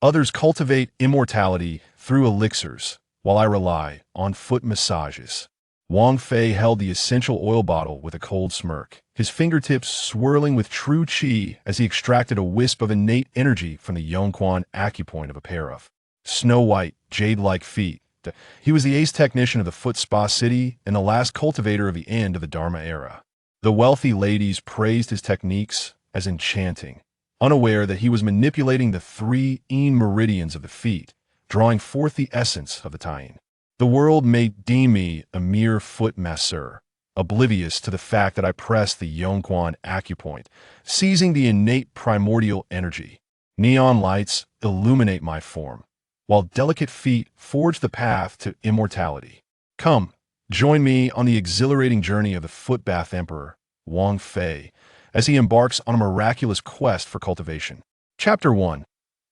Others cultivate immortality through elixirs, while I rely on foot massages. Wang Fei held the essential oil bottle with a cold smirk, his fingertips swirling with true qi as he extracted a wisp of innate energy from the Yongquan acupoint of a pair of snow-white, jade-like feet. He was the ace technician of the foot spa city and the last cultivator of the end of the Dharma era. The wealthy ladies praised his techniques as enchanting, unaware that he was manipulating the 3 meridians of the feet, drawing forth the essence of the tying. The world may deem me a mere foot masseur, oblivious to the fact that I press the Yongquan acupoint, seizing the innate primordial energy. Neon lights illuminate my form, while delicate feet forge the path to immortality. Come, join me on the exhilarating journey of the foot bath emperor, Wang Fei, as he embarks on a miraculous quest for cultivation. Chapter 1.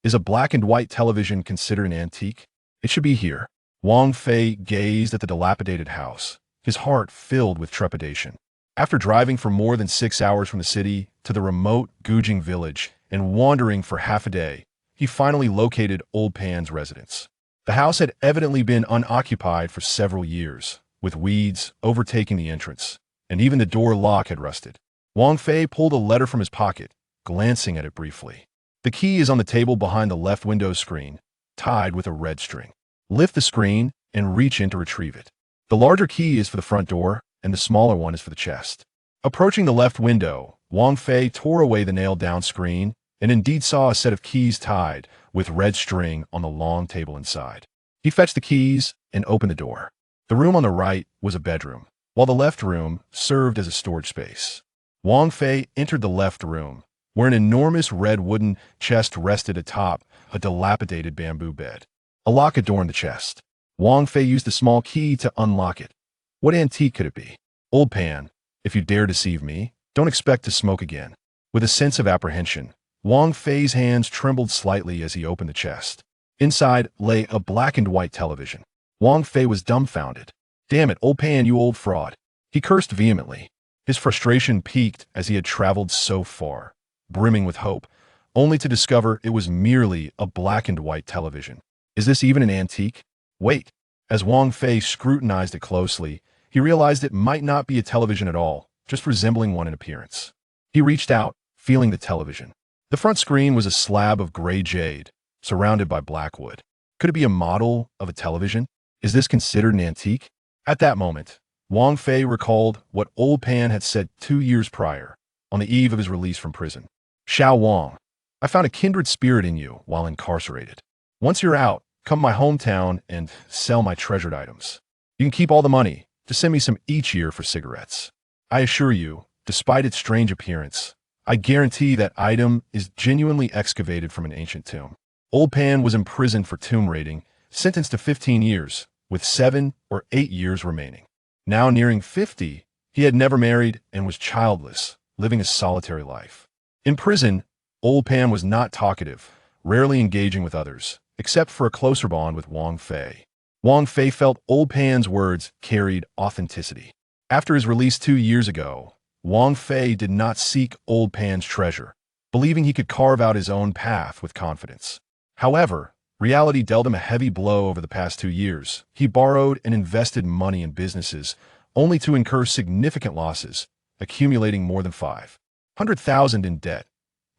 Is a black and white television considered an antique? It should be here. Wang Fei gazed at the dilapidated house, his heart filled with trepidation. After driving for more than 6 hours from the city to the remote Gujing village and wandering for half a day, he finally located Old Pan's residence. The house had evidently been unoccupied for several years, with weeds overtaking the entrance, and even the door lock had rusted. Wang Fei pulled a letter from his pocket, glancing at it briefly. The key is on the table behind the left window screen, tied with a red string. Lift the screen and reach in to retrieve it. The larger key is for the front door, and the smaller one is for the chest. Approaching the left window, Wang Fei tore away the nailed-down screen and indeed saw a set of keys tied with red string on the long table inside. He fetched the keys and opened the door. The room on the right was a bedroom, while the left room served as a storage space. Wang Fei entered the left room, where an enormous red wooden chest rested atop a dilapidated bamboo bed. A lock adorned the chest. Wang Fei used a small key to unlock it. What antique could it be? Old Pan, if you dare deceive me, don't expect to smoke again. With a sense of apprehension, Wang Fei's hands trembled slightly as he opened the chest. Inside lay a black and white television. Wang Fei was dumbfounded. Damn it, Old Pan, you old fraud. He cursed vehemently. His frustration peaked as he had traveled so far, brimming with hope, only to discover it was merely a black and white television. Is this even an antique? Wait. As Wang Fei scrutinized it closely, he realized it might not be a television at all, just resembling one in appearance. He reached out, feeling the television. The front screen was a slab of gray jade, surrounded by black wood. Could it be a model of a television? Is this considered an antique? At that moment, Wang Fei recalled what Old Pan had said 2 years prior, on the eve of his release from prison. Xiao Wang, I found a kindred spirit in you while incarcerated. Once you're out, come to my hometown and sell my treasured items. You can keep all the money, just send me some each year for cigarettes. I assure you, despite its strange appearance, I guarantee that item is genuinely excavated from an ancient tomb. Old Pan was imprisoned for tomb raiding, sentenced to 15 years, with 7 or 8 years remaining. Now nearing 50, he had never married and was childless, living a solitary life. In prison, Old Pan was not talkative, rarely engaging with others, except for a closer bond with Wang Fei. Wang Fei felt Old Pan's words carried authenticity. After his release 2 years ago, Wang Fei did not seek Old Pan's treasure, believing he could carve out his own path with confidence. However, reality dealt him a heavy blow over the past 2 years. He borrowed and invested money in businesses, only to incur significant losses, accumulating more than 500,000 in debt.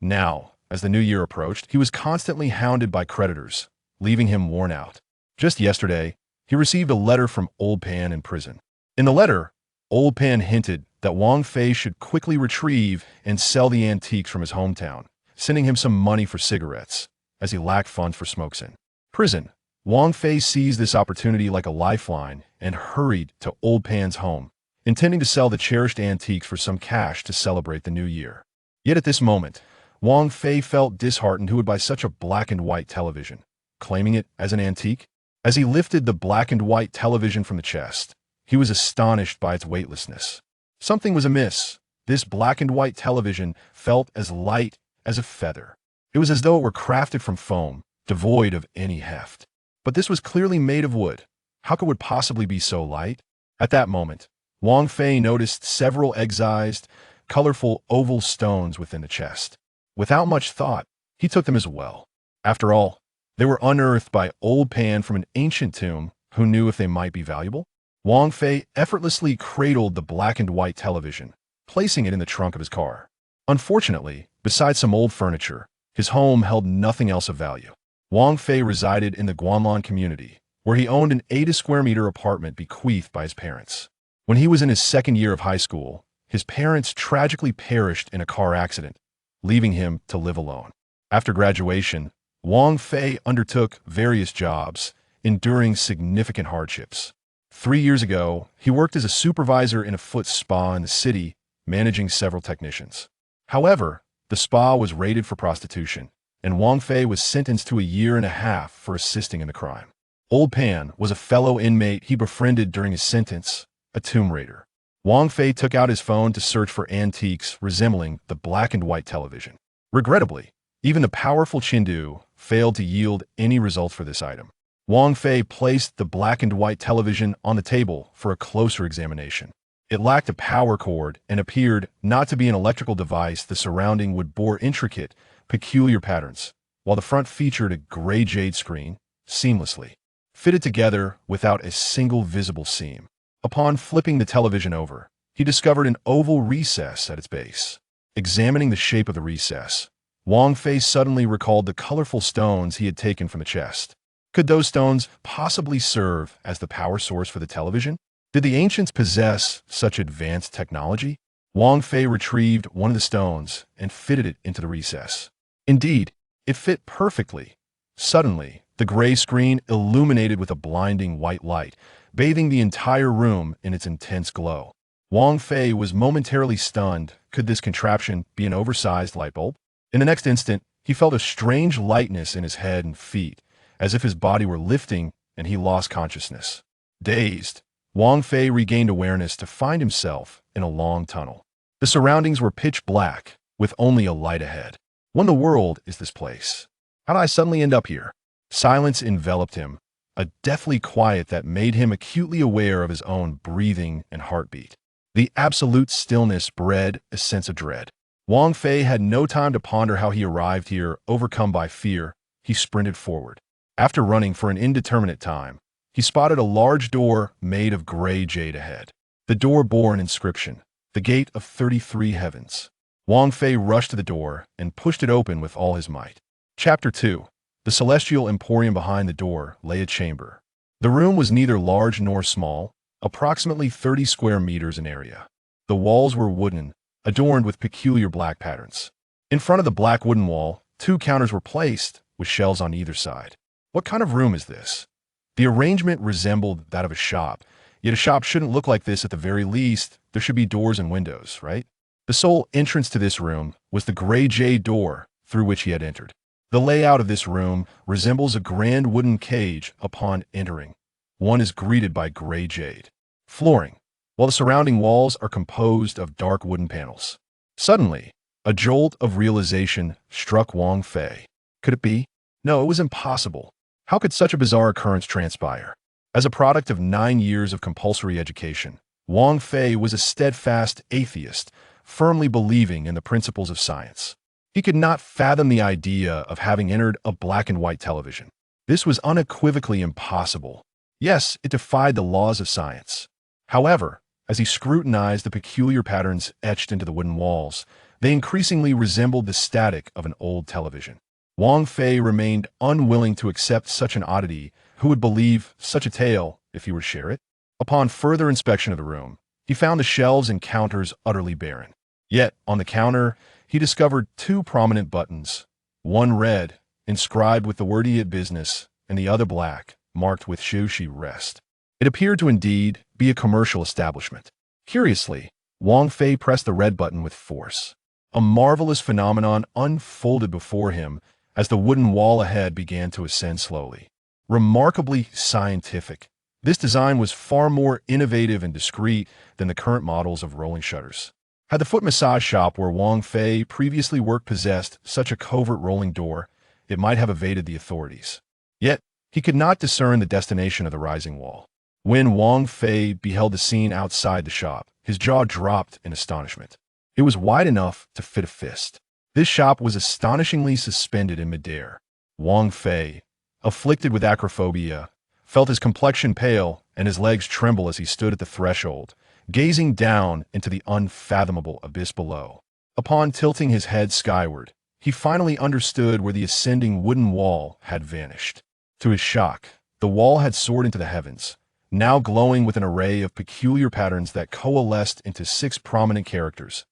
Now, as the new year approached, he was constantly hounded by creditors, leaving him worn out. Just yesterday, he received a letter from Old Pan in prison. In the letter, Old Pan hinted that Wang Fei should quickly retrieve and sell the antiques from his hometown, sending him some money for cigarettes, as he lacked funds for smokes in prison. Wang Fei seized this opportunity like a lifeline and hurried to Old Pan's home, intending to sell the cherished antiques for some cash to celebrate the new year. Yet at this moment, Wang Fei felt disheartened who would buy such a black and white television, claiming it as an antique. As he lifted the black and white television from the chest, he was astonished by its weightlessness. Something was amiss. This black and white television felt as light as a feather. It was as though it were crafted from foam, devoid of any heft. But this was clearly made of wood. How could it possibly be so light? At that moment, Wang Fei noticed several excised, colorful oval stones within the chest. Without much thought, he took them as well. After all, They were unearthed by Old Pan from an ancient tomb who knew if they might be valuable. Wang Fei effortlessly cradled the black and white television, placing it in the trunk of his car. Unfortunately, besides some old furniture, his home held nothing else of value. Wang Fei resided in the Guanlan community, where he owned an 80-square-meter apartment bequeathed by his parents. When he was in his second year of high school, his parents tragically perished in a car accident, leaving him to live alone. After graduation, Wang Fei undertook various jobs, enduring significant hardships. 3 years ago, he worked as a supervisor in a foot spa in the city, managing several technicians. However, the spa was raided for prostitution, and Wang Fei was sentenced to a year and a half for assisting in the crime. Old Pan was a fellow inmate he befriended during his sentence, a tomb raider. Wang Fei took out his phone to search for antiques resembling the black and white television. Regrettably, even the powerful Chindu failed to yield any results for this item. Wang Fei placed the black and white television on the table for a closer examination. It lacked a power cord and appeared not to be an electrical device. The surrounding would bore intricate, peculiar patterns, while the front featured a gray jade screen, seamlessly fitted together without a single visible seam. Upon flipping the television over, he discovered an oval recess at its base. Examining the shape of the recess, Wang Fei suddenly recalled the colorful stones he had taken from the chest. Could those stones possibly serve as the power source for the television? Did the ancients possess such advanced technology? Wang Fei retrieved one of the stones and fitted it into the recess. Indeed, it fit perfectly. Suddenly, the gray screen illuminated with a blinding white light, bathing the entire room in its intense glow. Wang Fei was momentarily stunned. Could this contraption be an oversized light bulb? In the next instant, he felt a strange lightness in his head and feet, as if his body were lifting and he lost consciousness. Dazed, Wang Fei regained awareness to find himself in a long tunnel. The surroundings were pitch black, with only a light ahead. What in the world is this place? How did I suddenly end up here? Silence enveloped him, a deathly quiet that made him acutely aware of his own breathing and heartbeat. The absolute stillness bred a sense of dread. Wang Fei had no time to ponder how he arrived here. Overcome by fear, he sprinted forward. After running for an indeterminate time, he spotted a large door made of gray jade ahead. The door bore an inscription, "The Gate of 33 Heavens." Wang Fei rushed to the door and pushed it open with all his might. Chapter 2. The celestial emporium. Behind the door lay a chamber. The room was neither large nor small, approximately 30 square meters in area. The walls were wooden, adorned with peculiar black patterns. In front of the black wooden wall, 2 counters were placed, with shelves on either side. What kind of room is this? The arrangement resembled that of a shop, yet a shop shouldn't look like this. At the very least, there should be doors and windows, right? The sole entrance to this room was the gray jade door through which he had entered. The layout of this room resembles a grand wooden cage. Upon entering, one is greeted by gray jade flooring, while the surrounding walls are composed of dark wooden panels. Suddenly, a jolt of realization struck Wang Fei. Could it be? No, it was impossible. How could such a bizarre occurrence transpire? As a product of 9 years of compulsory education, Wang Fei was a steadfast atheist, firmly believing in the principles of science. He could not fathom the idea of having entered a black and white television. This was unequivocally impossible. Yes, it defied the laws of science. However, as he scrutinized the peculiar patterns etched into the wooden walls, they increasingly resembled the static of an old television. Wang Fei remained unwilling to accept such an oddity. Who would believe such a tale if he were to share it? Upon further inspection of the room, he found the shelves and counters utterly barren. Yet, on the counter, he discovered 2 prominent buttons, one red, inscribed with the word "Eat Business," and the other black, marked with "Sushi Rest." It appeared to indeed be a commercial establishment. Curiously, Wang Fei pressed the red button with force. A marvelous phenomenon unfolded before him as the wooden wall ahead began to ascend slowly. Remarkably scientific, this design was far more innovative and discreet than the current models of rolling shutters. Had the foot massage shop where Wang Fei previously worked possessed such a covert rolling door, it might have evaded the authorities. Yet, he could not discern the destination of the rising wall. When Wang Fei beheld the scene outside the shop, his jaw dropped in astonishment. It was wide enough to fit a fist. This shop was astonishingly suspended in midair. Wang Fei, afflicted with acrophobia, felt his complexion pale and his legs tremble as he stood at the threshold, gazing down into the unfathomable abyss below. Upon tilting his head skyward, he finally understood where the ascending wooden wall had vanished. To his shock, the wall had soared into the heavens, now glowing with an array of peculiar patterns that coalesced into 6 prominent characters.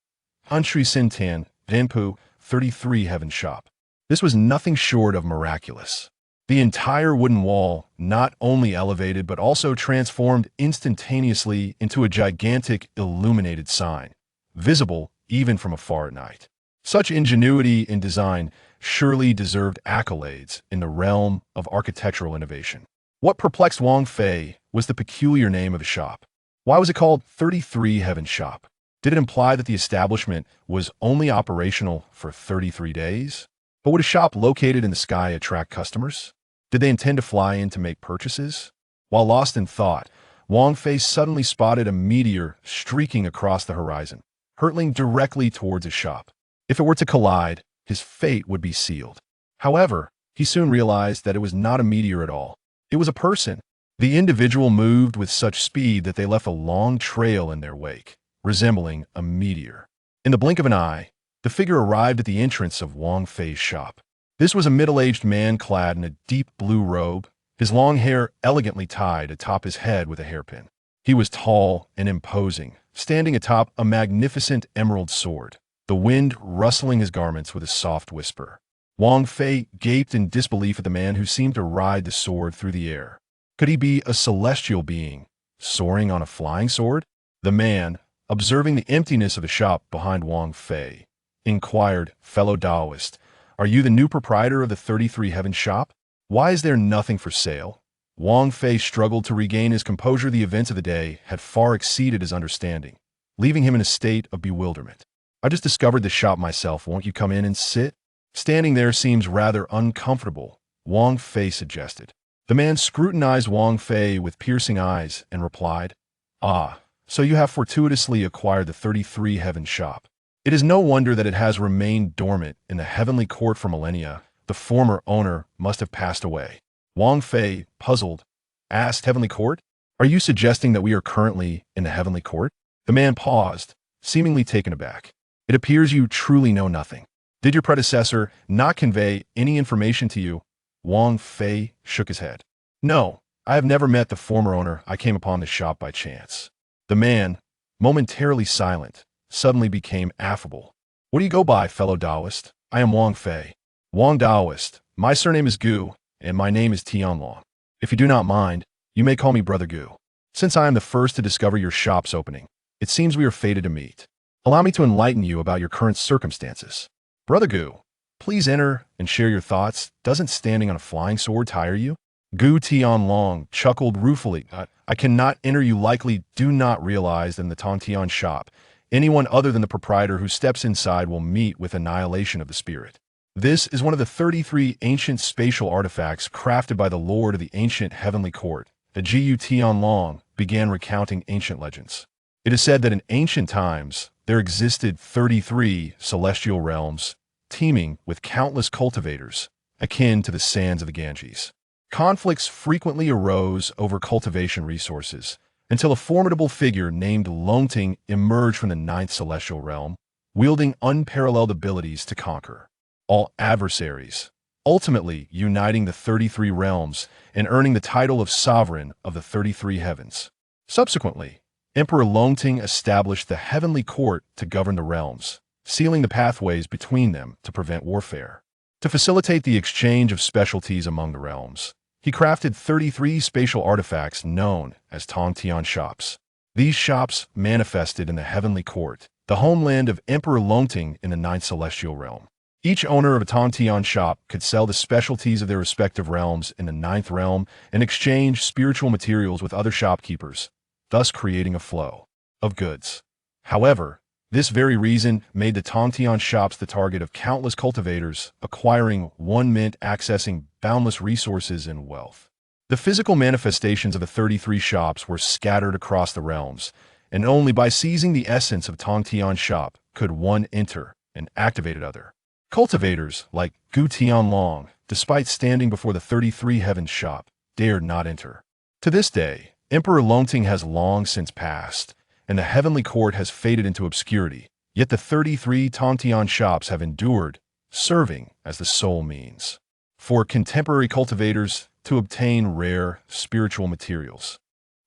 Antri Sintan, Venpu, 33 Heaven Shop. This was nothing short of miraculous. The entire wooden wall not only elevated but also transformed instantaneously into a gigantic illuminated sign, visible even from afar at night. Such ingenuity in design surely deserved accolades in the realm of architectural innovation. What perplexed Wang Fei was the peculiar name of the shop. Why was it called 33 Heaven Shop? Did it imply that the establishment was only operational for 33 days? But would a shop located in the sky attract customers? Did they intend to fly in to make purchases? While lost in thought, Wang Fei suddenly spotted a meteor streaking across the horizon, hurtling directly towards his shop. If it were to collide, his fate would be sealed. However, he soon realized that it was not a meteor at all. It was a person. The individual moved with such speed that they left a long trail in their wake, resembling a meteor. In the blink of an eye, the figure arrived at the entrance of Wang Fei's shop. This was a middle-aged man clad in a deep blue robe, his long hair elegantly tied atop his head with a hairpin. He was tall and imposing, standing atop a magnificent emerald sword, the wind rustling his garments with a soft whisper. Wang Fei gaped in disbelief at the man who seemed to ride the sword through the air. Could he be a celestial being, soaring on a flying sword? The man, observing the emptiness of the shop behind Wang Fei, inquired, "Fellow Taoist, are you the new proprietor of the 33 Heaven Shop? Why is there nothing for sale?" Wang Fei struggled to regain his composure. The events of the day had far exceeded his understanding, leaving him in a state of bewilderment. "I just discovered the shop myself. Won't you come in and sit?" "Standing there seems rather uncomfortable," Wang Fei suggested. The man scrutinized Wang Fei with piercing eyes and replied, "Ah, so you have fortuitously acquired the 33 Heaven Shop. It is no wonder that it has remained dormant in the heavenly court for millennia. The former owner must have passed away." Wang Fei, puzzled, asked, "Heavenly court? Are you suggesting that we are currently in the heavenly court?" The man paused, seemingly taken aback. "It appears you truly know nothing. Did your predecessor not convey any information to you?" Wang Fei shook his head. "No, I have never met the former owner. I came upon the shop by chance." The man, momentarily silent, suddenly became affable. "What do you go by, fellow Taoist?" "I am Wang Fei." "Wang Taoist. My surname is Gu, and my name is Tianlong. If you do not mind, you may call me Brother Gu. Since I am the first to discover your shop's opening, it seems we are fated to meet. Allow me to enlighten you about your current circumstances." "Brother Gu, please enter and share your thoughts. Doesn't standing on a flying sword tire you?" Gu Tianlong chuckled ruefully. I cannot enter. You likely do not realize that in the Tongtian shop, anyone other than the proprietor who steps inside will meet with annihilation of the spirit. This is one of the 33 ancient spatial artifacts crafted by the Lord of the ancient heavenly court. The Gu Tianlong began recounting ancient legends. It is said that in ancient times, there existed 33 celestial realms, teeming with countless cultivators, akin to the sands of the Ganges. Conflicts frequently arose over cultivation resources, until a formidable figure named Longting emerged from the 9th celestial realm, wielding unparalleled abilities to conquer all adversaries, ultimately uniting the 33 realms and earning the title of sovereign of the 33 heavens. Subsequently, Emperor Longting established the heavenly court to govern the realms, sealing the pathways between them to prevent warfare. To facilitate the exchange of specialties among the realms, he crafted 33 spatial artifacts known as Tongtian shops. These shops manifested in the heavenly court, the homeland of Emperor Longting in the 9th celestial realm. Each owner of a Tongtian shop could sell the specialties of their respective realms in the 9th realm and exchange spiritual materials with other shopkeepers, thus creating a flow of goods. However, this very reason made the Tongtian shops the target of countless cultivators, acquiring one mint, accessing boundless resources and wealth. The physical manifestations of the 33 shops were scattered across the realms, and only by seizing the essence of Tongtian shop could one enter and activate another. Cultivators like Gu Tianlong despite standing before the 33 Heavens shop, dared not enter. To this day, Emperor Longting has long since passed, and the heavenly court has faded into obscurity, yet the 33 Tongtian shops have endured, serving as the sole means for contemporary cultivators to obtain rare spiritual materials.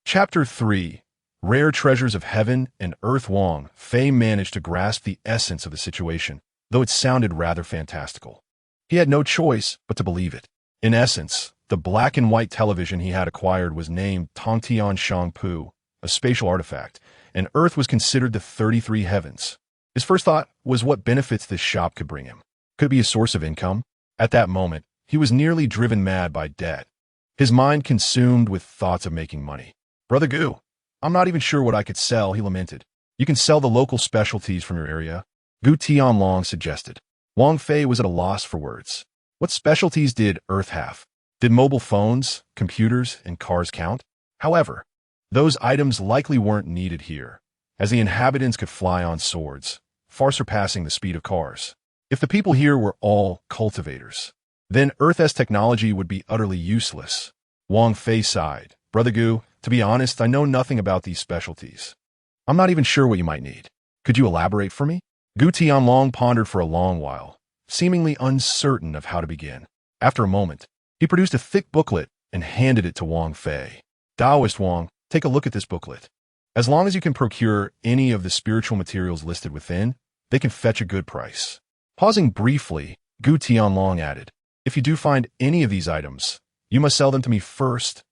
Chapter 3. Rare Treasures of Heaven and Earth. Wang Fei managed to grasp the essence of the situation, though it sounded rather fantastical. He had no choice but to believe it. In essence, the black and white television he had acquired was named Tongtian Shangpu, a spatial artifact, and Earth was considered the 33 heavens. His first thought was what benefits this shop could bring him. Could it be a source of income? At that moment, he was nearly driven mad by debt. His mind consumed with thoughts of making money. Brother Gu, I'm not even sure what I could sell, he lamented. You can sell the local specialties from your area, Gu Tianlong suggested. Wang Fei was at a loss for words. What specialties did Earth have? Did mobile phones, computers, and cars count? However, those items likely weren't needed here, as the inhabitants could fly on swords, far surpassing the speed of cars. If the people here were all cultivators, then Earth's technology would be utterly useless. Wang Fei sighed. Brother Gu, to be honest, I know nothing about these specialties. I'm not even sure what you might need. Could you elaborate for me? Gu Tianlong pondered for a long while, seemingly uncertain of how to begin. After a moment, he produced a thick booklet and handed it to Wang Fei. Taoist Wang, take a look at this booklet. As long as you can procure any of the spiritual materials listed within, they can fetch a good price. Pausing briefly, Gu Tianlong added, if you do find any of these items, you must sell them to me first.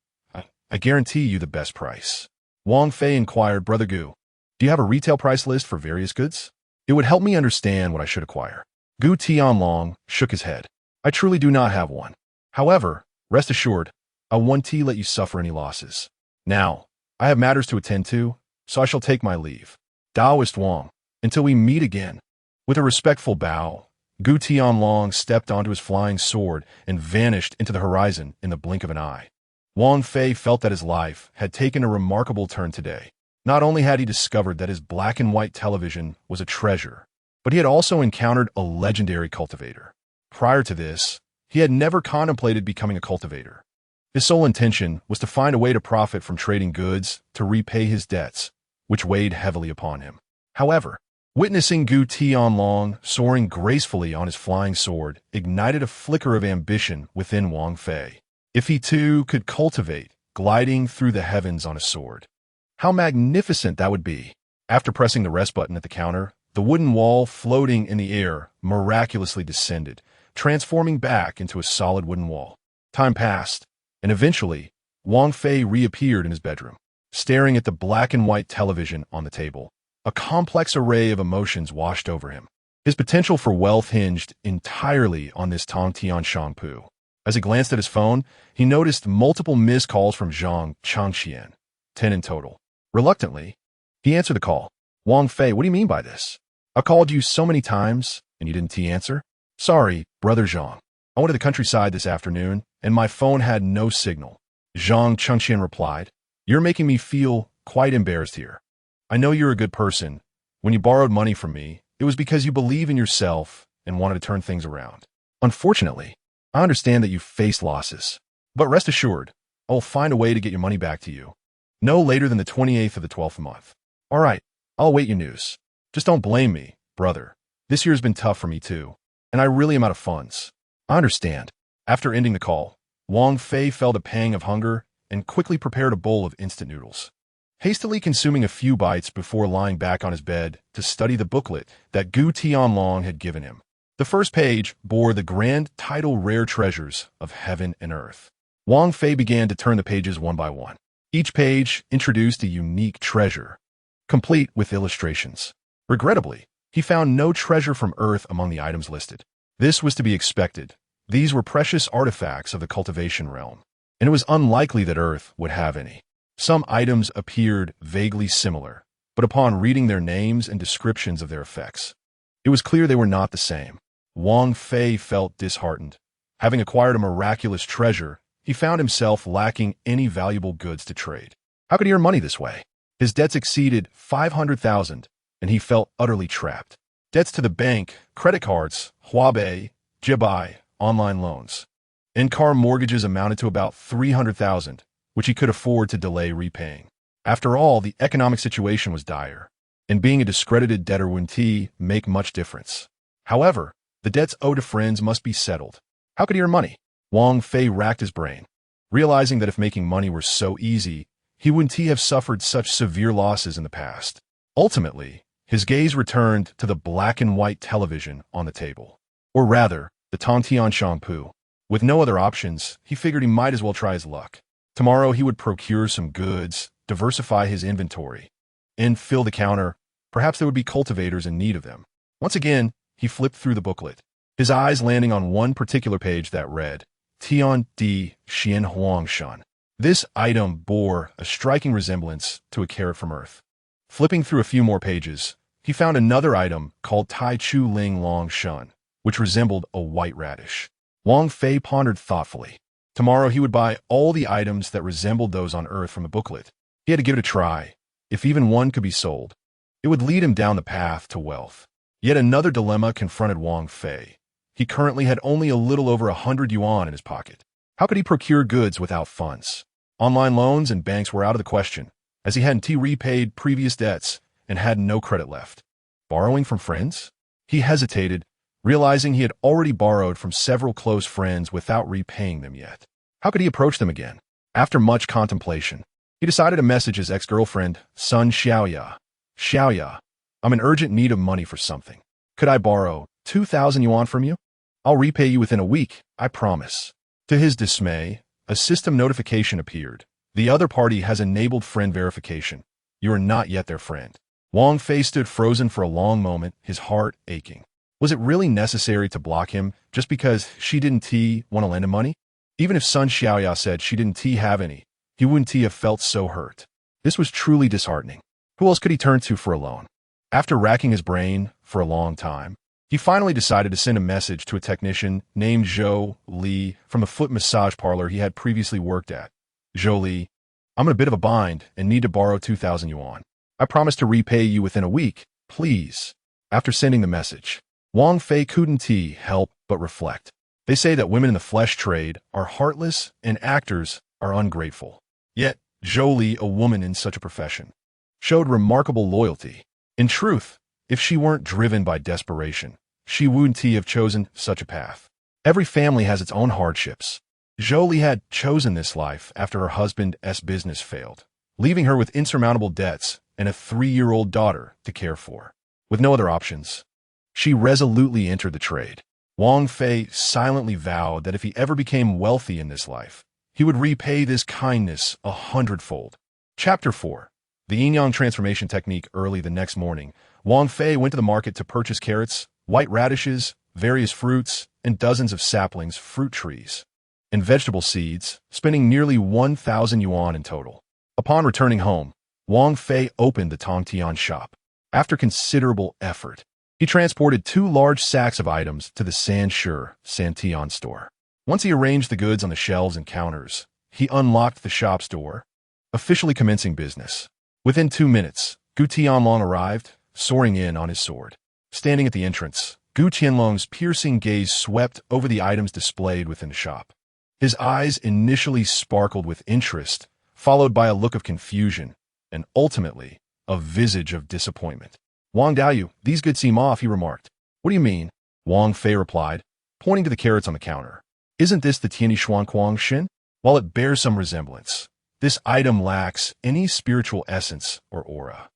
I guarantee you the best price. Wang Fei inquired, Brother Gu, do you have a retail price list for various goods? It would help me understand what I should acquire. Gu Tianlong shook his head. I truly do not have one. However, rest assured, I won't let you suffer any losses. Now, I have matters to attend to, so I shall take my leave. Taoist Wang, until we meet again. With a respectful bow, Gu Tianlong stepped onto his flying sword and vanished into the horizon in the blink of an eye. Wang Fei felt that his life had taken a remarkable turn today. Not only had he discovered that his black and white television was a treasure, but he had also encountered a legendary cultivator. Prior to this, he had never contemplated becoming a cultivator. His sole intention was to find a way to profit from trading goods to repay his debts, which weighed heavily upon him. However, witnessing Gu Tianlong soaring gracefully on his flying sword ignited a flicker of ambition within Wang Fei. If he too could cultivate, gliding through the heavens on a sword, how magnificent that would be! After pressing the rest button at the counter, the wooden wall floating in the air miraculously descended, transforming back into a solid wooden wall. Time passed, and eventually, Wang Fei reappeared in his bedroom, staring at the black and white television on the table. A complex array of emotions washed over him. His potential for wealth hinged entirely on this Tongtian Shangpu. As he glanced at his phone, he noticed multiple missed calls from Zhang Changxian, 10 in total. Reluctantly, he answered the call. Wang Fei, what do you mean by this? I called you so many times, and you didn't answer? Sorry, Brother Zhang. I went to the countryside this afternoon, and my phone had no signal. Zhang Changxian replied, You're making me feel quite embarrassed here. I know you're a good person. When you borrowed money from me, it was because you believe in yourself and wanted to turn things around. Unfortunately, I understand that you faced losses, but rest assured, I will find a way to get your money back to you. No later than the 28th of the 12th month. All right, I'll await your news. Just don't blame me, brother. This year's been tough for me too, and I really am out of funds. I understand. After ending the call, Wang Fei felt a pang of hunger and quickly prepared a bowl of instant noodles. Hastily consuming a few bites before lying back on his bed to study the booklet that Gu Tianlong had given him. The first page bore the grand title Rare Treasures of Heaven and Earth. Wang Fei began to turn the pages one by one. Each page introduced a unique treasure, complete with illustrations. Regrettably, he found no treasure from Earth among the items listed. This was to be expected. These were precious artifacts of the cultivation realm, and it was unlikely that Earth would have any. Some items appeared vaguely similar, but upon reading their names and descriptions of their effects, it was clear they were not the same. Wang Fei felt disheartened. Having acquired a miraculous treasure, he found himself lacking any valuable goods to trade. How could he earn money this way? His debts exceeded 500,000, and he felt utterly trapped. Debts to the bank, credit cards, Huabei, Jibai, online loans. and car mortgages amounted to about 300,000, which he could afford to delay repaying. After all, the economic situation was dire, and being a discredited debtor wouldn't make much difference. However, the debts owed to friends must be settled. How could he earn money? Wang Fei racked his brain, realizing that if making money were so easy, he wouldn't have suffered such severe losses in the past. Ultimately, his gaze returned to the black and white television on the table. Or rather, the Tongtian shampoo. With no other options, he figured he might as well try his luck. Tomorrow he would procure some goods, diversify his inventory, and fill the counter. Perhaps there would be cultivators in need of them. Once again, he flipped through the booklet, his eyes landing on one particular page that read, Tian Di Xian Huang Shan. This item bore a striking resemblance to a carrot from Earth. Flipping through a few more pages, he found another item called Tai Chu Ling Long Shun, which resembled a white radish. Wang Fei pondered thoughtfully. Tomorrow he would buy all the items that resembled those on Earth from the booklet. He had to give it a try. If even one could be sold, it would lead him down the path to wealth. Yet another dilemma confronted Wang Fei. He currently had only a little over 100 yuan in his pocket. How could he procure goods without funds? Online loans and banks were out of the question, as he hadn't repaid previous debts and had no credit left. Borrowing from friends? He hesitated, realizing he had already borrowed from several close friends without repaying them yet. How could he approach them again? After much contemplation, he decided to message his ex-girlfriend, Sun Xiaoya. Xiaoya, I'm in urgent need of money for something. Could I borrow 2,000 yuan from you? I'll repay you within a week, I promise. To his dismay, a system notification appeared. The other party has enabled friend verification. You are not yet their friend. Wang Fei stood frozen for a long moment, his heart aching. Was it really necessary to block him just because she didn't want to lend him money? Even if Sun Xiaoya said she didn't have any, he wouldn't have felt so hurt. This was truly disheartening. Who else could he turn to for a loan? After racking his brain for a long time, he finally decided to send a message to a technician named Zhou Li from a foot massage parlor he had previously worked at. Zhou Li, I'm in a bit of a bind and need to borrow 2,000 yuan. I promise to repay you within a week, please. After sending the message, Wang Fei couldn't help but reflect. They say that women in the flesh trade are heartless and actors are ungrateful. Yet, Zhou Li, a woman in such a profession, showed remarkable loyalty. In truth, if she weren't driven by desperation, she wouldn't have chosen such a path. Every family has its own hardships. Zhou Li had chosen this life after her husband's business failed, leaving her with insurmountable debts and a 3-year-old daughter to care for. With no other options, she resolutely entered the trade. Wang Fei silently vowed that if he ever became wealthy in this life, he would repay this kindness 100-fold. Chapter 4. The yin-yang transformation technique. Early the next morning, Wang Fei went to the market to purchase carrots, white radishes, various fruits, and dozens of saplings, fruit trees, and vegetable seeds, spending nearly 1,000 yuan in total. Upon returning home, Wang Fei opened the Tongtian shop. After considerable effort, he transported 2 large sacks of items to the Santian store. Once he arranged the goods on the shelves and counters, he unlocked the shop's door, officially commencing business. Within 2 minutes, Gu Tianlong arrived, soaring in on his sword. Standing at the entrance, Gu Tianlong's piercing gaze swept over the items displayed within the shop. His eyes initially sparkled with interest, followed by a look of confusion, and ultimately, a visage of disappointment. Wang Daoyu, these goods seem off, he remarked. What do you mean? Wang Fei replied, pointing to the carrots on the counter. Isn't this the Tianyi Xuanquang Xin? While it bears some resemblance, this item lacks any spiritual essence or aura.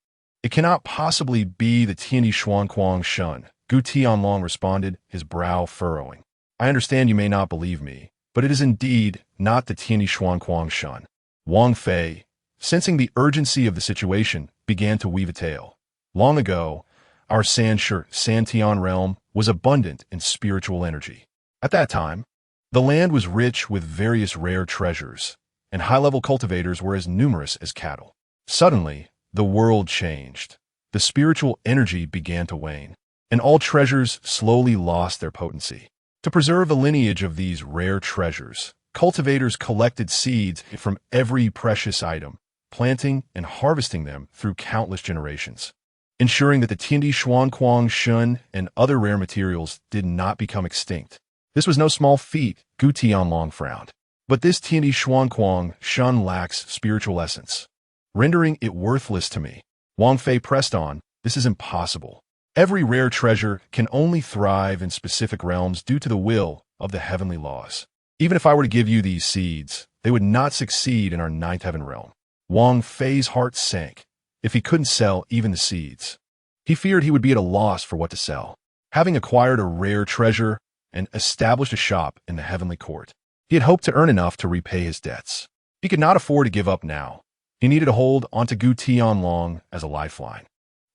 It cannot possibly be the Tianyi Xuanquang Shun, Gu Tianlong responded, his brow furrowing. I understand you may not believe me, but it is indeed not the Tianyi Xuanquang Shun. Wang Fei, sensing the urgency of the situation, began to weave a tale. Long ago, our Santian realm was abundant in spiritual energy. At that time, the land was rich with various rare treasures, and high-level cultivators were as numerous as cattle. Suddenly, the world changed. The spiritual energy began to wane, and all treasures slowly lost their potency. To preserve the lineage of these rare treasures, cultivators collected seeds from every precious item, planting and harvesting them through countless generations, ensuring that the Tianyi Xuanquang Shun and other rare materials did not become extinct. This was no small feat, Gu Tianlong frowned. But this Tiandi Xuanquang Shun lacks spiritual essence, rendering it worthless to me. Wang Fei pressed on, this is impossible. Every rare treasure can only thrive in specific realms due to the will of the heavenly laws. Even if I were to give you these seeds, they would not succeed in our ninth heaven realm. Wang Fei's heart sank. If he couldn't sell even the seeds, he feared he would be at a loss for what to sell. Having acquired a rare treasure and established a shop in the heavenly court, he had hoped to earn enough to repay his debts. He could not afford to give up now. He needed to hold onto Gu Tianlong as a lifeline.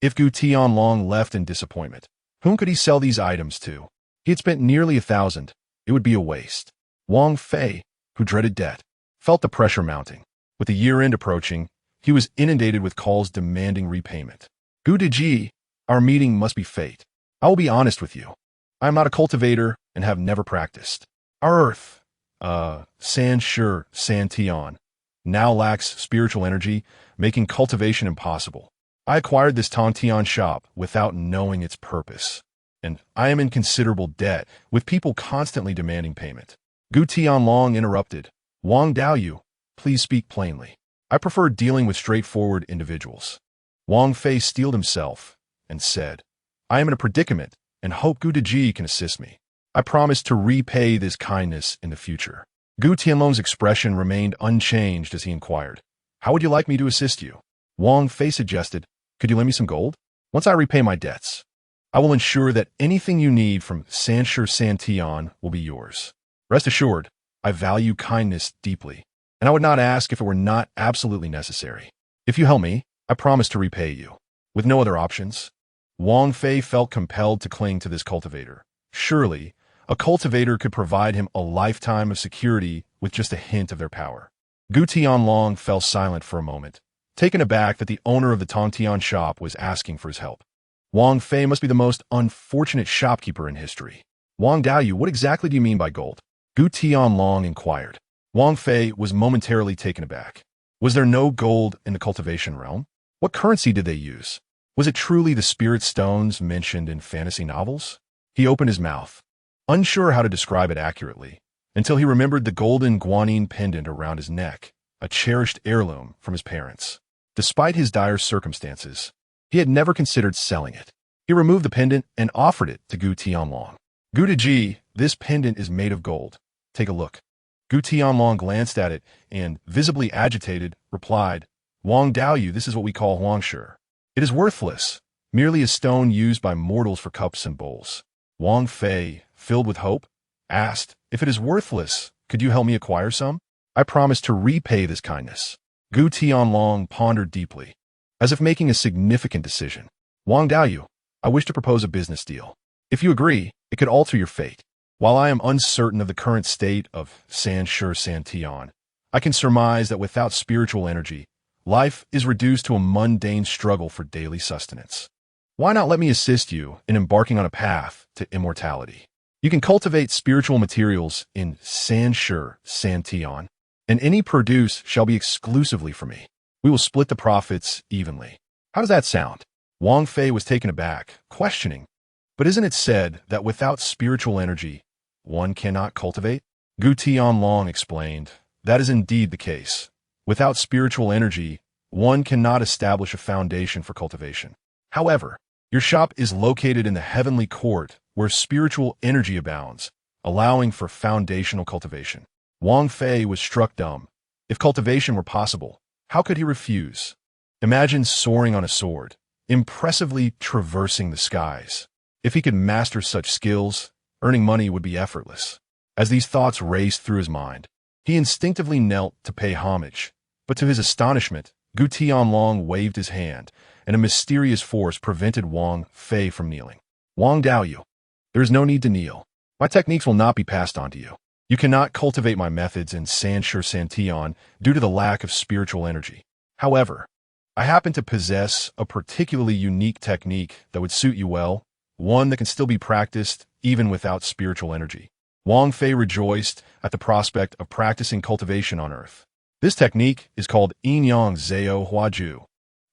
If Gu Tianlong left in disappointment, whom could he sell these items to? He had spent nearly 1,000. It would be a waste. Wang Fei, who dreaded debt, felt the pressure mounting. With the year-end approaching, he was inundated with calls demanding repayment. Gu Diji, our meeting must be fate. I will be honest with you. I am not a cultivator and have never practiced. Our earth, San Shi, San Tian, now lacks spiritual energy, making cultivation impossible. I acquired this Tongtian shop without knowing its purpose, and I am in considerable debt, with people constantly demanding payment. Gu Tianlong interrupted. Wang Daoyu, please speak plainly. I prefer dealing with straightforward individuals. Wang Fei steeled himself and said, I am in a predicament and hope Gu Diji can assist me. I promise to repay this kindness in the future. Gu Tianlong's expression remained unchanged as he inquired, how would you like me to assist you? Wang Fei suggested, could you lend me some gold? Once I repay my debts, I will ensure that anything you need from San Shi San Tian will be yours. Rest assured, I value kindness deeply, and I would not ask if it were not absolutely necessary. If you help me, I promise to repay you. With no other options, Wang Fei felt compelled to cling to this cultivator. Surely, a cultivator could provide him a lifetime of security with just a hint of their power. Gu Tianlong fell silent for a moment, taken aback that the owner of the Tongtian shop was asking for his help. Wang Fei must be the most unfortunate shopkeeper in history. Wang Daoyu, what exactly do you mean by gold? Gu Tianlong inquired. Wang Fei was momentarily taken aback. Was there no gold in the cultivation realm? What currency did they use? Was it truly the spirit stones mentioned in fantasy novels? He opened his mouth, unsure how to describe it accurately, until he remembered the golden guanine pendant around his neck, a cherished heirloom from his parents. Despite his dire circumstances, he had never considered selling it. He removed the pendant and offered it to Gu Tianlong. Gu Diji, this pendant is made of gold. Take a look. Gu Tianlong glanced at it and, visibly agitated, replied, Wang Daoyu, this is what we call huangshi. It is worthless, merely a stone used by mortals for cups and bowls. Wang Fei, filled with hope, asked, if it is worthless, could you help me acquire some? I promise to repay this kindness. Gu Tianlong pondered deeply, as if making a significant decision. Wang Daoyu, I wish to propose a business deal. If you agree, it could alter your fate. While I am uncertain of the current state of San Shi San Tian, I can surmise that without spiritual energy, life is reduced to a mundane struggle for daily sustenance. Why not let me assist you in embarking on a path to immortality? You can cultivate spiritual materials in San Shi San Tian, and any produce shall be exclusively for me. We will split the profits evenly. How does that sound? Wang Fei was taken aback, questioning, but isn't it said that without spiritual energy, one cannot cultivate? Gu Tianlong explained, that is indeed the case. Without spiritual energy, one cannot establish a foundation for cultivation. However, your shop is located in the heavenly court where spiritual energy abounds, allowing for foundational cultivation. Wang Fei was struck dumb. If cultivation were possible, how could he refuse? Imagine soaring on a sword, impressively traversing the skies. If he could master such skills, earning money would be effortless. As these thoughts raced through his mind, he instinctively knelt to pay homage, but to his astonishment, Gu Tianlong waved his hand, and a mysterious force prevented Wang Fei from kneeling. Wang Daoyu, there is no need to kneel. My techniques will not be passed on to you. You cannot cultivate my methods in San Shi San Tian due to the lack of spiritual energy. However, I happen to possess a particularly unique technique that would suit you well, one that can still be practiced even without spiritual energy. Wang Fei rejoiced at the prospect of practicing cultivation on Earth. This technique is called Yin-Yang Zhao Huaju,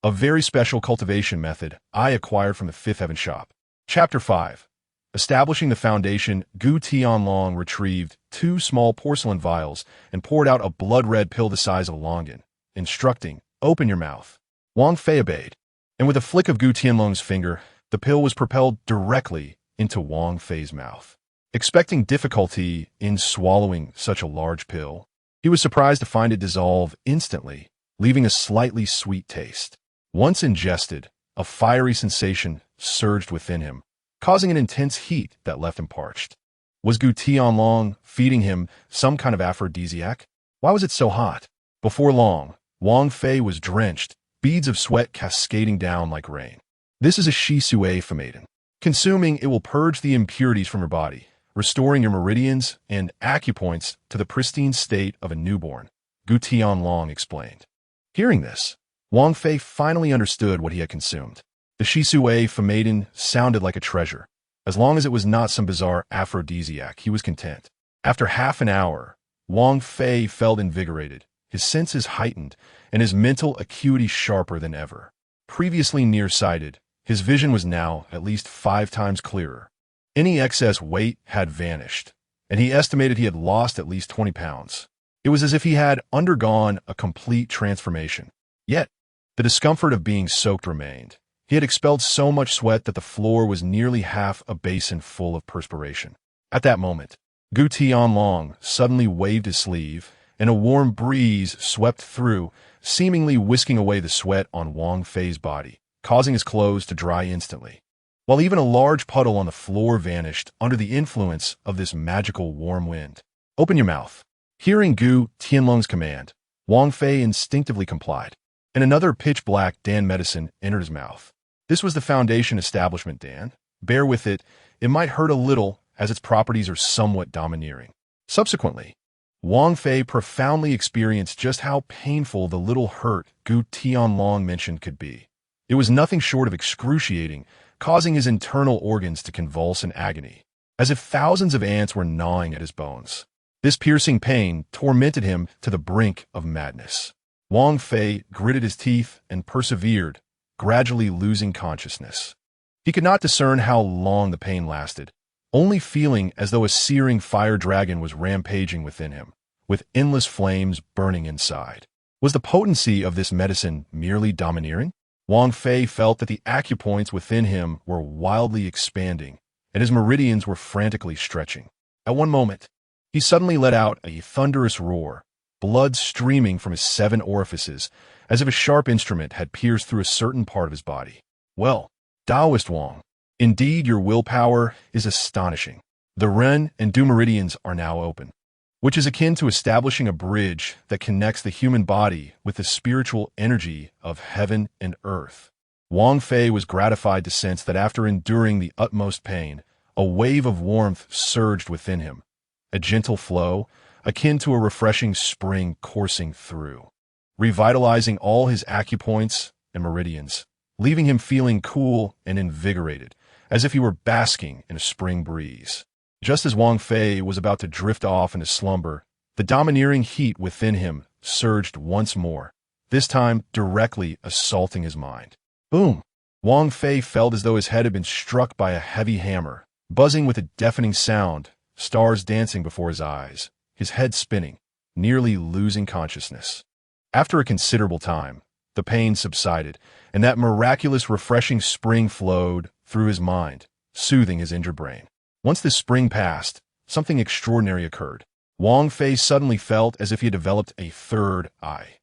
a very special cultivation method I acquired from the Fifth Heaven shop. Chapter 5. Establishing the foundation, Gu Tianlong retrieved 2 small porcelain vials and poured out a blood-red pill the size of a longan, instructing, "Open your mouth." Wang Fei obeyed, and with a flick of Gu Tianlong's finger, the pill was propelled directly into Wang Fei's mouth. Expecting difficulty in swallowing such a large pill, he was surprised to find it dissolve instantly, leaving a slightly sweet taste. Once ingested, a fiery sensation surged within him, causing an intense heat that left him parched. Was Gu Tianlong feeding him some kind of aphrodisiac? Why was it so hot? Before long, Wang Fei was drenched, beads of sweat cascading down like rain. This is a Shisui Famaden. Consuming it will purge the impurities from your body, restoring your meridians and acupoints to the pristine state of a newborn, Gu Tianlong explained. Hearing this, Wang Fei finally understood what he had consumed. The Shisui Famaden sounded like a treasure. As long as it was not some bizarre aphrodisiac, he was content. After half an hour, Wang Fei felt invigorated, his senses heightened, and his mental acuity sharper than ever. Previously nearsighted, his vision was now at least 5 times clearer. Any excess weight had vanished, and he estimated he had lost at least 20 pounds. It was as if he had undergone a complete transformation. Yet, the discomfort of being soaked remained. He had expelled so much sweat that the floor was nearly half a basin full of perspiration. At that moment, Gu Tianlong suddenly waved his sleeve, and a warm breeze swept through, seemingly whisking away the sweat on Wang Fei's body, causing his clothes to dry instantly. While even a large puddle on the floor vanished under the influence of this magical warm wind. "Open your mouth." Hearing Gu Tianlong's command, Wang Fei instinctively complied, and another pitch-black Dan medicine entered his mouth. This was the foundation establishment Dan. Bear with it, it might hurt a little as its properties are somewhat domineering. Subsequently, Wang Fei profoundly experienced just how painful the little hurt Gu Tianlong mentioned could be. It was nothing short of excruciating, causing his internal organs to convulse in agony, as if thousands of ants were gnawing at his bones. This piercing pain tormented him to the brink of madness. Wang Fei gritted his teeth and persevered, gradually losing consciousness. He could not discern how long the pain lasted, only feeling as though a searing fire dragon was rampaging within him, with endless flames burning inside. Was the potency of this medicine merely domineering? Wang Fei felt that the acupoints within him were wildly expanding, and his meridians were frantically stretching. At one moment, he suddenly let out a thunderous roar, blood streaming from his 7 orifices, as if a sharp instrument had pierced through a certain part of his body. "Well, Taoist Wang, indeed your willpower is astonishing. The Ren and Du meridians are now open, which is akin to establishing a bridge that connects the human body with the spiritual energy of heaven and earth." Wang Fei was gratified to sense that after enduring the utmost pain, a wave of warmth surged within him, a gentle flow, akin to a refreshing spring coursing through, revitalizing all his acupoints and meridians, leaving him feeling cool and invigorated, as if he were basking in a spring breeze. Just as Wang Fei was about to drift off into slumber, the domineering heat within him surged once more, this time directly assaulting his mind. Boom! Wang Fei felt as though his head had been struck by a heavy hammer, buzzing with a deafening sound, stars dancing before his eyes, his head spinning, nearly losing consciousness. After a considerable time, the pain subsided, and that miraculous refreshing spring flowed through his mind, soothing his injured brain. Once this spring passed, something extraordinary occurred. Wang Fei suddenly felt as if he had developed a third eye.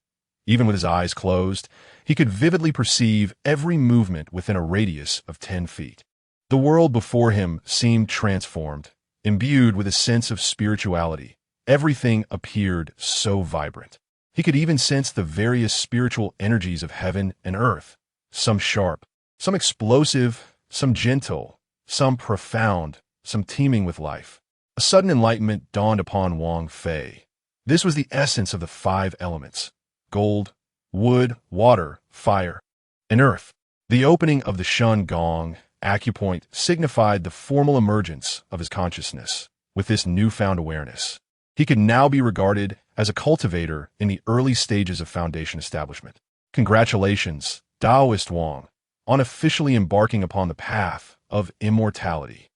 Even with his eyes closed, he could vividly perceive every movement within a radius of 10 feet. The world before him seemed transformed, imbued with a sense of spirituality. Everything appeared so vibrant. He could even sense the various spiritual energies of heaven and earth, some sharp, some explosive, some gentle, some profound, some teeming with life. A sudden enlightenment dawned upon Wang Fei. This was the essence of the 5 elements: gold, wood, water, fire, and earth. The opening of the Shun Gong acupoint signified the formal emergence of his consciousness. With this newfound awareness, he could now be regarded as a cultivator in the early stages of foundation establishment. Congratulations, Taoist Wang, on officially embarking upon the path of immortality.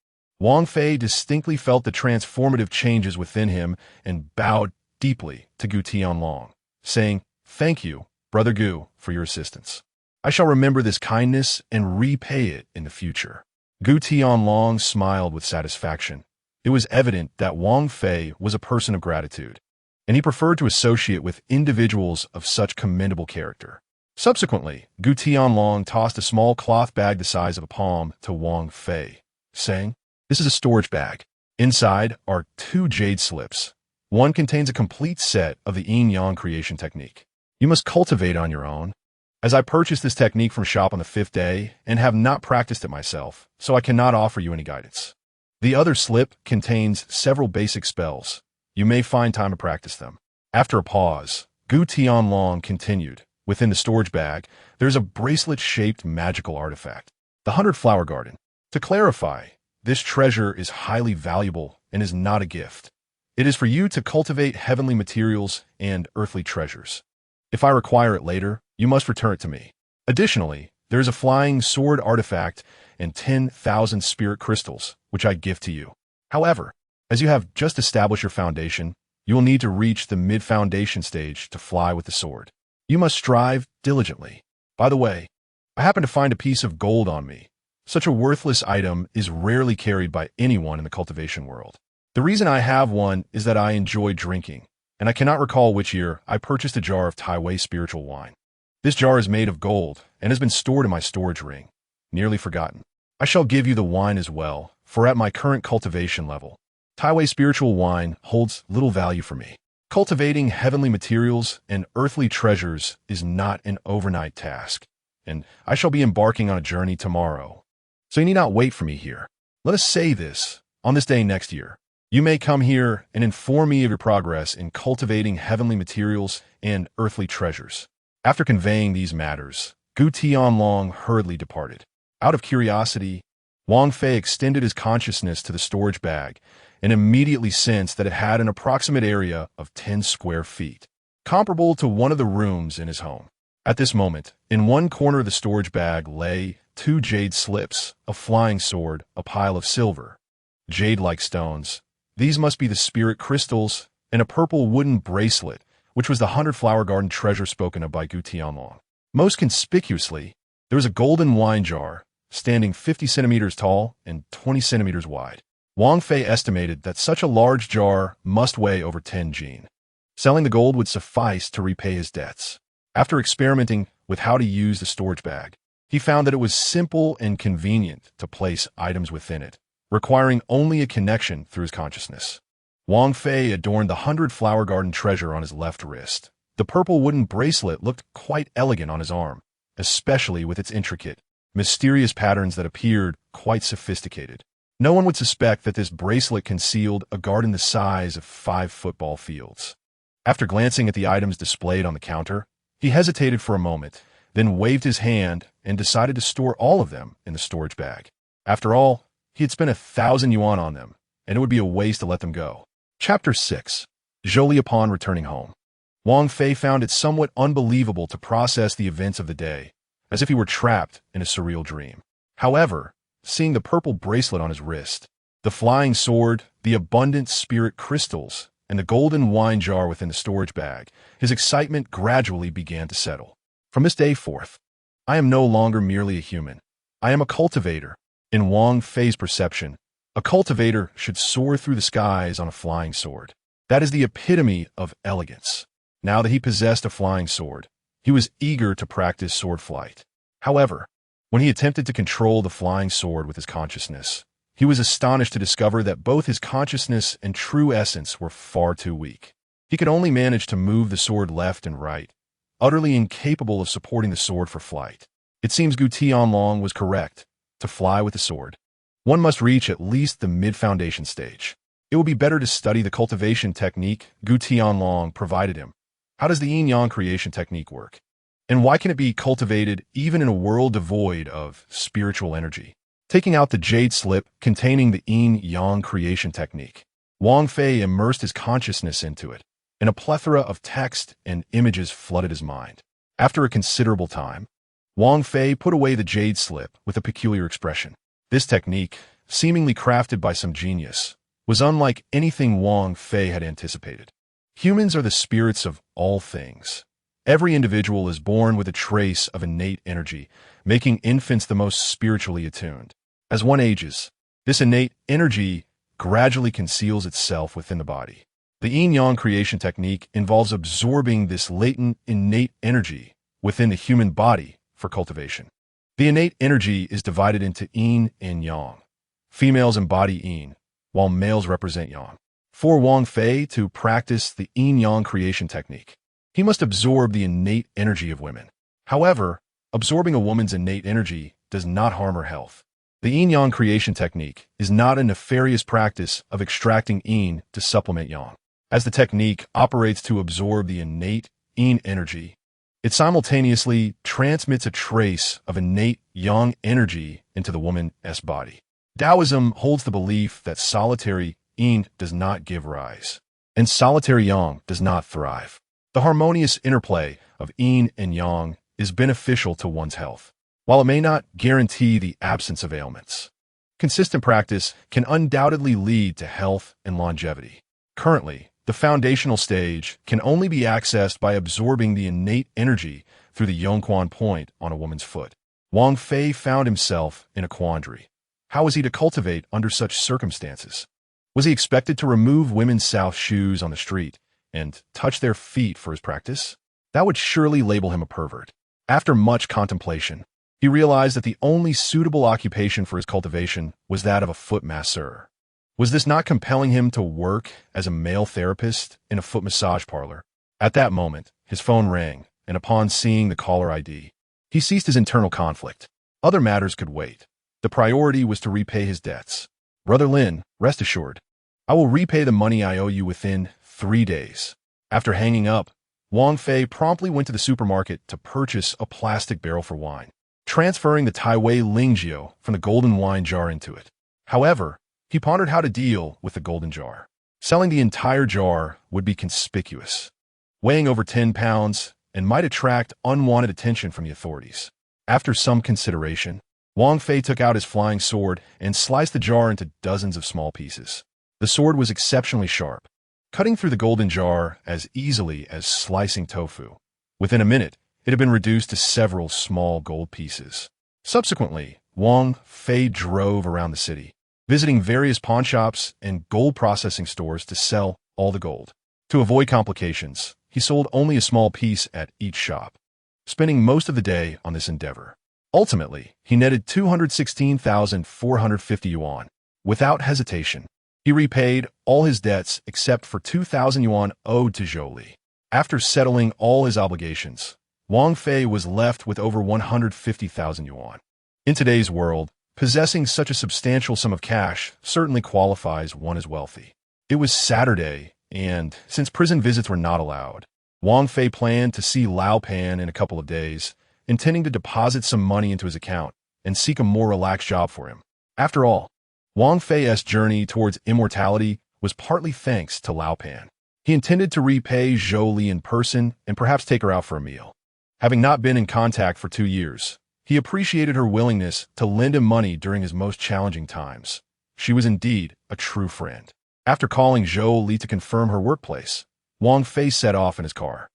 Wang Fei distinctly felt the transformative changes within him and bowed deeply to Gu Tianlong, saying, "Thank you, Brother Gu, for your assistance. I shall remember this kindness and repay it in the future." Gu Tianlong smiled with satisfaction. It was evident that Wang Fei was a person of gratitude, and he preferred to associate with individuals of such commendable character. Subsequently, Gu Tianlong tossed a small cloth bag the size of a palm to Wang Fei, saying, "This is a storage bag. Inside are 2 jade slips. One contains a complete set of the yin-yang creation technique. You must cultivate on your own. As I purchased this technique from shop on the 5th day and have not practiced it myself, so I cannot offer you any guidance. The other slip contains several basic spells. You may find time to practice them." After a pause, Gu Tianlong continued, "Within the storage bag, there's a bracelet-shaped magical artifact, the 100-flower garden. To clarify, this treasure is highly valuable and is not a gift. It is for you to cultivate heavenly materials and earthly treasures. If I require it later, you must return it to me. Additionally, there is a flying sword artifact and 10,000 spirit crystals, which I gift to you. However, as you have just established your foundation, you will need to reach the mid-foundation stage to fly with the sword. You must strive diligently. By the way, I happen to find a piece of gold on me. Such a worthless item is rarely carried by anyone in the cultivation world. The reason I have one is that I enjoy drinking, and I cannot recall which year I purchased a jar of Tai spiritual wine. This jar is made of gold and has been stored in my storage ring, nearly forgotten. I shall give you the wine as well, for at my current cultivation level, Tai spiritual wine holds little value for me. Cultivating heavenly materials and earthly treasures is not an overnight task, and I shall be embarking on a journey tomorrow. So you need not wait for me here. Let us say this, on this day next year, you may come here and inform me of your progress in cultivating heavenly materials and earthly treasures." After conveying these matters, Gu Tianlong hurriedly departed. Out of curiosity, Wang Fei extended his consciousness to the storage bag and immediately sensed that it had an approximate area of 10 square feet, comparable to one of the rooms in his home. At this moment, in one corner of the storage bag lay 2 jade slips, a flying sword, a pile of silver, jade-like stones. These must be the spirit crystals, and a purple wooden bracelet, which was the 100-flower garden treasure spoken of by Gu Tianlong. Most conspicuously, there was a golden wine jar, standing 50 centimeters tall and 20 centimeters wide. Wang Fei estimated that such a large jar must weigh over 10 jin. Selling the gold would suffice to repay his debts. After experimenting with how to use the storage bag, he found that it was simple and convenient to place items within it, requiring only a connection through his consciousness. Wang Fei adorned the 100-flower garden treasure on his left wrist. The purple wooden bracelet looked quite elegant on his arm, especially with its intricate, mysterious patterns that appeared quite sophisticated. No one would suspect that this bracelet concealed a garden the size of 5 football fields. After glancing at the items displayed on the counter, he hesitated for a moment, then waved his hand and decided to store all of them in the storage bag. After all, he had spent 1,000 yuan on them, and it would be a waste to let them go. Chapter 6. Jolie upon returning home. Wang Fei found it somewhat unbelievable to process the events of the day, as if he were trapped in a surreal dream. However, seeing the purple bracelet on his wrist, the flying sword, the abundant spirit crystals, and the golden wine jar within the storage bag, his excitement gradually began to settle. From this day forth, I am no longer merely a human. I am a cultivator. In Wang Fei's perception, a cultivator should soar through the skies on a flying sword. That is the epitome of elegance. Now that he possessed a flying sword, he was eager to practice sword flight. However, when he attempted to control the flying sword with his consciousness, he was astonished to discover that both his consciousness and true essence were far too weak. He could only manage to move the sword left and right, utterly incapable of supporting the sword for flight. It seems Gu Tianlong was correct. To fly with the sword, one must reach at least the mid-foundation stage. It would be better to study the cultivation technique Gu Tianlong provided him. How does the yin-yang creation technique work? And why can it be cultivated even in a world devoid of spiritual energy? Taking out the jade slip containing the yin-yang creation technique, Wang Fei immersed his consciousness into it, and a plethora of text and images flooded his mind. After a considerable time, Wang Fei put away the jade slip with a peculiar expression. This technique, seemingly crafted by some genius, was unlike anything Wang Fei had anticipated. Humans are the spirits of all things. Every individual is born with a trace of innate energy, making infants the most spiritually attuned. As one ages, this innate energy gradually conceals itself within the body. The yin-yang creation technique involves absorbing this latent innate energy within the human body for cultivation. The innate energy is divided into yin and yang. Females embody yin, while males represent yang. For Wang Fei to practice the yin-yang creation technique, he must absorb the innate energy of women. However, absorbing a woman's innate energy does not harm her health. The yin-yang creation technique is not a nefarious practice of extracting yin to supplement yang. As the technique operates to absorb the innate yin energy, it simultaneously transmits a trace of innate yang energy into the woman's body. Taoism holds the belief that solitary yin does not give rise, and solitary yang does not thrive. The harmonious interplay of yin and yang is beneficial to one's health, while it may not guarantee the absence of ailments. Consistent practice can undoubtedly lead to health and longevity. Currently, the foundational stage can only be accessed by absorbing the innate energy through the Yongquan point on a woman's foot. Wang Fei found himself in a quandary. How was he to cultivate under such circumstances? Was he expected to remove women's south shoes on the street and touch their feet for his practice? That would surely label him a pervert. After much contemplation, he realized that the only suitable occupation for his cultivation was that of a foot masseur. Was this not compelling him to work as a male therapist in a foot massage parlor? At that moment, his phone rang, and upon seeing the caller ID, he ceased his internal conflict. Other matters could wait. The priority was to repay his debts. Brother Lin, rest assured, I will repay the money I owe you within 3 days. After hanging up, Wang Fei promptly went to the supermarket to purchase a plastic barrel for wine, transferring the Taiwei Lingjiu from the golden wine jar into it. However, he pondered how to deal with the golden jar. Selling the entire jar would be conspicuous, weighing over 10 pounds, and might attract unwanted attention from the authorities. After some consideration, Wang Fei took out his flying sword and sliced the jar into dozens of small pieces. The sword was exceptionally sharp, cutting through the golden jar as easily as slicing tofu. Within a minute, it had been reduced to several small gold pieces. Subsequently, Wang Fei drove around the city, visiting various pawnshops and gold processing stores to sell all the gold. To avoid complications, he sold only a small piece at each shop, spending most of the day on this endeavor. Ultimately, he netted 216,450 yuan. Without hesitation, he repaid all his debts except for 2,000 yuan owed to Zhou Li. After settling all his obligations, Wang Fei was left with over 150,000 yuan. In today's world, possessing such a substantial sum of cash certainly qualifies one as wealthy. It was Saturday, and since prison visits were not allowed, Wang Fei planned to see Lao Pan in a couple of days, intending to deposit some money into his account and seek a more relaxed job for him. After all, Wang Fei's journey towards immortality was partly thanks to Lao Pan. He intended to repay Zhou Li in person and perhaps take her out for a meal. Having not been in contact for 2 years, he appreciated her willingness to lend him money during his most challenging times. She was indeed a true friend. After calling Zhou Li to confirm her workplace, Wang Fei set off in his car.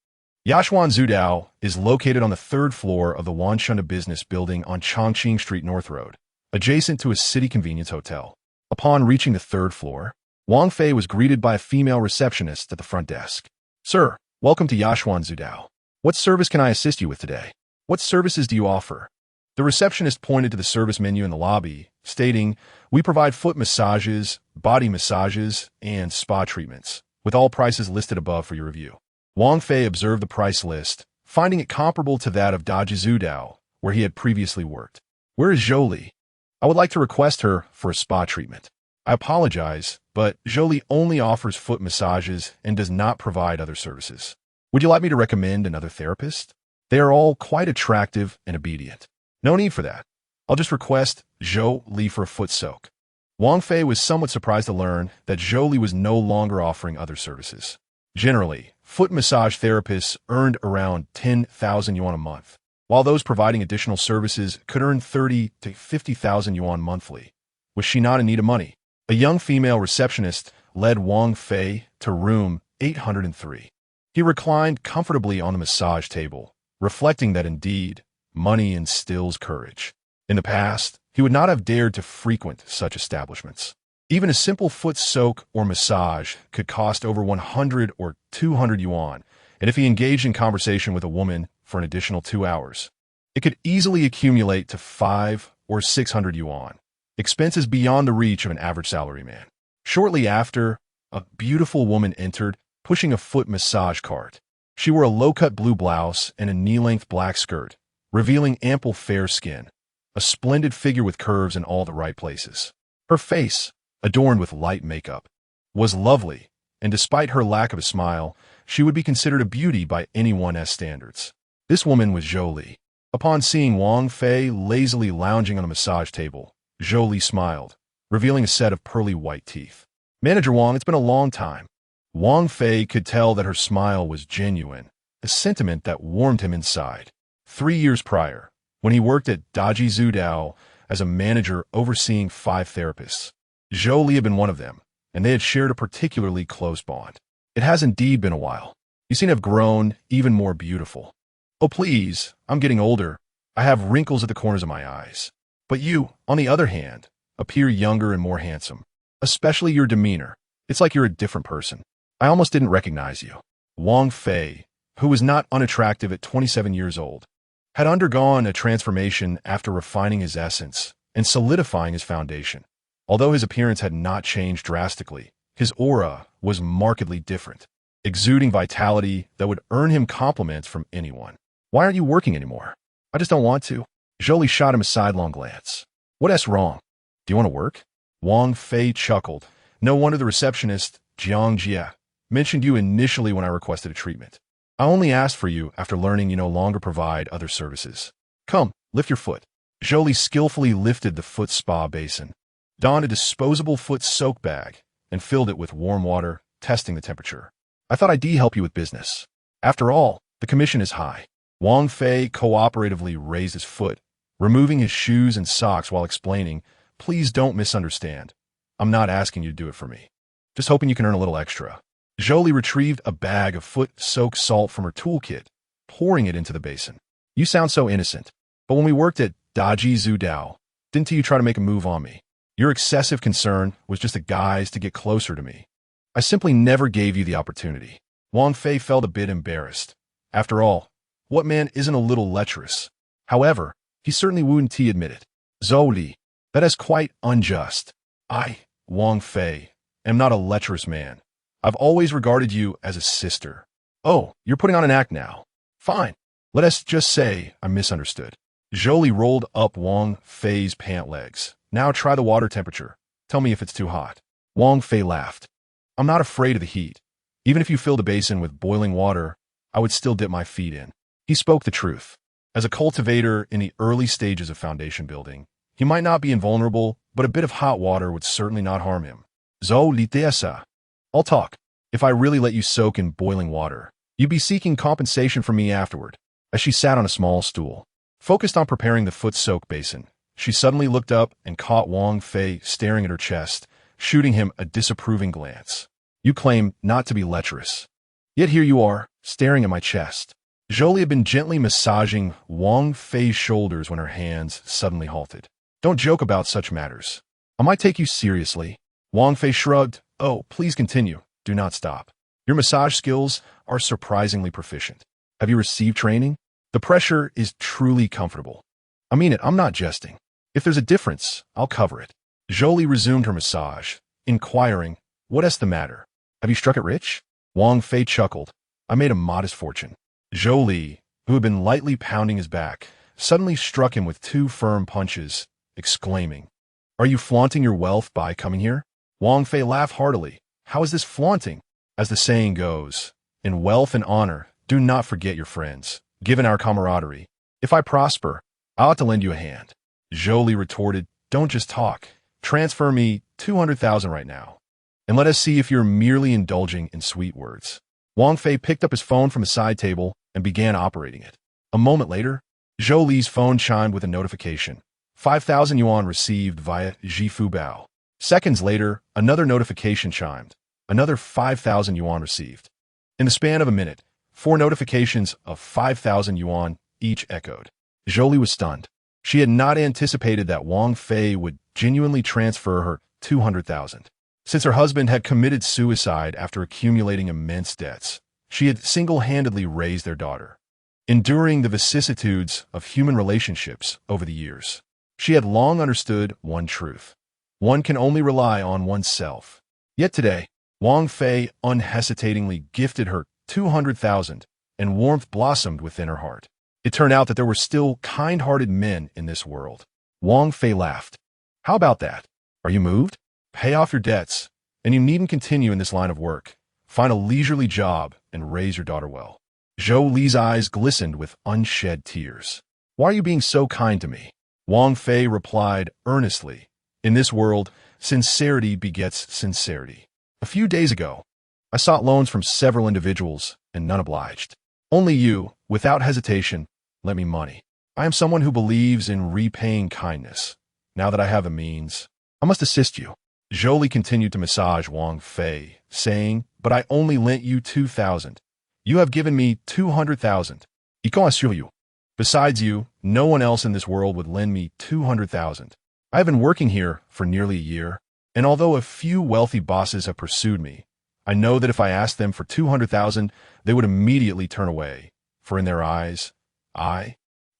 Yashuan Zudao is located on the 3rd floor of the Wanshunda Business Building on Chongqing Street North Road, adjacent to a city convenience hotel. Upon reaching the 3rd floor, Wang Fei was greeted by a female receptionist at the front desk. Sir, welcome to Yashuan Zudao. What service can I assist you with today? What services do you offer? The receptionist pointed to the service menu in the lobby, stating, we provide foot massages, body massages, and spa treatments, with all prices listed above for your review. Wang Fei observed the price list, finding it comparable to that of Daji Zudao, where he had previously worked. Where is Zhou Li? I would like to request her for a spa treatment. I apologize, but Zhou Li only offers foot massages and does not provide other services. Would you like me to recommend another therapist? They are all quite attractive and obedient. No need for that. I'll just request Zhou Li for a foot soak. Wang Fei was somewhat surprised to learn that Zhou Li was no longer offering other services. Generally, foot massage therapists earned around 10,000 yuan a month, while those providing additional services could earn 30 to 50,000 yuan monthly. Was she not in need of money? A young female receptionist led Wang Fei to room 803. He reclined comfortably on the massage table, reflecting that indeed, money instills courage. In the past, he would not have dared to frequent such establishments. Even a simple foot soak or massage could cost over 100 or 200 yuan, and if he engaged in conversation with a woman for an additional 2 hours, it could easily accumulate to 5 or 600 yuan, expenses beyond the reach of an average salaryman. Shortly after, a beautiful woman entered, pushing a foot massage cart. She wore a low-cut blue blouse and a knee-length black skirt, revealing ample fair skin, a splendid figure with curves in all the right places. Her face, adorned with light makeup, was lovely, and despite her lack of a smile, she would be considered a beauty by anyone's standards. This woman was Zhou Li. Upon seeing Wang Fei lazily lounging on a massage table, Zhou Li smiled, revealing a set of pearly white teeth. "Manager Wang, it's been a long time." Wang Fei could tell that her smile was genuine, a sentiment that warmed him inside. 3 years prior, when he worked at Daji Zudao as a manager overseeing 5 therapists, Zhou Li had been one of them, and they had shared a particularly close bond. "It has indeed been a while. You seem to have grown even more beautiful." "Oh, please, I'm getting older. I have wrinkles at the corners of my eyes. But you, on the other hand, appear younger and more handsome. Especially your demeanor. It's like you're a different person. I almost didn't recognize you." Wang Fei, who was not unattractive at 27 years old, had undergone a transformation after refining his essence and solidifying his foundation. Although his appearance had not changed drastically, his aura was markedly different, exuding vitality that would earn him compliments from anyone. "Why aren't you working anymore?" "I just don't want to." Zhou Li shot him a sidelong glance. "What's wrong? Do you want to work?" Wang Fei chuckled. "No wonder the receptionist, Jiang Jie, mentioned you initially when I requested a treatment. I only asked for you after learning you no longer provide other services. Come, lift your foot." Zhou Li skillfully lifted the foot spa basin, donned a disposable foot soak bag, and filled it with warm water, testing the temperature. "I thought I'd help you with business. After all, the commission is high." Wang Fei cooperatively raised his foot, removing his shoes and socks while explaining, "Please don't misunderstand. I'm not asking you to do it for me. Just hoping you can earn a little extra." Zhou Li retrieved a bag of foot-soaked salt from her toolkit, pouring it into the basin. "You sound so innocent. But when we worked at Daji Zudao, didn't you try to make a move on me? Your excessive concern was just a guise to get closer to me. I simply never gave you the opportunity." Wang Fei felt a bit embarrassed. After all, what man isn't a little lecherous? However, he certainly wouldn't admit it. "Zhou Li, that is quite unjust. I, Wang Fei, am not a lecherous man. I've always regarded you as a sister." "Oh, you're putting on an act now. Fine. Let us just say I misunderstood." Zhou Li rolled up Wang Fei's pant legs. "Now try the water temperature. Tell me if it's too hot." Wang Fei laughed. "I'm not afraid of the heat. Even if you filled a basin with boiling water, I would still dip my feet in." He spoke the truth. As a cultivator in the early stages of foundation building, he might not be invulnerable, but a bit of hot water would certainly not harm him. "Zhou Li Desa. I'll talk. If I really let you soak in boiling water, you'd be seeking compensation from me afterward." As she sat on a small stool, focused on preparing the foot soak basin, she suddenly looked up and caught Wang Fei staring at her chest, shooting him a disapproving glance. "You claim not to be lecherous. Yet here you are, staring at my chest." Zhou Li had been gently massaging Wang Fei's shoulders when her hands suddenly halted. "Don't joke about such matters. I might take you seriously." Wang Fei shrugged. "Oh, please continue. Do not stop. Your massage skills are surprisingly proficient. Have you received training? The pressure is truly comfortable. I mean it, I'm not jesting. If there's a difference, I'll cover it." Zhou Li resumed her massage, inquiring, "What's the matter? Have you struck it rich?" Wang Fei chuckled. "I made a modest fortune." Zhou Li, who had been lightly pounding his back, suddenly struck him with 2 firm punches, exclaiming, "Are you flaunting your wealth by coming here?" Wang Fei laughed heartily. "How is this flaunting? As the saying goes, in wealth and honor, do not forget your friends. Given our camaraderie, if I prosper, I ought to lend you a hand." Zhou Li retorted, "Don't just talk. Transfer me 200,000 right now, and let us see if you're merely indulging in sweet words." Wang Fei picked up his phone from a side table and began operating it. A moment later, Zhou Li's phone chimed with a notification. 5,000 yuan received via Jifu Bao. Seconds later, another notification chimed. Another 5,000 yuan received. In the span of a minute, 4 notifications of 5,000 yuan each echoed. Jolie was stunned. She had not anticipated that Wang Fei would genuinely transfer her 200,000. Since her husband had committed suicide after accumulating immense debts, she had single-handedly raised their daughter. Enduring the vicissitudes of human relationships over the years, she had long understood one truth. One can only rely on oneself. Yet today, Wang Fei unhesitatingly gifted her 200,000, and warmth blossomed within her heart. It turned out that there were still kind-hearted men in this world. Wang Fei laughed. How about that? Are you moved? Pay off your debts, and you needn't continue in this line of work. Find a leisurely job and raise your daughter well. Zhou Li's eyes glistened with unshed tears. Why are you being so kind to me? Wang Fei replied earnestly. In this world, sincerity begets sincerity. A few days ago, I sought loans from several individuals, and none obliged. Only you, without hesitation, lent me money. I am someone who believes in repaying kindness. Now that I have the means, I must assist you. Jolie continued to massage Wang Fei, saying, but I only lent you 2,000. You have given me 200,000. I can assure you. Besides you, no one else in this world would lend me 200,000. I have been working here for nearly a year, and although a few wealthy bosses have pursued me, I know that if I asked them for 200,000, they would immediately turn away, for in their eyes,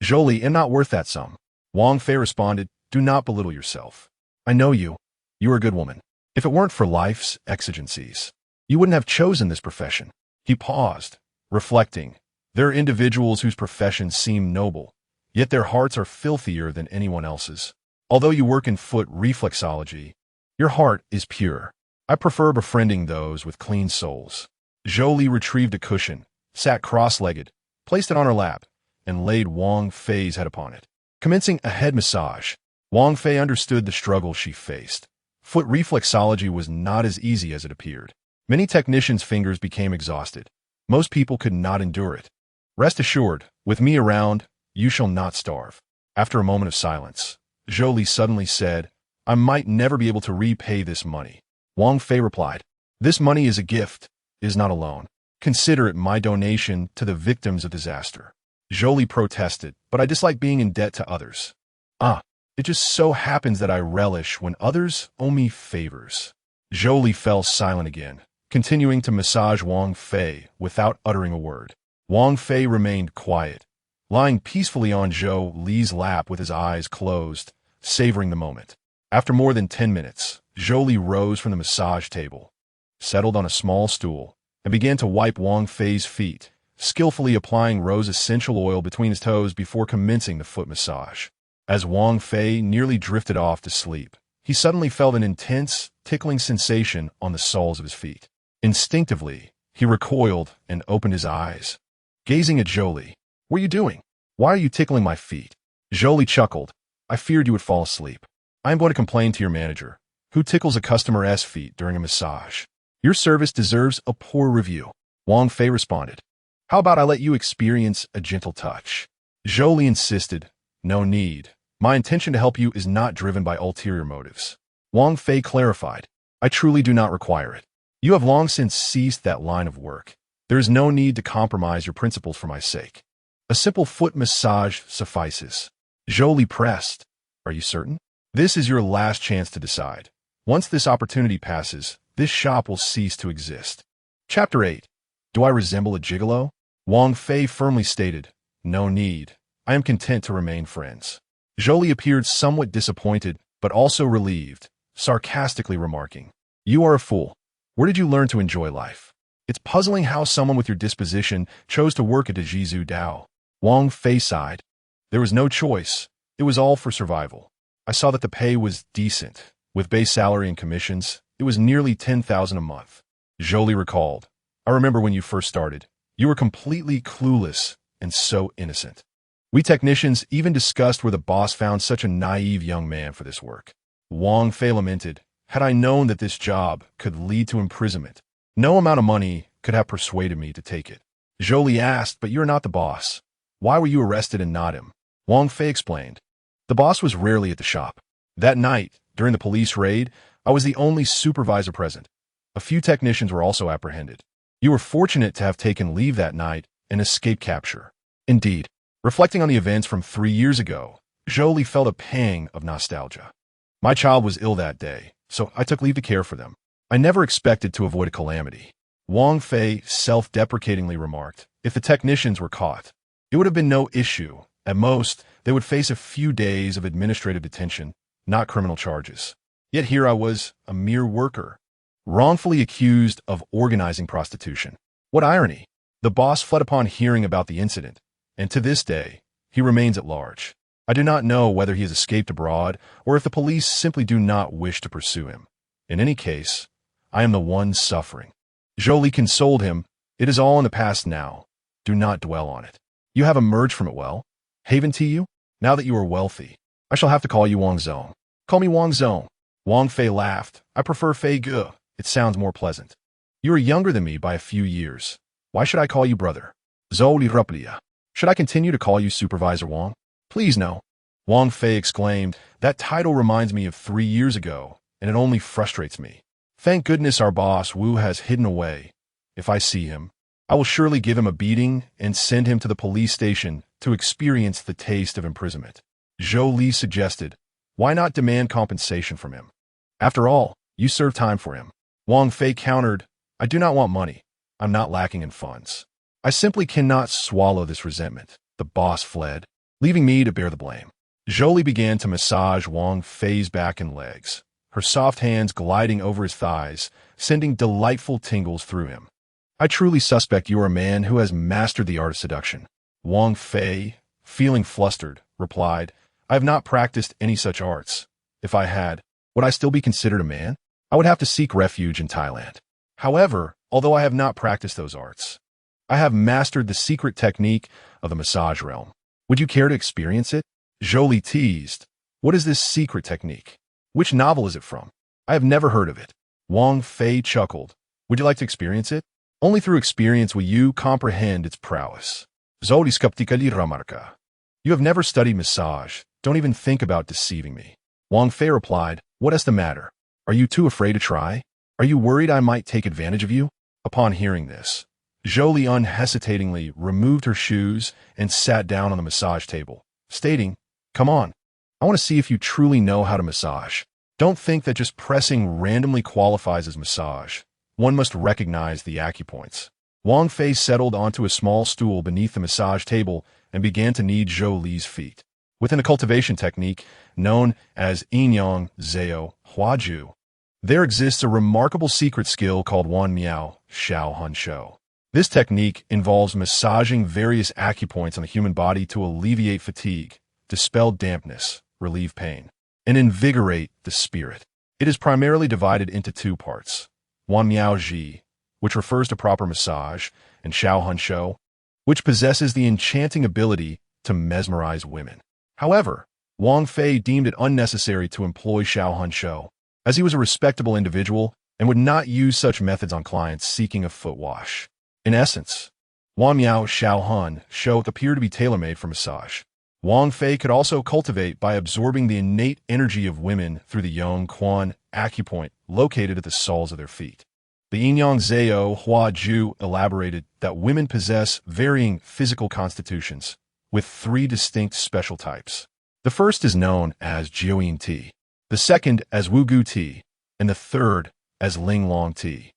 Jolie, am not worth that sum. Wang Fei responded, do not belittle yourself. I know you. You are a good woman. If it weren't for life's exigencies, you wouldn't have chosen this profession. He paused, reflecting. There are individuals whose professions seem noble, yet their hearts are filthier than anyone else's. Although you work in foot reflexology, your heart is pure. I prefer befriending those with clean souls. Jolie retrieved a cushion, sat cross-legged, placed it on her lap, and laid Wang Fei's head upon it. Commencing a head massage, Wang Fei understood the struggle she faced. Foot reflexology was not as easy as it appeared. Many technicians' fingers became exhausted. Most people could not endure it. Rest assured, with me around, you shall not starve. After a moment of silence, Jolie suddenly said, I might never be able to repay this money. Wang Fei replied, this money is a gift, is not a loan. Consider it my donation to the victims of disaster. Jolie protested, but I dislike being in debt to others. It just so happens that I relish when others owe me favors. Jolie fell silent again, continuing to massage Wang Fei without uttering a word. Wang Fei remained quiet, lying peacefully on Zhou Li's lap with his eyes closed, savoring the moment. After more than 10 minutes, Jolie rose from the massage table, settled on a small stool, and began to wipe Wang Fei's feet, skillfully applying rose essential oil between his toes before commencing the foot massage. As Wang Fei nearly drifted off to sleep, he suddenly felt an intense, tickling sensation on the soles of his feet. Instinctively, he recoiled and opened his eyes. Gazing at Jolie, what are you doing? Why are you tickling my feet? Jolie chuckled. I feared you would fall asleep. I am going to complain to your manager, who tickles a customer's feet during a massage. Your service deserves a poor review. Wang Fei responded. How about I let you experience a gentle touch? Jolie insisted. No need. My intention to help you is not driven by ulterior motives. Wang Fei clarified. I truly do not require it. You have long since ceased that line of work. There is no need to compromise your principles for my sake. A simple foot massage suffices. Jolie pressed. Are you certain? This is your last chance to decide. Once this opportunity passes, this shop will cease to exist. Chapter 8. Do I resemble a gigolo? Wang Fei firmly stated. No need. I am content to remain friends. Jolie appeared somewhat disappointed, but also relieved, sarcastically remarking, you are a fool. Where did you learn to enjoy life? It's puzzling how someone with your disposition chose to work at a Jizu Dao. Wang Fei sighed. There was no choice. It was all for survival. I saw that the pay was decent. With base salary and commissions, it was nearly 10,000 a month. Jolie recalled. I remember when you first started. You were completely clueless and so innocent. We technicians even discussed where the boss found such a naive young man for this work. Wang Fei lamented, had I known that this job could lead to imprisonment, no amount of money could have persuaded me to take it. Jolie asked, but you're not the boss. Why were you arrested and not him? Wang Fei explained. The boss was rarely at the shop. That night, during the police raid, I was the only supervisor present. A few technicians were also apprehended. You were fortunate to have taken leave that night and escaped capture. Indeed, reflecting on the events from 3 years ago, Jolie felt a pang of nostalgia. My child was ill that day, so I took leave to care for them. I never expected to avoid a calamity. Wang Fei self-deprecatingly remarked, if the technicians were caught, it would have been no issue. At most, they would face a few days of administrative detention, not criminal charges. Yet here I was, a mere worker, wrongfully accused of organizing prostitution. What irony! The boss fled upon hearing about the incident, and to this day, he remains at large. I do not know whether he has escaped abroad or if the police simply do not wish to pursue him. In any case, I am the one suffering. Jolie consoled him. It is all in the past now. Do not dwell on it. You have emerged from it well. Haven to you? Now that you are wealthy, I shall have to call you Wang Zong. Call me Wang Zong. Wang Fei laughed. I prefer Fei Ge. It sounds more pleasant. You are younger than me by a few years. Why should I call you brother? Zoli Ruplia. Should I continue to call you Supervisor Wang? Please no. Wang Fei exclaimed, that title reminds me of 3 years ago, and it only frustrates me. Thank goodness our boss Wu has hidden away. If I see him, I will surely give him a beating and send him to the police station to experience the taste of imprisonment. Zhou Li suggested, why not demand compensation from him? After all, you served time for him. Wang Fei countered, I do not want money. I'm not lacking in funds. I simply cannot swallow this resentment. The boss fled, leaving me to bear the blame. Jolie began to massage Wang Fei's back and legs, her soft hands gliding over his thighs, sending delightful tingles through him. I truly suspect you are a man who has mastered the art of seduction. Wang Fei, feeling flustered, replied, I have not practiced any such arts. If I had, would I still be considered a man? I would have to seek refuge in Thailand. However, although I have not practiced those arts, I have mastered the secret technique of the massage realm. Would you care to experience it? Jolie teased. What is this secret technique? Which novel is it from? I have never heard of it. Wang Fei chuckled. Would you like to experience it? Only through experience will you comprehend its prowess. Zoli skeptically remarca. You have never studied massage. Don't even think about deceiving me. Wang Fei replied, what is the matter? Are you too afraid to try? Are you worried I might take advantage of you? Upon hearing this, Jolie unhesitatingly removed her shoes and sat down on the massage table, stating, come on, I want to see if you truly know how to massage. Don't think that just pressing randomly qualifies as massage. One must recognize the acupoints. Wang Fei settled onto a small stool beneath the massage table and began to knead Zhou Li's feet. Within a cultivation technique known as Yinyang Zao Huaju, there exists a remarkable secret skill called Wan Miao Xiao Han Shou. This technique involves massaging various acupoints on the human body to alleviate fatigue, dispel dampness, relieve pain, and invigorate the spirit. It is primarily divided into two parts, Wan Miao Ji, which refers to proper massage, and Xiao Han Shou, which possesses the enchanting ability to mesmerize women. However, Wang Fei deemed it unnecessary to employ Xiao Han Shou, as he was a respectable individual and would not use such methods on clients seeking a foot wash. In essence, Wan Miao Xiao Han Shou appear to be tailor-made for massage. Wang Fei could also cultivate by absorbing the innate energy of women through the Yong Quan acupoint located at the soles of their feet. The Yinyang Zao Huaju elaborated that women possess varying physical constitutions, with 3 distinct special types. The first is known as Jiuyin Ti, the second as Wugu Ti, and the third as Linglong Ti.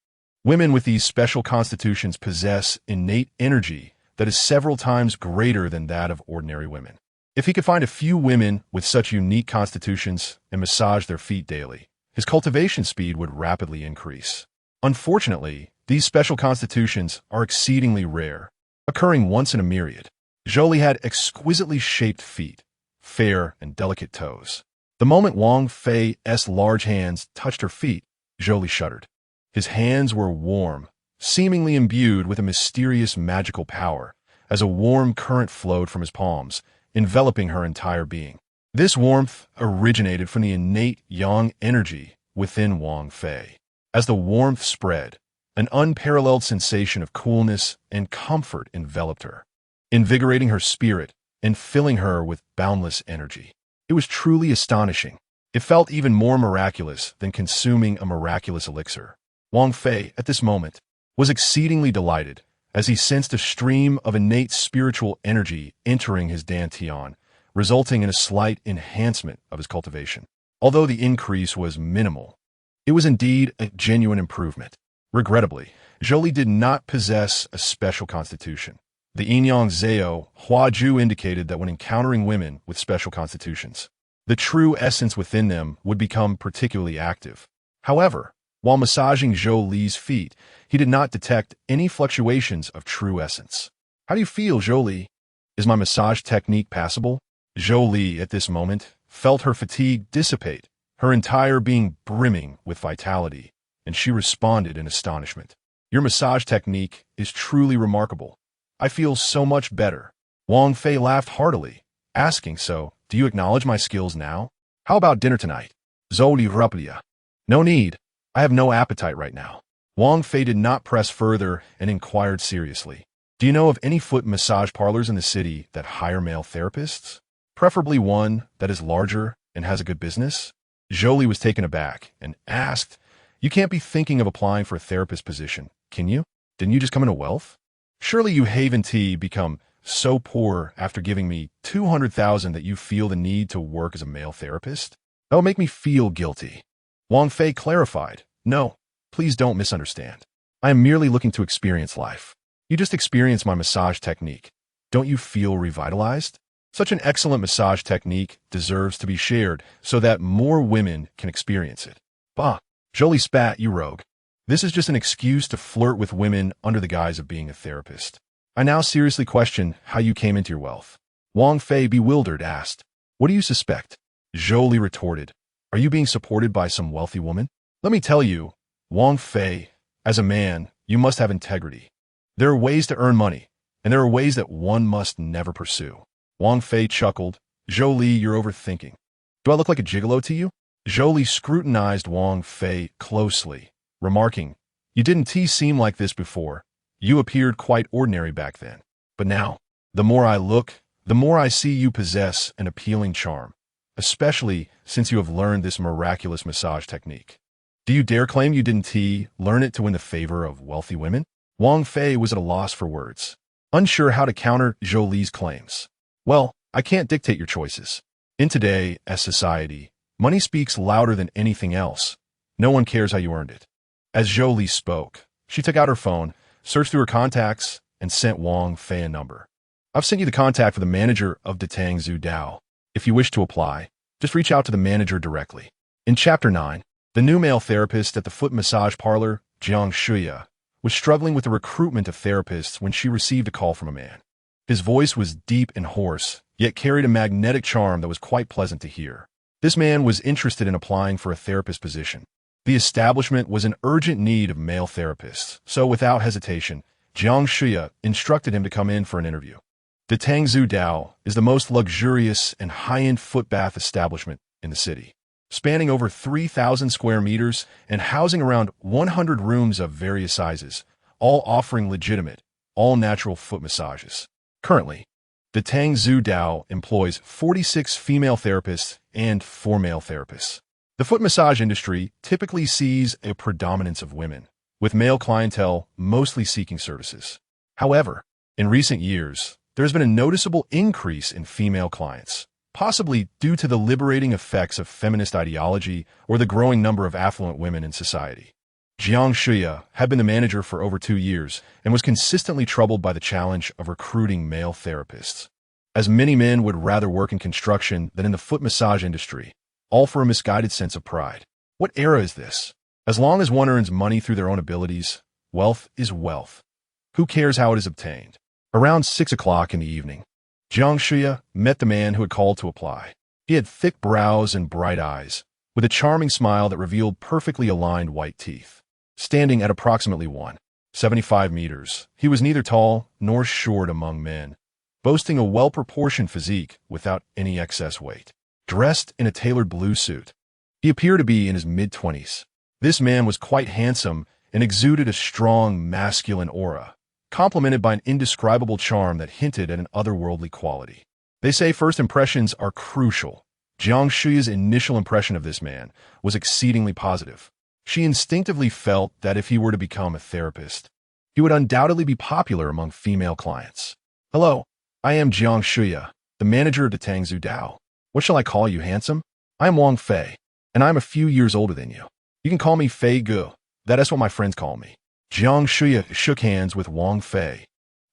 Women with these special constitutions possess innate energy that is several times greater than that of ordinary women. If he could find a few women with such unique constitutions and massage their feet daily, his cultivation speed would rapidly increase. Unfortunately, these special constitutions are exceedingly rare, occurring once in a myriad. Jolie had exquisitely shaped feet, fair and delicate toes. The moment Wang Fei's large hands touched her feet, Jolie shuddered. His hands were warm, seemingly imbued with a mysterious magical power, as a warm current flowed from his palms, enveloping her entire being. This warmth originated from the innate yang energy within Wang Fei. As the warmth spread, an unparalleled sensation of coolness and comfort enveloped her, invigorating her spirit and filling her with boundless energy. It was truly astonishing. It felt even more miraculous than consuming a miraculous elixir. Wang Fei, at this moment, was exceedingly delighted as he sensed a stream of innate spiritual energy entering his dantian, resulting in a slight enhancement of his cultivation. Although the increase was minimal, it was indeed a genuine improvement. Regrettably, Jolie did not possess a special constitution. The Yinyang Zhao Huaju indicated that when encountering women with special constitutions, the true essence within them would become particularly active. However, while massaging Zhou Li's feet, he did not detect any fluctuations of true essence. How do you feel, Zhou Li? Is my massage technique passable? Zhou Li, at this moment, felt her fatigue dissipate, her entire being brimming with vitality, and she responded in astonishment. Your massage technique is truly remarkable. I feel so much better. Wang Fei laughed heartily, asking, so, do you acknowledge my skills now? How about dinner tonight? Zhou Li replied. No need. I have no appetite right now. Wang Fei did not press further and inquired seriously. Do you know of any foot massage parlors in the city that hire male therapists? Preferably one that is larger and has a good business? Jolie was taken aback and asked, you can't be thinking of applying for a therapist position, can you? Didn't you just come into wealth? Surely you haven't become so poor after giving me 200,000 that you feel the need to work as a male therapist? That will make me feel guilty. Wang Fei clarified, no, please don't misunderstand. I am merely looking to experience life. You just experienced my massage technique. Don't you feel revitalized? Such an excellent massage technique deserves to be shared so that more women can experience it. Bah, Jolie spat, you rogue. This is just an excuse to flirt with women under the guise of being a therapist. I now seriously question how you came into your wealth. Wang Fei, bewildered, asked, what do you suspect? Jolie retorted, are you being supported by some wealthy woman? Let me tell you, Wang Fei, as a man, you must have integrity. There are ways to earn money, and there are ways that one must never pursue. Wang Fei chuckled, Jolie, you're overthinking. Do I look like a gigolo to you? Jolie scrutinized Wang Fei closely, remarking, you didn't seem like this before. You appeared quite ordinary back then. But now, the more I look, the more I see you possess an appealing charm, especially since you have learned this miraculous massage technique. Do you dare claim you didn't learn it to win the favor of wealthy women? Wang Fei was at a loss for words, unsure how to counter Jolie's claims. Well, I can't dictate your choices. In today's society, money speaks louder than anything else. No one cares how you earned it. As Jolie spoke, she took out her phone, searched through her contacts, and sent Wang Fei a number. I've sent you the contact for the manager of Detang Zhu Dao. If you wish to apply, just reach out to the manager directly. In Chapter 9, the new male therapist at the foot massage parlor, Jiang Shuya, was struggling with the recruitment of therapists when she received a call from a man. His voice was deep and hoarse, yet carried a magnetic charm that was quite pleasant to hear. This man was interested in applying for a therapist position. The establishment was in urgent need of male therapists, so without hesitation, Jiang Shuya instructed him to come in for an interview. The Tangzhou Dao is the most luxurious and high-end foot bath establishment in the city, spanning over 3,000 square meters and housing around 100 rooms of various sizes, all offering legitimate, all-natural foot massages. Currently, the Tangzhou Dao employs 46 female therapists and 4 male therapists. The foot massage industry typically sees a predominance of women, with male clientele mostly seeking services. However, in recent years, there has been a noticeable increase in female clients, possibly due to the liberating effects of feminist ideology or the growing number of affluent women in society. Jiang Shuya had been the manager for over 2 years and was consistently troubled by the challenge of recruiting male therapists. As many men would rather work in construction than in the foot massage industry, all for a misguided sense of pride. What era is this? As long as one earns money through their own abilities, wealth is wealth. Who cares how it is obtained? Around 6 o'clock in the evening, Jiang Shuya met the man who had called to apply. He had thick brows and bright eyes, with a charming smile that revealed perfectly aligned white teeth. Standing at approximately 175 meters, he was neither tall nor short among men, boasting a well-proportioned physique without any excess weight. Dressed in a tailored blue suit, he appeared to be in his mid-20s. This man was quite handsome and exuded a strong masculine aura, complemented by an indescribable charm that hinted at an otherworldly quality. They say first impressions are crucial, Jiang Shuya's initial impression of this man was exceedingly positive. She instinctively felt that if he were to become a therapist, he would undoubtedly be popular among female clients. Hello, I am Jiang Shuya, the manager of the Tangzhou Dao. What shall I call you, handsome? I am Wang Fei, and I am a few years older than you. You can call me Fei Gu. That is what my friends call me. Jiang Shuya shook hands with Wang Fei,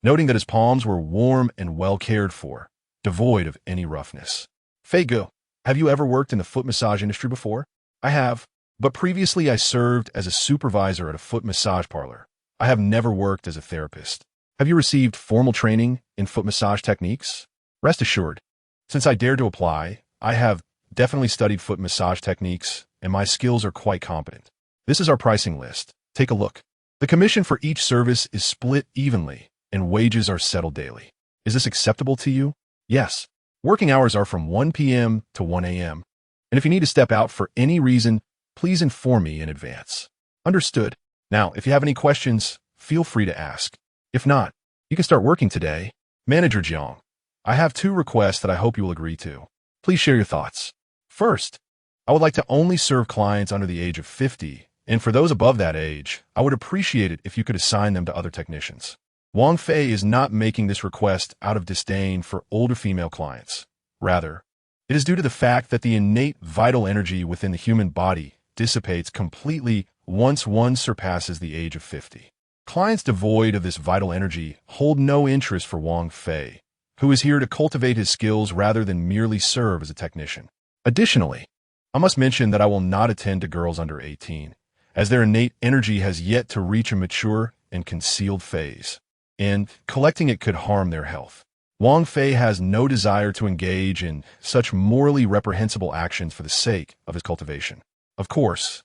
noting that his palms were warm and well cared for, devoid of any roughness. Fei Gu, have you ever worked in the foot massage industry before? I have, but previously I served as a supervisor at a foot massage parlor. I have never worked as a therapist. Have you received formal training in foot massage techniques? Rest assured, since I dared to apply, I have definitely studied foot massage techniques, and my skills are quite competent. This is our pricing list. Take a look. The commission for each service is split evenly, and wages are settled daily. Is this acceptable to you? Yes. Working hours are from 1 p.m. to 1 a.m., and if you need to step out for any reason, please inform me in advance. Understood. Now, if you have any questions, feel free to ask. If not, you can start working today. Manager Jiang, I have 2 requests that I hope you will agree to. Please share your thoughts. First, I would like to only serve clients under the age of 50, and for those above that age, I would appreciate it if you could assign them to other technicians. Wang Fei is not making this request out of disdain for older female clients. Rather, it is due to the fact that the innate vital energy within the human body dissipates completely once one surpasses the age of 50. Clients devoid of this vital energy hold no interest for Wang Fei, who is here to cultivate his skills rather than merely serve as a technician. Additionally, I must mention that I will not attend to girls under 18, as their innate energy has yet to reach a mature and concealed phase, and collecting it could harm their health. Wang Fei has no desire to engage in such morally reprehensible actions for the sake of his cultivation. Of course,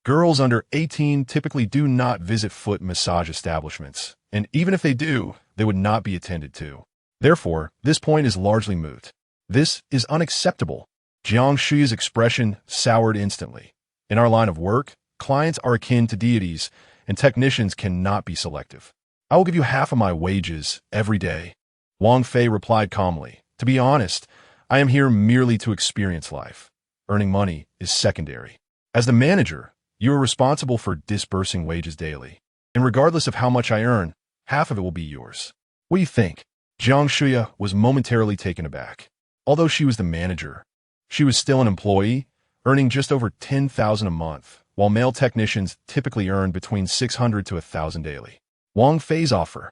girls under 18 typically do not visit foot massage establishments, and even if they do, they would not be attended to. Therefore, this point is largely moot. This is unacceptable. Jiang Shuya's expression soured instantly. In our line of work, clients are akin to deities, and technicians cannot be selective. I will give you half of my wages every day. Wang Fei replied calmly, to be honest, I am here merely to experience life. Earning money is secondary. As the manager, you are responsible for disbursing wages daily, and regardless of how much I earn, half of it will be yours. What do you think? Jiang Shuya was momentarily taken aback. Although she was the manager, she was still an employee, earning just over $10,000 a month, while male technicians typically earn between $600 to $1,000 daily. Wang Fei's offer,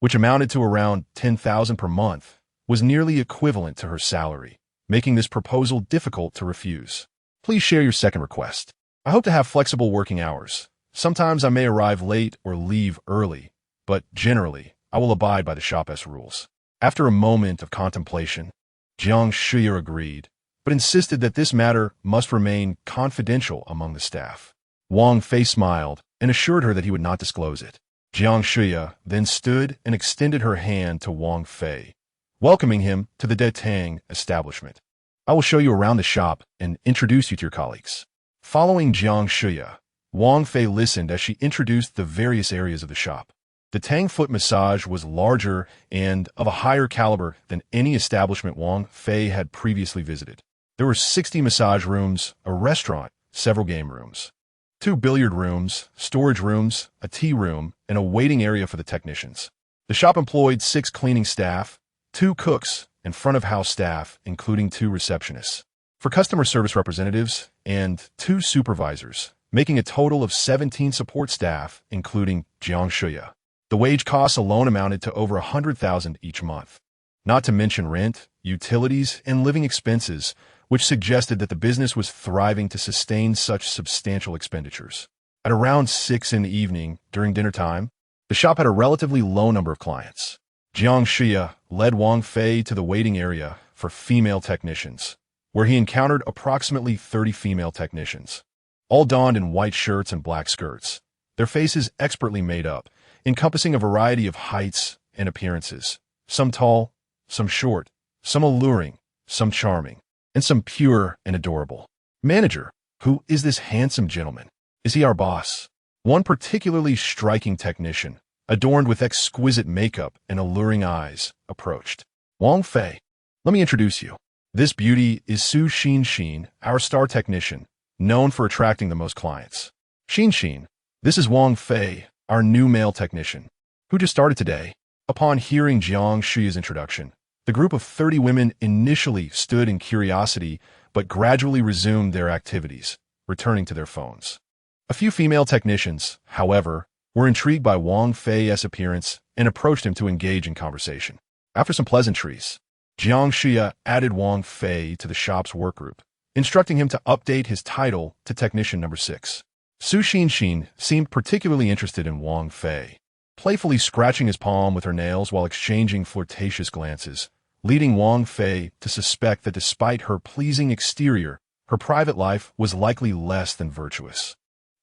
which amounted to around $10,000 per month, was nearly equivalent to her salary, making this proposal difficult to refuse. Please share your second request. I hope to have flexible working hours. Sometimes I may arrive late or leave early, but generally, I will abide by the shop's rules. After a moment of contemplation, Jiang Shuya agreed, but insisted that this matter must remain confidential among the staff. Wang Fei smiled and assured her that he would not disclose it. Jiang Shuya then stood and extended her hand to Wang Fei, welcoming him to the De Tang establishment. I will show you around the shop and introduce you to your colleagues. Following Jiang Shuya, Wang Fei listened as she introduced the various areas of the shop. The Tang foot massage was larger and of a higher caliber than any establishment Wang Fei had previously visited. There were 60 massage rooms, a restaurant, several game rooms, 2 billiard rooms, storage rooms, a tea room, and a waiting area for the technicians. The shop employed 6 cleaning staff, 2 cooks, and front-of-house staff, including 2 receptionists, for customer service representatives, and 2 supervisors, making a total of 17 support staff, including Jiang Shuya. The wage costs alone amounted to over $100,000 each month, not to mention rent, utilities, and living expenses, which suggested that the business was thriving to sustain such substantial expenditures. At around 6 in the evening, during dinner time, the shop had a relatively low number of clients. Jiang Shuya led Wang Fei to the waiting area for female technicians, where he encountered approximately 30 female technicians, all donned in white shirts and black skirts, their faces expertly made up, encompassing a variety of heights and appearances, some tall, some short, some alluring, some charming, and some pure and adorable. Manager, who is this handsome gentleman? Is he our boss? One particularly striking technician, adorned with exquisite makeup and alluring eyes, approached. Wang Fei, let me introduce you. This beauty is Su Xin, our star technician, known for attracting the most clients. Xin, this is Wang Fei, our new male technician, who just started today. Upon hearing Jiang Shuya's introduction, the group of 30 women initially stood in curiosity but gradually resumed their activities, returning to their phones. A few female technicians, however, were intrigued by Wang Fei's appearance and approached him to engage in conversation. After some pleasantries, Jiang Shuya added Wang Fei to the shop's workgroup, instructing him to update his title to Technician Number 6. Su Xin seemed particularly interested in Wang Fei, playfully scratching his palm with her nails while exchanging flirtatious glances, leading Wang Fei to suspect that despite her pleasing exterior, her private life was likely less than virtuous.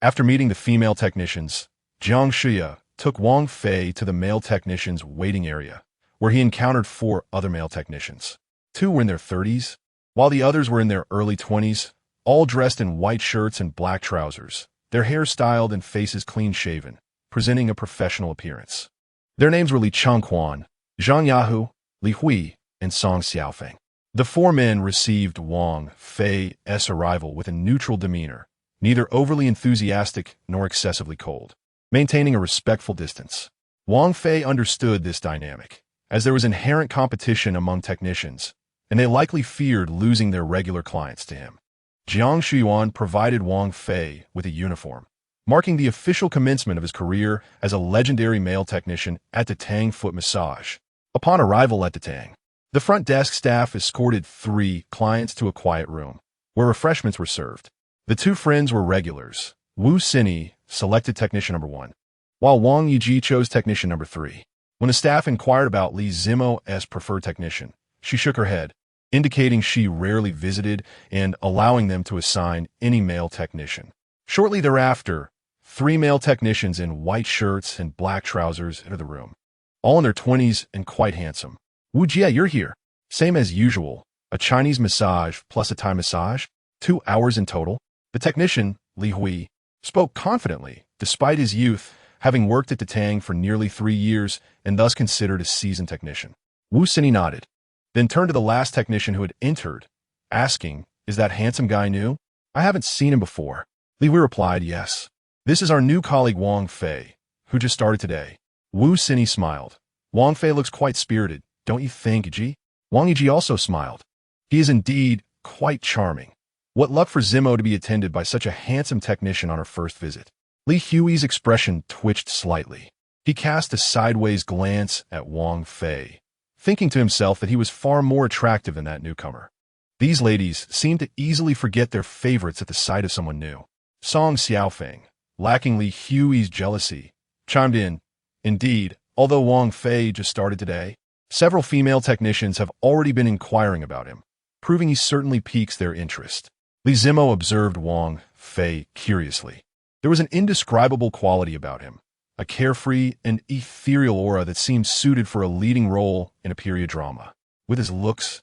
After meeting the female technicians, Jiang Shuya took Wang Fei to the male technicians' waiting area, where he encountered 4 other male technicians. 2 were in their 30s, while the others were in their early 20s, all dressed in white shirts and black trousers, their hair styled and faces clean-shaven, presenting a professional appearance. Their names were Li Changquan, Zhang Yahu, Li Hui, and Song Xiaofeng. The 4 men received Wang Fei's arrival with a neutral demeanor, neither overly enthusiastic nor excessively cold, maintaining a respectful distance. Wang Fei understood this dynamic, as there was inherent competition among technicians, and they likely feared losing their regular clients to him. Jiang Shuyuan provided Wang Fei with a uniform, marking the official commencement of his career as a legendary male technician at the Tang Foot Massage. Upon arrival at the Tang, the front desk staff escorted 3 clients to a quiet room, where refreshments were served. The 2 friends were regulars. Wu Sini selected Technician Number 1, while Wang Yiji chose Technician Number 3. When the staff inquired about Li Zimo's preferred technician, she shook her head, indicating she rarely visited and allowing them to assign any male technician. Shortly thereafter, 3 male technicians in white shirts and black trousers entered the room, all in their 20s and quite handsome. Wu Jie, you're here. Same as usual, a Chinese massage plus a Thai massage, 2 hours in total. The technician, Li Hui, spoke confidently, despite his youth, having worked at the Tang for nearly 3 years and thus considered a seasoned technician. Wu Sini nodded, then turned to the last technician who had entered, asking, "Is that handsome guy new? I haven't seen him before." Li Hui replied, "Yes. This is our new colleague Wang Fei, who just started today." Wu Sini smiled. "Wang Fei looks quite spirited, don't you think, Ji?" Wang Yiji also smiled. "He is indeed quite charming. What luck for Zimo to be attended by such a handsome technician on her first visit." Li Hui's expression twitched slightly. He cast a sideways glance at Wang Fei, thinking to himself that he was far more attractive than that newcomer. These ladies seemed to easily forget their favorites at the sight of someone new. Song Xiaofeng, lacking Li Hui's jealousy, chimed in, "Indeed, although Wang Fei just started today, several female technicians have already been inquiring about him, proving he certainly piques their interest." Li Zimo observed Wang Fei curiously. There was an indescribable quality about him, a carefree and ethereal aura that seemed suited for a leading role in a period drama. With his looks,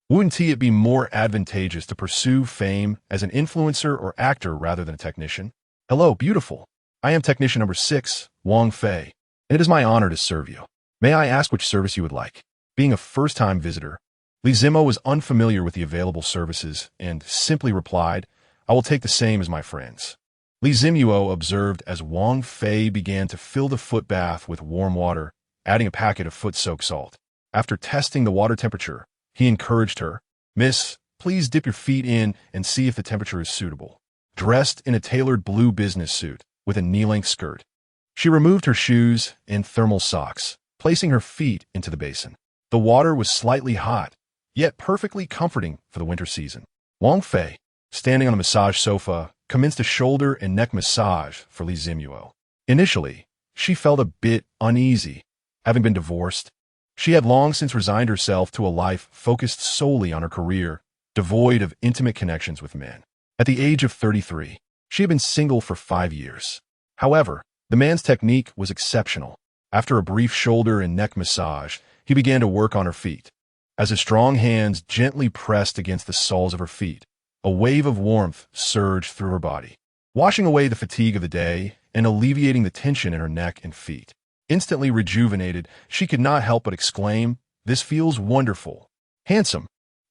wouldn't it be more advantageous to pursue fame as an influencer or actor rather than a technician? "Hello, beautiful. I am Technician Number 6, Wang Fei, and it is my honor to serve you. May I ask which service you would like?" Being a first-time visitor, Li Zimo was unfamiliar with the available services and simply replied, "I will take the same as my friends." Li Zimuo observed as Wang Fei began to fill the foot bath with warm water, adding a packet of foot-soaked salt. After testing the water temperature, he encouraged her, "Miss, please dip your feet in and see if the temperature is suitable." Dressed in a tailored blue business suit with a knee-length skirt, she removed her shoes and thermal socks, placing her feet into the basin. The water was slightly hot, yet perfectly comforting for the winter season. Wang Fei, standing on the massage sofa, commenced a shoulder and neck massage for Li Zimuo. Initially, she felt a bit uneasy. Having been divorced, she had long since resigned herself to a life focused solely on her career, devoid of intimate connections with men. At the age of 33, she had been single for 5 years. However, the man's technique was exceptional. After a brief shoulder and neck massage, he began to work on her feet. As his strong hands gently pressed against the soles of her feet, a wave of warmth surged through her body, washing away the fatigue of the day and alleviating the tension in her neck and feet. Instantly rejuvenated, she could not help but exclaim, "This feels wonderful. Handsome,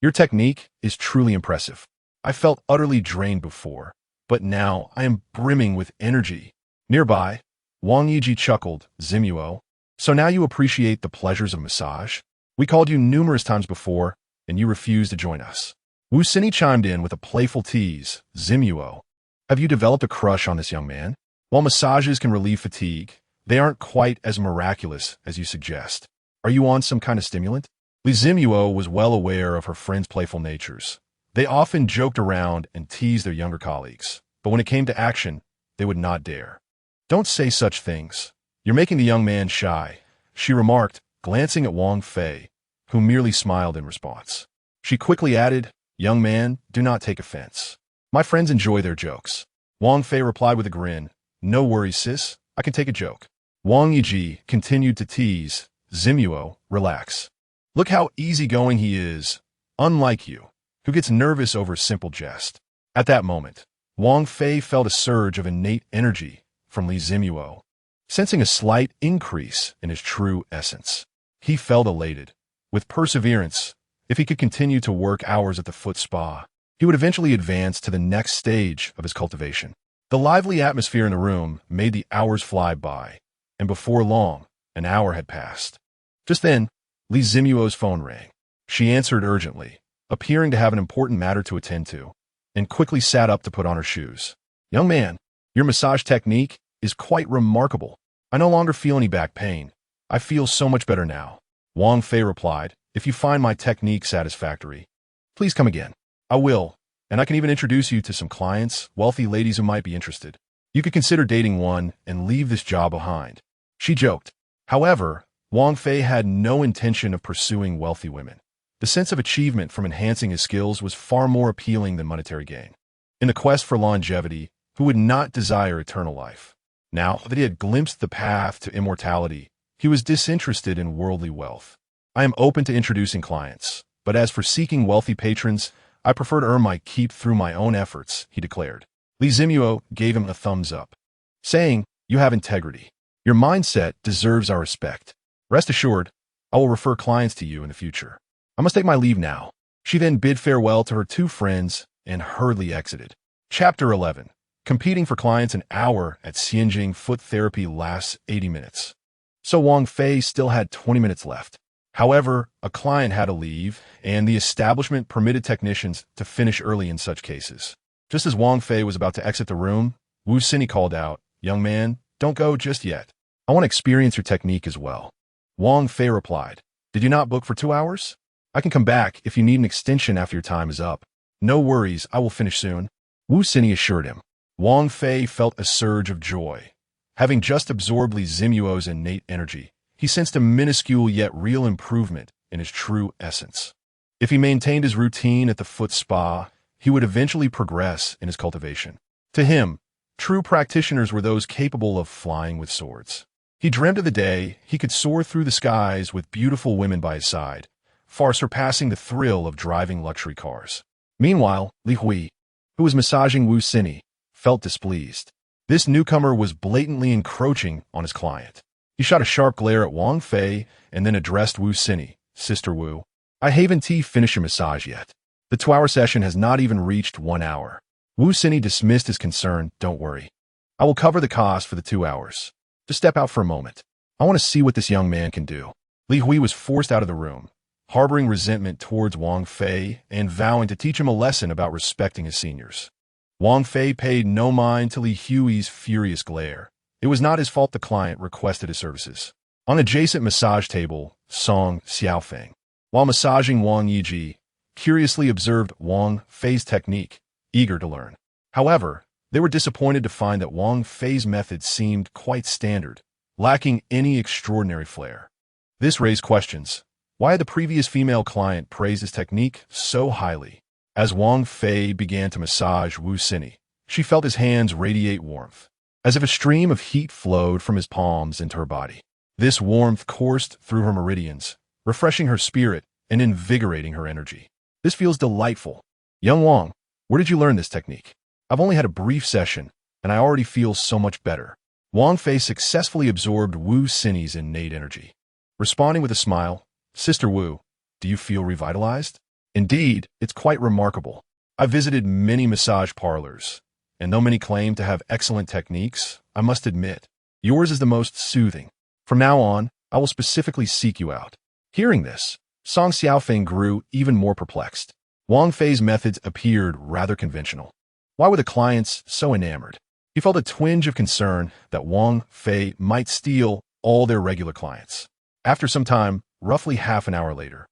Your technique is truly impressive. I felt utterly drained before, but now I am brimming with energy. Nearby, Wang Yiji chuckled, Zimuo. So now you appreciate the pleasures of massage? We called you numerous times before, and you refused to join us. Wu Sini chimed in with a playful tease, Zimuo. Have you developed a crush on this young man? While massages can relieve fatigue, they aren't quite as miraculous as you suggest. Are you on some kind of stimulant? Li Zimuo was well aware of her friends' playful natures. They often joked around and teased their younger colleagues, but when it came to action, they would not dare. Don't say such things. You're making the young man shy, she remarked, glancing at Wang Fei, who merely smiled in response. She quickly added, Young man, do not take offense. My friends enjoy their jokes. Wang Fei replied with a grin, No worries, sis, I can take a joke. Wang Yiji continued to tease, Zimuo, relax. Look how easygoing he is, unlike you, who gets nervous over a simple jest. At that moment, Wang Fei felt a surge of innate energy from Li Zimuo. Sensing a slight increase in his true essence, he felt elated. With perseverance, if he could continue to work hours at the foot spa, he would eventually advance to the next stage of his cultivation. The lively atmosphere in the room made the hours fly by, and before long, an hour had passed. Just then, Li Zimuo's phone rang. She answered urgently, appearing to have an important matter to attend to, and quickly sat up to put on her shoes. Young man, your massage technique is quite remarkable. I no longer feel any back pain. I feel so much better now. Wang Fei replied, If you find my technique satisfactory, please come again. I will, and I can even introduce you to some clients, wealthy ladies who might be interested. You could consider dating one and leave this job behind. She joked. However, Wang Fei had no intention of pursuing wealthy women. The sense of achievement from enhancing his skills was far more appealing than monetary gain. In the quest for longevity, who would not desire eternal life? Now that he had glimpsed the path to immortality, he was disinterested in worldly wealth. I am open to introducing clients, but as for seeking wealthy patrons, I prefer to earn my keep through my own efforts, he declared. Li Zimuo gave him a thumbs up, saying, You have integrity. Your mindset deserves our respect. Rest assured, I will refer clients to you in the future. I must take my leave now. She then bid farewell to her two friends and hurriedly exited. Chapter 11. Competing for clients an hour at Xianjing Foot Therapy lasts 80 minutes. So Wang Fei still had 20 minutes left. However, a client had to leave, and the establishment permitted technicians to finish early in such cases. Just as Wang Fei was about to exit the room, Wu Sini called out, Young man, don't go just yet. I want to experience your technique as well. Wang Fei replied, Did you not book for 2 hours? I can come back if you need an extension after your time is up. No worries, I will finish soon. Wu Sini assured him. Wang Fei felt a surge of joy. Having just absorbed Li Zimuo's innate energy, he sensed a minuscule yet real improvement in his true essence. If he maintained his routine at the foot spa, he would eventually progress in his cultivation. To him, true practitioners were those capable of flying with swords. He dreamt of the day he could soar through the skies with beautiful women by his side, far surpassing the thrill of driving luxury cars. Meanwhile, Li Hui, who was massaging Wu Sini, felt displeased. This newcomer was blatantly encroaching on his client. He shot a sharp glare at Wang Fei and then addressed Wu Sini, Sister Wu. I haven't finished your massage yet. The 2-hour session has not even reached 1 hour. Wu Sini dismissed his concern. Don't worry. I will cover the cost for the 2 hours. Just step out for a moment. I want to see what this young man can do. Li Hui was forced out of the room, harboring resentment towards Wang Fei and vowing to teach him a lesson about respecting his seniors. Wang Fei paid no mind to Li Hui's furious glare. It was not his fault the client requested his services. On adjacent massage table, Song Xiaofeng, while massaging Wang Yiji, curiously observed Wang Fei's technique, eager to learn. However, they were disappointed to find that Wang Fei's method seemed quite standard, lacking any extraordinary flair. This raised questions. Why had the previous female client praised his technique so highly? As Wang Fei began to massage Wu Sini, she felt his hands radiate warmth, as if a stream of heat flowed from his palms into her body. This warmth coursed through her meridians, refreshing her spirit and invigorating her energy. This feels delightful. Young Wang, where did you learn this technique? I've only had a brief session, and I already feel so much better. Wang Fei successfully absorbed Wu Sini's innate energy. Responding with a smile, Sister Wu, do you feel revitalized? Indeed, it's quite remarkable. I've visited many massage parlors, and though many claim to have excellent techniques, I must admit, yours is the most soothing. From now on, I will specifically seek you out. Hearing this, Song Xiaofeng grew even more perplexed. Wang Fei's methods appeared rather conventional. Why were the clients so enamored? He felt a twinge of concern that Wang Fei might steal all their regular clients. After some time, roughly half an hour later,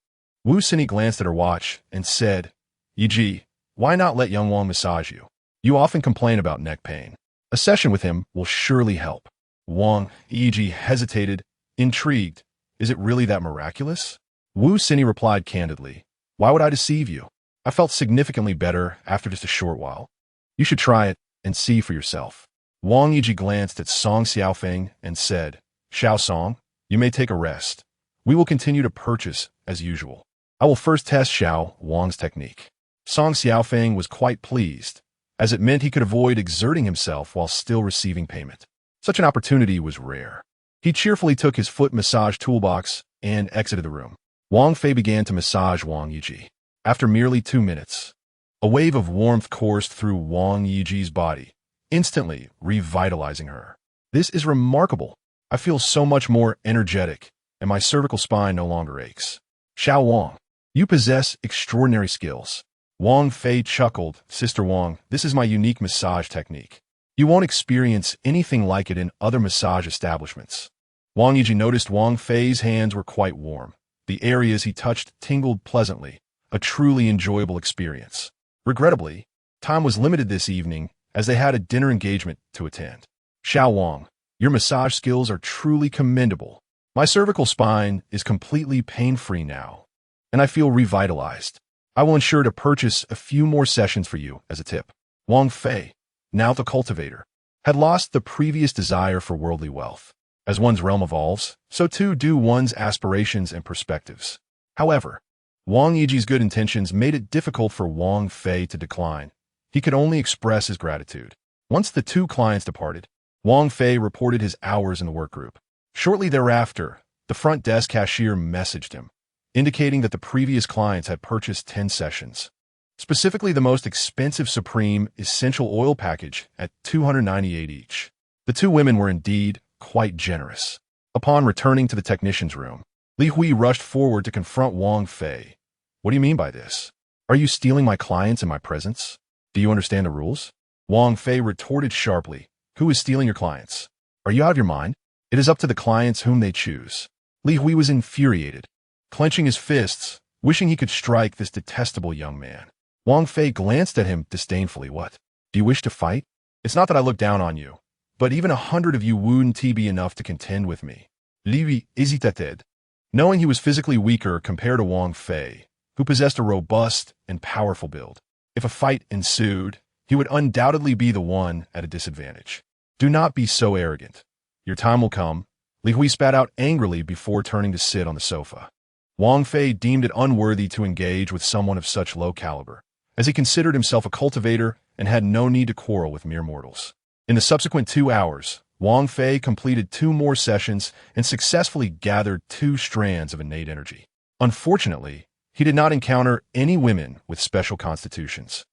Wu Sini glanced at her watch and said, "Yi, why not let young Wang massage you? You often complain about neck pain. A session with him will surely help." Wang Yi hesitated, intrigued. Is it really that miraculous? Wu Sini replied candidly, "Why would I deceive you? I felt significantly better after just a short while. You should try it and see for yourself." Wang Yi glanced at Song Xiaofeng and said, "Xiao Song, you may take a rest. We will continue to purchase as usual. I will first test Xiao Wang's technique." Song Xiaofeng was quite pleased, as it meant he could avoid exerting himself while still receiving payment. Such an opportunity was rare. He cheerfully took his foot massage toolbox and exited the room. Wang Fei began to massage Wang Yi. After merely 2 minutes, a wave of warmth coursed through Wang Yi's body, instantly revitalizing her. "This is remarkable. I feel so much more energetic, and my cervical spine no longer aches." "Xiao Wang, you possess extraordinary skills." Wang Fei chuckled. "Sister Wang, this is my unique massage technique. You won't experience anything like it in other massage establishments." Wang Yi noticed Wang Fei's hands were quite warm. The areas he touched tingled pleasantly, a truly enjoyable experience. Regrettably, time was limited this evening as they had a dinner engagement to attend. "Xiao Wang, your massage skills are truly commendable. My cervical spine is completely pain-free now, and I feel revitalized. I will ensure to purchase a few more sessions for you as a tip." Wang Fei, now the cultivator, had lost the previous desire for worldly wealth. As one's realm evolves, so too do one's aspirations and perspectives. However, Wang Yi's good intentions made it difficult for Wang Fei to decline. He could only express his gratitude. Once the 2 clients departed, Wang Fei reported his hours in the workgroup. Shortly thereafter, the front desk cashier messaged him, indicating that the previous clients had purchased 10 sessions. Specifically, the most expensive Supreme Essential Oil package at $298 each. The 2 women were indeed quite generous. Upon returning to the technician's room, Li Hui rushed forward to confront Wang Fei. "What do you mean by this? Are you stealing my clients in my presence? Do you understand the rules?" Wang Fei retorted sharply, "Who is stealing your clients? Are you out of your mind? It is up to the clients whom they choose." Li Hui was infuriated, clenching his fists, wishing he could strike this detestable young man. Wang Fei glanced at him disdainfully. "What? Do you wish to fight? It's not that I look down on you, but even 100 of you wouldn't be enough to contend with me." Li Hui hesitated, knowing he was physically weaker compared to Wang Fei, who possessed a robust and powerful build. If a fight ensued, he would undoubtedly be the one at a disadvantage. "Do not be so arrogant. Your time will come." Li Hui spat out angrily before turning to sit on the sofa. Wang Fei deemed it unworthy to engage with someone of such low caliber, as he considered himself a cultivator and had no need to quarrel with mere mortals. In the subsequent 2 hours, Wang Fei completed 2 more sessions and successfully gathered 2 strands of innate energy. Unfortunately, he did not encounter any women with special constitutions.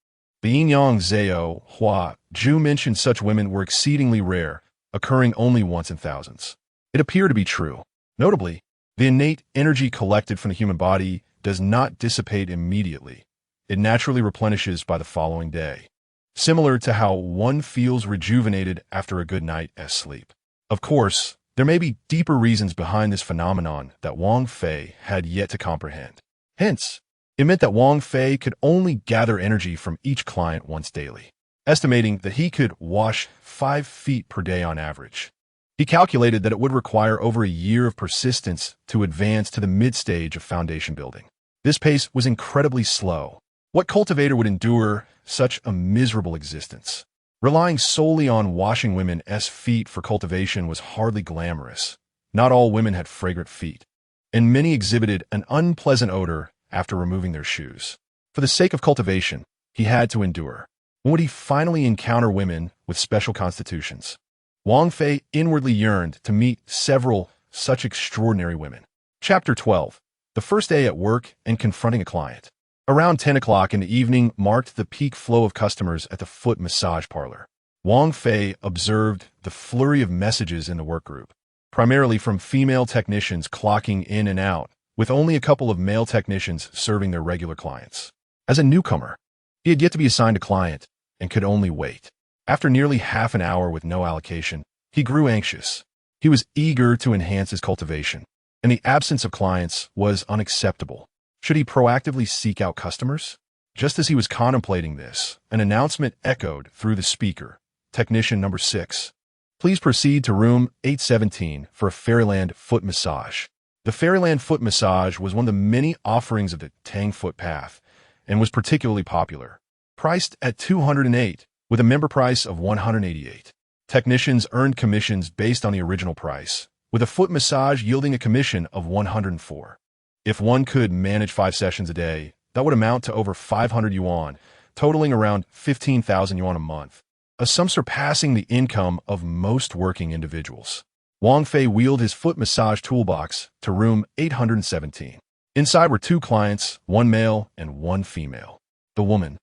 The Yin-Yang Zhao Hua Zhu mentioned such women were exceedingly rare, occurring only once in thousands. It appeared to be true. Notably, the innate energy collected from the human body does not dissipate immediately. It naturally replenishes by the following day, similar to how one feels rejuvenated after a good night's sleep. Of course, there may be deeper reasons behind this phenomenon that Wang Fei had yet to comprehend. Hence, it meant that Wang Fei could only gather energy from each client once daily, estimating that he could wash 5 feet per day on average. He calculated that it would require over a year of persistence to advance to the mid-stage of foundation building. This pace was incredibly slow. What cultivator would endure such a miserable existence? Relying solely on washing women's feet for cultivation was hardly glamorous. Not all women had fragrant feet, and many exhibited an unpleasant odor after removing their shoes. For the sake of cultivation, he had to endure. When would he finally encounter women with special constitutions? Wang Fei inwardly yearned to meet several such extraordinary women. Chapter 12. The first day at work and confronting a client. Around 10 o'clock in the evening marked the peak flow of customers at the foot massage parlor. Wang Fei observed the flurry of messages in the workgroup, primarily from female technicians clocking in and out, with only a couple of male technicians serving their regular clients. As a newcomer, he had yet to be assigned a client and could only wait. After nearly half an hour with no allocation, he grew anxious. He was eager to enhance his cultivation, and the absence of clients was unacceptable. Should he proactively seek out customers? Just as he was contemplating this, an announcement echoed through the speaker. Technician number 6. Please proceed to room 817 for a Fairyland foot massage. The Fairyland foot massage was one of the many offerings of the Tang Foot Path and was particularly popular. Priced at $208, with a member price of $188. Technicians earned commissions based on the original price, with a foot massage yielding a commission of $104. If one could manage 5 sessions a day, that would amount to over 500 yuan, totaling around 15,000 yuan a month, a sum surpassing the income of most working individuals. Wang Fei wheeled his foot massage toolbox to room 817. Inside were 2 clients, 1 male and 1 female. The woman,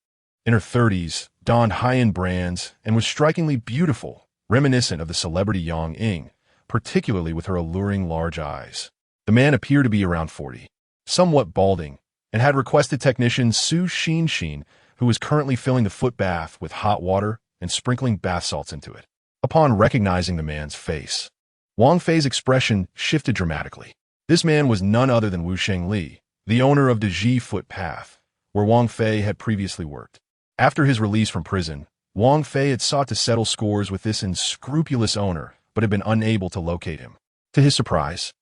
in her 30s, donned high-end brands and was strikingly beautiful, reminiscent of the celebrity Yang Ying, particularly with her alluring large eyes. The man appeared to be around 40, somewhat balding, and had requested technician Su Xin, who was currently filling the foot bath with hot water and sprinkling bath salts into it. Upon recognizing the man's face, Wang Fei's expression shifted dramatically. This man was none other than Wu Shengli, the owner of the Ji Foot Path, where Wang Fei had previously worked. After his release from prison, Wang Fei had sought to settle scores with this unscrupulous owner, but had been unable to locate him. To his surprise,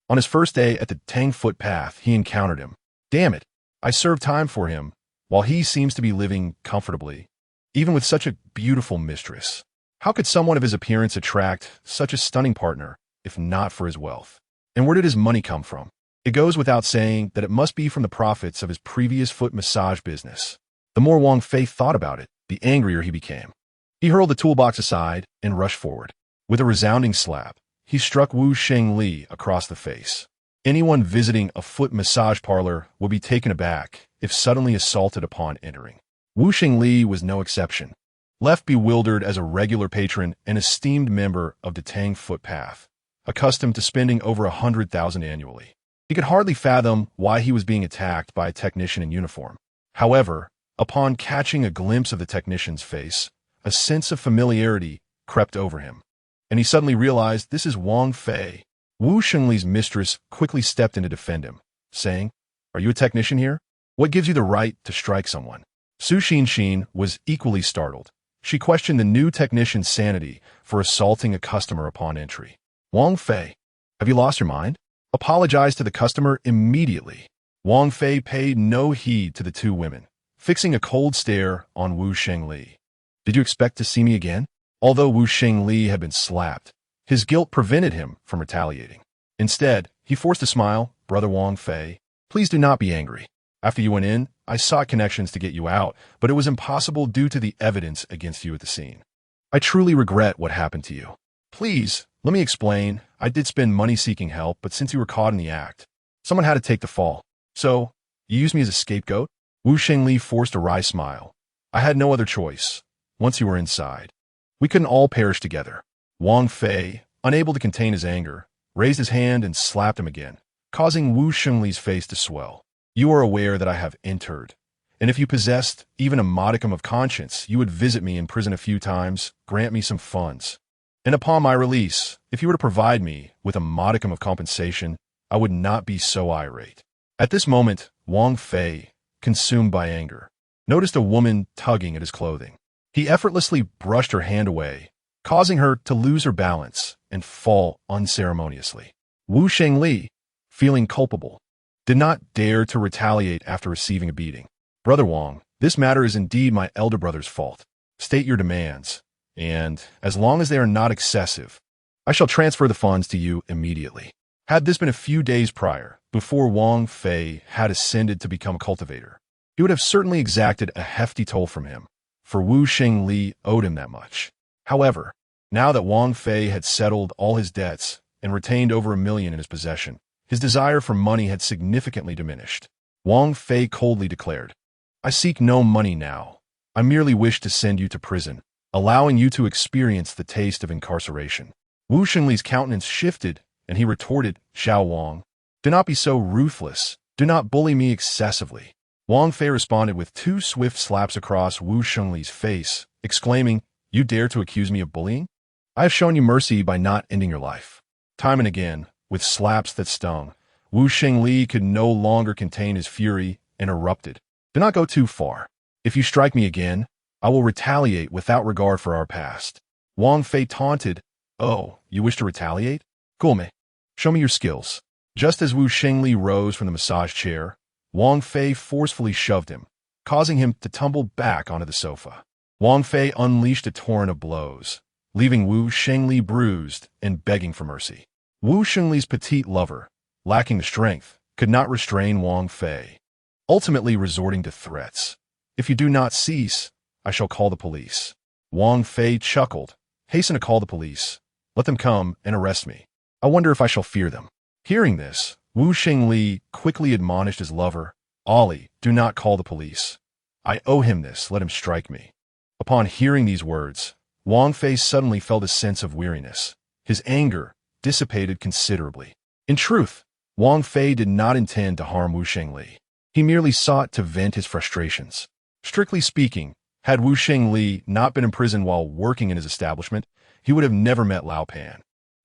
on his first day at the Tang Foot Path, he encountered him. Damn it, I served time for him, while he seems to be living comfortably, even with such a beautiful mistress. How could someone of his appearance attract such a stunning partner, if not for his wealth? And where did his money come from? It goes without saying that it must be from the profits of his previous foot massage business. The more Wang Fei thought about it, the angrier he became. He hurled the toolbox aside and rushed forward. With a resounding slap, he struck Wu Shengli across the face. Anyone visiting a foot massage parlor would be taken aback if suddenly assaulted upon entering. Wu Shengli was no exception. Left bewildered as a regular patron and esteemed member of the Tang Foot Path, accustomed to spending over 100,000 annually. He could hardly fathom why he was being attacked by a technician in uniform. However, upon catching a glimpse of the technician's face, a sense of familiarity crept over him, and he suddenly realized this is Wang Fei. Wu Shengli's mistress quickly stepped in to defend him, saying, "Are you a technician here? What gives you the right to strike someone?" Su Xin was equally startled. She questioned the new technician's sanity for assaulting a customer upon entry. "Wang Fei, have you lost your mind? Apologize to the customer immediately." Wang Fei paid no heed to the 2 women, fixing a cold stare on Wu Shengli. "Did you expect to see me again?" Although Wu Shengli had been slapped, his guilt prevented him from retaliating. Instead, he forced a smile. "Brother Wang Fei, please do not be angry. After you went in, I sought connections to get you out, but it was impossible due to the evidence against you at the scene. I truly regret what happened to you. Please, let me explain. I did spend money seeking help, but since you were caught in the act, someone had to take the fall. So, you used me as a scapegoat?" Wu Shengli forced a wry smile. "I had no other choice. Once you were inside, we couldn't all perish together." Wang Fei, unable to contain his anger, raised his hand and slapped him again, causing Wu Shengli's face to swell. "You are aware that I have entered, and if you possessed even a modicum of conscience, you would visit me in prison a few times, grant me some funds. And upon my release, if you were to provide me with a modicum of compensation, I would not be so irate." At this moment, Wang Fei, consumed by anger, noticed a woman tugging at his clothing. He effortlessly brushed her hand away, causing her to lose her balance and fall unceremoniously. Wu Shengli, feeling culpable, did not dare to retaliate after receiving a beating. "Brother Wang, this matter is indeed my elder brother's fault. State your demands, and, as long as they are not excessive, I shall transfer the funds to you immediately." Had this been a few days prior, before Wang Fei had ascended to become a cultivator, he would have certainly exacted a hefty toll from him, for Wu Shengli owed him that much. However, now that Wang Fei had settled all his debts and retained over $1 million in his possession, his desire for money had significantly diminished. Wang Fei coldly declared. I seek no money now. I merely wish to send you to prison, allowing you to experience the taste of incarceration. Wu Xingli's countenance shifted, and he retorted, Xiao Wang, do not be so ruthless. Do not bully me excessively. Wang Fei responded with 2 swift slaps across Wu Xingli's face, exclaiming, You dare to accuse me of bullying? I have shown you mercy by not ending your life. Time and again, with slaps that stung, Wu Xingli could no longer contain his fury and erupted. Do not go too far. If you strike me again, I will retaliate without regard for our past. Wang Fei taunted, Oh, you wish to retaliate? Gulme, show me your skills. Just as Wu Xingli rose from the massage chair, Wang Fei forcefully shoved him, causing him to tumble back onto the sofa. Wang Fei unleashed a torrent of blows, leaving Wu Xingli bruised and begging for mercy. Wu Xingli's petite lover, lacking the strength, could not restrain Wang Fei, ultimately resorting to threats. If you do not cease, I shall call the police. Wang Fei chuckled. Hasten to call the police. Let them come and arrest me. I wonder if I shall fear them. Hearing this, Wu Xingli quickly admonished his lover, Ollie, do not call the police. I owe him this, let him strike me. Upon hearing these words, Wang Fei suddenly felt a sense of weariness. His anger dissipated considerably. In truth, Wang Fei did not intend to harm Wu Xingli. He merely sought to vent his frustrations. Strictly speaking, had Wu Xingli not been imprisoned while working in his establishment, he would have never met Lao Pan.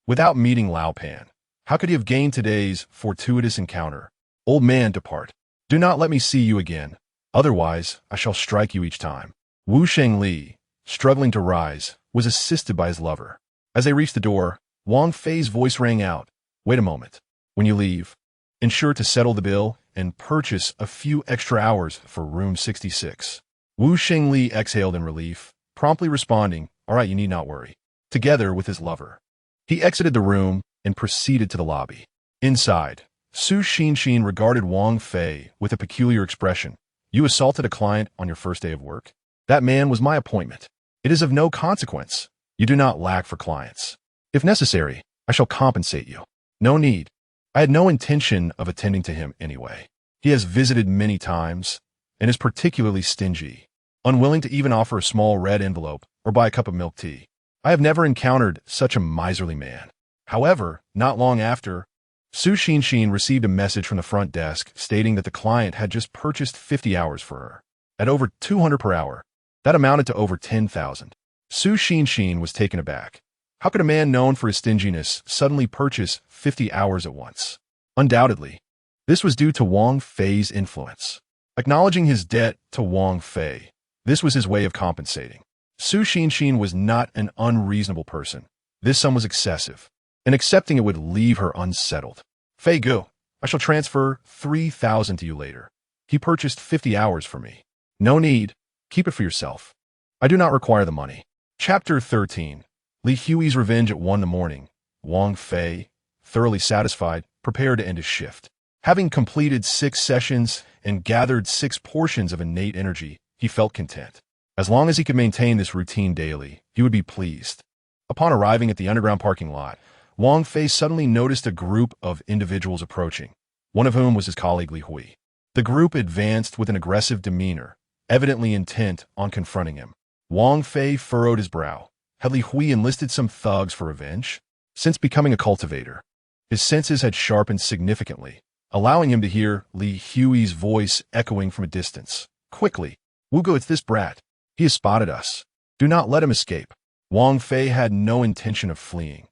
Without meeting Lao Pan, how could he have gained today's fortuitous encounter? Old man, depart. Do not let me see you again. Otherwise, I shall strike you each time. Wu Xingli, struggling to rise, was assisted by his lover. As they reached the door, Wang Fei's voice rang out. Wait a moment. When you leave, ensure to settle the bill and purchase a few extra hours for room 66. Wu Xingli exhaled in relief, promptly responding, All right, you need not worry. Together with his lover, he exited the room and proceeded to the lobby. Inside, Su Xinxin regarded Wang Fei with a peculiar expression. You assaulted a client on your first day of work? That man was my appointment. It is of no consequence. You do not lack for clients. If necessary, I shall compensate you. No need. I had no intention of attending to him anyway. He has visited many times and is particularly stingy, unwilling to even offer a small red envelope or buy a cup of milk tea. I have never encountered such a miserly man. However, not long after, Su Xinxin received a message from the front desk stating that the client had just purchased 50 hours for her. At over 200 per hour, that amounted to over 10,000. Su Xinxin was taken aback. How could a man known for his stinginess suddenly purchase 50 hours at once? Undoubtedly, this was due to Wang Fei's influence. Acknowledging his debt to Wang Fei, this was his way of compensating. Su Xinxin was not an unreasonable person. This sum was excessive, and accepting it would leave her unsettled. Fei Gu, I shall transfer 3,000 to you later. He purchased 50 hours for me. No need. Keep it for yourself. I do not require the money. Chapter 13. Li Hui's revenge at 1 in the morning. Wang Fei, thoroughly satisfied, prepared to end his shift. Having completed 6 sessions and gathered 6 portions of innate energy, he felt content. As long as he could maintain this routine daily, he would be pleased. Upon arriving at the underground parking lot, Wang Fei suddenly noticed a group of individuals approaching, one of whom was his colleague Li Hui. The group advanced with an aggressive demeanor, evidently intent on confronting him. Wang Fei furrowed his brow. Had Li Hui enlisted some thugs for revenge? Since becoming a cultivator, his senses had sharpened significantly, allowing him to hear Li Hui's voice echoing from a distance. Quickly, Wugo, it's this brat. He has spotted us. Do not let him escape. Wang Fei had no intention of fleeing.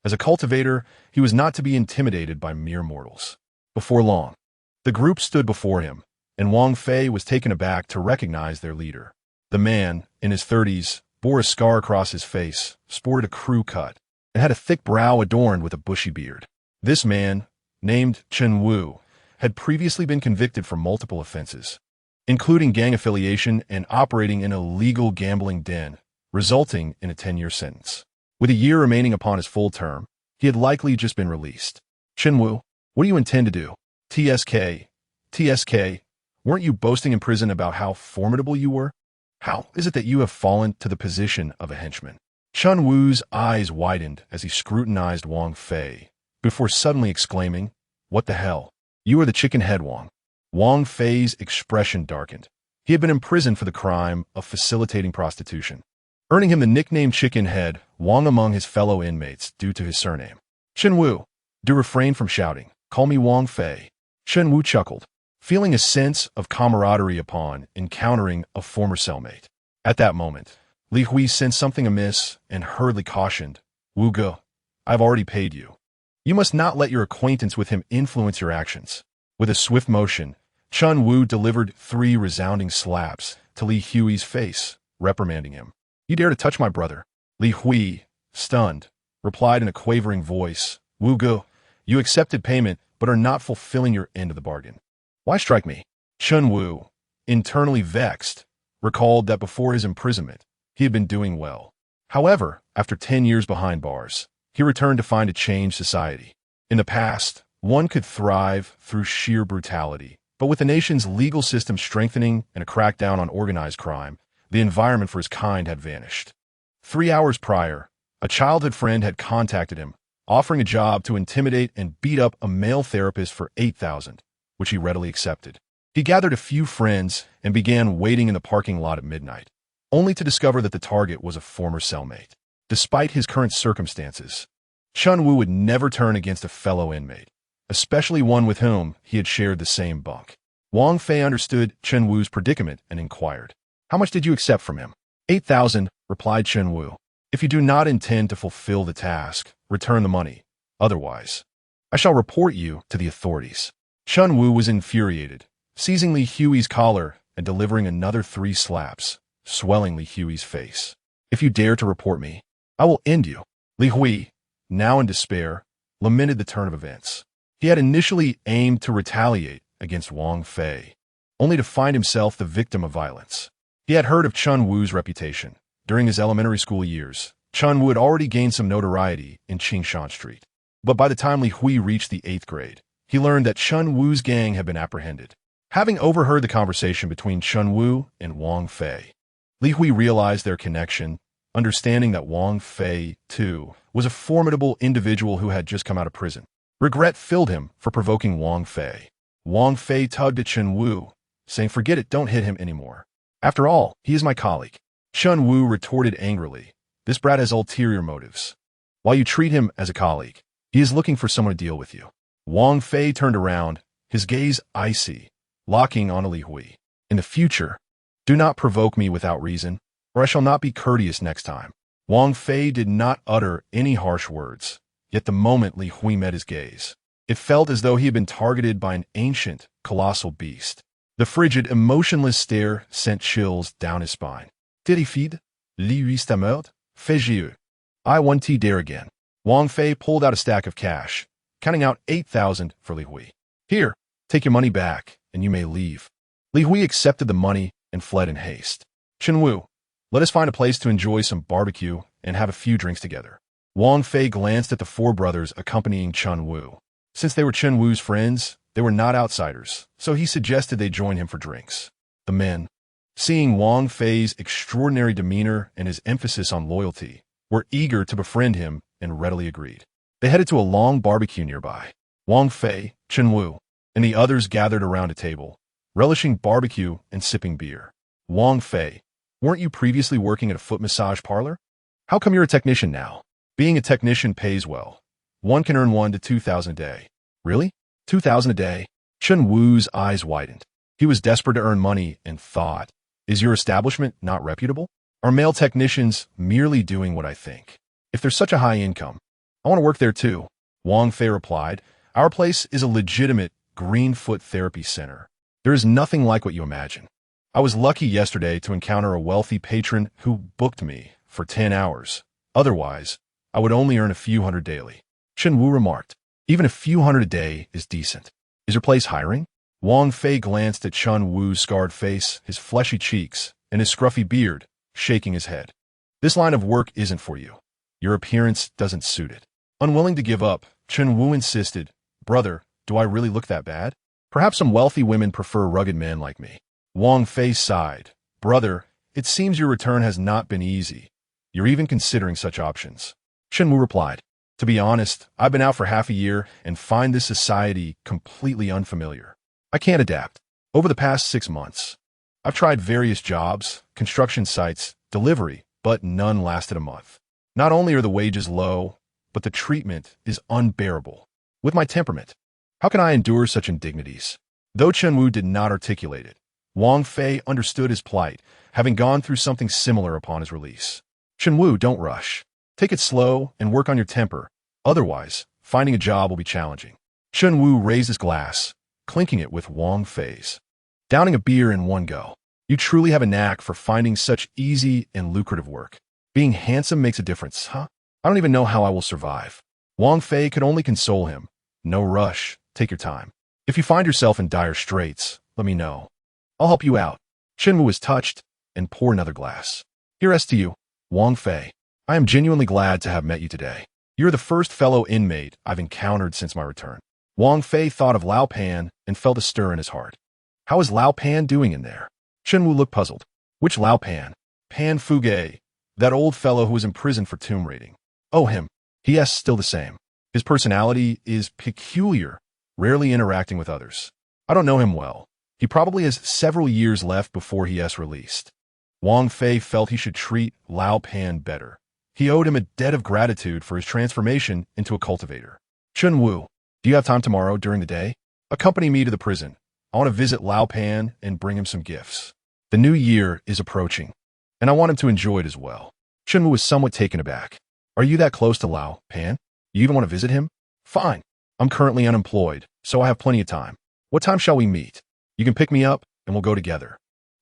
As a cultivator, he was not to be intimidated by mere mortals. Before long, the group stood before him, and Wang Fei was taken aback to recognize their leader. The man, in his 30s, bore a scar across his face, sported a crew cut, and had a thick brow adorned with a bushy beard. This man, named Chen Wu, had previously been convicted for multiple offenses, including gang affiliation and operating an illegal gambling den, resulting in a 10-year sentence. With a year remaining upon his full term, he had likely just been released. Chen Wu, what do you intend to do? TSK, weren't you boasting in prison about how formidable you were? How is it that you have fallen to the position of a henchman? Chen Wu's eyes widened as he scrutinized Wang Fei, before suddenly exclaiming, What the hell? You are the chicken head Wang. Wang Fei's expression darkened. He had been imprisoned for the crime of facilitating prostitution, earning him the nickname Chicken Head Wang among his fellow inmates due to his surname. Chen Wu, do refrain from shouting. Call me Wang Fei. Chen Wu chuckled, feeling a sense of camaraderie upon encountering a former cellmate. At that moment, Li Hui sensed something amiss and hurriedly cautioned, Wu Ge, I've already paid you. You must not let your acquaintance with him influence your actions. With a swift motion, Chen Wu delivered 3 resounding slaps to Li Hui's face, reprimanding him. You dare to touch my brother? Li Hui, stunned, replied in a quavering voice, Wu Ge, you accepted payment but are not fulfilling your end of the bargain. Why strike me? Chen Wu, internally vexed, recalled that before his imprisonment, he had been doing well. However, after 10 years behind bars, he returned to find a changed society. In the past, one could thrive through sheer brutality, but with the nation's legal system strengthening and a crackdown on organized crime, the environment for his kind had vanished. 3 hours prior, a childhood friend had contacted him, offering a job to intimidate and beat up a male therapist for 8,000, which he readily accepted. He gathered a few friends and began waiting in the parking lot at midnight, only to discover that the target was a former cellmate. Despite his current circumstances, Chen Wu would never turn against a fellow inmate, especially one with whom he had shared the same bunk. Wang Fei understood Chen Wu's predicament and inquired, How much did you accept from him? 8,000, replied Chen Wu. If you do not intend to fulfill the task, return the money. Otherwise, I shall report you to the authorities. Chen Wu was infuriated, seizing Li Hui's collar and delivering another 3 slaps, swelling Li Hui's face. If you dare to report me, I will end you. Li Hui, now in despair, lamented the turn of events. He had initially aimed to retaliate against Wang Fei, only to find himself the victim of violence. He had heard of Chen Wu's reputation. During his elementary school years, Chen Wu had already gained some notoriety in Qingshan Street. But by the time Li Hui reached the 8th grade, he learned that Chen Wu's gang had been apprehended. Having overheard the conversation between Chen Wu and Wang Fei, Li Hui realized their connection, understanding that Wang Fei, too, was a formidable individual who had just come out of prison. Regret filled him for provoking Wang Fei. Wang Fei tugged at Chen Wu, saying, Forget it, don't hit him anymore. After all, he is my colleague. Chen Wu retorted angrily, This brat has ulterior motives. While you treat him as a colleague, he is looking for someone to deal with you. Wang Fei turned around, his gaze icy, locking on Li Hui. In the future, do not provoke me without reason, or I shall not be courteous next time. Wang Fei did not utter any harsh words, yet the moment Li Hui met his gaze, it felt as though he had been targeted by an ancient, colossal beast. The frigid, emotionless stare sent chills down his spine. Terrified, Li Hui stammered, Fais-je. I want to dare again. Wang Fei pulled out a stack of cash, counting out 8,000 for Li Hui. Here, take your money back, and you may leave. Li Hui accepted the money and fled in haste. Chen Wu, let us find a place to enjoy some barbecue and have a few drinks together. Wang Fei glanced at the 4 brothers accompanying Chen Wu. Since they were Chen Wu's friends, they were not outsiders, so he suggested they join him for drinks. The men, seeing Wang Fei's extraordinary demeanor and his emphasis on loyalty, were eager to befriend him and readily agreed. They headed to a long barbecue nearby. Wang Fei, Chen Wu, and the others gathered around a table, relishing barbecue and sipping beer. Wang Fei, weren't you previously working at a foot massage parlor? How come you're a technician now? Being a technician pays well. One can earn 1 to 2,000 a day. Really? 2,000 a day? Chen Wu's eyes widened. He was desperate to earn money and thought, Is your establishment not reputable? Are male technicians merely doing what I think? If there's such a high income, I want to work there too. Wang Fei replied, Our place is a legitimate green foot therapy center. There is nothing like what you imagine. I was lucky yesterday to encounter a wealthy patron who booked me for 10 hours. Otherwise, I would only earn a few hundred daily. Chen Wu remarked, Even a few hundred a day is decent. Is your place hiring? Wang Fei glanced at Chen Wu's scarred face, his fleshy cheeks, and his scruffy beard, shaking his head. This line of work isn't for you. Your appearance doesn't suit it. Unwilling to give up, Chen Wu insisted, Brother, do I really look that bad? Perhaps some wealthy women prefer rugged men like me. Wang Fei sighed. Brother, it seems your return has not been easy. You're even considering such options. Chen Wu replied, To be honest, I've been out for half a year and find this society completely unfamiliar. I can't adapt. Over the past 6 months, I've tried various jobs, construction sites, delivery, but none lasted a month. Not only are the wages low, but the treatment is unbearable. With my temperament, how can I endure such indignities? Though Chunwu did not articulate it, Wang Fei understood his plight, having gone through something similar upon his release. Chunwu, don't rush. Take it slow and work on your temper. Otherwise, finding a job will be challenging. Chunwu raised his glass, clinking it with Wang Fei's, downing a beer in one go. You truly have a knack for finding such easy and lucrative work. Being handsome makes a difference, huh? I don't even know how I will survive. Wang Fei could only console him. No rush. Take your time. If you find yourself in dire straits, let me know. I'll help you out. Chunwu was touched and poured another glass. Here's to you, Wang Fei. I am genuinely glad to have met you today. You're the first fellow inmate I've encountered since my return. Wang Fei thought of Lao Pan and felt a stir in his heart. How is Lao Pan doing in there? Chunwu looked puzzled. Which Lao Pan? Pan Fuge, that old fellow who was imprisoned for tomb raiding. Oh, him. He is still the same. His personality is peculiar, rarely interacting with others. I don't know him well. He probably has several years left before he is released. Wang Fei felt he should treat Lao Pan better. He owed him a debt of gratitude for his transformation into a cultivator. Chunwu, do you have time tomorrow during the day? Accompany me to the prison. I want to visit Lao Pan and bring him some gifts. The new year is approaching, and I want him to enjoy it as well. Chunwu was somewhat taken aback. Are you that close to Lao Pan? You even want to visit him? Fine. I'm currently unemployed, so I have plenty of time. What time shall we meet? You can pick me up, and we'll go together.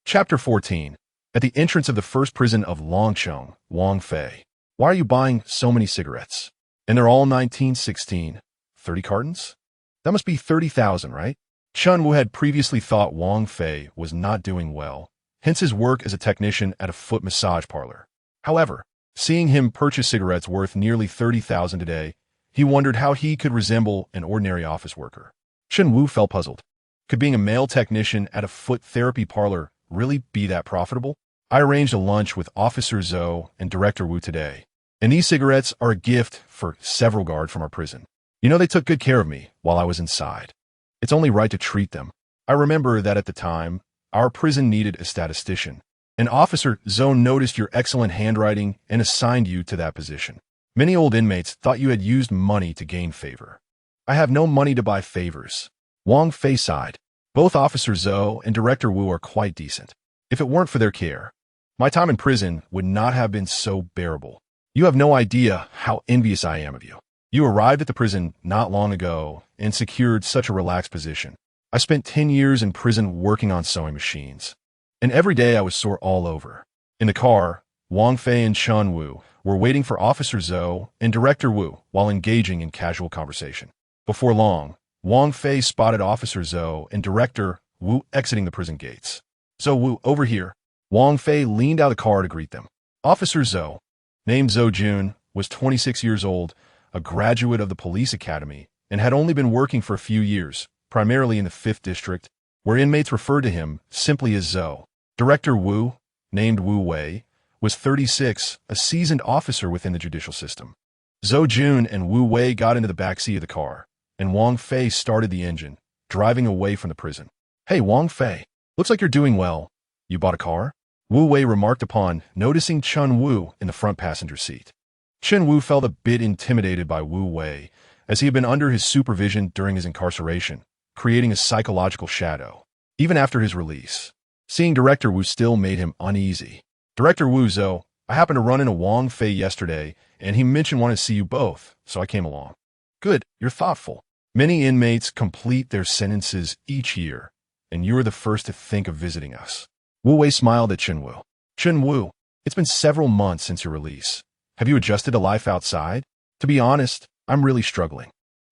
Chapter 14. At the entrance of the first prison of Longcheng, Wang Fei. Why are you buying so many cigarettes? And they're all 1916. 30 cartons? That must be 30,000, right? Chunwu had previously thought Wang Fei was not doing well, hence his work as a technician at a foot massage parlor. However, seeing him purchase cigarettes worth nearly 30,000 a day, he wondered how he could resemble an ordinary office worker. Chunwu felt puzzled. Could being a male technician at a foot therapy parlor really be that profitable? I arranged a lunch with Officer Zhou and Director Wu today, and these cigarettes are a gift for several guards from our prison. You know, they took good care of me while I was inside. It's only right to treat them. I remember that at the time, our prison needed a statistician, and Officer Zhou noticed your excellent handwriting and assigned you to that position. Many old inmates thought you had used money to gain favor. I have no money to buy favors. Wang Fei sighed. Both Officer Zhou and Director Wu are quite decent. If it weren't for their care, my time in prison would not have been so bearable. You have no idea how envious I am of you. You arrived at the prison not long ago and secured such a relaxed position. I spent 10 years in prison working on sewing machines, and every day I was sore all over. In the car, Wang Fei and Chunwu were waiting for Officer Zhou and Director Wu while engaging in casual conversation. Before long, Wang Fei spotted Officer Zhou and Director Wu exiting the prison gates. "Zhou Wu, over here." Wang Fei leaned out of the car to greet them. Officer Zhou, named Zhou Jun, was 26 years old, a graduate of the police academy, and had only been working for a few years, primarily in the 5th District, where inmates referred to him simply as Zhou. Director Wu, named Wu Wei, was 36, a seasoned officer within the judicial system. Zhou Jun and Wu Wei got into the backseat of the car, and Wang Fei started the engine, driving away from the prison. "Hey, Wang Fei, looks like you're doing well. You bought a car?" Wu Wei remarked upon noticing Chunwu in the front passenger seat. Chunwu felt a bit intimidated by Wu Wei, as he had been under his supervision during his incarceration, creating a psychological shadow. Even after his release, seeing Director Wu still made him uneasy. "Director Wu, Zhou, I happened to run into Wang Fei yesterday, and he mentioned wanting to see you both, so I came along." "Good, you're thoughtful. Many inmates complete their sentences each year, and you are the first to think of visiting us." Wu Wei smiled at Chunwu. "Chunwu, it's been several months since your release. Have you adjusted to life outside? To be honest, I'm really struggling.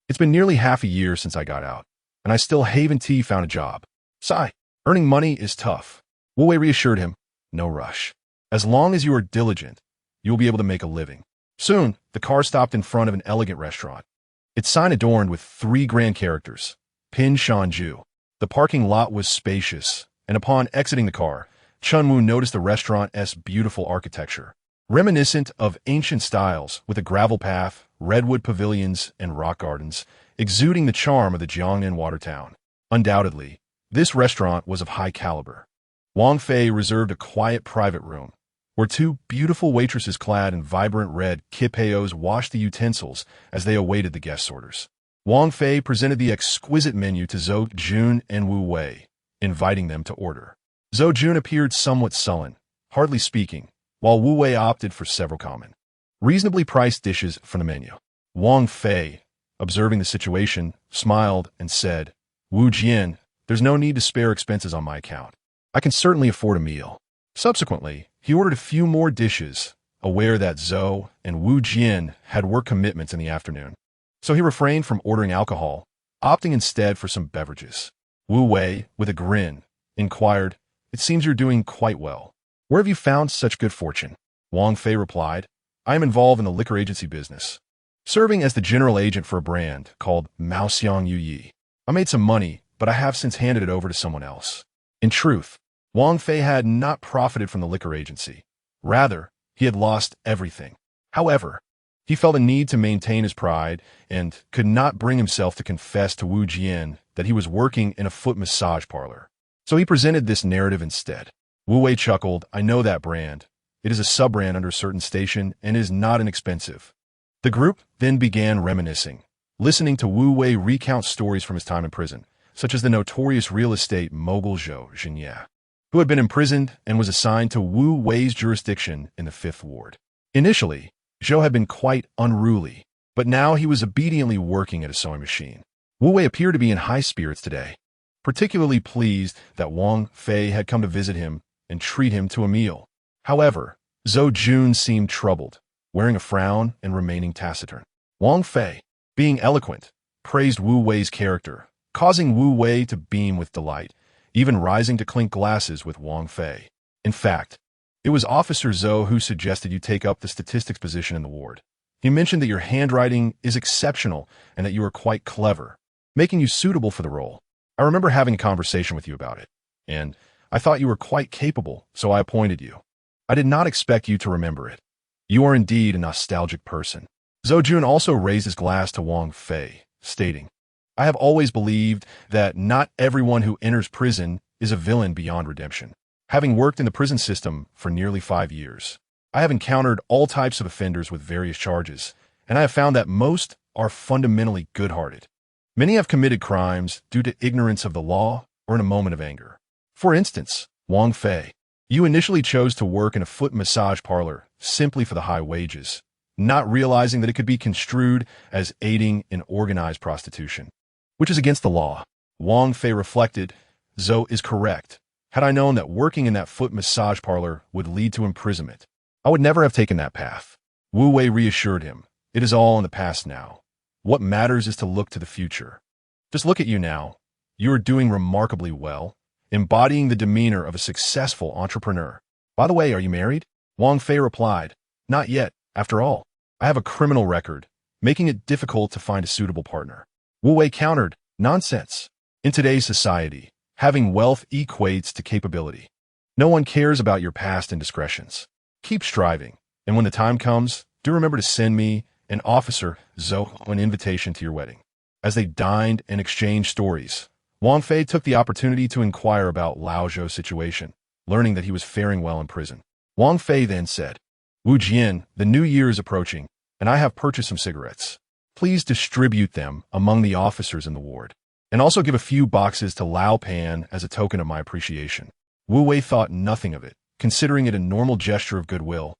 It's been nearly half a year since I got out, and I still haven't found a job. Sigh, earning money is tough." Wu Wei reassured him, "No rush. As long as you are diligent, you will be able to make a living." Soon, the car stopped in front of an elegant restaurant. Its sign adorned with 3 grand characters, Pin Shanju. The parking lot was spacious, and upon exiting the car, Chunwu noticed the restaurant's beautiful architecture, reminiscent of ancient styles with a gravel path, redwood pavilions, and rock gardens, exuding the charm of the Jiangnan water town. Undoubtedly, This restaurant was of high caliber. Wang Fei reserved a quiet private room, where two beautiful waitresses clad in vibrant red kipeos washed the utensils as they awaited the guests' orders. Wang Fei presented the exquisite menu to Zhou Jun and Wu Wei, inviting them to order. Zhou Jun appeared somewhat sullen, hardly speaking, while Wu Wei opted for several common, reasonably priced dishes from the menu. Wang Fei, observing the situation, smiled and said, "Wu Jian, there's no need to spare expenses on my account. I can certainly afford a meal." Subsequently, he ordered a few more dishes, aware that Zhou and Wu Jian had work commitments in the afternoon. So he refrained from ordering alcohol, opting instead for some beverages. Wu Wei, with a grin, inquired, "It seems you're doing quite well. Where have you found such good fortune?" Wang Fei replied, "I am involved in the liquor agency business, serving as the general agent for a brand called Maoxiang Yuyi. I made some money, but I have since handed it over to someone else." In truth, Wang Fei had not profited from the liquor agency. Rather, he had lost everything. However, he felt a need to maintain his pride and could not bring himself to confess to Wu Jian that he was working in a foot massage parlor. So he presented this narrative instead. Wu Wei chuckled, "I know that brand. It is a sub-brand under a certain station and is not inexpensive." The group then began reminiscing, listening to Wu Wei recount stories from his time in prison, such as the notorious real estate mogul Zhou Jianye, who had been imprisoned and was assigned to Wu Wei's jurisdiction in the Fifth Ward. Initially, Zhou had been quite unruly, but now he was obediently working at a sewing machine. Wu Wei appeared to be in high spirits today, particularly pleased that Wang Fei had come to visit him and treat him to a meal. However, Zhou Jun seemed troubled, wearing a frown and remaining taciturn. Wang Fei, being eloquent, praised Wu Wei's character, causing Wu Wei to beam with delight, even rising to clink glasses with Wang Fei. In fact, it was Officer Zhou who suggested you take up the statistics position in the ward. He mentioned that your handwriting is exceptional and that you are quite clever, making you suitable for the role. I remember having a conversation with you about it, and I thought you were quite capable, so I appointed you. I did not expect you to remember it. You are indeed a nostalgic person." Zhou Jun also raised his glass to Wang Fei, stating, "I have always believed that not everyone who enters prison is a villain beyond redemption. Having worked in the prison system for nearly 5 years, I have encountered all types of offenders with various charges, and I have found that most are fundamentally good-hearted. Many have committed crimes due to ignorance of the law or in a moment of anger. For instance, Wang Fei, you initially chose to work in a foot massage parlor simply for the high wages, not realizing that it could be construed as aiding in organized prostitution, which is against the law." Wang Fei reflected, "Zhou is correct. Had I known that working in that foot massage parlor would lead to imprisonment, I would never have taken that path." Wu Wei reassured him, "It is all in the past now. What matters is to look to the future. Just look at you now. You are doing remarkably well, embodying the demeanor of a successful entrepreneur. By the way, are you married?" Wang Fei replied, "Not yet. After all, I have a criminal record, making it difficult to find a suitable partner." Wu Wei countered, "Nonsense. In today's society, having wealth equates to capability. No one cares about your past indiscretions. Keep striving, and when the time comes, do remember to send me, an Officer Zhou, an invitation to your wedding." As they dined and exchanged stories, Wang Fei took the opportunity to inquire about Lao Zhou's situation, learning that he was faring well in prison. Wang Fei then said, "Wu Jian, the new year is approaching, and I have purchased some cigarettes. Please distribute them among the officers in the ward, and also give a few boxes to Lao Pan as a token of my appreciation." Wu Wei thought nothing of it, considering it a normal gesture of goodwill,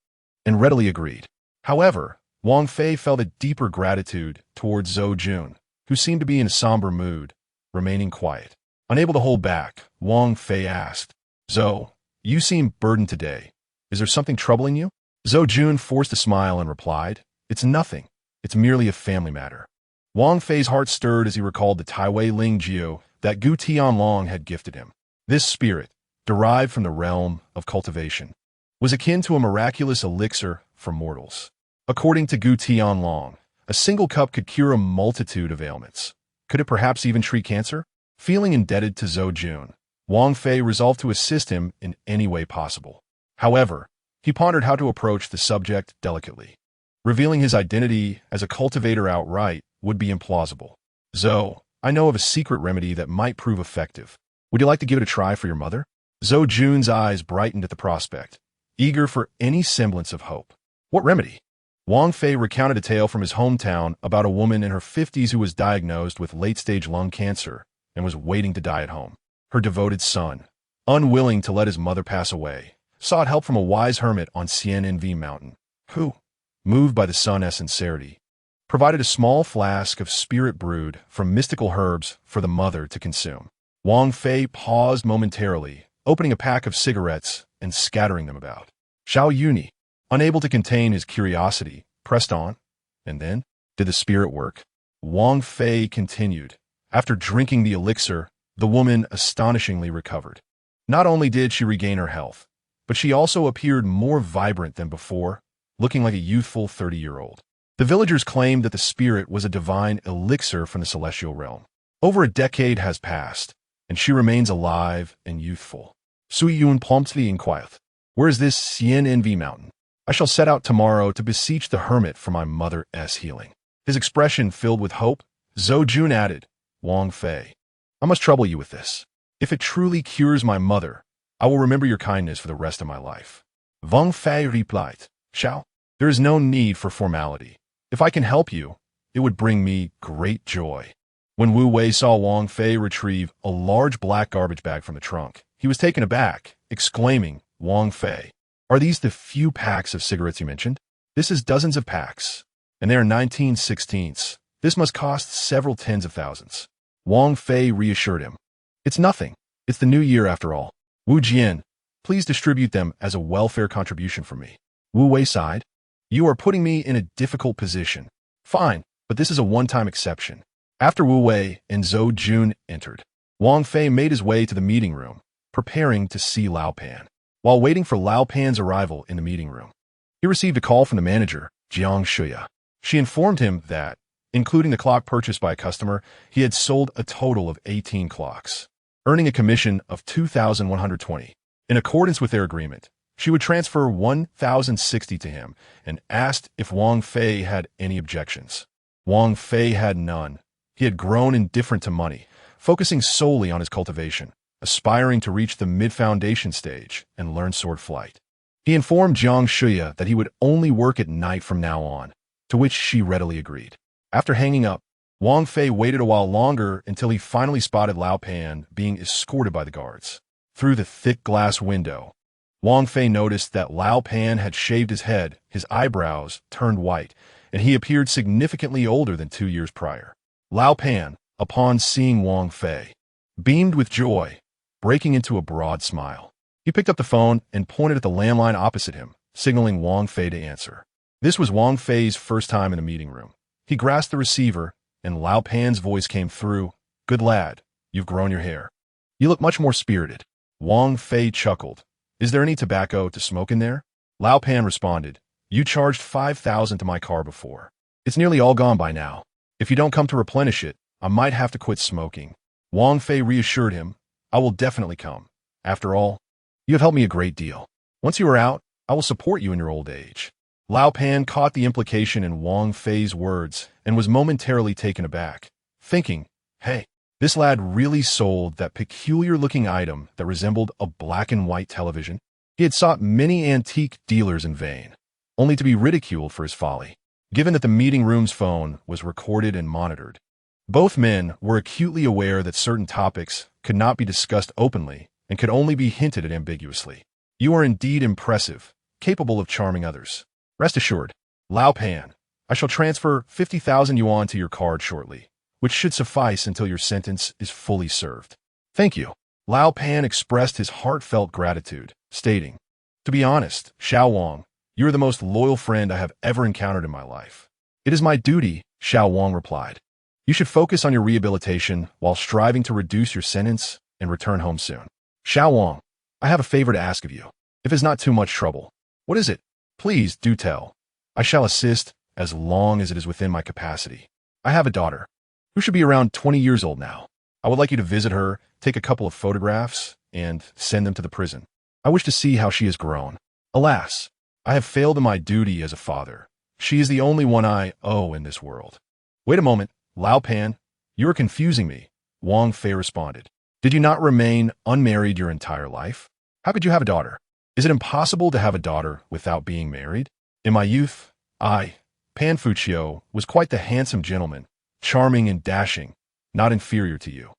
and readily agreed. However, Wang Fei felt a deeper gratitude towards Zhou Jun, who seemed to be in a somber mood, remaining quiet. Unable to hold back, Wang Fei asked, "Zhou, you seem burdened today. Is there something troubling you?" Zhou Jun forced a smile and replied, "It's nothing. It's merely a family matter." Wang Fei's heart stirred as he recalled the Taiwei Ling Jiu that Gu Tianlong had gifted him. This spirit, derived from the realm of cultivation, was akin to a miraculous elixir for mortals. According to Gu Tianlong, a single cup could cure a multitude of ailments. Could it perhaps even treat cancer? Feeling indebted to Zhou Jun, Wang Fei resolved to assist him in any way possible. However, he pondered how to approach the subject delicately. Revealing his identity as a cultivator outright would be implausible. "Zhou, I know of a secret remedy that might prove effective. Would you like to give it a try for your mother? Zhou Jun's eyes brightened at the prospect, eager for any semblance of hope. What remedy? Wang Fei recounted a tale from his hometown about a woman in her 50s who was diagnosed with late-stage lung cancer and was waiting to die at home. Her devoted son, unwilling to let his mother pass away, sought help from a wise hermit on Xian'envi Mountain, who, moved by the son's sincerity, provided a small flask of spirit brewed from mystical herbs for the mother to consume. Wang Fei paused momentarily, opening a pack of cigarettes and scattering them about. Xiao Yuni, unable to contain his curiosity, pressed on. And then, did the spirit work? Wang Fei continued. After drinking the elixir, the woman astonishingly recovered. Not only did she regain her health, but she also appeared more vibrant than before, looking like a youthful 30-year-old. The villagers claimed that the spirit was a divine elixir from the celestial realm. Over a decade has passed, and she remains alive and youthful. Sui Yun promptly inquired, "Where is this Xian'envi Mountain? I shall set out tomorrow to beseech the hermit for my mother's healing." His expression filled with hope. Zhou Jun added, "Wang Fei, I must trouble you with this. If it truly cures my mother, I will remember your kindness for the rest of my life." Wang Fei replied, "Xiao, there is no need for formality. If I can help you, it would bring me great joy." When Wu Wei saw Wang Fei retrieve a large black garbage bag from the trunk, he was taken aback, exclaiming, "Wang Fei, are these the few packs of cigarettes you mentioned? This is dozens of packs, and they are 19/16ths. This must cost several tens of thousands." Wang Fei reassured him, "It's nothing. It's the new year after all. Wu Jian, please distribute them as a welfare contribution from me." Wu Wei sighed. "You are putting me in a difficult position. Fine, but this is a one-time exception." After Wu Wei and Zhou Jun entered, Wang Fei made his way to the meeting room, preparing to see Lao Pan. While waiting for Lao Pan's arrival in the meeting room, he received a call from the manager, Jiang Shuya. She informed him that, including the clock purchased by a customer, he had sold a total of 18 clocks, earning a commission of 2,120. In accordance with their agreement, she would transfer 1,060 to him and asked if Wang Fei had any objections. Wang Fei had none. He had grown indifferent to money, focusing solely on his cultivation, aspiring to reach the mid-foundation stage and learn sword flight. He informed Jiang Shuya that he would only work at night from now on, to which she readily agreed. After hanging up, Wang Fei waited a while longer until he finally spotted Lao Pan being escorted by the guards. Through the thick glass window, Wang Fei noticed that Lao Pan had shaved his head, his eyebrows turned white, and he appeared significantly older than 2 years prior. Lao Pan, upon seeing Wang Fei, beamed with joy, breaking into a broad smile. He picked up the phone and pointed at the landline opposite him, signaling Wang Fei to answer. This was Wang Fei's first time in a meeting room. He grasped the receiver, and Lao Pan's voice came through, "Good lad, you've grown your hair. You look much more spirited." Wang Fei chuckled. "Is there any tobacco to smoke in there?" Lao Pan responded, "You charged 5,000 to my car before. It's nearly all gone by now. If you don't come to replenish it, I might have to quit smoking." Wang Fei reassured him, "I will definitely come. After all, you have helped me a great deal. Once you are out, I will support you in your old age." Lao Pan caught the implication in Wang Fei's words and was momentarily taken aback, thinking, "Hey, this lad really sold that peculiar-looking item that resembled a black-and-white television?" He had sought many antique dealers in vain, only to be ridiculed for his folly. Given that the meeting room's phone was recorded and monitored, both men were acutely aware that certain topics could not be discussed openly and could only be hinted at ambiguously. "You are indeed impressive, capable of charming others. Rest assured, Lao Pan, I shall transfer 50,000 yuan to your card shortly, which should suffice until your sentence is fully served." "Thank you." Lao Pan expressed his heartfelt gratitude, stating, "To be honest, Xiao Wang, you are the most loyal friend I have ever encountered in my life." "It is my duty," Xiao Wang replied. "You should focus on your rehabilitation while striving to reduce your sentence and return home soon." "Xiao Wang, I have a favor to ask of you, if it's not too much trouble." "What is it?" "Please do tell. I shall assist as long as it is within my capacity. I have a daughter, who should be around 20 years old now. I would like you to visit her, take a couple of photographs, and send them to the prison. I wish to see how she has grown. Alas, I have failed in my duty as a father. She is the only one I owe in this world." "Wait a moment, Lao Pan, you are confusing me," Wang Fei responded. Did you not remain unmarried your entire life? How could you have a daughter? Is it impossible to have a daughter without being married? In my youth, I, Panfuccio, was quite the handsome gentleman, charming and dashing, not inferior to you.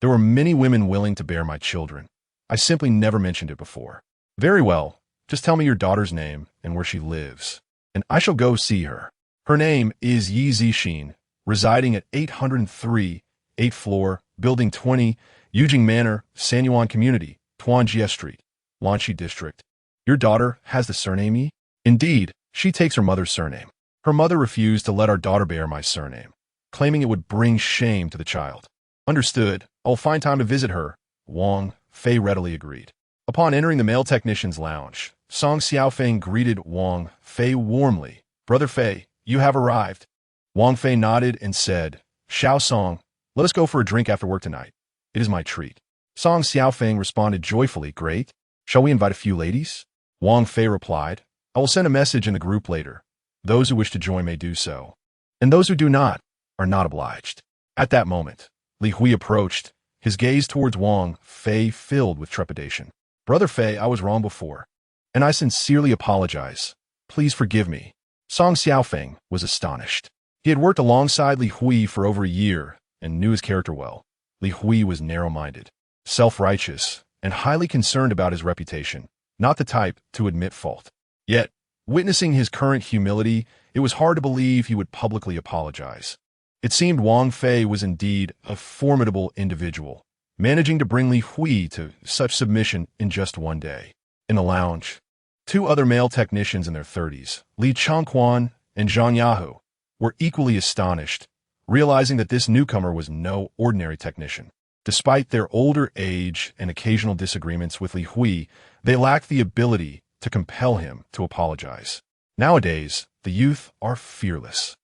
There were many women willing to bear my children. I simply never mentioned it before. Very well, just tell me your daughter's name and where she lives, and I shall go see her. Her name is Yi Zixin, residing at 803, 8th floor, Building 20, Yujing Manor, Sanyuan Community, Tuanjie Street, Lanchi District. Your daughter has the surname Yi? Indeed, she takes her mother's surname. Her mother refused to let our daughter bear my surname, claiming it would bring shame to the child. Understood. I'll find time to visit her. Wang Fei readily agreed. Upon entering the male technician's lounge, Song Xiaofeng greeted Wang Fei warmly. Brother Fei, you have arrived. Wang Fei nodded and said, Xiao Song, let us go for a drink after work tonight. It is my treat. Song Xiaofeng responded joyfully, great. Shall we invite a few ladies? Wang Fei replied, I will send a message in the group later. Those who wish to join may do so. And those who do not are not obliged. At that moment, Li Hui approached, his gaze towards Wang Fei filled with trepidation. Brother Fei, I was wrong before, and I sincerely apologize. Please forgive me. Song Xiaofeng was astonished. He had worked alongside Li Hui for over a year and knew his character well. Li Hui was narrow-minded, self-righteous, and highly concerned about his reputation, not the type to admit fault. Yet, witnessing his current humility, it was hard to believe he would publicly apologize. It seemed Wang Fei was indeed a formidable individual, managing to bring Li Hui to such submission in just one day. In the lounge, two other male technicians in their 30s, Li Changquan and Zhang Yahu, were equally astonished, realizing that this newcomer was no ordinary technician. Despite their older age and occasional disagreements with Li Hui, they lacked the ability to compel him to apologize. Nowadays, the youth are fearless.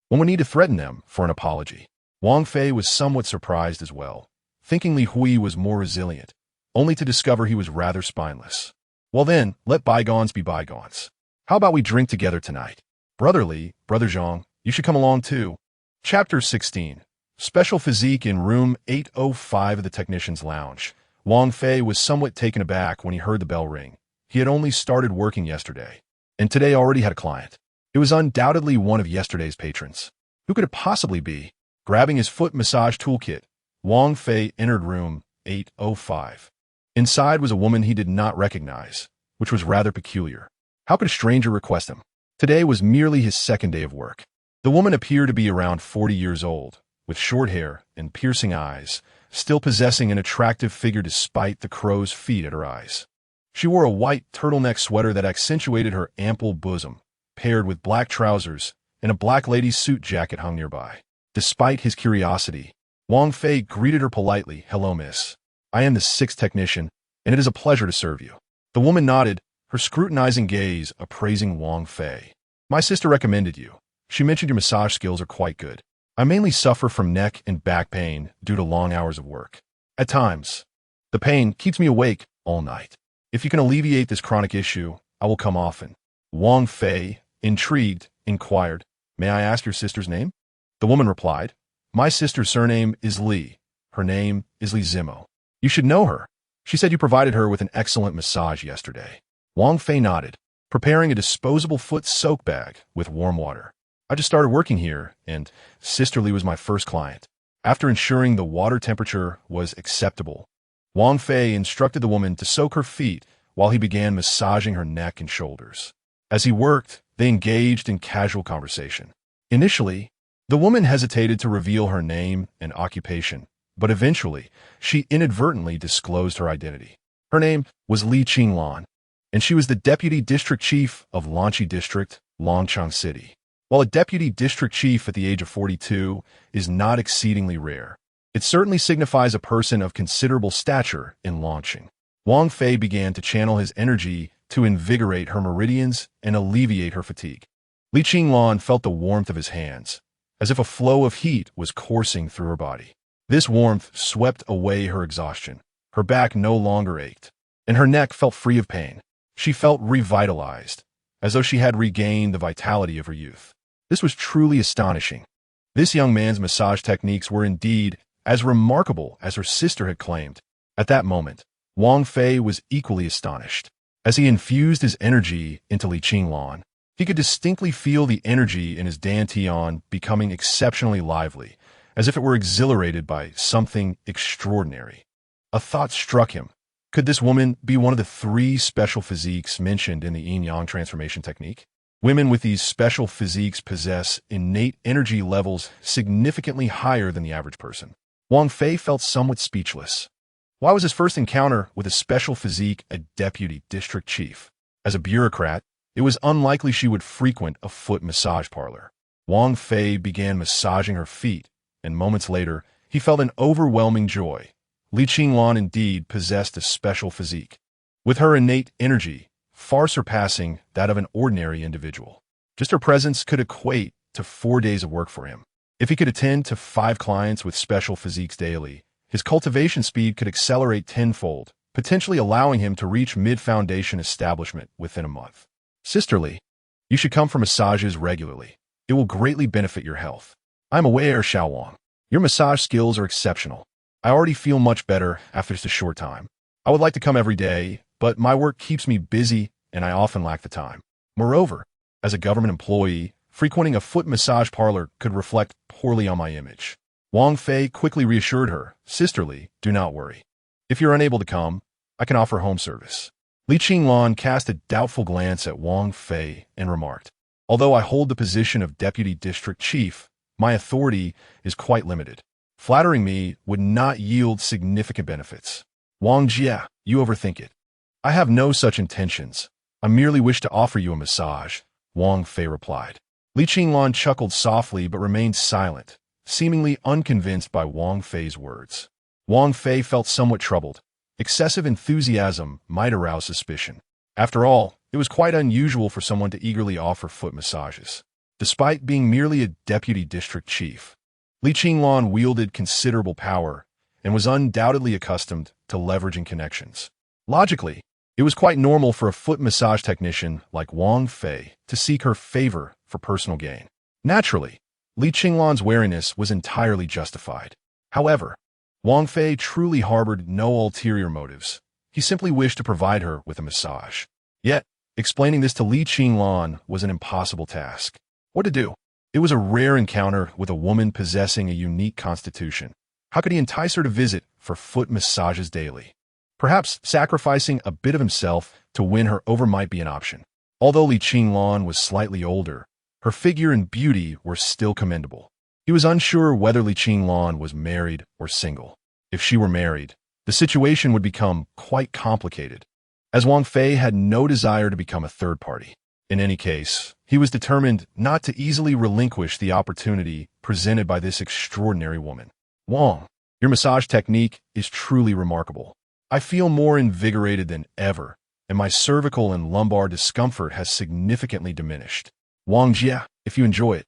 When we need to threaten them for an apology, Wang Fei was somewhat surprised as well, thinking Li Hui was more resilient, only to discover he was rather spineless. Well then, let bygones be bygones. How about we drink together tonight? Brother Li, Brother Zhang, you should come along too. Chapter 16. Special Physique in Room 805 of the Technician's Lounge. Wang Fei was somewhat taken aback when he heard the bell ring. He had only started working yesterday, and today already had a client. It was undoubtedly one of yesterday's patrons. Who could it possibly be? Grabbing his foot massage toolkit, Wang Fei entered room 805. Inside was a woman he did not recognize, which was rather peculiar. How could a stranger request him? Today was merely his second day of work. The woman appeared to be around 40 years old, with short hair and piercing eyes, still possessing an attractive figure despite the crow's feet at her eyes. She wore a white turtleneck sweater that accentuated her ample bosom, paired with black trousers, and a black lady's suit jacket hung nearby. Despite his curiosity, Wang Fei greeted her politely, Hello, miss. I am the 6th technician, and it is a pleasure to serve you. The woman nodded, her scrutinizing gaze appraising Wang Fei. My sister recommended you. She mentioned your massage skills are quite good. I mainly suffer from neck and back pain due to long hours of work. At times, the pain keeps me awake all night. If you can alleviate this chronic issue, I will come often. Wang Fei, intrigued, inquired, May I ask your sister's name? The woman replied, My sister's surname is Li. Her name is Li Zimo. You should know her. She said you provided her with an excellent massage yesterday. Wang Fei nodded, preparing a disposable foot soak bag with warm water. I just started working here, and Sister Li was my first client. After ensuring the water temperature was acceptable, Wang Fei instructed the woman to soak her feet while he began massaging her neck and shoulders. As he worked, they engaged in casual conversation. Initially, the woman hesitated to reveal her name and occupation, but eventually, she inadvertently disclosed her identity. Her name was Li Qinglan, and she was the Deputy District Chief of Lanchi District, Longchang City. While a Deputy District Chief at the age of 42 is not exceedingly rare, it certainly signifies a person of considerable stature in Longchang. Wang Fei began to channel his energy to invigorate her meridians and alleviate her fatigue. Li Qinglan felt the warmth of his hands, as if a flow of heat was coursing through her body. This warmth swept away her exhaustion. Her back no longer ached, and her neck felt free of pain. She felt revitalized, as though she had regained the vitality of her youth. This was truly astonishing. This young man's massage techniques were indeed as remarkable as her sister had claimed. At that moment, Wang Fei was equally astonished. As he infused his energy into Li Qinglan, he could distinctly feel the energy in his dantian becoming exceptionally lively, as if it were exhilarated by something extraordinary. A thought struck him. Could this woman be one of the 3 special physiques mentioned in the yin-yang transformation technique? Women with these special physiques possess innate energy levels significantly higher than the average person. Wang Fei felt somewhat speechless. Why was his first encounter with a special physique a deputy district chief? As a bureaucrat, it was unlikely she would frequent a foot massage parlor. Wang Fei began massaging her feet, and moments later, he felt an overwhelming joy. Li Qinglan indeed possessed a special physique, with her innate energy far surpassing that of an ordinary individual. Just her presence could equate to 4 days of work for him. If he could attend to 5 clients with special physiques daily, his cultivation speed could accelerate tenfold, potentially allowing him to reach mid-foundation establishment within a month. Sisterly, you should come for massages regularly. It will greatly benefit your health. I'm aware, Xiao Wang. Your massage skills are exceptional. I already feel much better after just a short time. I would like to come every day, but my work keeps me busy and I often lack the time. Moreover, as a government employee, frequenting a foot massage parlor could reflect poorly on my image. Wang Fei quickly reassured her, Sisterly, do not worry. If you're unable to come, I can offer home service. Li Qinglan cast a doubtful glance at Wang Fei and remarked, although I hold the position of deputy district chief, my authority is quite limited. Flattering me would not yield significant benefits. Wang Jia, you overthink it. I have no such intentions. I merely wish to offer you a massage, Wang Fei replied. Li Qinglan chuckled softly but remained silent, seemingly unconvinced by Wang Fei's words. Wang Fei felt somewhat troubled. Excessive enthusiasm might arouse suspicion. After all, it was quite unusual for someone to eagerly offer foot massages. Despite being merely a deputy district chief, Li Qinglan wielded considerable power and was undoubtedly accustomed to leveraging connections. Logically, it was quite normal for a foot massage technician like Wang Fei to seek her favor for personal gain. Naturally, Li Qinglan's wariness was entirely justified. However, Wang Fei truly harbored no ulterior motives. He simply wished to provide her with a massage. Yet, explaining this to Li Qinglan was an impossible task. What to do? It was a rare encounter with a woman possessing a unique constitution. How could he entice her to visit for foot massages daily? Perhaps sacrificing a bit of himself to win her over might be an option. Although Li Qinglan was slightly older, her figure and beauty were still commendable. He was unsure whether Li Qinglan was married or single. If she were married, the situation would become quite complicated, as Wang Fei had no desire to become a third party. In any case, he was determined not to easily relinquish the opportunity presented by this extraordinary woman. Wang, your massage technique is truly remarkable. I feel more invigorated than ever, and my cervical and lumbar discomfort has significantly diminished. Wang Jia, if you enjoy it,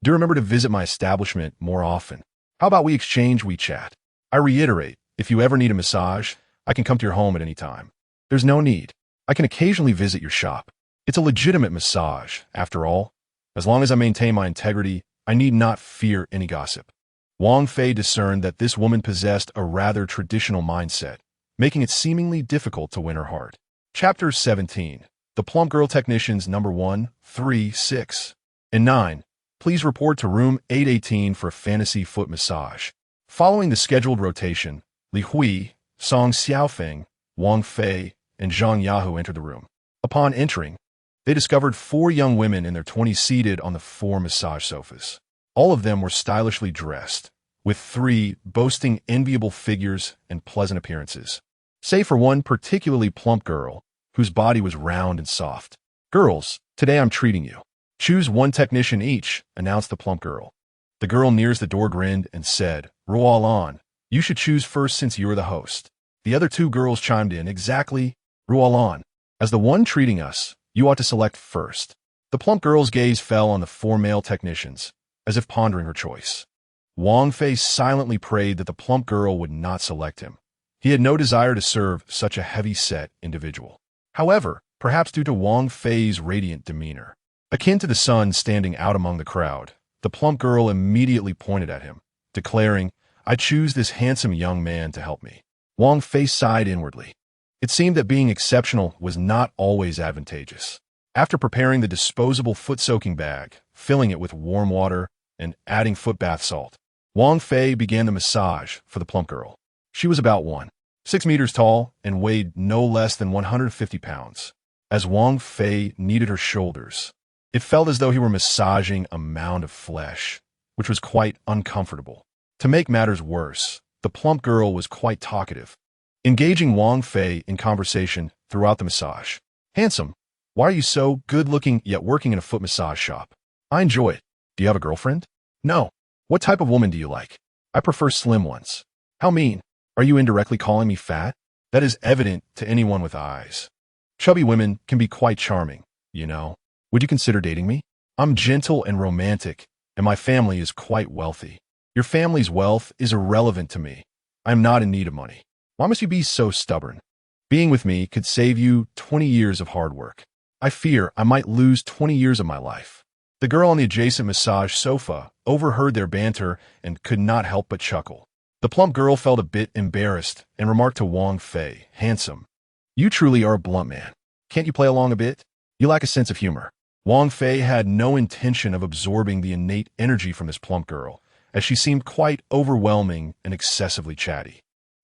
do remember to visit my establishment more often. How about we exchange WeChat? I reiterate, if you ever need a massage, I can come to your home at any time. There's no need. I can occasionally visit your shop. It's a legitimate massage, after all. As long as I maintain my integrity, I need not fear any gossip. Wang Fei discerned that this woman possessed a rather traditional mindset, making it seemingly difficult to win her heart. Chapter 17. The Plump Girl Technicians Number 1, 3, 6, and 9. Please report to room 818 for a fantasy foot massage. Following the scheduled rotation, Li Hui, Song Xiaofeng, Wang Fei, and Zhang Yahu entered the room. Upon entering, they discovered 4 young women in their 20s seated on the 4 massage sofas. All of them were stylishly dressed, with 3 boasting enviable figures and pleasant appearances. Save for one particularly plump girl, whose body was round and soft. Girls, today I'm treating you. Choose 1 technician each, announced the plump girl. The girl nearest the door grinned and said, Roll on. You should choose first since you're the host. The other 2 girls chimed in, exactly, Roll on. As the one treating us, you ought to select first. The plump girl's gaze fell on the 4 male technicians, as if pondering her choice. Wang Fei silently prayed that the plump girl would not select him. He had no desire to serve such a heavy-set individual. However, perhaps due to Wang Fei's radiant demeanor, akin to the sun standing out among the crowd, the plump girl immediately pointed at him, declaring, I choose this handsome young man to help me. Wang Fei sighed inwardly. It seemed that being exceptional was not always advantageous. After preparing the disposable foot-soaking bag, filling it with warm water, and adding foot bath salt, Wang Fei began the massage for the plump girl. She was about 1.6 meters tall and weighed no less than 150 pounds. As Wang Fei kneaded her shoulders, it felt as though he were massaging a mound of flesh, which was quite uncomfortable. To make matters worse, the plump girl was quite talkative, engaging Wang Fei in conversation throughout the massage. "Handsome, why are you so good-looking yet working in a foot massage shop? I enjoy it. Do you have a girlfriend?" "No." "What type of woman do you like?" "I prefer slim ones." "How mean. Are you indirectly calling me fat?" "That is evident to anyone with eyes. Chubby women can be quite charming, you know. Would you consider dating me? I'm gentle and romantic, and my family is quite wealthy." "Your family's wealth is irrelevant to me. I am not in need of money." "Why must you be so stubborn? Being with me could save you 20 years of hard work." "I fear I might lose 20 years of my life." The girl on the adjacent massage sofa overheard their banter and could not help but chuckle. The plump girl felt a bit embarrassed and remarked to Wang Fei, "Handsome, you truly are a blunt man. Can't you play along a bit? You lack a sense of humor." Wang Fei had no intention of absorbing the innate energy from this plump girl, as she seemed quite overwhelming and excessively chatty.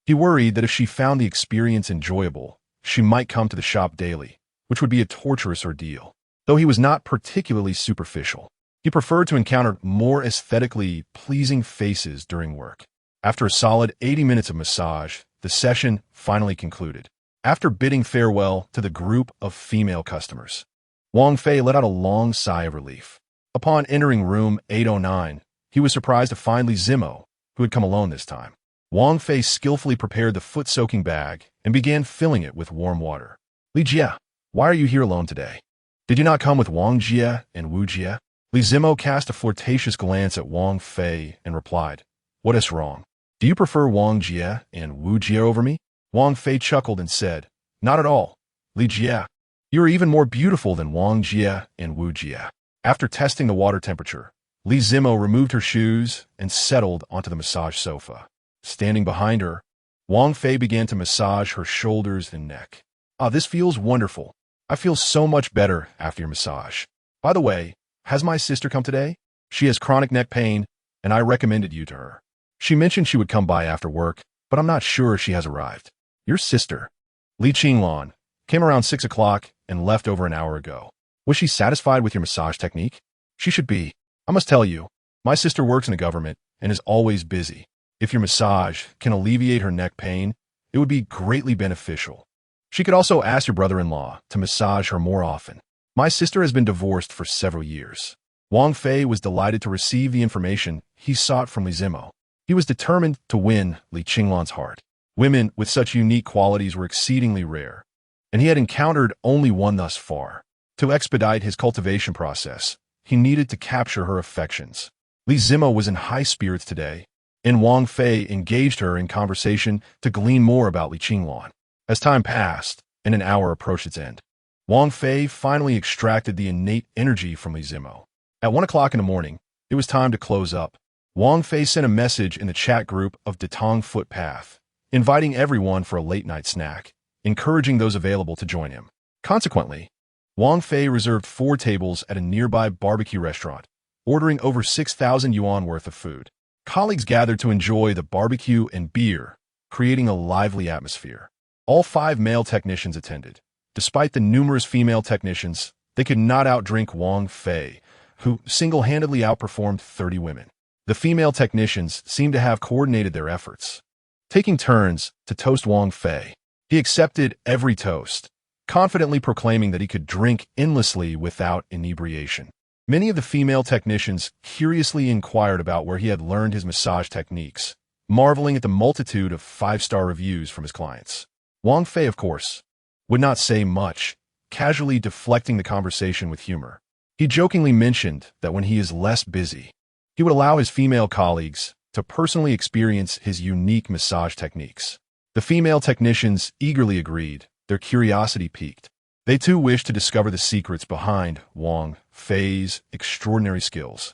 He worried that if she found the experience enjoyable, she might come to the shop daily, which would be a torturous ordeal. Though he was not particularly superficial, he preferred to encounter more aesthetically pleasing faces during work. After a solid 80 minutes of massage, the session finally concluded. After bidding farewell to the group of female customers, Wang Fei let out a long sigh of relief. Upon entering room 809, he was surprised to find Li Zimo, who had come alone this time. Wang Fei skillfully prepared the foot-soaking bag and began filling it with warm water. "Li Jie, why are you here alone today? Did you not come with Wang Jie and Wu Jie?" Li Zimo cast a flirtatious glance at Wang Fei and replied, "What is wrong? Do you prefer Wang Jie and Wu Jie over me?" Wang Fei chuckled and said, "Not at all. Li Jie, you are even more beautiful than Wang Jie and Wu Jie." After testing the water temperature, Li Zimo removed her shoes and settled onto the massage sofa. Standing behind her, Wang Fei began to massage her shoulders and neck. "Ah, this feels wonderful. I feel so much better after your massage. By the way, has my sister come today? She has chronic neck pain, and I recommended you to her. She mentioned she would come by after work, but I'm not sure if she has arrived." "Your sister?" "Li Qinglan came around 6 o'clock and left over an hour ago." "Was she satisfied with your massage technique?" "She should be. I must tell you, my sister works in the government and is always busy. If your massage can alleviate her neck pain, it would be greatly beneficial. She could also ask your brother-in-law to massage her more often. My sister has been divorced for several years." Wang Fei was delighted to receive the information he sought from Li Zimo. He was determined to win Li Qinglan's heart. Women with such unique qualities were exceedingly rare, and he had encountered only one thus far. To expedite his cultivation process, he needed to capture her affections. Li Zimo was in high spirits today, and Wang Fei engaged her in conversation to glean more about Li Qinglan. As time passed, and an hour approached its end, Wang Fei finally extracted the innate energy from Li Zimo. At 1 o'clock in the morning, it was time to close up. Wang Fei sent a message in the chat group of Datong Footpath, inviting everyone for a late-night snack, encouraging those available to join him. Consequently, Wang Fei reserved 4 tables at a nearby barbecue restaurant, ordering over 6,000 yuan worth of food. Colleagues gathered to enjoy the barbecue and beer, creating a lively atmosphere. All 5 male technicians attended. Despite the numerous female technicians, they could not outdrink Wang Fei, who single-handedly outperformed 30 women. The female technicians seemed to have coordinated their efforts, taking turns to toast Wang Fei. He accepted every toast, confidently proclaiming that he could drink endlessly without inebriation. Many of the female technicians curiously inquired about where he had learned his massage techniques, marveling at the multitude of 5-star reviews from his clients. Wang Fei, of course, would not say much, casually deflecting the conversation with humor. He jokingly mentioned that when he is less busy, he would allow his female colleagues to personally experience his unique massage techniques. The female technicians eagerly agreed, their curiosity piqued. They too wished to discover the secrets behind Wang Fei's extraordinary skills,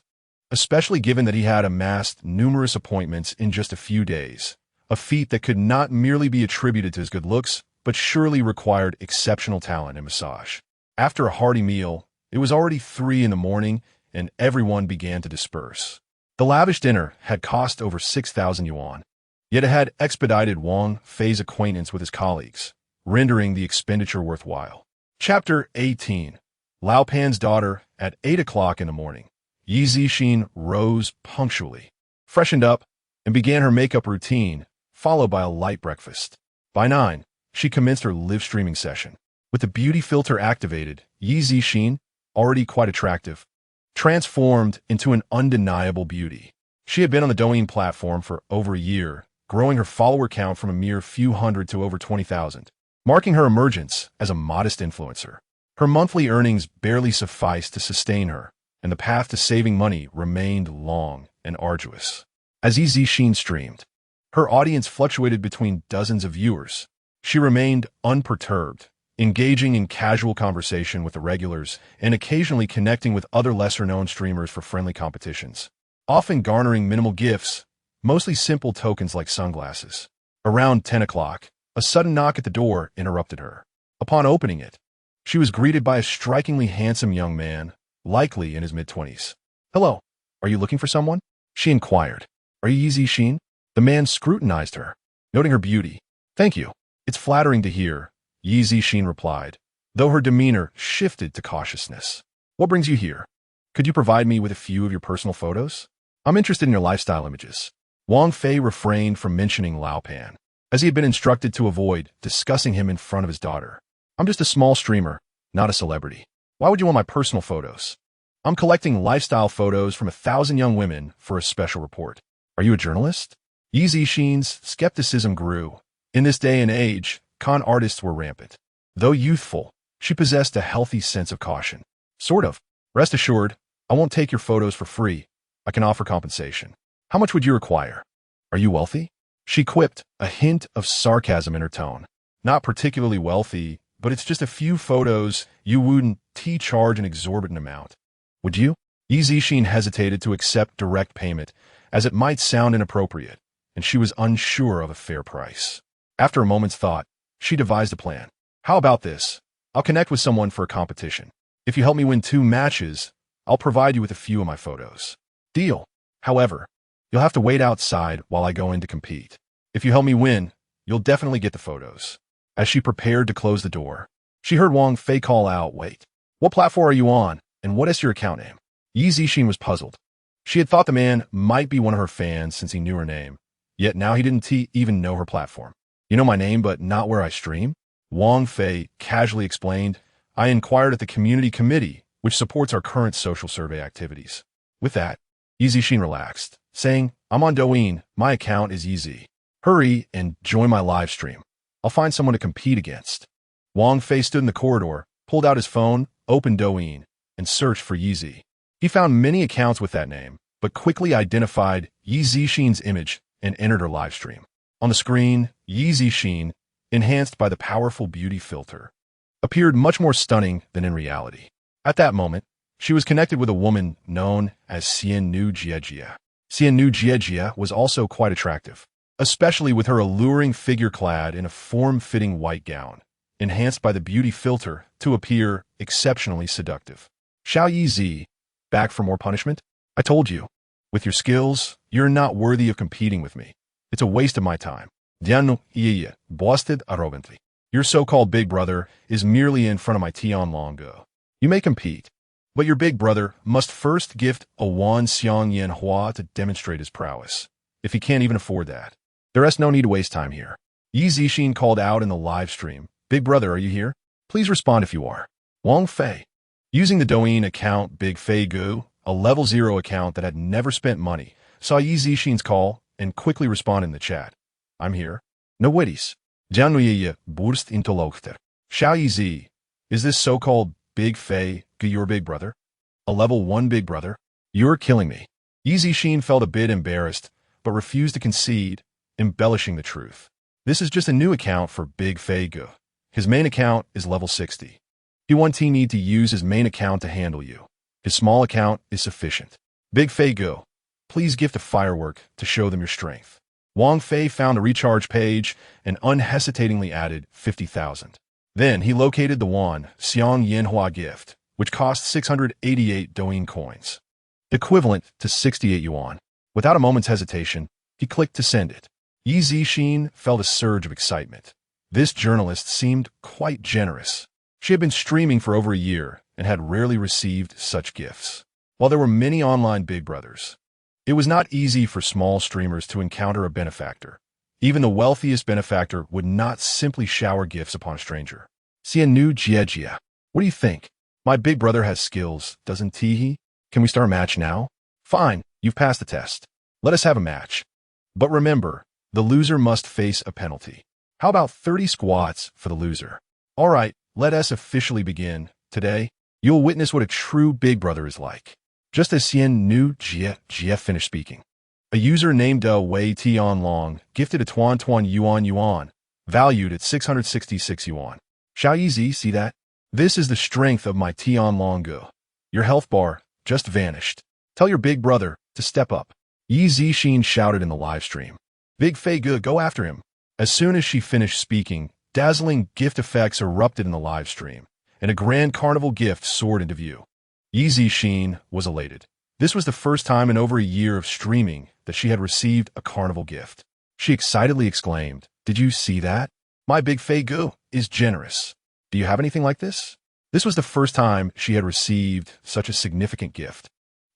especially given that he had amassed numerous appointments in just a few days, a feat that could not merely be attributed to his good looks, but surely required exceptional talent in massage. After a hearty meal, it was already 3 in the morning, and everyone began to disperse. The lavish dinner had cost over 6,000 yuan, yet it had expedited Wang Fei's acquaintance with his colleagues, rendering the expenditure worthwhile. Chapter 18. Lao Pan's daughter. At 8 o'clock in the morning, Yi Zixin rose punctually, freshened up, and began her makeup routine, followed by a light breakfast. By 9, she commenced her live streaming session. With the beauty filter activated, Yi Zixin, already quite attractive, transformed into an undeniable beauty. She had been on the Douyin platform for over a year, growing her follower count from a mere few hundred to over 20,000, marking her emergence as a modest influencer. Her monthly earnings barely sufficed to sustain her, and the path to saving money remained long and arduous. As Yi Zixin streamed, her audience fluctuated between dozens of viewers. She remained unperturbed, engaging in casual conversation with the regulars and occasionally connecting with other lesser-known streamers for friendly competitions, often garnering minimal gifts, mostly simple tokens like sunglasses. Around 10 o'clock, a sudden knock at the door interrupted her. Upon opening it, she was greeted by a strikingly handsome young man, likely in his mid-20s. "Hello, are you looking for someone?" she inquired. "Are you Yi Zixin?" The man scrutinized her, noting her beauty. "Thank you. It's flattering to hear," Yi Zixin replied, though her demeanor shifted to cautiousness. "What brings you here? Could you provide me with a few of your personal photos? I'm interested in your lifestyle images." Wang Fei refrained from mentioning Lao Pan, as he had been instructed to avoid discussing him in front of his daughter. "I'm just a small streamer, not a celebrity. Why would you want my personal photos? I'm collecting lifestyle photos from 1,000 young women for a special report." "Are you a journalist?" Yi Zixin's skepticism grew. In this day and age, con artists were rampant. Though youthful, she possessed a healthy sense of caution. "Sort of. Rest assured, I won't take your photos for free. I can offer compensation." "How much would you require?" "Are you wealthy?" She quipped, a hint of sarcasm in her tone. "Not particularly wealthy, but it's just a few photos. You wouldn't charge an exorbitant amount, would you?" Yi Zixin hesitated to accept direct payment, as it might sound inappropriate, and she was unsure of a fair price. After a moment's thought, she devised a plan. "How about this? I'll connect with someone for a competition. If you help me win 2 matches, I'll provide you with a few of my photos." "Deal. However, you'll have to wait outside while I go in to compete. If you help me win, you'll definitely get the photos." As she prepared to close the door, she heard Wang Fei call out, "Wait. What platform are you on, and what is your account name?" Yi Zixin was puzzled. She had thought the man might be one of her fans since he knew her name, yet now he didn't even know her platform. "You know my name, but not where I stream?" Wang Fei casually explained. "I inquired at the community committee, which supports our current social survey activities." With that, Yi Zixin relaxed, saying, "I'm on Douyin. My account is easy. Hurry and join my live stream. I'll find someone to compete against." Wang Fei stood in the corridor, pulled out his phone, opened Douyin, and searched for Yi Zi. He found many accounts with that name, but quickly identified Yi Zixin's image and entered her live stream. On the screen, Yi Zixin, enhanced by the powerful beauty filter, appeared much more stunning than in reality. At that moment, she was connected with a woman known as Xian Nu Jiejie. Xian Nu Jiejie was also quite attractive, especially with her alluring figure clad in a form-fitting white gown, enhanced by the beauty filter to appear exceptionally seductive. "Xiao Yi Zi, back for more punishment? I told you. With your skills, you're not worthy of competing with me. It's a waste of my time." "Dianu Yiye, boasted arrogantly. Your so-called big brother is merely in front of my Tian Longo. You may compete, but your big brother must first gift a Wan Xiang Yen Hua to demonstrate his prowess, if he can't even afford that. There is no need to waste time here." Yi Zixin called out in the live stream, "Big brother, are you here? Please respond if you are." Wang Fei, using the Douyin account Big Fei Gu, a level 0 account that had never spent money, saw Yi Zixin's call and quickly responded in the chat. "I'm here. No witties." Jiang Nuiye burst into laughter. "Xiao Yi Zi, is this so-called Big Fei Gu your big brother? A level 1 big brother? You're killing me." Yi Zixin felt a bit embarrassed, but refused to concede, embellishing the truth. "This is just a new account for Big Fei Gu. His main account is level 60. He won't need to use his main account to handle you. His small account is sufficient. Big Fei Gu, please gift a firework to show them your strength." Wang Fei found the recharge page and unhesitatingly added 50,000. Then he located the Wan Xiang Yanhua gift, which cost 688 Douyin coins, equivalent to 68 yuan. Without a moment's hesitation, he clicked to send it. Yi Zixin felt a surge of excitement. This journalist seemed quite generous. She had been streaming for over a year and had rarely received such gifts. While there were many online big brothers, it was not easy for small streamers to encounter a benefactor. Even the wealthiest benefactor would not simply shower gifts upon a stranger. Xianu Jiejia, what do you think? My big brother has skills, doesn't he? Can we start a match now? Fine, you've passed the test. Let us have a match. But remember, the loser must face a penalty. How about 30 squats for the loser? All right, let us officially begin. Today, you'll witness what a true big brother is like. Just as Xianu Jie finished speaking, a user named Wei Tianlong gifted a Tuan Yuan, valued at 666 yuan. Xiao Yizi, see that? This is the strength of my Tianlong Gu. Your health bar just vanished. Tell your big brother to step up. Yi Zixin shouted in the live stream. Big Fei Gu, go after him. As soon as she finished speaking, dazzling gift effects erupted in the live stream, and a grand carnival gift soared into view. Yi Zixin was elated. This was the first time in over a year of streaming that she had received a carnival gift. She excitedly exclaimed, "Did you see that? My big Fei Gu is generous. Do you have anything like this?" This was the first time she had received such a significant gift.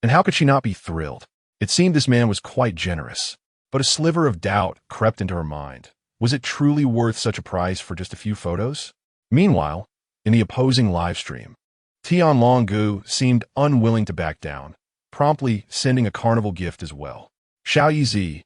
And how could she not be thrilled? It seemed this man was quite generous. But a sliver of doubt crept into her mind. Was it truly worth such a price for just a few photos? Meanwhile, in the opposing live stream, Tianlong Gu seemed unwilling to back down, promptly sending a carnival gift as well. Xiao Yizi,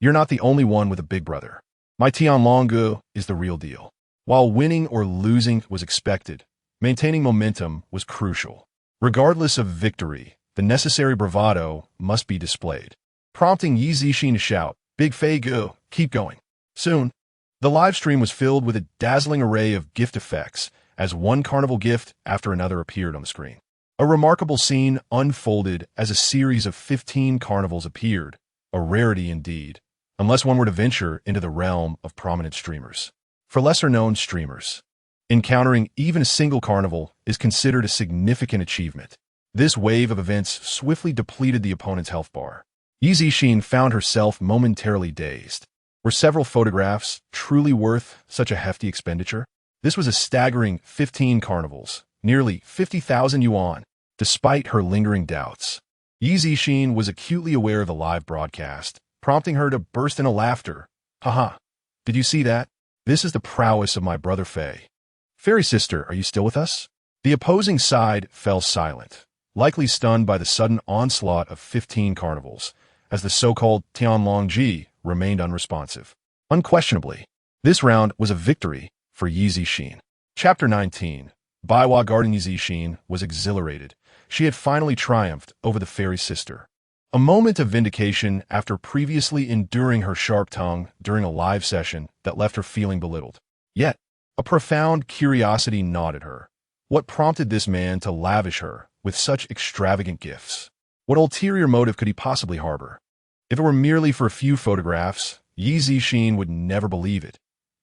you're not the only one with a big brother. My Tianlong Gu is the real deal. While winning or losing was expected, maintaining momentum was crucial. Regardless of victory, the necessary bravado must be displayed, prompting Yi Zixin to shout, "Big Fei Gu, keep going." Soon, the live stream was filled with a dazzling array of gift effects as one carnival gift after another appeared on the screen. A remarkable scene unfolded as a series of 15 carnivals appeared, a rarity indeed, unless one were to venture into the realm of prominent streamers. For lesser-known streamers, encountering even a single carnival is considered a significant achievement. This wave of events swiftly depleted the opponent's health bar. Yi Zixin found herself momentarily dazed. Were several photographs truly worth such a hefty expenditure? This was a staggering 15 carnivals, nearly 50,000 yuan. Despite her lingering doubts, Yi Zixin was acutely aware of the live broadcast, prompting her to burst into laughter. Haha, did you see that? This is the prowess of my brother Fei. Fairy sister, are you still with us? The opposing side fell silent, likely stunned by the sudden onslaught of 15 carnivals, as the so-called Tianlong Ji remained unresponsive. Unquestionably, this round was a victory for Yi Zixin. Chapter 19. Baiwa Garden. Yi Zixin was exhilarated. She had finally triumphed over the fairy sister. A moment of vindication after previously enduring her sharp tongue during a live session that left her feeling belittled. Yet, a profound curiosity gnawed at her. What prompted this man to lavish her with such extravagant gifts? What ulterior motive could he possibly harbor? If it were merely for a few photographs, Yi Zixin would never believe it.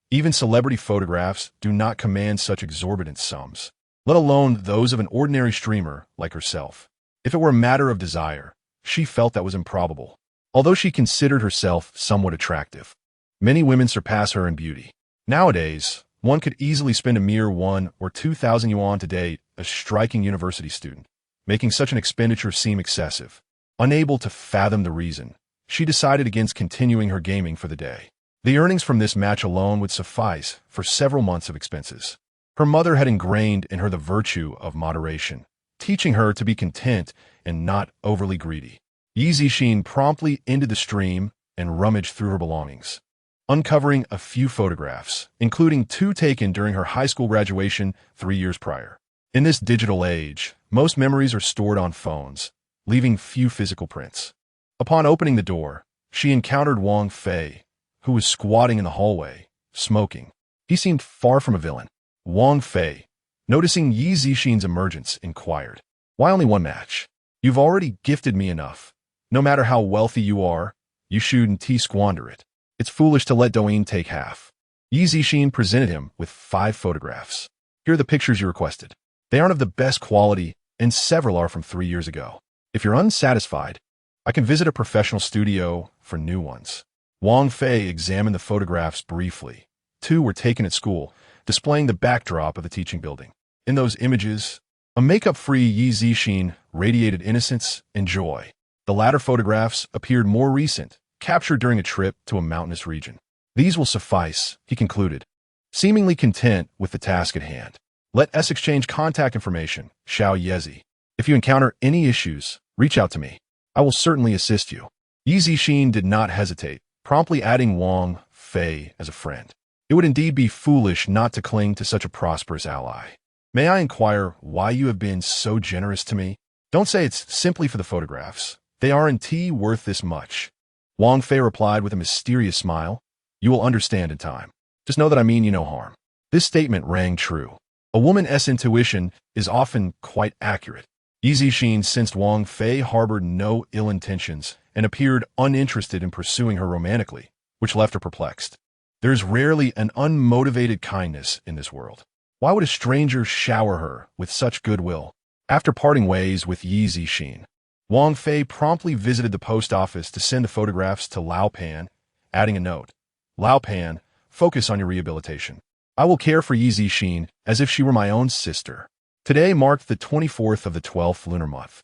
Even celebrity photographs do not command such exorbitant sums, let alone those of an ordinary streamer like herself. If it were a matter of desire, she felt that was improbable. Although she considered herself somewhat attractive, many women surpass her in beauty. Nowadays, one could easily spend a mere 1,000 or 2,000 yuan to date a striking university student, making such an expenditure seem excessive. Unable to fathom the reason, she decided against continuing her gaming for the day. The earnings from this match alone would suffice for several months of expenses. Her mother had ingrained in her the virtue of moderation, teaching her to be content and not overly greedy. Yi Zixin promptly ended the stream and rummaged through her belongings, uncovering a few photographs, including 2 taken during her high school graduation 3 years prior. In this digital age, most memories are stored on phones, leaving few physical prints. Upon opening the door, she encountered Wang Fei, who was squatting in the hallway, smoking. He seemed far from a villain. Wang Fei, noticing Yi Zixin's emergence, inquired, "Why only one match? You've already gifted me enough. No matter how wealthy you are, you shouldn't squander it." It's foolish to let Douyin take half. Yi Zixin presented him with 5 photographs. Here are the pictures you requested. They aren't of the best quality, and several are from 3 years ago. If you're unsatisfied, I can visit a professional studio for new ones. Wang Fei examined the photographs briefly. 2 were taken at school, displaying the backdrop of the teaching building. In those images, a makeup-free Yi Zixin radiated innocence and joy. The latter photographs appeared more recent, captured during a trip to a mountainous region. These will suffice, he concluded, seemingly content with the task at hand. Let us exchange contact information, Xiao Yezi. If you encounter any issues, reach out to me. I will certainly assist you. Yi Zixin did not hesitate, promptly adding Wang Fei as a friend. It would indeed be foolish not to cling to such a prosperous ally. May I inquire why you have been so generous to me? Don't say it's simply for the photographs. They aren't worth this much. Wang Fei replied with a mysterious smile. You will understand in time. Just know that I mean you no harm. This statement rang true. A woman's intuition is often quite accurate. Yi Zixin sensed Wang Fei harbored no ill intentions and appeared uninterested in pursuing her romantically, which left her perplexed. There's rarely an unmotivated kindness in this world. Why would a stranger shower her with such goodwill? After parting ways with Yi Zixin, Wang Fei promptly visited the post office to send the photographs to Lao Pan, adding a note. Lao Pan, focus on your rehabilitation. I will care for Yi Zixin as if she were my own sister. Today marked the 24th of the 12th lunar month,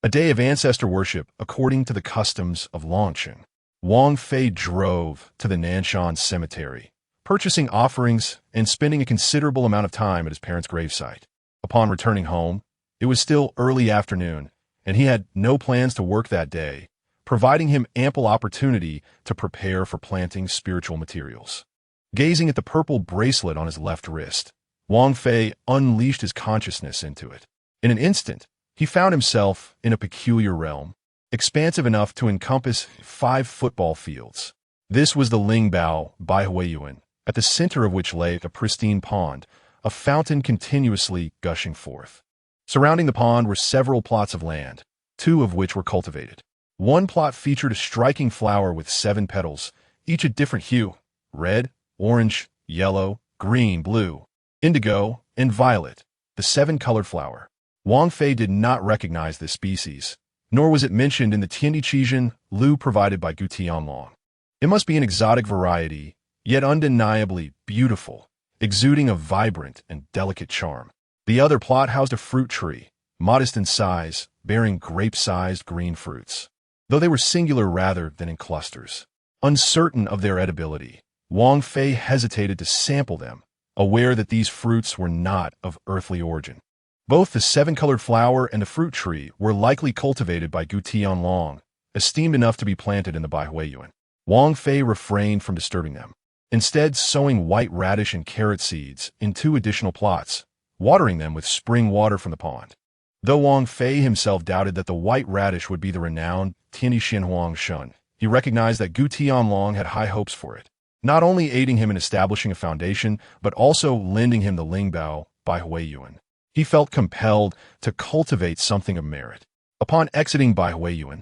a day of ancestor worship according to the customs of Longchen. Wang Fei drove to the Nanshan cemetery, purchasing offerings and spending a considerable amount of time at his parents' gravesite. Upon returning home, it was still early afternoon, and he had no plans to work that day, providing him ample opportunity to prepare for planting spiritual materials. Gazing at the purple bracelet on his left wrist, Wang Fei unleashed his consciousness into it. In an instant, he found himself in a peculiar realm, expansive enough to encompass 5 football fields. This was the Lingbao Baihuiyuan, at the center of which lay a pristine pond, a fountain continuously gushing forth. Surrounding the pond were several plots of land, 2 of which were cultivated. One plot featured a striking flower with 7 petals, each a different hue: red, orange, yellow, green, blue, indigo, and violet, the 7-colored flower. Wang Fei did not recognize this species, nor was it mentioned in the Tiandiqian Lu provided by Gu Tianlong. It must be an exotic variety, yet undeniably beautiful, exuding a vibrant and delicate charm. The other plot housed a fruit tree, modest in size, bearing grape-sized green fruits, though they were singular rather than in clusters. Uncertain of their edibility, Wang Fei hesitated to sample them, aware that these fruits were not of earthly origin. Both the 7-colored flower and the fruit tree were likely cultivated by Gu Tianlong, esteemed enough to be planted in the Baihuiyuan. Wang Fei refrained from disturbing them, instead sowing white radish and carrot seeds in 2 additional plots, watering them with spring water from the pond. Though Wang Fei himself doubted that the white radish would be the renowned Tiandiqian Huangshan, he recognized that Gu Tianlong had high hopes for it, not only aiding him in establishing a foundation, but also lending him the Lingbao Baihuiyuan. He felt compelled to cultivate something of merit. Upon exiting Baihuiyuan,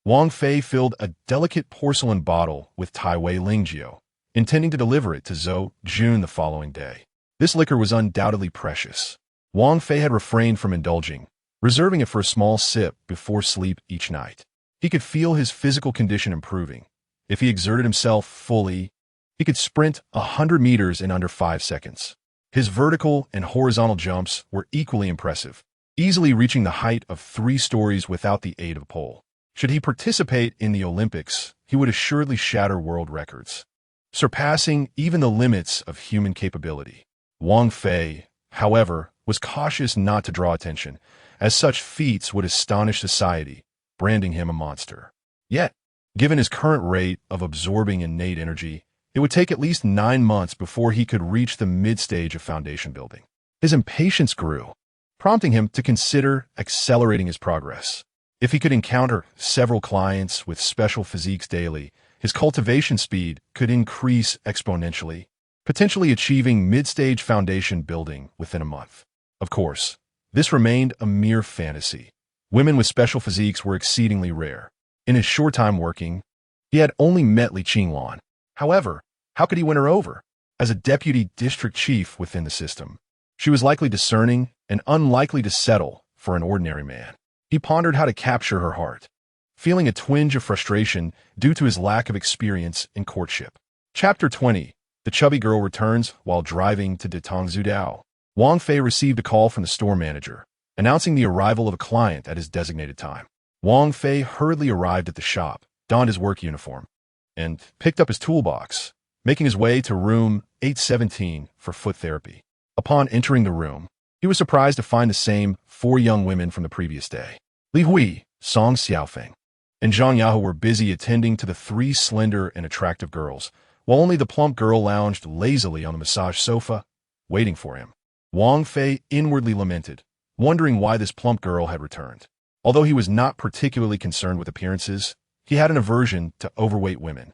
Wang Fei filled a delicate porcelain bottle with Taiwei Lingjiu, intending to deliver it to Zhou Jun the following day. This liquor was undoubtedly precious. Wang Fei had refrained from indulging, reserving it for a small sip before sleep each night. He could feel his physical condition improving. If he exerted himself fully, he could sprint 100 meters in under 5 seconds. His vertical and horizontal jumps were equally impressive, easily reaching the height of 3 stories without the aid of a pole. Should he participate in the Olympics, he would assuredly shatter world records, surpassing even the limits of human capability. Wang Fei, however, was cautious not to draw attention, as such feats would astonish society, branding him a monster. Yet, given his current rate of absorbing innate energy, it would take at least 9 months before he could reach the mid-stage of foundation building. His impatience grew, prompting him to consider accelerating his progress. If he could encounter several clients with special physiques daily, his cultivation speed could increase exponentially, potentially achieving mid-stage foundation building within a month. Of course, this remained a mere fantasy. Women with special physiques were exceedingly rare. In his short time working, he had only met Li Qinglan. However, how could he win her over? As a deputy district chief within the system, she was likely discerning and unlikely to settle for an ordinary man. He pondered how to capture her heart, feeling a twinge of frustration due to his lack of experience in courtship. Chapter 20. The chubby girl returns while driving to Detangzudao. Wang Fei received a call from the store manager, announcing the arrival of a client at his designated time. Wang Fei hurriedly arrived at the shop, donned his work uniform, and picked up his toolbox, making his way to room 817 for foot therapy. Upon entering the room, he was surprised to find the same 4 young women from the previous day. Li Hui, Song Xiaofeng, and Zhang Yahoo were busy attending to the 3 slender and attractive girls, while only the plump girl lounged lazily on the massage sofa, waiting for him. Wang Fei inwardly lamented, wondering why this plump girl had returned. Although he was not particularly concerned with appearances, he had an aversion to overweight women,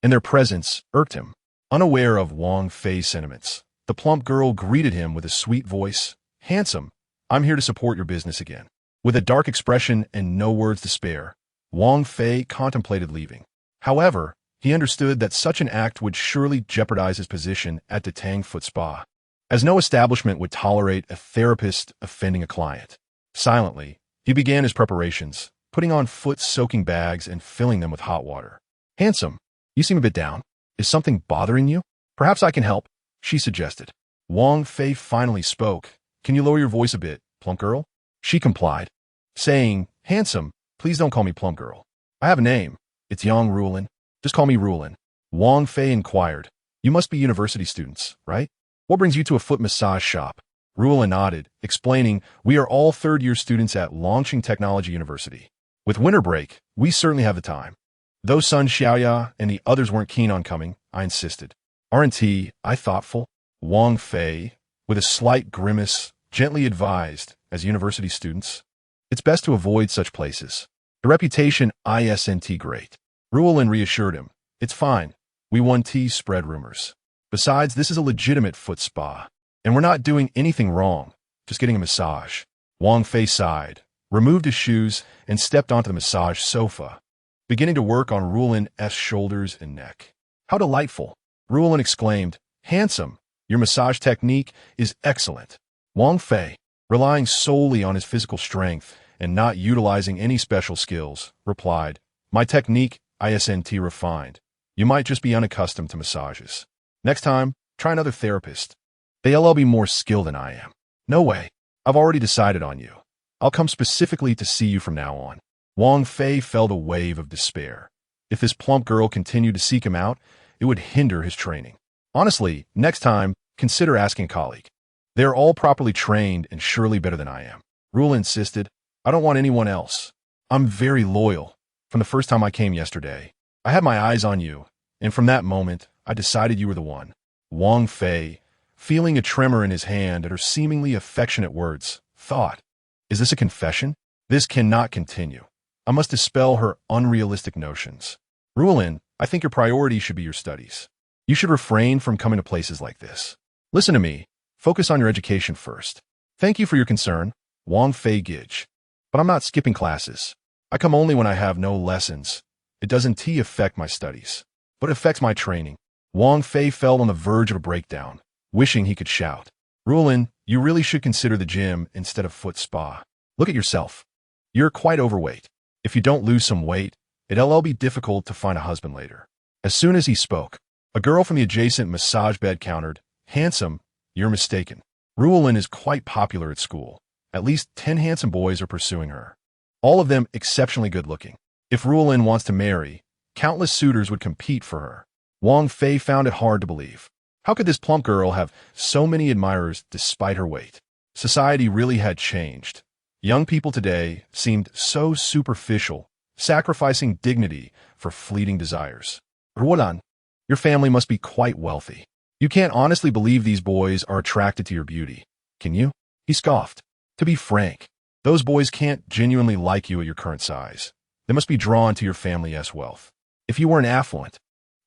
and their presence irked him. Unaware of Wang Fei's sentiments, the plump girl greeted him with a sweet voice. "Handsome, I'm here to support your business again." With a dark expression and no words to spare, Wang Fei contemplated leaving. However, he understood that such an act would surely jeopardize his position at the Tang Foot Spa, as no establishment would tolerate a therapist offending a client. Silently, he began his preparations, putting on foot-soaking bags and filling them with hot water. "Handsome, you seem a bit down. Is something bothering you? Perhaps I can help," she suggested. Wang Fei finally spoke. "Can you lower your voice a bit, plump girl?" She complied, saying, "Handsome, please don't call me plump girl. I have a name. It's Yang Rulin. Just call me Rulin." Wang Fei inquired, "You must be university students, right? What brings you to a foot massage shop?" Rulin nodded, explaining, "We are all third-year students at Longqing Technology University. With winter break, we certainly have the time." Though Sun Xiaoya and the others weren't keen on coming, I insisted. "Aren't I thoughtful?" Wang Fei, with a slight grimace, gently advised, "As university students, it's best to avoid such places. The reputation isn't great." Rulin reassured him, "It's fine. We won tea spread rumors. Besides, this is a legitimate foot spa, and we're not doing anything wrong, just getting a massage." Wang Fei sighed, removed his shoes, and stepped onto the massage sofa, beginning to work on Rulin's shoulders and neck. "How delightful!" Rulin exclaimed. "Handsome, your massage technique is excellent." Wang Fei, relying solely on his physical strength and not utilizing any special skills, replied, "My technique isn't refined. You might just be unaccustomed to massages. Next time, try another therapist. They'll be more skilled than I am." "No way. I've already decided on you. I'll come specifically to see you from now on." Wang Fei felt a wave of despair. If this plump girl continued to seek him out, it would hinder his training. "Honestly, next time, consider asking a colleague. They're all properly trained and surely better than I am." Rula insisted, "I don't want anyone else. I'm very loyal. From the first time I came yesterday, I had my eyes on you, and from that moment, I decided you were the one." Wang Fei, feeling a tremor in his hand at her seemingly affectionate words, thought, "Is this a confession? This cannot continue. I must dispel her unrealistic notions. Rulin, I think your priority should be your studies. You should refrain from coming to places like this. Listen to me. Focus on your education first." "Thank you for your concern, Wang Fei Gij. But I'm not skipping classes. I come only when I have no lessons. It doesn't affect my studies, but it affects my training." Wang Fei felt on the verge of a breakdown, wishing he could shout. "Rulin, you really should consider the gym instead of foot spa. Look at yourself. You're quite overweight. If you don't lose some weight, it'll be difficult to find a husband later." As soon as he spoke, a girl from the adjacent massage bed countered, "Handsome, you're mistaken. Rulin is quite popular at school. At least 10 handsome boys are pursuing her. All of them exceptionally good-looking. If Rulin wants to marry, countless suitors would compete for her." Wang Fei found it hard to believe. How could this plump girl have so many admirers despite her weight? Society really had changed. Young people today seemed so superficial, sacrificing dignity for fleeting desires. "Ruolan, your family must be quite wealthy. You can't honestly believe these boys are attracted to your beauty, can you?" He scoffed. "To be frank, those boys can't genuinely like you at your current size. They must be drawn to your family's wealth. If you weren't affluent,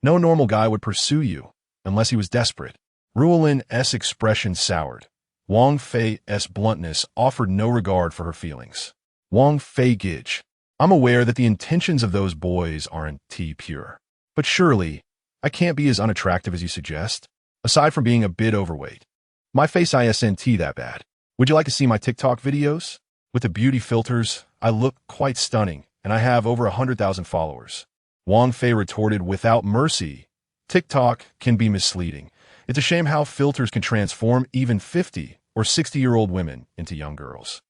no normal guy would pursue you, unless he was desperate." Ruolin's expression soured. Wang Fei's bluntness offered no regard for her feelings. "Wang Fei Gij, I'm aware that the intentions of those boys aren't pure. But surely, I can't be as unattractive as you suggest, aside from being a bit overweight. My face isn't that bad. Would you like to see my TikTok videos? With the beauty filters, I look quite stunning, and I have over 100,000 followers. Wang Fei retorted without mercy. TikTok can be misleading. It's a shame how filters can transform even 50 or 60-year-old women into young girls.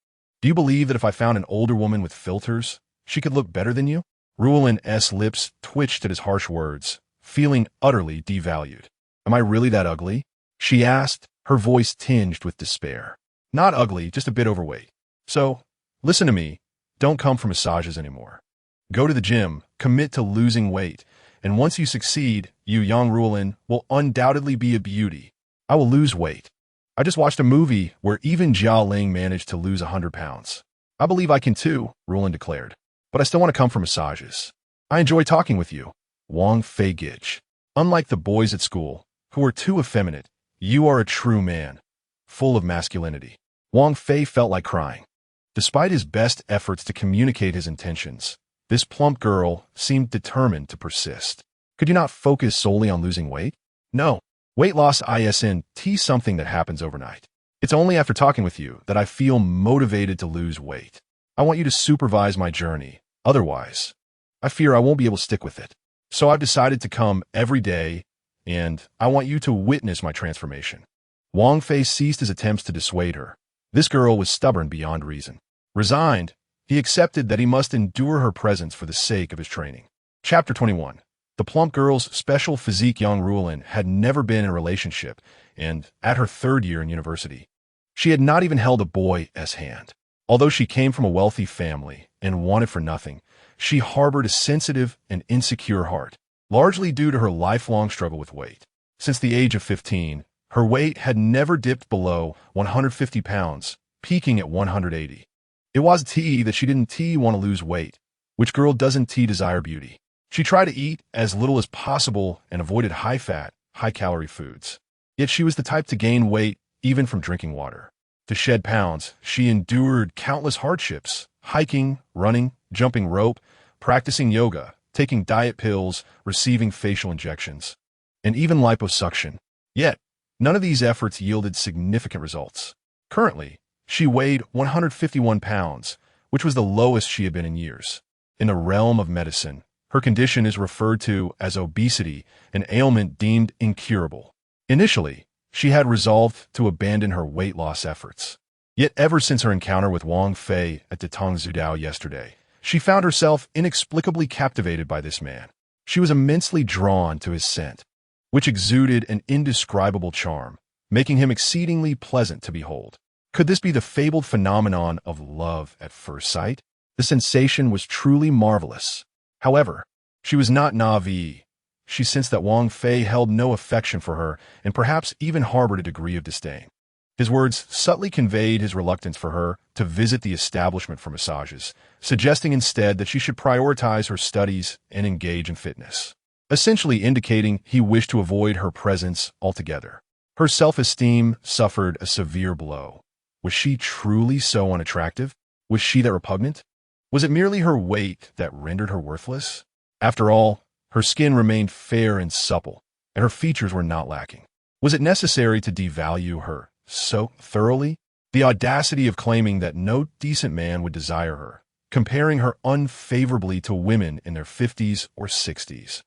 Do you believe that if I found an older woman with filters, she could look better than you? Ruolin's lips twitched at his harsh words, feeling utterly devalued. Am I really that ugly? She asked, her voice tinged with despair. Not ugly, just a bit overweight. So, listen to me. Don't come for massages anymore. Go to the gym, commit to losing weight, and once you succeed, you, Yang Ruolin, will undoubtedly be a beauty. I will lose weight. I just watched a movie where even Jia Ling managed to lose 100 pounds. I believe I can too, Ruolin declared. But I still want to come for massages. I enjoy talking with you. Wang Fei giggled. Unlike the boys at school, who are too effeminate, you are a true man, full of masculinity. Wang Fei felt like crying. Despite his best efforts to communicate his intentions, this plump girl seemed determined to persist. Could you not focus solely on losing weight? No. Weight loss isn't something that happens overnight. It's only after talking with you that I feel motivated to lose weight. I want you to supervise my journey. Otherwise, I fear I won't be able to stick with it. So I've decided to come every day, and I want you to witness my transformation. Wang Fei ceased his attempts to dissuade her. This girl was stubborn beyond reason. Resigned, he accepted that he must endure her presence for the sake of his training. Chapter 21. The plump girl's special physique Yang Ruolin had never been in a relationship, and at her third year in university, she had not even held a boy's hand. Although she came from a wealthy family and wanted for nothing, she harbored a sensitive and insecure heart, largely due to her lifelong struggle with weight. Since the age of 15, her weight had never dipped below 150 pounds, peaking at 180. It was that she didn't want to lose weight. Which girl doesn't desire beauty? She tried to eat as little as possible and avoided high-fat, high-calorie foods. Yet she was the type to gain weight even from drinking water. To shed pounds, she endured countless hardships, hiking, running, jumping rope, practicing yoga, taking diet pills, receiving facial injections, and even liposuction. Yet, none of these efforts yielded significant results. Currently, she weighed 151 pounds, which was the lowest she had been in years. In the realm of medicine, her condition is referred to as obesity, an ailment deemed incurable. Initially, she had resolved to abandon her weight loss efforts. Yet ever since her encounter with Wang Fei at Datang Zudao yesterday, she found herself inexplicably captivated by this man. She was immensely drawn to his scent, which exuded an indescribable charm, making him exceedingly pleasant to behold. Could this be the fabled phenomenon of love at first sight? The sensation was truly marvelous. However, she was not naive. She sensed that Wang Fei held no affection for her and perhaps even harbored a degree of disdain. His words subtly conveyed his reluctance for her to visit the establishment for massages, suggesting instead that she should prioritize her studies and engage in fitness, essentially indicating he wished to avoid her presence altogether. Her self-esteem suffered a severe blow. Was she truly so unattractive? Was she that repugnant? Was it merely her weight that rendered her worthless? After all, her skin remained fair and supple, and her features were not lacking. Was it necessary to devalue her so thoroughly? The audacity of claiming that no decent man would desire her, comparing her unfavorably to women in their 50s or 60s,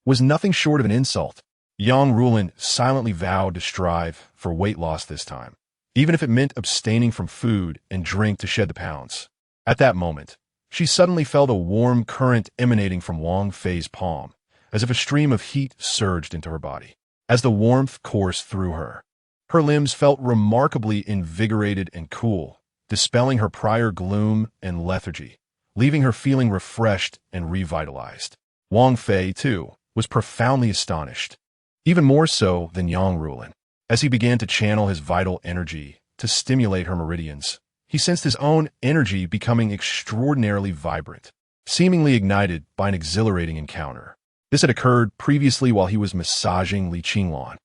was nothing short of an insult. Yang Ruolin silently vowed to strive for weight loss this time, even if it meant abstaining from food and drink to shed the pounds. At that moment, she suddenly felt a warm current emanating from Wang Fei's palm, as if a stream of heat surged into her body. As the warmth coursed through her, her limbs felt remarkably invigorated and cool, dispelling her prior gloom and lethargy, leaving her feeling refreshed and revitalized. Wang Fei, too, was profoundly astonished, even more so than Yang Ruolin. As he began to channel his vital energy to stimulate her meridians, he sensed his own energy becoming extraordinarily vibrant, seemingly ignited by an exhilarating encounter. This had occurred previously while he was massaging Li Qinglan.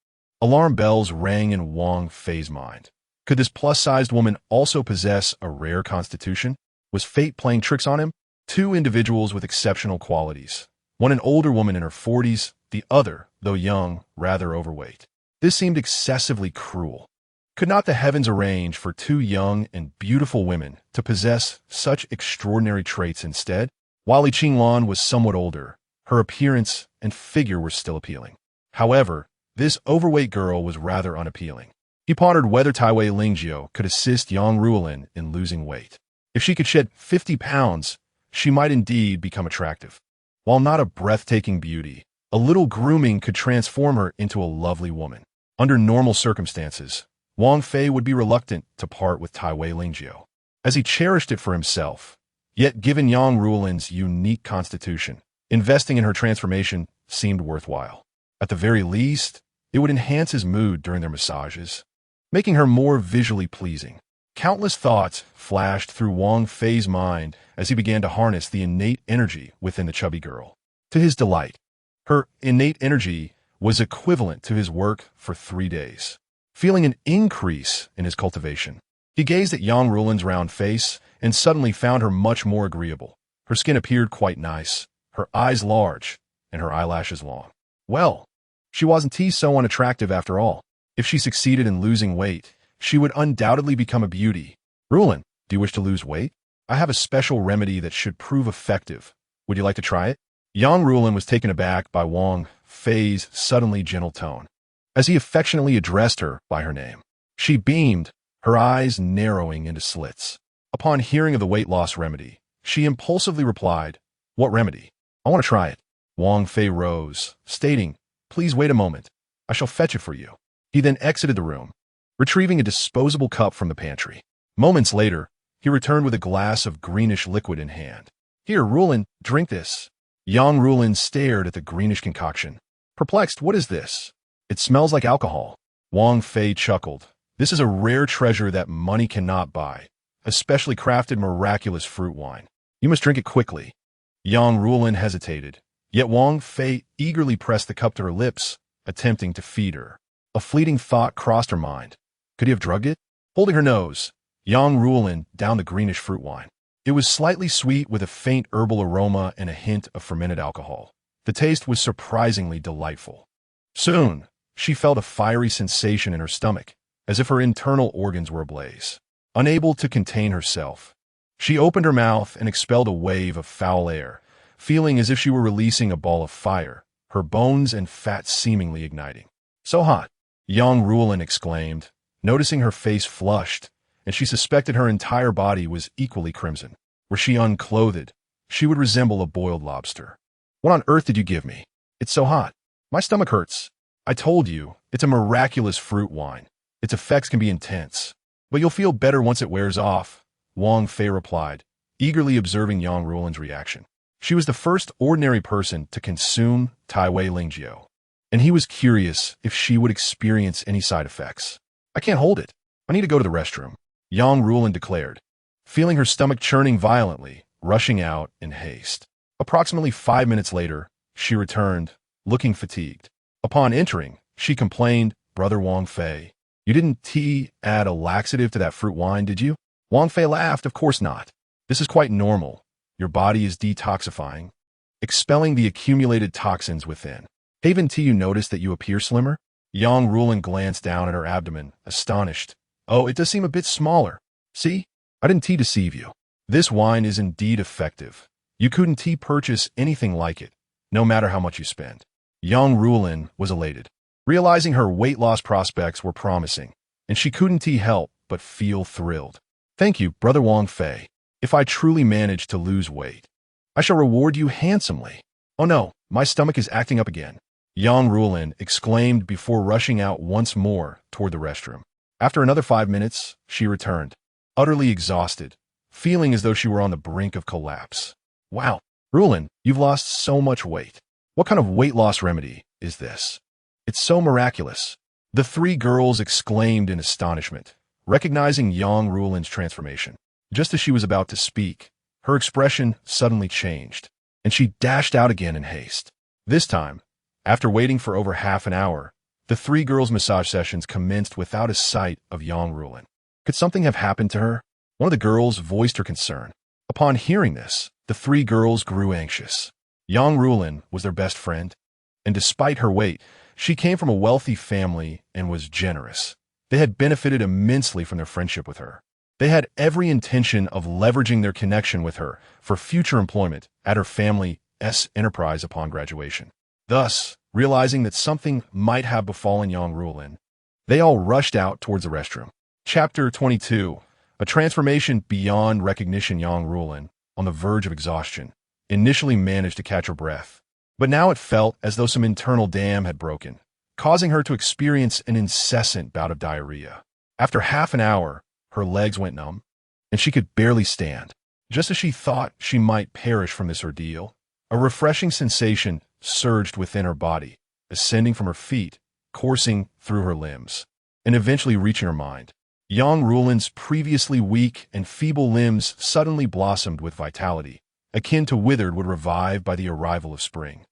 Alarm bells rang in Wang Fei's mind. Could this plus-sized woman also possess a rare constitution? Was fate playing tricks on him? Two individuals with exceptional qualities, one an older woman in her 40s, the other though young, rather overweight. This seemed excessively cruel. Could not the heavens arrange for two young and beautiful women to possess such extraordinary traits instead? While Li Qinglan was somewhat older, her appearance and figure were still appealing. However, this overweight girl was rather unappealing. He pondered whether Taiwei Lingjiu could assist Yang Rulin in losing weight. If she could shed 50 pounds, she might indeed become attractive. While not a breathtaking beauty, a little grooming could transform her into a lovely woman. Under normal circumstances, Wang Fei would be reluctant to part with Taiwei Lingjiu, as he cherished it for himself. Yet given Yang Rulin's unique constitution, investing in her transformation seemed worthwhile. At the very least, it would enhance his mood during their massages, making her more visually pleasing. Countless thoughts flashed through Wang Fei's mind as he began to harness the innate energy within the chubby girl. To his delight, her innate energy was equivalent to his work for 3 days. Feeling an increase in his cultivation, he gazed at Yang Rulin's round face and suddenly found her much more agreeable. Her skin appeared quite nice, her eyes large, and her eyelashes long. Well, she wasn't so unattractive after all. If she succeeded in losing weight, she would undoubtedly become a beauty. Rulin, do you wish to lose weight? I have a special remedy that should prove effective. Would you like to try it? Yang Rulin was taken aback by Wang Fei's suddenly gentle tone. As he affectionately addressed her by her name, she beamed, her eyes narrowing into slits. Upon hearing of the weight loss remedy, she impulsively replied, "What remedy? I want to try it." Wang Fei rose, stating, "Please wait a moment. I shall fetch it for you." He then exited the room, retrieving a disposable cup from the pantry. Moments later, he returned with a glass of greenish liquid in hand. "Here, Rulin, drink this." Yang Rulin stared at the greenish concoction. Perplexed, "What is this?" "It smells like alcohol." Wang Fei chuckled. "This is a rare treasure that money cannot buy, especially crafted miraculous fruit wine. You must drink it quickly." Yang Rulin hesitated, yet Wang Fei eagerly pressed the cup to her lips, attempting to feed her. A fleeting thought crossed her mind. Could he have drugged it? Holding her nose, Yang Rulin downed the greenish fruit wine. It was slightly sweet with a faint herbal aroma and a hint of fermented alcohol. The taste was surprisingly delightful. Soon, she felt a fiery sensation in her stomach, as if her internal organs were ablaze. Unable to contain herself, she opened her mouth and expelled a wave of foul air, feeling as if she were releasing a ball of fire, her bones and fat seemingly igniting. "So hot," Yang Rulin exclaimed, noticing her face flushed, and she suspected her entire body was equally crimson. Were she unclothed, she would resemble a boiled lobster. "What on earth did you give me? It's so hot. My stomach hurts." "I told you, it's a miraculous fruit wine. Its effects can be intense, but you'll feel better once it wears off," Wang Fei replied, eagerly observing Yang Rulin's reaction. She was the first ordinary person to consume Taiwei Lingjiu, and he was curious if she would experience any side effects. "I can't hold it. I need to go to the restroom," Yang Rulin declared, feeling her stomach churning violently, rushing out in haste. Approximately 5 minutes later, she returned, looking fatigued. Upon entering, she complained, "Brother Wang Fei, you didn't add a laxative to that fruit wine, did you?" Wang Fei laughed, "Of course not. This is quite normal. Your body is detoxifying, expelling the accumulated toxins within. Haven't you noticed that you appear slimmer?" Yang Rulin glanced down at her abdomen, astonished. "Oh, it does seem a bit smaller. See? I didn't deceive you. This wine is indeed effective. You couldn't purchase anything like it, no matter how much you spend." Yang Rulin was elated, realizing her weight loss prospects were promising, and she couldn't help but feel thrilled. "Thank you, Brother Wang Fei. If I truly manage to lose weight, I shall reward you handsomely." "Oh no, my stomach is acting up again," Yang Rulin exclaimed before rushing out once more toward the restroom. After another 5 minutes, she returned, utterly exhausted, feeling as though she were on the brink of collapse. "Wow, Rulin, you've lost so much weight. What kind of weight loss remedy is this? It's so miraculous." The three girls exclaimed in astonishment, recognizing Yang Rulin's transformation. Just as she was about to speak, her expression suddenly changed, and she dashed out again in haste. This time, after waiting for over half an hour, the three girls' massage sessions commenced without a sight of Yang Rulin. Could something have happened to her? One of the girls voiced her concern. Upon hearing this, the three girls grew anxious. Yang Rulin was their best friend, and despite her weight, she came from a wealthy family and was generous. They had benefited immensely from their friendship with her. They had every intention of leveraging their connection with her for future employment at her family's enterprise upon graduation. Thus, realizing that something might have befallen Yang Rulin, they all rushed out towards the restroom. Chapter 22. A transformation beyond recognition. Yang Rulin, on the verge of exhaustion, initially managed to catch her breath. But now it felt as though some internal dam had broken, causing her to experience an incessant bout of diarrhea. After half an hour, her legs went numb, and she could barely stand. Just as she thought she might perish from this ordeal, a refreshing sensation surged within her body, ascending from her feet, coursing through her limbs, and eventually reaching her mind. Yang Rulin's previously weak and feeble limbs suddenly blossomed with vitality, akin to withered would revive by the arrival of spring.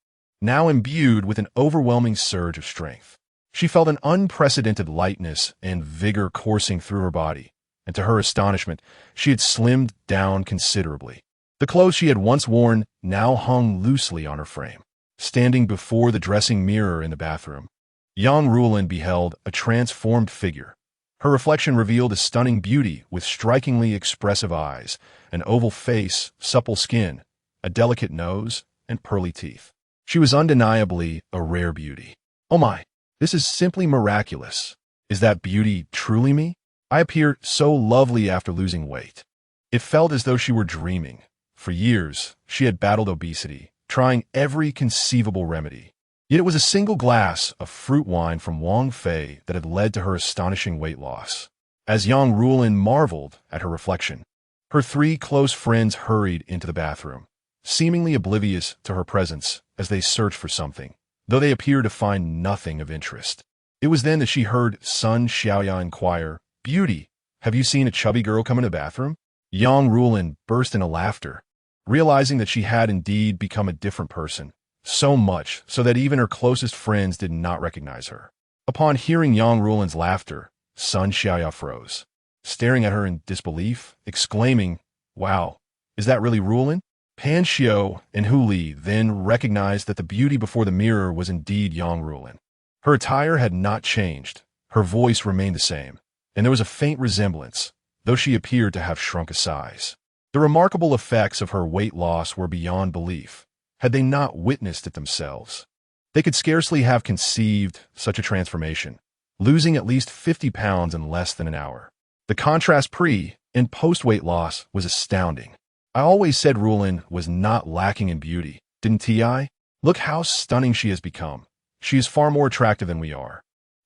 Now imbued with an overwhelming surge of strength, she felt an unprecedented lightness and vigor coursing through her body, and to her astonishment, she had slimmed down considerably. The clothes she had once worn now hung loosely on her frame. Standing before the dressing mirror in the bathroom, Yang Rulin beheld a transformed figure. Her reflection revealed a stunning beauty with strikingly expressive eyes, an oval face, supple skin, a delicate nose, and pearly teeth. She was undeniably a rare beauty. Oh my, this is simply miraculous. Is that beauty truly me? I appear so lovely after losing weight. It felt as though she were dreaming. For years, she had battled obesity, trying every conceivable remedy. Yet it was a single glass of fruit wine from Wang Fei that had led to her astonishing weight loss. As Yang Rulin marveled at her reflection, her three close friends hurried into the bathroom, seemingly oblivious to her presence as they searched for something, though they appeared to find nothing of interest. It was then that she heard Sun Xiaoya inquire, "Beauty, have you seen a chubby girl come in the bathroom?" Yang Rulin burst into laughter, realizing that she had indeed become a different person, so much so that even her closest friends did not recognize her. Upon hearing Yang Rulin's laughter, Sun Xiaoya froze, staring at her in disbelief, exclaiming, "Wow, is that really Rulin?" Pan Xiao and Hu Li then recognized that the beauty before the mirror was indeed Yang Rulin. Her attire had not changed, her voice remained the same, and there was a faint resemblance, though she appeared to have shrunk a size. The remarkable effects of her weight loss were beyond belief, had they not witnessed it themselves. They could scarcely have conceived such a transformation, losing at least 50 pounds in less than an hour. The contrast pre- and post-weight loss was astounding. I always said Rulin was not lacking in beauty, didn't I? Look how stunning she has become. She is far more attractive than we are.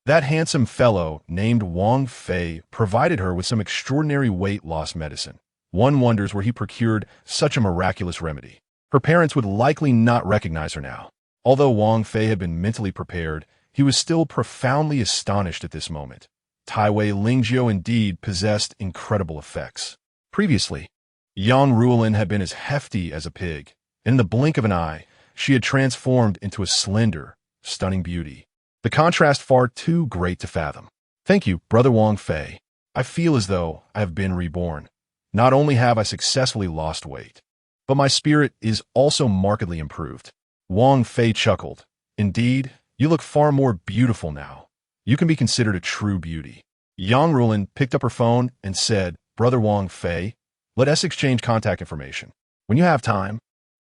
That handsome fellow named Wang Fei provided her with some extraordinary weight loss medicine. One wonders where he procured such a miraculous remedy. Her parents would likely not recognize her now. Although Wang Fei had been mentally prepared, he was still profoundly astonished at this moment. Tai Wei Lingjiu indeed possessed incredible effects. Previously, Yang Rulin had been as hefty as a pig. In the blink of an eye, she had transformed into a slender, stunning beauty. The contrast far too great to fathom. Thank you, Brother Wang Fei. I feel as though I have been reborn. Not only have I successfully lost weight, but my spirit is also markedly improved. Wang Fei chuckled. Indeed, you look far more beautiful now. You can be considered a true beauty. Yang Rulin picked up her phone and said, "Brother Wang Fei, let us exchange contact information. When you have time,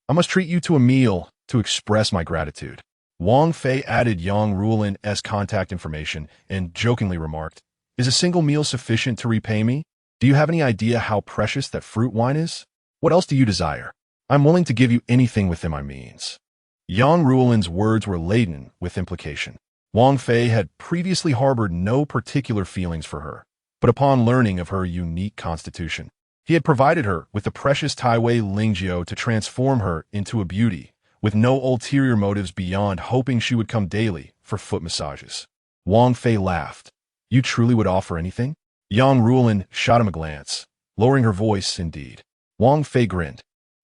I must treat you to a meal to express my gratitude." Wang Fei added Yang Rulin's contact information and jokingly remarked, "Is a single meal sufficient to repay me? Do you have any idea how precious that fruit wine is? What else do you desire? I'm willing to give you anything within my means." Yang Rulin's words were laden with implication. Wang Fei had previously harbored no particular feelings for her, but upon learning of her unique constitution, he had provided her with the precious Tai Wei Lingjiu to transform her into a beauty, with no ulterior motives beyond hoping she would come daily for foot massages. Wang Fei laughed. "You truly would offer anything?" Yang Rulin shot him a glance, lowering her voice indeed. Wang Fei grinned.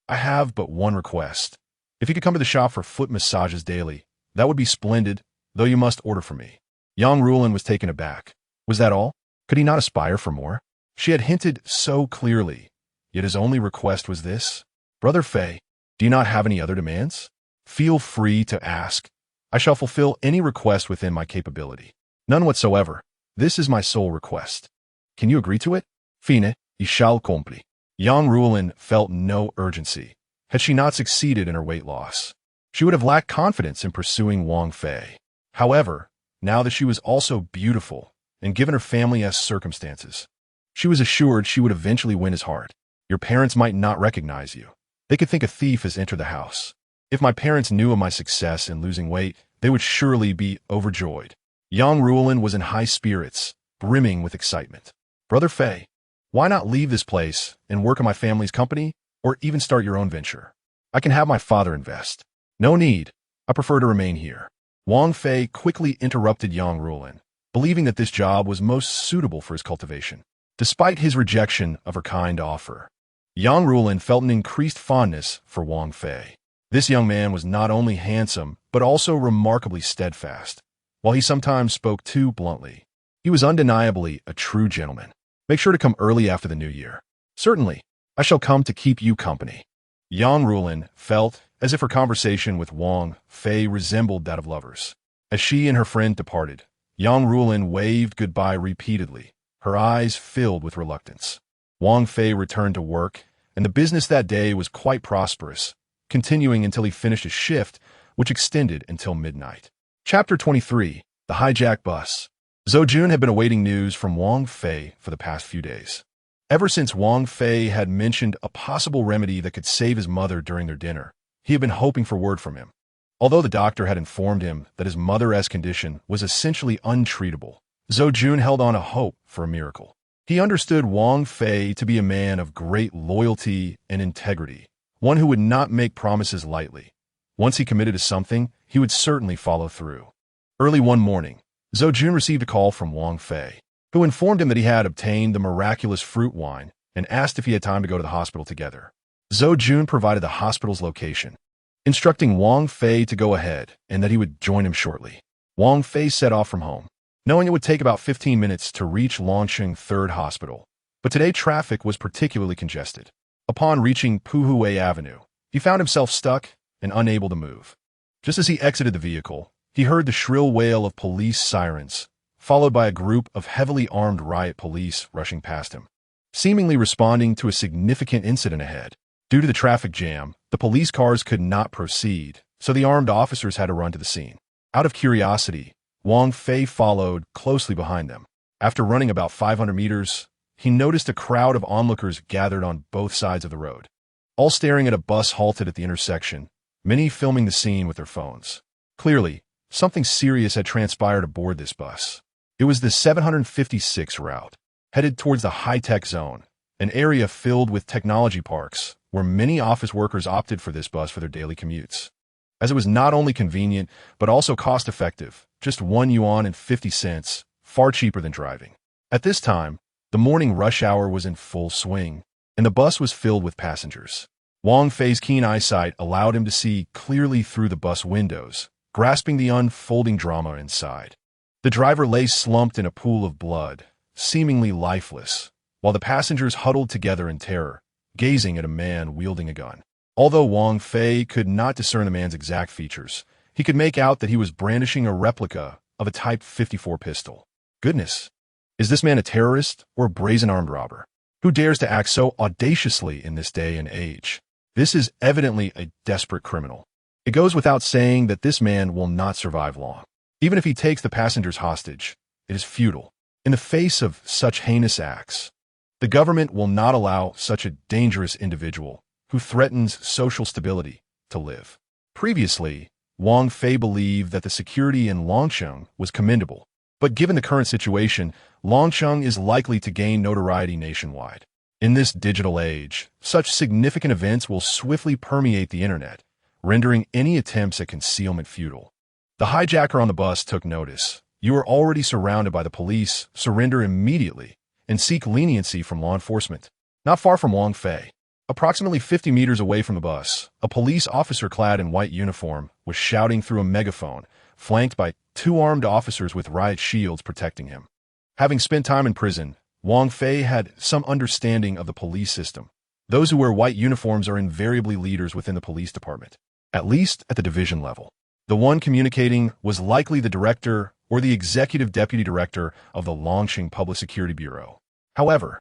"I have but one request. If you could come to the shop for foot massages daily, that would be splendid, though you must order for me." Yang Rulin was taken aback. Was that all? Could he not aspire for more? She had hinted so clearly, yet his only request was this? "Brother Fei, do you not have any other demands? Feel free to ask. I shall fulfill any request within my capability. None whatsoever. This is my sole request. Can you agree to it? Fine, y shall compli. Yang Rulin felt no urgency. Had she not succeeded in her weight loss, she would have lacked confidence in pursuing Wang Fei. However, now that she was also beautiful, and given her family's circumstances, she was assured she would eventually win his heart. Your parents might not recognize you. They could think a thief has entered the house. If my parents knew of my success in losing weight, they would surely be overjoyed. Yang Rulin was in high spirits, brimming with excitement. Brother Fei, why not leave this place and work in my family's company, or even start your own venture? I can have my father invest. No need. I prefer to remain here. Wang Fei quickly interrupted Yang Rulin, believing that this job was most suitable for his cultivation. Despite his rejection of her kind offer, Yang Rulin felt an increased fondness for Wang Fei. This young man was not only handsome, but also remarkably steadfast. While he sometimes spoke too bluntly, he was undeniably a true gentleman. Make sure to come early after the new year. Certainly, I shall come to keep you company. Yang Rulin felt as if her conversation with Wang Fei resembled that of lovers. As she and her friend departed, Yang Rulin waved goodbye repeatedly, her eyes filled with reluctance. Wang Fei returned to work, and the business that day was quite prosperous, continuing until he finished his shift, which extended until midnight. Chapter 23. The Hijacked Bus. Zhou Jun had been awaiting news from Wang Fei for the past few days. Ever since Wang Fei had mentioned a possible remedy that could save his mother during their dinner, he had been hoping for word from him. Although the doctor had informed him that his mother's condition was essentially untreatable, Zhou Jun held on a hope for a miracle. He understood Wang Fei to be a man of great loyalty and integrity, one who would not make promises lightly. Once he committed to something, he would certainly follow through. Early one morning, Zhou Jun received a call from Wang Fei, who informed him that he had obtained the miraculous fruit wine and asked if he had time to go to the hospital together. Zhou Jun provided the hospital's location, instructing Wang Fei to go ahead and that he would join him shortly. Wang Fei set off from home, knowing it would take about 15 minutes to reach Longsheng Third Hospital. But today traffic was particularly congested. Upon reaching Puhui Avenue, he found himself stuck and unable to move. Just as he exited the vehicle, he heard the shrill wail of police sirens, followed by a group of heavily armed riot police rushing past him, seemingly responding to a significant incident ahead. Due to the traffic jam, the police cars could not proceed, so the armed officers had to run to the scene. Out of curiosity, Wang Fei followed closely behind them. After running about 500 meters, he noticed a crowd of onlookers gathered on both sides of the road, all staring at a bus halted at the intersection, many filming the scene with their phones. Clearly, something serious had transpired aboard this bus. It was the 756 route, headed towards the high-tech zone, an area filled with technology parks, where many office workers opted for this bus for their daily commutes. As it was not only convenient, but also cost-effective, just 1 yuan and 50 cents, far cheaper than driving. At this time, the morning rush hour was in full swing, and the bus was filled with passengers. Wang Fei's keen eyesight allowed him to see clearly through the bus windows, grasping the unfolding drama inside. The driver lay slumped in a pool of blood, seemingly lifeless, while the passengers huddled together in terror, gazing at a man wielding a gun. Although Wang Fei could not discern the man's exact features, he could make out that he was brandishing a replica of a Type 54 pistol. Goodness, is this man a terrorist or a brazen armed robber? Who dares to act so audaciously in this day and age? This is evidently a desperate criminal. It goes without saying that this man will not survive long. Even if he takes the passengers hostage, it is futile. In the face of such heinous acts, the government will not allow such a dangerous individual who threatens social stability to live. Previously, Wang Fei believed that the security in Longsheng was commendable, but given the current situation, Longsheng is likely to gain notoriety nationwide. In this digital age, such significant events will swiftly permeate the internet, rendering any attempts at concealment futile. The hijacker on the bus took notice. You are already surrounded by the police. Surrender immediately and seek leniency from law enforcement. Not far from Wang Fei, approximately 50 meters away from the bus, a police officer clad in white uniform was shouting through a megaphone, flanked by 2 armed officers with riot shields protecting him. Having spent time in prison, Wang Fei had some understanding of the police system. Those who wear white uniforms are invariably leaders within the police department, at least at the division level. The one communicating was likely the director or the executive deputy director of the Longqing Public Security Bureau. However,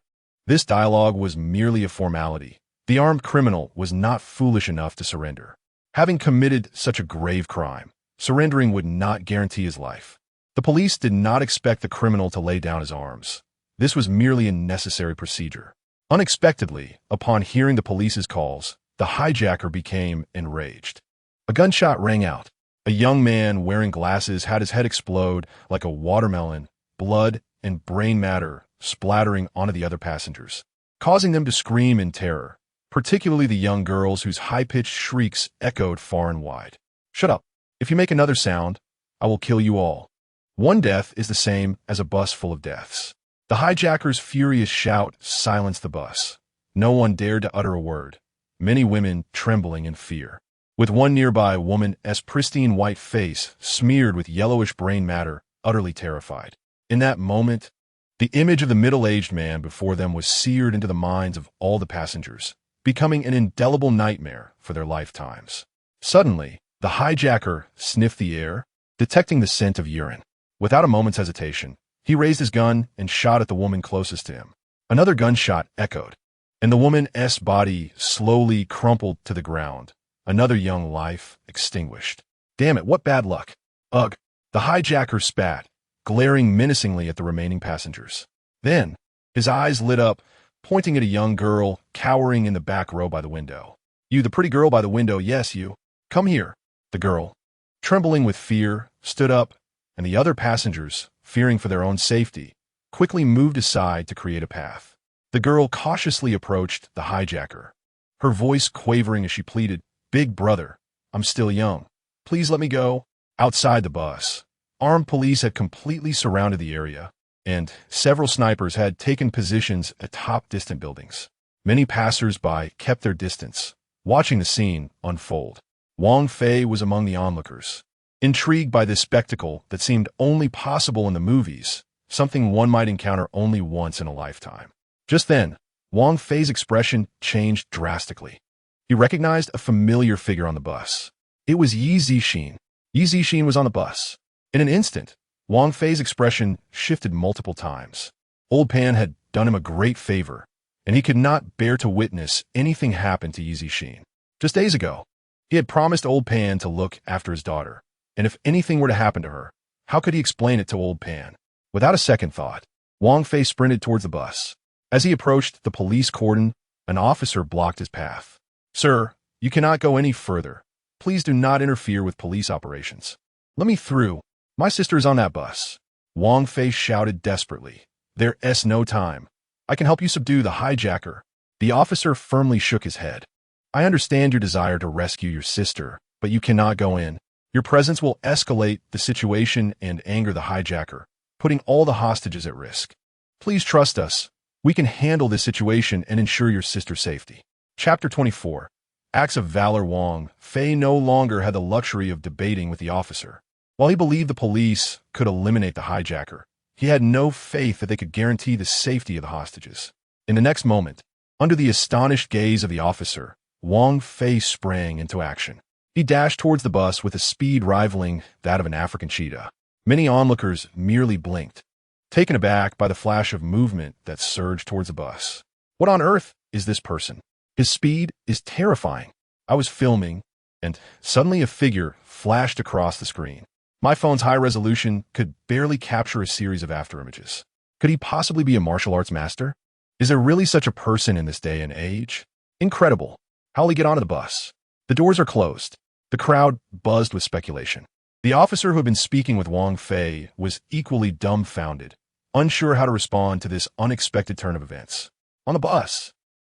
this dialogue was merely a formality. The armed criminal was not foolish enough to surrender. Having committed such a grave crime, surrendering would not guarantee his life. The police did not expect the criminal to lay down his arms. This was merely a necessary procedure. Unexpectedly, upon hearing the police's calls, the hijacker became enraged. A gunshot rang out. A young man wearing glasses had his head explode like a watermelon, blood and brain matter splattering onto the other passengers, causing them to scream in terror, particularly the young girls whose high-pitched shrieks echoed far and wide. "Shut up. If you make another sound, I will kill you all." One death is the same as a bus full of deaths. The hijacker's furious shout silenced the bus. No one dared to utter a word, many women trembling in fear. With one nearby woman's pristine white face smeared with yellowish brain matter, utterly terrified. In that moment, the image of the middle-aged man before them was seared into the minds of all the passengers, becoming an indelible nightmare for their lifetimes. Suddenly, the hijacker sniffed the air, detecting the scent of urine. Without a moment's hesitation, he raised his gun and shot at the woman closest to him. Another gunshot echoed, and the woman's body slowly crumpled to the ground. Another young life extinguished. Damn it, what bad luck. Ugh. The hijacker spat, glaring menacingly at the remaining passengers. Then, his eyes lit up, pointing at a young girl cowering in the back row by the window. "You, the pretty girl by the window, yes, you. Come here." The girl, trembling with fear, stood up, and the other passengers, fearing for their own safety, quickly moved aside to create a path. The girl cautiously approached the hijacker, her voice quavering as she pleaded, "Big brother, I'm still young. Please let me go." Outside the bus, armed police had completely surrounded the area, and several snipers had taken positions atop distant buildings. Many passers-by kept their distance, watching the scene unfold. Wang Fei was among the onlookers, intrigued by this spectacle that seemed only possible in the movies, something one might encounter only once in a lifetime. Just then, Wang Fei's expression changed drastically. He recognized a familiar figure on the bus. It was Yi Zixin. Yi Zixin was on the bus. In an instant, Wang Fei's expression shifted multiple times. Old Pan had done him a great favor, and he could not bear to witness anything happen to Yi Zixin. Just days ago, he had promised Old Pan to look after his daughter, and if anything were to happen to her, how could he explain it to Old Pan? Without a second thought, Wang Fei sprinted towards the bus. As he approached the police cordon, an officer blocked his path. "Sir, you cannot go any further. Please do not interfere with police operations." "Let me through. My sister is on that bus." Wang Fei shouted desperately. "There's no time. I can help you subdue the hijacker." The officer firmly shook his head. "I understand your desire to rescue your sister, but you cannot go in. Your presence will escalate the situation and anger the hijacker, putting all the hostages at risk. Please trust us. We can handle this situation and ensure your sister's safety." Chapter 24. Acts of Valor. Wang Fei no longer had the luxury of debating with the officer. While he believed the police could eliminate the hijacker, he had no faith that they could guarantee the safety of the hostages. In the next moment, under the astonished gaze of the officer, Wang Fei sprang into action. He dashed towards the bus with a speed rivaling that of an African cheetah. Many onlookers merely blinked, taken aback by the flash of movement that surged towards the bus. What on earth is this person? His speed is terrifying. I was filming, and suddenly a figure flashed across the screen. My phone's high resolution could barely capture a series of afterimages. Could he possibly be a martial arts master? Is there really such a person in this day and age? Incredible. How'll he get onto the bus? The doors are closed. The crowd buzzed with speculation. The officer who had been speaking with Wang Fei was equally dumbfounded, unsure how to respond to this unexpected turn of events. On the bus,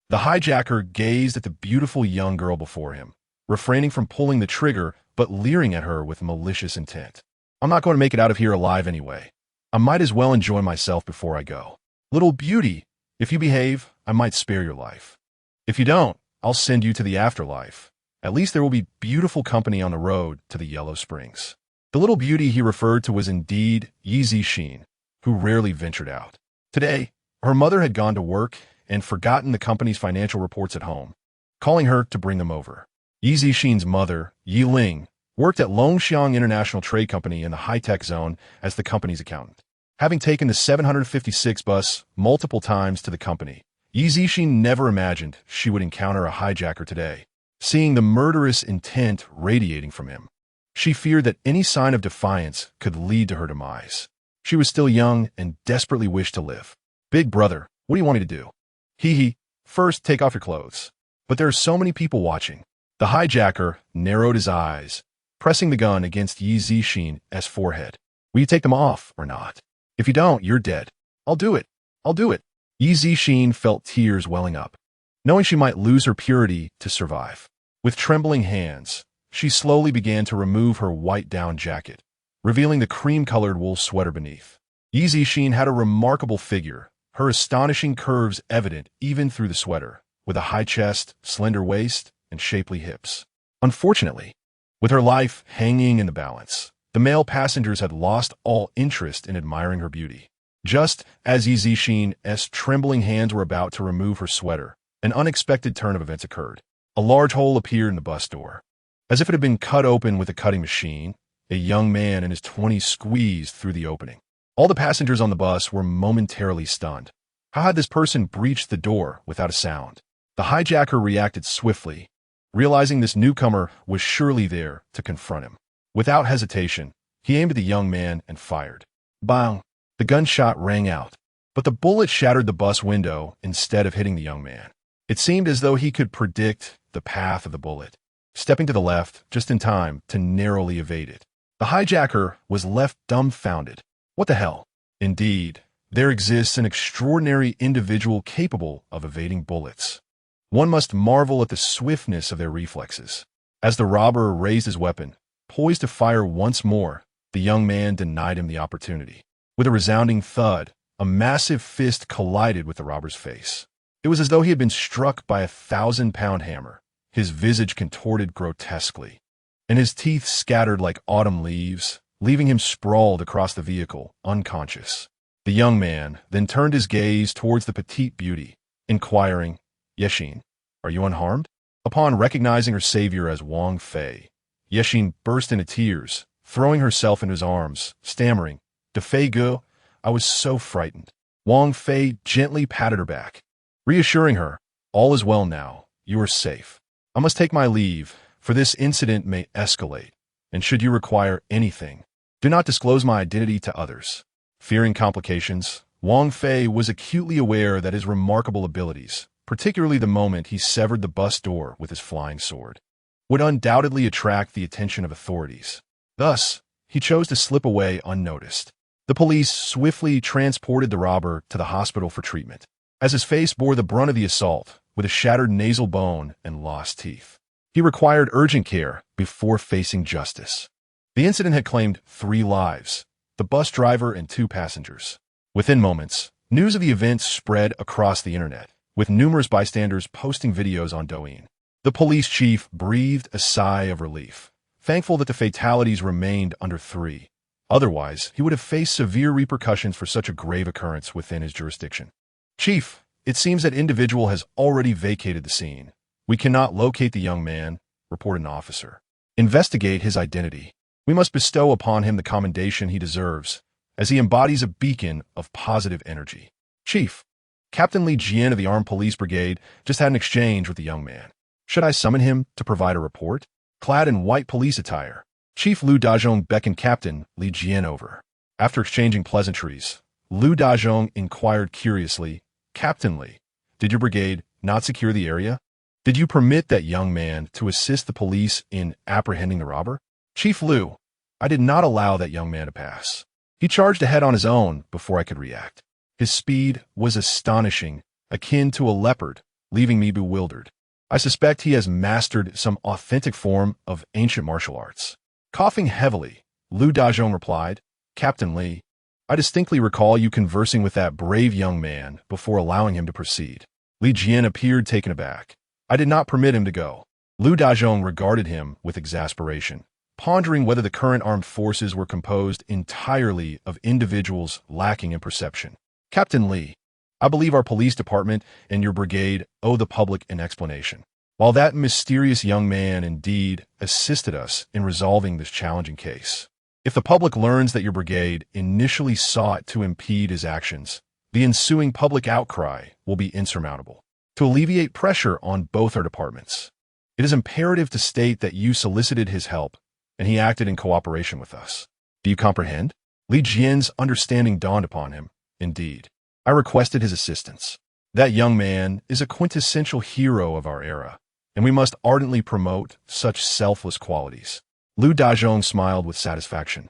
the hijacker gazed at the beautiful young girl before him, refraining from pulling the trigger but leering at her with malicious intent. "I'm not going to make it out of here alive anyway. I might as well enjoy myself before I go. Little beauty, if you behave, I might spare your life. If you don't, I'll send you to the afterlife. At least there will be beautiful company on the road to the Yellow Springs." The little beauty he referred to was indeed Yi Zixin, who rarely ventured out. Today, her mother had gone to work and forgotten the company's financial reports at home, calling her to bring them over. Yi Zixin's mother, Yi Ling, worked at Longxiang International Trade Company in the high-tech zone as the company's accountant. Having taken the 756 bus multiple times to the company, Yi Zixin never imagined she would encounter a hijacker today. Seeing the murderous intent radiating from him, she feared that any sign of defiance could lead to her demise. She was still young and desperately wished to live. "Big brother, what do you want me to do?" "Hee. First, take off your clothes." "But there are so many people watching." The hijacker narrowed his eyes, pressing the gun against Yi Zixin's forehead. "Will you take them off or not? If you don't, you're dead." "I'll do it. I'll do it." Yi Zixin felt tears welling up, knowing she might lose her purity to survive. With trembling hands, she slowly began to remove her white down jacket, revealing the cream-colored wool sweater beneath. Yi Zixin had a remarkable figure, her astonishing curves evident even through the sweater, with a high chest, slender waist, and shapely hips. Unfortunately, with her life hanging in the balance, the male passengers had lost all interest in admiring her beauty. Just as Yi Zixin's trembling hands were about to remove her sweater, an unexpected turn of events occurred. A large hole appeared in the bus door. As if it had been cut open with a cutting machine, a young man in his 20s squeezed through the opening. All the passengers on the bus were momentarily stunned. How had this person breached the door without a sound? The hijacker reacted swiftly, realizing this newcomer was surely there to confront him. Without hesitation, he aimed at the young man and fired. Bang! The gunshot rang out, but the bullet shattered the bus window instead of hitting the young man. It seemed as though he could predict the path of the bullet, stepping to the left just in time to narrowly evade it. The hijacker was left dumbfounded. What the hell? Indeed, there exists an extraordinary individual capable of evading bullets. One must marvel at the swiftness of their reflexes. As the robber raised his weapon, poised to fire once more, the young man denied him the opportunity. With a resounding thud, a massive fist collided with the robber's face. It was as though he had been struck by a 1,000-pound hammer, his visage contorted grotesquely, and his teeth scattered like autumn leaves, leaving him sprawled across the vehicle, unconscious. The young man then turned his gaze towards the petite beauty, inquiring, "Yexin, are you unharmed?" Upon recognizing her savior as Wang Fei, Yexin burst into tears, throwing herself into his arms, stammering, "De Fei Gu, I was so frightened." Wang Fei gently patted her back, reassuring her, "All is well now, you are safe. I must take my leave, for this incident may escalate, and should you require anything, do not disclose my identity to others." Fearing complications, Wang Fei was acutely aware that his remarkable abilities, particularly the moment he severed the bus door with his flying sword, would undoubtedly attract the attention of authorities. Thus, he chose to slip away unnoticed. The police swiftly transported the robber to the hospital for treatment, as his face bore the brunt of the assault, with a shattered nasal bone and lost teeth. He required urgent care before facing justice. The incident had claimed 3 lives, the bus driver and 2 passengers. Within moments, news of the event spread across the internet, with numerous bystanders posting videos on Douyin. The police chief breathed a sigh of relief, thankful that the fatalities remained under 3. Otherwise, he would have faced severe repercussions for such a grave occurrence within his jurisdiction. "Chief, it seems that individual has already vacated the scene. We cannot locate the young man," reported an officer. "Investigate his identity. We must bestow upon him the commendation he deserves, as he embodies a beacon of positive energy." "Chief, Captain Li Jian of the Armed Police Brigade just had an exchange with the young man. Should I summon him to provide a report?" Clad in white police attire, Chief Liu Dazhong beckoned Captain Li Jian over. After exchanging pleasantries, Liu Dazhong inquired curiously, "Captain Li, did your brigade not secure the area? Did you permit that young man to assist the police in apprehending the robber?" "Chief Liu, I did not allow that young man to pass. He charged ahead on his own before I could react. His speed was astonishing, akin to a leopard, leaving me bewildered. I suspect he has mastered some authentic form of ancient martial arts." Coughing heavily, Liu Dazhong replied, "Captain Li, I distinctly recall you conversing with that brave young man before allowing him to proceed." Li Jian appeared taken aback. "I did not permit him to go." Liu Dazhong regarded him with exasperation, pondering whether the current armed forces were composed entirely of individuals lacking in perception. "Captain Li, I believe our police department and your brigade owe the public an explanation. while that mysterious young man indeed assisted us in resolving this challenging case. If the public learns that your brigade initially sought to impede his actions, the ensuing public outcry will be insurmountable. To alleviate pressure on both our departments, it is imperative to state that you solicited his help, and he acted in cooperation with us. Do you comprehend? Li Jian's understanding dawned upon him. Indeed, I requested his assistance. That young man is a quintessential hero of our era, and we must ardently promote such selfless qualities. Lu Dazhong smiled with satisfaction.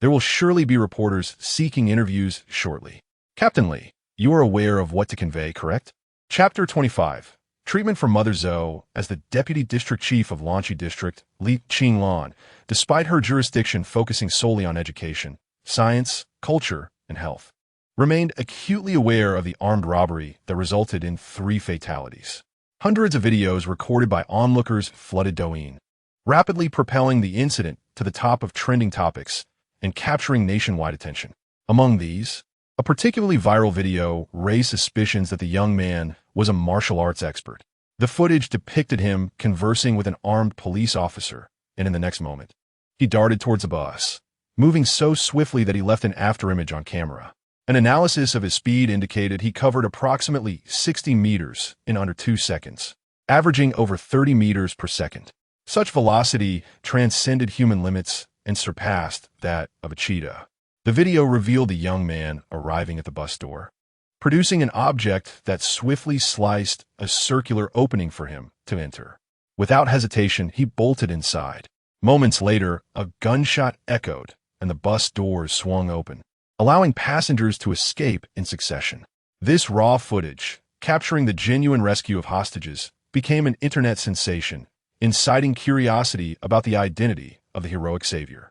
There will surely be reporters seeking interviews shortly. Captain Li, you are aware of what to convey, correct? Chapter 25. Treatment for Mother Zhou as the Deputy District Chief of Lanchi District, Li Qinglan, despite her jurisdiction focusing solely on education, science, culture, and health, remained acutely aware of the armed robbery that resulted in 3 fatalities. Hundreds of videos recorded by onlookers flooded Douyin, rapidly propelling the incident to the top of trending topics and capturing nationwide attention. Among these, a particularly viral video raised suspicions that the young man was a martial arts expert. The footage depicted him conversing with an armed police officer, and in the next moment, he darted towards the bus, moving so swiftly that he left an afterimage on camera. An analysis of his speed indicated he covered approximately 60 meters in under 2 seconds, averaging over 30 meters per second. Such velocity transcended human limits and surpassed that of a cheetah. The video revealed the young man arriving at the bus door, producing an object that swiftly sliced a circular opening for him to enter. Without hesitation, he bolted inside. Moments later, a gunshot echoed, and the bus doors swung open, allowing passengers to escape in succession. This raw footage, capturing the genuine rescue of hostages, became an internet sensation, inciting curiosity about the identity of the heroic savior.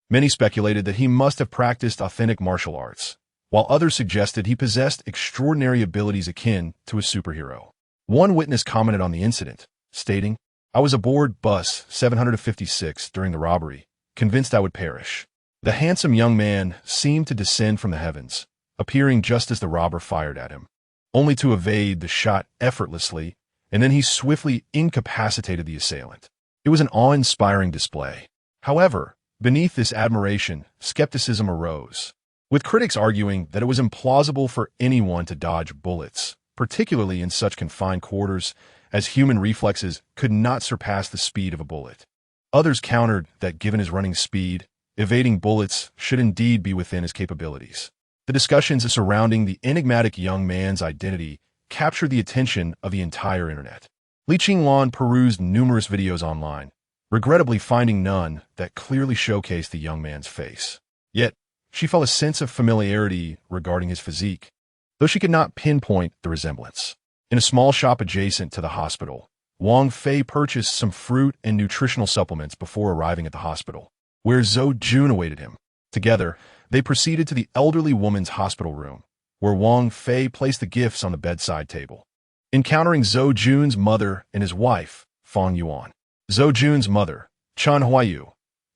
Many speculated that he must have practiced authentic martial arts, while others suggested he possessed extraordinary abilities akin to a superhero. One witness commented on the incident, stating, "I was aboard bus 756 during the robbery, convinced I would perish." The handsome young man seemed to descend from the heavens, appearing just as the robber fired at him, only to evade the shot effortlessly, and then he swiftly incapacitated the assailant. It was an awe-inspiring display. However, beneath this admiration, skepticism arose, with critics arguing that it was implausible for anyone to dodge bullets, particularly in such confined quarters, as human reflexes could not surpass the speed of a bullet. Others countered that given his running speed, evading bullets should indeed be within his capabilities. The discussions surrounding the enigmatic young man's identity captured the attention of the entire internet. Li Qinglan perused numerous videos online, regrettably finding none that clearly showcased the young man's face. Yet, she felt a sense of familiarity regarding his physique, though she could not pinpoint the resemblance. In a small shop adjacent to the hospital, Wang Fei purchased some fruit and nutritional supplements before arriving at the hospital, where Zhou Jun awaited him. Together, they proceeded to the elderly woman's hospital room, where Wang Fei placed the gifts on the bedside table, encountering Zhou Jun's mother and his wife, Fang Yuan. Zhou Jun's mother, Chen Huayu,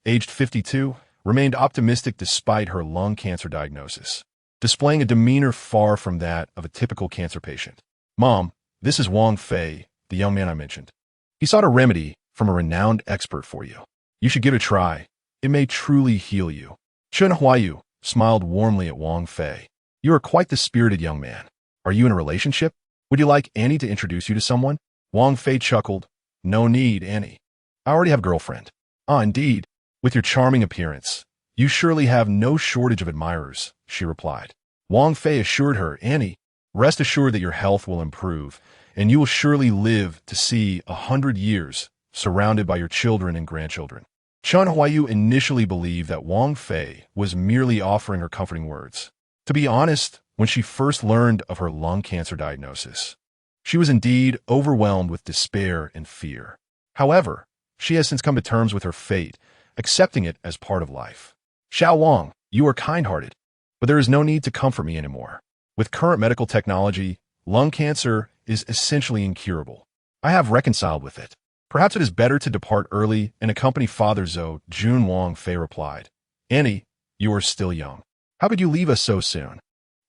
aged 52, remained optimistic despite her lung cancer diagnosis, displaying a demeanor far from that of a typical cancer patient. "Mom, this is Wang Fei, the young man I mentioned. He sought a remedy from a renowned expert for you. You should give it a try. It may truly heal you." Chen Huayu smiled warmly at Wang Fei. "You are quite the spirited young man. Are you in a relationship? Would you like Annie to introduce you to someone?" Wang Fei chuckled. "No need, Annie. I already have a girlfriend." "Ah, indeed. With your charming appearance, you surely have no shortage of admirers," she replied. Wang Fei assured her, "Annie, rest assured that your health will improve, and you will surely live to see 100 years, surrounded by your children and grandchildren." Chen Huayu initially believed that Wang Fei was merely offering her comforting words. To be honest, when she first learned of her lung cancer diagnosis, she was indeed overwhelmed with despair and fear. However, she has since come to terms with her fate, accepting it as part of life. "Xiao Wang, you are kind-hearted, but there is no need to comfort me anymore. With current medical technology, lung cancer is essentially incurable. I have reconciled with it. Perhaps it is better to depart early and accompany Father Zhou Jun." Wang Fei replied. "Annie, you are still young. How could you leave us so soon?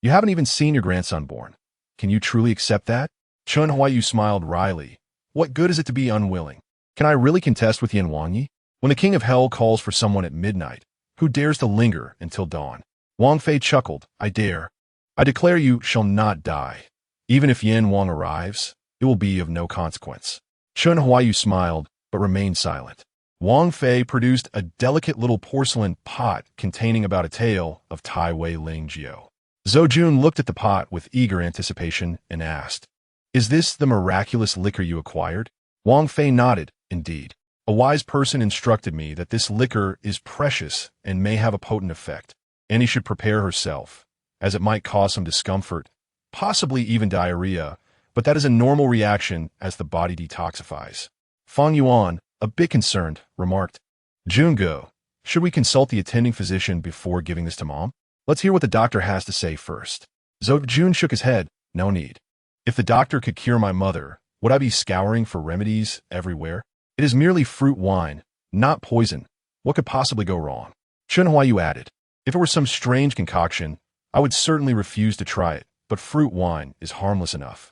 You haven't even seen your grandson born. Can you truly accept that?" Chen Huayu smiled wryly, What good is it to be unwilling? Can I really contest with Yan Wangyi? When the king of hell calls for someone at midnight, who dares to linger until dawn? Wang Fei chuckled. I dare. I declare you shall not die. Even if Yan Wang arrives, it will be of no consequence. Chen Huayu smiled, but remained silent. Wang Fei produced a delicate little porcelain pot containing about a tael of Tai Wei Ling Jiao. Zhou Jun looked at the pot with eager anticipation and asked, Is this the miraculous liquor you acquired? Wang Fei nodded, indeed. A wise person instructed me that this liquor is precious and may have a potent effect. Annie should prepare herself, as it might cause some discomfort, possibly even diarrhea, but that is a normal reaction as the body detoxifies. Fang Yuan, a bit concerned, remarked, Jungo, should we consult the attending physician before giving this to Mom? Let's hear what the doctor has to say first. Zhou Jun shook his head. No need. If the doctor could cure my mother, would I be scouring for remedies everywhere? It is merely fruit wine, not poison. What could possibly go wrong? Chen Huayu added, If it were some strange concoction, I would certainly refuse to try it, but fruit wine is harmless enough.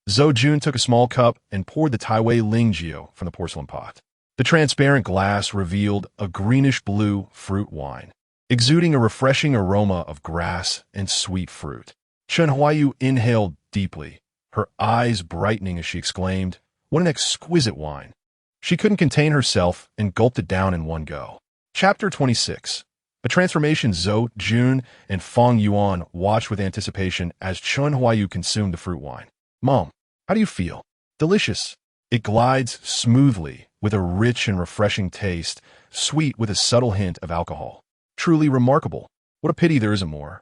Zhou Jun took a small cup and poured the Tai Wei Ling Jiao from the porcelain pot. The transparent glass revealed a greenish-blue fruit wine, exuding a refreshing aroma of grass and sweet fruit. Chen Huayu inhaled deeply, her eyes brightening as she exclaimed, What an exquisite wine! She couldn't contain herself and gulped it down in one go. Chapter 26. A transformation. Zhou Jun and Fang Yuan watched with anticipation as Chen Huayu consumed the fruit wine. Mom, how do you feel? Delicious. It glides smoothly with a rich and refreshing taste, sweet with a subtle hint of alcohol. Truly remarkable. What a pity there isn't more.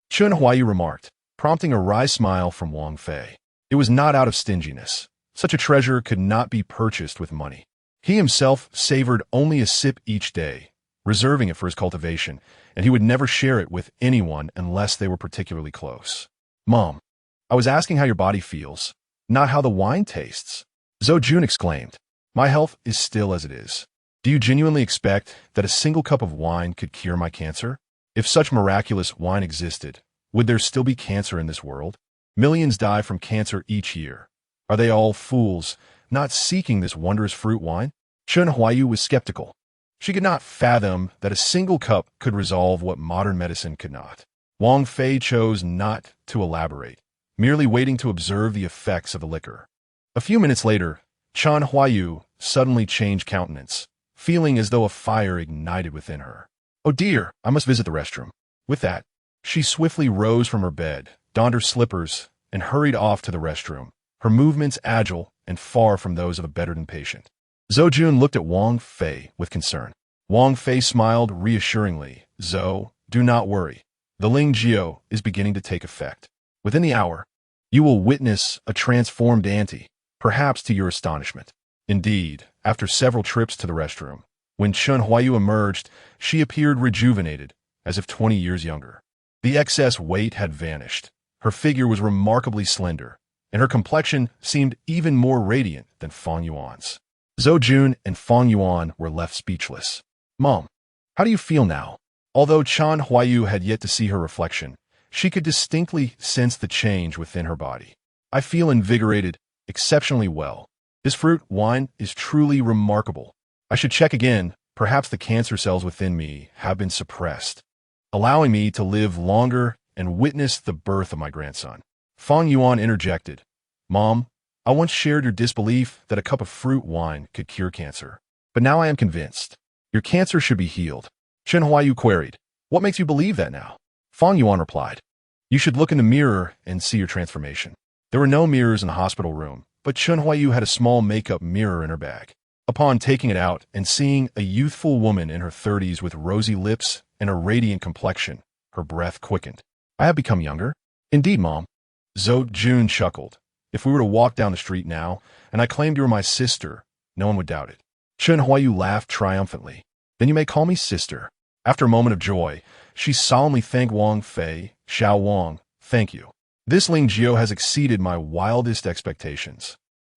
Chen Huayu remarked, prompting a wry smile from Wang Fei. It was not out of stinginess. Such a treasure could not be purchased with money. He himself savored only a sip each day, reserving it for his cultivation, and he would never share it with anyone unless they were particularly close. Mom, I was asking how your body feels, not how the wine tastes. Zhou Jun exclaimed, My health is still as it is. Do you genuinely expect that a single cup of wine could cure my cancer? If such miraculous wine existed, would there still be cancer in this world? Millions die from cancer each year. Are they all fools, not seeking this wondrous fruit wine? Chen Huayu was skeptical. She could not fathom that a single cup could resolve what modern medicine could not. Wang Fei chose not to elaborate, merely waiting to observe the effects of the liquor. A few minutes later, Chen Huayu suddenly changed countenance, feeling as though a fire ignited within her. Oh dear, I must visit the restroom. With that, she swiftly rose from her bed, donned her slippers, and hurried off to the restroom, her movements agile and far from those of a bedridden patient. Zhou Jun looked at Wang Fei with concern. Wang Fei smiled reassuringly. Zhou, do not worry. The Ling Jiao is beginning to take effect. Within the hour, you will witness a transformed auntie, perhaps to your astonishment. Indeed, after several trips to the restroom, when Chen Huayu emerged, she appeared rejuvenated, as if 20 years younger. The excess weight had vanished. Her figure was remarkably slender, and her complexion seemed even more radiant than Fang Yuan's. Zhou Jun and Fang Yuan were left speechless. Mom, how do you feel now? Although Chen Huayu had yet to see her reflection, she could distinctly sense the change within her body. I feel invigorated, exceptionally well. This fruit wine is truly remarkable. I should check again. Perhaps the cancer cells within me have been suppressed, allowing me to live longer and witness the birth of my grandson. Fang Yuan interjected. Mom, I once shared your disbelief that a cup of fruit wine could cure cancer, but now I am convinced. Your cancer should be healed. Chen Huayu queried. What makes you believe that now? Fang Yuan replied. You should look in the mirror and see your transformation. There were no mirrors in the hospital room, but Chen Huayu had a small makeup mirror in her bag. Upon taking it out and seeing a youthful woman in her 30s with rosy lips and a radiant complexion, her breath quickened. I have become younger. Indeed, Mom. Zhou Jun chuckled. If we were to walk down the street now, and I claimed you were my sister, no one would doubt it. Chen Huayu laughed triumphantly. Then you may call me sister. After a moment of joy, she solemnly thanked Wang Fei. Xiao Wang, thank you. This Ling Jiao has exceeded my wildest expectations.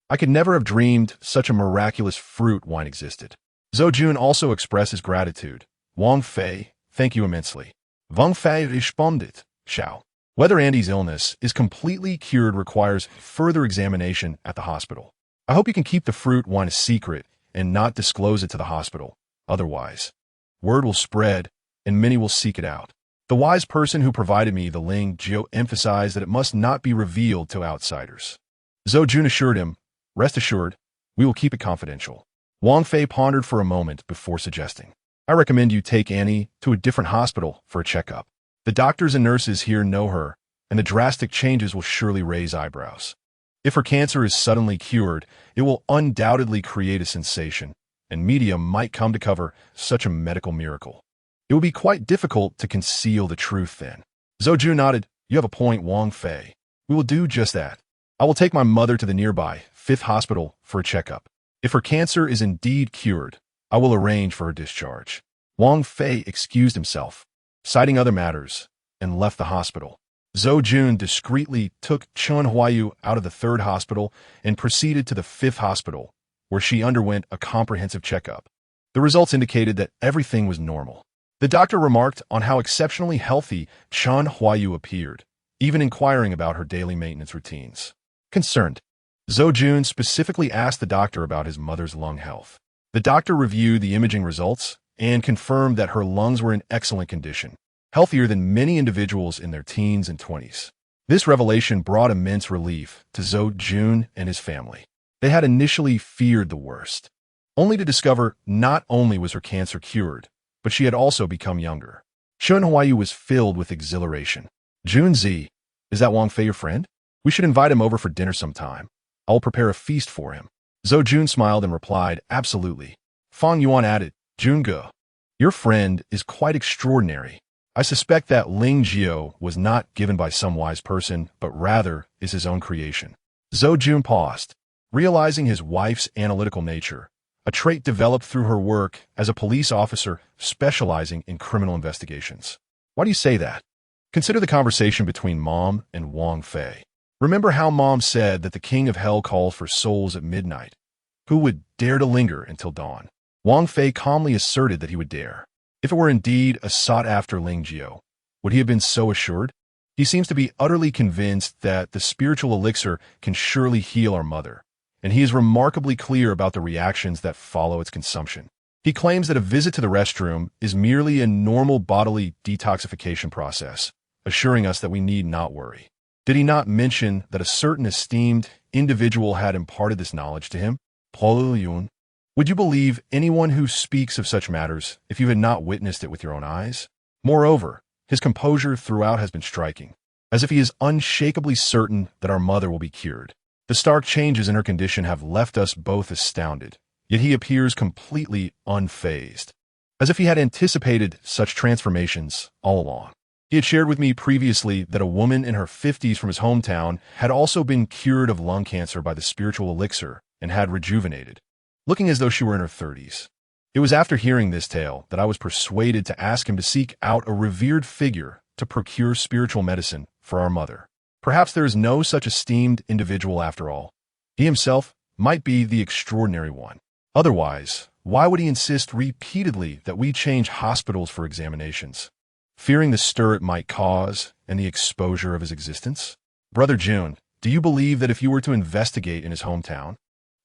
I could never have dreamed such a miraculous fruit wine existed. Zhou Jun also expressed his gratitude. Wang Fei, thank you immensely. Wang Fei responded. Xiao. Whether Andy's illness is completely cured requires further examination at the hospital. I hope you can keep the fruit wine a secret and not disclose it to the hospital. Otherwise, word will spread and many will seek it out. The wise person who provided me the Ling Jiao emphasized that it must not be revealed to outsiders. Zhou Jun assured him, "Rest assured, we will keep it confidential." Wang Fei pondered for a moment before suggesting, "I recommend you take Annie to a different hospital for a checkup. The doctors and nurses here know her, and the drastic changes will surely raise eyebrows. If her cancer is suddenly cured, it will undoubtedly create a sensation, and media might come to cover such a medical miracle. It will be quite difficult to conceal the truth then." Zhou Jun nodded. "You have a point, Wang Fei. We will do just that. I will take my mother to the nearby 5th hospital for a checkup. If her cancer is indeed cured, I will arrange for her discharge." Wang Fei excused himself, citing other matters, and left the hospital. Zhou Jun discreetly took Chen Huayu out of the 3rd hospital and proceeded to the 5th hospital, where she underwent a comprehensive checkup. The results indicated that everything was normal. The doctor remarked on how exceptionally healthy Chen Huayu appeared, even inquiring about her daily maintenance routines. Concerned, Zhou Jun specifically asked the doctor about his mother's lung health. The doctor reviewed the imaging results and confirmed that her lungs were in excellent condition, healthier than many individuals in their teens and 20s. This revelation brought immense relief to Zhou Jun and his family. They had initially feared the worst, only to discover not only was her cancer cured, but she had also become younger. Chen Huayu was filled with exhilaration. "Junzi, is that Wang Fei your friend? We should invite him over for dinner sometime. I will prepare a feast for him." Zhou Jun smiled and replied, "Absolutely." Fang Yuan added, "Junge, your friend is quite extraordinary. I suspect that Ling Jiao was not given by some wise person, but rather is his own creation." Zhou Jun paused, realizing his wife's analytical nature, a trait developed through her work as a police officer specializing in criminal investigations. "Why do you say that?" Consider the conversation between Mom and Wang Fei. Remember how Mom said that the king of hell calls for souls at midnight. Who would dare to linger until dawn? Wang Fei calmly asserted that he would dare. If it were indeed a sought-after Ling Jiao, would he have been so assured? He seems to be utterly convinced that the spiritual elixir can surely heal our mother, and he is remarkably clear about the reactions that follow its consumption. He claims that a visit to the restroom is merely a normal bodily detoxification process, assuring us that we need not worry. Did he not mention that a certain esteemed individual had imparted this knowledge to him? Parlor. Would you believe anyone who speaks of such matters if you had not witnessed it with your own eyes? Moreover, his composure throughout has been striking, as if he is unshakably certain that our mother will be cured. The stark changes in her condition have left us both astounded, yet he appears completely unfazed, as if he had anticipated such transformations all along. He had shared with me previously that a woman in her 50s from his hometown had also been cured of lung cancer by the spiritual elixir and had rejuvenated, looking as though she were in her 30s. It was after hearing this tale that I was persuaded to ask him to seek out a revered figure to procure spiritual medicine for our mother. Perhaps there is no such esteemed individual after all. He himself might be the extraordinary one. Otherwise, why would he insist repeatedly that we change hospitals for examinations? Fearing the stir it might cause and the exposure of his existence? Brother Jun, do you believe that if you were to investigate in his hometown,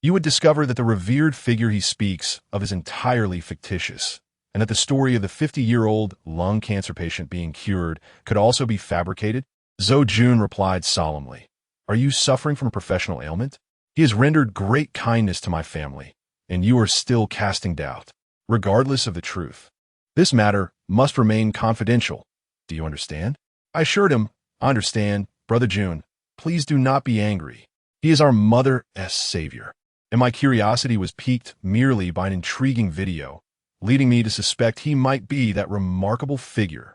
you would discover that the revered figure he speaks of is entirely fictitious, and that the story of the 50-year-old lung cancer patient being cured could also be fabricated? Zhou Jun replied solemnly, "Are you suffering from a professional ailment? He has rendered great kindness to my family, and you are still casting doubt, regardless of the truth. This matter must remain confidential. Do you understand?" I assured him, "I understand, Brother Jun. Please do not be angry. He is our mother's savior." And my curiosity was piqued merely by an intriguing video, leading me to suspect he might be that remarkable figure.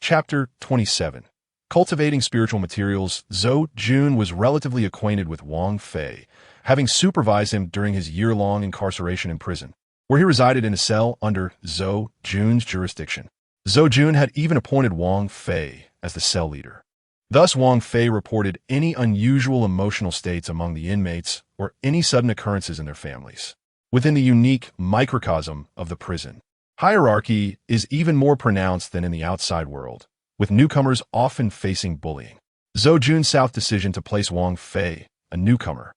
Chapter 27. Cultivating Spiritual Materials. Zhou Jun was relatively acquainted with Wang Fei, having supervised him during his year-long incarceration in prison, where he resided in a cell under Zhou Jun's jurisdiction. Zhou Jun had even appointed Wang Fei as the cell leader. Thus, Wang Fei reported any unusual emotional states among the inmates or any sudden occurrences in their families. Within the unique microcosm of the prison, hierarchy is even more pronounced than in the outside world, with newcomers often facing bullying. Zhou Jun's decision to place Wang Fei, a newcomer,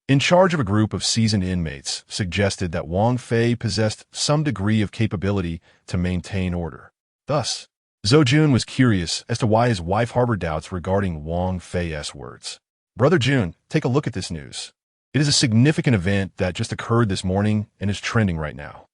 in charge of a group of seasoned inmates, suggested that Wang Fei possessed some degree of capability to maintain order. Thus, Zhou Jun was curious as to why his wife harbored doubts regarding Wang Fei's words. Brother Jun, take a look at this news. It is a significant event that just occurred this morning and is trending right now.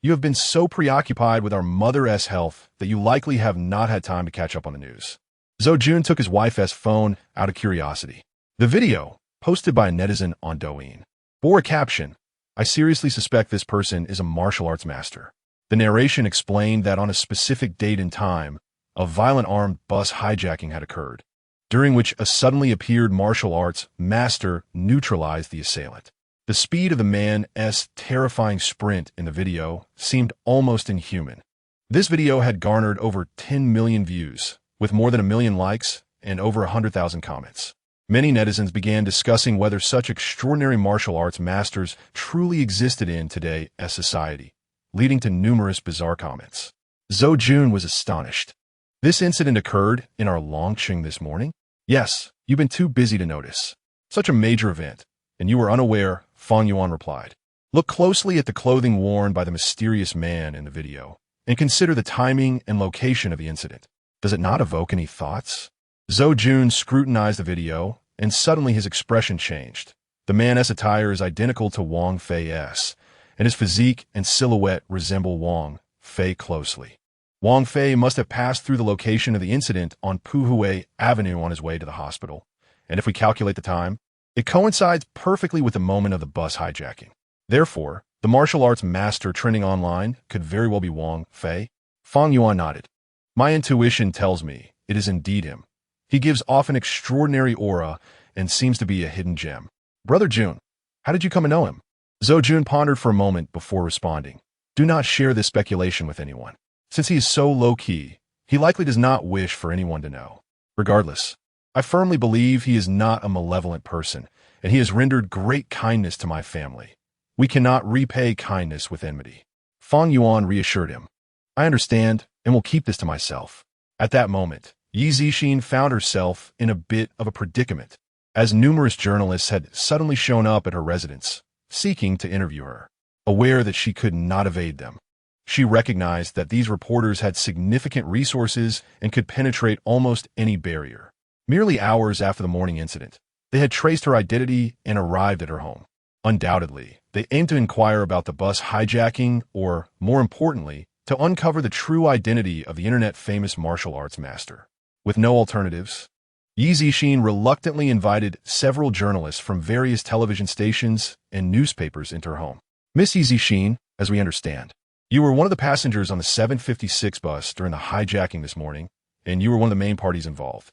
You have been so preoccupied with our mother's health that you likely have not had time to catch up on the news. Zhou Jun took his wife's phone out of curiosity. The video, posted by a netizen on Douyin, bore a caption, "I seriously suspect this person is a martial arts master." The narration explained that on a specific date and time, a violent armed bus hijacking had occurred, during which a suddenly appeared martial arts master neutralized the assailant. The speed of the man's terrifying sprint in the video seemed almost inhuman. This video had garnered over 10 million views, with more than 1 million likes and over 100,000 comments. Many netizens began discussing whether such extraordinary martial arts masters truly existed in today's society, leading to numerous bizarre comments. Zhou Jun was astonished. "This incident occurred in our Longqing this morning?" "Yes, you've been too busy to notice. Such a major event, and you were unaware," Fang Yuan replied. "Look closely at the clothing worn by the mysterious man in the video, and consider the timing and location of the incident. Does it not evoke any thoughts?" Zhou Jun scrutinized the video, and suddenly his expression changed. The man's attire is identical to Wang Fei's, and his physique and silhouette resemble Wang Fei closely. Wang Fei must have passed through the location of the incident on Puhui Avenue on his way to the hospital, and if we calculate the time, it coincides perfectly with the moment of the bus hijacking. Therefore, the martial arts master trending online could very well be Wang Fei. Fang Yuan nodded. "My intuition tells me it is indeed him. He gives off an extraordinary aura and seems to be a hidden gem." "Brother Jun, how did you come to know him?" Zhou Jun pondered for a moment before responding. "Do not share this speculation with anyone. Since he is so low-key, he likely does not wish for anyone to know. Regardless, I firmly believe he is not a malevolent person, and he has rendered great kindness to my family. We cannot repay kindness with enmity." Fang Yuan reassured him. "I understand, and will keep this to myself." At that moment, Yi Zixin found herself in a bit of a predicament, as numerous journalists had suddenly shown up at her residence, seeking to interview her. Aware that she could not evade them, she recognized that these reporters had significant resources and could penetrate almost any barrier. Merely hours after the morning incident, they had traced her identity and arrived at her home. Undoubtedly, they aimed to inquire about the bus hijacking or, more importantly, to uncover the true identity of the internet-famous martial arts master. With no alternatives, Yi Zixin reluctantly invited several journalists from various television stations and newspapers into her home. "Miss Yi Zixin, as we understand, you were one of the passengers on the 756 bus during the hijacking this morning, and you were one of the main parties involved.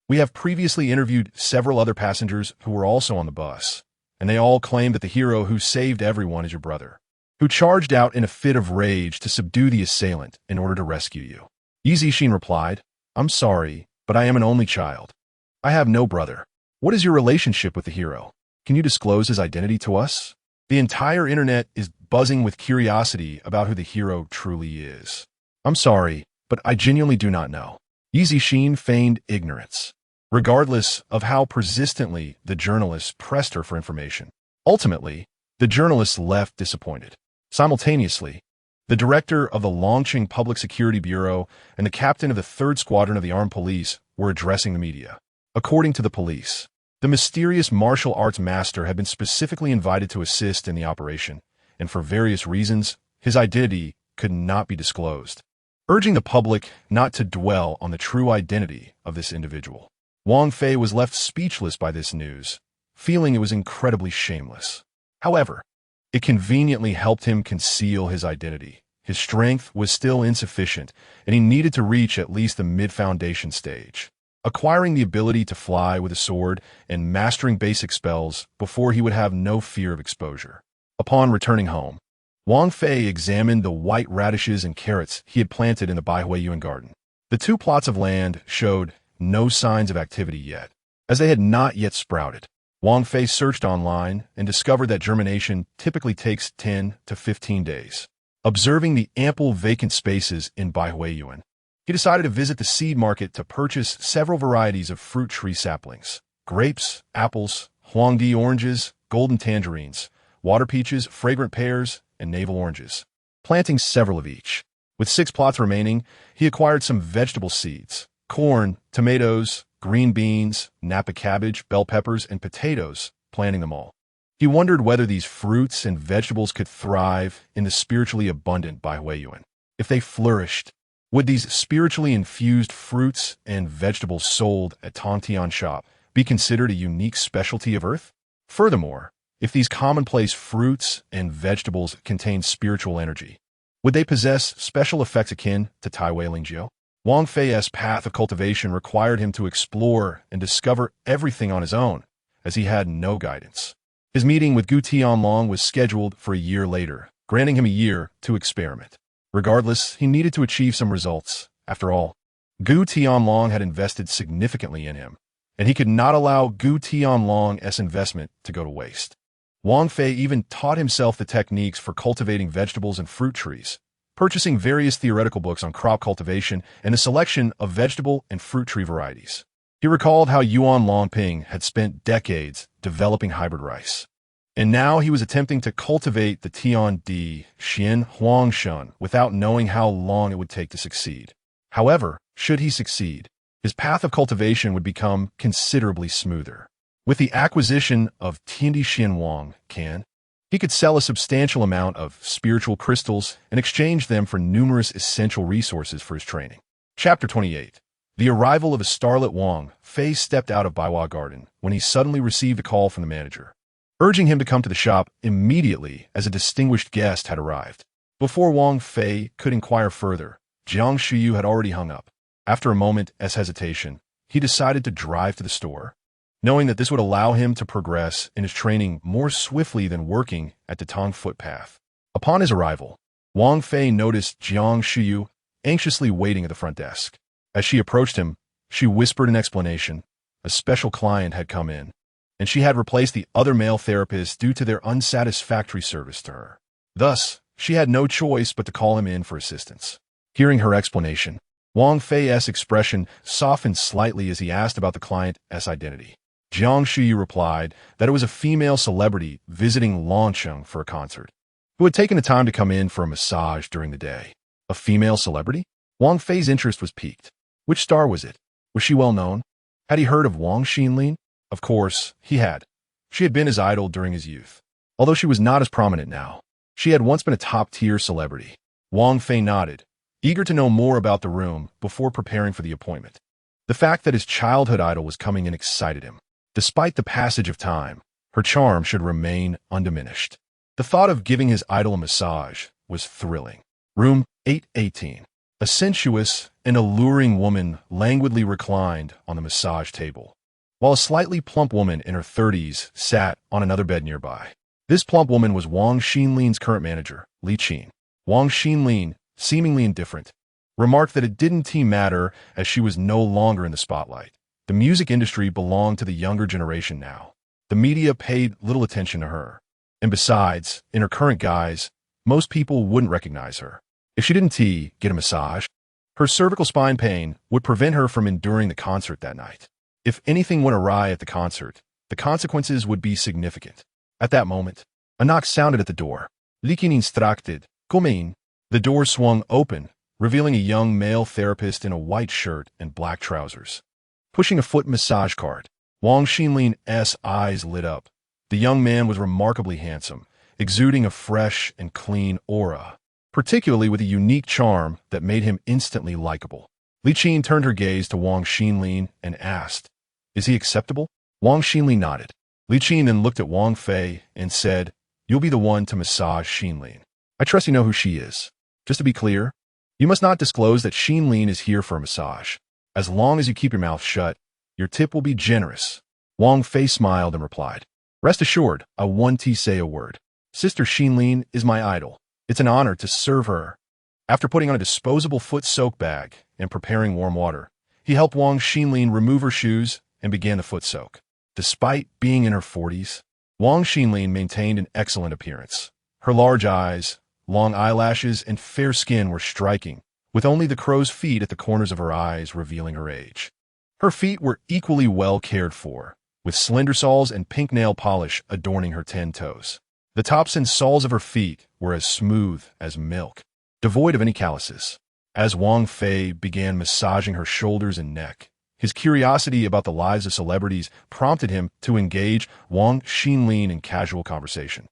We have previously interviewed several other passengers who were also on the bus, and they all claim that the hero who saved everyone is your brother, who charged out in a fit of rage to subdue the assailant in order to rescue you." Yi Zixin replied, "I'm sorry, but I am an only child. I have no brother. What is your relationship with the hero? Can you disclose his identity to us? The entire internet is buzzing with curiosity about who the hero truly is." "I'm sorry, but I genuinely do not know." Yi Zixin feigned ignorance, regardless of how persistently the journalists pressed her for information. Ultimately, the journalists left disappointed. Simultaneously, the director of the Longqing Public Security Bureau and the captain of the 3rd Squadron of the Armed Police were addressing the media. According to the police, the mysterious martial arts master had been specifically invited to assist in the operation, and for various reasons, his identity could not be disclosed, urging the public not to dwell on the true identity of this individual. Wang Fei was left speechless by this news, feeling it was incredibly shameless. However, it conveniently helped him conceal his identity. His strength was still insufficient, and he needed to reach at least the mid-foundation stage, acquiring the ability to fly with a sword and mastering basic spells before he would have no fear of exposure. Upon returning home, Wang Fei examined the white radishes and carrots he had planted in the Baihuiyuan garden. The 2 plots of land showed no signs of activity yet, as they had not yet sprouted. Wang Fei searched online and discovered that germination typically takes 10 to 15 days. Observing the ample vacant spaces in Baihuiyuan, he decided to visit the seed market to purchase several varieties of fruit tree saplings: grapes, apples, Huangdi oranges, golden tangerines, water peaches, fragrant pears, and navel oranges, planting several of each. With 6 plots remaining, he acquired some vegetable seeds, corn, tomatoes, green beans, Napa cabbage, bell peppers, and potatoes, planting them all. He wondered whether these fruits and vegetables could thrive in the spiritually abundant Baihuayuan. If they flourished, would these spiritually infused fruits and vegetables sold at Tongtian shop be considered a unique specialty of Earth? Furthermore, if these commonplace fruits and vegetables contained spiritual energy, would they possess special effects akin to Tai Wei Lingjiu? Wang Fei's path of cultivation required him to explore and discover everything on his own, as he had no guidance. His meeting with Gu Tianlong was scheduled for a year later, granting him a year to experiment. Regardless, he needed to achieve some results. After all, Gu Tianlong had invested significantly in him, and he could not allow Gu Tianlong's investment to go to waste. Wang Fei even taught himself the techniques for cultivating vegetables and fruit trees, purchasing various theoretical books on crop cultivation and a selection of vegetable and fruit tree varieties. He recalled how Yuan Longping had spent decades developing hybrid rice, and now he was attempting to cultivate the Tian Di Xian Huangshan without knowing how long it would take to succeed. However, should he succeed, his path of cultivation would become considerably smoother. With the acquisition of Tiandi Xian Wang Can, he could sell a substantial amount of spiritual crystals and exchange them for numerous essential resources for his training. Chapter 28. The arrival of a starlet Wang Fei stepped out of Baiwa Garden when he suddenly received a call from the manager, urging him to come to the shop immediately as a distinguished guest had arrived. Before Wang Fei could inquire further, Jiang Shuyu had already hung up. After a moment's hesitation, he decided to drive to the store, knowing that this would allow him to progress in his training more swiftly than working at the Tong footpath. Upon his arrival, Wang Fei noticed Jiang Shuyu anxiously waiting at the front desk. As she approached him, she whispered an explanation. A special client had come in, and she had replaced the other male therapists due to their unsatisfactory service to her. Thus, she had no choice but to call him in for assistance. Hearing her explanation, Wang Fei's expression softened slightly as he asked about the client's identity. Jiang Shuyu replied that it was a female celebrity visiting Longcheng for a concert, who had taken the time to come in for a massage during the day. A female celebrity? Wang Fei's interest was piqued. Which star was it? Was she well known? Had he heard of Wang Xinlin? Of course, he had. She had been his idol during his youth. Although she was not as prominent now, she had once been a top-tier celebrity. Wang Fei nodded, eager to know more about the room before preparing for the appointment. The fact that his childhood idol was coming in excited him. Despite the passage of time, her charm should remain undiminished. The thought of giving his idol a massage was thrilling. Room 818. A sensuous and alluring woman languidly reclined on the massage table, while a slightly plump woman in her 30s sat on another bed nearby. This plump woman was Wang Xinlin's current manager, Li Qin. Wang Xinlin, seemingly indifferent, remarked that it didn't matter as she was no longer in the spotlight. The music industry belonged to the younger generation now. The media paid little attention to her. And besides, in her current guise, most people wouldn't recognize her. If she didn't get a massage, her cervical spine pain would prevent her from enduring the concert that night. If anything went awry at the concert, the consequences would be significant. At that moment, a knock sounded at the door. Li Qin instructed, "Come in." The door swung open, revealing a young male therapist in a white shirt and black trousers, pushing a foot massage cart. Wang Xinlin's eyes lit up. The young man was remarkably handsome, exuding a fresh and clean aura, particularly with a unique charm that made him instantly likable. Li Qin turned her gaze to Wang Xinlin and asked, "Is he acceptable?" Wang Xinlin nodded. Li Qin then looked at Wang Fei and said, "You'll be the one to massage Xinlin. I trust you know who she is. Just to be clear, you must not disclose that Xinlin is here for a massage. As long as you keep your mouth shut, your tip will be generous." Wang Fei smiled and replied, "Rest assured, I won't say a word. Sister Xinlin is my idol. It's an honor to serve her." After putting on a disposable foot soak bag and preparing warm water, he helped Wang Xinlin remove her shoes and began the foot soak. Despite being in her 40s, Wang Xinlin maintained an excellent appearance. Her large eyes, long eyelashes, and fair skin were striking, with only the crow's feet at the corners of her eyes revealing her age. Her feet were equally well cared for, with slender soles and pink nail polish adorning her 10 toes. The tops and soles of her feet were as smooth as milk, devoid of any calluses. As Wang Fei began massaging her shoulders and neck, his curiosity about the lives of celebrities prompted him to engage Wang Xinlin in casual conversation,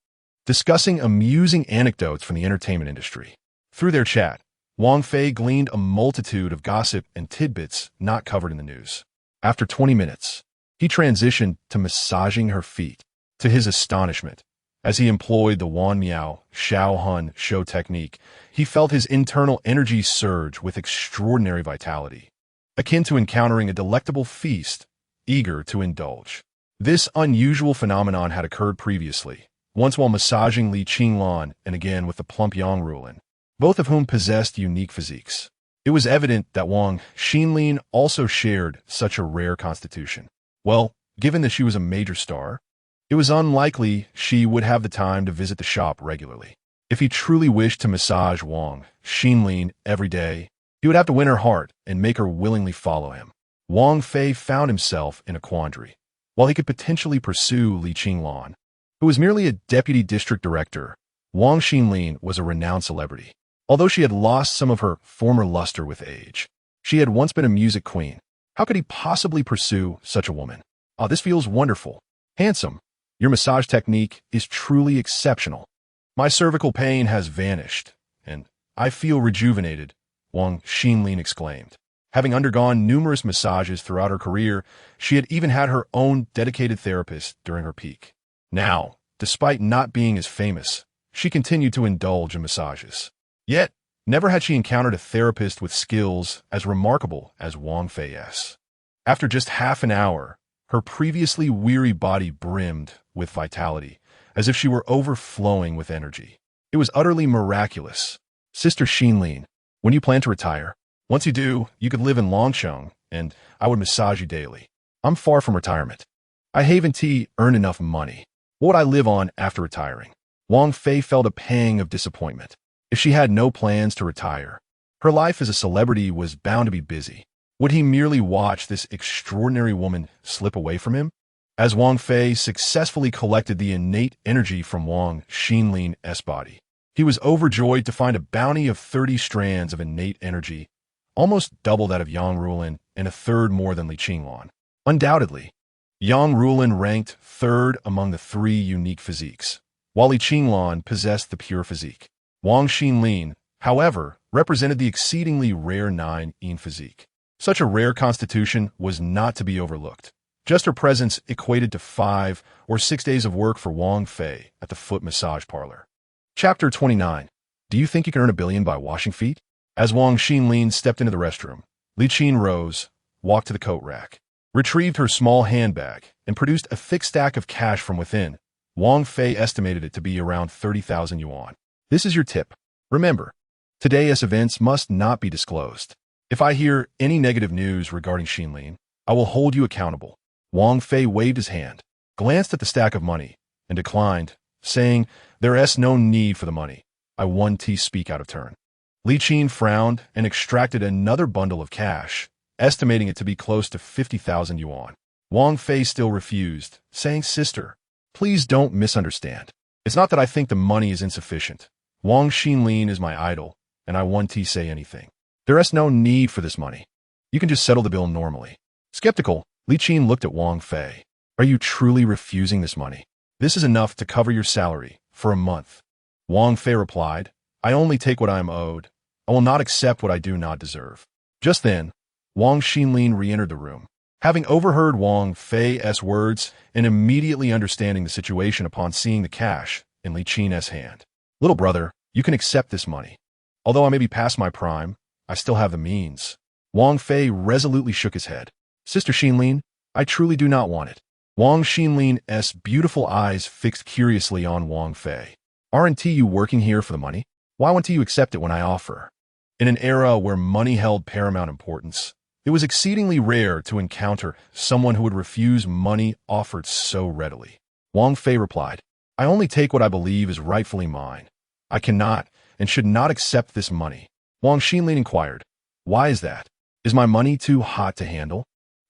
discussing amusing anecdotes from the entertainment industry. Through their chat, Wang Fei gleaned a multitude of gossip and tidbits not covered in the news. After 20 minutes, he transitioned to massaging her feet. To his astonishment, as he employed the Wan Miao Xiao Hun show technique, he felt his internal energy surge with extraordinary vitality, akin to encountering a delectable feast, eager to indulge. This unusual phenomenon had occurred previously, once while massaging Li Qinglan and again with the plump Yang Rulin, both of whom possessed unique physiques. It was evident that Wang Xinlin also shared such a rare constitution. Well, given that she was a major star, it was unlikely she would have the time to visit the shop regularly. If he truly wished to massage Wang Xinlin every day, he would have to win her heart and make her willingly follow him. Wang Fei found himself in a quandary. While he could potentially pursue Li Qinglan, who was merely a deputy district director, Wang Xinlin was a renowned celebrity. Although she had lost some of her former luster with age, she had once been a music queen. How could he possibly pursue such a woman? Oh, this feels wonderful. Handsome. Your massage technique is truly exceptional. My cervical pain has vanished, and I feel rejuvenated, Wang Xinlin exclaimed. Having undergone numerous massages throughout her career, she had even had her own dedicated therapist during her peak. Now, despite not being as famous, she continued to indulge in massages. Yet, never had she encountered a therapist with skills as remarkable as Wang Fei's. After just half an hour, her previously weary body brimmed with vitality, as if she were overflowing with energy. It was utterly miraculous. Sister Xinlin, when you plan to retire? Once you do, you could live in Longsheng, and I would massage you daily. I'm far from retirement. I haven't earned enough money. What would I live on after retiring? Wang Fei felt a pang of disappointment. If she had no plans to retire, her life as a celebrity was bound to be busy. Would he merely watch this extraordinary woman slip away from him? As Wang Fei successfully collected the innate energy from Wang Xinlin's body, he was overjoyed to find a bounty of 30 strands of innate energy, almost double that of Yang Rulin and a third more than Li Qinglan. Undoubtedly, Yang Rulin ranked third among the 3 unique physiques, while Li Qinglan possessed the pure physique. Wang Xinlin, however, represented the exceedingly rare 9-yin physique. Such a rare constitution was not to be overlooked. Just her presence equated to 5 or 6 days of work for Wang Fei at the foot massage parlor. Chapter 29. Do you think you can earn $1 billion by washing feet? As Wang Xinlin stepped into the restroom, Li Qin rose, walked to the coat rack, retrieved her small handbag, and produced a thick stack of cash from within. Wang Fei estimated it to be around 30,000 yuan. This is your tip. Remember, today's events must not be disclosed. If I hear any negative news regarding Xinlin, I will hold you accountable. Wang Fei waved his hand, glanced at the stack of money, and declined, saying, there is no need for the money. I want to speak out of turn. Li Qin frowned and extracted another bundle of cash, estimating it to be close to 50,000 yuan. Wang Fei still refused, saying, sister, please don't misunderstand. It's not that I think the money is insufficient. Wang Xinlin is my idol, and I want to say anything. There is no need for this money. You can just settle the bill normally. Skeptical, Li Qin looked at Wang Fei. Are you truly refusing this money? This is enough to cover your salary for a month. Wang Fei replied, I only take what I am owed. I will not accept what I do not deserve. Just then, Wang Xinlin re-entered the room. Having overheard Wang Fei's words and immediately understanding the situation upon seeing the cash in Li Qin's hand. Little brother, you can accept this money. Although I may be past my prime, I still have the means. Wang Fei resolutely shook his head. Sister Xinlin, I truly do not want it. Wang Xinlin's beautiful eyes fixed curiously on Wang Fei. Aren't you working here for the money? Why won't you accept it when I offer? In an era where money held paramount importance, it was exceedingly rare to encounter someone who would refuse money offered so readily. Wang Fei replied, I only take what I believe is rightfully mine. I cannot and should not accept this money. Wang Xinlin inquired, why is that? Is my money too hot to handle?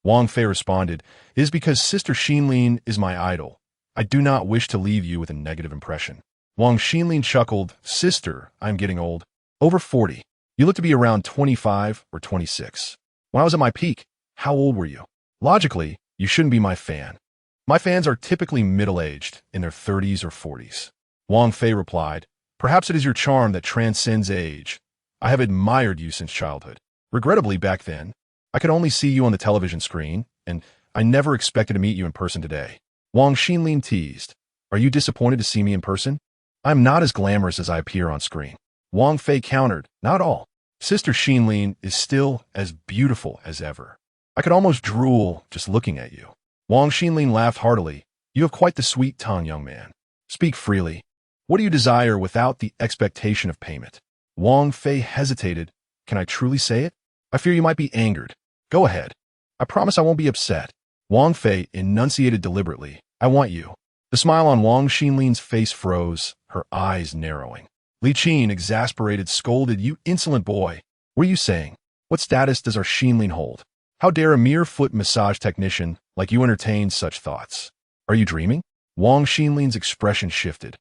Wang Fei responded, "It is because Sister Xinlin is my idol. I do not wish to leave you with a negative impression." Wang Xinlin chuckled, "Sister, I am getting old. Over 40. You look to be around 25 or 26. When I was at my peak, how old were you? Logically, you shouldn't be my fan. My fans are typically middle-aged, in their 30s or 40s. Wang Fei replied, "Perhaps it is your charm that transcends age. I have admired you since childhood. Regrettably, back then, I could only see you on the television screen, and I never expected to meet you in person today." Wang Xinlin teased, "Are you disappointed to see me in person? I'm not as glamorous as I appear on screen." Wang Fei countered, "Not at all. Sister Xinlin is still as beautiful as ever. I could almost drool just looking at you." Wang Xinlin laughed heartily. "You have quite the sweet tongue, young man. Speak freely. What do you desire without the expectation of payment?" Wang Fei hesitated. "Can I truly say it? I fear you might be angered. Go ahead. I promise I won't be upset." Wang Fei enunciated deliberately, "I want you." The smile on Wang Xinlin's face froze, her eyes narrowing. Li Qin, exasperated, scolded, "You insolent boy. What are you saying? What status does our Xinlin hold? How dare a mere foot massage technician like you entertain such thoughts? Are you dreaming?" Wang Xinlin's expression shifted,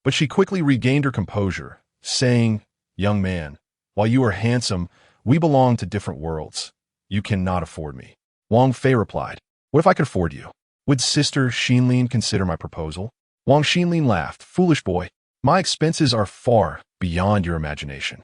but she quickly regained her composure, saying, "Young man, while you are handsome, we belong to different worlds. You cannot afford me." Wang Fei replied, "What if I could afford you? Would Sister Xinlin consider my proposal?" Wang Xinlin laughed, "Foolish boy, my expenses are far beyond your imagination.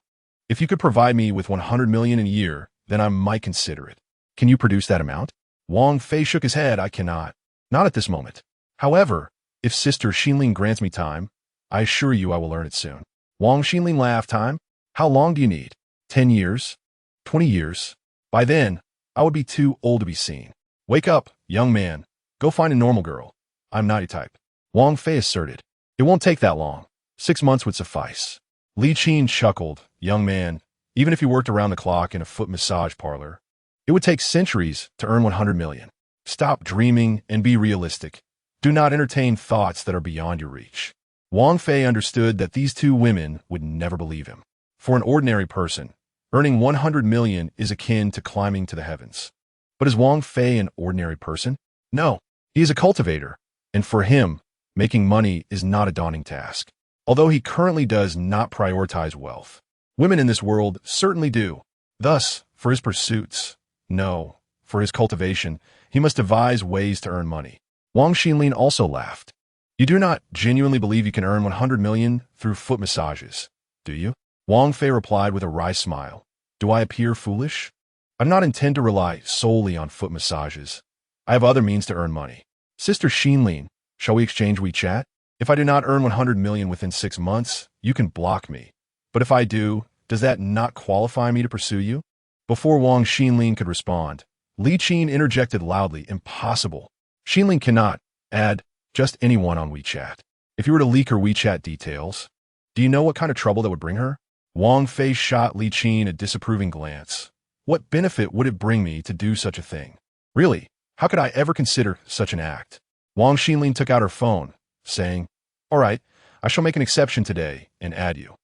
If you could provide me with 100 million a year, then I might consider it. Can you produce that amount?" Wang Fei shook his head. "I cannot. Not at this moment. However, if Sister Xinlin grants me time, I assure you I will earn it soon." Wang Xinlin laughed. "Time? How long do you need? 10 years? 20 years? By then, I would be too old to be seen. Wake up, young man. Go find a normal girl. I'm not your type." Wang Fei asserted, "It won't take that long. 6 months would suffice." Li Qin chuckled, "Young man, even if you worked around the clock in a foot massage parlor, it would take centuries to earn 100 million. Stop dreaming and be realistic. Do not entertain thoughts that are beyond your reach." Wang Fei understood that these two women would never believe him. For an ordinary person, earning 100 million is akin to climbing to the heavens. But is Wang Fei an ordinary person? No, he is a cultivator, and for him, making money is not a daunting task. Although he currently does not prioritize wealth, women in this world certainly do. Thus, for his pursuits, no, for his cultivation, he must devise ways to earn money. Wang Xinlin also laughed. "You do not genuinely believe you can earn 100 million through foot massages, do you?" Wang Fei replied with a wry smile. "Do I appear foolish? I do not intend to rely solely on foot massages. I have other means to earn money. Sister Xinlin, shall we exchange WeChat? If I do not earn 100 million within 6 months, you can block me. But if I do, does that not qualify me to pursue you?" Before Wang Xinlin could respond, Li Qin interjected loudly, "Impossible. Xinlin cannot add just anyone on WeChat. If you were to leak her WeChat details, do you know what kind of trouble that would bring her?" Wang Fei shot Li Qin a disapproving glance. "What benefit would it bring me to do such a thing? Really, how could I ever consider such an act?" Wang Xinlin took out her phone, saying, "All right, I shall make an exception today and add you.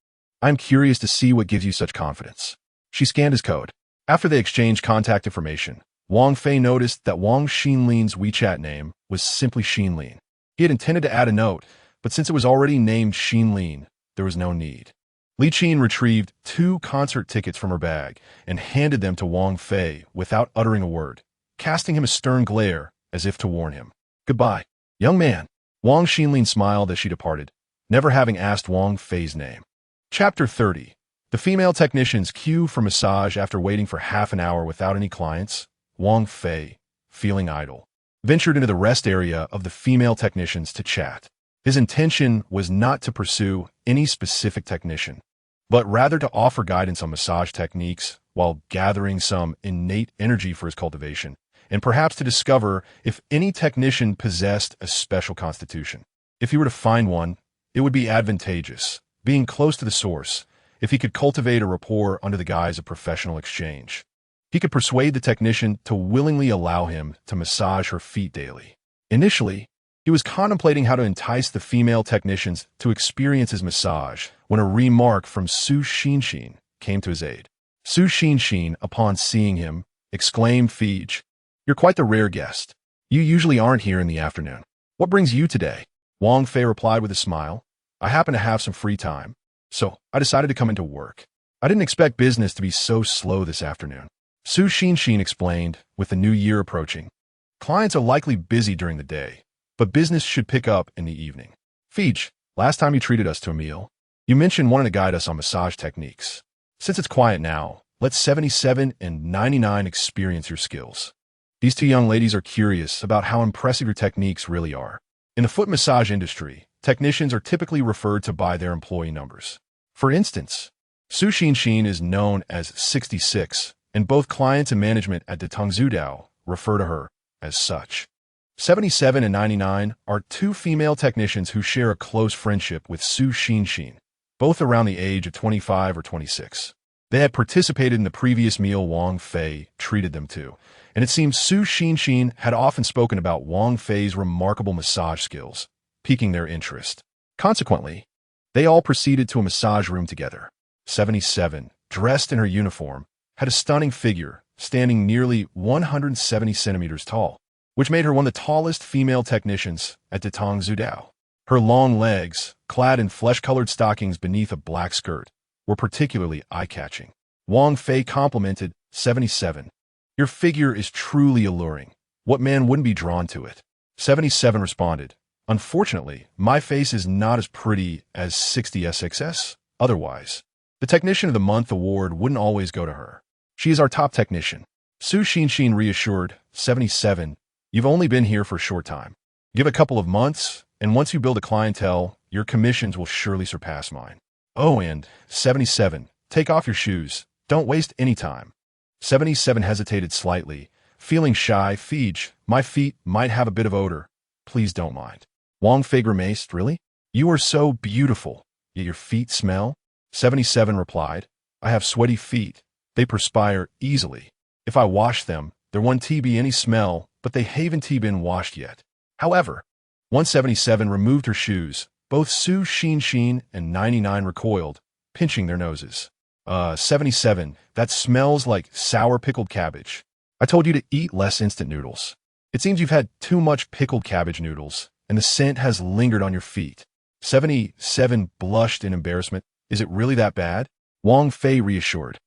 I am curious to see what gives you such confidence." She scanned his code. After they exchanged contact information, Wang Fei noticed that Wang Xinlin's WeChat name was simply Xinlin. He had intended to add a note, but since it was already named Xinlin, there was no need. Li Qin retrieved 2 concert tickets from her bag and handed them to Wang Fei without uttering a word, casting him a stern glare as if to warn him. "Goodbye, young man." Wang Xinlin smiled as she departed, never having asked Wang Fei's name. Chapter 30. The female technicians queue for massage after waiting for half an hour without any clients. Wang Fei, feeling idle, ventured into the rest area of the female technicians to chat. His intention was not to pursue any specific technician, but rather to offer guidance on massage techniques while gathering some innate energy for his cultivation, and perhaps to discover if any technician possessed a special constitution. If he were to find one, it would be advantageous, being close to the source, if he could cultivate a rapport under the guise of professional exchange. He could persuade the technician to willingly allow him to massage her feet daily. Initially, he was contemplating how to entice the female technicians to experience his massage when a remark from Su Xinshin came to his aid. Su Xinshin, upon seeing him, exclaimed, "Feige, You're quite the rare guest. You usually aren't here in the afternoon. What brings you today? Wang Fei replied with a smile. I happen to have some free time, so I decided to come into work. I didn't expect business to be so slow this afternoon. Su Xinshin explained, with the new year approaching. Clients are likely busy during the day, but business should pick up in the evening. Feej, last time you treated us to a meal, you mentioned wanting to guide us on massage techniques. Since it's quiet now, let 77 and 99 experience your skills. These two young ladies are curious about how impressive your techniques really are. In the foot massage industry, technicians are typically referred to by their employee numbers. For instance, Su Xinshin is known as 66, and both clients and management at the Tongzudao refer to her as such. 77 and 99 are two female technicians who share a close friendship with Su Xinshin, both around the age of 25 or 26. They had participated in the previous meal Wang Fei treated them to, and it seems Su Xinshin had often spoken about Wang Fei's remarkable massage skills, piquing their interest. Consequently, they all proceeded to a massage room together. 77, dressed in her uniform, had a stunning figure, standing nearly 170 centimeters tall, which made her one of the tallest female technicians at Detang Zudao. Her long legs, clad in flesh-colored stockings beneath a black skirt, were particularly eye-catching. Wang Fei complimented 77. Your figure is truly alluring. What man wouldn't be drawn to it? 77 responded. Unfortunately, my face is not as pretty as 60SXS. Otherwise, the Technician of the Month award wouldn't always go to her. She is our top technician. Su Xinshin reassured 77. You've only been here for a short time. Give a couple of months, and once you build a clientele, your commissions will surely surpass mine. Oh, and 77. Take off your shoes. Don't waste any time. 77 hesitated slightly, feeling shy. Feej, my feet might have a bit of odor. Please don't mind. Wang Fei grimaced, really? You are so beautiful, yet your feet smell? 77 replied, I have sweaty feet. They perspire easily. If I wash them, there won't be any smell, but they haven't been washed yet. However, 177 removed her shoes. Both Su Xinshin and 99 recoiled, pinching their noses. 77, that smells like sour pickled cabbage. I told you to eat less instant noodles. It seems you've had too much pickled cabbage noodles, and the scent has lingered on your feet. 77 blushed in embarrassment. Is it really that bad? Wang Fei reassured.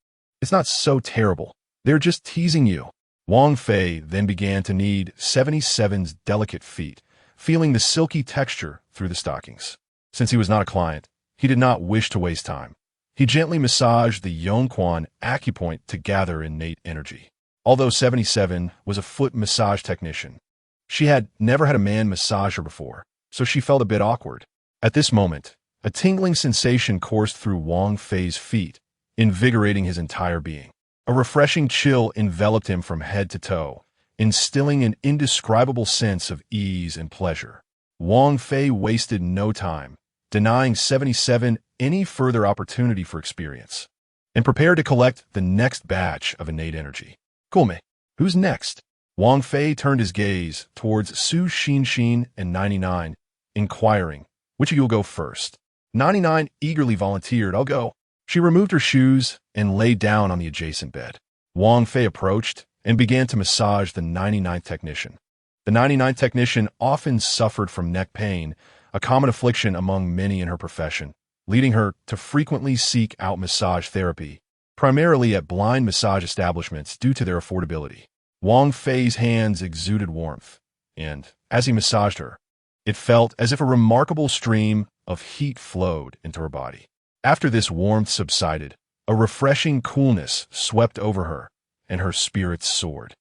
It's not so terrible. They're just teasing you. Wang Fei then began to knead 77's delicate feet, feeling the silky texture through the stockings. Since he was not a client, he did not wish to waste time. He gently massaged the Yongquan acupoint to gather innate energy. Although 77 was a foot massage technician, she had never had a man massage her before, so she felt a bit awkward. At this moment, a tingling sensation coursed through Wang Fei's feet, invigorating his entire being. A refreshing chill enveloped him from head to toe, instilling an indescribable sense of ease and pleasure. Wang Fei wasted no time, denying 77 any further opportunity for experience, and prepared to collect the next batch of innate energy. Kulme, who's next? Wang Fei turned his gaze towards Su Xinshin and 99, inquiring, which of you will go first? 99 eagerly volunteered, I'll go. She removed her shoes and lay down on the adjacent bed. Wang Fei approached and began to massage the 99th technician. The 99th technician often suffered from neck pain, a common affliction among many in her profession, leading her to frequently seek out massage therapy, primarily at blind massage establishments due to their affordability. Wang Fei's hands exuded warmth, and, as he massaged her, it felt as if a remarkable stream of heat flowed into her body. After this warmth subsided, a refreshing coolness swept over her, and her spirits soared.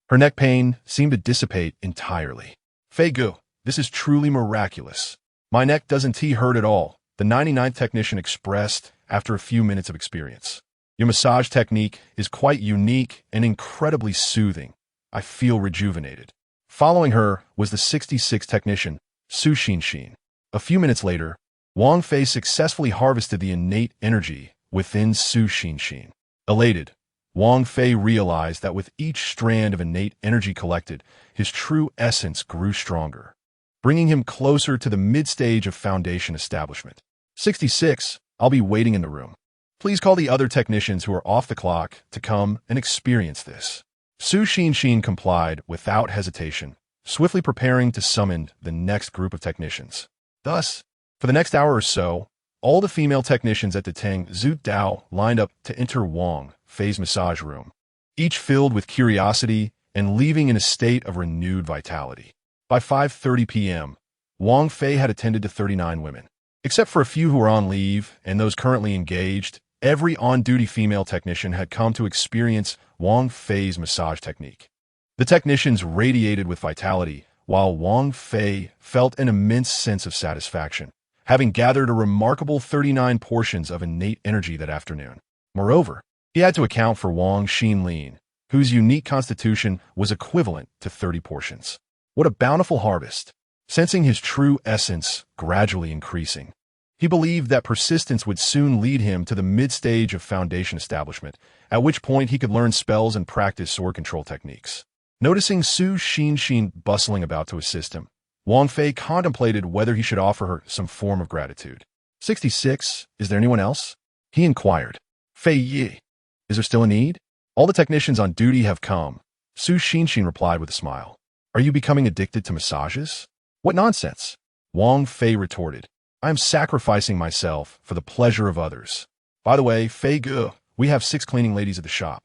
Her neck pain seemed to dissipate entirely. Fei Gu, this is truly miraculous. My neck doesn't hurt at all, the 99th technician expressed after a few minutes of experience. Your massage technique is quite unique and incredibly soothing. I feel rejuvenated. Following her was the 66th technician, Su Xinshin. A few minutes later, Wang Fei successfully harvested the innate energy within Su Xinshin. Elated, Wang Fei realized that with each strand of innate energy collected, his true essence grew stronger, bringing him closer to the mid-stage of foundation establishment. 66, I'll be waiting in the room. Please call the other technicians who are off the clock to come and experience this. Su Xin complied without hesitation, swiftly preparing to summon the next group of technicians. Thus, for the next hour or so, all the female technicians at the Tang Zhu Dao lined up to enter Wang Fei's massage room, each filled with curiosity and leaving in a state of renewed vitality. By 5:30 p.m., Wang Fei had attended to 39 women. Except for a few who were on leave and those currently engaged, every on-duty female technician had come to experience Wang Fei's massage technique. The technicians radiated with vitality, while Wang Fei felt an immense sense of satisfaction, having gathered a remarkable 39 portions of innate energy that afternoon. Moreover, he had to account for Wang Xinlin, whose unique constitution was equivalent to 30 portions. What a bountiful harvest! Sensing his true essence gradually increasing, he believed that persistence would soon lead him to the mid-stage of foundation establishment, at which point he could learn spells and practice sword control techniques. Noticing Su Xin bustling about to assist him, Wang Fei contemplated whether he should offer her some form of gratitude. 66. Is there anyone else? He inquired. Fei Yi. Is there still a need? All the technicians on duty have come, Su Xin replied with a smile. Are you becoming addicted to massages? What nonsense! Wang Fei retorted. I am sacrificing myself for the pleasure of others. By the way, Fei Ge, we have 6 cleaning ladies at the shop.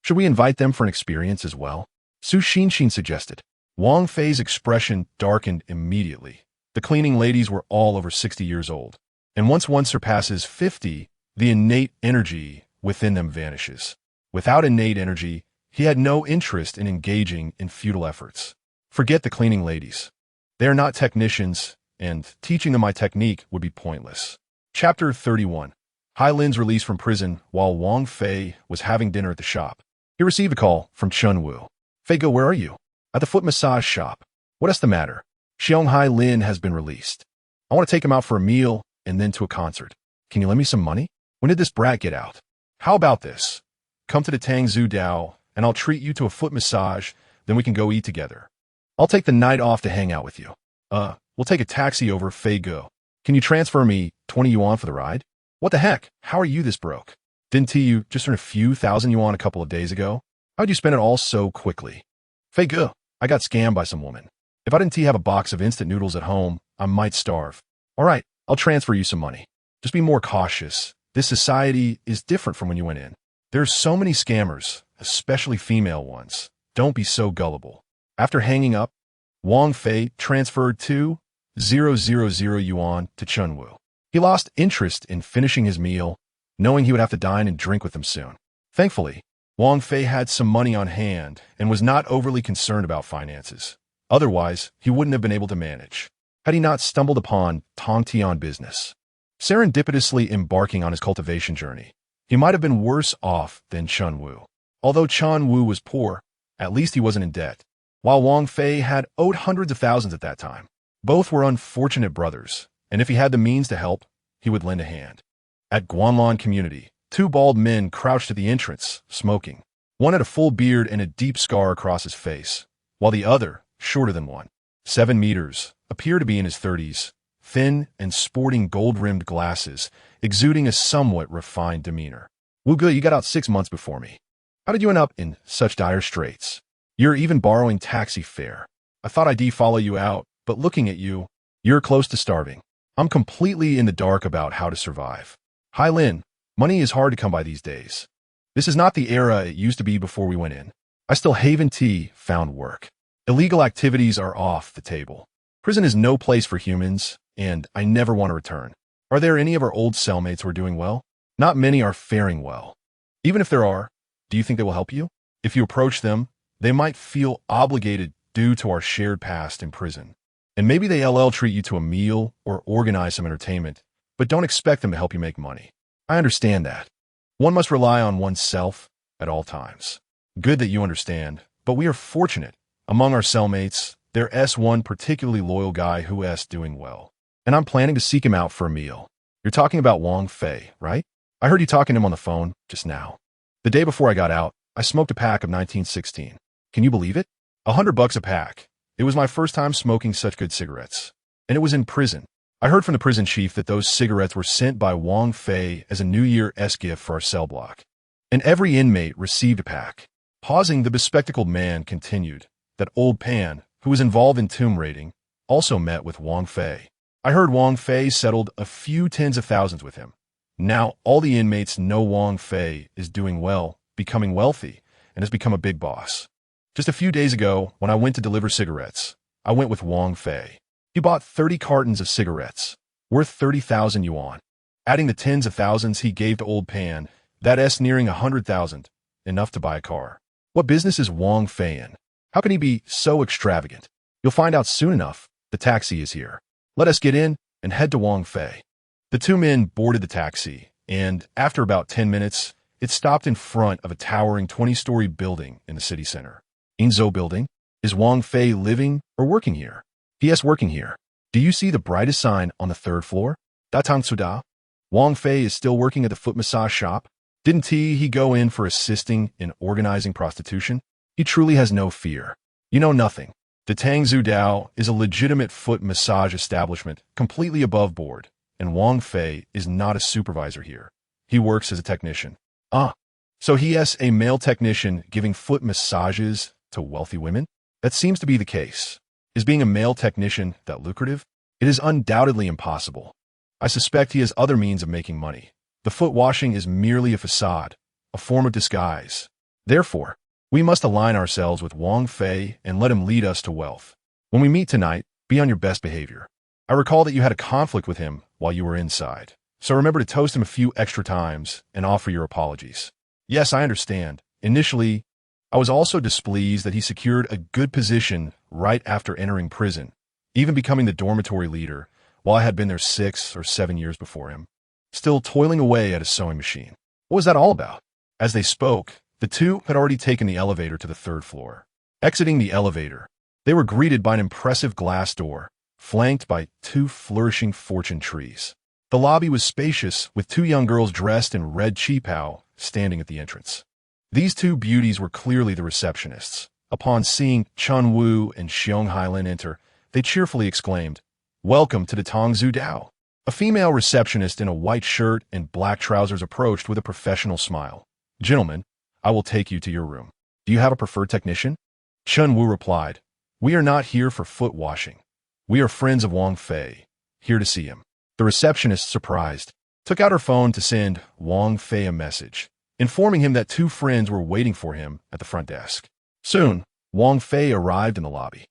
Should we invite them for an experience as well? Su Xin suggested. Wang Fei's expression darkened immediately. The cleaning ladies were all over 60 years old, and once one surpasses 50, the innate energy within them vanishes. Without innate energy, he had no interest in engaging in futile efforts. Forget the cleaning ladies. They are not technicians, and teaching them my technique would be pointless. Chapter 31. Hai Lin's release from prison while Wang Fei was having dinner at the shop. He received a call from Chun Wu. Fei Ge, where are you? At the foot massage shop. What is the matter? Xiong Hai Lin has been released. I want to take him out for a meal and then to a concert. Can you lend me some money? When did this brat get out? How about this? Come to the Tang Zhu Dao, and I'll treat you to a foot massage, then we can go eat together. I'll take the night off to hang out with you. We'll take a taxi over Fei Ge. Can you transfer me 20 yuan for the ride? What the heck? How are you this broke? Didn't you just earn a few thousand yuan a couple of days ago? How'd you spend it all so quickly? Fei Ge, I got scammed by some woman. If I didn't have a box of instant noodles at home, I might starve. All right, I'll transfer you some money. Just be more cautious. This society is different from when you went in. There's so many scammers, especially female ones. Don't be so gullible. After hanging up, Wang Fei transferred 2,000 yuan to Chun Wu. He lost interest in finishing his meal, knowing he would have to dine and drink with them soon. Thankfully, Wang Fei had some money on hand and was not overly concerned about finances. Otherwise, he wouldn't have been able to manage, had he not stumbled upon Tongtian business. Serendipitously embarking on his cultivation journey, he might have been worse off than Chun Wu. Although Chun Wu was poor, at least he wasn't in debt, while Wang Fei had owed hundreds of thousands at that time. Both were unfortunate brothers, and if he had the means to help, he would lend a hand. At Guanlan Community, 2 bald men crouched at the entrance, smoking. One had a full beard and a deep scar across his face, while the other, shorter than one, 7 meters, appeared to be in his 30s, thin and sporting gold-rimmed glasses, exuding a somewhat refined demeanor. Wu Ge, you got out 6 months before me. How did you end up in such dire straits? You're even borrowing taxi fare. I thought I'd follow you out, but looking at you, you're close to starving. I'm completely in the dark about how to survive. Hai Lin, money is hard to come by these days. This is not the era it used to be before we went in. I still haven't found work. Illegal activities are off the table. Prison is no place for humans, and I never want to return. Are there any of our old cellmates who are doing well? Not many are faring well. Even if there are, do you think they will help you? If you approach them, they might feel obligated due to our shared past in prison. And maybe they treat you to a meal or organize some entertainment, but don't expect them to help you make money. I understand that. One must rely on oneself at all times. Good that you understand, but we are fortunate. Among our cellmates, there's one particularly loyal guy who is doing well, and I'm planning to seek him out for a meal. You're talking about Wang Fei, right? I heard you talking to him on the phone just now. The day before I got out, I smoked a pack of 1916. Can you believe it? $100 a pack. It was my first time smoking such good cigarettes. And it was in prison. I heard from the prison chief that those cigarettes were sent by Wang Fei as a New Year's gift for our cell block. And every inmate received a pack. Pausing, the bespectacled man continued. That old Pan, who was involved in tomb raiding, also met with Wang Fei. I heard Wang Fei settled a few tens of thousands with him. Now all the inmates know Wang Fei is doing well, becoming wealthy, and has become a big boss. Just a few days ago, when I went to deliver cigarettes, I went with Wang Fei. He bought 30 cartons of cigarettes, worth 30,000 yuan. Adding the tens of thousands he gave to old Pan, that's nearing 100,000, enough to buy a car. What business is Wang Fei in? How can he be so extravagant? You'll find out soon enough. The taxi is here. Let us get in and head to Wang Fei. The two men boarded the taxi, and after about 10 minutes, it stopped in front of a towering 20-story building in the city center. Inzo building? Is Wang Fei living or working here? Yes, working here. Do you see the brightest sign on the third floor? Datang Suda? Wang Fei is still working at the foot massage shop. Didn't he go in for assisting in organizing prostitution? He truly has no fear. You know nothing. The Tang Zudao is a legitimate foot massage establishment, completely above board, and Wang Fei is not a supervisor here. He works as a technician. So he is a male technician giving foot massages to wealthy women? That seems to be the case. Is being a male technician that lucrative? It is undoubtedly impossible. I suspect he has other means of making money. The foot washing is merely a facade, a form of disguise. Therefore, we must align ourselves with Wang Fei and let him lead us to wealth. When we meet tonight, be on your best behavior. I recall that you had a conflict with him while you were inside, so remember to toast him a few extra times and offer your apologies. Yes, I understand. Initially, I was also displeased that he secured a good position right after entering prison, even becoming the dormitory leader, while I had been there 6 or 7 years before him, still toiling away at his sewing machine. What was that all about? As they spoke, the two had already taken the elevator to the third floor. Exiting the elevator, they were greeted by an impressive glass door, flanked by 2 flourishing fortune trees. The lobby was spacious, with 2 young girls dressed in red qipao standing at the entrance. These 2 beauties were clearly the receptionists. Upon seeing Chun Wu and Xiong Hailin enter, they cheerfully exclaimed, "Welcome to the Tang Zudao." A female receptionist in a white shirt and black trousers approached with a professional smile. "Gentlemen, I will take you to your room. Do you have a preferred technician?" Chun Wu replied, "We are not here for foot washing. We are friends of Wang Fei, here to see him." The receptionist, surprised, took out her phone to send Wang Fei a message, informing him that 2 friends were waiting for him at the front desk. Soon, Wang Fei arrived in the lobby.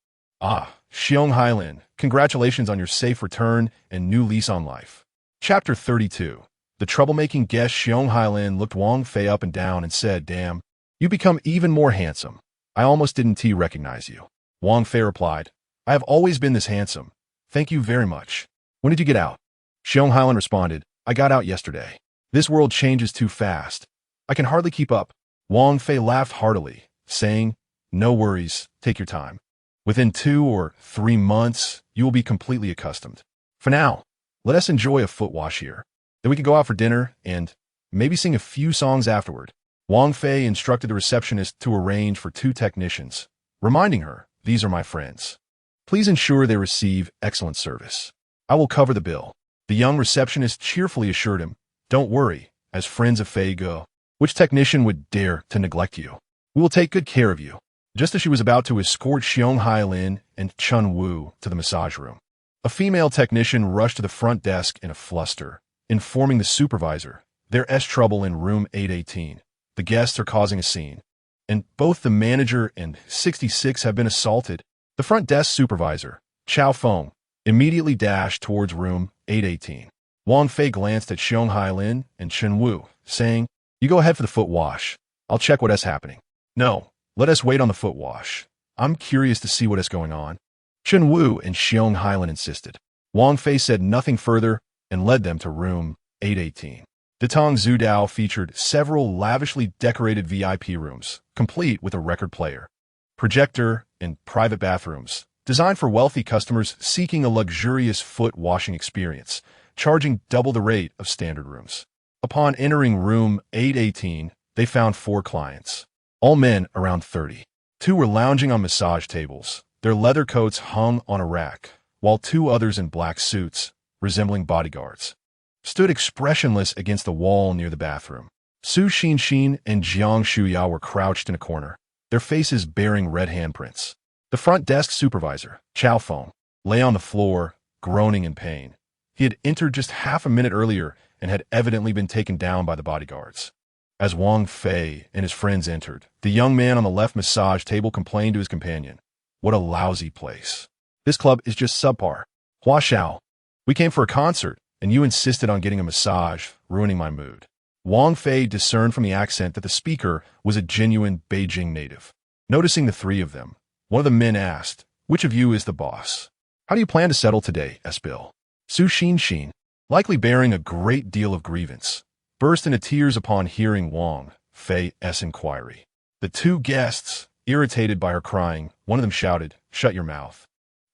Xiong Hailin, congratulations on your safe return and new lease on life. Chapter 32. The troublemaking guest Xiong Hailin looked Wang Fei up and down and said, "Damn, you become even more handsome. I almost didn't recognize you." Wang Fei replied, "I have always been this handsome. Thank you very much. When did you get out?" Xiong Hailin responded, "I got out yesterday. This world changes too fast. I can hardly keep up." Wang Fei laughed heartily, saying, "No worries, take your time. Within 2 or 3 months, you will be completely accustomed. For now, let us enjoy a foot wash here. Then we can go out for dinner and maybe sing a few songs afterward." Wang Fei instructed the receptionist to arrange for 2 technicians, reminding her, "These are my friends. Please ensure they receive excellent service. I will cover the bill." The young receptionist cheerfully assured him, "Don't worry, as friends of Fei go. Which technician would dare to neglect you? We will take good care of you." Just as she was about to escort Xiong Hailin and Chun Wu to the massage room, a female technician rushed to the front desk in a fluster, informing the supervisor, "There's trouble in room 818. The guests are causing a scene, and both the manager and 66 have been assaulted." The front desk supervisor, Chao Feng, immediately dashed towards room 818. Wang Fei glanced at Xiong Hailin and Chun Wu, saying, "You go ahead for the foot wash. I'll check what is happening." "No. Let us wait on the foot wash. I'm curious to see what is going on." Chun Wu and Xiong Hailin insisted. Wang Fei said nothing further and led them to room 818. The Tang Zudao featured several lavishly decorated VIP rooms, complete with a record player, projector, and private bathrooms, designed for wealthy customers seeking a luxurious foot washing experience, charging double the rate of standard rooms. Upon entering room 818, they found 4 clients, all men around 30. 2 were lounging on massage tables, their leather coats hung on a rack, while 2 others in black suits, resembling bodyguards, stood expressionless against the wall near the bathroom. Su Xinxin and Jiang Shuya were crouched in a corner, their faces bearing red handprints. The front desk supervisor, Chow Feng, lay on the floor, groaning in pain. He had entered just half a minute earlier and had evidently been taken down by the bodyguards. As Wang Fei and his friends entered, the young man on the left massage table complained to his companion, "What a lousy place. This club is just subpar. Hua Xiao, we came for a concert, and you insisted on getting a massage, ruining my mood." Wang Fei discerned from the accent that the speaker was a genuine Beijing native. Noticing the three of them, one of the men asked, "Which of you is the boss? How do you plan to settle today, Bill?" Su Xin, likely bearing a great deal of grievance, burst into tears upon hearing Wang Fei's inquiry. The two guests, irritated by her crying, one of them shouted, "Shut your mouth.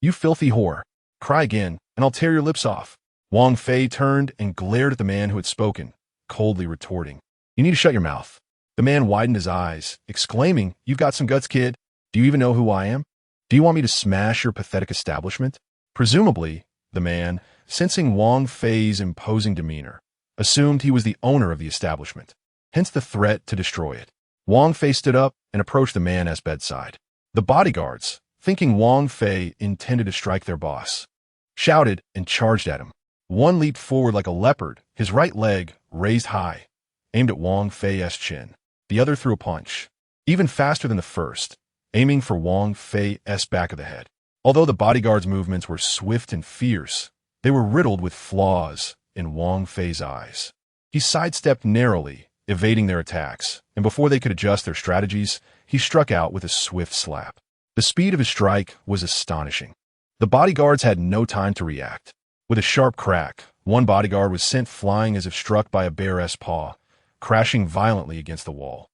You filthy whore. Cry again, and I'll tear your lips off." Wang Fei turned and glared at the man who had spoken, coldly retorting, "You need to shut your mouth." The man widened his eyes, exclaiming, "You've got some guts, kid. Do you even know who I am? Do you want me to smash your pathetic establishment?" Presumably, the man, sensing Wang Fei's imposing demeanor, assumed he was the owner of the establishment, hence the threat to destroy it. Wang Fei stood up and approached the man's bedside. The bodyguards, thinking Wang Fei intended to strike their boss, shouted and charged at him. One leaped forward like a leopard, his right leg raised high, aimed at Wang Fei's chin. The other threw a punch, even faster than the first, aiming for Wang Fei's back of the head. Although the bodyguards' movements were swift and fierce, they were riddled with flaws in Wang Fei's eyes. He sidestepped narrowly, evading their attacks, and before they could adjust their strategies, he struck out with a swift slap. The speed of his strike was astonishing. The bodyguards had no time to react. With a sharp crack, one bodyguard was sent flying as if struck by a bear's paw, crashing violently against the wall.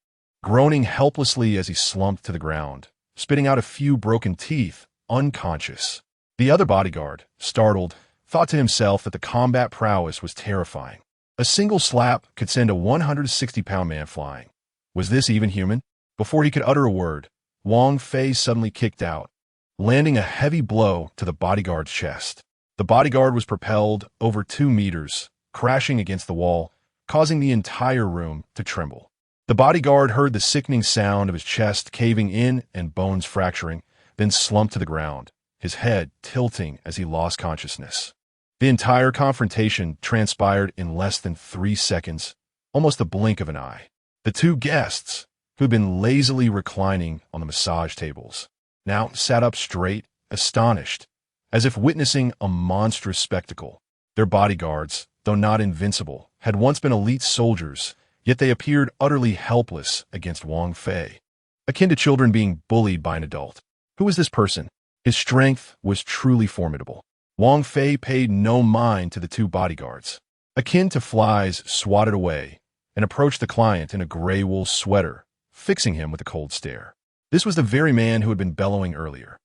Groaning helplessly as he slumped to the ground, spitting out a few broken teeth, unconscious. The other bodyguard, startled, thought to himself that the combat prowess was terrifying. A single slap could send a 160-pound man flying. Was this even human? Before he could utter a word, Wang Fei suddenly kicked out, landing a heavy blow to the bodyguard's chest. The bodyguard was propelled over 2 meters, crashing against the wall, causing the entire room to tremble. The bodyguard heard the sickening sound of his chest caving in and bones fracturing, then slumped to the ground, his head tilting as he lost consciousness. The entire confrontation transpired in less than 3 seconds, almost the blink of an eye. The two guests, who had been lazily reclining on the massage tables, now sat up straight, astonished, as if witnessing a monstrous spectacle. Their bodyguards, though not invincible, had once been elite soldiers, yet they appeared utterly helpless against Wang Fei, akin to children being bullied by an adult. Who was this person? His strength was truly formidable. Wang Fei paid no mind to the two bodyguards. Akin to flies swatted away, and approached the client in a gray wool sweater, fixing him with a cold stare. This was the very man who had been bellowing earlier.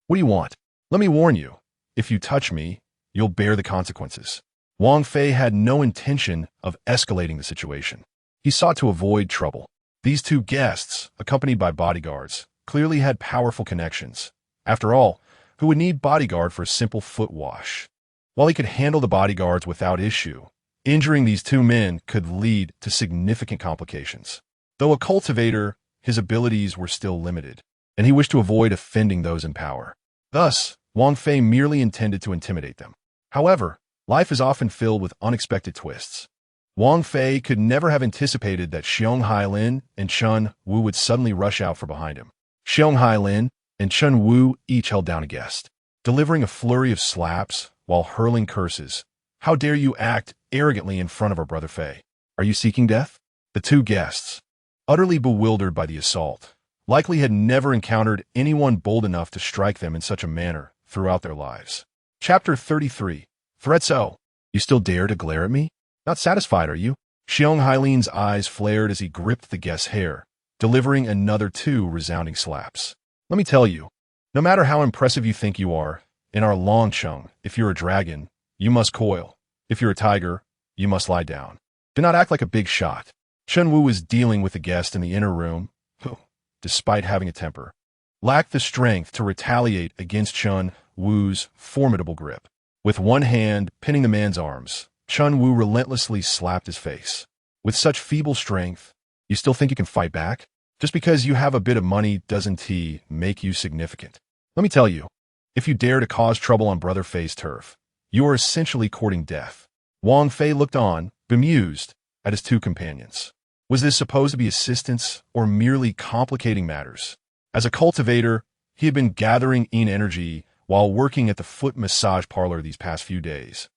"What do you want? Let me warn you. If you touch me, you'll bear the consequences." Wang Fei had no intention of escalating the situation. He sought to avoid trouble. These two guests, accompanied by bodyguards, clearly had powerful connections. After all, who would need bodyguard for a simple foot wash? While he could handle the bodyguards without issue, injuring these two men could lead to significant complications. Though a cultivator, his abilities were still limited, and he wished to avoid offending those in power. Thus, Wang Fei merely intended to intimidate them. However, life is often filled with unexpected twists. Wang Fei could never have anticipated that Xiong Hailin and Chun Wu would suddenly rush out from behind him. Xiong Hailin and Chun Wu each held down a guest, delivering a flurry of slaps while hurling curses. "How dare you act arrogantly in front of our brother Fei? Are you seeking death?" The two guests, utterly bewildered by the assault, likely had never encountered anyone bold enough to strike them in such a manner throughout their lives. Chapter 33. Threats. "Oh, you still dare to glare at me? Not satisfied, are you?" Xiong Hailin's eyes flared as he gripped the guest's hair, delivering another 2 resounding slaps. "Let me tell you, no matter how impressive you think you are, in our Longcheng, if you're a dragon, you must coil. If you're a tiger, you must lie down. Do not act like a big shot." Chun Wu was dealing with the guest in the inner room, who, despite having a temper, lacked the strength to retaliate against Chun Wu's formidable grip. With one hand pinning the man's arms, Chun Wu relentlessly slapped his face. "With such feeble strength, you still think you can fight back? Just because you have a bit of money doesn't make you significant. Let me tell you, if you dare to cause trouble on Brother Fei's turf, you are essentially courting death. Wang Fei looked on, bemused, at his two companions. Was this supposed to be assistance or merely complicating matters? As a cultivator, he had been gathering energy while working at the foot massage parlor these past few days,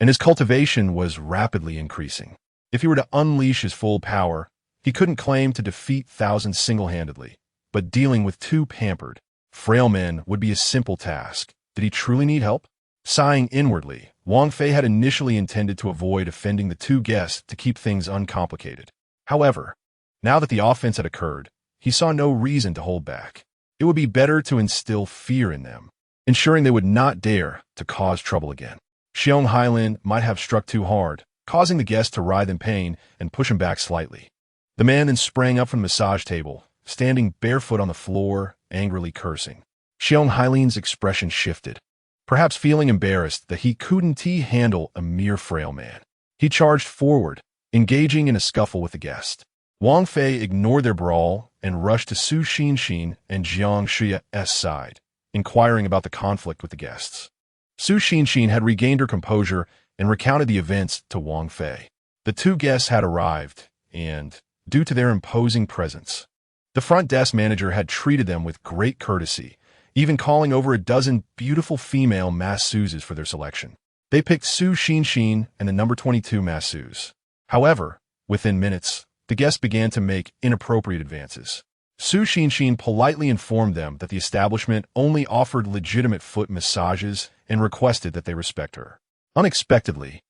and his cultivation was rapidly increasing. If he were to unleash his full power, he couldn't claim to defeat thousands single-handedly, but dealing with two pampered, frail men would be a simple task. Did he truly need help? Sighing inwardly, Wang Fei had initially intended to avoid offending the two guests to keep things uncomplicated. However, now that the offense had occurred, he saw no reason to hold back. It would be better to instill fear in them, ensuring they would not dare to cause trouble again. Xiong Hailin might have struck too hard, causing the guest to writhe in pain and push him back slightly. The man then sprang up from the massage table, standing barefoot on the floor, angrily cursing. Xiong Hailin's expression shifted, perhaps feeling embarrassed that he couldn't handle a mere frail man. He charged forward, engaging in a scuffle with the guest. Wang Fei ignored their brawl and rushed to Su Xinxin and Jiang Shia's side, inquiring about the conflict with the guests. Su Xinxin had regained her composure and recounted the events to Wang Fei. The two guests had arrived, and, due to their imposing presence, the front desk manager had treated them with great courtesy, even calling over a dozen beautiful female masseuses for their selection. They picked Su Xinxin and the number 22 masseuse. However, within minutes, the guests began to make inappropriate advances. Su Xinxin politely informed them that the establishment only offered legitimate foot massages and requested that they respect her. Unexpectedly,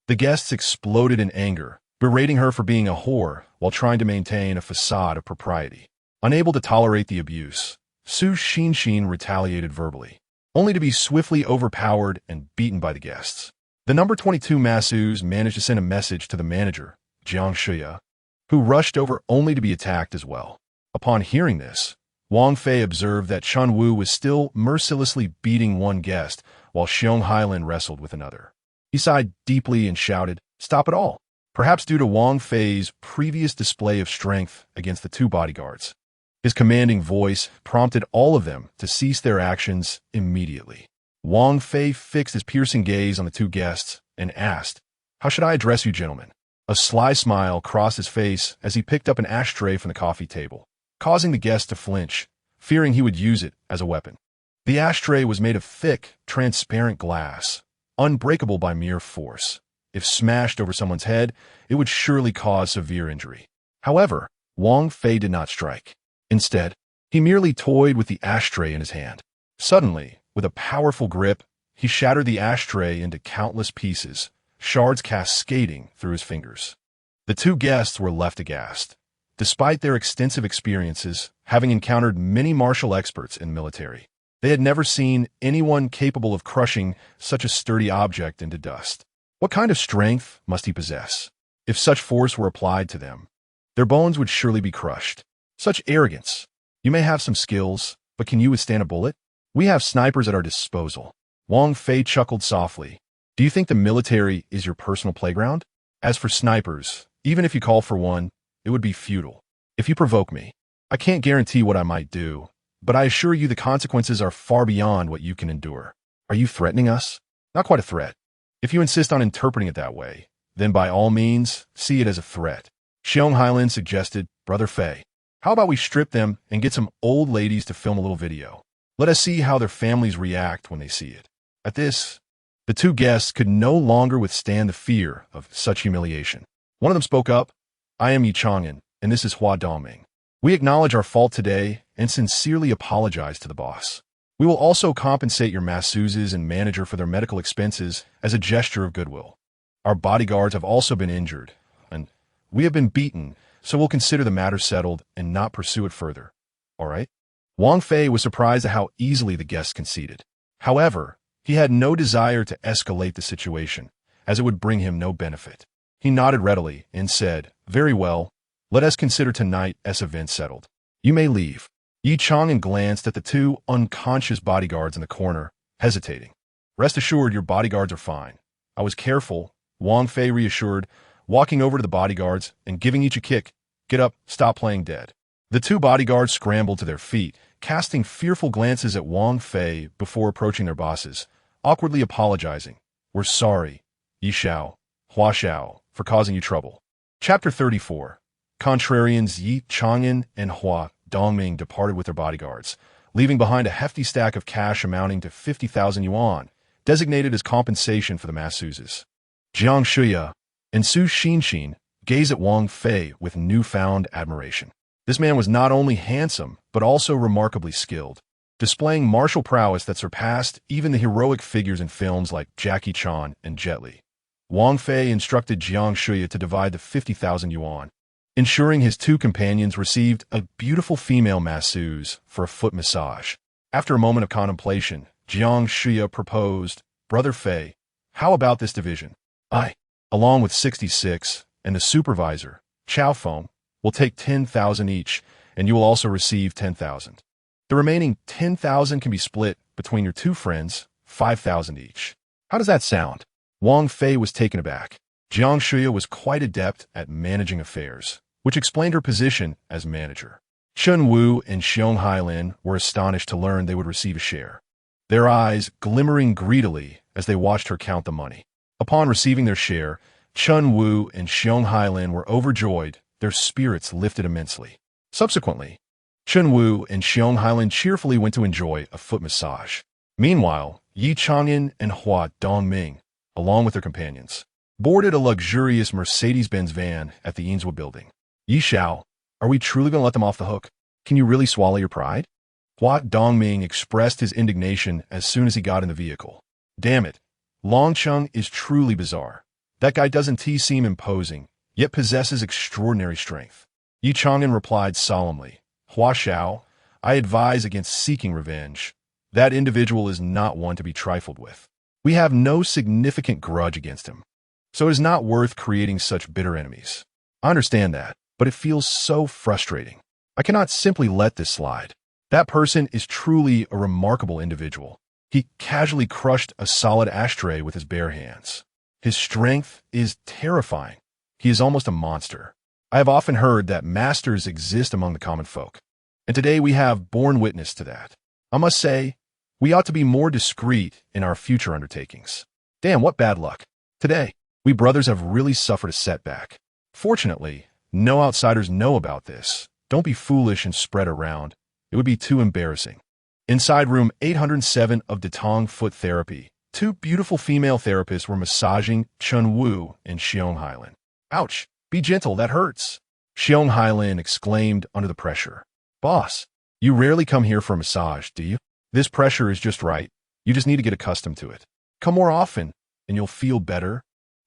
the guests exploded in anger, berating her for being a whore while trying to maintain a facade of propriety. Unable to tolerate the abuse, Su Xinxin retaliated verbally, only to be swiftly overpowered and beaten by the guests. The number 22 masseuse managed to send a message to the manager, Jiang Shia, who rushed over only to be attacked as well. Upon hearing this, Wang Fei observed that Chun Wu was still mercilessly beating one guest while Xiong Hailin wrestled with another. He sighed deeply and shouted, "Stop it all!" Perhaps due to Wang Fei's previous display of strength against the two bodyguards. His commanding voice prompted all of them to cease their actions immediately. Wang Fei fixed his piercing gaze on the two guests and asked, "How should I address you, gentlemen?" A sly smile crossed his face as he picked up an ashtray from the coffee table, causing the guest to flinch, fearing he would use it as a weapon. The ashtray was made of thick, transparent glass, unbreakable by mere force. If smashed over someone's head, it would surely cause severe injury. However, Wang Fei did not strike. Instead, he merely toyed with the ashtray in his hand. Suddenly, with a powerful grip, he shattered the ashtray into countless pieces, shards cascading through his fingers. The two guests were left aghast. Despite their extensive experiences, having encountered many martial experts in the military, they had never seen anyone capable of crushing such a sturdy object into dust. What kind of strength must he possess? If such force were applied to them, their bones would surely be crushed. Such arrogance. You may have some skills, but can you withstand a bullet? We have snipers at our disposal. Wang Fei chuckled softly. Do you think the military is your personal playground? As for snipers, even if you call for one, it would be futile. If you provoke me, I can't guarantee what I might do, but I assure you the consequences are far beyond what you can endure. Are you threatening us? Not quite a threat. If you insist on interpreting it that way, then by all means, see it as a threat. Xiong Hailin suggested, Brother Fei, how about we strip them and get some old ladies to film a little video? Let us see how their families react when they see it. At this, the two guests could no longer withstand the fear of such humiliation. One of them spoke up, I am Yi Chang'an, and this is Hua Dongming. We acknowledge our fault today and sincerely apologize to the boss. We will also compensate your masseuses and manager for their medical expenses as a gesture of goodwill. Our bodyguards have also been injured, and we have been beaten, so we'll consider the matter settled and not pursue it further. All right? Wang Fei was surprised at how easily the guests conceded. However, he had no desire to escalate the situation, as it would bring him no benefit. He nodded readily and said, Very well, let us consider tonight's event settled. You may leave. Yi Chang'an glanced at the two unconscious bodyguards in the corner, hesitating. Rest assured your bodyguards are fine. I was careful, Wang Fei reassured, walking over to the bodyguards and giving each a kick. Get up, stop playing dead. The two bodyguards scrambled to their feet, casting fearful glances at Wang Fei before approaching their bosses, awkwardly apologizing. "We're sorry, Yi Xiao, Hua Xiao, for causing you trouble." Chapter 34. Contrarians Yi Chang'an and Hua Dongming departed with their bodyguards, leaving behind a hefty stack of cash amounting to 50,000 yuan, designated as compensation for the masseuses. Jiang Shuya and Su Xinxin gazed at Wang Fei with newfound admiration. This man was not only handsome, but also remarkably skilled, displaying martial prowess that surpassed even the heroic figures in films like Jackie Chan and Jet Li. Wang Fei instructed Jiang Shuya to divide the 50,000 yuan, ensuring his two companions received a beautiful female masseuse for a foot massage. After a moment of contemplation, Jiang Shuya proposed, "Brother Fei, how about this division? I, along with 66, and the supervisor, Chao Feng, will take 10,000 each, and you will also receive 10,000. The remaining 10,000 can be split between your two friends, 5,000 each. How does that sound?" Wang Fei was taken aback. Jiang Shuya was quite adept at managing affairs, which explained her position as manager. Chen Wu and Xiong Hailin were astonished to learn they would receive a share, their eyes glimmering greedily as they watched her count the money. Upon receiving their share, Chen Wu and Xiong Hailin were overjoyed, their spirits lifted immensely. Subsequently, Chen Wu and Xiong Hailin cheerfully went to enjoy a foot massage. Meanwhile, Yi Chang'an and Hua Dongming, along with their companions, boarded a luxurious Mercedes-Benz van at the Yinzhou building. "Yi Xiao, are we truly going to let them off the hook? Can you really swallow your pride?" Hua Dongming expressed his indignation as soon as he got in the vehicle. "Damn it, Longcheng is truly bizarre. That guy doesn't seem imposing, yet possesses extraordinary strength." Yi Chang'an replied solemnly, "Hua Xiao, I advise against seeking revenge. That individual is not one to be trifled with. We have no significant grudge against him, so it is not worth creating such bitter enemies. I understand that, but it feels so frustrating. I cannot simply let this slide. That person is truly a remarkable individual. He casually crushed a solid ashtray with his bare hands. His strength is terrifying. He is almost a monster. I have often heard that masters exist among the common folk, and today we have borne witness to that. I must say, we ought to be more discreet in our future undertakings. Damn, what bad luck. Today, we brothers have really suffered a setback. Fortunately, no outsiders know about this. Don't be foolish and spread around. It would be too embarrassing." Inside room 807 of Datong Foot Therapy, two beautiful female therapists were massaging Chen Wu and Xiong Hailin. "Ouch, be gentle, that hurts," Xiong Hailin exclaimed under the pressure. "Boss, you rarely come here for a massage, do you? This pressure is just right. You just need to get accustomed to it. Come more often, and you'll feel better,"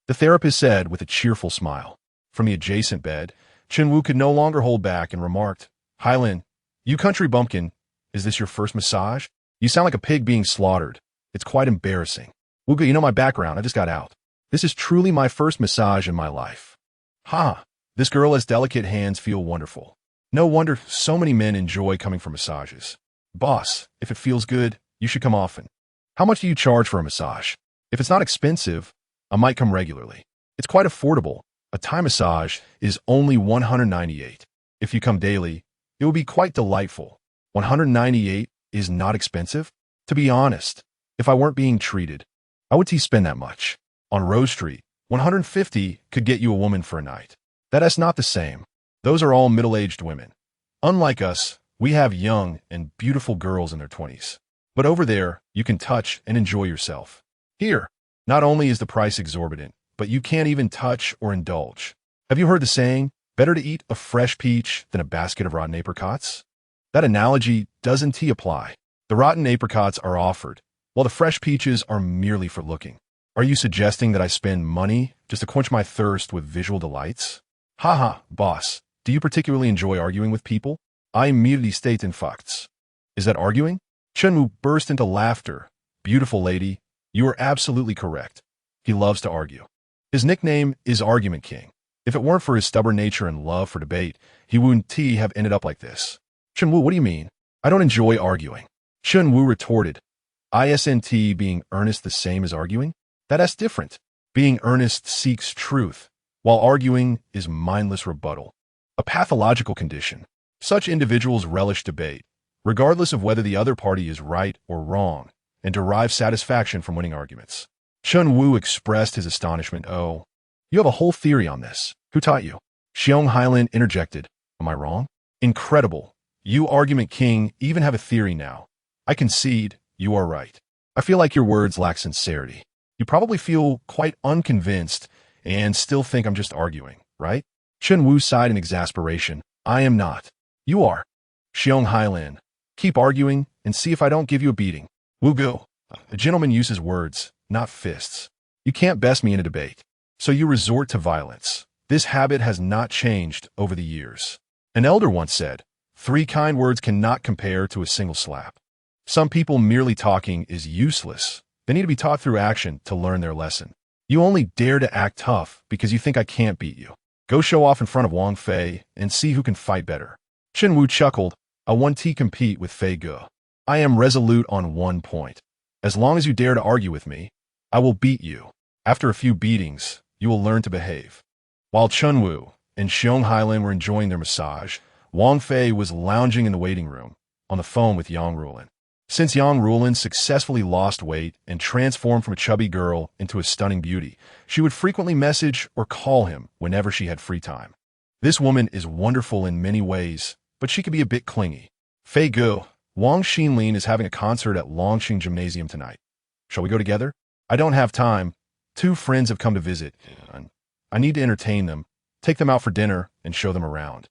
the therapist said with a cheerful smile. From the adjacent bed, Chen Wu could no longer hold back and remarked, "Hailin, you country bumpkin, is this your first massage? You sound like a pig being slaughtered. It's quite embarrassing." "Wuga, you know my background, I just got out. This is truly my first massage in my life." "Ha, this girl has delicate hands feel wonderful. No wonder so many men enjoy coming for massages. Boss, if it feels good, you should come often. How much do you charge for a massage? If it's not expensive, I might come regularly. It's quite affordable. A Thai massage is only 198. If you come daily, it will be quite delightful. 198 is not expensive? To be honest, if I weren't being treated, I would spend that much. On Rose Street, 150 could get you a woman for a night. That's not the same. Those are all middle-aged women. Unlike us, we have young and beautiful girls in their 20s. But over there, you can touch and enjoy yourself. Here, not only is the price exorbitant, but you can't even touch or indulge. Have you heard the saying, better to eat a fresh peach than a basket of rotten apricots? That analogy doesn't apply. The rotten apricots are offered, while the fresh peaches are merely for looking. Are you suggesting that I spend money just to quench my thirst with visual delights? Haha, boss, do you particularly enjoy arguing with people? I immediately state in facts. Is that arguing? Chen Wu burst into laughter. Beautiful lady, you are absolutely correct. He loves to argue. His nickname is Argument King. If it weren't for his stubborn nature and love for debate, he wouldn't have ended up like this. Chen Wu, what do you mean? I don't enjoy arguing. Chen Wu retorted. Isn't being earnest the same as arguing? That's different. Being earnest seeks truth, while arguing is mindless rebuttal. A pathological condition. Such individuals relish debate, regardless of whether the other party is right or wrong, and derive satisfaction from winning arguments. Chun Wu expressed his astonishment. Oh, you have a whole theory on this. Who taught you? Xiong Hailin interjected. Am I wrong? Incredible. You, argument king, even have a theory now. I concede, you are right. I feel like your words lack sincerity. You probably feel quite unconvinced and still think I'm just arguing, right? Chun Wu sighed in exasperation. I am not. You are. Xiong Hailin. Keep arguing and see if I don't give you a beating. Wu Gu. A gentleman uses words, not fists. You can't best me in a debate. So you resort to violence. This habit has not changed over the years. An elder once said, 3 kind words cannot compare to a single slap. Some people merely talking is useless. They need to be taught through action to learn their lesson. You only dare to act tough because you think I can't beat you. Go show off in front of Wang Fei and see who can fight better. Chun Wu chuckled. I want to compete with Fei Ge. I am resolute on one point. As long as you dare to argue with me, I will beat you. After a few beatings, you will learn to behave. While Chun Wu and Xiong Hailin were enjoying their massage, Wang Fei was lounging in the waiting room, on the phone with Yang Rulin. Since Yang Rulin successfully lost weight and transformed from a chubby girl into a stunning beauty, she would frequently message or call him whenever she had free time. This woman is wonderful in many ways, but she could be a bit clingy. Fei Ge, Wang Xinlin is having a concert at Longxing Gymnasium tonight. Shall we go together? I don't have time. 2 friends have come to visit. I need to entertain them, take them out for dinner, and show them around.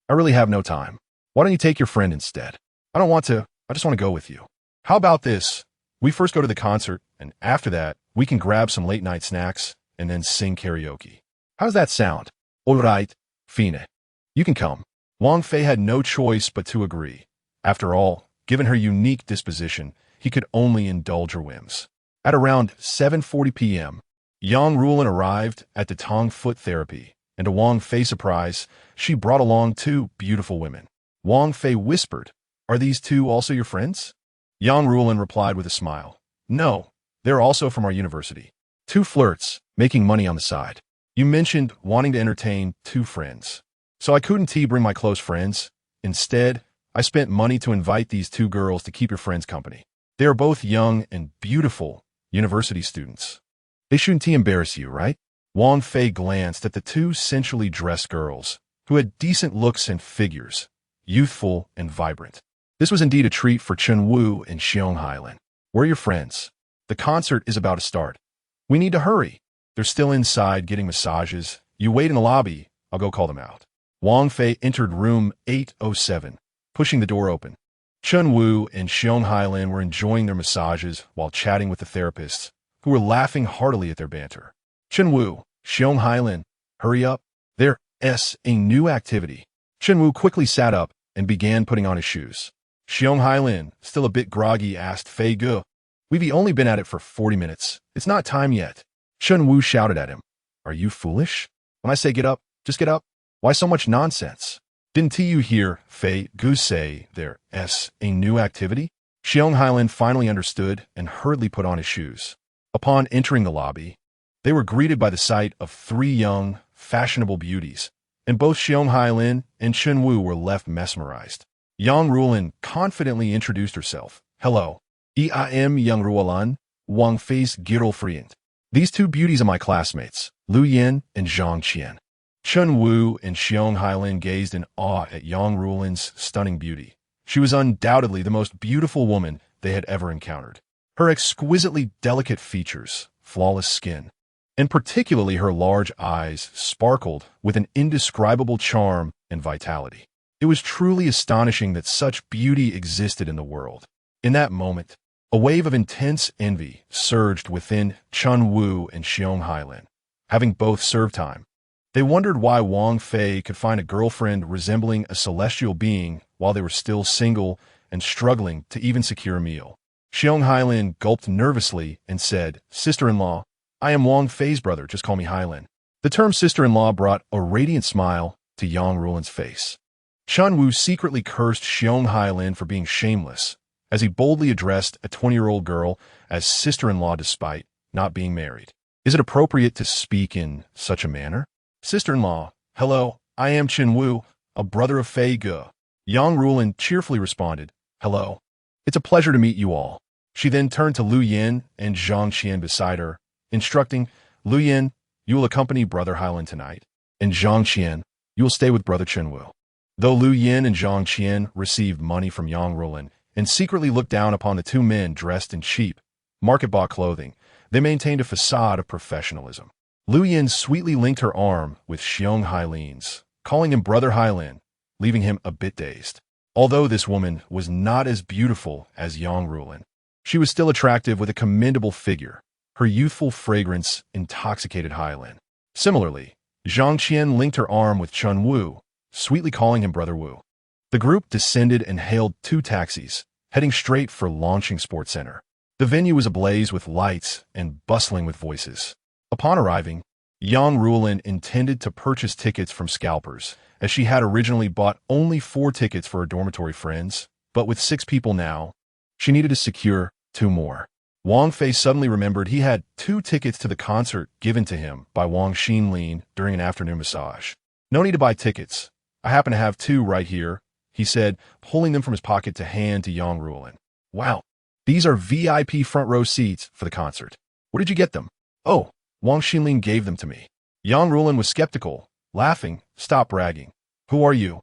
I really have no time. Why don't you take your friend instead? I don't want to. I just want to go with you. How about this? We first go to the concert, and after that, we can grab some late-night snacks and then sing karaoke. How does that sound? All right, Fine. You can come. Wang Fei had no choice but to agree. After all, given her unique disposition, he could only indulge her whims. At around 7:40 p.m., Yang Rulin arrived at the Tong Foot Therapy, and to Wang Fei's surprise, she brought along 2 beautiful women. Wang Fei whispered, Are these 2 also your friends? Yang Rulin replied with a smile. No, they're also from our university. 2 flirts, making money on the side. You mentioned wanting to entertain 2 friends. So I couldn't bring my close friends. Instead, I spent money to invite these 2 girls to keep your friends company. They are both young and beautiful university students. They shouldn't embarrass you, right? Wang Fei glanced at the 2 sensually dressed girls, who had decent looks and figures, youthful and vibrant. This was indeed a treat for Chun Wu and Xiong Hailin. Where are your friends? The concert is about to start. We need to hurry. They're still inside getting massages. You wait in the lobby. I'll go call them out. Wang Fei entered room 807, pushing the door open. Chun Wu and Xiong Hailin were enjoying their massages while chatting with the therapists, who were laughing heartily at their banter. Chun Wu, Xiong Hailin, hurry up. There's a new activity. Chun Wu quickly sat up and began putting on his shoes. Xiong Hailin, still a bit groggy, asked Fei Ge, We've only been at it for 40 minutes. It's not time yet. Chun Wu shouted at him. Are you foolish? When I say get up, just get up. Why so much nonsense? Didn't you hear Fei Ge say there's a new activity? Xiong Hailin finally understood and hurriedly put on his shoes. Upon entering the lobby, they were greeted by the sight of 3 young, fashionable beauties, and both Xiong Hailin and Chun Wu were left mesmerized. Yang Rulin confidently introduced herself. Hello, I am Yang Rulin, Wang Fei's girlfriend. These 2 beauties are my classmates, Lu Yin and Zhang Qian. Chun Wu and Xiong Hailin gazed in awe at Yang Rulin's stunning beauty. She was undoubtedly the most beautiful woman they had ever encountered. Her exquisitely delicate features, flawless skin, and particularly her large eyes sparkled with an indescribable charm and vitality. It was truly astonishing that such beauty existed in the world. In that moment, a wave of intense envy surged within Chun Wu and Xiong Hailin. Having both served time, they wondered why Wang Fei could find a girlfriend resembling a celestial being while they were still single and struggling to even secure a meal. Xiong Hailin gulped nervously and said, Sister-in-law, I am Wang Fei's brother, just call me Hailin. The term sister-in-law brought a radiant smile to Yang Rulin's face. Chun Wu secretly cursed Xiong Hailin for being shameless, as he boldly addressed a 20-year-old girl as sister-in-law despite not being married. Is it appropriate to speak in such a manner? Sister-in-law, hello, I am Chun Wu, a brother of Fei Ge. Yang Rulin cheerfully responded, "Hello. It's a pleasure to meet you all." She then turned to Lu Yin and Zhang Qian beside her, instructing, "Lu Yin, you will accompany Brother Hylan tonight, and Zhang Qian, you will stay with Brother Chenwu." Though Lu Yin and Zhang Qian received money from Yang Rulin and secretly looked down upon the two men dressed in cheap, market-bought clothing, they maintained a facade of professionalism. Lu Yin sweetly linked her arm with Xiong Hailin's, calling him Brother Hylan, leaving him a bit dazed. Although this woman was not as beautiful as Yang Rulin, she was still attractive with a commendable figure. Her youthful fragrance intoxicated Hylan. Similarly, Zhang Qian linked her arm with Chun Wu, sweetly calling him Brother Wu. The group descended and hailed 2 taxis, heading straight for Launching Sports Center. The venue was ablaze with lights and bustling with voices. Upon arriving, Yang Rulin intended to purchase tickets from scalpers, as she had originally bought only 4 tickets for her dormitory friends, but with 6 people now, she needed to secure 2 more. Wang Fei suddenly remembered he had 2 tickets to the concert given to him by Wang Xinlin during an afternoon massage. "No need to buy tickets. I happen to have 2 right here," he said, pulling them from his pocket to hand to Yang Rulin. "Wow, these are VIP front row seats for the concert. Where did you get them?" "Oh, Wang Xinlin gave them to me." Yang Rulin was skeptical, laughing. "Stop bragging. Who are you?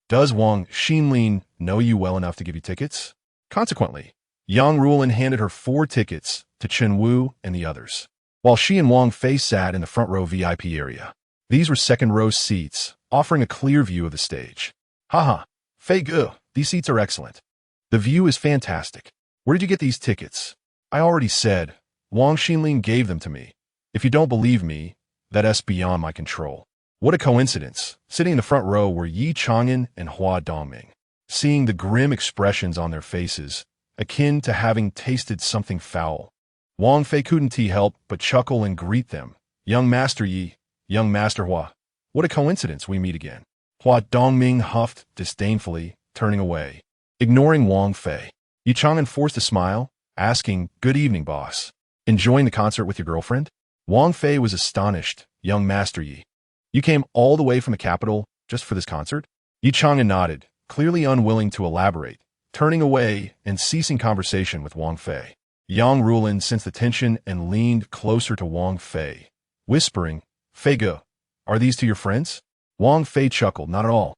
Does Wang Xinlin know you well enough to give you tickets?" Consequently, Yang Rulin handed her 4 tickets to Chen Wu and the others, while she and Wang Fei sat in the front row VIP area. These were second-row seats, offering a clear view of the stage. "Haha, Fei Gu, these seats are excellent. The view is fantastic. Where did you get these tickets?" "I already said. Wang Xinlin gave them to me. If you don't believe me, that's beyond my control." What a coincidence. Sitting in the front row were Yi Chang'an and Hua Dongming. Seeing the grim expressions on their faces, akin to having tasted something foul, Wang Fei couldn't help but chuckle and greet them. "Young Master Yi, young Master Hua, what a coincidence we meet again." Hua Dongming huffed disdainfully, turning away. Ignoring Wang Fei, Yi Chang'an forced a smile, asking, "Good evening, boss. Enjoying the concert with your girlfriend?" Wang Fei was astonished. "Young Master Yi, you came all the way from the capital just for this concert?" Yi Chang'an nodded, clearly unwilling to elaborate, turning away and ceasing conversation with Wang Fei. Yang Rulin sensed the tension and leaned closer to Wang Fei, whispering, "Fei Gu, are these 2 your friends?" Wang Fei chuckled, "Not at all.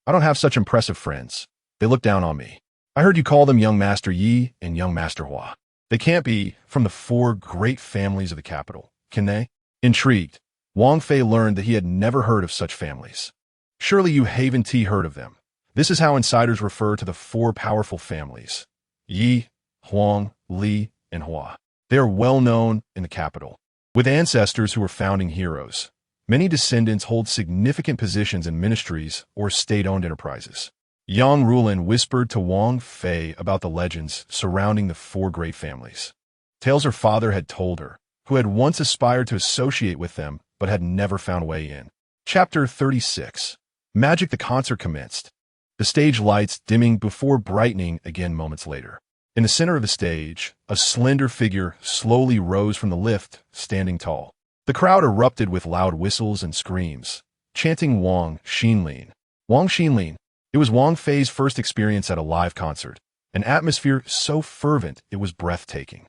I don't have such impressive friends. They look down on me. I heard you call them Young Master Yi and Young Master Hua. They can't be from the 4 great families of the capital, can they?" Intrigued, Wang Fei learned that he had never heard of such families. "Surely you haven't heard of them. This is how insiders refer to the 4 powerful families: Yi, Huang, Li, and Hua. They are well known in the capital, with ancestors who were founding heroes. Many descendants hold significant positions in ministries or state-owned enterprises." Yang Rulin whispered to Wang Fei about the legends surrounding the 4 great families. Tales her father had told her, who had once aspired to associate with them but had never found a way in. Chapter 36. Magic. The concert commenced, the stage lights dimming before brightening again moments later. In the center of the stage, a slender figure slowly rose from the lift, standing tall. The crowd erupted with loud whistles and screams, chanting Wang Xinlin. Wang Xinlin. It was Wang Fei's first experience at a live concert, an atmosphere so fervent it was breathtaking.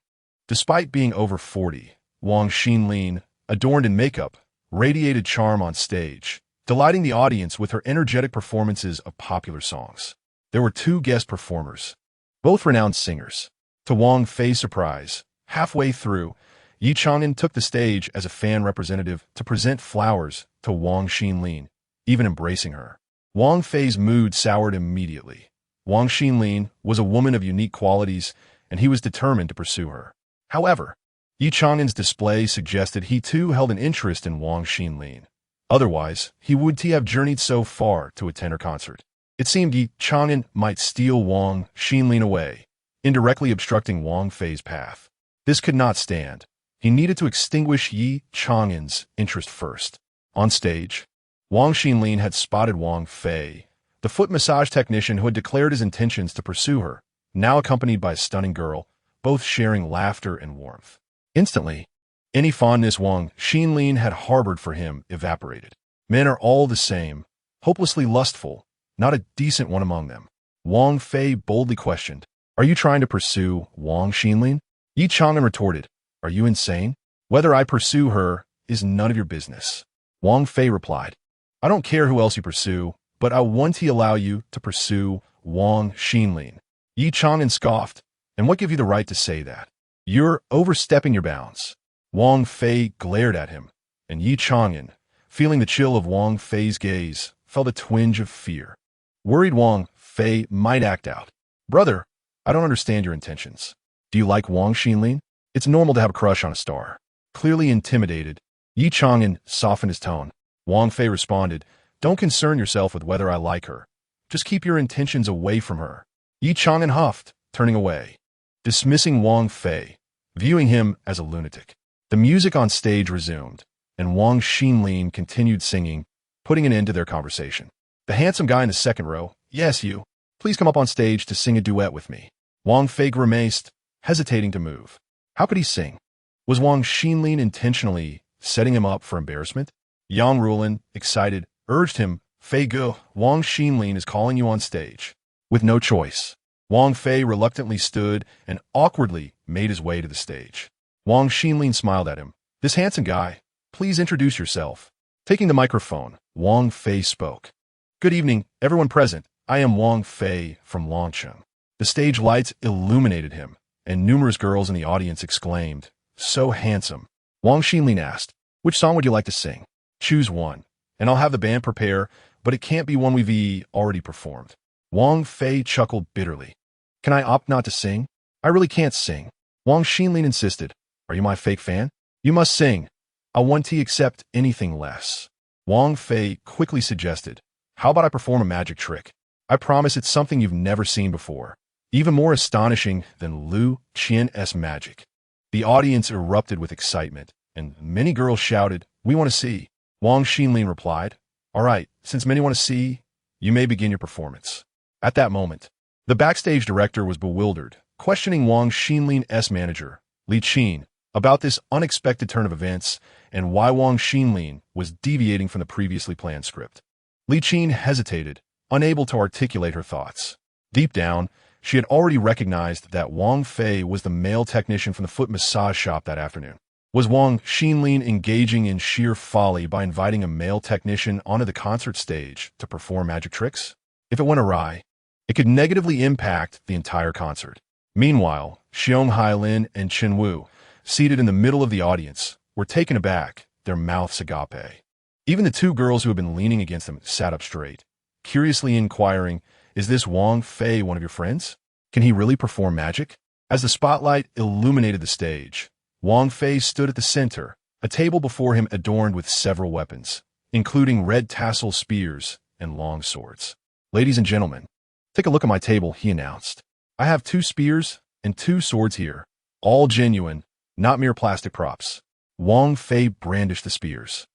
Despite being over 40, Wang Xinlin, adorned in makeup, radiated charm on stage, delighting the audience with her energetic performances of popular songs. There were 2 guest performers, both renowned singers. To Wang Fei's surprise, halfway through, Yi Chang'an took the stage as a fan representative to present flowers to Wang Xinlin, even embracing her. Wang Fei's mood soured immediately. Wang Xinlin was a woman of unique qualities, and he was determined to pursue her. However, Yi Chang'an's display suggested he too held an interest in Wang Xinlin. Otherwise, he would have journeyed so far to attend her concert. It seemed Yi Chang'an might steal Wang Xinlin away, indirectly obstructing Wang Fei's path. This could not stand. He needed to extinguish Yi Chang'an's interest first. On stage, Wang Xinlin had spotted Wang Fei, the foot massage technician who had declared his intentions to pursue her, now accompanied by a stunning girl, both sharing laughter and warmth. Instantly, any fondness Wang Xinlin had harbored for him evaporated. Men are all the same, hopelessly lustful, not a decent one among them. Wang Fei boldly questioned, "Are you trying to pursue Wang Xinlin?" Yi Chang'an retorted, "Are you insane? Whether I pursue her is none of your business." Wang Fei replied, "I don't care who else you pursue, but I want to allow you to pursue Wang Xinlin." Yi Chang'an scoffed, "And what give you the right to say that? You're overstepping your bounds." Wang Fei glared at him, and Yi Chang'an, feeling the chill of Wang Fei's gaze, felt a twinge of fear. Worried Wang Fei might act out. "Brother, I don't understand your intentions. Do you like Wang Xinlin? It's normal to have a crush on a star." Clearly intimidated, Yi Chang'an softened his tone. Wang Fei responded, "Don't concern yourself with whether I like her. Just keep your intentions away from her." Yi Chang'an huffed, turning away, dismissing Wang Fei, viewing him as a lunatic. The music on stage resumed, and Wang Xinlin continued singing, putting an end to their conversation. The handsome guy in the second row, "Yes, you. Please come up on stage to sing a duet with me." Wang Fei grimaced, hesitating to move. How could he sing? Was Wang Xinlin intentionally setting him up for embarrassment? Yang Rulin, excited, urged him, "Fei Ge, Wang Xinlin is calling you on stage." With no choice, Wang Fei reluctantly stood and awkwardly made his way to the stage. Wang Xinlin smiled at him. "This handsome guy, please introduce yourself." Taking the microphone, Wang Fei spoke. "Good evening, everyone present. I am Wang Fei from Longcheng." The stage lights illuminated him, and numerous girls in the audience exclaimed, "So handsome." Wang Xinlin asked, "Which song would you like to sing?" "Choose one, and I'll have the band prepare, but it can't be one we've already performed." Wang Fei chuckled bitterly. "Can I opt not to sing? I really can't sing." Wang Xinlin insisted, "Are you my fake fan? You must sing. I want to accept anything less." Wang Fei quickly suggested, "How about I perform a magic trick? I promise it's something you've never seen before, even more astonishing than Lu Qian's magic." The audience erupted with excitement, and many girls shouted, "We want to see." Wang Xinlin replied, "All right, since many want to see, you may begin your performance." At that moment, the backstage director was bewildered, questioning Wang Xinlin's manager, Li Qin, about this unexpected turn of events and why Wang Xinlin was deviating from the previously planned script. Li Qin hesitated, unable to articulate her thoughts. Deep down, she had already recognized that Wang Fei was the male technician from the foot massage shop that afternoon. Was Wang Xinlin engaging in sheer folly by inviting a male technician onto the concert stage to perform magic tricks? If it went awry, it could negatively impact the entire concert. Meanwhile, Xiong Hailin and Chen Wu, seated in the middle of the audience, were taken aback, their mouths agape. Even the two girls who had been leaning against them sat up straight, curiously inquiring, "Is this Wang Fei one of your friends? Can he really perform magic?" As the spotlight illuminated the stage, Wang Fei stood at the center, a table before him adorned with several weapons, including red tassel spears and long swords. "Ladies and gentlemen, take a look at my table," he announced. "I have 2 spears and 2 swords here, all genuine, not mere plastic props." Wang Fei brandished the spears,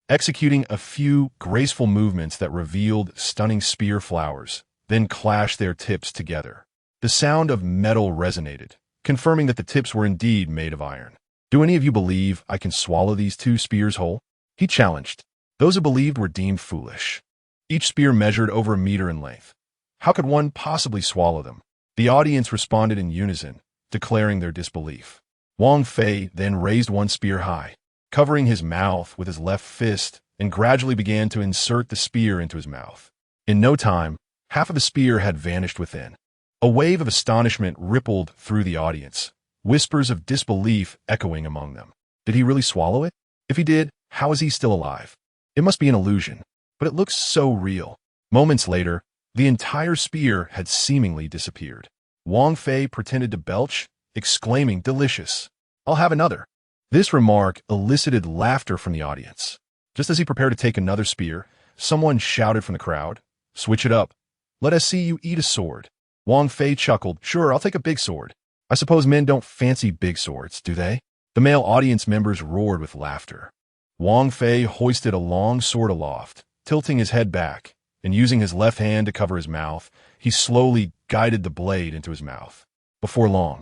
executing a few graceful movements that revealed stunning spear flowers, then clashed their tips together. The sound of metal resonated, confirming that the tips were indeed made of iron. "Do any of you believe I can swallow these 2 spears whole?" he challenged. Those who believed were deemed foolish. Each spear measured over 1 meter in length. How could one possibly swallow them? The audience responded in unison, declaring their disbelief. Wang Fei then raised one spear high, covering his mouth with his left fist, and gradually began to insert the spear into his mouth. In no time, half of the spear had vanished within. A wave of astonishment rippled through the audience, whispers of disbelief echoing among them. Did he really swallow it? If he did, how is he still alive? It must be an illusion, but it looks so real. Moments later, the entire spear had seemingly disappeared. Wang Fei pretended to belch, exclaiming, "Delicious! I'll have another." This remark elicited laughter from the audience. Just as he prepared to take another spear, someone shouted from the crowd, "Switch it up. Let us see you eat a sword." Wang Fei chuckled, "Sure, I'll take a big sword. I suppose men don't fancy big swords, do they?" The male audience members roared with laughter. Wang Fei hoisted a long sword aloft, tilting his head back, and using his left hand to cover his mouth, he slowly guided the blade into his mouth. Before long,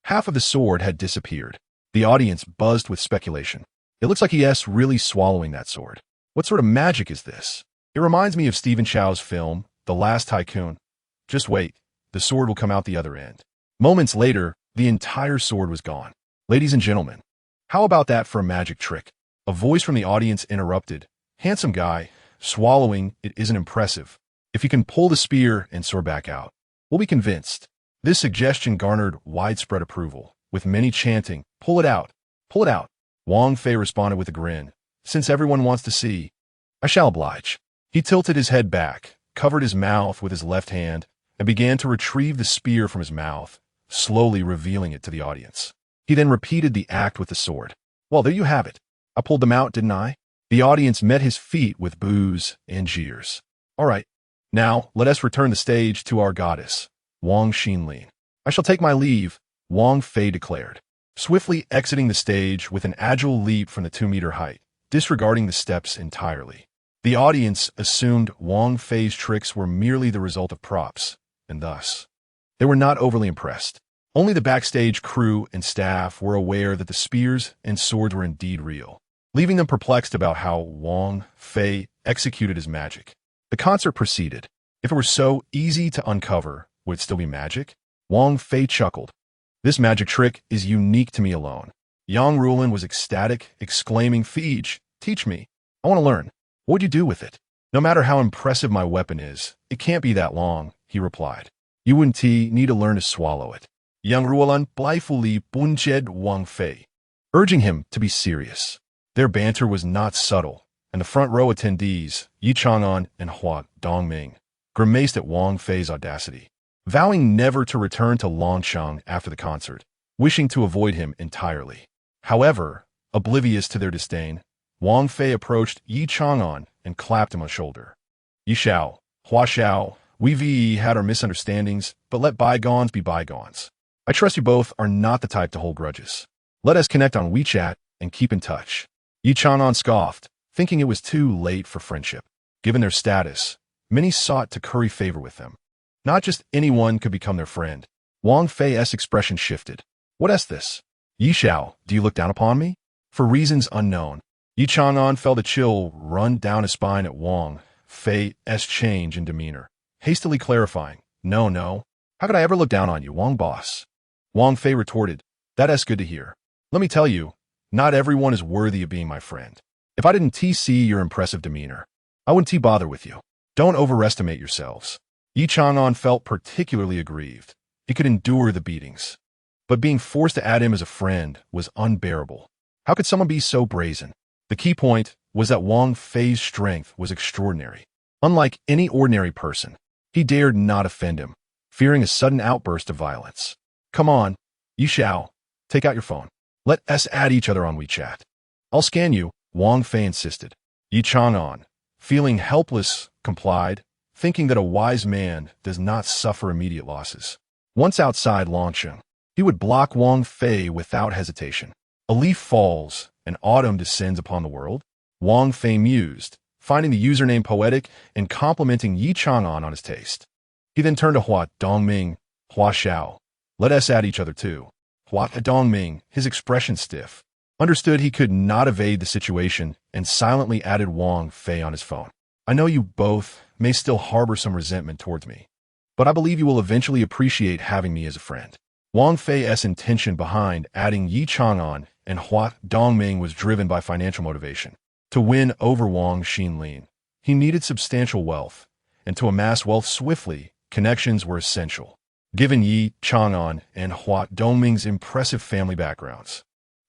half of the sword had disappeared. The audience buzzed with speculation. "It looks like he's really swallowing that sword. What sort of magic is this?" It reminds me of Stephen Chow's film, the last tycoon. Just wait. The sword will come out the other end. Moments later, the entire sword was gone. Ladies and gentlemen, how about that for a magic trick? A voice from the audience interrupted. Handsome guy, swallowing it isn't impressive. If you can pull the spear and sword back out, we'll be convinced. This suggestion garnered widespread approval, with many chanting, pull it out, pull it out. Wang Fei responded with a grin. Since everyone wants to see, I shall oblige. He tilted his head back, covered his mouth with his left hand, and began to retrieve the spear from his mouth, slowly revealing it to the audience. He then repeated the act with the sword. Well, there you have it. I pulled them out, didn't I? The audience met his feet with boos and jeers. All right, now let us return the stage to our goddess, Wang Xinlin. I shall take my leave, Wang Fei declared, swiftly exiting the stage with an agile leap from the 2-meter height, disregarding the steps entirely. The audience assumed Wang Fei's tricks were merely the result of props, and thus, they were not overly impressed. Only the backstage crew and staff were aware that the spears and swords were indeed real, leaving them perplexed about how Wang Fei executed his magic. The concert proceeded. If it were so easy to uncover, would it still be magic? Wang Fei chuckled. This magic trick is unique to me alone. Yang Rulin was ecstatic, exclaiming, Feej, teach me. I want to learn. What would you do with it? No matter how impressive my weapon is, it can't be that long, he replied. You wouldn't need to learn to swallow it. Yang Ruolan playfully bunjed Wang Fei, urging him to be serious. Their banter was not subtle, and the front row attendees, Yi Chang'an and Hua Dongming, grimaced at Wang Fei's audacity, vowing never to return to Longcheng after the concert, wishing to avoid him entirely. However, oblivious to their disdain, Wang Fei approached Yi Chang'an and clapped him on the shoulder. Yi Xiao, Hua Xiao, we had our misunderstandings, but let bygones be bygones. I trust you both are not the type to hold grudges. Let us connect on WeChat and keep in touch. Yi Chang'an scoffed, thinking it was too late for friendship. Given their status, many sought to curry favor with them. Not just anyone could become their friend. Wang Fei's expression shifted. What is this? Yi Xiao, do you look down upon me? For reasons unknown, Yi Chang'an felt a chill run down his spine at Wang Fei's change in demeanor, hastily clarifying, No. How could I ever look down on you, Wang boss? Wang Fei retorted, That's good to hear. Let me tell you, not everyone is worthy of being my friend. If I didn't see your impressive demeanor, I wouldn't bother with you. Don't overestimate yourselves. Yi Chang'an felt particularly aggrieved. He could endure the beatings, but being forced to add him as a friend was unbearable. How could someone be so brazen? The key point was that Wang Fei's strength was extraordinary. Unlike any ordinary person, he dared not offend him, fearing a sudden outburst of violence. Come on, Yi Xiao, take out your phone. Let us add each other on WeChat. I'll scan you, Wang Fei insisted. Yi Chang'an, feeling helpless, complied, thinking that a wise man does not suffer immediate losses. Once outside Longcheng, he would block Wang Fei without hesitation. A leaf falls, and autumn descends upon the world. Wang Fei mused, finding the username poetic and complimenting Yi Chang'an on his taste. He then turned to Hua Dongming, Hua Xiao. Let us add each other too. Hua Dongming, his expression stiff, understood he could not evade the situation and silently added Wang Fei on his phone. I know you both may still harbor some resentment towards me, but I believe you will eventually appreciate having me as a friend. Wang Fei's intention behind adding Yi Chang'an and Hua Dongming was driven by financial motivation. To win over Wang Xinlin, he needed substantial wealth, and to amass wealth swiftly, connections were essential. Given Yi Chang'an and Hua Dongming's impressive family backgrounds,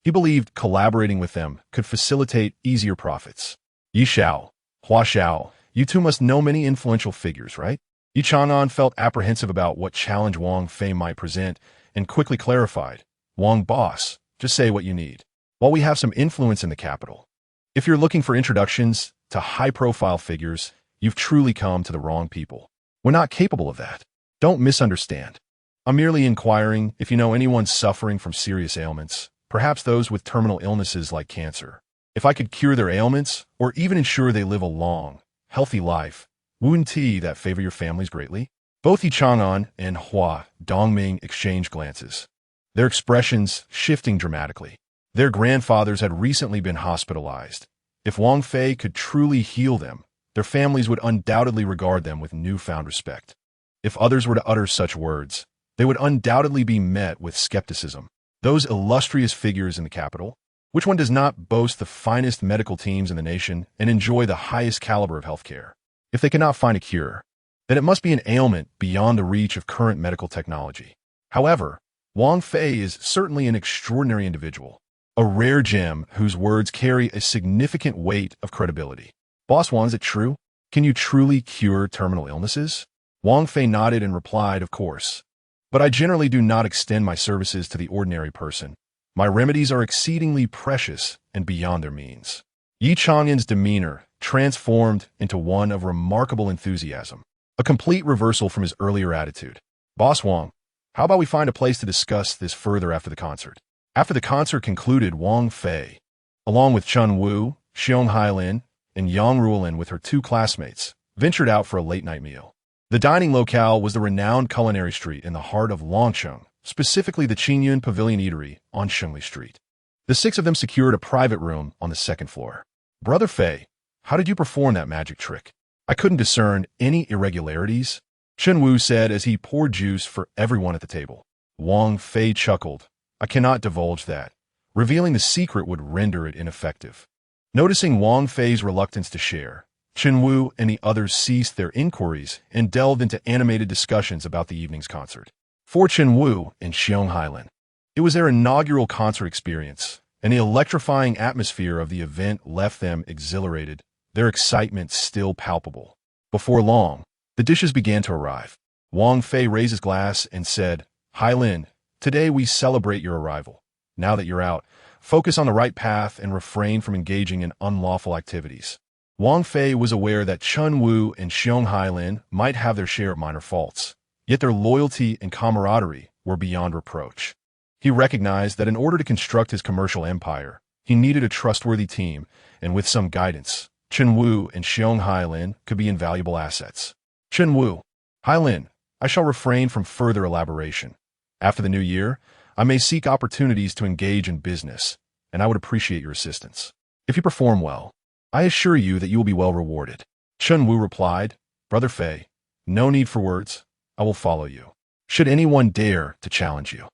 he believed collaborating with them could facilitate easier profits. Yi Xiao, Hua Xiao, you two must know many influential figures, right? Yi Chang'an felt apprehensive about what challenge Wang Fei might present and quickly clarified, Wang boss, just say what you need. While we have some influence in the capital, if you're looking for introductions to high-profile figures, you've truly come to the wrong people. We're not capable of that. Don't misunderstand. I'm merely inquiring if you know anyone suffering from serious ailments, perhaps those with terminal illnesses like cancer. If I could cure their ailments, or even ensure they live a long, healthy life, wouldn't that favor your families greatly? Both Yi Chang'an and Hua Dongming exchanged glances, their expressions shifting dramatically. Their grandfathers had recently been hospitalized. If Wang Fei could truly heal them, their families would undoubtedly regard them with newfound respect. If others were to utter such words, they would undoubtedly be met with skepticism. Those illustrious figures in the capital, which one does not boast the finest medical teams in the nation and enjoy the highest caliber of healthcare? If they cannot find a cure, then it must be an ailment beyond the reach of current medical technology. However, Wang Fei is certainly an extraordinary individual, a rare gem whose words carry a significant weight of credibility. Boss Wang, is it true? Can you truly cure terminal illnesses? Wang Fei nodded and replied, of course. But I generally do not extend my services to the ordinary person. My remedies are exceedingly precious and beyond their means. Yi Chang'an's demeanor transformed into one of remarkable enthusiasm, a complete reversal from his earlier attitude. Boss Wang, how about we find a place to discuss this further after the concert? After the concert concluded, Wang Fei, along with Chun Wu, Xiong Hailin, and Yang Ruolin with her two classmates, ventured out for a late-night meal. The dining locale was the renowned culinary street in the heart of Longcheng, specifically the Qingyun Pavilion Eatery on Shengli Street. The six of them secured a private room on the second floor. Brother Fei, how did you perform that magic trick? I couldn't discern any irregularities, Chen Wu said as he poured juice for everyone at the table. Wang Fei chuckled. I cannot divulge that. Revealing the secret would render it ineffective. Noticing Wang Fei's reluctance to share, Chen Wu and the others ceased their inquiries and delved into animated discussions about the evening's concert. For Chen Wu and Xiong Hailin, it was their inaugural concert experience, and the electrifying atmosphere of the event left them exhilarated, their excitement still palpable. Before long, the dishes began to arrive. Wang Fei raised his glass and said, Hailin, today we celebrate your arrival. Now that you're out, focus on the right path and refrain from engaging in unlawful activities. Wang Fei was aware that Chun Wu and Xiong Hailin might have their share of minor faults, yet their loyalty and camaraderie were beyond reproach. He recognized that in order to construct his commercial empire, he needed a trustworthy team, and with some guidance, Chen Wu and Xiong Hailin could be invaluable assets. Chen Wu, Hailin, I shall refrain from further elaboration. After the new year, I may seek opportunities to engage in business, and I would appreciate your assistance. If you perform well, I assure you that you will be well rewarded. Chen Wu replied, Brother Fei, no need for words. I will follow you. Should anyone dare to challenge you,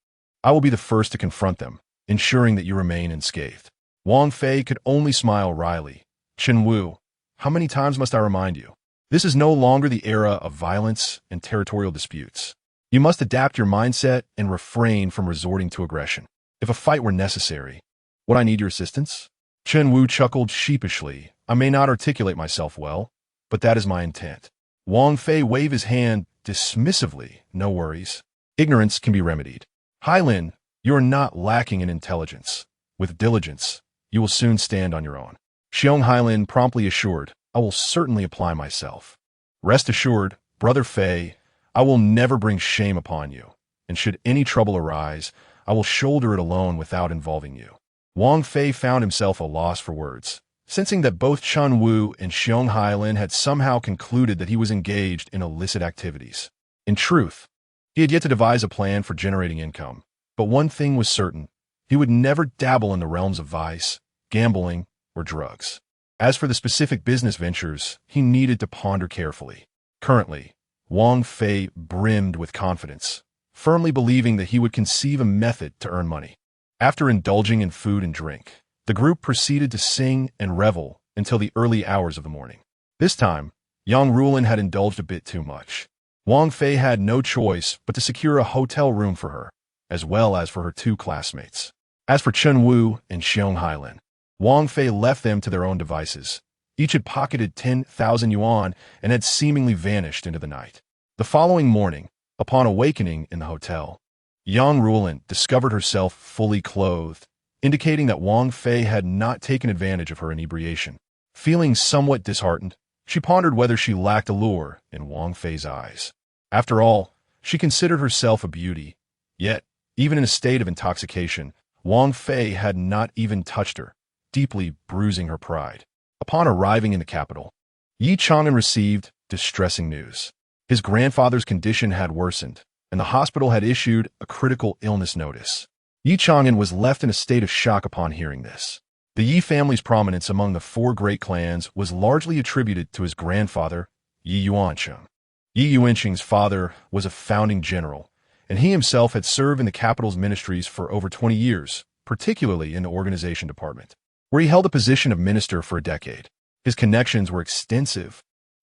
I will be the first to confront them, ensuring that you remain unscathed. Wang Fei could only smile wryly. Chen Wu, how many times must I remind you? This is no longer the era of violence and territorial disputes. You must adapt your mindset and refrain from resorting to aggression. If a fight were necessary, would I need your assistance? Chen Wu chuckled sheepishly. I may not articulate myself well, but that is my intent. Wang Fei waved his hand dismissively. No worries. Ignorance can be remedied. Hailin, you are not lacking in intelligence. With diligence, you will soon stand on your own. Xiong Hailin promptly assured, I will certainly apply myself. Rest assured, Brother Fei, I will never bring shame upon you, and should any trouble arise, I will shoulder it alone without involving you. Wang Fei found himself a loss for words, sensing that both Chun Wu and Xiong Hailin had somehow concluded that he was engaged in illicit activities. In truth, he had yet to devise a plan for generating income, but one thing was certain, he would never dabble in the realms of vice, gambling, or drugs. As for the specific business ventures, he needed to ponder carefully. Currently, Wang Fei brimmed with confidence, firmly believing that he would conceive a method to earn money. After indulging in food and drink, the group proceeded to sing and revel until the early hours of the morning. This time, Yang Ruolin had indulged a bit too much. Wang Fei had no choice but to secure a hotel room for her, as well as for her two classmates. As for Chen Wu and Xiong Hailin, Wang Fei left them to their own devices. Each had pocketed 10,000 yuan and had seemingly vanished into the night. The following morning, upon awakening in the hotel, Yang Ruolin discovered herself fully clothed, indicating that Wang Fei had not taken advantage of her inebriation. Feeling somewhat disheartened, she pondered whether she lacked allure in Wang Fei's eyes. After all, she considered herself a beauty. Yet, even in a state of intoxication, Wang Fei had not even touched her, deeply bruising her pride. Upon arriving in the capital, Yi Chang'an received distressing news. His grandfather's condition had worsened, and the hospital had issued a critical illness notice. Yi Chang'an was left in a state of shock upon hearing this. The Yi family's prominence among the four great clans was largely attributed to his grandfather, Yi Yuancheng. Yi Yuancheng's father was a founding general, and he himself had served in the capital's ministries for over 20 years, particularly in the organization department, where he held a position of minister for a decade. His connections were extensive,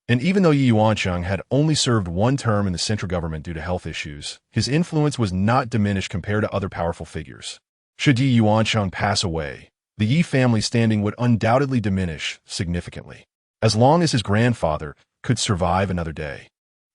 and even though Yi Yuancheng had only served one term in the central government due to health issues, his influence was not diminished compared to other powerful figures. Should Yi Yuancheng pass away, the Yi family's standing would undoubtedly diminish significantly, as long as his grandfather could survive another day.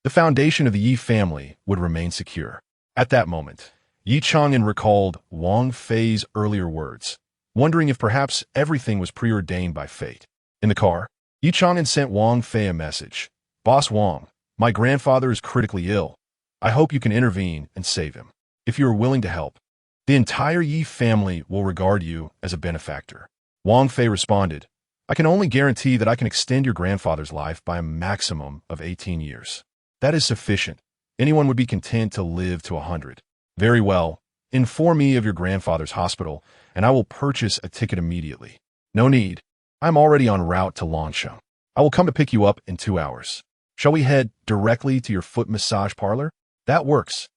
The foundation of the Yi family would remain secure. At that moment, Yi Chang'an recalled Wang Fei's earlier words, wondering if perhaps everything was preordained by fate. In the car, Yi Chang'an sent Wang Fei a message. "Boss Wang, my grandfather is critically ill. I hope you can intervene and save him. If you are willing to help, the entire Yi family will regard you as a benefactor." Wang Fei responded, "I can only guarantee that I can extend your grandfather's life by a maximum of 18 years. That is sufficient. Anyone would be content to live to 100. Very well. Inform me of your grandfather's hospital, and I will purchase a ticket immediately." "No need. I am already en route to Longsheng. I will come to pick you up in 2 hours. Shall we head directly to your foot massage parlor?" "That works.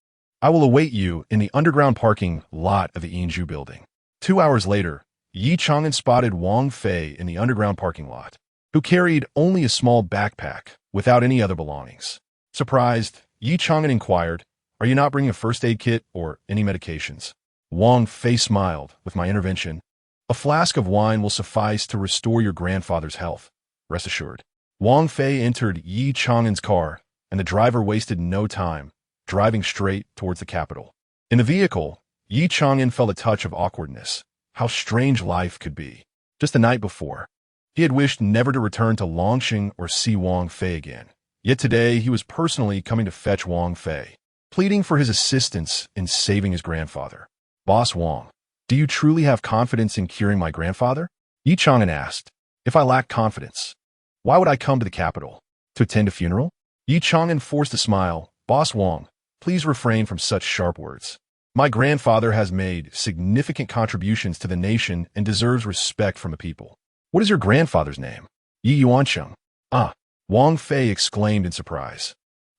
I will await you in the underground parking lot of the Yinju building." 2 hours later, Yi Chang'an spotted Wang Fei in the underground parking lot, who carried only a small backpack without any other belongings. Surprised, Yi Chang'an inquired, "Are you not bringing a first aid kit or any medications?" Wang Fei smiled. "With my intervention, a flask of wine will suffice to restore your grandfather's health. Rest assured." Wang Fei entered Yi Chang'an's car, and the driver wasted no time, driving straight towards the capital. In the vehicle, Yi Chang'an felt a touch of awkwardness. How strange life could be. Just the night before, he had wished never to return to Longsheng or see Wang Fei again. Yet today he was personally coming to fetch Wang Fei, pleading for his assistance in saving his grandfather. "Boss Wang, do you truly have confidence in curing my grandfather?" Yi Chang'an asked. "If I lack confidence, why would I come to the capital? To attend a funeral?" Yi Chang'an forced a smile. "Boss Wang, please refrain from such sharp words. My grandfather has made significant contributions to the nation and deserves respect from the people." "What is your grandfather's name?" "Yi Yuancheng." "Ah," Wang Fei exclaimed in surprise.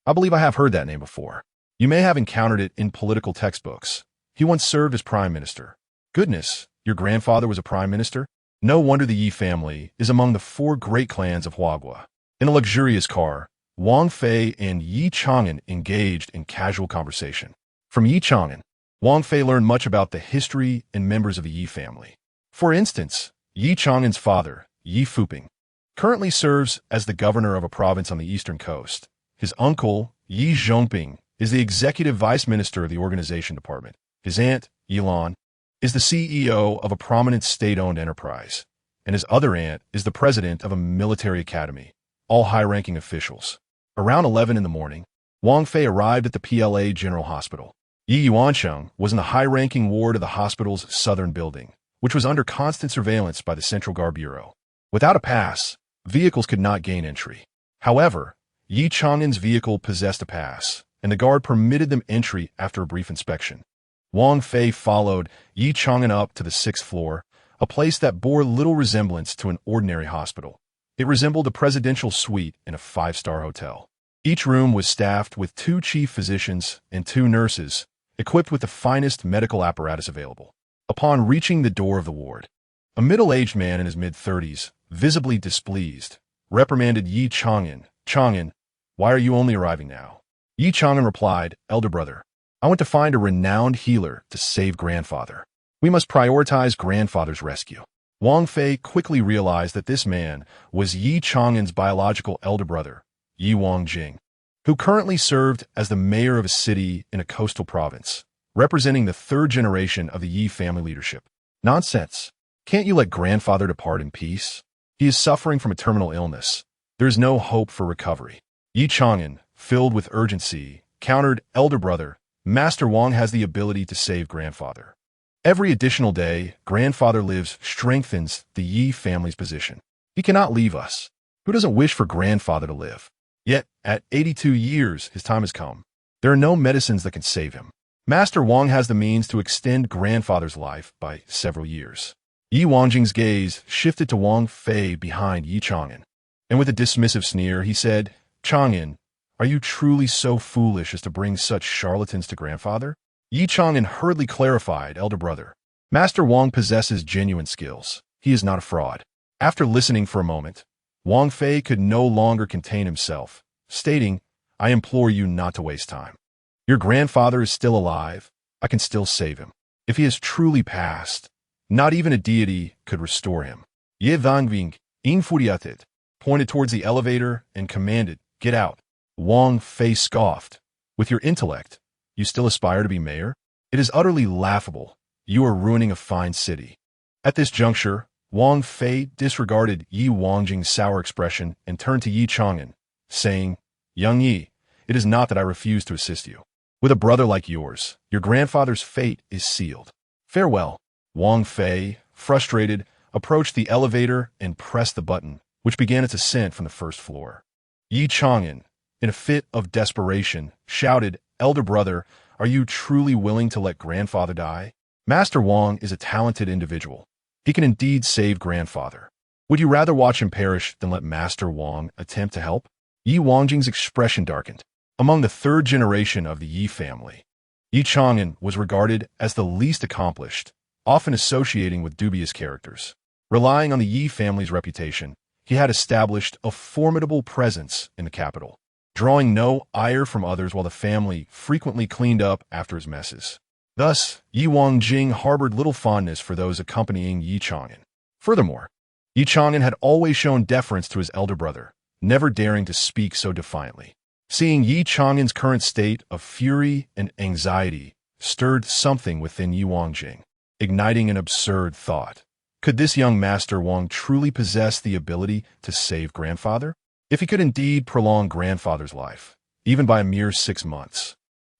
"I believe I have heard that name before. You may have encountered it in political textbooks. He once served as prime minister." "Goodness, your grandfather was a prime minister?" No wonder the Yi family is among the four great clans of Huagua. In a luxurious car, Wang Fei and Yi Chang'an engaged in casual conversation. From Yi Chang'an, Wang Fei learned much about the history and members of the Yi family. For instance, Yi Chang'an's father, Yi Fuping, currently serves as the governor of a province on the eastern coast. His uncle, Yi Zhongping, is the executive vice minister of the organization department. His aunt, Yi Lan, is the CEO of a prominent state-owned enterprise, and his other aunt is the president of a military academy, all high-ranking officials. Around 11 in the morning, Wang Fei arrived at the PLA General Hospital. Yi Yuancheng was in the high-ranking ward of the hospital's southern building, which was under constant surveillance by the Central Guard Bureau. Without a pass, vehicles could not gain entry. However, Yi Chang'an's vehicle possessed a pass, and the guard permitted them entry after a brief inspection. Wang Fei followed Yi Chang'an up to the 6th floor, a place that bore little resemblance to an ordinary hospital. It resembled a presidential suite in a 5-star hotel. Each room was staffed with 2 chief physicians and 2 nurses, equipped with the finest medical apparatus available. Upon reaching the door of the ward, a middle-aged man in his mid-30s, visibly displeased, reprimanded Yi Chang'an. "Chang'an, why are you only arriving now?" Yi Chang'an replied, "Elder brother, I want to find a renowned healer to save grandfather. We must prioritize grandfather's rescue." Wang Fei quickly realized that this man was Yi Chang'an's biological elder brother, Yi Wangjing, who currently served as the mayor of a city in a coastal province, representing the 3rd generation of the Yi family leadership. "Nonsense. Can't you let grandfather depart in peace? He is suffering from a terminal illness. There is no hope for recovery." Yi Chang'an, filled with urgency, countered, "Elder brother, Master Wang has the ability to save grandfather. Every additional day grandfather lives strengthens the Yi family's position. He cannot leave us. Who doesn't wish for grandfather to live? Yet, at 82 years, his time has come. There are no medicines that can save him. Master Wang has the means to extend grandfather's life by several years. Yi Wangjing's gaze shifted to Wang Fei behind Yi Chang'an, and with a dismissive sneer, he said, Chang'an, are you truly so foolish as to bring such charlatans to grandfather? Yi Chang'an hurriedly clarified, elder brother. Master Wang possesses genuine skills. He is not a fraud. After listening for a moment, Wang Fei could no longer contain himself, stating, I implore you not to waste time. Your grandfather is still alive. I can still save him. If he has truly passed, not even a deity could restore him. Ye Vanving, Infuriated, pointed towards the elevator and commanded, Get out. Wang Fei scoffed. With your intellect, you still aspire to be mayor? It is utterly laughable. You are ruining a fine city. At this juncture, Wang Fei disregarded Yi Wangjing's sour expression and turned to Yi Chang'an, saying, Young Yi, it is not that I refuse to assist you. With a brother like yours, your grandfather's fate is sealed. Farewell. Wang Fei, frustrated, approached the elevator and pressed the button, which began its ascent from the first floor. Yi Chang'an, in a fit of desperation, shouted, Elder brother, are you truly willing to let grandfather die? Master Wang is a talented individual. He can indeed save grandfather. Would you rather watch him perish than let Master Wang attempt to help? Yi Wangjing's expression darkened. Among the third generation of the Yi family, Yi Chang'an was regarded as the least accomplished, often associating with dubious characters. Relying on the Yi family's reputation, he had established a formidable presence in the capital, drawing no ire from others while the family frequently cleaned up after his messes. Thus, Yi Wangjing harbored little fondness for those accompanying Yi Chang'an. Furthermore, Yi Chang'an had always shown deference to his elder brother, never daring to speak so defiantly. Seeing Yi Chang'an's current state of fury and anxiety stirred something within Yi Wangjing, igniting an absurd thought. Could this young Master Wang truly possess the ability to save grandfather? If he could indeed prolong grandfather's life, even by a mere 6 months,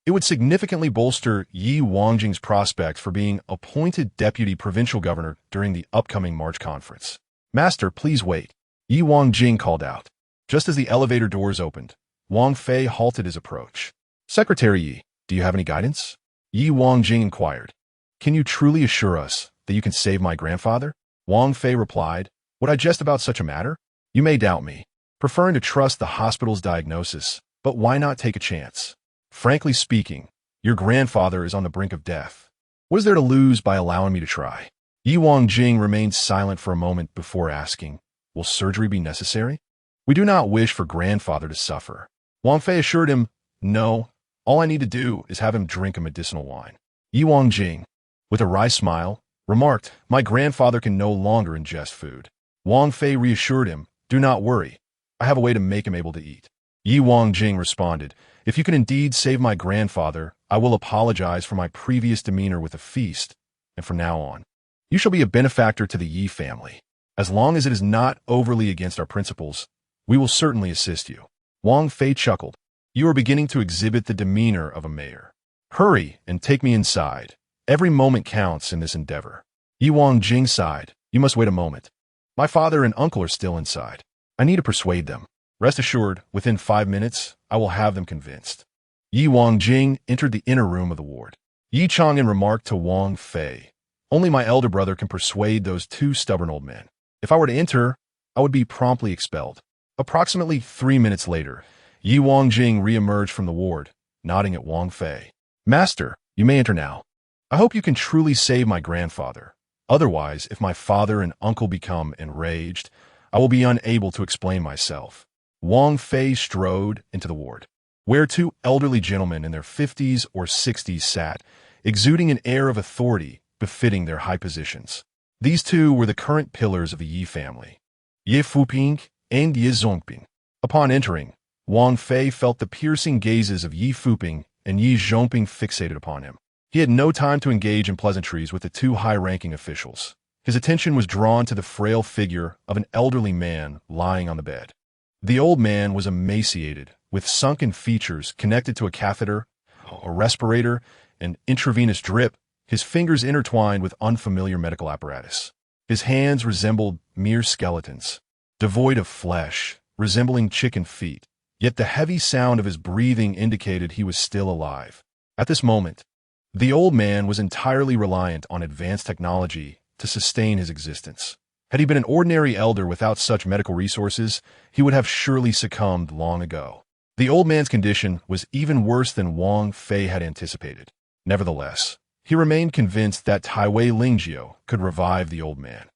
it would significantly bolster Yi Wangjing's prospects for being appointed deputy provincial governor during the upcoming March conference. Master, please wait. Yi Wangjing called out. Just as the elevator doors opened, Wang Fei halted his approach. Secretary Yi, do you have any guidance? Yi Wangjing inquired. Can you truly assure us that you can save my grandfather? Wang Fei replied, Would I jest about such a matter? You may doubt me, preferring to trust the hospital's diagnosis, but why not take a chance? Frankly speaking, your grandfather is on the brink of death. What is there to lose by allowing me to try? Yi Wangjing remained silent for a moment before asking, Will surgery be necessary? We do not wish for grandfather to suffer. Wang Fei assured him, No, all I need to do is have him drink a medicinal wine. Yi Wangjing, with a wry smile, remarked, My grandfather can no longer ingest food. Wang Fei reassured him, Do not worry. I have a way to make him able to eat. Yi Wangjing responded, If you can indeed save my grandfather, I will apologize for my previous demeanor with a feast, and from now on, you shall be a benefactor to the Yi family. As long as it is not overly against our principles, we will certainly assist you. Wang Fei chuckled. You are beginning to exhibit the demeanor of a mayor. Hurry and take me inside. Every moment counts in this endeavor. Yi Wangjing sighed. You must wait a moment. My father and uncle are still inside. I need to persuade them. Rest assured, within 5 minutes, I will have them convinced. Yi Wangjing entered the inner room of the ward. Yi Chang'an remarked to Wang Fei, Only my elder brother can persuade those 2 stubborn old men. If I were to enter, I would be promptly expelled. Approximately 3 minutes later, Yi Wangjing re-emerged from the ward, nodding at Wang Fei. Master, you may enter now. I hope you can truly save my grandfather. Otherwise, if my father and uncle become enraged, I will be unable to explain myself. Wang Fei strode into the ward, where 2 elderly gentlemen in their 50s or 60s sat, exuding an air of authority befitting their high positions. These 2 were the current pillars of the Yi family, Ye Fuping and Ye Zongping. Upon entering, Wang Fei felt the piercing gazes of Yi Fuping and Yi Zhongping fixated upon him. He had no time to engage in pleasantries with the 2 high-ranking officials. His attention was drawn to the frail figure of an elderly man lying on the bed. The old man was emaciated, with sunken features connected to a catheter, a respirator, and intravenous drip, his fingers intertwined with unfamiliar medical apparatus. His hands resembled mere skeletons, devoid of flesh, resembling chicken feet, yet the heavy sound of his breathing indicated he was still alive. At this moment, the old man was entirely reliant on advanced technology to sustain his existence. Had he been an ordinary elder without such medical resources, he would have surely succumbed long ago. The old man's condition was even worse than Wang Fei had anticipated. Nevertheless, he remained convinced that Taiwei Lingjiu could revive the old man.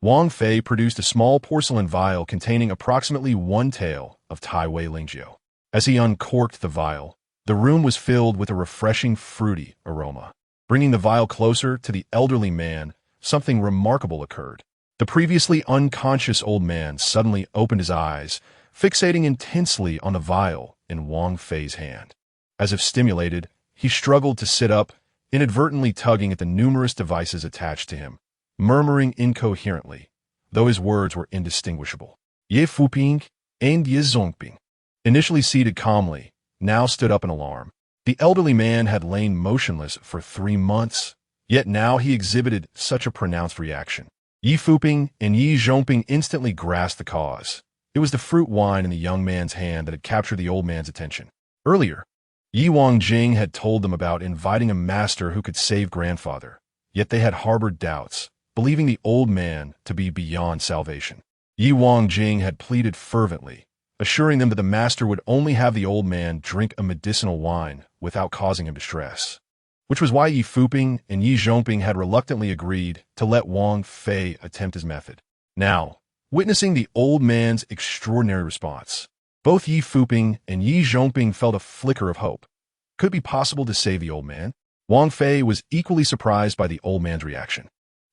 Wang Fei produced a small porcelain vial containing approximately one tael of Taiwei Lingjiu. As he uncorked the vial, the room was filled with a refreshing fruity aroma. Bringing the vial closer to the elderly man, something remarkable occurred. The previously unconscious old man suddenly opened his eyes, fixating intensely on the vial in Wang Fei's hand. As if stimulated, he struggled to sit up, inadvertently tugging at the numerous devices attached to him, murmuring incoherently, though his words were indistinguishable. Ye fuping and ye zongping. Initially seated calmly, now stood up in alarm. The elderly man had lain motionless for 3 months, yet now he exhibited such a pronounced reaction. Yi Fuping and Yi Zhongping instantly grasped the cause. It was the fruit wine in the young man's hand that had captured the old man's attention. Earlier, Yi Wangjing had told them about inviting a master who could save grandfather, yet they had harbored doubts, believing the old man to be beyond salvation. Yi Wangjing had pleaded fervently, assuring them that the master would only have the old man drink a medicinal wine without causing him distress, which was why Yi Fuping and Yi Zhongping had reluctantly agreed to let Wang Fei attempt his method. Now, witnessing the old man's extraordinary response, both Yi Fuping and Yi Zhongping felt a flicker of hope. Could it be possible to save the old man? Wang Fei was equally surprised by the old man's reaction.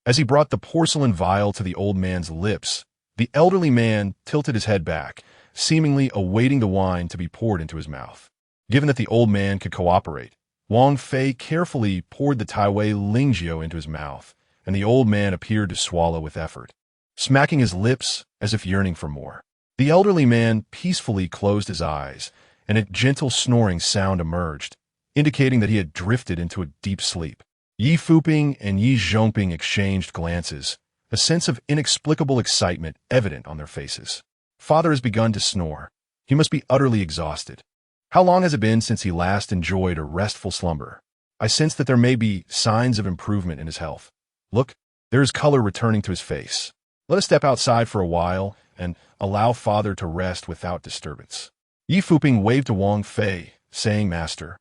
As he brought the porcelain vial to the old man's lips, the elderly man tilted his head back, seemingly awaiting the wine to be poured into his mouth. Given that the old man could cooperate, Wang Fei carefully poured the Taiwei Lingjiu into his mouth, and the old man appeared to swallow with effort, smacking his lips as if yearning for more. The elderly man peacefully closed his eyes, and a gentle snoring sound emerged, indicating that he had drifted into a deep sleep. Yi Fuping and Yi Zhongping exchanged glances, a sense of inexplicable excitement evident on their faces. Father has begun to snore. He must be utterly exhausted. How long has it been since he last enjoyed a restful slumber? I sense that there may be signs of improvement in his health. Look, there is color returning to his face. Let us step outside for a while and allow Father to rest without disturbance. Yi Fuping waved to Wang Fei, saying, Master,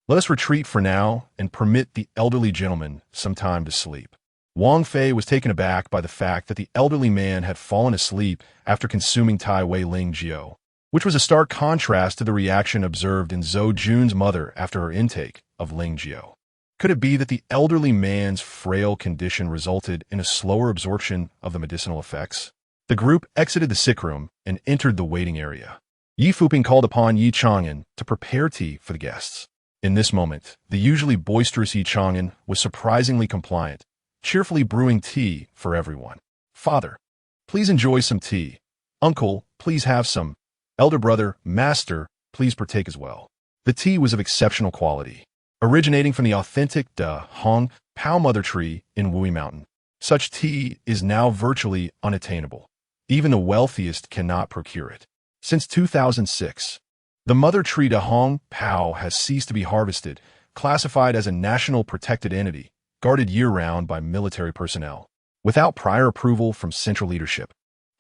let us retreat for now and permit the elderly gentleman some time to sleep. Wang Fei was taken aback by the fact that the elderly man had fallen asleep after consuming Taiwei Lingjiu, which was a stark contrast to the reaction observed in Zhou Jun's mother after her intake of Lingjiu. Could it be that the elderly man's frail condition resulted in a slower absorption of the medicinal effects? The group exited the sick room and entered the waiting area. Yi Fuping called upon Yi Chang'an to prepare tea for the guests. In this moment, the usually boisterous Yi Chang'an was surprisingly compliant, cheerfully brewing tea for everyone. Father, please enjoy some tea. Uncle, please have some. Elder brother, master, please partake as well. The tea was of exceptional quality, originating from the authentic De Hong Pao mother tree in Wui Mountain. Such tea is now virtually unattainable. Even the wealthiest cannot procure it. Since 2006, the mother tree De Hong Pao has ceased to be harvested, classified as a national protected entity, guarded year-round by military personnel, without prior approval from central leadership.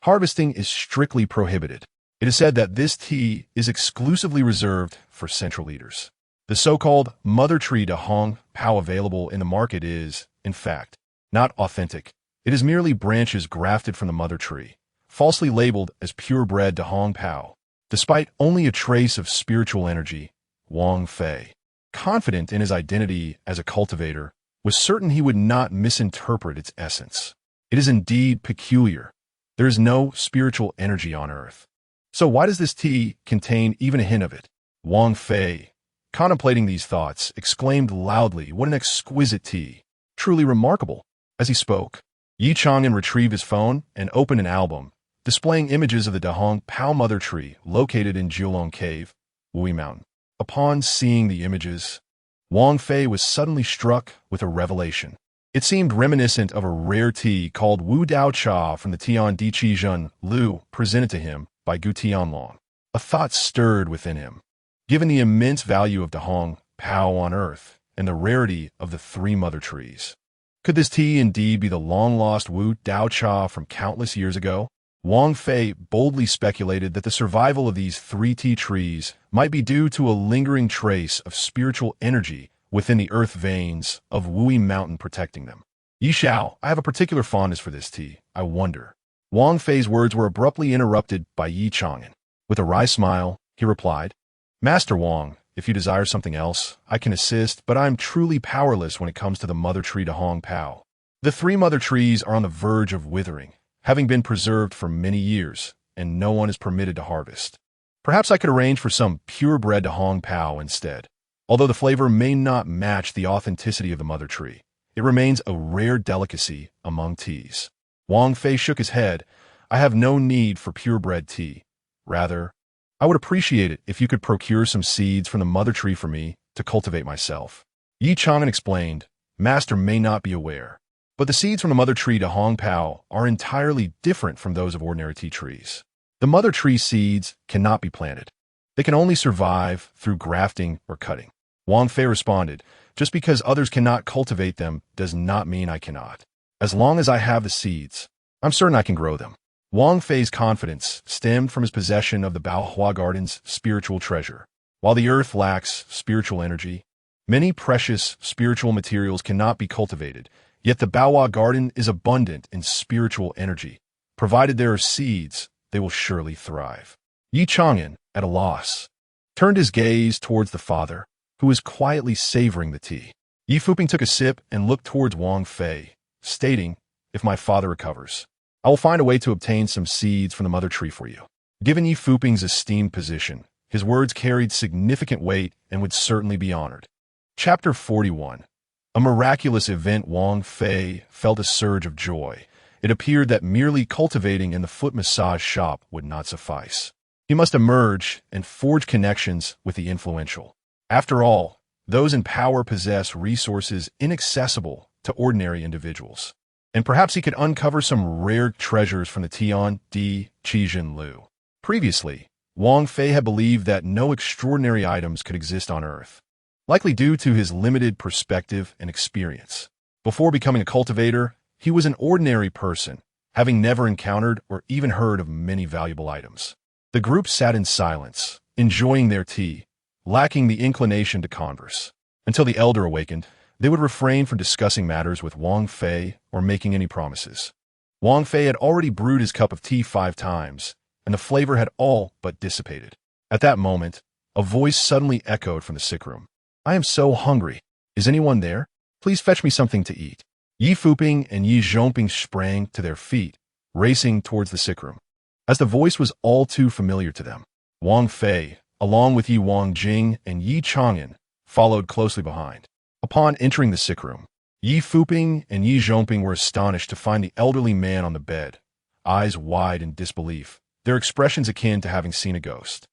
Harvesting is strictly prohibited. It is said that this tea is exclusively reserved for central leaders. The so-called mother tree De Hong Pao available in the market is, in fact, not authentic. It is merely branches grafted from the mother tree, falsely labeled as purebred De Hong Pao. Despite only a trace of spiritual energy, Wang Fei, confident in his identity as a cultivator, was certain he would not misinterpret its essence. It is indeed peculiar. There is no spiritual energy on earth. So why does this tea contain even a hint of it? Wang Fei, contemplating these thoughts, exclaimed loudly, "What an exquisite tea! Truly remarkable!" As he spoke, Yi Chang'an retrieved his phone and opened an album, displaying images of the De Hong Pao mother tree located in Jiulong Cave, Wui Mountain. Upon seeing the images, Wang Fei was suddenly struck with a revelation. It seemed reminiscent of a rare tea called Wu Dao Cha from the Tian Di Qi Zhen Lu presented to him by Gu Tianlong. A thought stirred within him. Given the immense value of De Hong Pao on earth and the rarity of the 3 mother trees, Could this tea indeed be the long-lost Wu Dao Cha from countless years ago? Wang Fei boldly speculated that the survival of these three tea trees might be due to a lingering trace of spiritual energy within the earth veins of Wui Mountain protecting them. Yi Xiao, I have a particular fondness for this tea, I wonder. Wang Fei's words were abruptly interrupted by Yi Chang'an. With a wry smile, he replied, Master Wang, if you desire something else, I can assist, but I am truly powerless when it comes to the mother tree to Hong Pao. The three mother trees are on the verge of withering, having been preserved for many years, and no one is permitted to harvest. Perhaps I could arrange for some purebred to Hong Pao instead. Although the flavor may not match the authenticity of the mother tree, it remains a rare delicacy among teas. Wang Fei shook his head. I have no need for purebred tea. Rather, I would appreciate it if you could procure some seeds from the mother tree for me to cultivate myself. Yi Chang'an explained, Master may not be aware, but the seeds from the mother tree to Hong Pao are entirely different from those of ordinary tea trees. The mother tree seeds cannot be planted. They can only survive through grafting or cutting. Wang Fei responded, just because others cannot cultivate them does not mean I cannot. As long as I have the seeds, I'm certain I can grow them. Wang Fei's confidence stemmed from his possession of the Baohua Garden's spiritual treasure. While the earth lacks spiritual energy, many precious spiritual materials cannot be cultivated, yet the Baohua Garden is abundant in spiritual energy. Provided there are seeds, they will surely thrive. Yi Chang'an, at a loss, turned his gaze towards the father, who was quietly savoring the tea. Yi Fuping took a sip and looked towards Wang Fei, stating, If my father recovers, I will find a way to obtain some seeds from the mother tree for you. Given Yi Fuping's esteemed position, his words carried significant weight and would certainly be honored. Chapter 41. A miraculous event. Wang Fei felt a surge of joy. It appeared that merely cultivating in the foot massage shop would not suffice. He must emerge and forge connections with the influential. After all, those in power possess resources inaccessible to ordinary individuals. And perhaps he could uncover some rare treasures from the Tian Di Qijin Lu. Previously, Wang Fei had believed that no extraordinary items could exist on Earth, likely due to his limited perspective and experience. Before becoming a cultivator, he was an ordinary person, having never encountered or even heard of many valuable items. The group sat in silence, enjoying their tea, lacking the inclination to converse. Until the elder awakened, they would refrain from discussing matters with Wang Fei or making any promises. Wang Fei had already brewed his cup of tea 5 times, and the flavor had all but dissipated. At that moment, a voice suddenly echoed from the sick room. I am so hungry. Is anyone there? Please fetch me something to eat. Yi Fuping and Yi Zhongping sprang to their feet, racing towards the sick room. As the voice was all too familiar to them, Wang Fei, along with Yi Wangjing and Yi Chang'an, followed closely behind. Upon entering the sick room, Yi Fuping and Yi Zhongping were astonished to find the elderly man on the bed, eyes wide in disbelief, their expressions akin to having seen a ghost.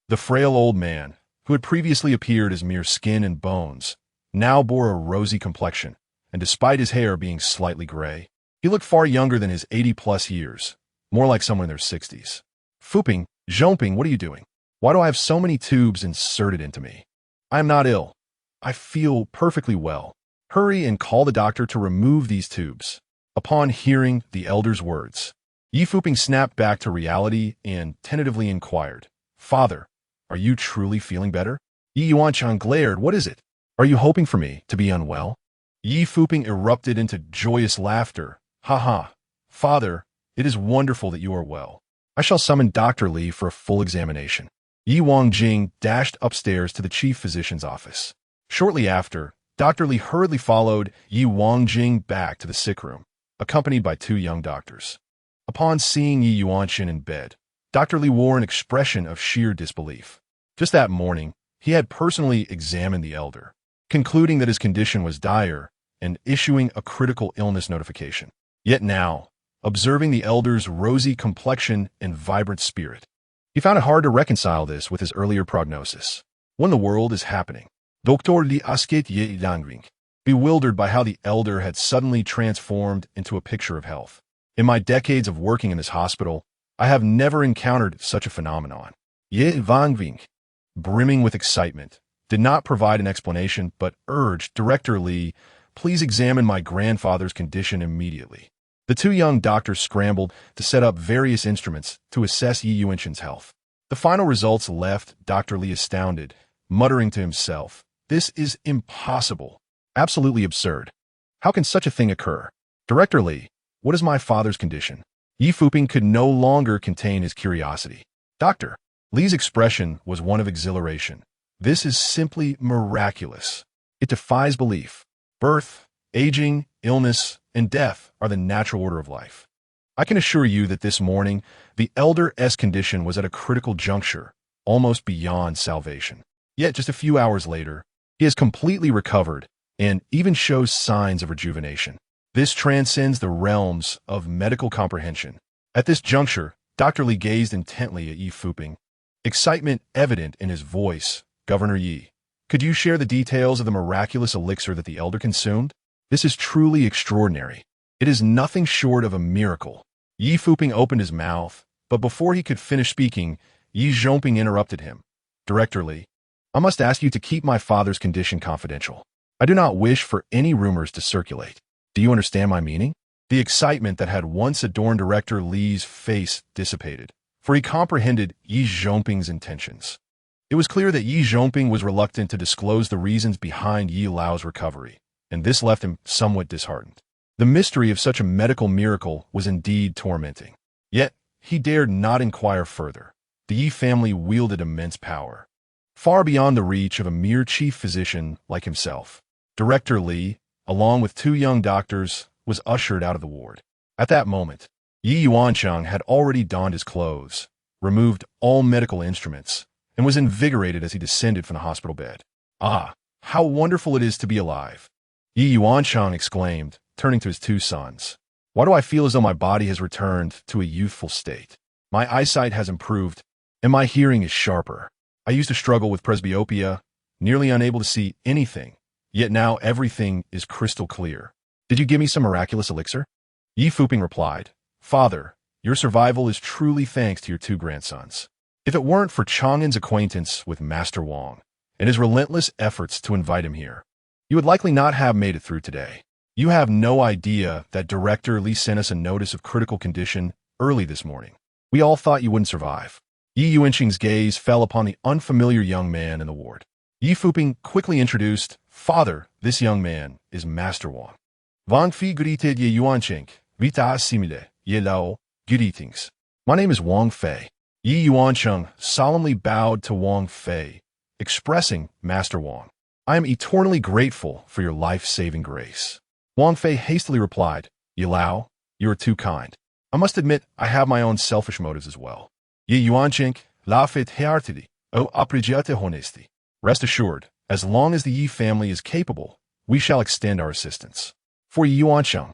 The frail old man, who had previously appeared as mere skin and bones, now bore a rosy complexion, and despite his hair being slightly gray, he looked far younger than his 80-plus years, more like someone in their 60s. Fuping, Zhongping, what are you doing? Why do I have so many tubes inserted into me? I am not ill. I feel perfectly well. Hurry and call the doctor to remove these tubes. Upon hearing the elder's words, Yi Fuping snapped back to reality and tentatively inquired, Father, are you truly feeling better? Yi Yuanchan glared, what is it? Are you hoping for me to be unwell? Yi Fuping erupted into joyous laughter. Ha ha. Father, it is wonderful that you are well. I shall summon Dr. Li for a full examination. Yi Wangjing dashed upstairs to the chief physician's office. Shortly after, Dr. Li hurriedly followed Yi Wangjing back to the sick room, accompanied by 2 young doctors. Upon seeing Yi Yuanshan in bed, Dr. Li wore an expression of sheer disbelief. Just that morning, he had personally examined the elder, concluding that his condition was dire and issuing a critical illness notification. Yet now, observing the elder's rosy complexion and vibrant spirit, he found it hard to reconcile this with his earlier prognosis. What in the world is happening? Dr. Li Asket Ye Langring, bewildered by how the elder had suddenly transformed into a picture of health. In my decades of working in this hospital, I have never encountered such a phenomenon. Ye Wangving, brimming with excitement, did not provide an explanation but urged Director Li, please examine my grandfather's condition immediately. The two young doctors scrambled to set up various instruments to assess Yi Yuanqing's health. The final results left Dr. Li astounded, muttering to himself, "This is impossible. Absolutely absurd. How can such a thing occur? Director Li, what is my father's condition?" Yi Fuping could no longer contain his curiosity. Dr. Li's expression was one of exhilaration. "This is simply miraculous. It defies belief. Birth, aging, illness, and death are the natural order of life. I can assure you that this morning, the elder's condition was at a critical juncture, almost beyond salvation. Yet just a few hours later, he has completely recovered and even shows signs of rejuvenation. This transcends the realms of medical comprehension." At this juncture, Dr. Li gazed intently at Yi Fuping, excitement evident in his voice. "Governor Yi, could you share the details of the miraculous elixir that the elder consumed? This is truly extraordinary. It is nothing short of a miracle." Yi Fuping opened his mouth, but before he could finish speaking, Yi Zhongping interrupted him. "Director Li, I must ask you to keep my father's condition confidential. I do not wish for any rumors to circulate. Do you understand my meaning?" The excitement that had once adorned Director Li's face dissipated, for he comprehended Yi Zhongping's intentions. It was clear that Yi Zhongping was reluctant to disclose the reasons behind Yi Lao's recovery, and this left him somewhat disheartened. The mystery of such a medical miracle was indeed tormenting. Yet, he dared not inquire further. The Yi family wielded immense power, far beyond the reach of a mere chief physician like himself. Director Li, along with two young doctors, was ushered out of the ward. At that moment, Yi Yuanqing had already donned his clothes, removed all medical instruments, and was invigorated as he descended from the hospital bed. "Ah, how wonderful it is to be alive!" Yi Yuanqing exclaimed, turning to his two sons. "Why do I feel as though my body has returned to a youthful state? My eyesight has improved, and my hearing is sharper. I used to struggle with presbyopia, nearly unable to see anything, yet now everything is crystal clear. Did you give me some miraculous elixir?" Yi Fuping replied, "Father, your survival is truly thanks to your two grandsons. If it weren't for Chang'an's acquaintance with Master Wang and his relentless efforts to invite him here, you would likely not have made it through today. You have no idea that Director Li sent us a notice of critical condition early this morning. We all thought you wouldn't survive." Yi Yuanqing's gaze fell upon the unfamiliar young man in the ward. Yi Fuping quickly introduced, "Father, this young man is Master Wang." "Wang Fei greeted Yi Yuanqing, vita simile, Yi Lao, greetings. My name is Wang Fei." Yi Yuanqing solemnly bowed to Wang Fei, expressing, "Master Wang, I am eternally grateful for your life-saving grace." Wang Fei hastily replied, "Yi Lao, you are too kind. I must admit I have my own selfish motives as well. Yi Yuanqing, la fait heartily, o appreciate honesti. Rest assured, as long as the Yi family is capable, we shall extend our assistance." For Yi Yuanqing,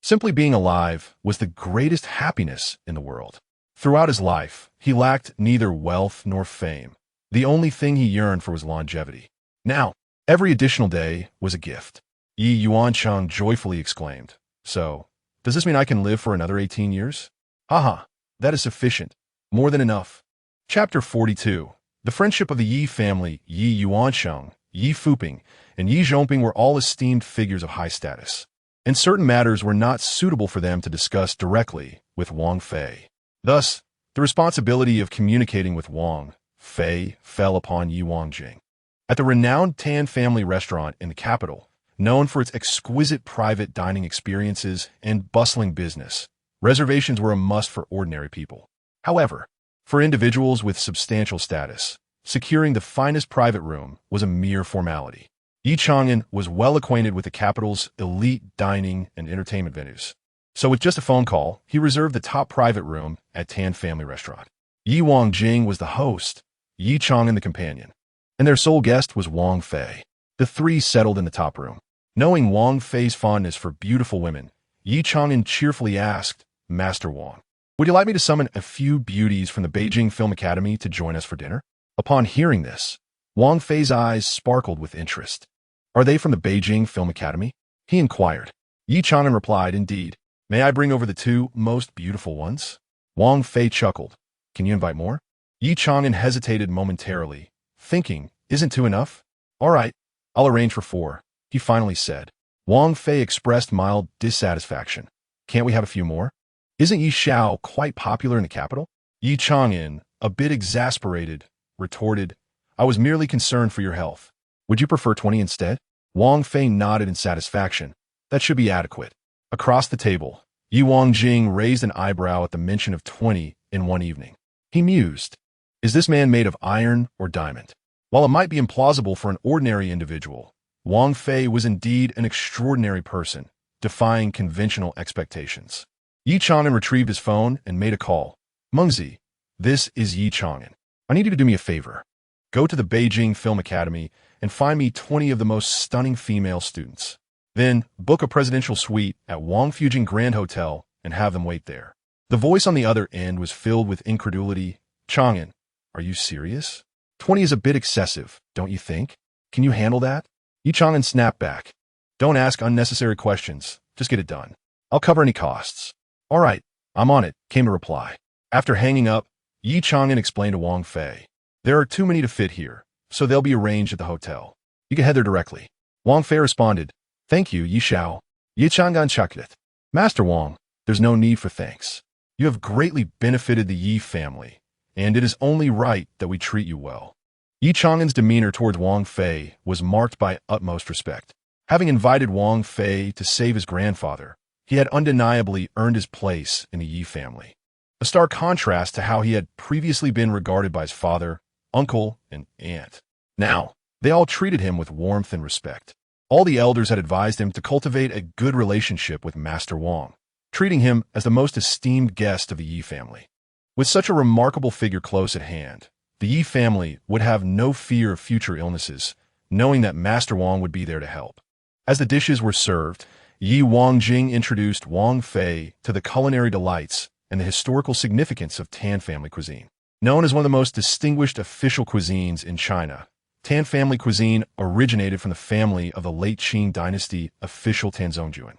simply being alive was the greatest happiness in the world. Throughout his life, he lacked neither wealth nor fame. The only thing he yearned for was longevity. Now, every additional day was a gift. Yi Yuanqing joyfully exclaimed, "So, does this mean I can live for another 18 years? Haha, that is sufficient. More than enough." Chapter 42. The friendship of the Yi family, Yi Yuanqing, Yi Fuping, and Yi Zhongping were all esteemed figures of high status, and certain matters were not suitable for them to discuss directly with Wang Fei. Thus, the responsibility of communicating with Wang Fei fell upon Yi Yuanqing. At the renowned Tan family restaurant in the capital, known for its exquisite private dining experiences and bustling business, reservations were a must for ordinary people. However, for individuals with substantial status, securing the finest private room was a mere formality. Yi Chang'an was well acquainted with the capital's elite dining and entertainment venues. So with just a phone call, he reserved the top private room at Tan Family Restaurant. Yi Yuanqing was the host, Yi Chang'an the companion, and their sole guest was Wang Fei. The three settled in the top room. Knowing Wang Fei's fondness for beautiful women, Yi Chang'an cheerfully asked, "Master Wang, would you like me to summon a few beauties from the Beijing Film Academy to join us for dinner?" Upon hearing this, Wang Fei's eyes sparkled with interest. "Are they from the Beijing Film Academy?" he inquired. Yi Chang'an replied, "Indeed. May I bring over the two most beautiful ones?" Wang Fei chuckled. "Can you invite more?" Yi Chang'an hesitated momentarily, thinking, "Isn't two enough? All right, I'll arrange for 4, he finally said. Wang Fei expressed mild dissatisfaction. Can't we have a few more? Isn't Yi Xiao quite popular in the capital? Yi Chang'an, a bit exasperated, retorted, I was merely concerned for your health. Would you prefer 20 instead? Wang Fei nodded in satisfaction. That should be adequate. Across the table, Yi Wangjing raised an eyebrow at the mention of 20 in one evening. He mused. Is this man made of iron or diamond? While it might be implausible for an ordinary individual, Wang Fei was indeed an extraordinary person, defying conventional expectations. Yi Chang'an retrieved his phone and made a call. Mengzi, this is Yi Chang'an. I need you to do me a favor. Go to the Beijing Film Academy and find me 20 of the most stunning female students. Then book a presidential suite at Wang Fujing Grand Hotel and have them wait there. The voice on the other end was filled with incredulity. Chang'an, are you serious? 20 is a bit excessive, don't you think? Can you handle that? Yi Chang'an snapped back. Don't ask unnecessary questions. Just get it done. I'll cover any costs. All right, I'm on it, came the reply. After hanging up, Yi Chang'an explained to Wang Fei. There are too many to fit here, so they'll be arranged at the hotel. You can head there directly. Wang Fei responded, Thank you, Yi Xiao. Yi Chang'an chuckled. Master Wang, there's no need for thanks. You have greatly benefited the Yi family, and it is only right that we treat you well. Yi Chang'an's demeanor towards Wang Fei was marked by utmost respect. Having invited Wang Fei to save his grandfather, he had undeniably earned his place in the Yi family. A stark contrast to how he had previously been regarded by his father, uncle, and aunt. Now, they all treated him with warmth and respect. All the elders had advised him to cultivate a good relationship with Master Wang, treating him as the most esteemed guest of the Yi family. With such a remarkable figure close at hand, the Yi family would have no fear of future illnesses, knowing that Master Wang would be there to help. As the dishes were served, Yi Wangjing introduced Wang Fei to the culinary delights and the historical significance of Tan family cuisine. Known as one of the most distinguished official cuisines in China, Tan family cuisine originated from the family of the late Qing dynasty official Tanzongjuan,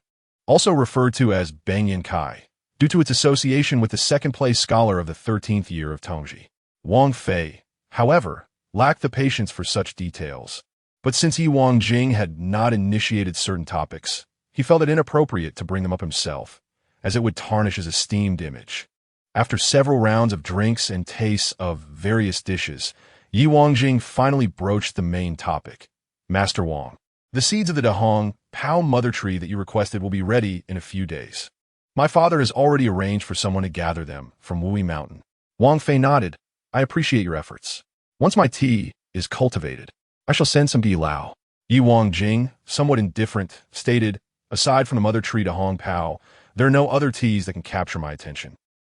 also referred to as Bangyan Kai, due to its association with the second-place scholar of the 13th year of Tongji. Wang Fei, however, lacked the patience for such details. But since Yi Wangjing had not initiated certain topics, he felt it inappropriate to bring them up himself, as it would tarnish his esteemed image. After several rounds of drinks and tastes of various dishes, Yi Wangjing finally broached the main topic. Master Wang, the seeds of the Dahong Pao mother tree that you requested will be ready in a few days. My father has already arranged for someone to gather them from Wui Mountain. Wang Fei nodded. I appreciate your efforts. Once my tea is cultivated, I shall send some to Yilao. Yi Wangjing, somewhat indifferent, stated, aside from the mother tree Dahong Pao, there are no other teas that can capture my attention.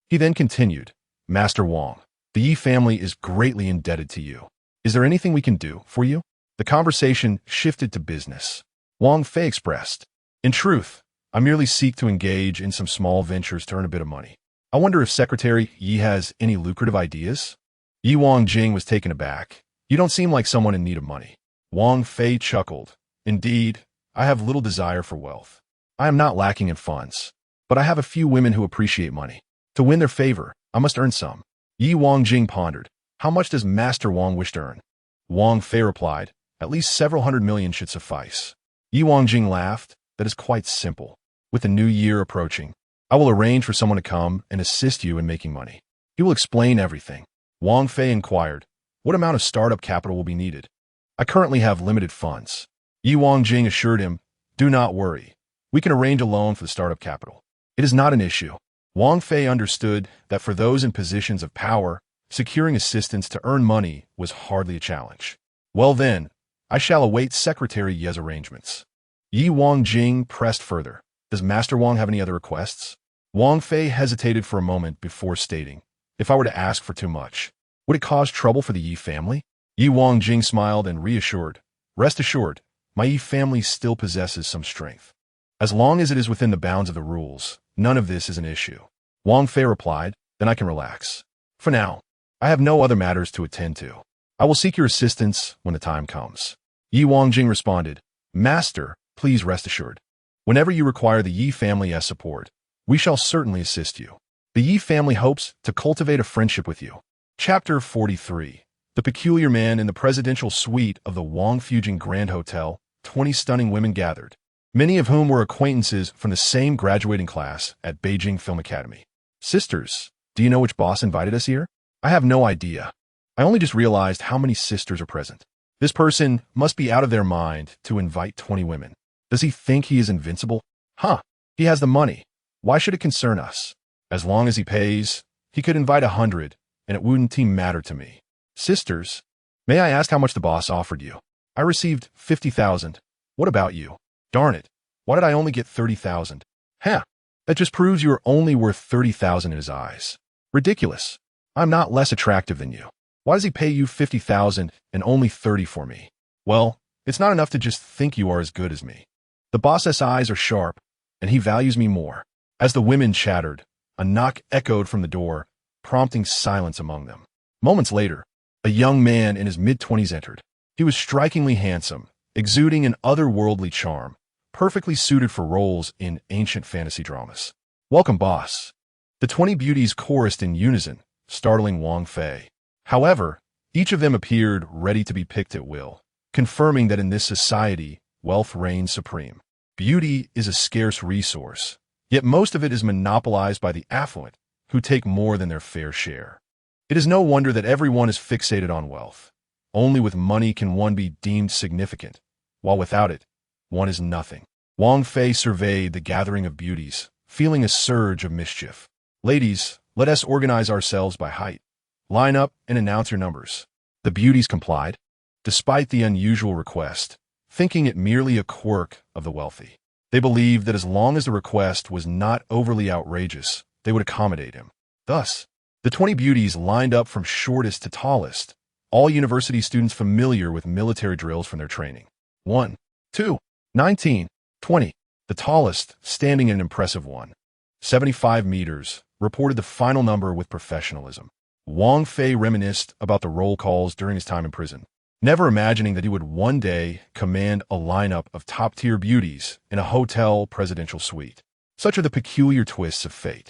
He then continued, Master Wang, the Yi family is greatly indebted to you. Is there anything we can do for you? The conversation shifted to business. Wang Fei expressed, in truth, I merely seek to engage in some small ventures to earn a bit of money. I wonder if Secretary Yi has any lucrative ideas? Yi Wangjing was taken aback. You don't seem like someone in need of money. Wang Fei chuckled. Indeed, I have little desire for wealth. I am not lacking in funds, but I have a few women who appreciate money. To win their favor, I must earn some. Yi Wangjing pondered. How much does Master Wang wish to earn? Wang Fei replied, at least several hundred million should suffice. Yi Wangjing laughed. That is quite simple. With the new year approaching, I will arrange for someone to come and assist you in making money. He will explain everything. Wang Fei inquired, what amount of startup capital will be needed? I currently have limited funds. Yi Wangjing assured him, do not worry. We can arrange a loan for the startup capital. It is not an issue. Wang Fei understood that for those in positions of power, securing assistance to earn money was hardly a challenge. Well then, I shall await Secretary Ye's arrangements. Yi Wangjing pressed further. Does Master Wang have any other requests? Wang Fei hesitated for a moment before stating, if I were to ask for too much, would it cause trouble for the Yi family? Yi Wangjing smiled and reassured, rest assured, my Yi family still possesses some strength. As long as it is within the bounds of the rules, none of this is an issue. Wang Fei replied, then I can relax. For now, I have no other matters to attend to. I will seek your assistance when the time comes. Yi Wangjing responded, Master, please rest assured. Whenever you require the Yi family as support, we shall certainly assist you. The Yi family hopes to cultivate a friendship with you. Chapter 43. The Peculiar Man in the Presidential Suite of the Wang Fujing Grand Hotel, 20 stunning women gathered. many of whom were acquaintances from the same graduating class at Beijing Film Academy. Sisters, do you know which boss invited us here? I have no idea. I only just realized how many sisters are present. This person must be out of their mind to invite 20 women. Does he think he is invincible? Huh, he has the money. Why should it concern us? As long as he pays, he could invite 100, and it wouldn't even matter to me. Sisters, may I ask how much the boss offered you? I received 50,000. What about you? Darn it, why did I only get 30,000? Huh, that just proves you are only worth 30,000 in his eyes. Ridiculous. I'm not less attractive than you. Why does he pay you 50,000 and only 30 for me? Well, it's not enough to just think you are as good as me. The boss's eyes are sharp, and he values me more. As the women chattered, a knock echoed from the door, prompting silence among them. Moments later, a young man in his mid-20s entered. He was strikingly handsome, exuding an otherworldly charm, perfectly suited for roles in ancient fantasy dramas. Welcome, boss. The 20 beauties chorused in unison, startling Wang Fei. However, each of them appeared ready to be picked at will, confirming that in this society, wealth reigns supreme. Beauty is a scarce resource, yet most of it is monopolized by the affluent, who take more than their fair share. It is no wonder that everyone is fixated on wealth. Only with money can one be deemed significant, while without it, one is nothing. Wang Fei surveyed the gathering of beauties, feeling a surge of mischief. Ladies, let us organize ourselves by height. Line up and announce your numbers. The beauties complied, despite the unusual request, thinking it merely a quirk of the wealthy. They believed that as long as the request was not overly outrageous, they would accommodate him. Thus, the 20 beauties lined up from shortest to tallest, all university students familiar with military drills from their training. 1, 2, 19, 20. The tallest, standing an impressive 175 meters, reported the final number with professionalism. Wang Fei reminisced about the roll calls during his time in prison, never imagining that he would one day command a lineup of top-tier beauties in a hotel presidential suite. Such are the peculiar twists of fate.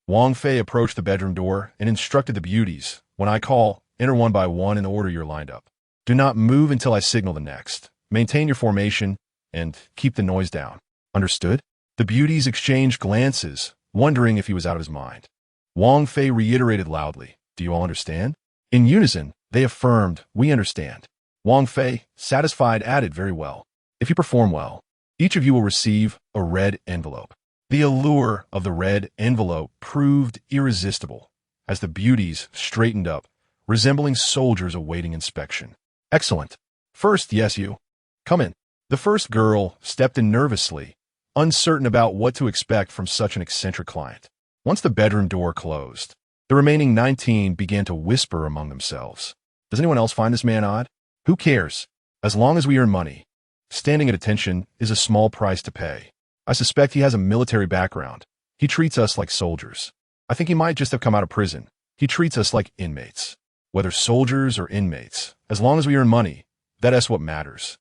Wang Fei approached the bedroom door and instructed the beauties, when I call, enter one by one in the order you're lined up. Do not move until I signal the next. Maintain your formation and keep the noise down. Understood? The beauties exchanged glances, wondering if he was out of his mind. Wang Fei reiterated loudly, do you all understand? In unison, they affirmed, we understand. Wang Fei, satisfied, added, very well. If you perform well, each of you will receive a red envelope. The allure of the red envelope proved irresistible as the beauties straightened up, resembling soldiers awaiting inspection. Excellent. First, yes, you. Come in. The first girl stepped in nervously, uncertain about what to expect from such an eccentric client. Once the bedroom door closed, the remaining 19 began to whisper among themselves. Does anyone else find this man odd? Who cares? As long as we earn money. Standing at attention is a small price to pay. I suspect he has a military background. He treats us like soldiers. I think he might just have come out of prison. He treats us like inmates. Whether soldiers or inmates, as long as we earn money, that is what matters.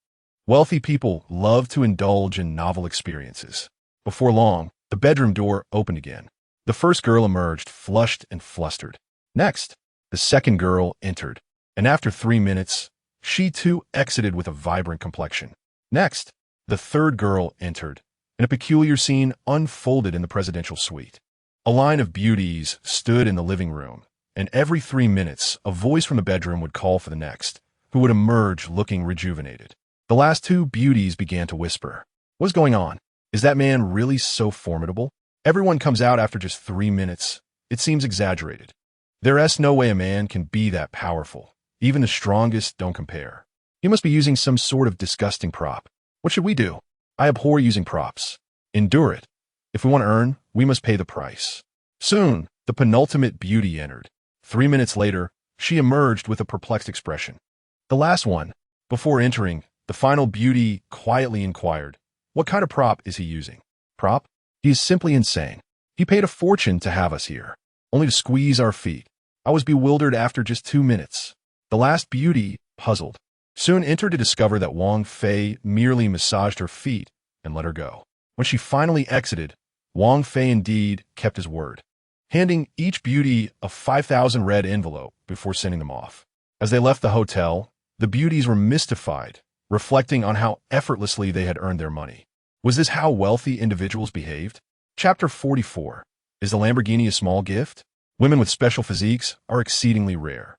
Wealthy people love to indulge in novel experiences. Before long, the bedroom door opened again. The first girl emerged, flushed and flustered. Next, the second girl entered, and after 3 minutes, she too exited with a vibrant complexion. Next, the third girl entered, and a peculiar scene unfolded in the presidential suite. A line of beauties stood in the living room, and every 3 minutes, a voice from the bedroom would call for the next, who would emerge looking rejuvenated. The last 2 beauties began to whisper. What's going on? Is that man really so formidable? Everyone comes out after just 3 minutes. It seems exaggerated. There's no way a man can be that powerful. Even the strongest don't compare. He must be using some sort of disgusting prop. What should we do? I abhor using props. Endure it. If we want to earn, we must pay the price. Soon, the penultimate beauty entered. 3 minutes later, she emerged with a perplexed expression. The last one. Before entering, the final beauty quietly inquired, what kind of prop is he using? Prop? He is simply insane. He paid a fortune to have us here, only to squeeze our feet. I was bewildered after just 2 minutes. The last beauty, puzzled, soon entered to discover that Wang Fei merely massaged her feet and let her go. When she finally exited, Wang Fei indeed kept his word, handing each beauty a 5,000 red envelope before sending them off. As they left the hotel, the beauties were mystified, reflecting on how effortlessly they had earned their money. Was this how wealthy individuals behaved? Chapter 44. Is the Lamborghini a small gift? Women with special physiques are exceedingly rare.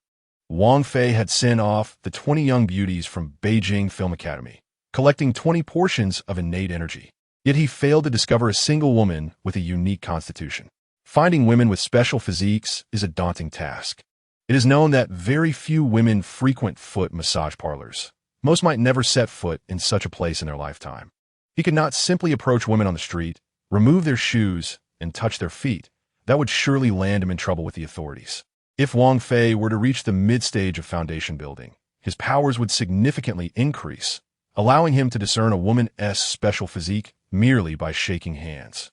Wang Fei had sent off the 20 young beauties from Beijing Film Academy, collecting 20 portions of innate energy. Yet he failed to discover a single woman with a unique constitution. Finding women with special physiques is a daunting task. It is known that very few women frequent foot massage parlors. Most might never set foot in such a place in their lifetime. He could not simply approach women on the street, remove their shoes, and touch their feet. That would surely land him in trouble with the authorities. If Wang Fei were to reach the mid-stage of foundation building, his powers would significantly increase, allowing him to discern a woman's special physique merely by shaking hands,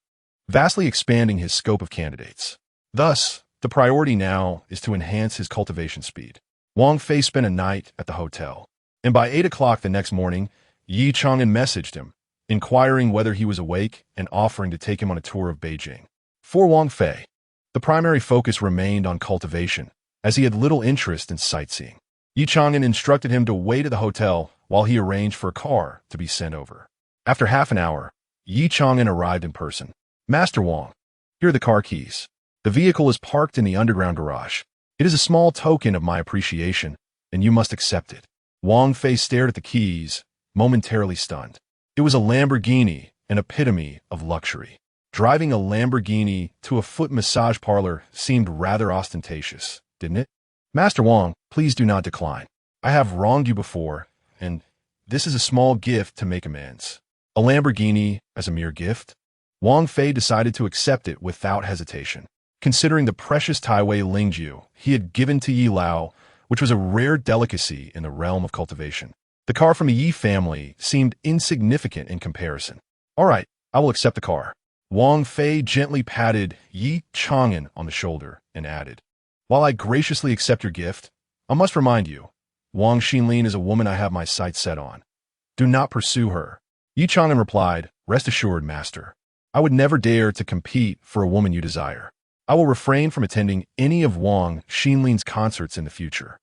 vastly expanding his scope of candidates. Thus, the priority now is to enhance his cultivation speed. Wang Fei spent a night at the hotel, and by 8 o'clock the next morning, Yi Chang'an messaged him, inquiring whether he was awake and offering to take him on a tour of Beijing. For Wang Fei, the primary focus remained on cultivation, as he had little interest in sightseeing. Yi Chang'an instructed him to wait at the hotel while he arranged for a car to be sent over. After half an hour, Yi Chang'an arrived in person. Master Wang, here are the car keys. The vehicle is parked in the underground garage. It is a small token of my appreciation, and you must accept it. Wang Fei stared at the keys, momentarily stunned. It was a Lamborghini, an epitome of luxury. Driving a Lamborghini to a foot massage parlor seemed rather ostentatious, didn't it? Master Wang, please do not decline. I have wronged you before, and this is a small gift to make amends. A Lamborghini as a mere gift? Wang Fei decided to accept it without hesitation. Considering the precious Taiwei Lingju he had given to Yi Lao, which was a rare delicacy in the realm of cultivation, the car from the Yi family seemed insignificant in comparison. All right, I will accept the car. Wang Fei gently patted Yi Chang'an on the shoulder and added, while I graciously accept your gift, I must remind you, Wang Xinlin is a woman I have my sights set on. Do not pursue her. Yi Chang'an replied, rest assured, master. I would never dare to compete for a woman you desire. I will refrain from attending any of Wang Xinlin's concerts in the future.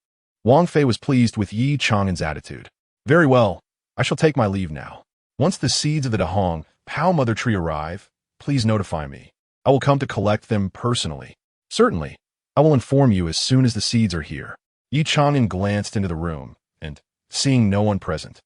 Wang Fei was pleased with Yi Chang'an's attitude. Very well, I shall take my leave now. Once the seeds of the Dahong Pao Mother Tree arrive, please notify me. I will come to collect them personally. Certainly, I will inform you as soon as the seeds are here. Yi Chang'an glanced into the room, and, seeing no one present,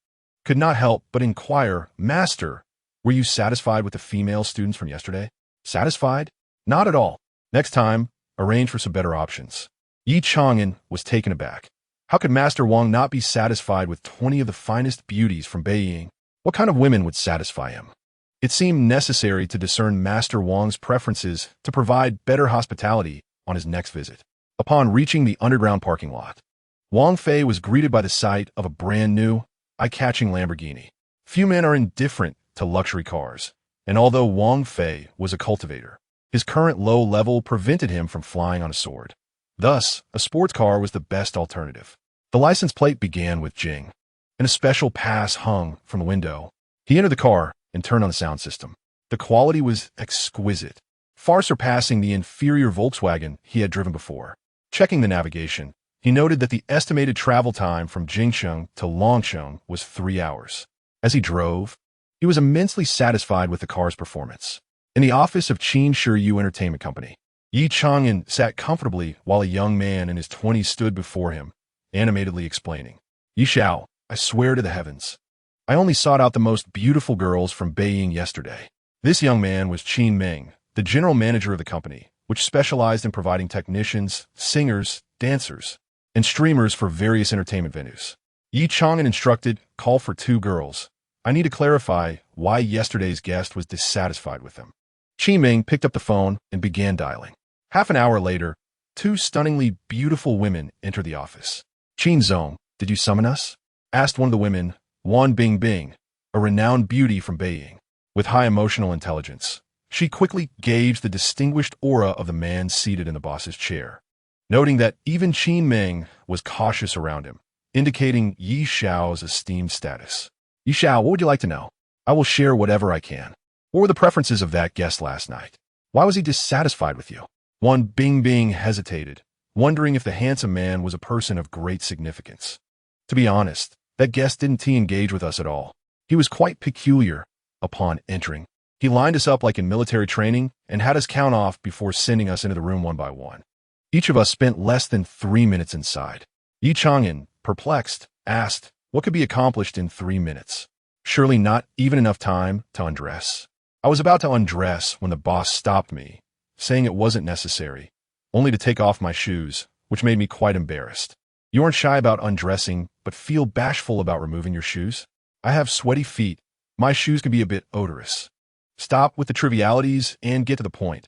could not help but inquire, Master, were you satisfied with the female students from yesterday? Satisfied? Not at all. Next time, arrange for some better options. Yi Chang'an was taken aback. How could Master Wang not be satisfied with 20 of the finest beauties from Beijing? What kind of women would satisfy him? It seemed necessary to discern Master Wang's preferences to provide better hospitality on his next visit. Upon reaching the underground parking lot, Wang Fei was greeted by the sight of a brand-new, eye-catching Lamborghini. Few men are indifferent to luxury cars, and although Wang Fei was a cultivator, his current low level prevented him from flying on a sword. Thus, a sports car was the best alternative. The license plate began with Jing, and a special pass hung from the window. He entered the car and turned on the sound system. The quality was exquisite, far surpassing the inferior Volkswagen he had driven before. Checking the navigation, he noted that the estimated travel time from Jingcheng to Longcheng was 3 hours. As he drove, he was immensely satisfied with the car's performance. In the office of Qin Shiyu Entertainment Company, Yi Chang'an sat comfortably while a young man in his 20s stood before him, animatedly explaining, Yi Xiao, I swear to the heavens, I only sought out the most beautiful girls from Beijing yesterday. This young man was Qin Meng, the general manager of the company, which specialized in providing technicians, singers, dancers, and streamers for various entertainment venues. Yi Chang'an instructed, call for 2 girls. I need to clarify why yesterday's guest was dissatisfied with them. Qin Meng picked up the phone and began dialing. Half an hour later, 2 stunningly beautiful women entered the office. Qin Zong, did you summon us? Asked one of the women, Wan Bingbing, a renowned beauty from Beijing. With high emotional intelligence, she quickly gauged the distinguished aura of the man seated in the boss's chair, noting that even Qin Meng was cautious around him, indicating Yi Xiao's esteemed status. Yi Xiao, what would you like to know? I will share whatever I can. What were the preferences of that guest last night? Why was he dissatisfied with you? Wan Bingbing hesitated, wondering if the handsome man was a person of great significance. To be honest, that guest didn't engage with us at all. He was quite peculiar, upon entering. He lined us up like in military training and had us count off before sending us into the room one by one. Each of us spent less than 3 minutes inside. Yi Chang'an, perplexed, asked, what could be accomplished in 3 minutes? Surely not even enough time to undress. I was about to undress when the boss stopped me, saying it wasn't necessary, only to take off my shoes, which made me quite embarrassed. You aren't shy about undressing, but feel bashful about removing your shoes? I have sweaty feet. My shoes can be a bit odorous. Stop with the trivialities and get to the point.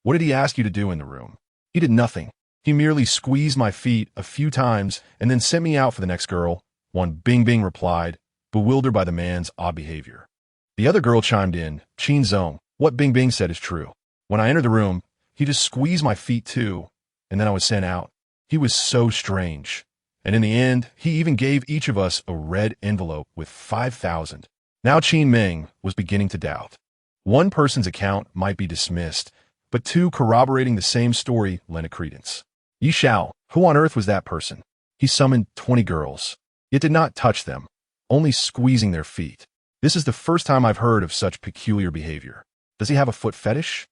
What did he ask you to do in the room? He did nothing. He merely squeezed my feet a few times and then sent me out for the next girl, one Bing Bing replied, bewildered by the man's odd behavior. The other girl chimed in, Qin Zong, what Bing Bing said is true. When I entered the room, he just squeezed my feet too, and then I was sent out. He was so strange. And in the end, he even gave each of us a red envelope with 5,000. Now Qin Ming was beginning to doubt. One person's account might be dismissed, but two corroborating the same story lent it credence. Yi Xiao, who on earth was that person? He summoned 20 girls, yet did not touch them, only squeezing their feet. This is the first time I've heard of such peculiar behavior. Does he have a foot fetish?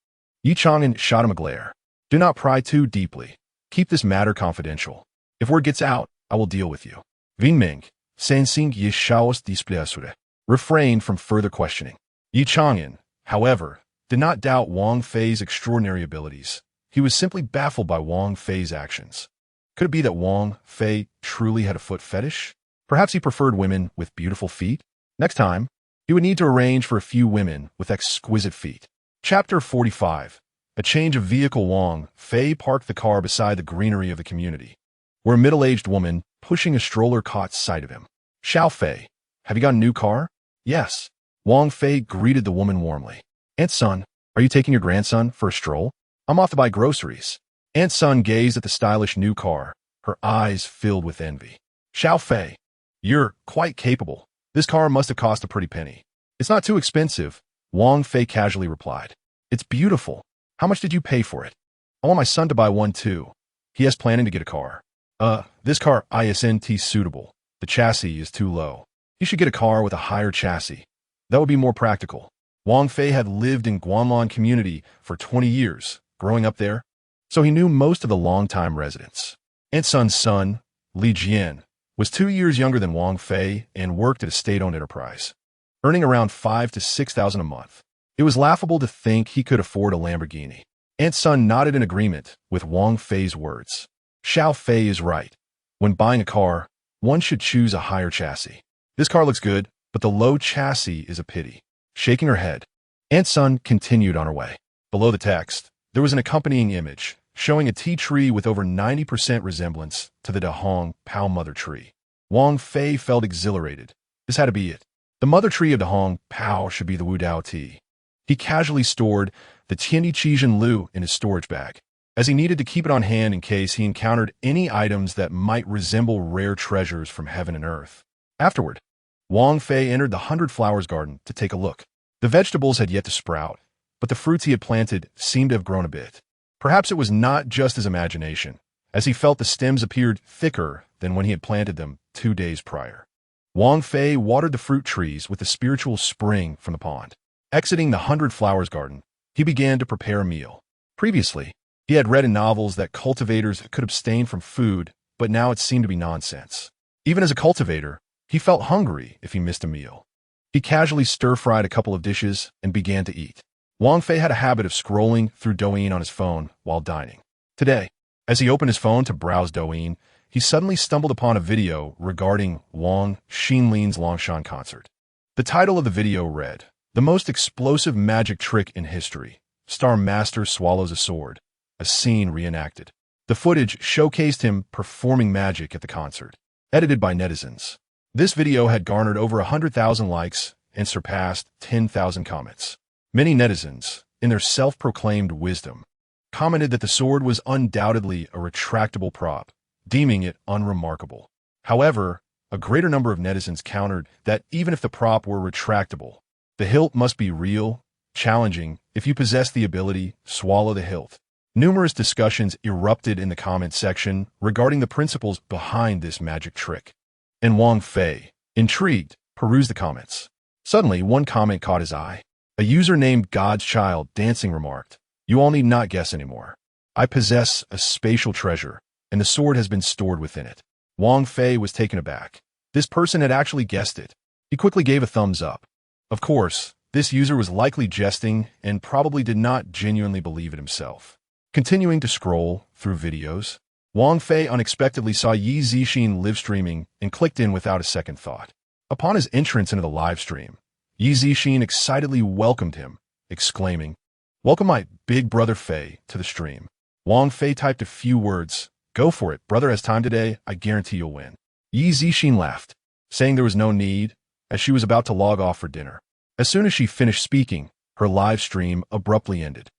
Yi Chang'an shot him a glare. Do not pry too deeply. Keep this matter confidential. If word gets out, I will deal with you. Ving Ming, sensing Yi Xiao's displeasure, refrained from further questioning. Yi Chang'an, however, did not doubt Wang Fei's extraordinary abilities. He was simply baffled by Wang Fei's actions. Could it be that Wang Fei truly had a foot fetish? Perhaps he preferred women with beautiful feet? Next time, he would need to arrange for a few women with exquisite feet. Chapter 45. A change of vehicle. Wang Fei parked the car beside the greenery of the community, where a middle-aged woman pushing a stroller caught sight of him. Xiao Fei, have you got a new car? Yes. Wang Fei greeted the woman warmly. Aunt Sun, are you taking your grandson for a stroll? I'm off to buy groceries. Aunt Sun gazed at the stylish new car, her eyes filled with envy. Xiao Fei, you're quite capable. This car must have cost a pretty penny. It's not too expensive, Wang Fei casually replied. It's beautiful. How much did you pay for it? I want my son to buy one too. He has planning to get a car. This car isn't suitable. The chassis is too low. He should get a car with a higher chassis. That would be more practical. Wang Fei had lived in Guanlan community for 20 years, growing up there, so he knew most of the longtime residents. Aunt Sun's son, Li Jian, was 2 years younger than Wang Fei and worked at a state-owned enterprise, earning around 5,000 to 6,000 a month. It was laughable to think he could afford a Lamborghini. Aunt Sun nodded in agreement with Wang Fei's words. Xiao Fei is right. When buying a car, one should choose a higher chassis. This car looks good, but the low chassis is a pity. Shaking her head, Aunt Sun continued on her way. Below the text, there was an accompanying image showing a tea tree with over 90% resemblance to the Dahong Pao mother tree. Wang Fei felt exhilarated. This had to be it. The mother tree of Dahong Pao should be the Wudao tea. He casually stored the Tiandi Qijin Lu in his storage bag, as he needed to keep it on hand in case he encountered any items that might resemble rare treasures from heaven and earth. Afterward, Wang Fei entered the 100 Flowers garden to take a look. The vegetables had yet to sprout, but the fruits he had planted seemed to have grown a bit. Perhaps it was not just his imagination, as he felt the stems appeared thicker than when he had planted them 2 days prior. Wang Fei watered the fruit trees with the spiritual spring from the pond. Exiting the 100 Flowers garden, he began to prepare a meal. Previously, he had read in novels that cultivators could abstain from food, but now it seemed to be nonsense. Even as a cultivator, he felt hungry if he missed a meal. He casually stir-fried a couple of dishes and began to eat. Wang Fei had a habit of scrolling through Douyin on his phone while dining. Today, as he opened his phone to browse Douyin, he suddenly stumbled upon a video regarding Wang Xinlin's Longshan concert. The title of the video read, "The most explosive magic trick in history. Star Master swallows a sword. A scene reenacted." The footage showcased him performing magic at the concert. Edited by netizens. This video had garnered over 100,000 likes and surpassed 10,000 comments. Many netizens, in their self-proclaimed wisdom, commented that the sword was undoubtedly a retractable prop, deeming it unremarkable. However, a greater number of netizens countered that even if the prop were retractable, the hilt must be real, challenging. If you possess the ability, swallow the hilt. Numerous discussions erupted in the comment section regarding the principles behind this magic trick. And Wang Fei, intrigued, perused the comments. Suddenly, one comment caught his eye. A user named God's Child Dancing remarked, "You all need not guess anymore. I possess a spatial treasure, and the sword has been stored within it." Wang Fei was taken aback. This person had actually guessed it. He quickly gave a thumbs up. Of course, this user was likely jesting and probably did not genuinely believe it himself. Continuing to scroll through videos, Wang Fei unexpectedly saw Yi Zixin live streaming and clicked in without a second thought. Upon his entrance into the live stream, Yi Zixin excitedly welcomed him, exclaiming, "Welcome my big brother Fei to the stream." Wang Fei typed a few words. "Go for it, brother has time today, I guarantee you'll win." Yi Zixin laughed, saying there was no need, as she was about to log off for dinner. As soon as she finished speaking, her live stream abruptly ended.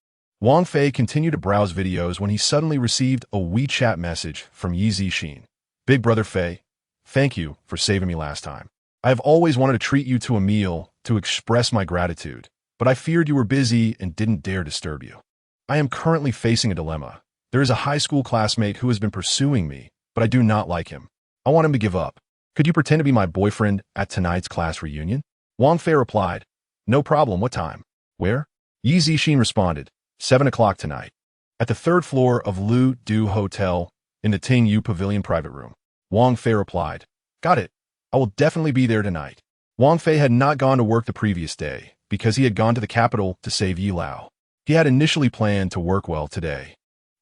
Wang Fei continued to browse videos when he suddenly received a WeChat message from Yi Zixin. "Big brother Fei, thank you for saving me last time. I have always wanted to treat you to a meal to express my gratitude, but I feared you were busy and didn't dare disturb you. I am currently facing a dilemma. There is a high school classmate who has been pursuing me, but I do not like him. I want him to give up. Could you pretend to be my boyfriend at tonight's class reunion?" Wang Fei replied, "No problem, what time? Where?" Yi Zixin responded, 7 o'clock tonight. At the third floor of Lu Du Hotel, in the Ting Yu Pavilion private room. Wang Fei replied, "Got it. I will definitely be there tonight." Wang Fei had not gone to work the previous day, because he had gone to the capital to save Yi Lao. He had initially planned to work well today,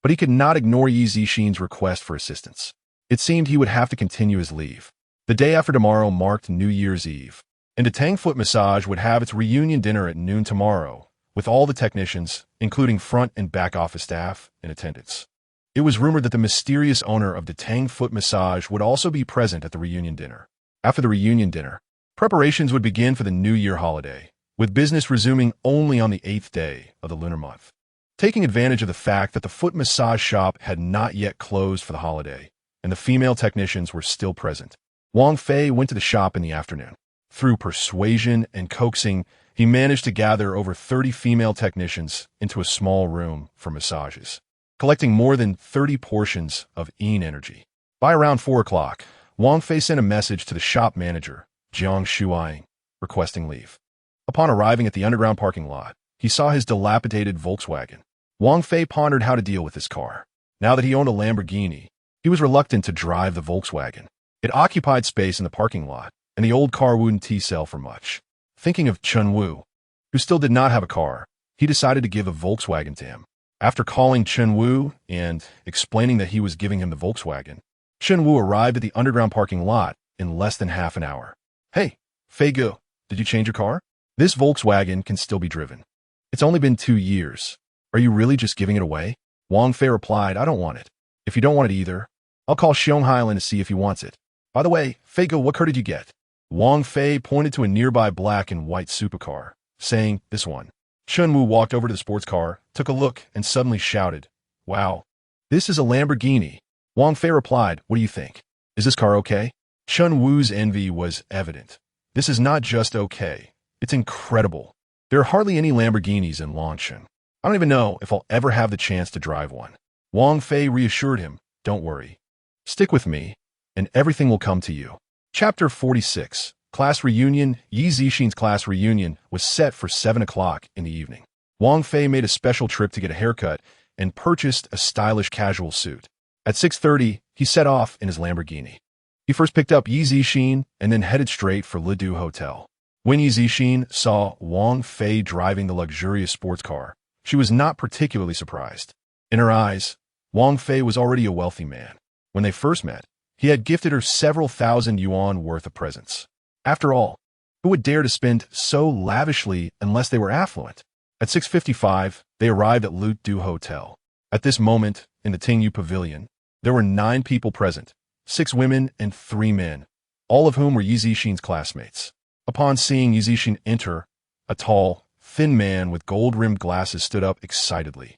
but he could not ignore Yi Zixin's request for assistance. It seemed he would have to continue his leave. The day after tomorrow marked New Year's Eve, and the Tang Foot Massage would have its reunion dinner at noon tomorrow, with all the technicians, including front and back office staff, in attendance. It was rumored that the mysterious owner of the Tang Foot Massage would also be present at the reunion dinner. After the reunion dinner, preparations would begin for the New Year holiday, with business resuming only on the 8th day of the lunar month. Taking advantage of the fact that the foot massage shop had not yet closed for the holiday, and the female technicians were still present, Wang Fei went to the shop in the afternoon. Through persuasion and coaxing, he managed to gather over 30 female technicians into a small room for massages, collecting more than 30 portions of yin energy. By around 4 o'clock, Wang Fei sent a message to the shop manager, Jiang Shuiying, requesting leave. Upon arriving at the underground parking lot, he saw his dilapidated Volkswagen. Wang Fei pondered how to deal with his car. Now that he owned a Lamborghini, he was reluctant to drive the Volkswagen. It occupied space in the parking lot, and the old car wouldn't sell for much. Thinking of Chen Wu, who still did not have a car, he decided to give a Volkswagen to him. After calling Chen Wu and explaining that he was giving him the Volkswagen, Chen Wu arrived at the underground parking lot in less than half an hour. "Hey, Fei Gu, did you change your car? This Volkswagen can still be driven. It's only been 2 years. Are you really just giving it away?" Wang Fei replied, "I don't want it. If you don't want it either, I'll call Xiong Hailan to see if he wants it. By the way, Fei Gu, what car did you get?" Wang Fei pointed to a nearby black and white supercar, saying, "This one." Chen Wu walked over to the sports car, took a look, and suddenly shouted, "Wow, this is a Lamborghini." Wang Fei replied, "What do you think? Is this car okay?" Chen Wu's envy was evident. "This is not just okay. It's incredible. There are hardly any Lamborghinis in Longshan. I don't even know if I'll ever have the chance to drive one." Wang Fei reassured him, "Don't worry. Stick with me, and everything will come to you." Chapter 46. Class Reunion. Yi Zixin's class reunion was set for 7 o'clock in the evening. Wang Fei made a special trip to get a haircut and purchased a stylish casual suit. At 6:30, he set off in his Lamborghini. He first picked up Yi Zixin and then headed straight for Le Du Hotel. When Yi Zixin saw Wang Fei driving the luxurious sports car, she was not particularly surprised. In her eyes, Wang Fei was already a wealthy man. When they first met, he had gifted her several thousand yuan worth of presents. After all, who would dare to spend so lavishly unless they were affluent? At 6:55, they arrived at Le Du Hotel. At this moment, in the Ting Yu Pavilion, there were 9 people present, 6 women and 3 men, all of whom were Yi Zixin's classmates. Upon seeing Yi Zixin enter, a tall, thin man with gold-rimmed glasses stood up excitedly.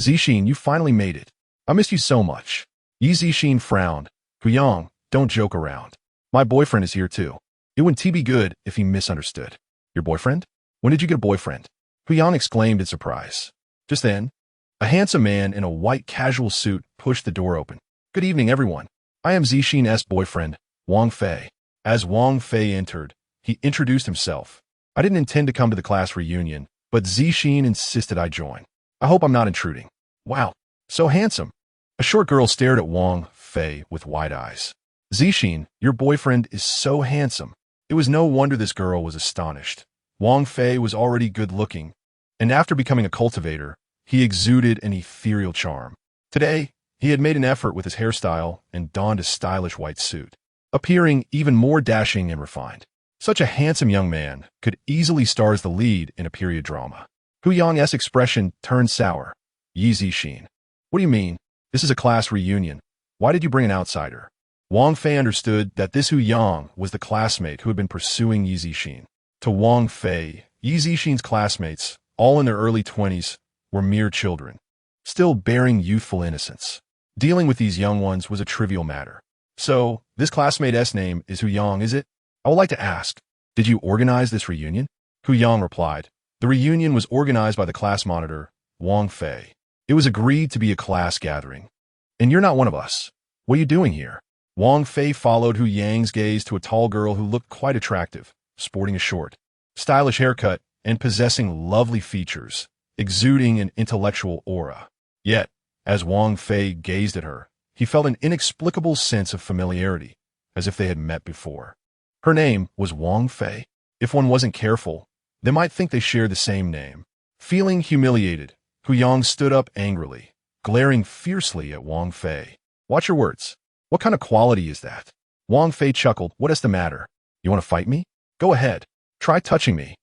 "Zixin, you finally made it. I missed you so much." Yi Zixin frowned. "Huyang, don't joke around. My boyfriend is here too. It wouldn't be good if he misunderstood." "Your boyfriend? When did you get a boyfriend?" Huyang exclaimed in surprise. Just then, a handsome man in a white casual suit pushed the door open. "Good evening, everyone. I am Zixin's boyfriend, Wang Fei." As Wang Fei entered, he introduced himself. I didn't intend to come to the class reunion, but Zixin insisted I join. I hope I'm not intruding. Wow, so handsome. A short girl stared at Wang Fei with wide eyes. Zixin, your boyfriend is so handsome. It was no wonder this girl was astonished. Wang Fei was already good-looking, and after becoming a cultivator, he exuded an ethereal charm. Today, he had made an effort with his hairstyle and donned a stylish white suit, appearing even more dashing and refined. Such a handsome young man could easily star as the lead in a period drama. Hu Yang's expression turned sour. Yi Zixin. What do you mean? This is a class reunion. Why did you bring an outsider? Wang Fei understood that this Hu Yang was the classmate who had been pursuing Yi Zixin. To Wang Fei, Yi Zixin's classmates, all in their early 20s, were mere children, still bearing youthful innocence. Dealing with these young ones was a trivial matter. So, this classmate's name is Hu Yang, is it? I would like to ask, did you organize this reunion? Hu Yang replied. The reunion was organized by the class monitor, Wang Fei. It was agreed to be a class gathering. And you're not one of us. What are you doing here? Wang Fei followed Hu Yang's gaze to a tall girl who looked quite attractive, sporting a short, stylish haircut and possessing lovely features, exuding an intellectual aura. Yet, as Wang Fei gazed at her, he felt an inexplicable sense of familiarity, as if they had met before. Her name was Wang Fei. If one wasn't careful, they might think they shared the same name. Feeling humiliated, Hu Yang stood up angrily, glaring fiercely at Wang Fei. Watch your words. What kind of quality is that? Wang Fei chuckled. What is the matter? You want to fight me? Go ahead. Try touching me.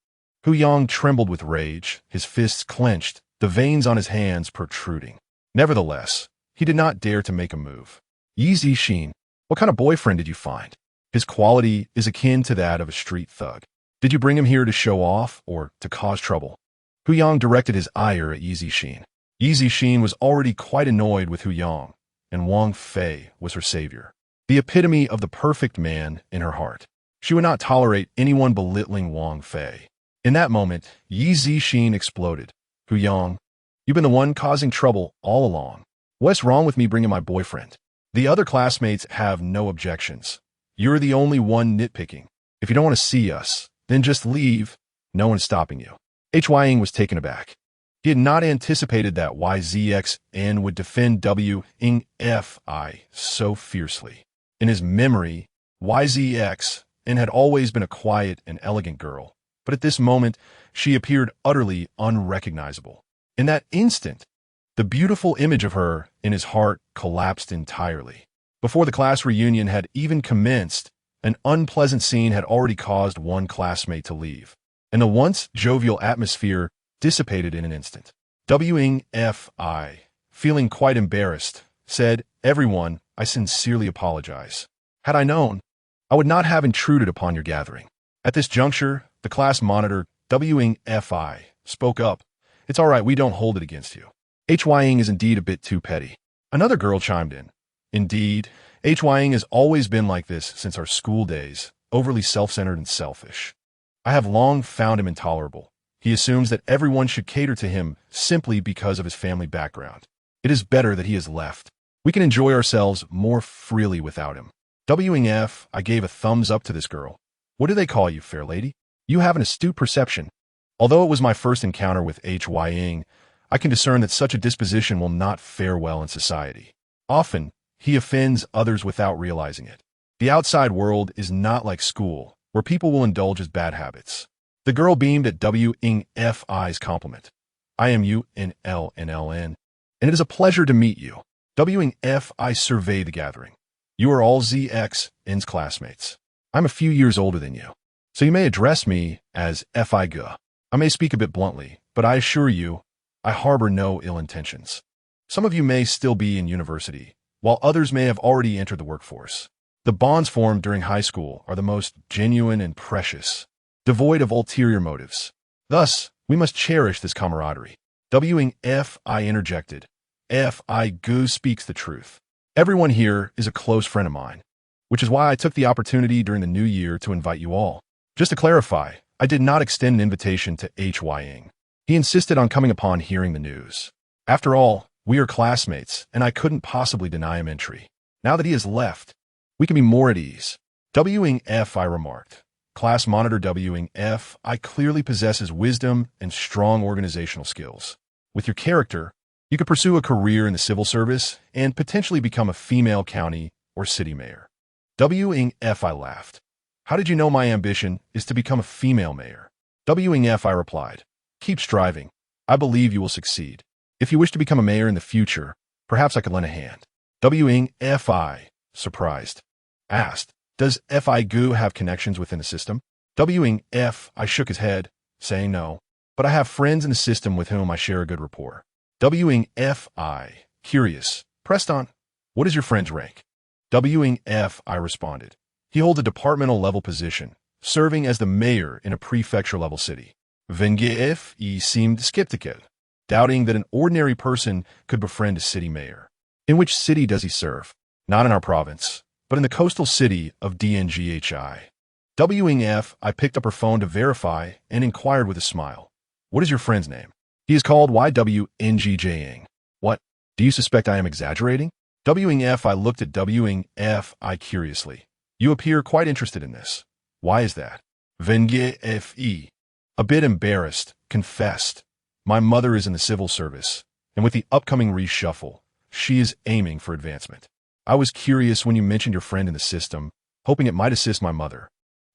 Hu Yang trembled with rage, his fists clenched, the veins on his hands protruding. Nevertheless, he did not dare to make a move. Yi Zixin, what kind of boyfriend did you find? His quality is akin to that of a street thug. Did you bring him here to show off or to cause trouble? Hu Yang directed his ire at Yi Zixin. Yi Zixin was already quite annoyed with Hu Yang, and Wang Fei was her savior, the epitome of the perfect man in her heart. She would not tolerate anyone belittling Wang Fei. In that moment, Yi Zixin exploded. Hu Yang, you've been the one causing trouble all along. What's wrong with me bringing my boyfriend? The other classmates have no objections. You're the only one nitpicking. If you don't want to see us, then just leave. No one's stopping you. Hying was taken aback. He had not anticipated that YZXN would defend WNFI so fiercely. In his memory, YZXN had always been a quiet and elegant girl, but at this moment, she appeared utterly unrecognizable. In that instant, the beautiful image of her in his heart collapsed entirely. Before the class reunion had even commenced, an unpleasant scene had already caused one classmate to leave, and the once jovial atmosphere dissipated in an instant. WNFI, feeling quite embarrassed, said, "Everyone, I sincerely apologize. Had I known, I would not have intruded upon your gathering." At this juncture, the class monitor, WNFI, spoke up. "It's all right, we don't hold it against you. Hying is indeed a bit too petty." Another girl chimed in. "Indeed, Hying has always been like this since our school days, overly self-centered and selfish. I have long found him intolerable. He assumes that everyone should cater to him simply because of his family background. It is better that he has left. We can enjoy ourselves more freely without him." WNF, I gave a thumbs up to this girl. "What do they call you, fair lady? You have an astute perception." Although it was my first encounter with Hying, I can discern that such a disposition will not fare well in society. Often, he offends others without realizing it. The outside world is not like school, where people will indulge his bad habits. The girl beamed at WNFI's compliment. "I am UNLNLN, and it is a pleasure to meet you." WNFI surveyed the gathering. "You are all ZXN's classmates. I'm a few years older than you, so you may address me as FI. I may speak a bit bluntly, but I assure you, I harbor no ill intentions. Some of you may still be in university, while others may have already entered the workforce. The bonds formed during high school are the most genuine and precious, devoid of ulterior motives. Thus, we must cherish this camaraderie." WNFI interjected. "FI speaks the truth. Everyone here is a close friend of mine, which is why I took the opportunity during the new year to invite you all. Just to clarify, I did not extend an invitation to Hying. He insisted on coming upon hearing the news. After all, we are classmates, and I couldn't possibly deny him entry. Now that he has left, we can be more at ease." WNFI remarked. Class monitor WF, I clearly possesses wisdom and strong organizational skills. With your character, you could pursue a career in the civil service and potentially become a female county or city mayor. WF, I laughed. How did you know my ambition is to become a female mayor? WF, I replied. Keep striving. I believe you will succeed. If you wish to become a mayor in the future, perhaps I could lend a hand. WF, I, surprised, asked, does FI Goo have connections within the system? WF, I shook his head, saying no, but I have friends in the system with whom I share a good rapport. WF, I, curious, pressed on, what is your friend's rank? WF, I responded. He holds a departmental-level position, serving as the mayor in a prefecture-level city. Wangf, he seemed skeptical, doubting that an ordinary person could befriend a city mayor. In which city does he serve? Not in our province, but in the coastal city of DNGHI. WF, I picked up her phone to verify and inquired with a smile. What is your friend's name? He is called YWNGJing. What? Do you suspect I am exaggerating? WF, I looked at WF, I curiously. You appear quite interested in this. Why is that? Wangf, a bit embarrassed, confessed. My mother is in the civil service, and with the upcoming reshuffle, she is aiming for advancement. I was curious when you mentioned your friend in the system, hoping it might assist my mother.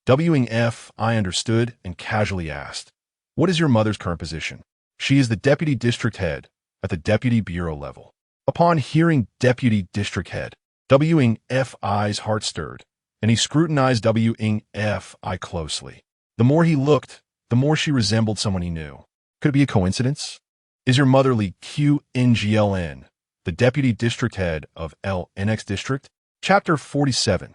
WF, I understood and casually asked, what is your mother's current position? She is the deputy district head at the deputy bureau level. Upon hearing deputy district head, WF-I's heart stirred, and he scrutinized WF-I closely. The more he looked, the more she resembled someone he knew. Could it be a coincidence? Is your mother Li QNGLN, the deputy district head of LNX district? Chapter 47.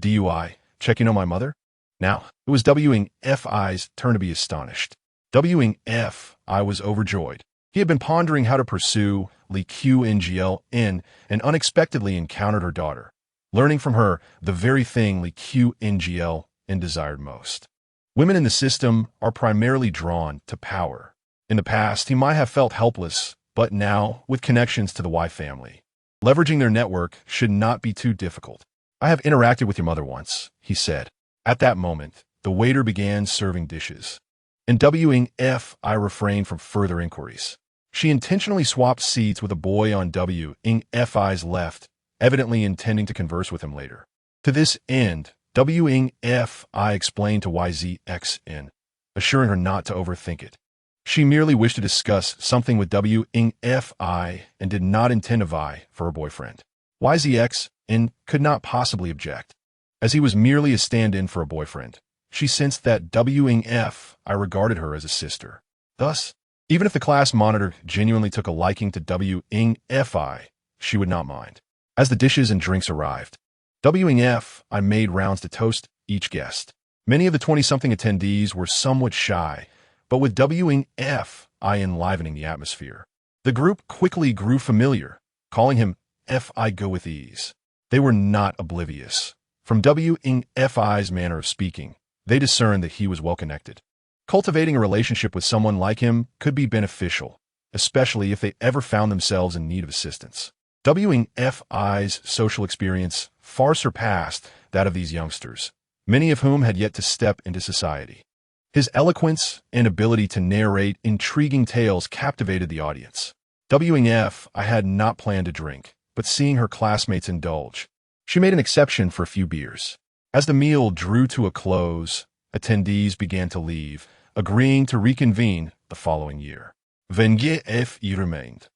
DUI, checking on my mother? Now, it was WF-I's turn to be astonished. WF-I was overjoyed. He had been pondering how to pursue Li QNGLN and unexpectedly encountered her daughter, learning from her the very thing Li QNGLN desired most. Women in the system are primarily drawn to power. In the past, he might have felt helpless, but now, with connections to the Y family, leveraging their network should not be too difficult. I have interacted with your mother once, he said. At that moment, the waiter began serving dishes. In WF, I refrained from further inquiries. She intentionally swapped seats with a boy on WF-I's left, evidently intending to converse with him later. To this end, WF-I explained to YZXN, assuring her not to overthink it. She merely wished to discuss something with WF-I and did not intend to vie for her boyfriend. YZXN could not possibly object, as he was merely a stand-in for a boyfriend. She sensed that WF-I regarded her as a sister. Thus, even if the class monitor genuinely took a liking to WF-I, she would not mind. As the dishes and drinks arrived, WF-I made rounds to toast each guest. Many of the 20-something attendees were somewhat shy, but with WF-I enlivening the atmosphere, the group quickly grew familiar, calling him F.I. Go with ease. They were not oblivious. From WF-I's manner of speaking, they discerned that he was well-connected. Cultivating a relationship with someone like him could be beneficial, especially if they ever found themselves in need of assistance. WF-I's social experience far surpassed that of these youngsters, many of whom had yet to step into society. His eloquence and ability to narrate intriguing tales captivated the audience. WF-I had not planned to drink, but seeing her classmates indulge, she made an exception for a few beers. As the meal drew to a close, attendees began to leave, agreeing to reconvene the following year. WF-I remained.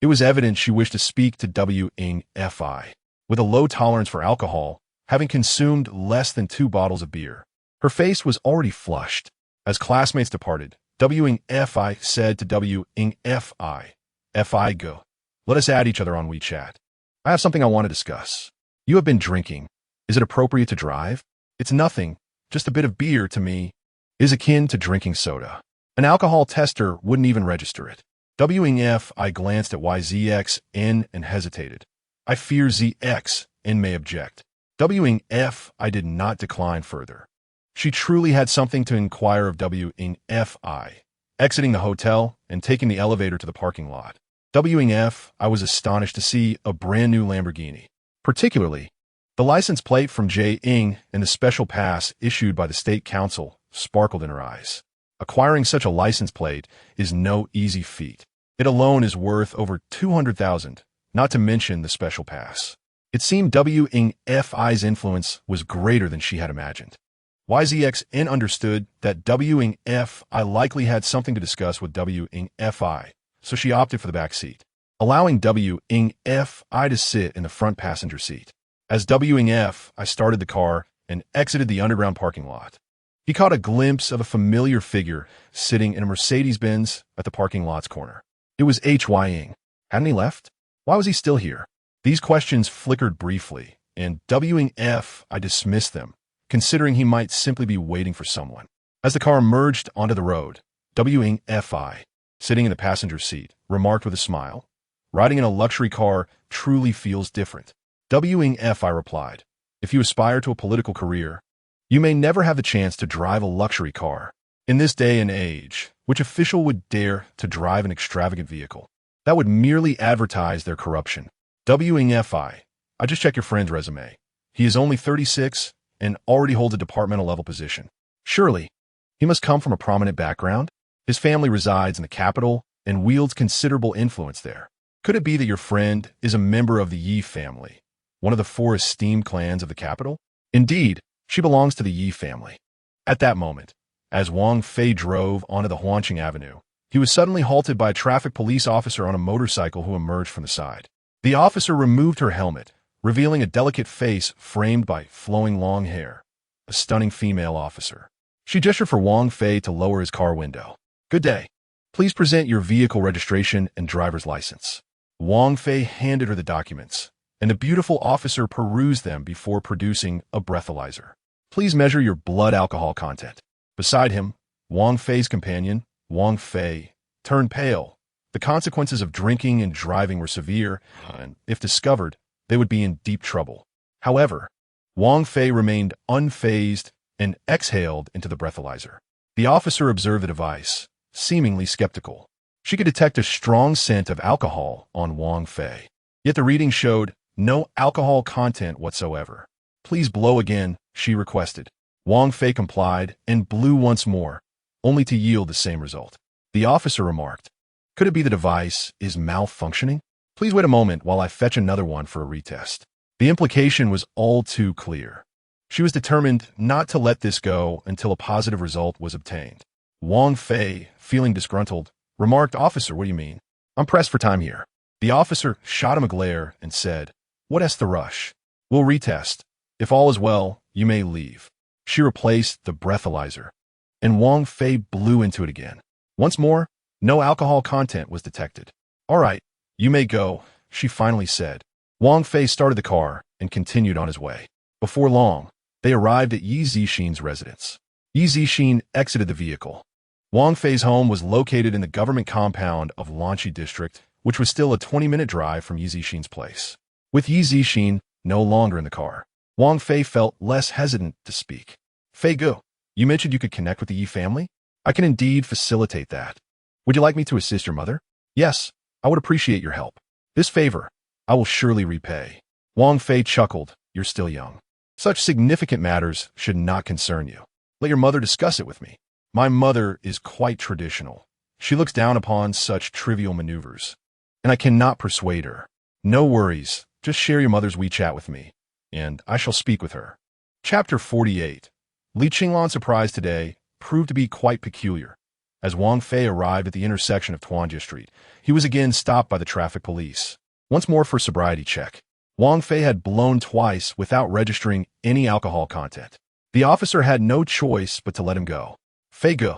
It was evident she wished to speak to WF-I. With a low tolerance for alcohol, having consumed less than 2 bottles of beer, her face was already flushed. As classmates departed, WF-I said to WF-I, F.I. Go. Let us add each other on WeChat. I have something I want to discuss. You have been drinking. Is it appropriate to drive? It's nothing. Just a bit of beer to me is akin to drinking soda. An alcohol tester wouldn't even register it. WF-I glanced at YZXN and hesitated. I fear ZXN may object. WF-I did not decline further. She truly had something to inquire of WF-I. Exiting the hotel and taking the elevator to the parking lot, WF-I was astonished to see a brand new Lamborghini. Particularly, The license plate from J. Ing and the special pass issued by the state council sparkled in her eyes. Acquiring such a license plate is no easy feat. It alone is worth over 200,000, not to mention the special pass. It seemed W. Ing Fi's influence was greater than she had imagined. YZXN understood that W. Ing Fi likely had something to discuss with W. Ing Fi, so she opted for the back seat, allowing W. Ing Fi to sit in the front passenger seat. As W. Ing Fi started the car and exited the underground parking lot, he caught a glimpse of a familiar figure sitting in a Mercedes-Benz at the parking lot's corner. It was H.Y. Ing. Hadn't he left? Why was he still here? These questions flickered briefly, and W. Ing Fi dismissed them, considering he might simply be waiting for someone. As the car emerged onto the road, W. Ing Fi, sitting in the passenger seat, remarked with a smile, "Riding in a luxury car truly feels different." W. Ing Fi replied, "If you aspire to a political career, you may never have the chance to drive a luxury car. In this day and age, which official would dare to drive an extravagant vehicle? That would merely advertise their corruption." W. Ing Fi, "I just checked your friend's resume. He is only 36 and already holds a departmental level position. Surely, he must come from a prominent background? His family resides in the capital and wields considerable influence there. Could it be that your friend is a member of the Yi family, one of the 4 esteemed clans of the capital? Indeed, she belongs to the Yi family." At that moment, as Wang Fei drove onto the Huanqing Avenue, he was suddenly halted by a traffic police officer on a motorcycle who emerged from the side. The officer removed her helmet, revealing a delicate face framed by flowing long hair. A stunning female officer. She gestured for Wang Fei to lower his car window. "Good day. Please present your vehicle registration and driver's license." Wang Fei handed her the documents, and the beautiful officer perused them before producing a breathalyzer. "Please measure your blood alcohol content." Beside him, Wang Fei's companion, Wang Fei, turned pale. The consequences of drinking and driving were severe, and if discovered, they would be in deep trouble. However, Wang Fei remained unfazed and exhaled into the breathalyzer. The officer observed the device, seemingly skeptical. She could detect a strong scent of alcohol on Wang Fei. Yet the reading showed no alcohol content whatsoever. "Please blow again," she requested. Wang Fei complied and blew once more, only to yield the same result. The officer remarked, "Could it be the device is malfunctioning? Please wait a moment while I fetch another one for a retest." The implication was all too clear. She was determined not to let this go until a positive result was obtained. Wang Fei, feeling disgruntled, remarked, "Officer, what do you mean? I'm pressed for time here." The officer shot him a glare and said, "What's the rush? We'll retest. If all is well, you may leave." She replaced the breathalyzer, and Wang Fei blew into it again. Once more, no alcohol content was detected. "All right, you may go," she finally said. Wang Fei started the car and continued on his way. Before long, they arrived at Yi Zixin's residence. Yi Zixin exited the vehicle. Wang Fei's home was located in the government compound of Lanqi District, which was still a 20-minute drive from Yi Zixin's place. With Yi Zixin no longer in the car, Wang Fei felt less hesitant to speak. "Fei Gu, you mentioned you could connect with the Yi family? I can indeed facilitate that. Would you like me to assist your mother?" "Yes, I would appreciate your help. This favor, I will surely repay." Wang Fei chuckled. "You're still young. Such significant matters should not concern you. Let your mother discuss it with me. My mother is quite traditional. She looks down upon such trivial maneuvers, and I cannot persuade her. No worries, just share your mother's WeChat with me, and I shall speak with her." Chapter 48. Li Qinglan's surprise today proved to be quite peculiar. As Wang Fei arrived at the intersection of Tuanjia Street, he was again stopped by the traffic police. Once more for sobriety check. Wang Fei had blown twice without registering any alcohol content. The officer had no choice but to let him go. "Fei Gu,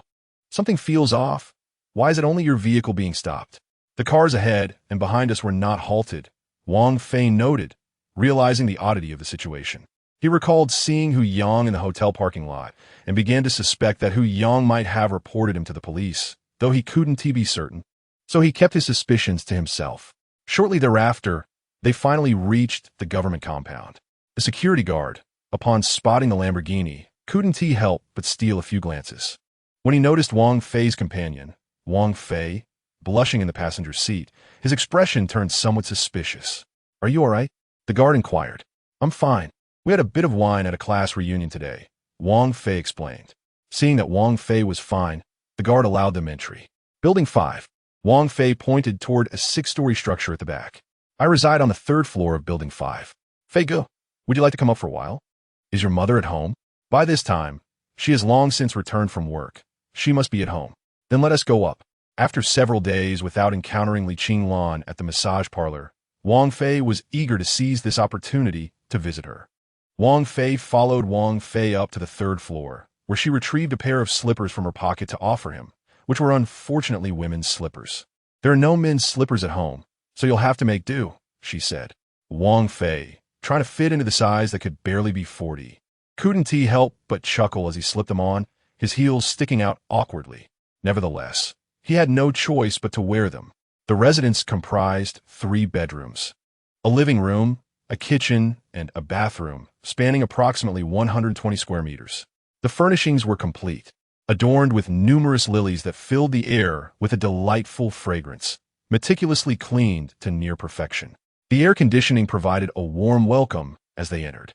something feels off. Why is it only your vehicle being stopped?" The cars ahead and behind us were not halted, Wang Fei noted, realizing the oddity of the situation. He recalled seeing Hu Yang in the hotel parking lot and began to suspect that Hu Yang might have reported him to the police, though he couldn't be certain. So he kept his suspicions to himself. Shortly thereafter, they finally reached the government compound. The security guard, upon spotting the Lamborghini, couldn't help but steal a few glances. When he noticed Wang Fei's companion, Wang Fei, blushing in the passenger seat, his expression turned somewhat suspicious. "Are you all right?" the guard inquired. "I'm fine. We had a bit of wine at a class reunion today, Wang Fei explained. Seeing that Wang Fei was fine, the guard allowed them entry. Building 5. Wang Fei pointed toward a 6-story structure at the back. I reside on the 3rd floor of Building 5. Fei Ge, would you like to come up for a while? Is your mother at home? By this time, she has long since returned from work. She must be at home. Then let us go up. After several days without encountering Li Qinglan at the massage parlor, Wang Fei was eager to seize this opportunity to visit her. Wang Fei followed Wang Fei up to the 3rd floor, where she retrieved a pair of slippers from her pocket to offer him, which were unfortunately women's slippers. There are no men's slippers at home, so you'll have to make do, she said. Wang Fei, trying to fit into the size that could barely be 40, couldn't he help but chuckle as he slipped them on, his heels sticking out awkwardly. Nevertheless, he had no choice but to wear them. The residence comprised 3 bedrooms, a living room, a kitchen, and a bathroom, spanning approximately 120 square meters. The furnishings were complete, adorned with numerous lilies that filled the air with a delightful fragrance, meticulously cleaned to near perfection. The air conditioning provided a warm welcome as they entered.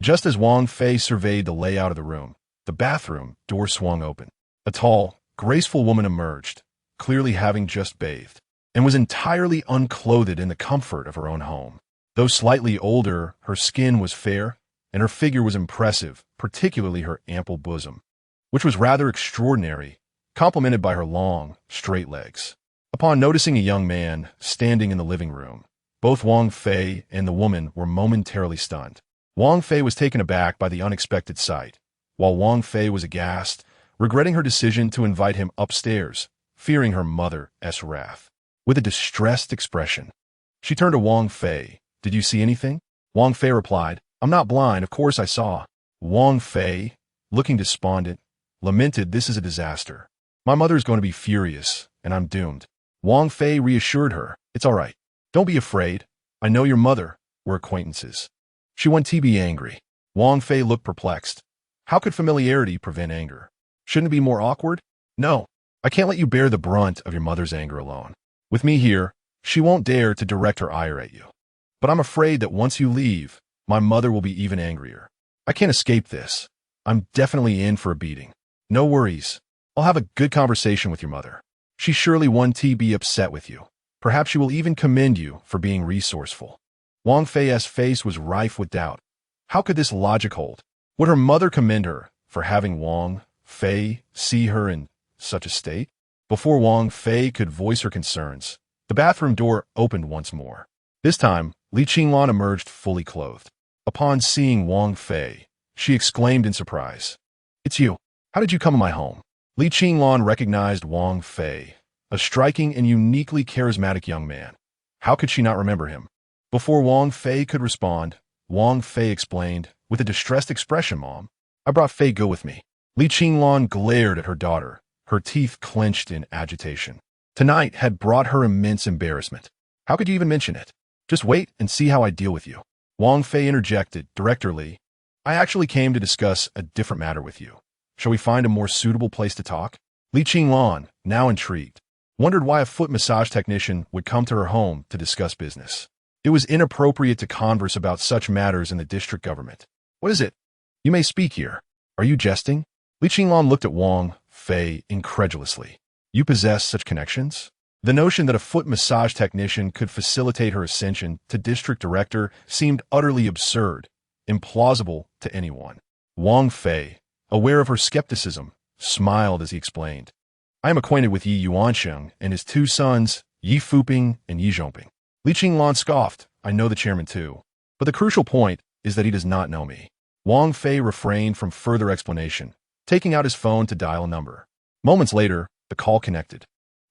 Just as Wang Fei surveyed the layout of the room, the bathroom door swung open. A tall, graceful woman emerged, clearly having just bathed, and was entirely unclothed in the comfort of her own home. Though slightly older, her skin was fair, and her figure was impressive, particularly her ample bosom, which was rather extraordinary, complemented by her long, straight legs. Upon noticing a young man standing in the living room, both Wang Fei and the woman were momentarily stunned. Wang Fei was taken aback by the unexpected sight, while Wang Fei was aghast, regretting her decision to invite him upstairs, fearing her mother's wrath. With a distressed expression, she turned to Wang Fei. Did you see anything? Wang Fei replied, I'm not blind, of course I saw. Wang Fei, looking despondent, lamented, this is a disaster. My mother is going to be furious, and I'm doomed. Wang Fei reassured her, it's all right. Don't be afraid. I know your mother. We're acquaintances. She won't be angry. Wang Fei looked perplexed. How could familiarity prevent anger? Shouldn't it be more awkward? No, I can't let you bear the brunt of your mother's anger alone. With me here, she won't dare to direct her ire at you. But I'm afraid that once you leave, my mother will be even angrier. I can't escape this. I'm definitely in for a beating. No worries. I'll have a good conversation with your mother. She surely won't be upset with you. Perhaps she will even commend you for being resourceful. Wang Fei's face was rife with doubt. How could this logic hold? Would her mother commend her for having Wang Fei see her in such a state? Before Wang Fei could voice her concerns, the bathroom door opened once more. This time, Li Qinglan emerged fully clothed. Upon seeing Wang Fei, she exclaimed in surprise, It's you. How did you come in my home? Li Qinglan recognized Wang Fei, a striking and uniquely charismatic young man. How could she not remember him? Before Wang Fei could respond, Wang Fei explained, with a distressed expression, Mom, I brought Fei Ge with me. Li Qinglan glared at her daughter, her teeth clenched in agitation. Tonight had brought her immense embarrassment. How could you even mention it? Just wait and see how I deal with you. Wang Fei interjected, Director Li, I actually came to discuss a different matter with you. Shall we find a more suitable place to talk? Li Qinglan, now intrigued, wondered why a foot massage technician would come to her home to discuss business. It was inappropriate to converse about such matters in the district government. What is it? You may speak here. Are you jesting? Li Qinglan looked at Wang Fei incredulously. You possess such connections? The notion that a foot massage technician could facilitate her ascension to district director seemed utterly absurd, implausible to anyone. Wang Fei, aware of her skepticism, smiled as he explained. I am acquainted with Yi Yuansheng and his 2 sons, Yi Fuping and Yi Zhongping. Li Qinglan scoffed, I know the chairman too. But the crucial point is that he does not know me. Wang Fei refrained from further explanation, taking out his phone to dial a number. Moments later, the call connected.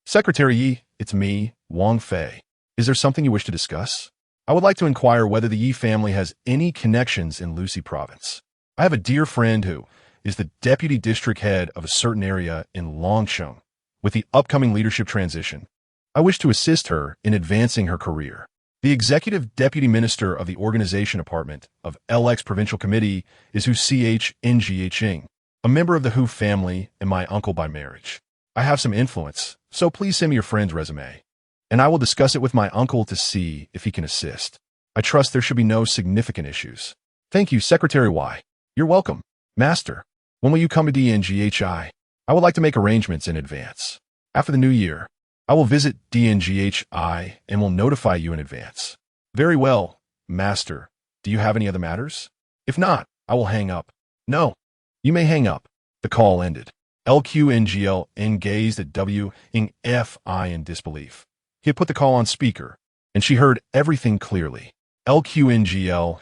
Secretary Yi, it's me, Wang Fei. Is there something you wish to discuss? I would like to inquire whether the Yi family has any connections in Lucy Province. I have a dear friend who is the deputy district head of a certain area in Longsheng. With the upcoming leadership transition, I wish to assist her in advancing her career. The executive deputy minister of the organization department of LX Provincial Committee is Hu Ching, a member of the Hu family and my uncle by marriage. I have some influence, so please send me your friend's resume, and I will discuss it with my uncle to see if he can assist. I trust there should be no significant issues. Thank you, Secretary Y. You're welcome. Master, when will you come to DNGHI? I would like to make arrangements in advance. After the new year, I will visit DNGHI and will notify you in advance. Very well, Master. Do you have any other matters? If not, I will hang up. No. You may hang up. The call ended. LQNGL gazed at WFI in disbelief. He had put the call on speaker, and she heard everything clearly. LQNGL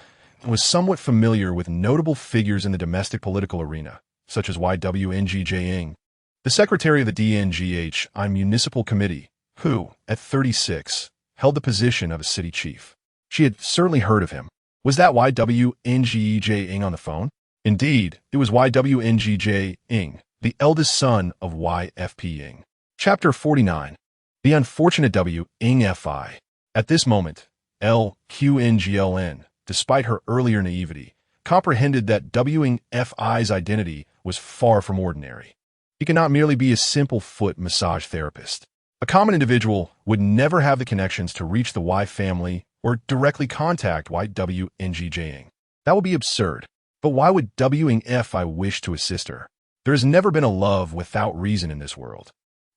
was somewhat familiar with notable figures in the domestic political arena, such as YWNGJ, the secretary of the DNGHI Municipal Committee, who, at 36, held the position of a city chief. She had certainly heard of him. Was that YWNGJ on the phone? Indeed, it was YWNGJ, the eldest son of YFP. Chapter 49. The unfortunate WFI. At this moment, LQNGLN, despite her earlier naivety, comprehended that WFI's identity was far from ordinary. He could not merely be a simple foot massage therapist. A common individual would never have the connections to reach the Y family or directly contact YWNGJ. That would be absurd. But why would WFI wish to assist her? There has never been a love without reason in this world.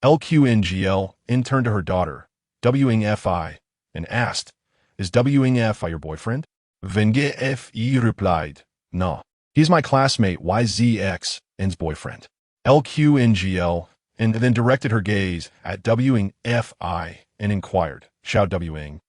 LQNGL turned to her daughter, WFI, and asked, "Is WFI your boyfriend?" VNGFE replied, "No. He's my classmate YZX's boyfriend." LQNGL and then directed her gaze at WFI and inquired, "Xiao W.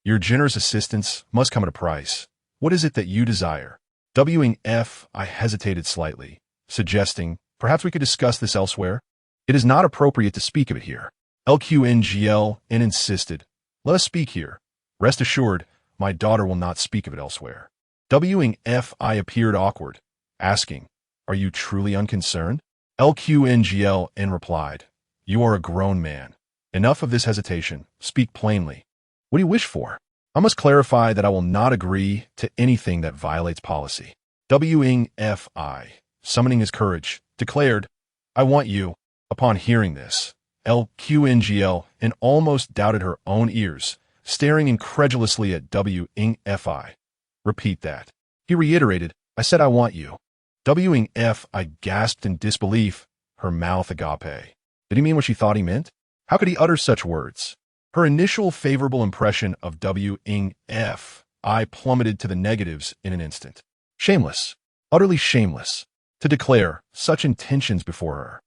Your generous assistance must come at a price. What is it that you desire?" WFI hesitated slightly, suggesting, "Perhaps we could discuss this elsewhere." "It is not appropriate to speak of it here." LQNGL insisted, "Let us speak here. Rest assured, my daughter will not speak of it elsewhere." WFI appeared awkward, asking, "Are you truly unconcerned?" LQNGL replied, "You are a grown man. Enough of this hesitation. Speak plainly. What do you wish for?" "I must clarify that I will not agree to anything that violates policy." WFI, summoning his courage, declared, "I want you." Upon hearing this, LQNGL almost doubted her own ears, staring incredulously at WFI. "Repeat that." He reiterated, "I said I want you." WFI gasped in disbelief, her mouth agape. Did he mean what she thought he meant? How could he utter such words? Her initial favorable impression of WFI plummeted to the negatives in an instant. Shameless, utterly shameless, to declare such intentions before her.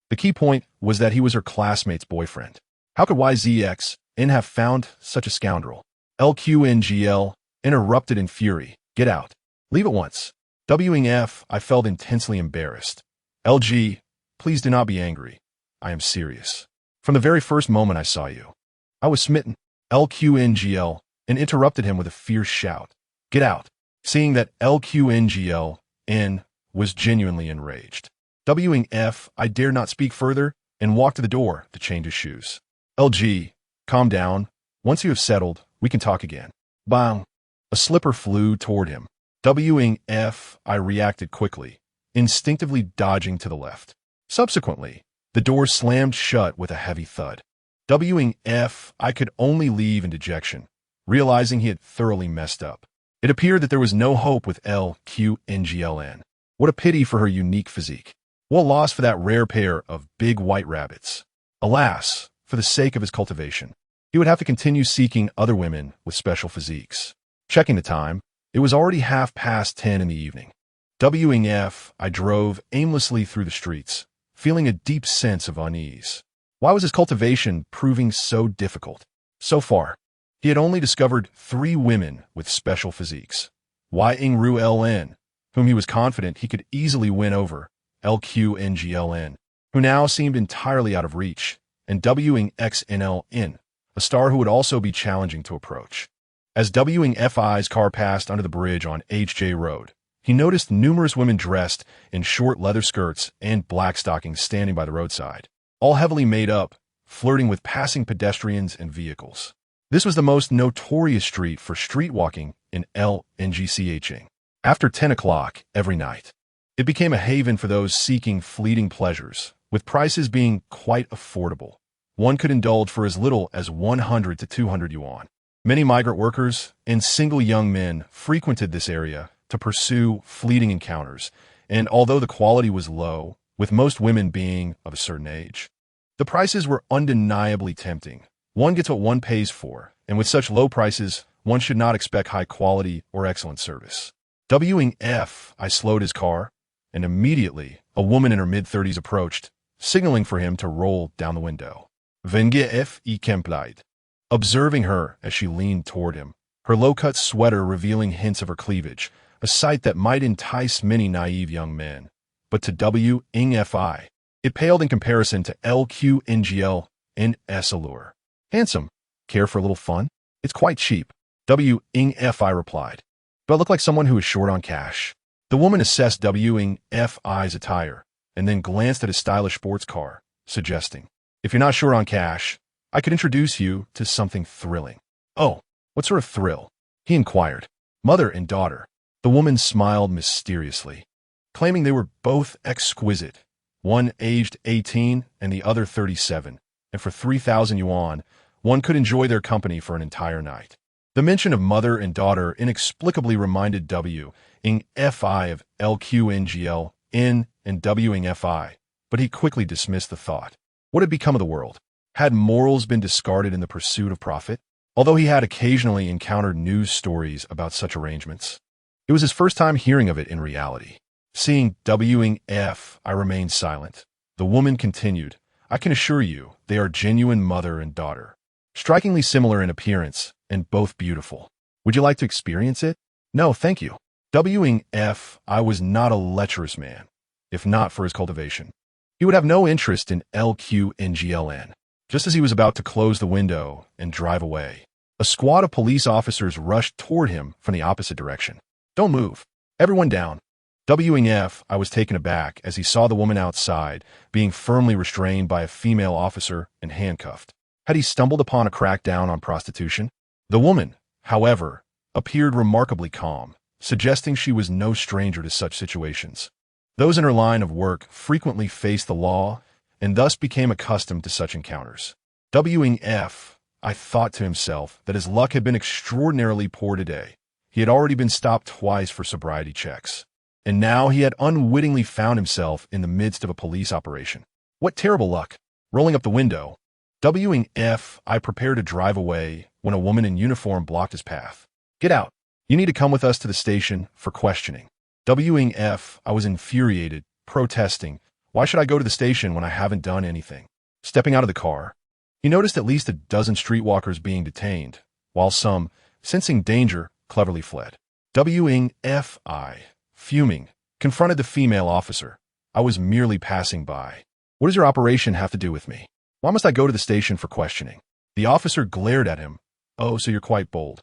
The key point was that he was her classmate's boyfriend. How could YZX have found such a scoundrel? LQNGL interrupted in fury. "Get out. Leave at once." WFI felt intensely embarrassed. "LG, please do not be angry. I am serious. From the very first moment I saw you, I was smitten." LQNGL interrupted him with a fierce shout. "Get out." Seeing that LQNGL was genuinely enraged, WFI dared not speak further and walked to the door to change his shoes. "LG, calm down. Once you have settled, we can talk again." Bang! A slipper flew toward him. WFI reacted quickly, instinctively dodging to the left. Subsequently, the door slammed shut with a heavy thud. WFI could only leave in dejection, realizing he had thoroughly messed up. It appeared that there was no hope with LQNGLN. What a pity for her unique physique. What a loss for that rare pair of big white rabbits. Alas, for the sake of his cultivation, he would have to continue seeking other women with special physiques. Checking the time, it was already 10:30 in the evening. WFI drove aimlessly through the streets, feeling a deep sense of unease. Why was his cultivation proving so difficult? So far, he had only discovered 3 women with special physiques. Yingru LN, whom he was confident he could easily win over, LQNGLN, who now seemed entirely out of reach, and WXNLN, a star who would also be challenging to approach. As WFI's car passed under the bridge on HJ Road, he noticed numerous women dressed in short leather skirts and black stockings standing by the roadside, all heavily made up, flirting with passing pedestrians and vehicles. This was the most notorious street for street walking in LNGCHing. After 10 o'clock every night, it became a haven for those seeking fleeting pleasures, with prices being quite affordable. One could indulge for as little as 100 to 200 yuan. Many migrant workers and single young men frequented this area to pursue fleeting encounters, and although the quality was low, with most women being of a certain age, the prices were undeniably tempting. One gets what one pays for, and with such low prices, one should not expect high quality or excellent service. Wing F, I slowed his car, and immediately a woman in her mid-30s approached, signaling for him to roll down the window. Venga F e Kemplide. Observing her as she leaned toward him, her low-cut sweater revealing hints of her cleavage, a sight that might entice many naive young men. But to Wing Fi, it paled in comparison to LQNGL and S allure. Handsome. Care for a little fun? It's quite cheap. Wing Fi replied. Do I look like someone who is short on cash? The woman assessed Wing Fi's attire, and then glanced at his stylish sports car, suggesting, if you're not short on cash, I could introduce you to something thrilling. Oh, what sort of thrill? He inquired. Mother and daughter. The woman smiled mysteriously, claiming they were both exquisite, one aged 18 and the other 37, and for 3,000 yuan, one could enjoy their company for an entire night. The mention of mother and daughter inexplicably reminded Wing Fi of LQNGL, N, and Wing Fi, but he quickly dismissed the thought. What had become of the world? Had morals been discarded in the pursuit of profit? Although he had occasionally encountered news stories about such arrangements, it was his first time hearing of it in reality. Seeing Wing F, I remained silent. The woman continued, I can assure you, they are genuine mother and daughter. Strikingly similar in appearance, and both beautiful. Would you like to experience it? No, thank you. Wing F, I was not a lecherous man, if not for his cultivation. He would have no interest in LQNGLN. Just as he was about to close the window and drive away, a squad of police officers rushed toward him from the opposite direction. Don't move. Everyone down. Wing F, I was taken aback as he saw the woman outside, being firmly restrained by a female officer and handcuffed. Had he stumbled upon a crackdown on prostitution? The woman, however, appeared remarkably calm, suggesting she was no stranger to such situations. Those in her line of work frequently faced the law and thus became accustomed to such encounters. Wing F, I thought to himself that his luck had been extraordinarily poor today. He had already been stopped twice for sobriety checks, and now he had unwittingly found himself in the midst of a police operation. What terrible luck! Rolling up the window, Wing F, I prepared to drive away when a woman in uniform blocked his path. Get out. You need to come with us to the station for questioning. Wing F, I was infuriated, protesting. Why should I go to the station when I haven't done anything? Stepping out of the car, he noticed at least a dozen streetwalkers being detained, while some, sensing danger, cleverly fled. Wing Fi, fuming, confronted the female officer. I was merely passing by. What does your operation have to do with me? Why must I go to the station for questioning? The officer glared at him. Oh, so you're quite bold.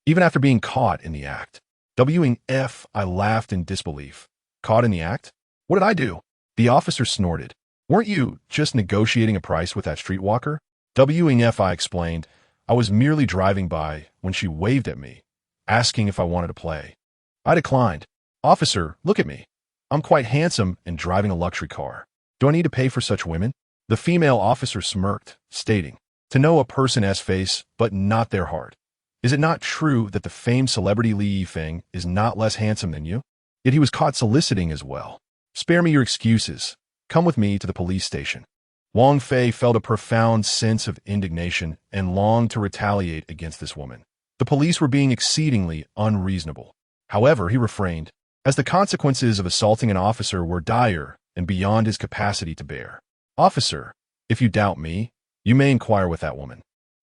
Even after being caught in the act. Wing F, I laughed in disbelief. Caught in the act? What did I do? The officer snorted. Weren't you just negotiating a price with that streetwalker? Wing F, I explained. I was merely driving by when she waved at me, asking if I wanted to play. I declined. Officer, look at me. I'm quite handsome and driving a luxury car. Do I need to pay for such women? The female officer smirked, stating, to know a person's face, but not their heart. Is it not true that the famed celebrity Li Yifeng is not less handsome than you? Yet he was caught soliciting as well. Spare me your excuses. Come with me to the police station. Wang Fei felt a profound sense of indignation and longed to retaliate against this woman. The police were being exceedingly unreasonable. However, he refrained, as the consequences of assaulting an officer were dire and beyond his capacity to bear. Officer, if you doubt me, you may inquire with that woman.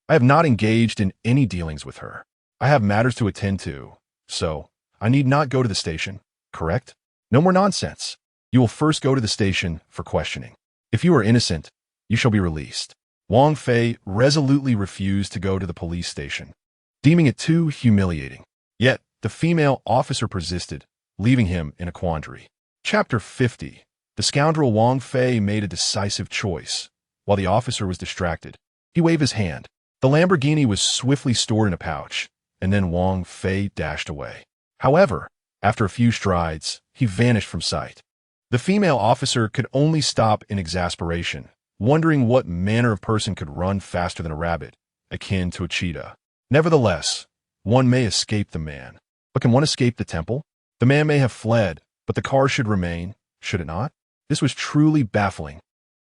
I have not engaged in any dealings with her. I have matters to attend to, so I need not go to the station, correct? No more nonsense. You will first go to the station for questioning. If you are innocent, you shall be released. Wang Fei resolutely refused to go to the police station, deeming it too humiliating. Yet, the female officer persisted, leaving him in a quandary. Chapter 50. The scoundrel Wang Fei made a decisive choice. While the officer was distracted, he waved his hand. The Lamborghini was swiftly stored in a pouch, and then Wang Fei dashed away. However, after a few strides, he vanished from sight. The female officer could only stop in exasperation, wondering what manner of person could run faster than a rabbit, akin to a cheetah. Nevertheless, one may escape the man. But can one escape the temple? The man may have fled, but the car should remain, should it not? This was truly baffling.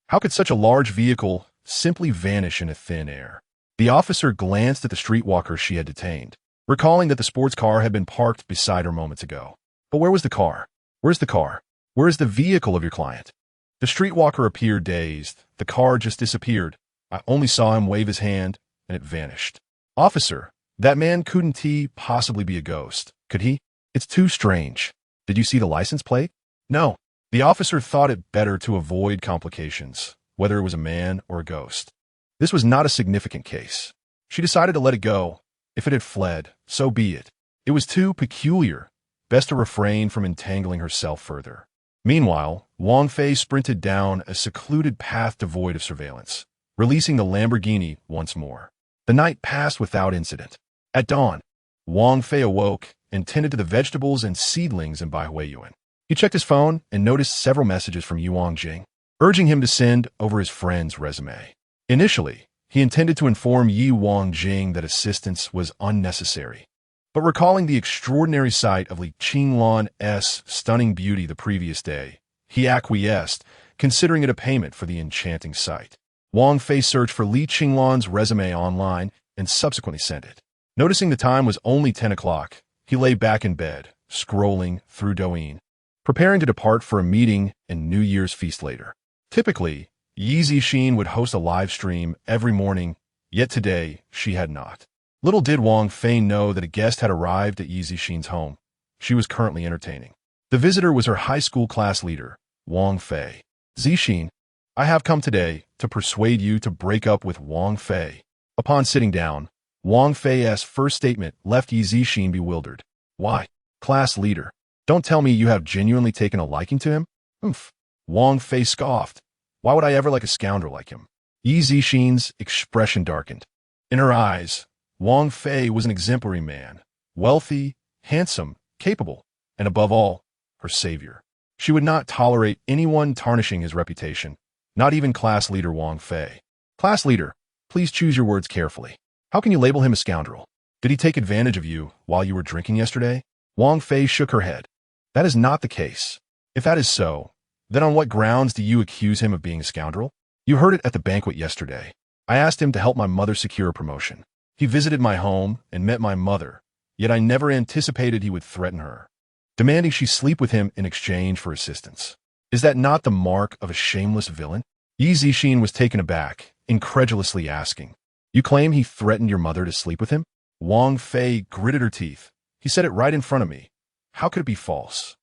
How could such a large vehicle simply vanish into thin air? The officer glanced at the streetwalker she had detained, recalling that the sports car had been parked beside her moments ago. But where was the car? Where's the car? Where is the vehicle of your client? The streetwalker appeared dazed. The car just disappeared. I only saw him wave his hand, and it vanished. Officer, that man couldn't he possibly be a ghost, could he? It's too strange. Did you see the license plate? No. The officer thought it better to avoid complications, whether it was a man or a ghost. This was not a significant case. She decided to let it go. If it had fled, so be it. It was too peculiar. Best to refrain from entangling herself further. Meanwhile, Wang Fei sprinted down a secluded path devoid of surveillance, releasing the Lamborghini once more. The night passed without incident. At dawn, Wang Fei awoke and tended to the vegetables and seedlings in Baihuiyuan. He checked his phone and noticed several messages from Yuan Jing, urging him to send over his friend's resume. Initially, he intended to inform Yi Wang Jing that assistance was unnecessary. But recalling the extraordinary sight of Li Qinglan's stunning beauty the previous day, he acquiesced, considering it a payment for the enchanting sight. Wang Fei searched for Li Qinglan's resume online and subsequently sent it. Noticing the time was only 10 o'clock, he lay back in bed, scrolling through Douyin, preparing to depart for a meeting and New Year's feast later. Typically, Yi Zixin would host a live stream every morning, yet today she had not. Little did Wang Fei know that a guest had arrived at Yi Zixin's home. She was currently entertaining. The visitor was her high school class leader, Wang Fei. Zixin, I have come today to persuade you to break up with Wang Fei. Upon sitting down, Wang Fei's first statement left Yi Zixin bewildered. Why? Class leader. Don't tell me you have genuinely taken a liking to him? Oomph. Wang Fei scoffed. Why would I ever like a scoundrel like him? Yi Zixin's expression darkened. In her eyes, Wang Fei was an exemplary man, wealthy, handsome, capable, and above all, her savior. She would not tolerate anyone tarnishing his reputation, not even class leader Wang Fei. Class leader, please choose your words carefully. How can you label him a scoundrel? Did he take advantage of you while you were drinking yesterday? Wang Fei shook her head. That is not the case. If that is so, then on what grounds do you accuse him of being a scoundrel? You heard it at the banquet yesterday. I asked him to help my mother secure a promotion. He visited my home and met my mother, yet I never anticipated he would threaten her, demanding she sleep with him in exchange for assistance. Is that not the mark of a shameless villain? Yi Zixin was taken aback, incredulously asking, You claim he threatened your mother to sleep with him? Wang Fei gritted her teeth. He said it right in front of me. How could it be false?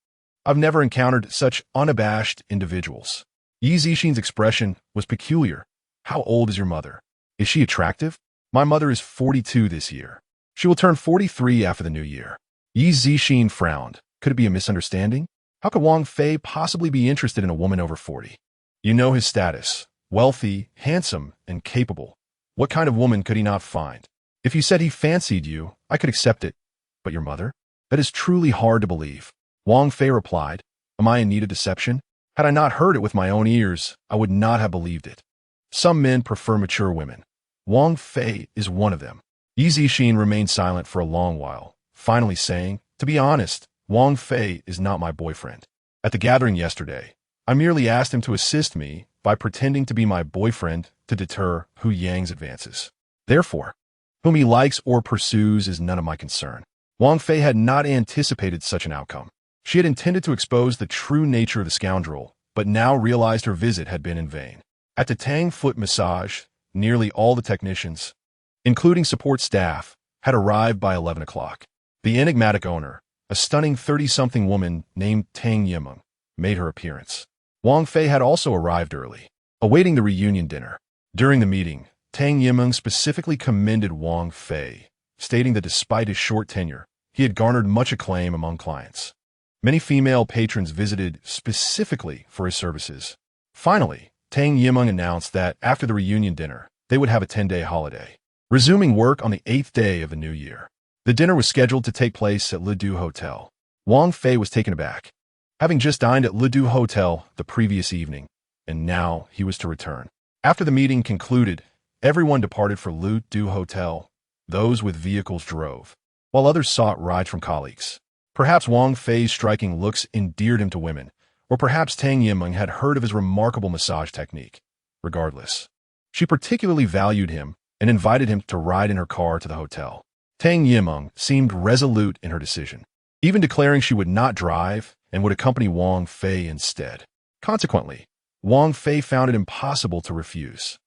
I've never encountered such unabashed individuals. Yi Zixin's expression was peculiar. How old is your mother? Is she attractive? My mother is 42 this year. She will turn 43 after the new year. Yi Zixin frowned. Could it be a misunderstanding? How could Wang Fei possibly be interested in a woman over 40? You know his status. Wealthy, handsome, and capable. What kind of woman could he not find? If you said he fancied you, I could accept it. But your mother? That is truly hard to believe. Wang Fei replied, Am I in need of deception? Had I not heard it with my own ears, I would not have believed it. Some men prefer mature women. Wang Fei is one of them. Yi Zixin remained silent for a long while, finally saying, To be honest, Wang Fei is not my boyfriend. At the gathering yesterday, I merely asked him to assist me by pretending to be my boyfriend to deter Hu Yang's advances. Therefore, whom he likes or pursues is none of my concern. Wang Fei had not anticipated such an outcome. She had intended to expose the true nature of the scoundrel, but now realized her visit had been in vain. At the Tang foot massage, nearly all the technicians, including support staff, had arrived by 11 o'clock. The enigmatic owner, a stunning 30-something woman named Tang Yimeng, made her appearance. Wang Fei had also arrived early, awaiting the reunion dinner. During the meeting, Tang Yimeng specifically commended Wang Fei, stating that despite his short tenure, he had garnered much acclaim among clients. Many female patrons visited specifically for his services. Finally, Tang Yimeng announced that after the reunion dinner, they would have a 10-day holiday, resuming work on the 8th day of the new year. The dinner was scheduled to take place at Le Du Hotel. Wang Fei was taken aback, having just dined at Le Du Hotel the previous evening, and now he was to return. After the meeting concluded, everyone departed for Le Du Hotel. Those with vehicles drove, while others sought rides from colleagues. Perhaps Wang Fei's striking looks endeared him to women, or perhaps Tang Yimeng had heard of his remarkable massage technique. Regardless, she particularly valued him and invited him to ride in her car to the hotel. Tang Yimeng seemed resolute in her decision, even declaring she would not drive and would accompany Wang Fei instead. Consequently, Wang Fei found it impossible to refuse.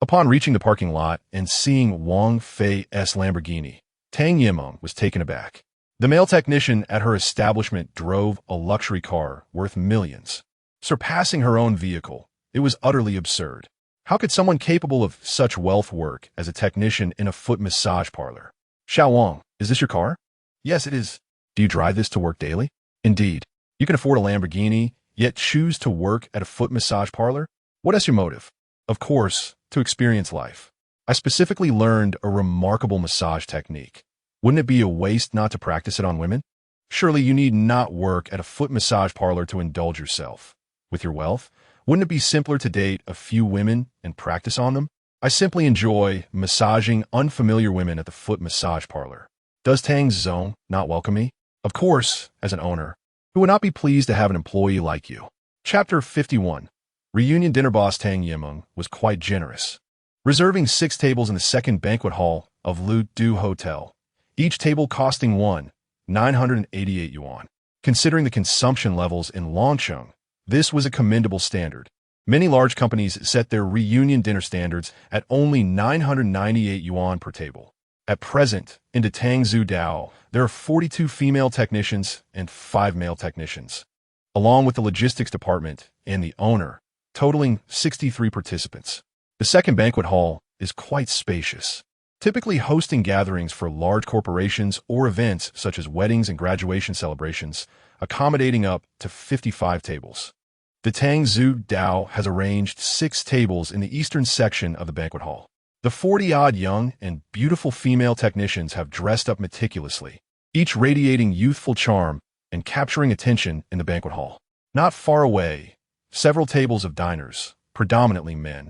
Upon reaching the parking lot and seeing Wang Fei's Lamborghini, Tang Yimeng was taken aback. The male technician at her establishment drove a luxury car worth millions, surpassing her own vehicle. It was utterly absurd. How could someone capable of such wealth work as a technician in a foot massage parlor? Xiao Wang, is this your car? Yes, it is. Do you drive this to work daily? Indeed. You can afford a Lamborghini, yet choose to work at a foot massage parlor? What is your motive? Of course, to experience life. I specifically learned a remarkable massage technique. Wouldn't it be a waste not to practice it on women? Surely you need not work at a foot massage parlor to indulge yourself. With your wealth, wouldn't it be simpler to date a few women and practice on them? I simply enjoy massaging unfamiliar women at the foot massage parlor. Does Tang Zong not welcome me? Of course, as an owner, who would not be pleased to have an employee like you? Chapter 51. Reunion dinner. Boss Tang Yimeng was quite generous, reserving 6 tables in the second banquet hall of Lu Du Hotel, each table costing 988 yuan. Considering the consumption levels in Longcheng, this was a commendable standard. Many large companies set their reunion dinner standards at only 998 yuan per table. At present, in Tangzhou Dao, there are 42 female technicians and 5 male technicians, along with the logistics department and the owner, totaling 63 participants. The second banquet hall is quite spacious, typically hosting gatherings for large corporations or events such as weddings and graduation celebrations, accommodating up to 55 tables. The Tangzhou Dao has arranged 6 tables in the eastern section of the banquet hall. The 40-odd young and beautiful female technicians have dressed up meticulously, each radiating youthful charm and capturing attention in the banquet hall. Not far away, several tables of diners, predominantly men,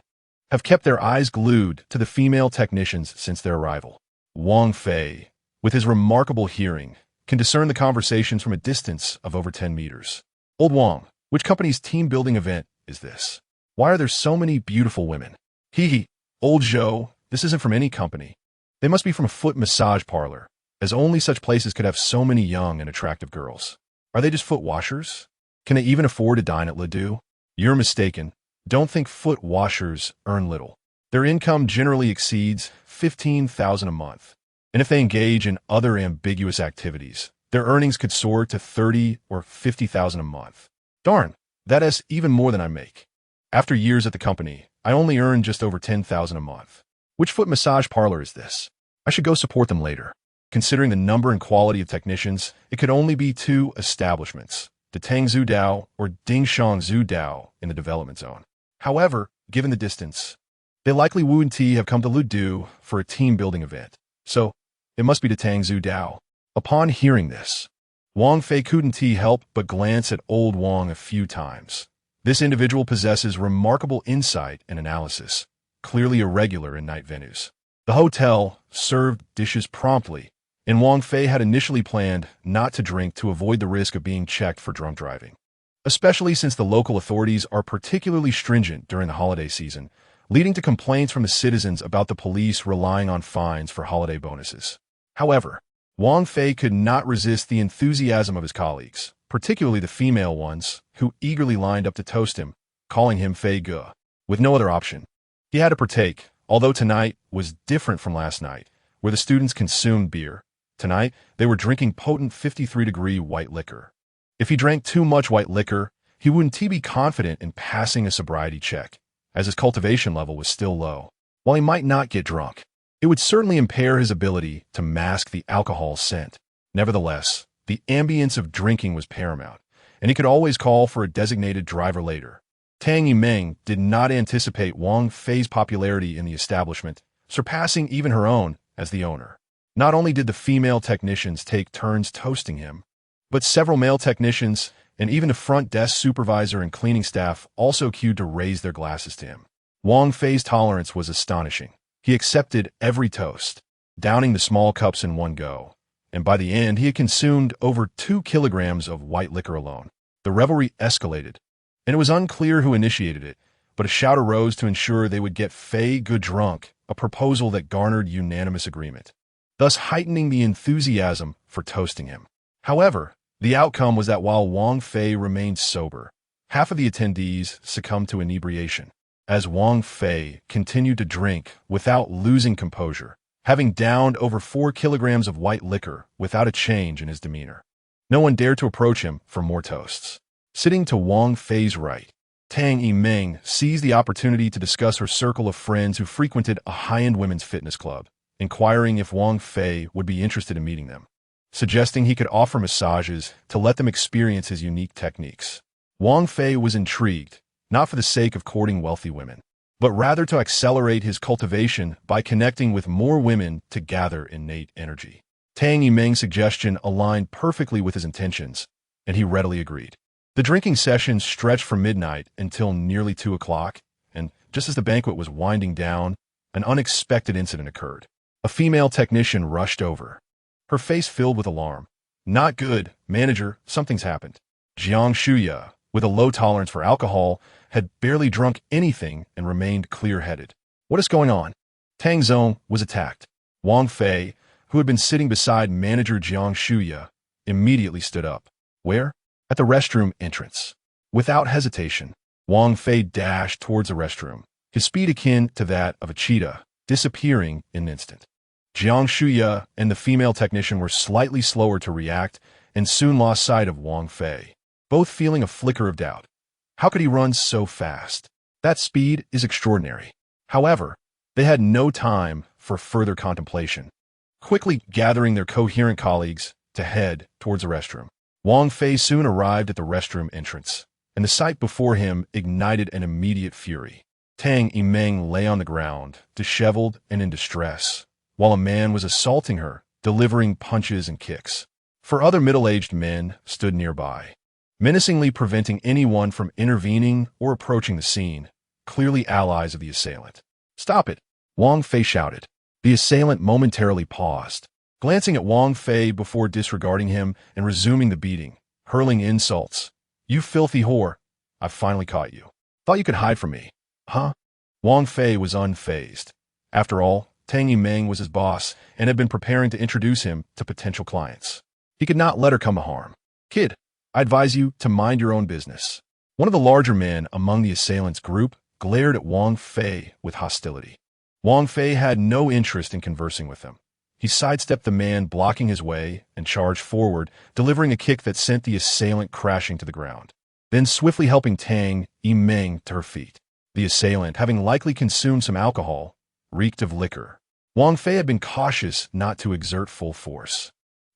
have kept their eyes glued to the female technicians since their arrival. Wang Fei, with his remarkable hearing, can discern the conversations from a distance of over 10 meters. Old Wang, which company's team-building event is this? Why are there so many beautiful women? Hee, old Zhou, this isn't from any company. They must be from a foot massage parlor, as only such places could have so many young and attractive girls. Are they just foot washers? Can they even afford to dine at Ledoux? You're mistaken. Don't think foot washers earn little. Their income generally exceeds 15,000 a month. And if they engage in other ambiguous activities, their earnings could soar to 30 or 50,000 a month. Darn, that is even more than I make. After years at the company, I only earn just over 10,000 a month. Which foot massage parlor is this? I should go support them later. Considering the number and quality of technicians, it could only be 2 establishments, the Tangzhou Dao or Dingshangzhou Dao in the development zone. However, given the distance, they likely wouldn't have come to Ludu for a team-building event, so it must be the Tangzhou Dao. Upon hearing this, Wang Fei couldn't help but glance at old Wang a few times. This individual possesses remarkable insight and analysis, clearly irregular in night venues. The hotel served dishes promptly, and Wang Fei had initially planned not to drink to avoid the risk of being checked for drunk driving, especially since the local authorities are particularly stringent during the holiday season, leading to complaints from the citizens about the police relying on fines for holiday bonuses. However, Wang Fei could not resist the enthusiasm of his colleagues, particularly the female ones, who eagerly lined up to toast him, calling him Fei Ge. With no other option, he had to partake, although tonight was different from last night, where the students consumed beer. Tonight, they were drinking potent 53-degree white liquor. If he drank too much white liquor, he wouldn't be confident in passing a sobriety check, as his cultivation level was still low. While he might not get drunk, it would certainly impair his ability to mask the alcohol scent. Nevertheless, the ambience of drinking was paramount, and he could always call for a designated driver later. Tang Yimeng did not anticipate Wang Fei's popularity in the establishment, surpassing even her own as the owner. Not only did the female technicians take turns toasting him, but several male technicians and even the front desk supervisor and cleaning staff also queued to raise their glasses to him. Wang Fei's tolerance was astonishing. He accepted every toast, downing the small cups in one go, and by the end he had consumed over 2 kilograms of white liquor alone. The revelry escalated, and it was unclear who initiated it, but a shout arose to ensure they would get Fei good drunk, a proposal that garnered unanimous agreement, thus heightening the enthusiasm for toasting him. However, the outcome was that while Wang Fei remained sober, half of the attendees succumbed to inebriation, as Wang Fei continued to drink without losing composure, having downed over 4 kilograms of white liquor without a change in his demeanor. No one dared to approach him for more toasts. Sitting to Wang Fei's right, Tang Yimeng seized the opportunity to discuss her circle of friends who frequented a high-end women's fitness club, inquiring if Wang Fei would be interested in meeting them, suggesting he could offer massages to let them experience his unique techniques. Wang Fei was intrigued, not for the sake of courting wealthy women, but rather to accelerate his cultivation by connecting with more women to gather innate energy. Tang Yimeng's suggestion aligned perfectly with his intentions, and he readily agreed. The drinking sessions stretched from midnight until nearly 2 o'clock, and just as the banquet was winding down, an unexpected incident occurred. A female technician rushed over, her face filled with alarm. "Not good, manager, something's happened." Jiang Shuya, with a low tolerance for alcohol, had barely drunk anything and remained clear-headed. "What is going on?" Tang Zong was attacked. Wang Fei, who had been sitting beside manager Jiang Shuya, immediately stood up. "Where?" "At the restroom entrance." Without hesitation, Wang Fei dashed towards the restroom, his speed akin to that of a cheetah, disappearing in an instant. Jiang Shuya and the female technician were slightly slower to react and soon lost sight of Wang Fei, both feeling a flicker of doubt. How could he run so fast? That speed is extraordinary. However, they had no time for further contemplation, quickly gathering their coherent colleagues to head towards the restroom. Wang Fei soon arrived at the restroom entrance, and the sight before him ignited an immediate fury. Tang Yimeng lay on the ground, disheveled and in distress, while a man was assaulting her, delivering punches and kicks. 4 other middle-aged men stood nearby, menacingly preventing anyone from intervening or approaching the scene, clearly allies of the assailant. "Stop it!" Wang Fei shouted. The assailant momentarily paused, glancing at Wang Fei before disregarding him and resuming the beating, hurling insults. "You filthy whore! I've finally caught you. Thought you could hide from me, huh?" Wang Fei was unfazed. After all, Tang Yimeng was his boss and had been preparing to introduce him to potential clients. He could not let her come to harm. "Kid, I advise you to mind your own business." One of the larger men among the assailants' group glared at Wang Fei with hostility. Wang Fei had no interest in conversing with him. He sidestepped the man blocking his way and charged forward, delivering a kick that sent the assailant crashing to the ground, then swiftly helping Tang Yimeng to her feet. The assailant, having likely consumed some alcohol, reeked of liquor. Wang Fei had been cautious not to exert full force.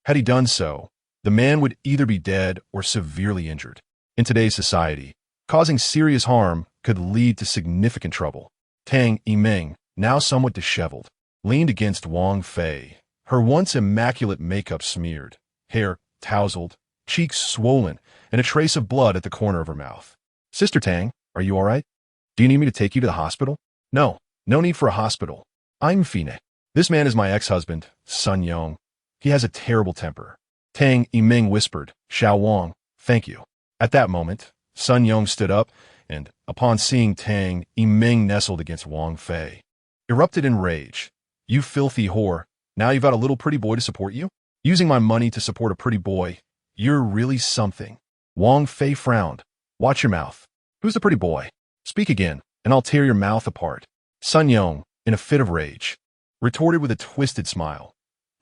Had he done so, the man would either be dead or severely injured. In today's society, causing serious harm could lead to significant trouble. Tang Yimeng, now somewhat disheveled, leaned against Wang Fei, her once immaculate makeup smeared, hair tousled, cheeks swollen, and a trace of blood at the corner of her mouth. "Sister Tang, are you all right? Do you need me to take you to the hospital?" "No, no need for a hospital. I'm Fine. This man is my ex-husband, Sun Yong. He has a terrible temper." Tang Yimeng whispered, "Xiao Wang, thank you." At that moment, Sun Yong stood up and, upon seeing Tang Yimeng nestled against Wang Fei, erupted in rage. "You filthy whore, now you've got a little pretty boy to support you? Using my money to support a pretty boy, you're really something." Wang Fei frowned. "Watch your mouth. Who's the pretty boy? Speak again, and I'll tear your mouth apart." Sun Yong, in a fit of rage, retorted with a twisted smile.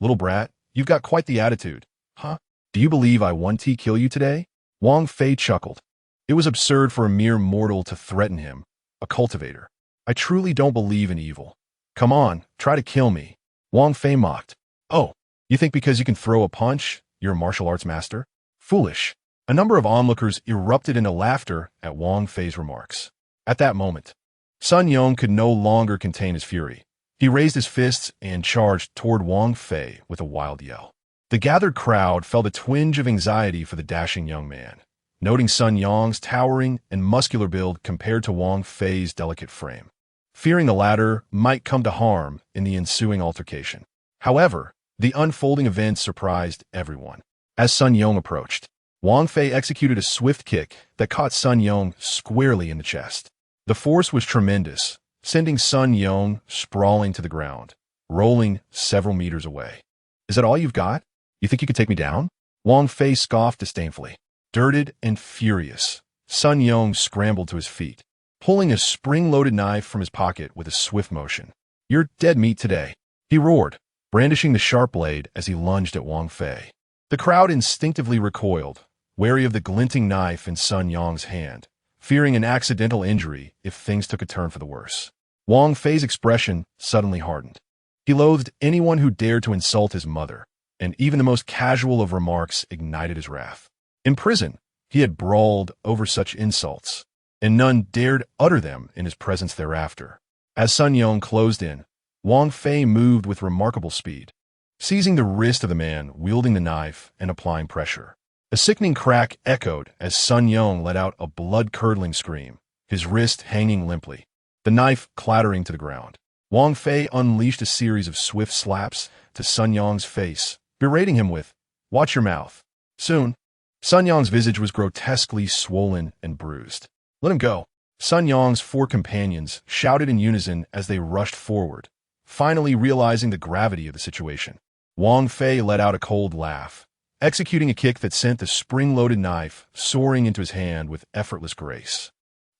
"Little brat, you've got quite the attitude. Huh? Do you believe I want to kill you today?" Wang Fei chuckled. It was absurd for a mere mortal to threaten him, a cultivator. "I truly don't believe in evil. Come on, try to kill me." Wang Fei mocked. "Oh, you think because you can throw a punch, you're a martial arts master? Foolish." A number of onlookers erupted into laughter at Wang Fei's remarks. At that moment, Sun Yong could no longer contain his fury. He raised his fists and charged toward Wang Fei with a wild yell. The gathered crowd felt a twinge of anxiety for the dashing young man, noting Sun Yong's towering and muscular build compared to Wang Fei's delicate frame, fearing the latter might come to harm in the ensuing altercation. However, The unfolding events surprised everyone. As Sun Yong approached, Wang Fei executed a swift kick that caught Sun Yong squarely in the chest. The force was tremendous, sending Sun Yong sprawling to the ground, rolling several meters away. "Is that all you've got? You think you could take me down?" Wang Fei scoffed disdainfully. Dirted and furious, Sun Yong scrambled to his feet, pulling a spring-loaded knife from his pocket with a swift motion. "You're dead meat today," he roared, brandishing the sharp blade as he lunged at Wang Fei. The crowd instinctively recoiled, wary of the glinting knife in Sun Yong's hand, fearing an accidental injury if things took a turn for the worse. Wang Fei's expression suddenly hardened. He loathed anyone who dared to insult his mother, and even the most casual of remarks ignited his wrath. In prison, he had brawled over such insults, and none dared utter them in his presence thereafter. As Sun Yong closed in, Wang Fei moved with remarkable speed, seizing the wrist of the man wielding the knife and applying pressure. A sickening crack echoed as Sun Yong let out a blood-curdling scream, his wrist hanging limply, the knife clattering to the ground. Wang Fei unleashed a series of swift slaps to Sun Yong's face, berating him with, "Watch your mouth." Soon, Sun Yong's visage was grotesquely swollen and bruised. "Let him go." Sun Yong's four companions shouted in unison as they rushed forward, finally realizing the gravity of the situation. Wang Fei let out a cold laugh, executing a kick that sent the spring-loaded knife soaring into his hand with effortless grace.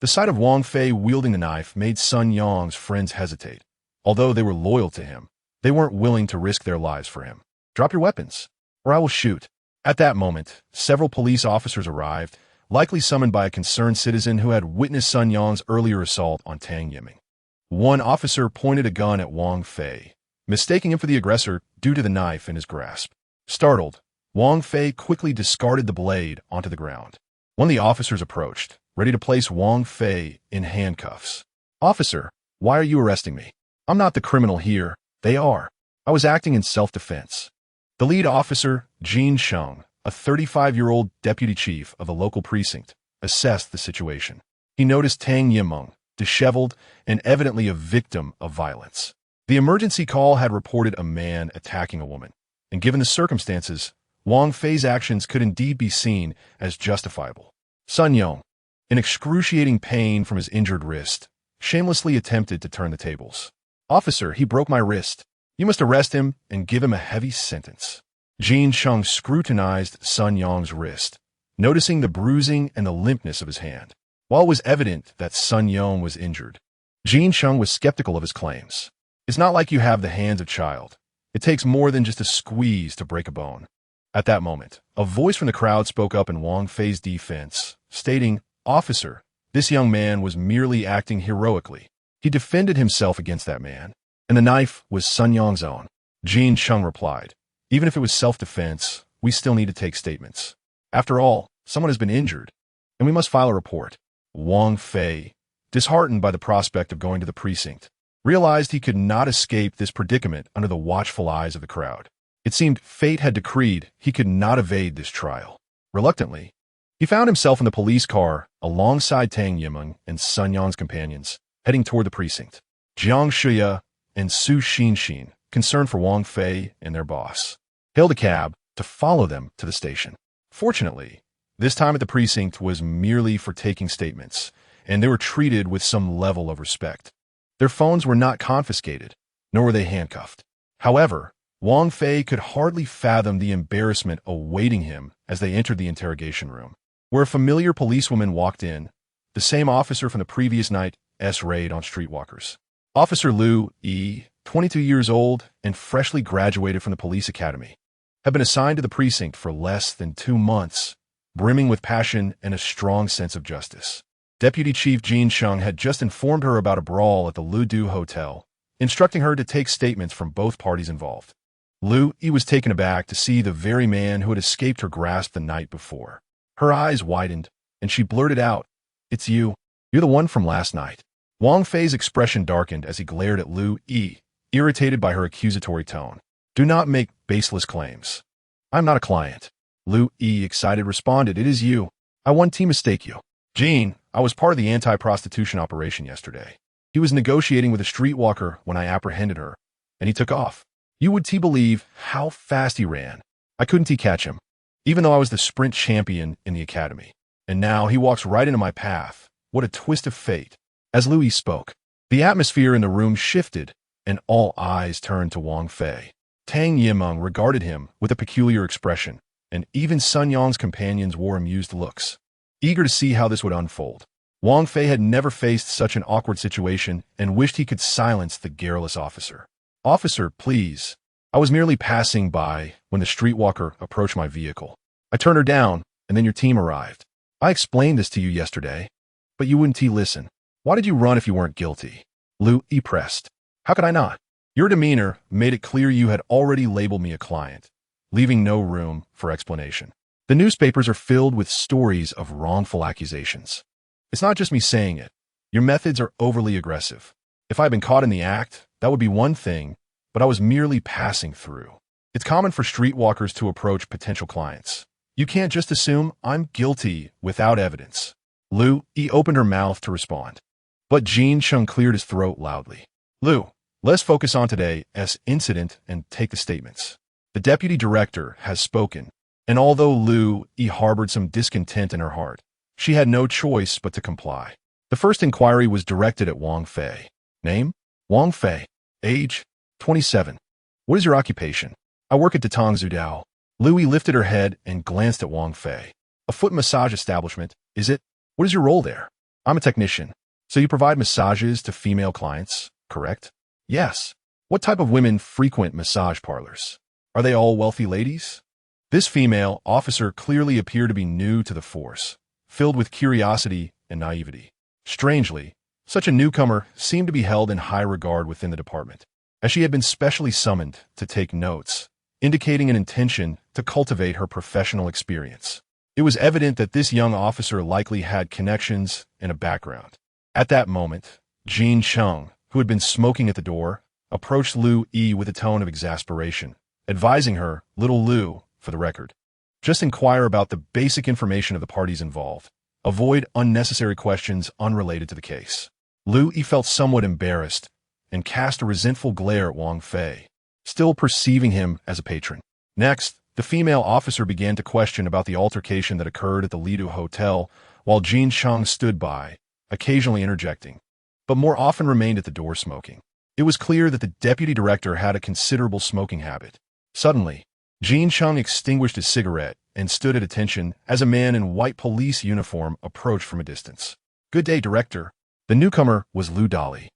The sight of Wang Fei wielding the knife made Sun Yong's friends hesitate. Although they were loyal to him, they weren't willing to risk their lives for him. "Drop your weapons, or I will shoot." At that moment, several police officers arrived, likely summoned by a concerned citizen who had witnessed Sun Yong's earlier assault on Tang Yiming. One officer pointed a gun at Wang Fei, mistaking him for the aggressor due to the knife in his grasp. Startled, Wang Fei quickly discarded the blade onto the ground. One of the officers approached, ready to place Wang Fei in handcuffs. "Officer, why are you arresting me? I'm not the criminal here. They are. I was acting in self-defense." The lead officer, Jin Sheng, a 35-year-old deputy chief of a local precinct, assessed the situation. He noticed Tang Yimeng, disheveled and evidently a victim of violence. The emergency call had reported a man attacking a woman, and given the circumstances, Wang Fei's actions could indeed be seen as justifiable. Sun Yong, in excruciating pain from his injured wrist, shamelessly attempted to turn the tables. "Officer, he broke my wrist. You must arrest him and give him a heavy sentence." Jin Sheng scrutinized Sun Yong's wrist, noticing the bruising and the limpness of his hand. While it was evident that Sun Yong was injured, Jin Sheng was skeptical of his claims. "It's not like you have the hands of a child. It takes more than just a squeeze to break a bone." At that moment, a voice from the crowd spoke up in Wang Fei's defense, stating, "Officer, this young man was merely acting heroically. He defended himself against that man, and the knife was Sun Yong's own." Jin Sheng replied, "Even if it was self-defense, we still need to take statements. After all, someone has been injured, and we must file a report." Wang Fei, disheartened by the prospect of going to the precinct, realized he could not escape this predicament under the watchful eyes of the crowd. It seemed fate had decreed he could not evade this trial. Reluctantly, he found himself in the police car alongside Tang Yimeng and Sun Yong's companions, heading toward the precinct. Jiang Shuya and Su Xinxin, concerned for Wang Fei and their boss, hailed a cab to follow them to the station. Fortunately, this time at the precinct was merely for taking statements, and they were treated with some level of respect. Their phones were not confiscated, nor were they handcuffed. However, Wang Fei could hardly fathom the embarrassment awaiting him as they entered the interrogation room, where a familiar policewoman walked in, the same officer from the previous night's raid on streetwalkers. Officer Liu Yi, 22 years old and freshly graduated from the police academy, had been assigned to the precinct for less than 2 months, brimming with passion and a strong sense of justice. Deputy Chief Jin Sheng had just informed her about a brawl at the Ludu Hotel, instructing her to take statements from both parties involved. Liu Yi was taken aback to see the very man who had escaped her grasp the night before. Her eyes widened, and she blurted out, "It's you. You're the one from last night." Wang Fei's expression darkened as he glared at Liu Yi, irritated by her accusatory tone. "Do not make baseless claims. I'm not a client." Liu Yi, excited, responded, "It is you. I one team mistake you. Jean, I was part of the anti-prostitution operation yesterday. He was negotiating with a streetwalker when I apprehended her, and he took off. You would believe how fast he ran. I couldn't catch him, even though I was the sprint champion in the academy. And now he walks right into my path. What a twist of fate. As Louis spoke, the atmosphere in the room shifted, and all eyes turned to Wang Fei. Tang Yimeng regarded him with a peculiar expression, and even Sun Yang's companions wore amused looks, eager to see how this would unfold. Wang Fei had never faced such an awkward situation and wished he could silence the garrulous officer. "Officer, please. I was merely passing by when the streetwalker approached my vehicle. I turned her down, and then your team arrived. I explained this to you yesterday, but you wouldn't listen. Why did you run if you weren't guilty?" Lu pressed. "How could I not? Your demeanor made it clear you had already labeled me a client, leaving no room for explanation. The newspapers are filled with stories of wrongful accusations. It's not just me saying it. Your methods are overly aggressive. If I'd been caught in the act, that would be one thing, but I was merely passing through. It's common for streetwalkers to approach potential clients. You can't just assume I'm guilty without evidence." Lu opened her mouth to respond, but Jin Chung cleared his throat loudly. "Lu, let's focus on today's incident and take the statements. The deputy director has spoken." And although Lu harbored some discontent in her heart, she had no choice but to comply. The first inquiry was directed at Wang Fei. Name? Wang Fei. Age? 27. What is your occupation? I work at Datang Zudao. Lu lifted her head and glanced at Wang Fei. A foot massage establishment, is it? What is your role there? I'm a technician. So you provide massages to female clients, correct? Yes. What type of women frequent massage parlors? Are they all wealthy ladies? This female officer clearly appeared to be new to the force, filled with curiosity and naivety. Strangely, such a newcomer seemed to be held in high regard within the department, as she had been specially summoned to take notes, indicating an intention to cultivate her professional experience. It was evident that this young officer likely had connections and a background. At that moment, Jin Chung, who had been smoking at the door, approached Lu with a tone of exasperation, advising her, "Little Lu, for the record, just inquire about the basic information of the parties involved. Avoid unnecessary questions unrelated to the case." Lu felt somewhat embarrassed and cast a resentful glare at Wang Fei, still perceiving him as a patron. Next, the female officer began to question about the altercation that occurred at the Lido Hotel while Jin Chung stood by, occasionally interjecting, but more often remained at the door smoking. It was clear that the deputy director had a considerable smoking habit. Suddenly, Jin Chung extinguished his cigarette and stood at attention as a man in white police uniform approached from a distance. "Good day, Director." The newcomer was Lu Dali,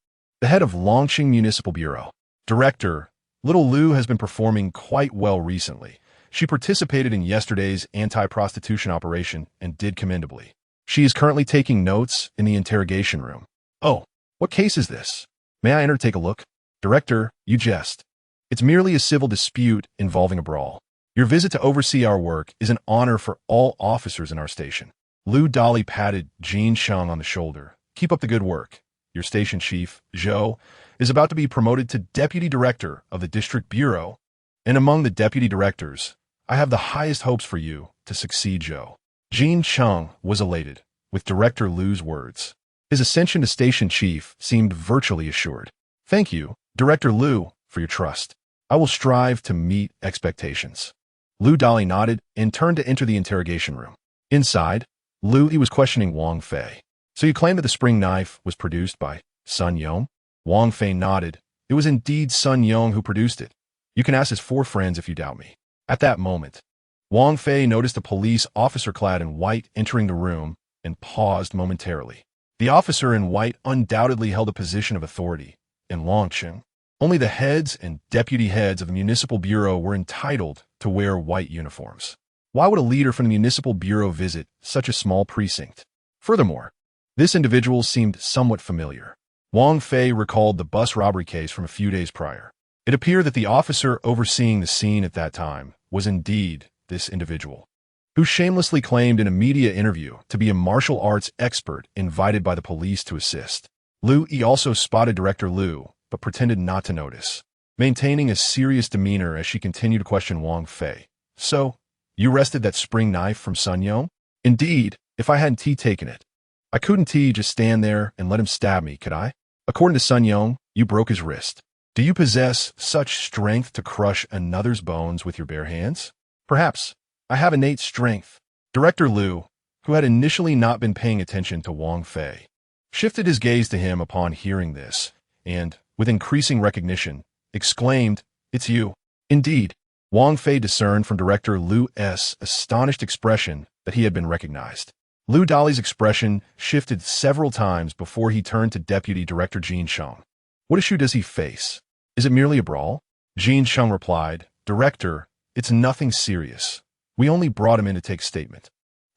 the head of Longqing Municipal Bureau. "Director, little Lu has been performing quite well recently. She participated in yesterday's anti-prostitution operation and did commendably. She is currently taking notes in the interrogation room." "Oh, what case is this? May I enter to take a look?" "Director, you jest. It's merely a civil dispute involving a brawl. Your visit to oversee our work is an honor for all officers in our station." Lu Dali patted Jin Chung on the shoulder. "Keep up the good work. Your station chief, Zhou, is about to be promoted to deputy director of the district bureau, and among the deputy directors, I have the highest hopes for you to succeed Zhou." Jin Chung was elated with Director Lu's words. His ascension to station chief seemed virtually assured. "Thank you, Director Lu, for your trust. I will strive to meet expectations." Lu Dali nodded and turned to enter the interrogation room. Inside, Lu was questioning Wang Fei. "So you claim that the spring knife was produced by Sun Yong?" Wang Fei nodded. "It was indeed Sun Yong who produced it. You can ask his 4 friends if you doubt me." At that moment, Wang Fei noticed a police officer clad in white entering the room and paused momentarily. The officer in white undoubtedly held a position of authority in Longqing. Only the heads and deputy heads of the municipal bureau were entitled to wear white uniforms. Why would a leader from the municipal bureau visit such a small precinct? Furthermore, this individual seemed somewhat familiar. Wang Fei recalled the bus robbery case from a few days prior. It appeared that the officer overseeing the scene at that time was indeed this individual, who shamelessly claimed in a media interview to be a martial arts expert invited by the police to assist. Lu also spotted Director Lu, but pretended not to notice, maintaining a serious demeanor as she continued to question Wang Fei. "So, you wrested that spring knife from Sun Yong?" "Indeed, if I hadn't taken it. I couldn't just stand there and let him stab me, could I? According to Sun Yong, you broke his wrist." Do you possess such strength to crush another's bones with your bare hands? Perhaps. I have innate strength. Director Liu, who had initially not been paying attention to Wang Fei, shifted his gaze to him upon hearing this, and, with increasing recognition, exclaimed, "It's you." Indeed, Wang Fei discerned from Director Liu's astonished expression that he had been recognized. Liu Dali's expression shifted several times before he turned to Deputy Director Jin Sheng. What issue does he face? Is it merely a brawl? Jin Sheng replied, "Director, it's nothing serious. We only brought him in to take statement.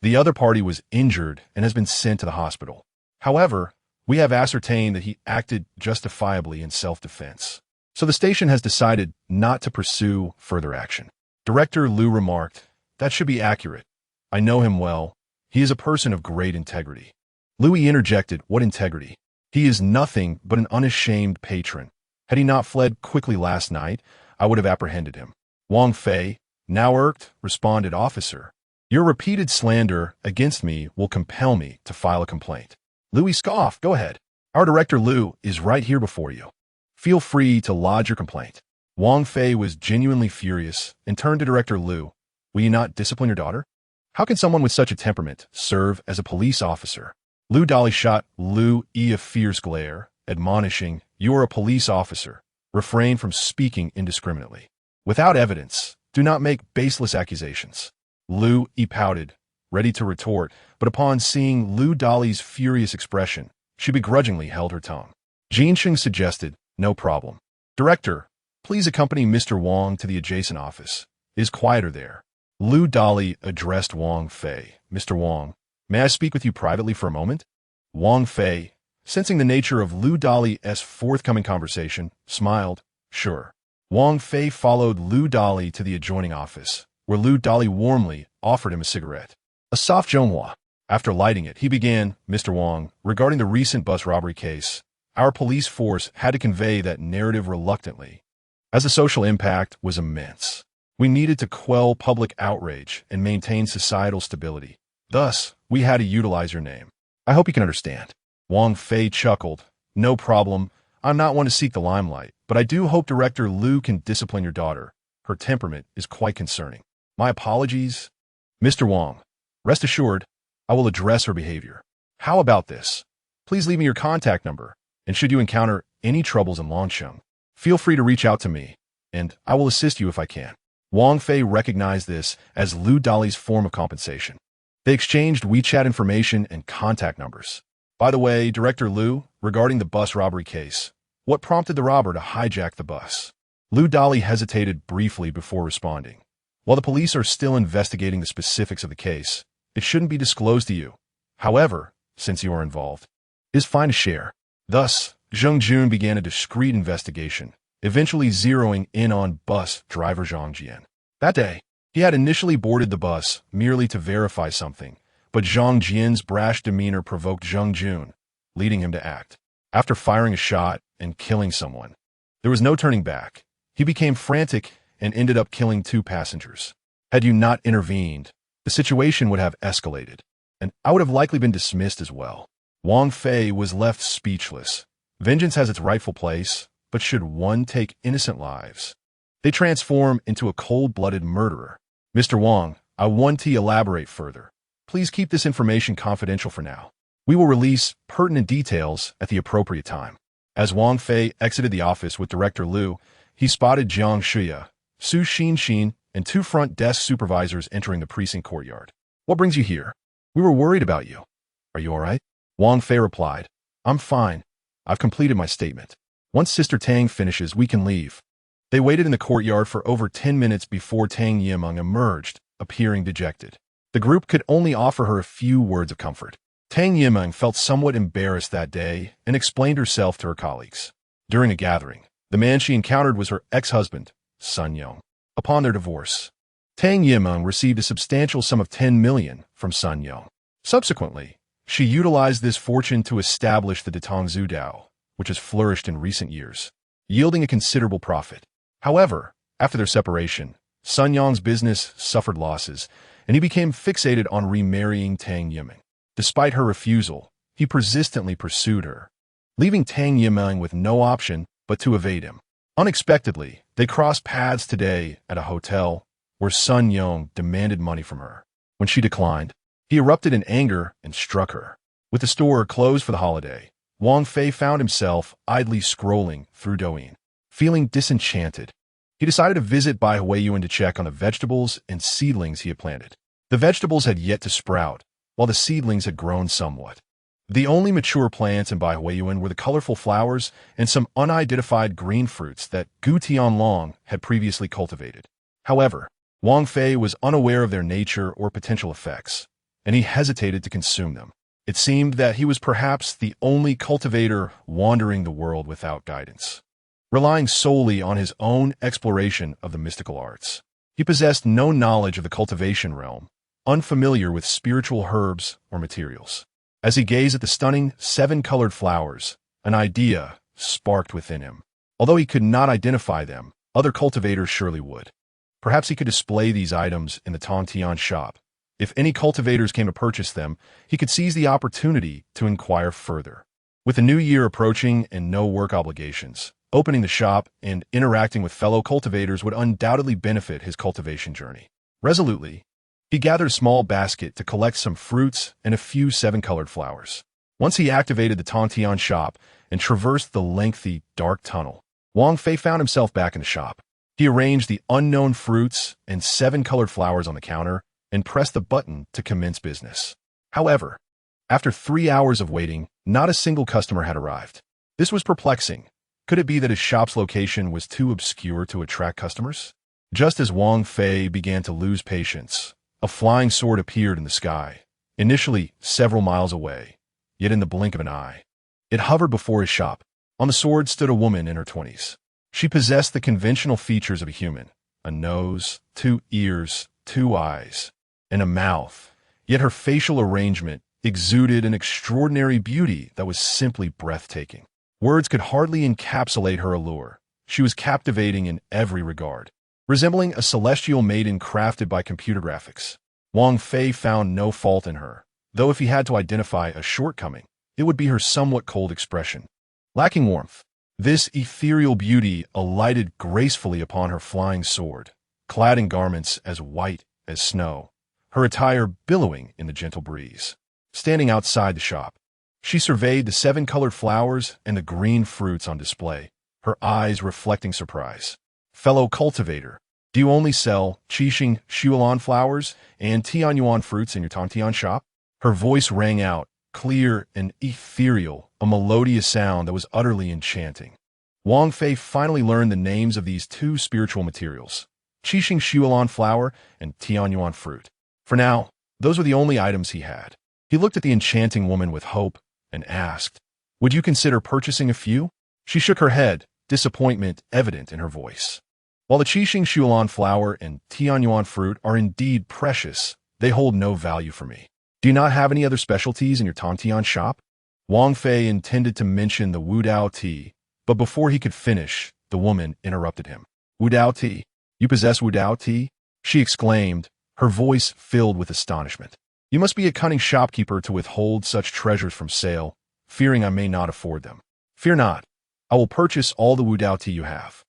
The other party was injured and has been sent to the hospital. However, we have ascertained that he acted justifiably in self-defense. So the station has decided not to pursue further action." Director Liu remarked, "That should be accurate. I know him well. He is a person of great integrity." Louis interjected, "What integrity? He is nothing but an unashamed patron. Had he not fled quickly last night, I would have apprehended him." Wang Fei, now irked, responded, "Officer, your repeated slander against me will compel me to file a complaint." Louis scoffed, "Go ahead. Our Director Liu is right here before you. Feel free to lodge your complaint." Wang Fei was genuinely furious and turned to Director Liu. "Will you not discipline your daughter? How can someone with such a temperament serve as a police officer?" Liu Dali shot Liu a fierce glare, admonishing, "You are a police officer. Refrain from speaking indiscriminately. Without evidence, do not make baseless accusations." Liu pouted, ready to retort, but upon seeing Liu Dali's furious expression, she begrudgingly held her tongue. Jin Sheng suggested, "No problem. Director, please accompany Mr. Wang to the adjacent office. It is quieter there." Liu Dali addressed Wang Fei. "Mr. Wang, may I speak with you privately for a moment?" Wang Fei, sensing the nature of Liu Dali's forthcoming conversation, smiled, "Sure." Wang Fei followed Liu Dali to the adjoining office, where Liu Dali warmly offered him a cigarette. A soft Zhonghua. After lighting it, he began, "Mr. Wang, regarding the recent bus robbery case, our police force had to convey that narrative reluctantly, as the social impact was immense. We needed to quell public outrage and maintain societal stability. Thus, we had to utilize your name. I hope you can understand." Wang Fei chuckled, "No problem. I'm not one to seek the limelight, but I do hope Director Liu can discipline your daughter. Her temperament is quite concerning. My apologies." "Mr. Wang, rest assured, I will address her behavior. How about this? Please leave me your contact number, and should you encounter any troubles in Longsheng, feel free to reach out to me, and I will assist you if I can." Wang Fei recognized this as Liu Dali's form of compensation. They exchanged WeChat information and contact numbers. "By the way, Director Liu, regarding the bus robbery case, what prompted the robber to hijack the bus?" Liu Dali hesitated briefly before responding. "While the police are still investigating the specifics of the case, it shouldn't be disclosed to you. However, since you are involved, it is fine to share." Thus, Zheng Jun began a discreet investigation, eventually zeroing in on bus driver Zhang Jian. That day, he had initially boarded the bus merely to verify something, but Zhang Jian's brash demeanor provoked Zheng Jun, leading him to act. After firing a shot and killing someone, there was no turning back. He became frantic and ended up killing 2 passengers. Had you not intervened, the situation would have escalated, and I would have likely been dismissed as well. Wang Fei was left speechless. Vengeance has its rightful place, but should one take innocent lives, they transform into a cold-blooded murderer. "Mr. Wang, I want to elaborate further. Please keep this information confidential for now. We will release pertinent details at the appropriate time." As Wang Fei exited the office with Director Liu, he spotted Jiang Shuya, Su Xinxin, and 2 front desk supervisors entering the precinct courtyard. "What brings you here? We were worried about you. Are you all right?" Wang Fei replied, "I'm fine. I've completed my statement. Once Sister Tang finishes, we can leave." They waited in the courtyard for over 10 minutes before Tang Yimeng emerged, appearing dejected. The group could only offer her a few words of comfort. Tang Yimeng felt somewhat embarrassed that day and explained herself to her colleagues. During a gathering, the man she encountered was her ex-husband, Sun Yong. Upon their divorce, Tang Yimeng received a substantial sum of 10 million from Sun Yong. Subsequently, she utilized this fortune to establish the Detongzu Dao, which has flourished in recent years, yielding a considerable profit. However, after their separation, Sun Yong's business suffered losses, and he became fixated on remarrying Tang Yimeng. Despite her refusal, he persistently pursued her, leaving Tang Yimeng with no option but to evade him. Unexpectedly, they crossed paths today at a hotel where Sun Yong demanded money from her. When she declined, he erupted in anger and struck her. With the store closed for the holiday, Wang Fei found himself idly scrolling through Douyin. Feeling disenchanted, he decided to visit Bai Huiyuan to check on the vegetables and seedlings he had planted. The vegetables had yet to sprout, while the seedlings had grown somewhat. The only mature plants in Bai Huiyuan were the colorful flowers and some unidentified green fruits that Gu Tianlong had previously cultivated. However, Wang Fei was unaware of their nature or potential effects, and he hesitated to consume them. It seemed that he was perhaps the only cultivator wandering the world without guidance, relying solely on his own exploration of the mystical arts. He possessed no knowledge of the cultivation realm, unfamiliar with spiritual herbs or materials. As he gazed at the stunning seven-colored flowers, an idea sparked within him. Although he could not identify them, other cultivators surely would. Perhaps he could display these items in the Tongtian shop. If any cultivators came to purchase them, he could seize the opportunity to inquire further. With the new year approaching and no work obligations, opening the shop and interacting with fellow cultivators would undoubtedly benefit his cultivation journey. Resolutely, he gathered a small basket to collect some fruits and a few seven-colored flowers. Once he activated the Tongtian shop and traversed the lengthy, dark tunnel, Wang Fei found himself back in the shop. He arranged the unknown fruits and seven-colored flowers on the counter and pressed the button to commence business. However, after 3 hours of waiting, not a single customer had arrived. This was perplexing. Could it be that his shop's location was too obscure to attract customers? Just as Wang Fei began to lose patience, a flying sword appeared in the sky, initially several miles away, yet in the blink of an eye. It hovered before his shop. On the sword stood a woman in her 20s. She possessed the conventional features of a human: a nose, 2 ears, 2 eyes, and a mouth. Yet her facial arrangement exuded an extraordinary beauty that was simply breathtaking. Words could hardly encapsulate her allure. She was captivating in every regard, resembling a celestial maiden crafted by computer graphics. Wang Fei found no fault in her, though if he had to identify a shortcoming, it would be her somewhat cold expression. Lacking warmth, this ethereal beauty alighted gracefully upon her flying sword, clad in garments as white as snow, her attire billowing in the gentle breeze. Standing outside the shop, she surveyed the seven-colored flowers and the green fruits on display, her eyes reflecting surprise. Fellow cultivator, do you only sell Qixing Xuelan flowers and Tianyuan fruits in your Tongtian shop? Her voice rang out, clear and ethereal, a melodious sound that was utterly enchanting. Wang Fei finally learned the names of these 2 spiritual materials: Qixing Xuelan flower and Tianyuan fruit. For now, those were the only items he had. He looked at the enchanting woman with hope and asked, "Would you consider purchasing a few?" She shook her head, disappointment evident in her voice. "While the Qixing Xuelan flower and Tianyuan fruit are indeed precious, they hold no value for me. Do you not have any other specialties in your Tongtian shop?" Wang Fei intended to mention the Wudao tea, but before he could finish, the woman interrupted him. "Wudao tea? You possess Wudao tea?" she exclaimed, her voice filled with astonishment. "You must be a cunning shopkeeper to withhold such treasures from sale, fearing I may not afford them. Fear not, I will purchase all the Wudao tea you have.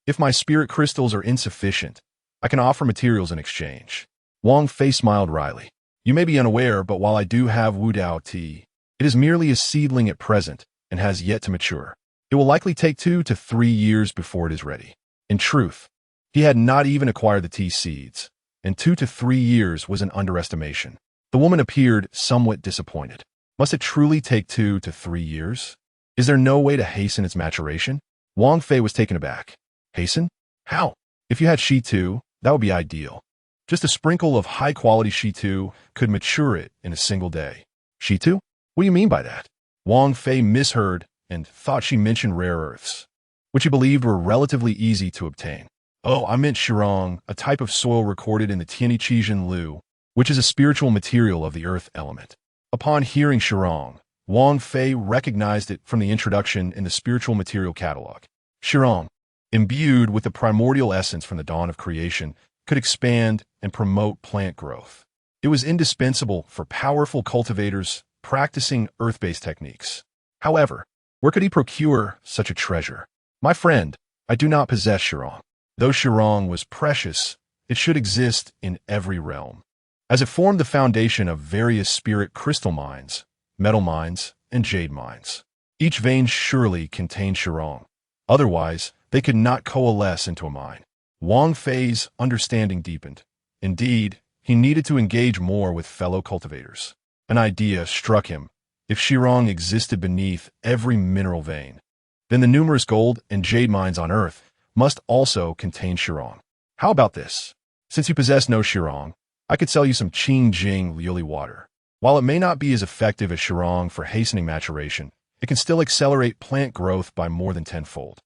If my spirit crystals are insufficient, I can offer materials in exchange." Wang Fei smiled wryly. "You may be unaware, but while I do have Wudao tea, it is merely a seedling at present and has yet to mature. It will likely take 2 to 3 years before it is ready." In truth, he had not even acquired the tea seeds, and 2 to 3 years was an underestimation. The woman appeared somewhat disappointed. Must it truly take 2 to 3 years? Is there no way to hasten its maturation? Wang Fei was taken aback. Hasten? How? If you had Shi-Tu, that would be ideal. Just a sprinkle of high-quality Shi-Tu could mature it in a single day. Shi-Tu? What do you mean by that? Wang Fei misheard and thought she mentioned rare earths, which he believed were relatively easy to obtain. "Oh, I meant shirong, a type of soil recorded in the Tianyi Lu, which is a spiritual material of the earth element." Upon hearing shirong, Wang Fei recognized it from the introduction in the spiritual material catalog. Shirong, imbued with the primordial essence from the dawn of creation, could expand and promote plant growth. It was indispensable for powerful cultivators practicing earth-based techniques. However, where could he procure such a treasure? "My friend, I do not possess Shirong. Though Shirong was precious, it should exist in every realm, as it formed the foundation of various spirit crystal mines, metal mines, and jade mines. Each vein surely contained Shirong. Otherwise, they could not coalesce into a mine. Wang Fei's understanding deepened. Indeed, he needed to engage more with fellow cultivators. An idea struck him. If Shirong existed beneath every mineral vein, then the numerous gold and jade mines on Earth must also contain Shirong. How about this? Since you possess no Shirong, I could sell you some Qingjing Liuli water. While it may not be as effective as Shirong for hastening maturation, it can still accelerate plant growth by more than tenfold.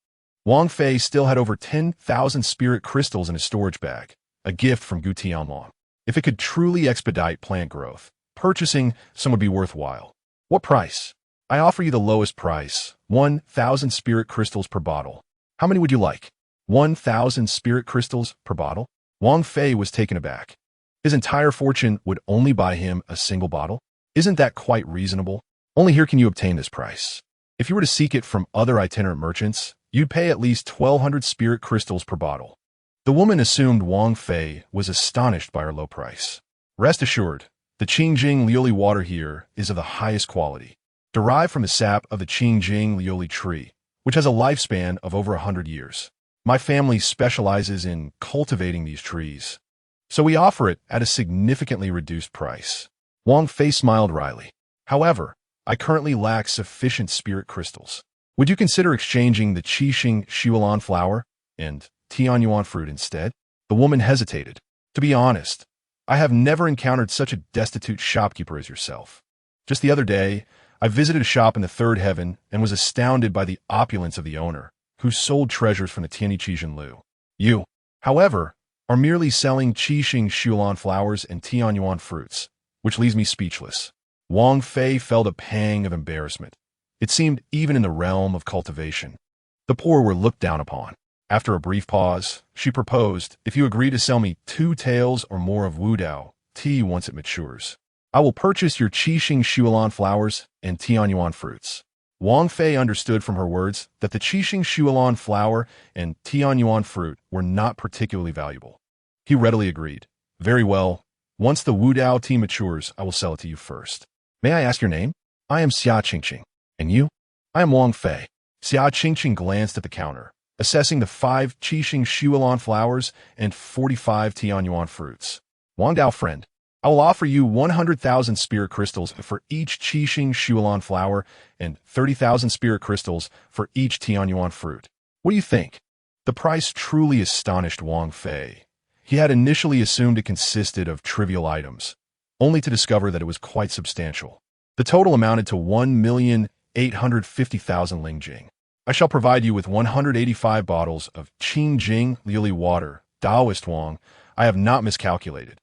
Wang Fei still had over 10,000 spirit crystals in his storage bag, a gift from Gu Tianlong. If it could truly expedite plant growth, purchasing some would be worthwhile. What price? I offer you the lowest price, 1,000 spirit crystals per bottle. How many would you like? 1,000 spirit crystals per bottle? Wang Fei was taken aback. His entire fortune would only buy him a single bottle? Isn't that quite reasonable? Only here can you obtain this price. If you were to seek it from other itinerant merchants, you'd pay at least 1,200 spirit crystals per bottle. The woman assumed Wang Fei was astonished by her low price. Rest assured, the Qingjing Liuli water here is of the highest quality, derived from the sap of the Qingjing Liuli tree, which has a lifespan of over 100 years. My family specializes in cultivating these trees, so we offer it at a significantly reduced price. Wang Fei smiled wryly. However, I currently lack sufficient spirit crystals. Would you consider exchanging the Qixing Xiaolan flower and Tianyuan fruit instead? The woman hesitated. To be honest, I have never encountered such a destitute shopkeeper as yourself. Just the other day, I visited a shop in the third heaven and was astounded by the opulence of the owner, who sold treasures from the Tianyi Lu. You, however, are merely selling Qixing Xiaolan flowers and Tianyuan fruits, which leaves me speechless. Wang Fei felt a pang of embarrassment. It seemed even in the realm of cultivation, the poor were looked down upon. After a brief pause, she proposed, if you agree to sell me 2 taels or more of Wudao tea once it matures, I will purchase your Qixing Xiaolan flowers and Tianyuan fruits. Wang Fei understood from her words that the Qixing Xiaolan flower and Tianyuan fruit were not particularly valuable. He readily agreed. Very well. Once the Wudao tea matures, I will sell it to you first. May I ask your name? I am Xia Qingqing. And you? I am Wang Fei. Xia Qingqing glanced at the counter, assessing the 5 Qixing Xiaolan flowers and 45 Tianyuan fruits. Wang Dao friend, I will offer you 100,000 spirit crystals for each Qixing Xiaolan flower and 30,000 spirit crystals for each Tianyuan fruit. What do you think? The price truly astonished Wang Fei. He had initially assumed it consisted of trivial items, only to discover that it was quite substantial. The total amounted to 1,850,000 lingjing. I shall provide you with 185 bottles of Qingjing Liuli water. Taoist Wang, I have not miscalculated.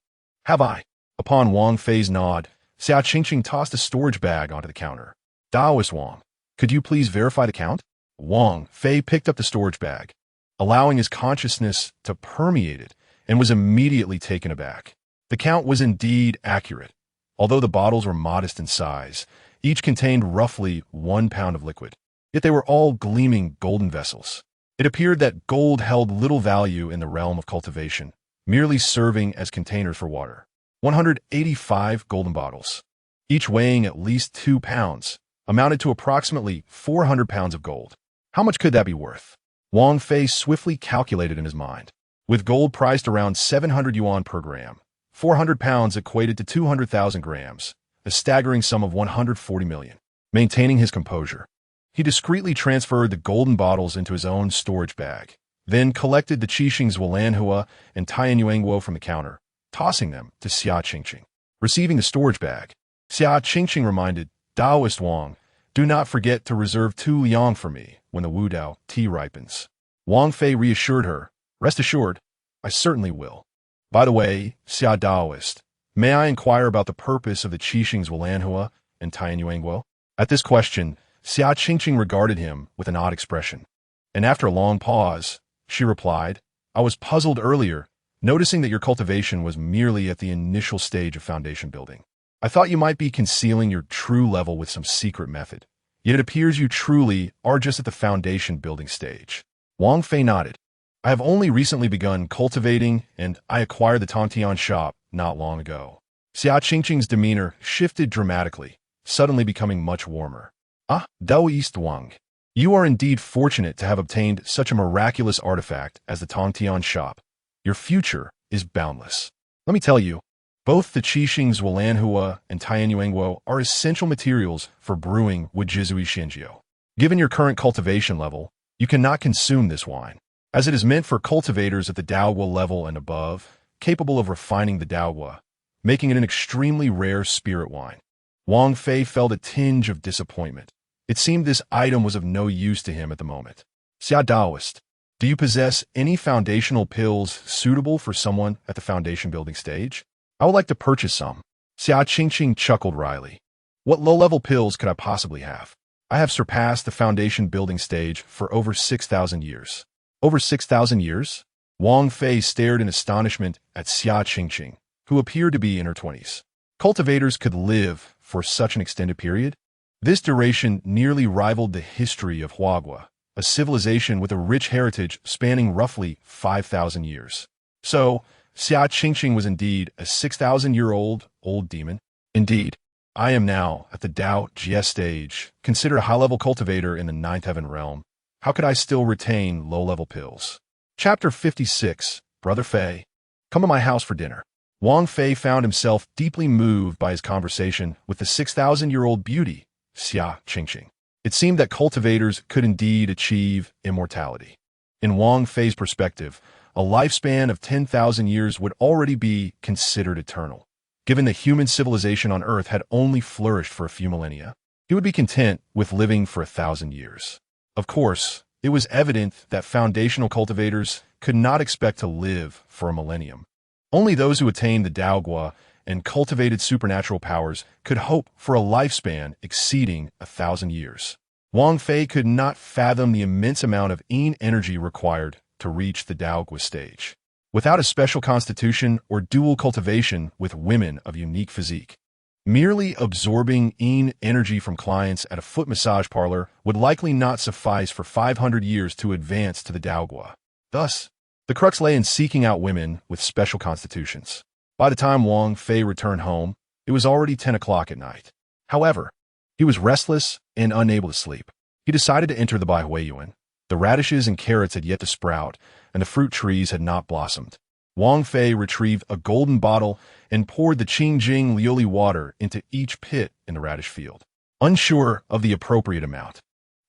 Have I? Upon Wang Fei's nod, Xia Qingqing tossed a storage bag onto the counter. Taoist Wang, could you please verify the count? Wang Fei picked up the storage bag, allowing his consciousness to permeate it, and was immediately taken aback. The count was indeed accurate. Although the bottles were modest in size, each contained roughly 1 pound of liquid. Yet they were all gleaming golden vessels. It appeared that gold held little value in the realm of cultivation, merely serving as containers for water. 185 golden bottles, each weighing at least 2 pounds, amounted to approximately 400 pounds of gold. How much could that be worth? Wang Fei swiftly calculated in his mind. With gold priced around 700 yuan per gram, 400 pounds equated to 200,000 grams, a staggering sum of 140 million. Maintaining his composure, he discreetly transferred the golden bottles into his own storage bag, then collected the Qixing Zhuolanhua and Tianyuanguo from the counter, tossing them to Xia Qingqing. Receiving the storage bag, Xia Qingqing reminded Taoist Wang, do not forget to reserve 2 liang for me when the Wudao tea ripens. Wang Fei reassured her, rest assured, I certainly will. By the way, Xia Taoist, may I inquire about the purpose of the Qixing Zhuolanhua and Tianyuanguo? At this question, Xia Qingqing regarded him with an odd expression, and after a long pause, she replied, I was puzzled earlier, noticing that your cultivation was merely at the initial stage of foundation building. I thought you might be concealing your true level with some secret method, yet it appears you truly are just at the foundation building stage. Wang Fei nodded. I have only recently begun cultivating, and I acquired the Tongtian shop not long ago. Xia Qingqing's demeanor shifted dramatically, suddenly becoming much warmer. Ah, Dao East Wang. You are indeed fortunate to have obtained such a miraculous artifact as the Tongtian shop. Your future is boundless. Let me tell you, both the Qixing Zuolanhua and Tianyuanguo are essential materials for brewing Wujizui Shinjiu. Given your current cultivation level, you cannot consume this wine, as it is meant for cultivators at the Daogua level and above, capable of refining the Daogua, making it an extremely rare spirit wine. Wang Fei felt a tinge of disappointment. It seemed this item was of no use to him at the moment. Xia Daoist, do you possess any foundational pills suitable for someone at the foundation building stage? I would like to purchase some. Xia Qingqing chuckled wryly. What low-level pills could I possibly have? I have surpassed the foundation building stage for over 6,000 years. Over 6,000 years? Wang Fei stared in astonishment at Xia Qingqing, who appeared to be in her 20s. Cultivators could live for such an extended period? This duration nearly rivaled the history of Huagua, a civilization with a rich heritage spanning roughly 5,000 years. So, Xia Qingqing was indeed a 6,000-year-old old demon? Indeed. I am now at the Dao Jie stage, considered a high-level cultivator in the ninth heaven realm. How could I still retain low-level pills? Chapter 56, Brother Fei. Come to my house for dinner. Wang Fei found himself deeply moved by his conversation with the 6,000-year-old beauty, Xia Qingqing. It seemed that cultivators could indeed achieve immortality. In Wang Fei's perspective, a lifespan of 10,000 years would already be considered eternal. Given that human civilization on Earth had only flourished for a few millennia, he would be content with living for 1,000 years. Of course, it was evident that foundational cultivators could not expect to live for a millennium. Only those who attained the Daogua and cultivated supernatural powers could hope for a lifespan exceeding 1,000 years. Wang Fei could not fathom the immense amount of yin energy required to reach the Daogua stage. Without a special constitution or dual cultivation with women of unique physique, merely absorbing yin energy from clients at a foot massage parlor would likely not suffice for 500 years to advance to the Daogua. Thus, the crux lay in seeking out women with special constitutions. By the time Wang Fei returned home, it was already 10 o'clock at night. However, he was restless and unable to sleep. He decided to enter the Baihuiyuan. The radishes and carrots had yet to sprout, and the fruit trees had not blossomed. Wang Fei retrieved a golden bottle and poured the Qingjing Liuli water into each pit in the radish field. Unsure of the appropriate amount,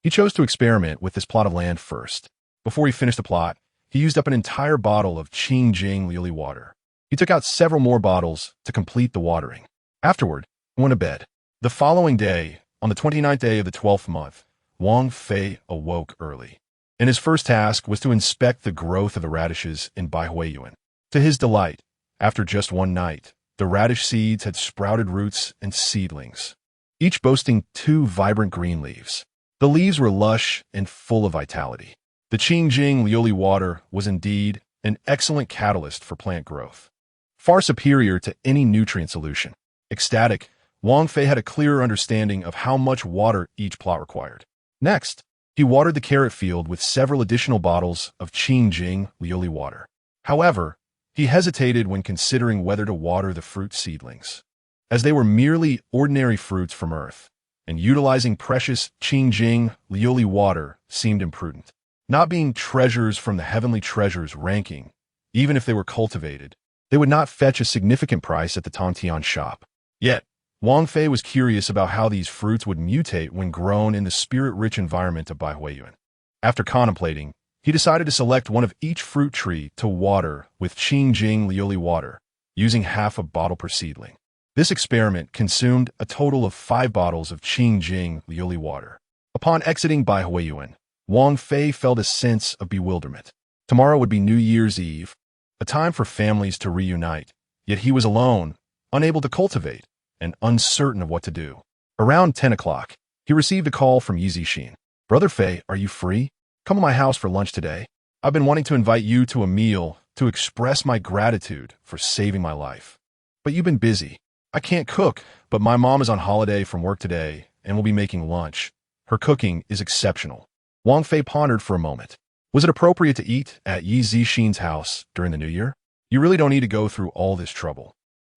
he chose to experiment with this plot of land first. Before he finished the plot, he used up an entire bottle of Qingjing Liuli water. He took out several more bottles to complete the watering. Afterward, he went to bed. The following day, on the 29th day of the 12th month, Wang Fei awoke early, and his first task was to inspect the growth of the radishes in Baihuiyuan. To his delight, after just one night, the radish seeds had sprouted roots and seedlings, each boasting 2 vibrant green leaves. The leaves were lush and full of vitality. The Qingjing Liuli water was indeed an excellent catalyst for plant growth, far superior to any nutrient solution. Ecstatic, Wang Fei had a clearer understanding of how much water each plot required. Next, he watered the carrot field with several additional bottles of Qingjing Liuli water. However, he hesitated when considering whether to water the fruit seedlings, as they were merely ordinary fruits from Earth, and utilizing precious Qingjing Liuli water seemed imprudent. Not being treasures from the heavenly treasures ranking, even if they were cultivated, they would not fetch a significant price at the Tongtian shop. Yet, Wang Fei was curious about how these fruits would mutate when grown in the spirit-rich environment of Baihuiyuan. After contemplating, he decided to select one of each fruit tree to water with Qingjing Liuli water, using half a bottle per seedling. This experiment consumed a total of 5 bottles of Qingjing Liuli water. Upon exiting Baihuiyuan, Wang Fei felt a sense of bewilderment. Tomorrow would be New Year's Eve, a time for families to reunite, yet he was alone, unable to cultivate, and uncertain of what to do. Around 10 o'clock, he received a call from Yi Zixin. Brother Fei, are you free? Come to my house for lunch today. I've been wanting to invite you to a meal to express my gratitude for saving my life. But you've been busy. I can't cook, but my mom is on holiday from work today and will be making lunch. Her cooking is exceptional. Wang Fei pondered for a moment. Was it appropriate to eat at Yi Zixin's house during the New Year? You really don't need to go through all this trouble.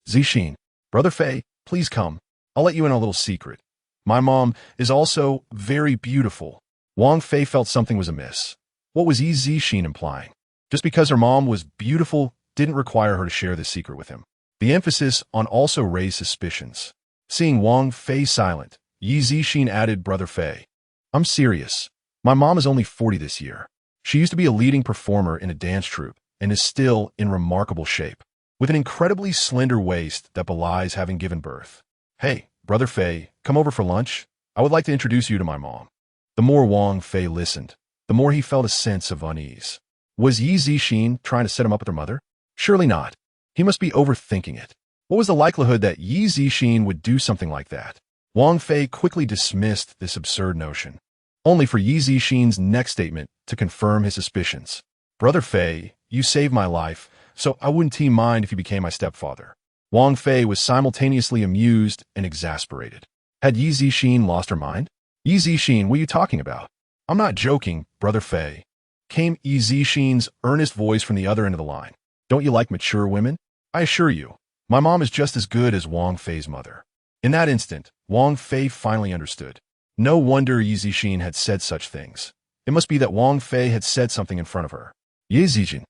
Zixin, Brother Fei, please come. I'll let you in a little secret. My mom is also very beautiful. Wang Fei felt something was amiss. What was Yi Zixin implying? Just because her mom was beautiful didn't require her to share this secret with him. The emphasis on also raised suspicions. Seeing Wang Fei silent, Yi Zixin added, Brother Fei, I'm serious. My mom is only 40 this year. She used to be a leading performer in a dance troupe and is still in remarkable shape, with an incredibly slender waist that belies having given birth. Hey, Brother Fei, come over for lunch. I would like to introduce you to my mom. The more Wang Fei listened, the more he felt a sense of unease. Was Yi Zixin trying to set him up with her mother? Surely not. He must be overthinking it. What was the likelihood that Yi Zixin would do something like that? Wang Fei quickly dismissed this absurd notion, only for Yi Zixin's next statement to confirm his suspicions. Brother Fei, you saved my life, so I wouldn't mind if you became my stepfather. Wang Fei was simultaneously amused and exasperated. Had Yi Zixin lost her mind? Yi Zixin, what are you talking about? I'm not joking, Brother Fei. Came Yi Zixin's earnest voice from the other end of the line. Don't you like mature women? I assure you, my mom is just as good as Wang Fei's mother. In that instant, Wang Fei finally understood. No wonder Yi Zixin had said such things. It must be that Wang Fei had said something in front of her. Yi Zixin,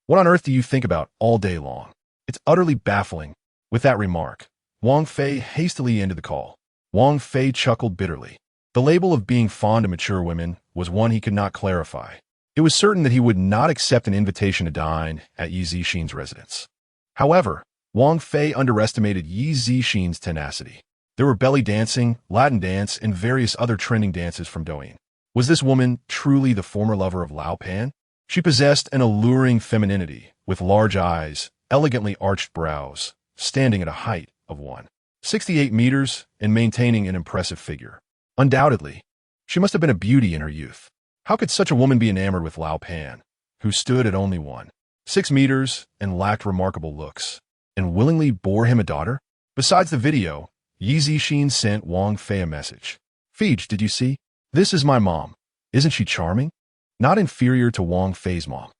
what on earth do you think about all day long? It's utterly baffling. With that remark, Wang Fei hastily ended the call. Wang Fei chuckled bitterly. The label of being fond of mature women was one he could not clarify. It was certain that he would not accept an invitation to dine at Yi Zixin's residence. However, Wang Fei underestimated Yi Zixin's tenacity. There were belly dancing, Latin dance, and various other trending dances from Douyin. Was this woman truly the former lover of Lao Pan? She possessed an alluring femininity, with large eyes, elegantly arched brows, standing at a height of 168 meters and maintaining an impressive figure. Undoubtedly, she must have been a beauty in her youth. How could such a woman be enamored with Lao Pan, who stood at only 1.6 meters and lacked remarkable looks, and willingly bore him a daughter? Besides the video, Yi Zixin sent Wang Fei a message. Fij, did you see? This is my mom. Isn't she charming? Not inferior to Wang Fei's mom,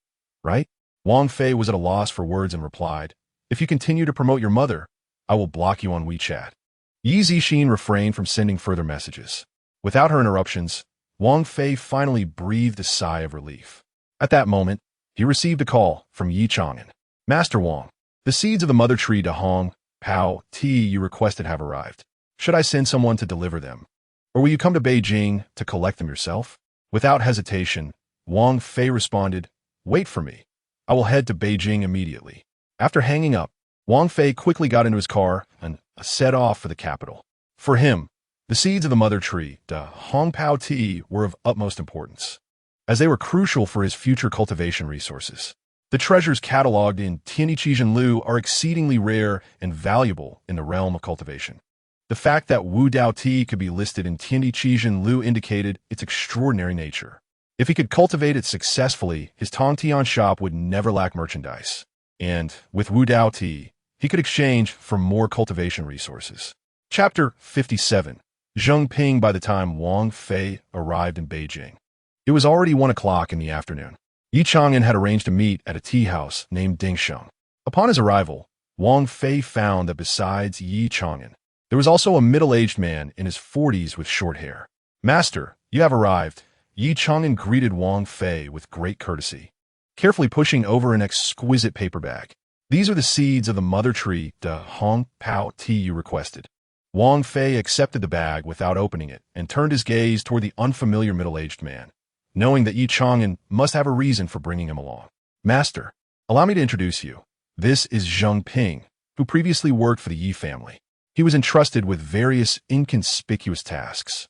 right? Wang Fei was at a loss for words and replied, if you continue to promote your mother, I will block you on WeChat. Yi Zixin refrained from sending further messages. Without her interruptions, Wang Fei finally breathed a sigh of relief. At that moment, he received a call from Yi Chang'an. Master Wang, the seeds of the mother tree de Hong Pao tea you requested have arrived. Should I send someone to deliver them? Or will you come to Beijing to collect them yourself? Without hesitation, Wang Fei responded, wait for me. I will head to Beijing immediately. After hanging up, Wang Fei quickly got into his car and set off for the capital. For him, the seeds of the mother tree, de Hongpao tea, were of utmost importance, as they were crucial for his future cultivation resources. The treasures cataloged in Tianyi Lu are exceedingly rare and valuable in the realm of cultivation. The fact that Wu Dao tea could be listed in Tianyi Lu indicated its extraordinary nature. If he could cultivate it successfully, his Tongtian shop would never lack merchandise. And, with Wu Dao tea, he could exchange for more cultivation resources. Chapter 57. Zheng Ping. By the time Wang Fei arrived in Beijing, it was already 1 o'clock in the afternoon. Yi Chang'an had arranged to meet at a tea house named Dingsheng. Upon his arrival, Wang Fei found that besides Yi Chang'an, there was also a middle-aged man in his 40s with short hair. Master, you have arrived. Yi Chang'an greeted Wang Fei with great courtesy, carefully pushing over an exquisite paper bag. These are the seeds of the mother tree, de Hong Pao tea you requested. Wang Fei accepted the bag without opening it and turned his gaze toward the unfamiliar middle-aged man, knowing that Yi Chang'an must have a reason for bringing him along. Master, allow me to introduce you. This is Zheng Ping, who previously worked for the Yi family. He was entrusted with various inconspicuous tasks,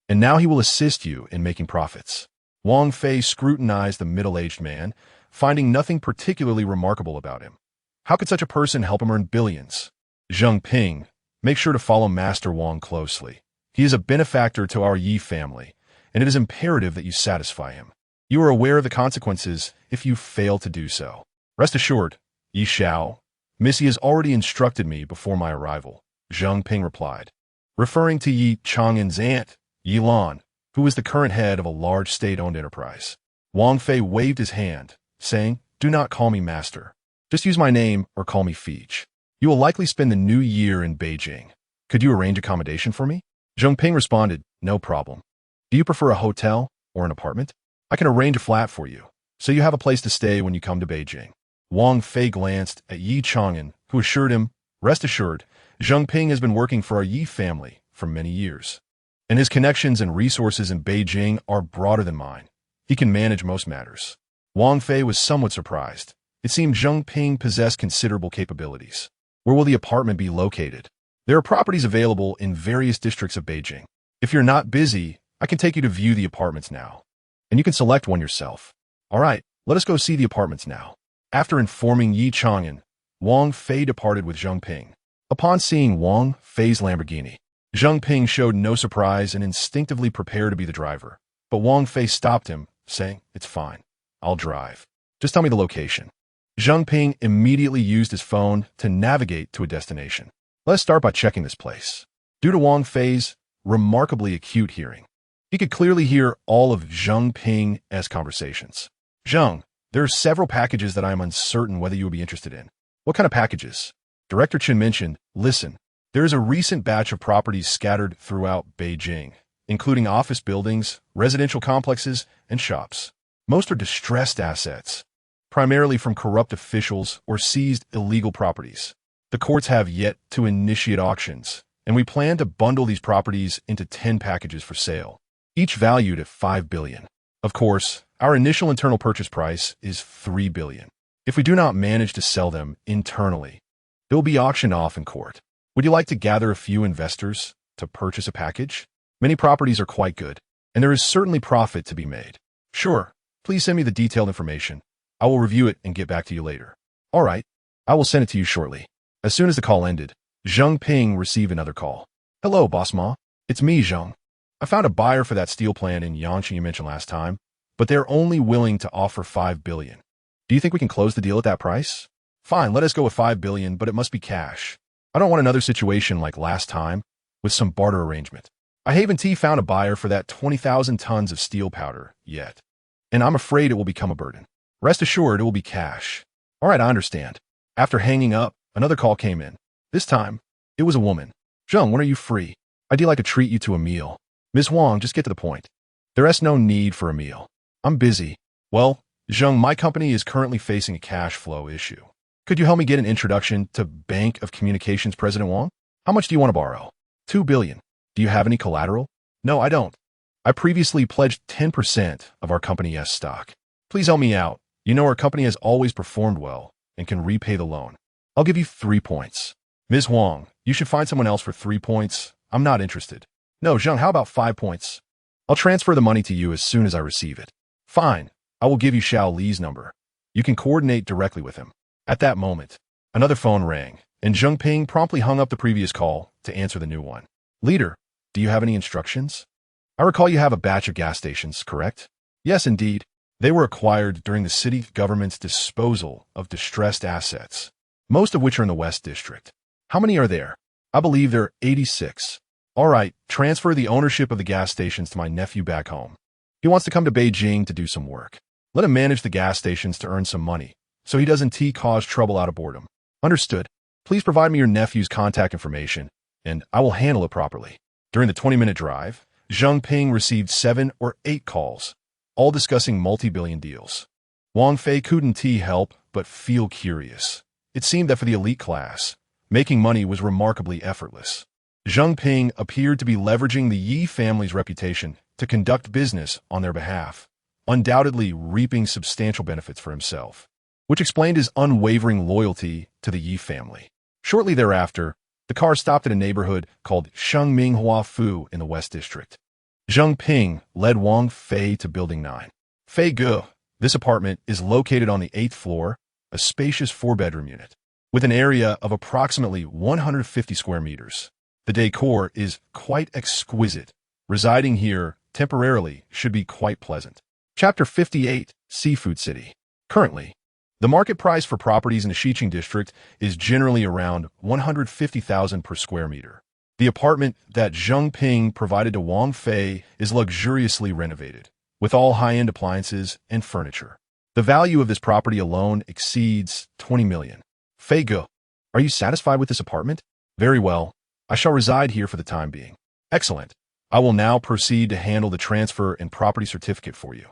and now he will assist you in making profits. Wang Fei scrutinized the middle-aged man, finding nothing particularly remarkable about him. How could such a person help him earn billions? Zheng Ping, make sure to follow Master Wang closely. He is a benefactor to our Yi family, and it is imperative that you satisfy him. You are aware of the consequences if you fail to do so. Rest assured, Yi Xiao, Missy has already instructed me before my arrival, Zheng Ping replied, referring to Yi Chang'an's aunt, Yi Lan, who is the current head of a large state-owned enterprise. Wang Fei waved his hand, saying, "Do not call me master. Just use my name or call me Feej. You will likely spend the new year in Beijing. Could you arrange accommodation for me?" Zheng Ping responded, "No problem. Do you prefer a hotel or an apartment? I can arrange a flat for you, so you have a place to stay when you come to Beijing." Wang Fei glanced at Yi Chang'an, who assured him, "Rest assured, Zheng Ping has been working for our Yi family for many years, and his connections and resources in Beijing are broader than mine. He can manage most matters." Wang Fei was somewhat surprised. It seemed Zheng Ping possessed considerable capabilities. "Where will the apartment be located?" "There are properties available in various districts of Beijing. If you're not busy, I can take you to view the apartments now, and you can select one yourself." "All right, let us go see the apartments now." After informing Yi Chang'an, Wang Fei departed with Zheng Ping. Upon seeing Wang Fei's Lamborghini, Zheng Ping showed no surprise and instinctively prepared to be the driver. But Wang Fei stopped him, saying, "It's fine. I'll drive. Just tell me the location." Zheng Ping immediately used his phone to navigate to a destination. "Let's start by checking this place." Due to Wang Fei's remarkably acute hearing, he could clearly hear all of Zheng Ping's conversations. "Zheng, there are several packages that I am uncertain whether you would be interested in." "What kind of packages?" Director Chen mentioned, "Listen, there is a recent batch of properties scattered throughout Beijing, including office buildings, residential complexes, and shops. Most are distressed assets, primarily from corrupt officials or seized illegal properties. The courts have yet to initiate auctions, and we plan to bundle these properties into 10 packages for sale, each valued at 5 billion. Of course, our initial internal purchase price is 3 billion. If we do not manage to sell them internally, they will be auctioned off in court. Would you like to gather a few investors to purchase a package? Many properties are quite good, and there is certainly profit to be made." "Sure. Please send me the detailed information. I will review it and get back to you later." "All right. I will send it to you shortly." As soon as the call ended, Zheng Ping received another call. "Hello, Boss Ma. It's me, Zheng. I found a buyer for that steel plant in Yangqing you mentioned last time, but they're only willing to offer 5 billion. Do you think we can close the deal at that price?" "Fine, let us go with 5 billion, but it must be cash. I don't want another situation like last time with some barter arrangement. I haven't found a buyer for that 20,000 tons of steel powder yet, and I'm afraid it will become a burden. Rest assured, it will be cash." "All right, I understand." After hanging up, another call came in. This time, it was a woman. "Zheng, when are you free? I'd like to treat you to a meal." "Ms. Wang, just get to the point. There is no need for a meal. I'm busy." "Well, Zheng, my company is currently facing a cash flow issue. Could you help me get an introduction to Bank of Communications President Wang? How much do you want to borrow?" 2 billion. "Do you have any collateral?" "No, I don't. I previously pledged 10% of our company's stock. Please help me out. You know our company has always performed well and can repay the loan. I'll give you 3 points." "Ms. Wang, you should find someone else for 3 points. I'm not interested." "No, Zheng, how about 5 points? I'll transfer the money to you as soon as I receive it." "Fine. I will give you Xiao Li's number. You can coordinate directly with him." At that moment, another phone rang, and Zheng Ping promptly hung up the previous call to answer the new one. "Leader, do you have any instructions? I recall you have a batch of gas stations, correct?" "Yes, indeed. They were acquired during the city government's disposal of distressed assets, most of which are in the West District." "How many are there?" "I believe there are 86. "All right, transfer the ownership of the gas stations to my nephew back home. He wants to come to Beijing to do some work. Let him manage the gas stations to earn some money, so he doesn't cause trouble out of boredom." "Understood. Please provide me your nephew's contact information, and I will handle it properly." During the 20-minute drive, Zheng Ping received 7 or 8 calls, all discussing multi-billion deals. Wang Fei couldn't help but feel curious. It seemed that for the elite class, making money was remarkably effortless. Zheng Ping appeared to be leveraging the Yi family's reputation to conduct business on their behalf, undoubtedly reaping substantial benefits for himself, which explained his unwavering loyalty to the Yi family. Shortly thereafter, the car stopped at a neighborhood called Shengminghua Fu in the West District. Zheng Ping led Wang Fei to Building 9. Fei Ge, this apartment is located on the 8th floor, a spacious 4-bedroom unit, with an area of approximately 150 square meters. The decor is quite exquisite. Residing here temporarily should be quite pleasant. Chapter 58, Seafood City. Currently, the market price for properties in the Xiqing district is generally around 150,000 per square meter. The apartment that Zheng Ping provided to Wang Fei is luxuriously renovated, with all high-end appliances and furniture. The value of this property alone exceeds 20 million. Fei Ge, are you satisfied with this apartment? Very well. I shall reside here for the time being. Excellent. I will now proceed to handle the transfer and property certificate for you.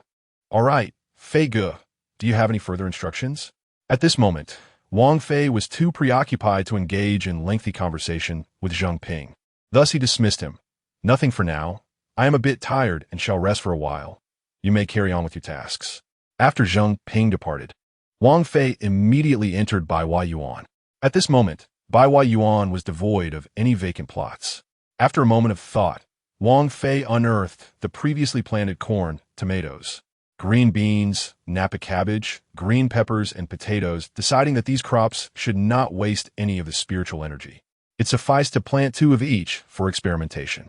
All right, Fei Ge, do you have any further instructions? At this moment, Wang Fei was too preoccupied to engage in lengthy conversation with Zheng Ping. Thus he dismissed him. Nothing for now. I am a bit tired and shall rest for a while. You may carry on with your tasks. After Zheng Ping departed, Wang Fei immediately entered Bai Yuan. At this moment, Bai Yuan was devoid of any vacant plots. After a moment of thought, Wang Fei unearthed the previously planted corn, tomatoes, green beans, Napa cabbage, green peppers, and potatoes, deciding that these crops should not waste any of the spiritual energy. It sufficed to plant 2 of each for experimentation.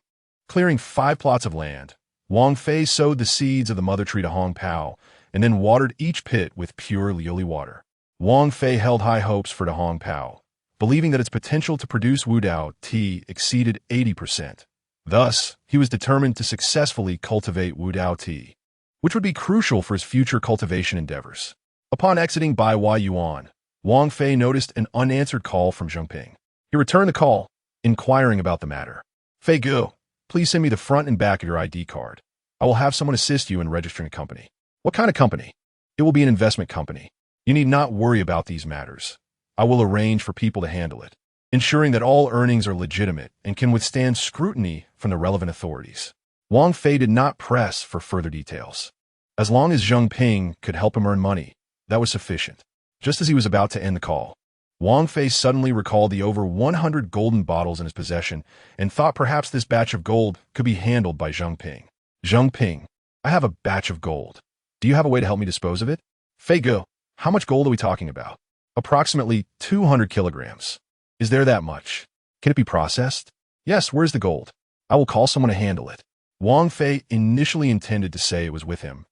Clearing 5 plots of land, Wang Fei sowed the seeds of the mother tree to Hong Pao, and then watered each pit with pure liuli water. Wang Fei held high hopes for the Hong Pao, believing that its potential to produce Wudao tea exceeded 80%. Thus, he was determined to successfully cultivate Wudao tea, which would be crucial for his future cultivation endeavors. Upon exiting Bai Yuan, Wang Fei noticed an unanswered call from Zheng Ping. He returned the call, inquiring about the matter. Fei Ge, please send me the front and back of your ID card. I will have someone assist you in registering a company. What kind of company? It will be an investment company. You need not worry about these matters. I will arrange for people to handle it, ensuring that all earnings are legitimate and can withstand scrutiny from the relevant authorities. Wang Fei did not press for further details. As long as Zheng Ping could help him earn money, that was sufficient. Just as he was about to end the call, Wang Fei suddenly recalled the over 100 golden bottles in his possession and thought perhaps this batch of gold could be handled by Zheng Ping. Zheng Ping, I have a batch of gold. Do you have a way to help me dispose of it? Fei Ge, how much gold are we talking about? Approximately 200 kilograms. Is there that much? Can it be processed? Yes, where's the gold? I will call someone to handle it. Wang Fei initially intended to say it was with him,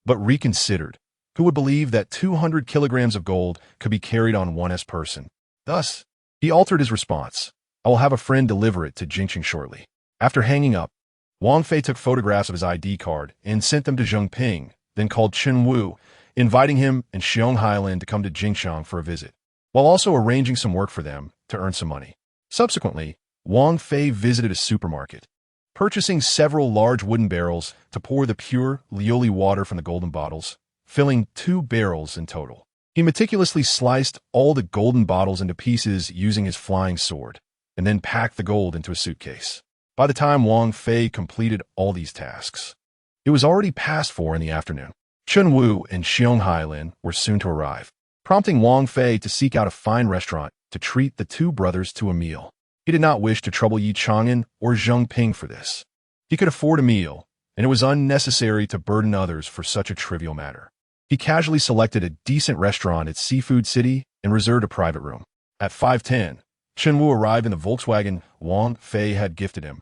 but reconsidered. Who would believe that 200 kilograms of gold could be carried on one's person? Thus, he altered his response. I will have a friend deliver it to Jingqing shortly. After hanging up, Wang Fei took photographs of his ID card and sent them to Zheng Ping, then called Chen Wu, inviting him and Xiong Hailin to come to Jingqiang for a visit, while also arranging some work for them to earn some money. Subsequently, Wang Fei visited a supermarket, purchasing several large wooden barrels to pour the pure liuli water from the golden bottles, filling 2 barrels in total. He meticulously sliced all the golden bottles into pieces using his flying sword, and then packed the gold into a suitcase. By the time Wang Fei completed all these tasks, it was already past 4 in the afternoon. Chen Wu and Xiong Hailin were soon to arrive, prompting Wang Fei to seek out a fine restaurant to treat the 2 brothers to a meal. He did not wish to trouble Yi Chang'an or Zheng Ping for this. He could afford a meal, and it was unnecessary to burden others for such a trivial matter. He casually selected a decent restaurant at Seafood City and reserved a private room. At 5:10, Chen Wu arrived in the Volkswagen Wang Fei had gifted him,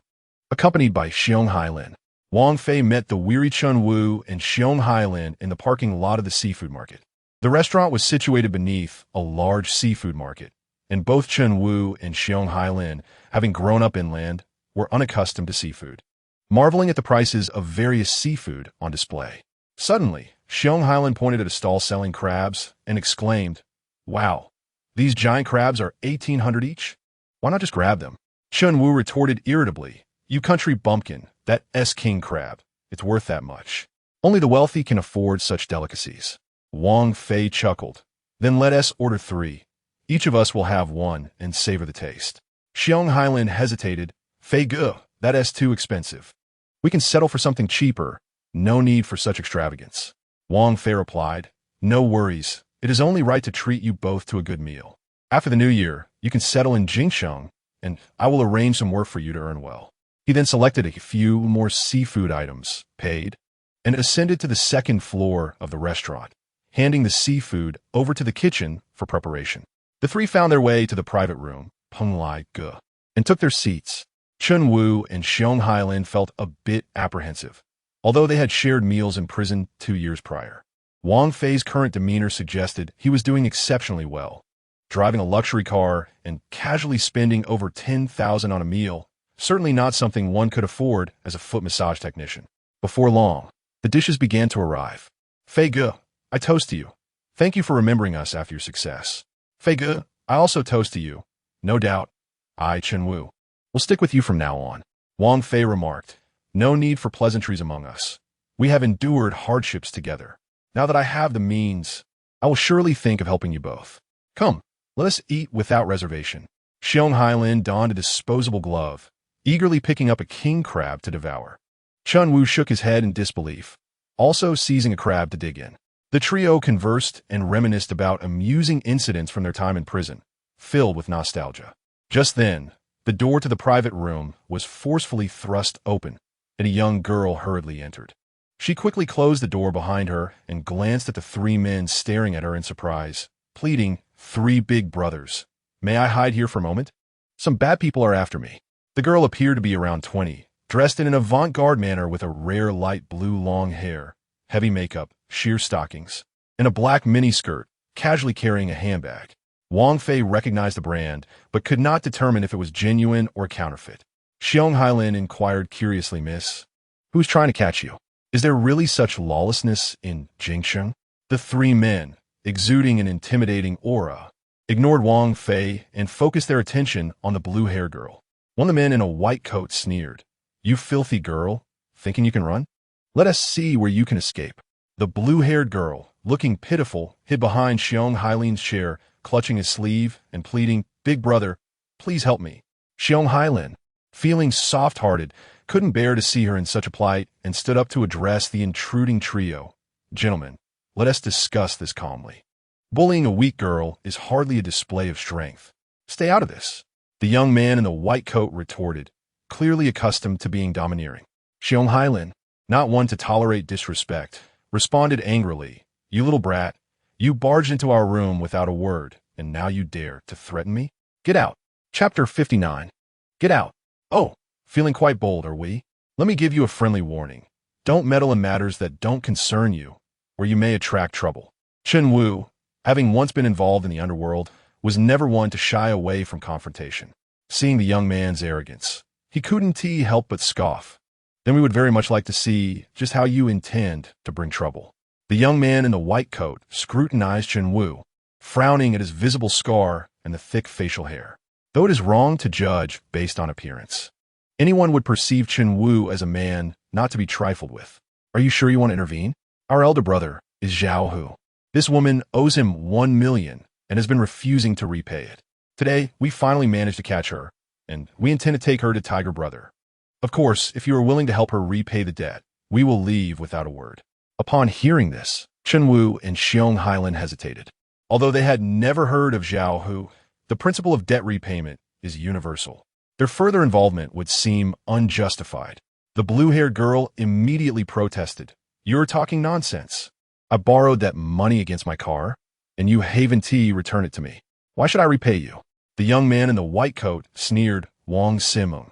accompanied by Xiong Hailin. Wang Fei met the weary Chen Wu and Xiong Hailin in the parking lot of the seafood market. The restaurant was situated beneath a large seafood market, and both Chen Wu and Xiong Hailin, having grown up inland, were unaccustomed to seafood, marveling at the prices of various seafood on display. Suddenly, Xiong Hailin pointed at a stall selling crabs and exclaimed, "Wow, these giant crabs are 1,800 each? Why not just grab them?" Chen Wu retorted irritably, "You country bumpkin, that king crab, it's worth that much. Only the wealthy can afford such delicacies." Wang Fei chuckled. "Then let us order 3. Each of us will have 1 and savor the taste." Xiong Hailin hesitated. "Fei Ge, that's too expensive. We can settle for something cheaper. No need for such extravagance." Wang Fei replied, "No worries. It is only right to treat you both to a good meal. After the new year, you can settle in Jingqiang, and I will arrange some work for you to earn well." He then selected a few more seafood items, paid, and ascended to the 2nd floor of the restaurant, handing the seafood over to the kitchen for preparation. The 3 found their way to the private room, Peng Lai Ge, and took their seats. Chen Wu and Xiong Hailin felt a bit apprehensive, although they had shared meals in prison 2 years prior. Wang Fei's current demeanor suggested he was doing exceptionally well, driving a luxury car and casually spending over 10,000 on a meal, certainly not something one could afford as a foot massage technician. Before long, The dishes began to arrive. Fei Ge, I toast to you. Thank you for remembering us after your success. Fei Ge, I also toast to you. No doubt. I, Chen Wu, will stick with you from now on. Wang Fei remarked. No need for pleasantries among us. We have endured hardships together. Now that I have the means, I will surely think of helping you both. Come, let us eat without reservation. Xiong Hailin donned a disposable glove, eagerly picking up a king crab to devour. Chen Wu shook his head in disbelief, also seizing a crab to dig in. The trio conversed and reminisced about amusing incidents from their time in prison, filled with nostalgia. Just then, the door to the private room was forcefully thrust open, and a young girl hurriedly entered. She quickly closed the door behind her and glanced at the three men staring at her in surprise, pleading, "Three big brothers. May I hide here for a moment? Some bad people are after me." The girl appeared to be around 20, dressed in an avant-garde manner with a rare light blue long hair, heavy makeup, sheer stockings, and a black miniskirt, casually carrying a handbag. Wang Fei recognized the brand, but could not determine if it was genuine or counterfeit. Xiong Hailin inquired curiously, "Miss, who's trying to catch you? Is there really such lawlessness in Jingsheng?" The three men, exuding an intimidating aura, ignored Wang Fei and focused their attention on the blue-haired girl. One of the men in a white coat sneered, "You filthy girl, thinking you can run? Let us see where you can escape." The blue-haired girl, looking pitiful, hid behind Xiong Hailin's chair, clutching his sleeve and pleading, "Big brother, please help me." Xiong Hailin, feeling soft-hearted, couldn't bear to see her in such a plight and stood up to address the intruding trio. "Gentlemen, let us discuss this calmly. Bullying a weak girl is hardly a display of strength. Stay out of this." The young man in the white coat retorted, clearly accustomed to being domineering. Xiong Hailin, not one to tolerate disrespect, responded angrily, "You little brat, you barged into our room without a word, and now you dare to threaten me? Get out." Chapter 59. Get out. Oh, feeling quite bold, are we? Let me give you a friendly warning. Don't meddle in matters that don't concern you, or you may attract trouble. Chen Wu, having once been involved in the underworld, was never one to shy away from confrontation. Seeing the young man's arrogance, he couldn't help but scoff. "Then we would very much like to see just how you intend to bring trouble." The young man in the white coat scrutinized Chen Wu, frowning at his visible scar and the thick facial hair. Though it is wrong to judge based on appearance, anyone would perceive Chen Wu as a man not to be trifled with. "Are you sure you want to intervene? Our elder brother is Zhao Hu. This woman owes him 1 million and has been refusing to repay it. Today, we finally managed to catch her, and we intend to take her to Tiger Brother. Of course, if you are willing to help her repay the debt, we will leave without a word." Upon hearing this, Chen Wu and Xiong Hailin hesitated. Although they had never heard of Zhao Hu, the principle of debt repayment is universal. Their further involvement would seem unjustified. The blue-haired girl immediately protested, "You're talking nonsense. I borrowed that money against my car, and you returned it to me. Why should I repay you?" The young man in the white coat sneered, "Wang Simeng,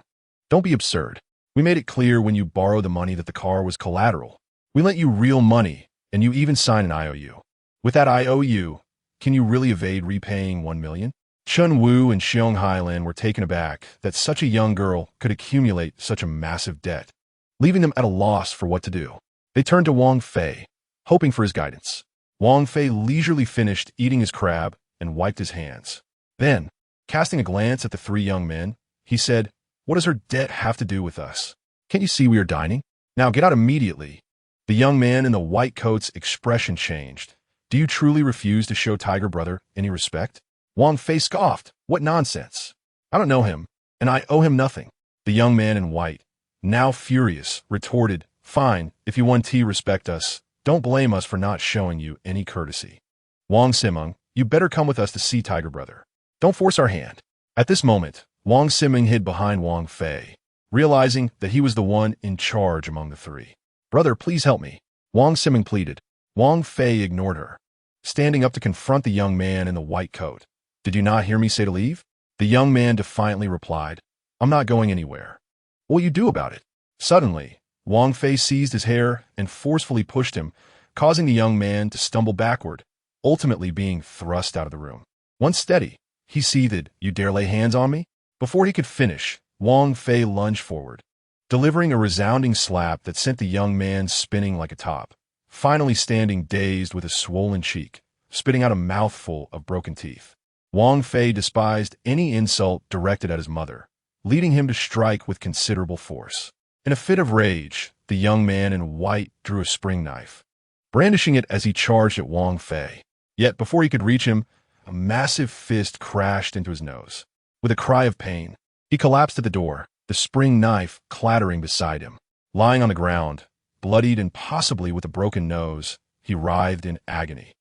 don't be absurd. We made it clear when you borrowed the money that the car was collateral. We lent you real money, and you even signed an IOU. With that IOU, can you really evade repaying 1 million? Chen Wu and Xiong Hailin were taken aback that such a young girl could accumulate such a massive debt, leaving them at a loss for what to do. They turned to Wang Fei, hoping for his guidance. Wang Fei leisurely finished eating his crab and wiped his hands. Then, casting a glance at the three young men, he said, "What does her debt have to do with us? Can't you see we are dining? Now get out immediately." The young man in the white coat's expression changed. "Do you truly refuse to show Tiger Brother any respect?" Wang Fei scoffed. "What nonsense! I don't know him, and I owe him nothing." The young man in white, now furious, retorted, "Fine, if you want to respect us, don't blame us for not showing you any courtesy. Wang Simeng, you better come with us to see Tiger Brother. Don't force our hand." At this moment, Wang Simeng hid behind Wang Fei, realizing that he was the one in charge among the three. "Brother, please help me," Wang Simeng pleaded. Wang Fei ignored her, standing up to confront the young man in the white coat. "Did you not hear me say to leave?" The young man defiantly replied, "I'm not going anywhere." "What will you do about it?" Suddenly, Wang Fei seized his hair and forcefully pushed him, causing the young man to stumble backward, ultimately being thrust out of the room. Once steady, he seethed, "You dare lay hands on me?" Before he could finish, Wang Fei lunged forward, delivering a resounding slap that sent the young man spinning like a top, finally standing dazed with a swollen cheek, spitting out a mouthful of broken teeth. Wang Fei despised any insult directed at his mother, leading him to strike with considerable force. In a fit of rage, the young man in white drew a spring knife, brandishing it as he charged at Wang Fei. Yet before he could reach him, a massive fist crashed into his nose. With a cry of pain, he collapsed at the door, the spring knife clattering beside him. Lying on the ground, bloodied and possibly with a broken nose, he writhed in agony.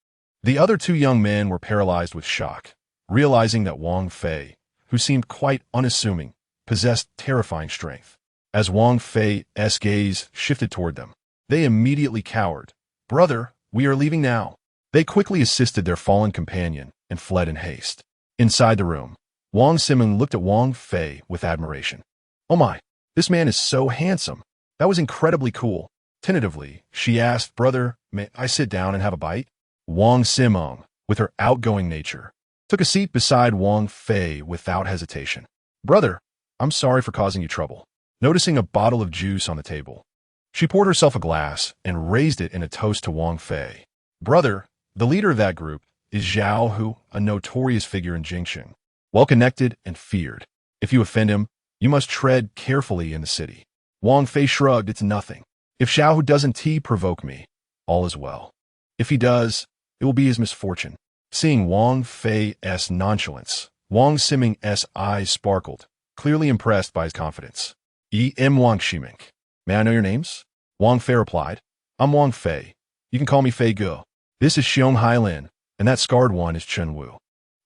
The other two young men were paralyzed with shock, realizing that Wang Fei, who seemed quite unassuming, possessed terrifying strength. As Wang Fei's gaze shifted toward them, they immediately cowered. "Brother, we are leaving now." They quickly assisted their fallen companion and fled in haste. Inside the room, Wang Siming looked at Wang Fei with admiration. "Oh my, this man is so handsome. That was incredibly cool." Tentatively, she asked, "Brother, may I sit down and have a bite?" Wang Siming, with her outgoing nature, took a seat beside Wang Fei without hesitation. "Brother, I'm sorry for causing you trouble." Noticing a bottle of juice on the table, she poured herself a glass and raised it in a toast to Wang Fei. "Brother, the leader of that group is Zhao Hu, a notorious figure in Jingxing, well-connected and feared. If you offend him, you must tread carefully in the city." Wang Fei shrugged. "It's nothing. If Zhao Hu doesn't provoke me, all is well. If he does, it will be his misfortune." Seeing Wang Fei's nonchalance, Wang Siming's eyes sparkled, clearly impressed by his confidence. Wang Shiming. "May I know your names?" Wang Fei replied. "I'm Wang Fei. You can call me Fei Ge. This is Xiong Hailin, and that scarred one is Chen Wu."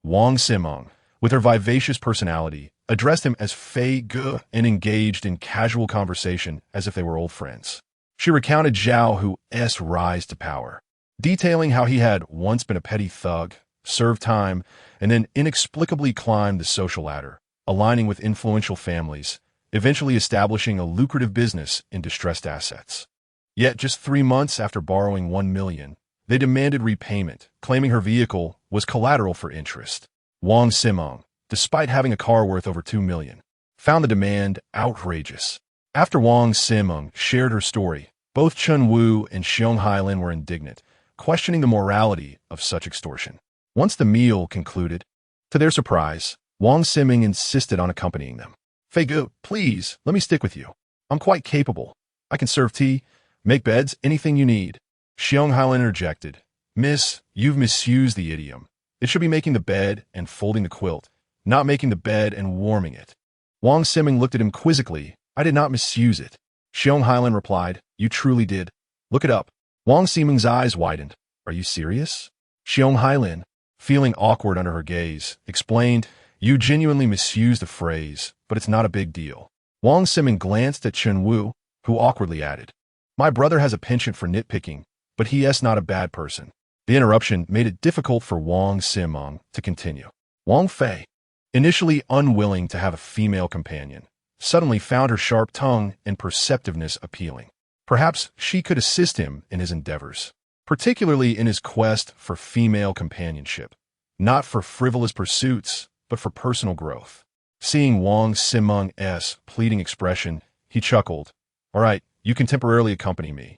Wang Siming, with her vivacious personality, addressed him as Fei Ge and engaged in casual conversation as if they were old friends. She recounted Zhao Hu's rise to power, detailing how he had once been a petty thug, served time, and then inexplicably climbed the social ladder, aligning with influential families, eventually establishing a lucrative business in distressed assets. Yet just 3 months after borrowing 1 million, they demanded repayment, claiming her vehicle was collateral for interest. Wang Siming, despite having a car worth over 2 million, found the demand outrageous. After Wang Siming shared her story, both Chen Wu and Xiong Hailin were indignant, questioning the morality of such extortion. Once the meal concluded, to their surprise, Wang Siming insisted on accompanying them. "Fei Ge, please, let me stick with you. I'm quite capable. I can serve tea, make beds, anything you need." Xiong Hailin interjected. "Miss, you've misused the idiom. It should be making the bed and folding the quilt, not making the bed and warming it." Wang Siming looked at him quizzically. "I did not misuse it." Xiong Hailin replied. "You truly did. Look it up." Wang Siming's eyes widened. "Are you serious?" Xiong Hailin, feeling awkward under her gaze, explained, "You genuinely misused the phrase, but it's not a big deal." Wang Siming glanced at Chen Wu, who awkwardly added, "My brother has a penchant for nitpicking, but he is not a bad person." The interruption made it difficult for Wang Siming to continue. Wang Fei, initially unwilling to have a female companion, suddenly found her sharp tongue and perceptiveness appealing. Perhaps she could assist him in his endeavors, particularly in his quest for female companionship, not for frivolous pursuits, but for personal growth. Seeing Wang Siming's pleading expression, he chuckled. "All right, you can temporarily accompany me,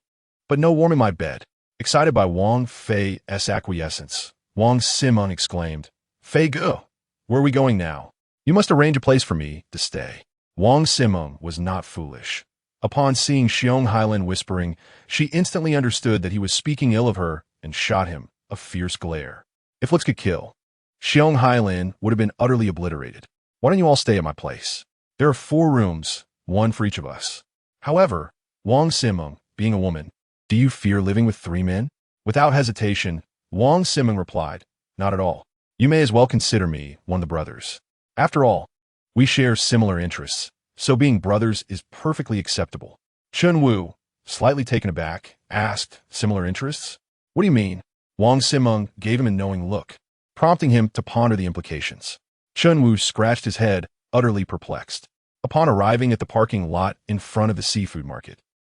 but no warming my bed." Excited by Wang Fei's acquiescence, Wang Siming exclaimed, "Fei Ge, where are we going now? You must arrange a place for me to stay." Wang Siming was not foolish. Upon seeing Xiong Hailin whispering, she instantly understood that he was speaking ill of her and shot him a fierce glare. If looks could kill, Xiong Hailin would have been utterly obliterated. "Why don't you all stay at my place? There are 4 rooms, 1 for each of us." However, Wang Siming, being a woman, "Do you fear living with 3 men?" Without hesitation, Wang Siming replied, "Not at all. You may as well consider me one of the brothers. After all, we share similar interests, so being brothers is perfectly acceptable." Chen Wu, slightly taken aback, asked, "Similar interests? What do you mean?" Wang Siming gave him a knowing look, prompting him to ponder the implications. Chen Wu scratched his head, utterly perplexed. Upon arriving at the parking lot in front of the seafood market,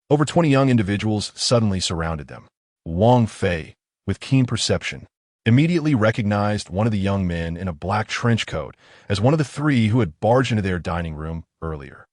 over 20 young individuals suddenly surrounded them. Wang Fei, with keen perception, immediately recognized one of the young men in a black trench coat as one of the 3 who had barged into their dining room earlier.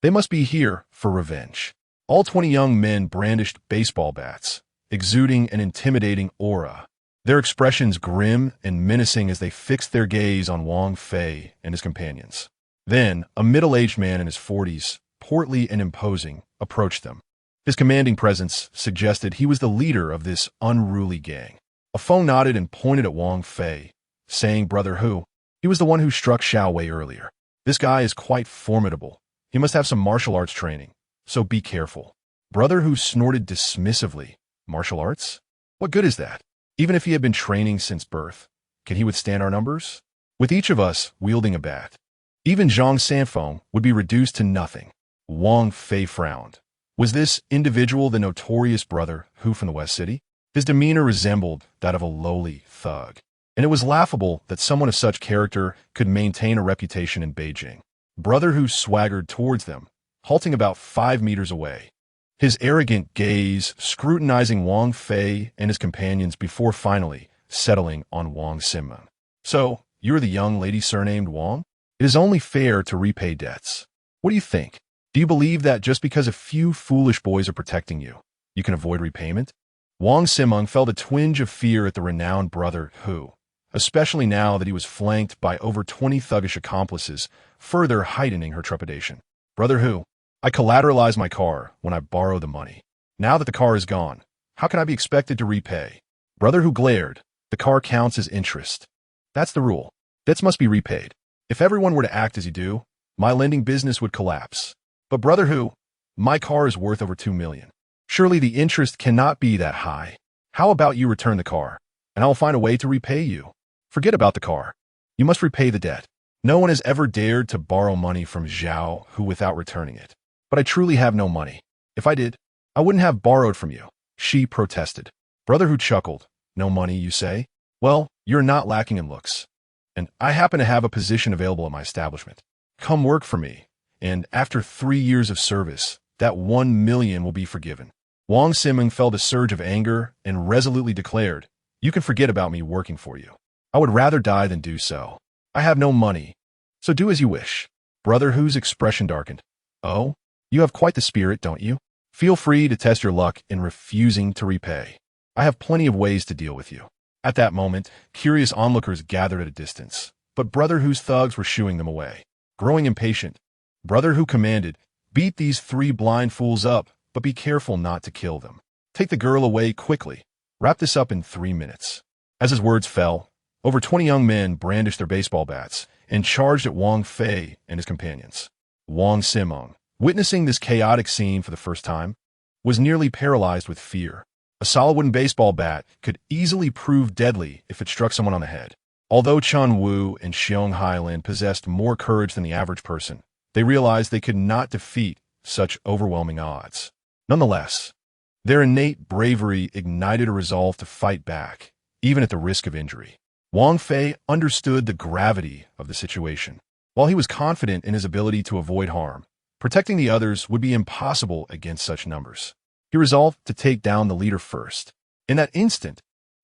They must be here for revenge. All 20 young men brandished baseball bats, exuding an intimidating aura. Their expressions grim and menacing as they fixed their gaze on Wang Fei and his companions. Then, a middle-aged man in his 40s, portly and imposing, approached them. His commanding presence suggested he was the leader of this unruly gang. A Feng nodded and pointed at Wang Fei, saying, "Brother Hu, he was the one who struck Xiao Wei earlier. This guy is quite formidable. He must have some martial arts training, so be careful." Brother Hu snorted dismissively. Martial arts? What good is that? Even if he had been training since birth, can he withstand our numbers? With each of us wielding a bat, even Zhang Sanfeng would be reduced to nothing. Wang Fei frowned. Was this individual the notorious Brother Hu from the West City? His demeanor resembled that of a lowly thug, and it was laughable that someone of such character could maintain a reputation in Beijing. Brother Hu swaggered towards them, halting about 5 meters away, his arrogant gaze scrutinizing Wang Fei and his companions before finally settling on Wang Simon. "So, you're the young lady surnamed Wang? It is only fair to repay debts. What do you think? Do you believe that just because a few foolish boys are protecting you, you can avoid repayment?" Wang Simon felt a twinge of fear at the renowned Brother Hu, especially now that he was flanked by over 20 thuggish accomplices, further heightening her trepidation. "Brother Hu, I collateralized my car when I borrowed the money. Now that the car is gone, how can I be expected to repay?" Brother Hu glared. "The car counts as interest. That's the rule. Debts must be repaid. If everyone were to act as you do, my lending business would collapse. But Brother Hu, my car is worth over 2 million. Surely the interest cannot be that high. How about you return the car, and I will find a way to repay you? Forget about the car. You must repay the debt. No one has ever dared to borrow money from Zhao Hu without returning it. But I truly have no money. If I did, I wouldn't have borrowed from you," she protested. Brother Hu chuckled. "No money, you say? Well, you're not lacking in looks. And I happen to have a position available at my establishment. Come work for me, and after 3 years of service, that 1 million will be forgiven." Wang Siming felt a surge of anger and resolutely declared, "You can forget about me working for you. I would rather die than do so. I have no money, so do as you wish." Brother Hu's expression darkened. "Oh, you have quite the spirit, don't you? Feel free to test your luck in refusing to repay. I have plenty of ways to deal with you." At that moment, curious onlookers gathered at a distance, but Brother Hu's thugs were shooing them away. Growing impatient, Brother Hu commanded, "Beat these 3 blind fools up, but be careful not to kill them. Take the girl away quickly. Wrap this up in 3 minutes." As his words fell, over 20 young men brandished their baseball bats and charged at Wang Fei and his companions. Wang Simon, witnessing this chaotic scene for the first time, was nearly paralyzed with fear. A solid wooden baseball bat could easily prove deadly if it struck someone on the head. Although Chun Wu and Xiong Hailin possessed more courage than the average person, they realized they could not defeat such overwhelming odds. Nonetheless, their innate bravery ignited a resolve to fight back, even at the risk of injury. Wang Fei understood the gravity of the situation. While he was confident in his ability to avoid harm, protecting the others would be impossible against such numbers. He resolved to take down the leader first. In that instant,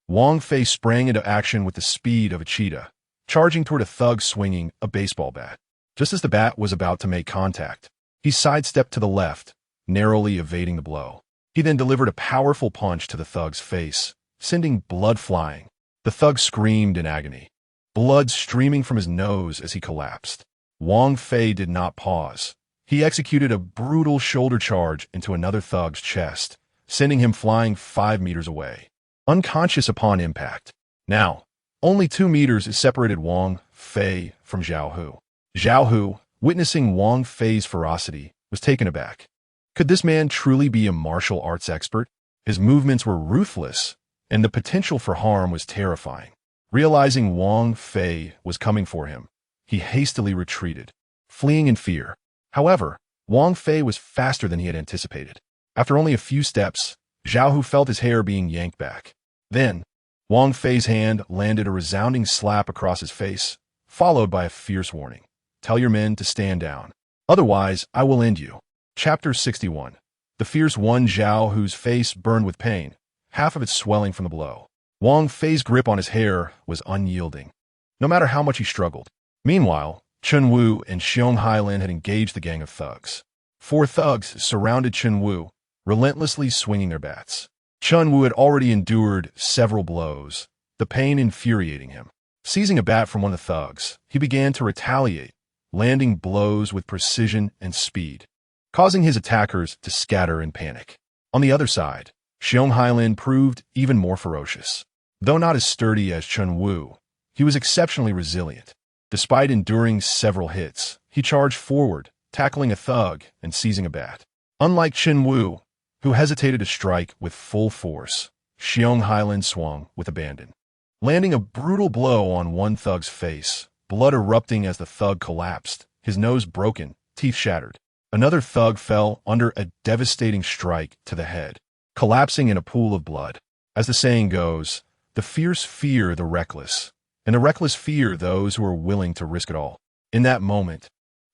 Wang Fei sprang into action with the speed of a cheetah, charging toward a thug swinging a baseball bat. Just as the bat was about to make contact, he sidestepped to the left, narrowly evading the blow. He then delivered a powerful punch to the thug's face, sending blood flying. The thug screamed in agony, blood streaming from his nose as he collapsed. Wang Fei did not pause. He executed a brutal shoulder charge into another thug's chest, sending him flying 5 meters away, unconscious upon impact. Now, only 2 meters separated Wang Fei from Zhao Hu. Zhao Hu, witnessing Wang Fei's ferocity, was taken aback. Could this man truly be a martial arts expert? His movements were ruthless, and the potential for harm was terrifying. Realizing Wang Fei was coming for him, he hastily retreated, fleeing in fear. However, Wang Fei was faster than he had anticipated. After only a few steps, Zhao Hu felt his hair being yanked back. Then, Wang Fei's hand landed a resounding slap across his face, followed by a fierce warning. "Tell your men to stand down. Otherwise, I will end you." Chapter 61. The fierce one Zhao Hu's face burned with pain, half of it swelling from the blow. Wang Fei's grip on his hair was unyielding, no matter how much he struggled. Meanwhile, Chun Wu and Xiong Hailin had engaged the gang of thugs. 4 thugs surrounded Chen Wu, relentlessly swinging their bats. Chen Wu had already endured several blows, the pain infuriating him. Seizing a bat from one of the thugs, he began to retaliate, landing blows with precision and speed, causing his attackers to scatter in panic. On the other side, Xiong Hailin proved even more ferocious. Though not as sturdy as Chen Wu, he was exceptionally resilient. Despite enduring several hits, he charged forward, tackling a thug and seizing a bat. Unlike Chen Wu, who hesitated to strike with full force, Xiong Hailin swung with abandon, landing a brutal blow on one thug's face, blood erupting as the thug collapsed, his nose broken, teeth shattered. Another thug fell under a devastating strike to the head, collapsing in a pool of blood. As the saying goes, the fierce fear the reckless, and the reckless fear those who are willing to risk it all. In that moment,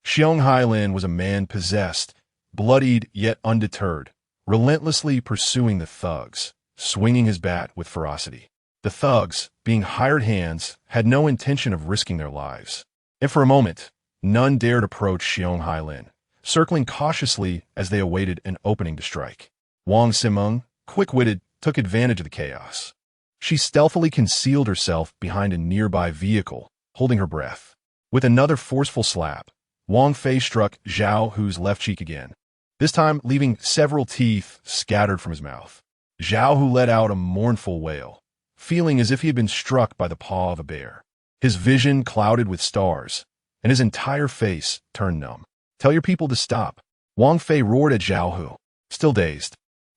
Xiong Hailin was a man possessed, bloodied yet undeterred, relentlessly pursuing the thugs, swinging his bat with ferocity. The thugs, being hired hands, had no intention of risking their lives. And for a moment, none dared approach Xiong Hailin, circling cautiously as they awaited an opening to strike. Wang Simeng, quick-witted, took advantage of the chaos. She stealthily concealed herself behind a nearby vehicle, holding her breath. With another forceful slap, Wang Fei struck Zhao Hu's left cheek again, this time leaving several teeth scattered from his mouth. Zhao Hu let out a mournful wail, feeling as if he had been struck by the paw of a bear. His vision clouded with stars, and his entire face turned numb. "Tell your people to stop," Wang Fei roared at Zhao Hu. Still dazed,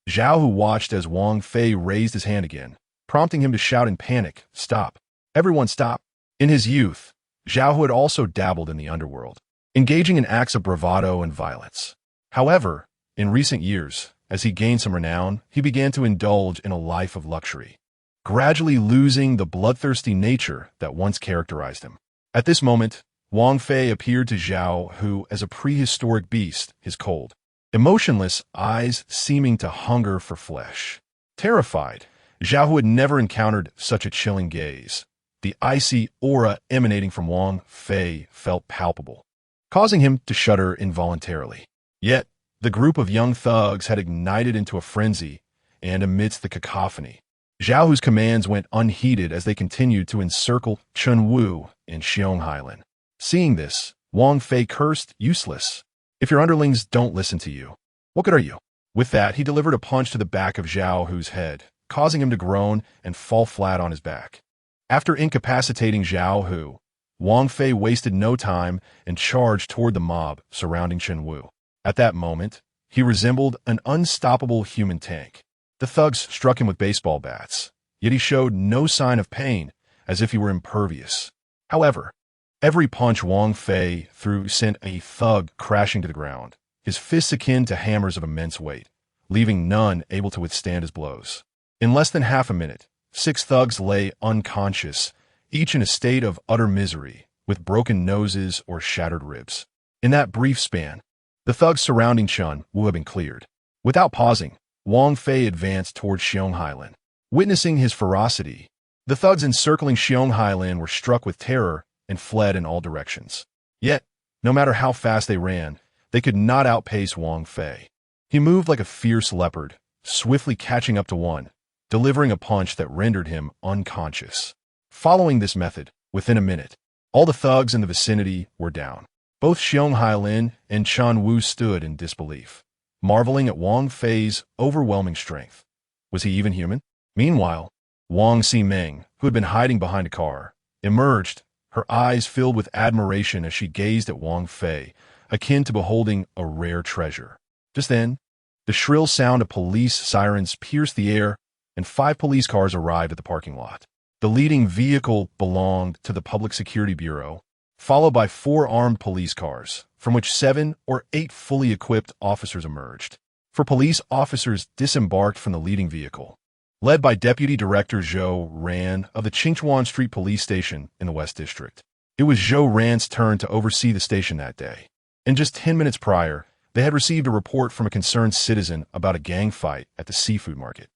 Zhao Hu watched as Wang Fei raised his hand again, prompting him to shout in panic, "Stop! Everyone stop!" In his youth, Zhao Hu had also dabbled in the underworld, engaging in acts of bravado and violence. However, in recent years, as he gained some renown, he began to indulge in a life of luxury, gradually losing the bloodthirsty nature that once characterized him. At this moment, Wang Fei appeared to Zhao Hu as a prehistoric beast, his cold, emotionless eyes seeming to hunger for flesh. Terrified, Zhao Hu had never encountered such a chilling gaze. The icy aura emanating from Wang Fei felt palpable, causing him to shudder involuntarily. Yet, the group of young thugs had ignited into a frenzy, and amidst the cacophony, Zhao Hu's commands went unheeded as they continued to encircle Chen Wu and Xiong Hailin. Seeing this, Wang Fei cursed, "Useless. If your underlings don't listen to you, what good are you?" With that, he delivered a punch to the back of Zhao Hu's head, causing him to groan and fall flat on his back. After incapacitating Zhao Hu, Wang Fei wasted no time and charged toward the mob surrounding Chen Wu. At that moment, he resembled an unstoppable human tank. The thugs struck him with baseball bats, yet he showed no sign of pain, as if he were impervious. However, every punch Wang Fei threw sent a thug crashing to the ground, his fists akin to hammers of immense weight, leaving none able to withstand his blows. In less than half a minute, 6 thugs lay unconscious, each in a state of utter misery, with broken noses or shattered ribs. In that brief span, the thugs surrounding Chen Wu had been cleared. Without pausing, Wang Fei advanced toward Xiong Hailin. Witnessing his ferocity, the thugs encircling Xiong Hailin were struck with terror and fled in all directions. Yet, no matter how fast they ran, they could not outpace Wang Fei. He moved like a fierce leopard, swiftly catching up to one, delivering a punch that rendered him unconscious. Following this method, within a minute, all the thugs in the vicinity were down. Both Xiong Hailin and Chen Wu stood in disbelief, marveling at Wang Fei's overwhelming strength. Was he even human? Meanwhile, Wang Simeng, who had been hiding behind a car, emerged, her eyes filled with admiration as she gazed at Wang Fei, akin to beholding a rare treasure. Just then, the shrill sound of police sirens pierced the air, and 5 police cars arrived at the parking lot. The leading vehicle belonged to the Public Security Bureau, followed by 4 armed police cars, from which 7 or 8 fully equipped officers emerged. 4 police officers disembarked from the leading vehicle, led by Deputy Director Zhou Ran of the Qingchuan Street Police Station in the West District. It was Zhou Ran's turn to oversee the station that day. And just 10 minutes prior, they had received a report from a concerned citizen about a gang fight at the seafood market,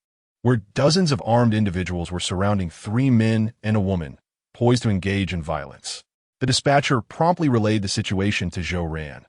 where dozens of armed individuals were surrounding 3 men and a woman, poised to engage in violence. The dispatcher promptly relayed the situation to Zhou Ran,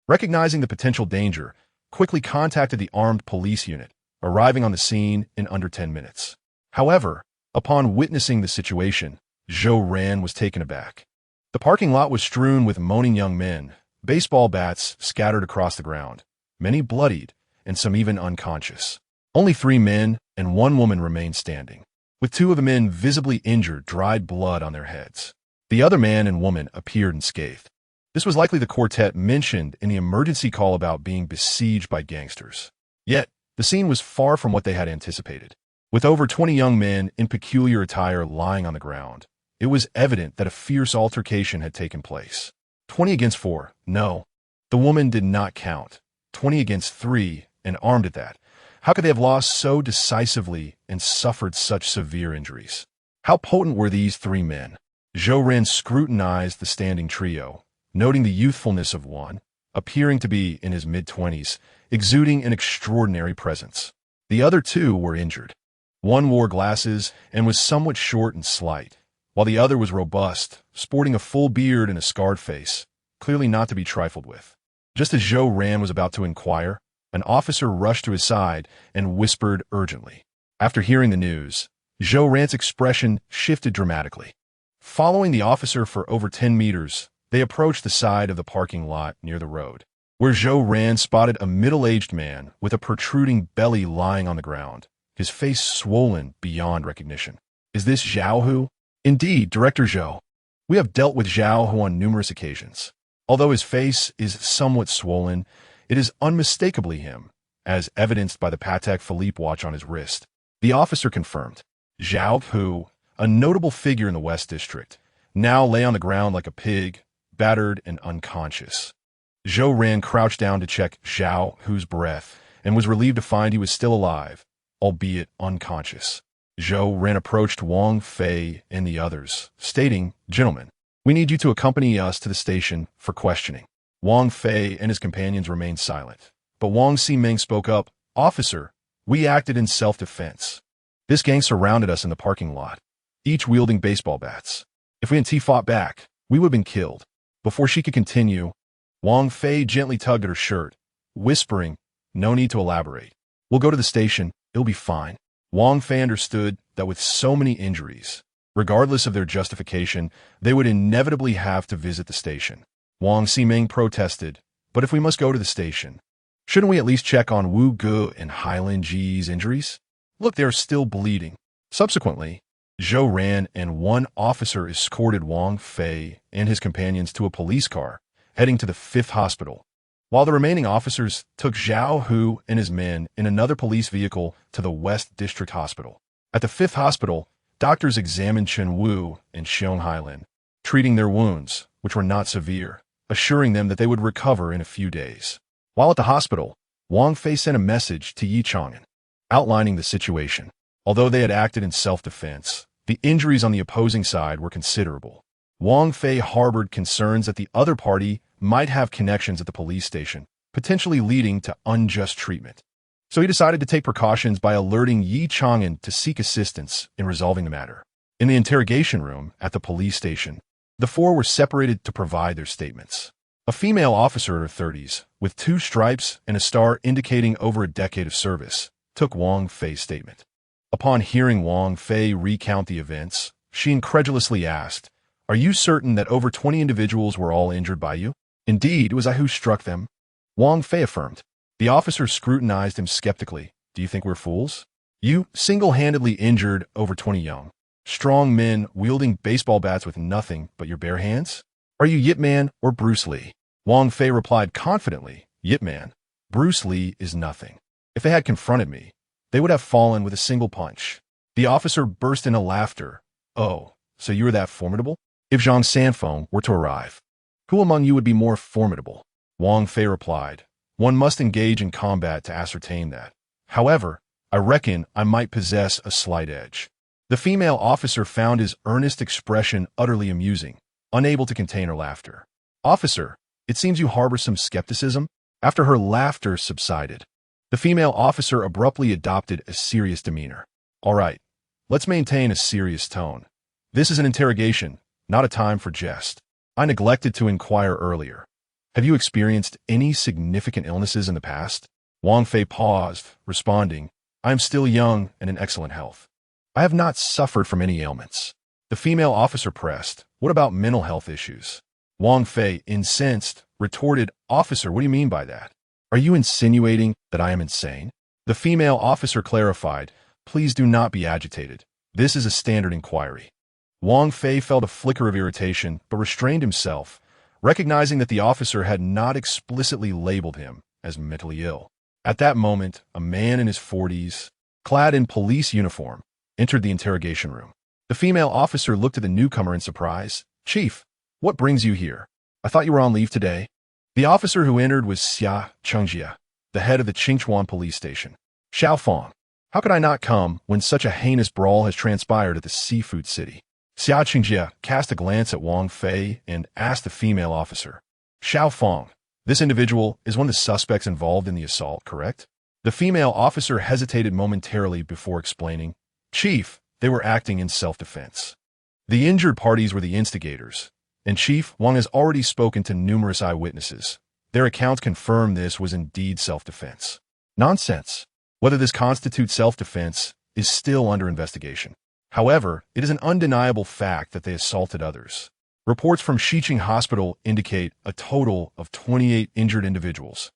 recognizing the potential danger, quickly contacted the armed police unit, arriving on the scene in under 10 minutes. However, upon witnessing the situation, Zhou Ran was taken aback. The parking lot was strewn with moaning young men, baseball bats scattered across the ground, many bloodied, and some even unconscious. Only 3 men and 1 woman remained standing, with 2 of the men visibly injured, dried blood on their heads. The other man and woman appeared unscathed. This was likely the quartet mentioned in the emergency call about being besieged by gangsters. Yet, the scene was far from what they had anticipated. With over 20 young men in peculiar attire lying on the ground, it was evident that a fierce altercation had taken place. 20 against 4, no. The woman did not count. 20 against 3, and armed at that. How could they have lost so decisively and suffered such severe injuries? How potent were these 3 men? Zhou Ren scrutinized the standing trio, noting the youthfulness of one, appearing to be in his mid-20s, exuding an extraordinary presence. The other 2 were injured. One wore glasses and was somewhat short and slight, while the other was robust, sporting a full beard and a scarred face, clearly not to be trifled with. Just as Zhou Ran was about to inquire, an officer rushed to his side and whispered urgently. After hearing the news, Zhou Ran's expression shifted dramatically. Following the officer for over 10 meters, they approached the side of the parking lot near the road, where Zhou Ran spotted a middle-aged man with a protruding belly lying on the ground, his face swollen beyond recognition. Is this Zhao Hu? Indeed, Director Zhou. We have dealt with Zhao Hu on numerous occasions. Although his face is somewhat swollen, it is unmistakably him, as evidenced by the Patek Philippe watch on his wrist. The officer confirmed. Zhao Hu, a notable figure in the West District, now lay on the ground like a pig, battered and unconscious. Zhou Ran crouched down to check Zhao Hu's breath and was relieved to find he was still alive, albeit unconscious. Zhou Ran approached Wang Fei and the others, stating, "Gentlemen, we need you to accompany us to the station for questioning." Wang Fei and his companions remained silent, but Wang Ximeng spoke up, "Officer, we acted in self-defense. This gang surrounded us in the parking lot, each wielding baseball bats. If we hadn't fought back, we would have been killed." Before she could continue, Wang Fei gently tugged at her shirt, whispering, "No need to elaborate. We'll go to the station, it'll be fine." Wang Fei understood that with so many injuries, regardless of their justification, they would inevitably have to visit the station. Wang Ximeng protested, "But if we must go to the station, shouldn't we at least check on Wu Ge and Hailin Ji's injuries? Look, they are still bleeding." Subsequently, Zhou Ran and 1 officer escorted Wang Fei and his companions to a police car, heading to the 5th hospital, while the remaining officers took Zhao Hu and his men in another police vehicle to the West District Hospital. At the 5th hospital, doctors examined Chen Wu and Xiong Hailin, treating their wounds, which were not severe, assuring them that they would recover in a few days. While at the hospital, Wang Fei sent a message to Yi Chang'an, outlining the situation. Although they had acted in self-defense, the injuries on the opposing side were considerable. Wang Fei harbored concerns that the other party might have connections at the police station, potentially leading to unjust treatment. So he decided to take precautions by alerting Yi Chang'an to seek assistance in resolving the matter. In the interrogation room at the police station, the 4 were separated to provide their statements. A female officer in her 30s, with 2 stripes and a star indicating over a decade of service, took Wang Fei's statement. Upon hearing Wang Fei recount the events, she incredulously asked, "Are you certain that over 20 individuals were all injured by you?" "Indeed, it was I who struck them," Wang Fei affirmed. The officer scrutinized him skeptically. "Do you think we're fools? You single-handedly injured over 20 young, strong men wielding baseball bats with nothing but your bare hands? Are you Yip Man or Bruce Lee?" Wang Fei replied confidently, "Yip Man. Bruce Lee is nothing. If they had confronted me, they would have fallen with a single punch." The officer burst into laughter. "Oh, so you are that formidable? If Zhang Sanfeng were to arrive, who among you would be more formidable?" Wang Fei replied, "One must engage in combat to ascertain that. However, I reckon I might possess a slight edge." The female officer found his earnest expression utterly amusing, unable to contain her laughter. "Officer, it seems you harbor some skepticism?" After her laughter subsided, the female officer abruptly adopted a serious demeanor. "All right, let's maintain a serious tone. This is an interrogation, not a time for jest. I neglected to inquire earlier. Have you experienced any significant illnesses in the past? Wang Fei paused, responding, I am still young and in excellent health. I have not suffered from any ailments. The female officer pressed, what about mental health issues? Wang Fei, incensed, retorted, Officer, what do you mean by that? Are you insinuating that I am insane? The female officer clarified, please do not be agitated. This is a standard inquiry. Wang Fei felt a flicker of irritation, but restrained himself, recognizing that the officer had not explicitly labeled him as mentally ill. At that moment, a man in his 40s, clad in police uniform, entered the interrogation room. The female officer looked at the newcomer in surprise. Chief, what brings you here? I thought you were on leave today. The officer who entered was Xia Chengjie, the head of the Qingchuan police station. Xiaofeng, how could I not come when such a heinous brawl has transpired at the seafood city? Xia Chengjie cast a glance at Wang Fei and asked the female officer. Xiaofeng, this individual is one of the suspects involved in the assault, correct? The female officer hesitated momentarily before explaining. Chief, they were acting in self-defense. The injured parties were the instigators, and Chief Wang has already spoken to numerous eyewitnesses. Their accounts confirm this was indeed self-defense. Nonsense. Whether this constitutes self-defense is still under investigation. However, it is an undeniable fact that they assaulted others. Reports from Xiqing Hospital indicate a total of 28 injured individuals,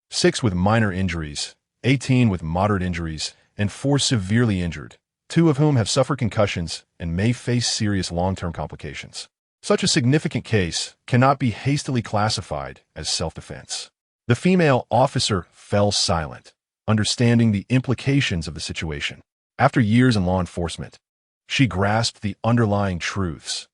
6 with minor injuries, 18 with moderate injuries, and 4 severely injured, 2 of whom have suffered concussions and may face serious long-term complications. Such a significant case cannot be hastily classified as self-defense. The female officer fell silent, understanding the implications of the situation. After years in law enforcement, she grasped the underlying truths.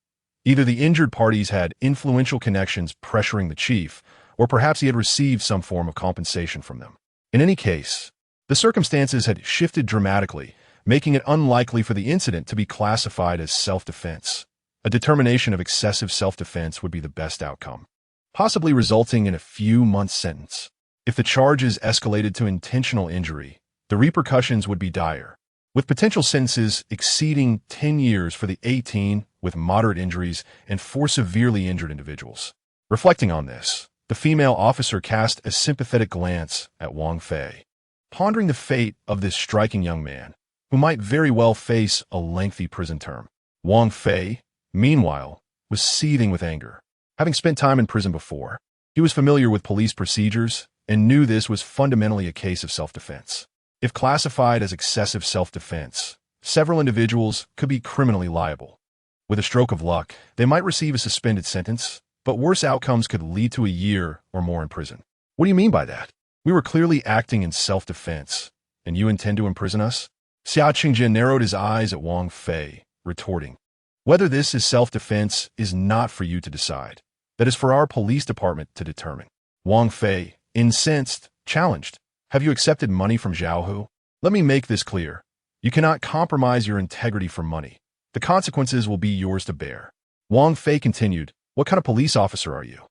Either the injured parties had influential connections pressuring the chief, or perhaps he had received some form of compensation from them. In any case, the circumstances had shifted dramatically, making it unlikely for the incident to be classified as self-defense. A determination of excessive self-defense would be the best outcome, possibly resulting in a few months' sentence. If the charges escalated to intentional injury, the repercussions would be dire, with potential sentences exceeding 10 years for the 18 with moderate injuries and 4 severely injured individuals. Reflecting on this, the female officer cast a sympathetic glance at Wang Fei, pondering the fate of this striking young man, who might very well face a lengthy prison term. Wang Fei, meanwhile, was seething with anger. Having spent time in prison before, he was familiar with police procedures and knew this was fundamentally a case of self-defense. If classified as excessive self-defense, several individuals could be criminally liable. With a stroke of luck, they might receive a suspended sentence, but worse outcomes could lead to a year or more in prison. What do you mean by that? We were clearly acting in self-defense, and you intend to imprison us? Xia Qingjie narrowed his eyes at Wang Fei, retorting, whether this is self-defense is not for you to decide. That is for our police department to determine. Wang Fei, incensed, challenged, have you accepted money from Zhao? Let me make this clear. You cannot compromise your integrity for money. The consequences will be yours to bear. Wang Fei continued, what kind of police officer are you?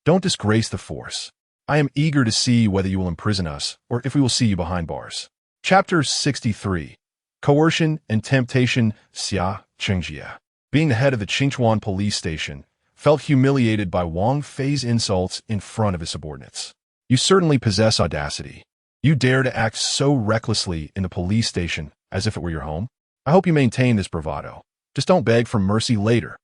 Don't disgrace the force. I am eager to see whether you will imprison us or if we will see you behind bars. Chapter 63. Coercion and Temptation. Xia Chengjie, being the head of the Qingchuan police station, felt humiliated by Wang Fei's insults in front of his subordinates. You certainly possess audacity. You dare to act so recklessly in the police station as if it were your home? I hope you maintain this bravado. Just don't beg for mercy later.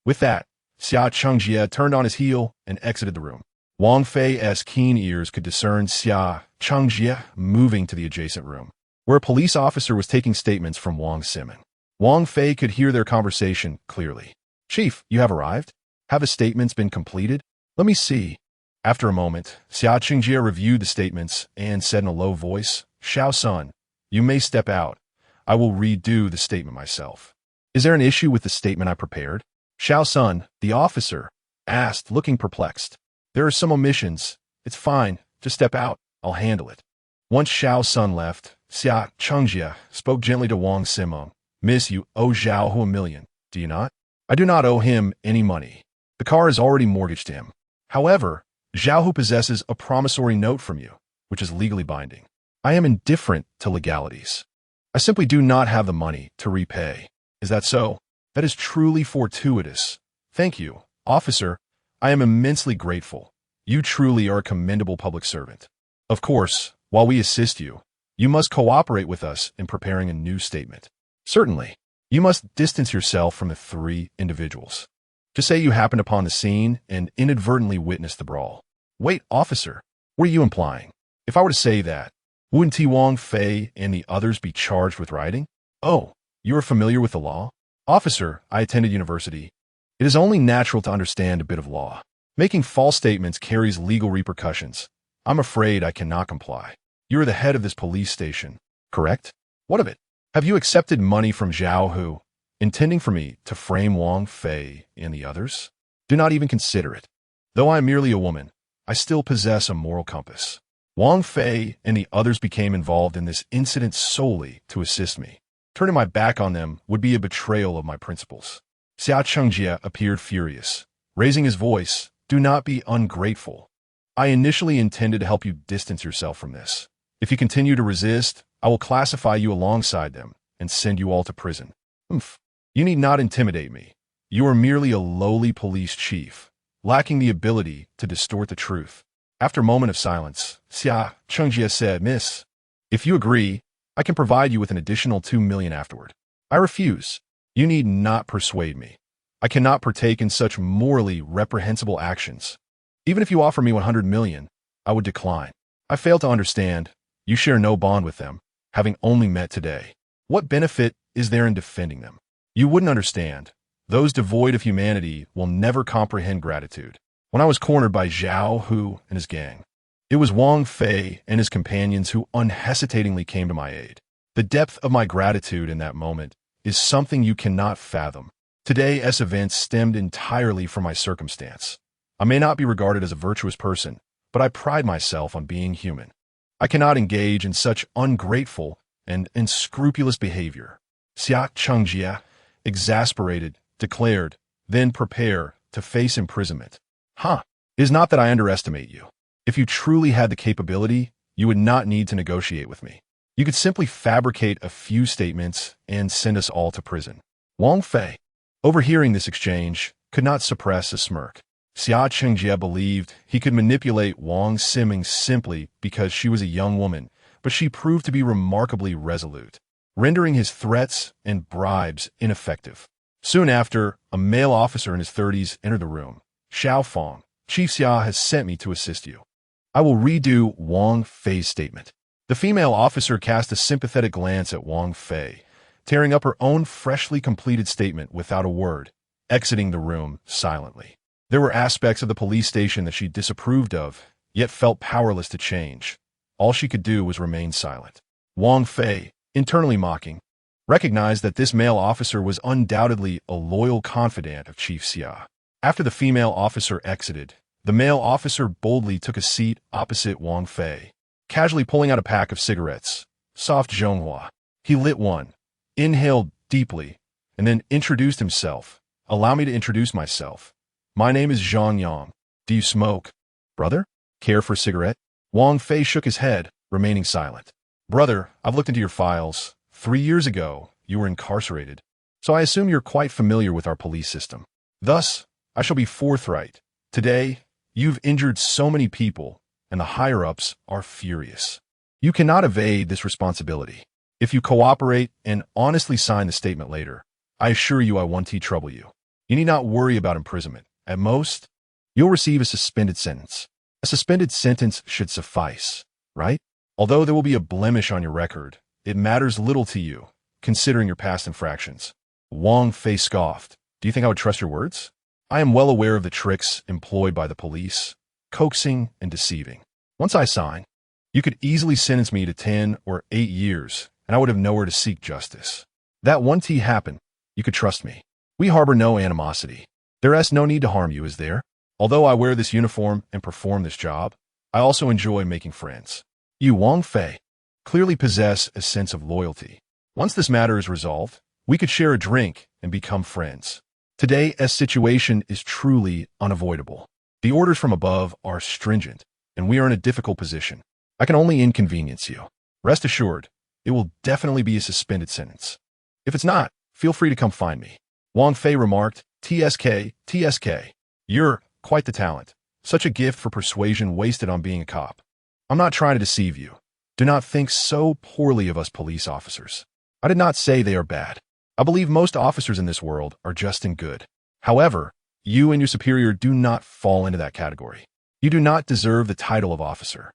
With that, Xia Chengjie turned on his heel and exited the room. Wang Fei's keen ears could discern Xia Chengjie moving to the adjacent room, where a police officer was taking statements from Wang Simon. Wang Fei could hear their conversation clearly. Chief, you have arrived? Have the statements been completed? Let me see. After a moment, Xia Chengjie reviewed the statements and said in a low voice, Xiao Sun, you may step out. I will redo the statement myself. Is there an issue with the statement I prepared? Xiao Sun, the officer, asked, looking perplexed. There are some omissions. It's fine. Just step out. I'll handle it. Once Xiao Sun left, Xia Chengjie spoke gently to Wang Simon. Miss, you owe Zhao Hu $1 million, do you not? I do not owe him any money. The car is already mortgaged to him. However, Zhao Hu possesses a promissory note from you, which is legally binding. I am indifferent to legalities. I simply do not have the money to repay. Is that so? That is truly fortuitous. Thank you, officer. I am immensely grateful. You truly are a commendable public servant. Of course, while we assist you, you must cooperate with us in preparing a new statement. Certainly, you must distance yourself from the three individuals. Just say you happened upon the scene and inadvertently witnessed the brawl. Wait, officer, what are you implying? If I were to say that, wouldn't Wang Fei and the others be charged with rioting? Oh, you are familiar with the law? Officer, I attended university. It is only natural to understand a bit of law. Making false statements carries legal repercussions. I'm afraid I cannot comply. You are the head of this police station, correct? What of it? Have you accepted money from Zhao Hu, intending for me to frame Wang Fei and the others? Do not even consider it. Though I am merely a woman, I still possess a moral compass. Wang Fei and the others became involved in this incident solely to assist me. Turning my back on them would be a betrayal of my principles. Xia Chengjie appeared furious. Raising his voice, do not be ungrateful. I initially intended to help you distance yourself from this. If you continue to resist, I will classify you alongside them and send you all to prison. You need not intimidate me. You are merely a lowly police chief, lacking the ability to distort the truth. After a moment of silence, Xia Chengjie said, Miss, if you agree, I can provide you with an additional 2 million afterward. I refuse. You need not persuade me. I cannot partake in such morally reprehensible actions. Even if you offer me 100 million, I would decline. I fail to understand. You share no bond with them, having only met today. What benefit is there in defending them? You wouldn't understand. Those devoid of humanity will never comprehend gratitude. When I was cornered by Zhao Hu and his gang, it was Wang Fei and his companions who unhesitatingly came to my aid. The depth of my gratitude in that moment is something you cannot fathom. Today's events stemmed entirely from my circumstance. I may not be regarded as a virtuous person, but I pride myself on being human. I cannot engage in such ungrateful and unscrupulous behavior. Xia Chengjie, exasperated, declared, then prepare to face imprisonment. It is not that I underestimate you. If you truly had the capability, you would not need to negotiate with me. You could simply fabricate a few statements and send us all to prison. Wang Fei, overhearing this exchange, could not suppress a smirk. Xia Chengjie believed he could manipulate Wang Siming simply because she was a young woman, but she proved to be remarkably resolute, rendering his threats and bribes ineffective. Soon after, a male officer in his 30s entered the room. Xiao Feng, Chief Xia has sent me to assist you. I will redo Wang Fei's statement. The female officer cast a sympathetic glance at Wang Fei, tearing up her own freshly completed statement without a word, exiting the room silently. There were aspects of the police station that she disapproved of, yet felt powerless to change. All she could do was remain silent. Wang Fei, internally mocking, recognized that this male officer was undoubtedly a loyal confidant of Chief Xia. After the female officer exited, the male officer boldly took a seat opposite Wang Fei, casually pulling out a pack of cigarettes. Soft Zhonghua. He lit one, inhaled deeply, and then introduced himself. Allow me to introduce myself. My name is Zhang Yang. Do you smoke? Brother? Care for a cigarette? Wang Fei shook his head, remaining silent. Brother, I've looked into your files. 3 years ago, you were incarcerated, so I assume you're quite familiar with our police system. Thus, I shall be forthright. Today, you've injured so many people, and the higher-ups are furious. You cannot evade this responsibility. If you cooperate and honestly sign the statement later, I assure you I won't trouble you. You need not worry about imprisonment. At most, you'll receive a suspended sentence. A suspended sentence should suffice, right? Although there will be a blemish on your record, it matters little to you, considering your past infractions. Wang Fei scoffed. Do you think I would trust your words? I am well aware of the tricks employed by the police, coaxing and deceiving. Once I sign, you could easily sentence me to 10 or 8 years, and I would have nowhere to seek justice. That one happen, you could trust me. We harbor no animosity. There is no need to harm you, is there? Although I wear this uniform and perform this job, I also enjoy making friends. You, Wang Fei, clearly possess a sense of loyalty. Once this matter is resolved, we could share a drink and become friends. Today's situation is truly unavoidable. The orders from above are stringent, and we are in a difficult position. I can only inconvenience you. Rest assured, it will definitely be a suspended sentence. If it's not, feel free to come find me. Wang Fei remarked, TSK, you're quite the talent. Such a gift for persuasion wasted on being a cop. I'm not trying to deceive you. Do not think so poorly of us police officers. I did not say they are bad. I believe most officers in this world are just and good. However, you and your superior do not fall into that category. You do not deserve the title of officer.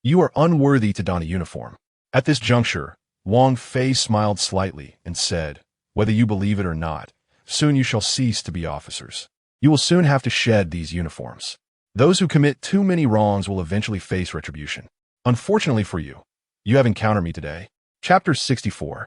You are unworthy to don a uniform. At this juncture, Wang Fei smiled slightly and said, whether you believe it or not, soon you shall cease to be officers. You will soon have to shed these uniforms. Those who commit too many wrongs will eventually face retribution. Unfortunately for you, you have encountered me today. Chapter 64.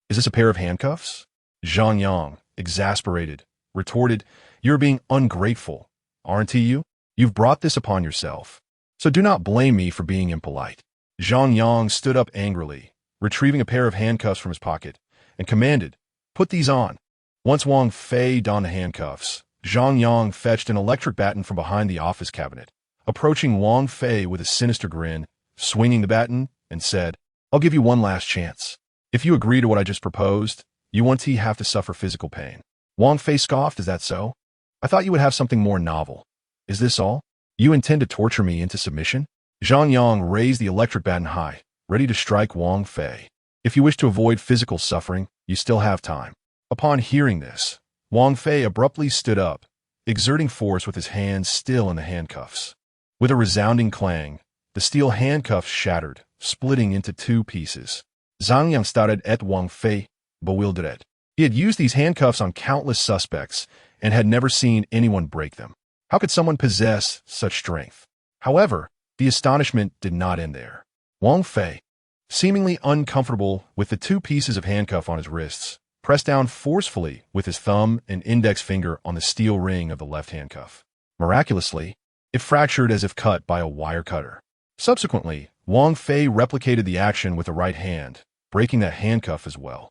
Is this a pair of handcuffs? Zhang Yang, exasperated, retorted, you're being ungrateful, aren't you? You've brought this upon yourself. So do not blame me for being impolite. Zhang Yang stood up angrily, retrieving a pair of handcuffs from his pocket, and commanded, put these on. Once Wang Fei donned the handcuffs, Zhang Yang fetched an electric baton from behind the office cabinet, approaching Wang Fei with a sinister grin, swinging the baton, and said, I'll give you one last chance. If you agree to what I just proposed, you won't have to suffer physical pain. Wang Fei scoffed, is that so? I thought you would have something more novel. Is this all? You intend to torture me into submission? Zhang Yang raised the electric baton high, ready to strike Wang Fei. If you wish to avoid physical suffering, you still have time. Upon hearing this, Wang Fei abruptly stood up, exerting force with his hands still in the handcuffs. With a resounding clang, the steel handcuffs shattered, splitting into two pieces. Zhang Yang stared at Wang Fei, bewildered. He had used these handcuffs on countless suspects and had never seen anyone break them. How could someone possess such strength? However, the astonishment did not end there. Wang Fei, seemingly uncomfortable with the two pieces of handcuff on his wrists, pressed down forcefully with his thumb and index finger on the steel ring of the left handcuff. Miraculously, it fractured as if cut by a wire cutter. Subsequently, Wang Fei replicated the action with the right hand, breaking that handcuff as well.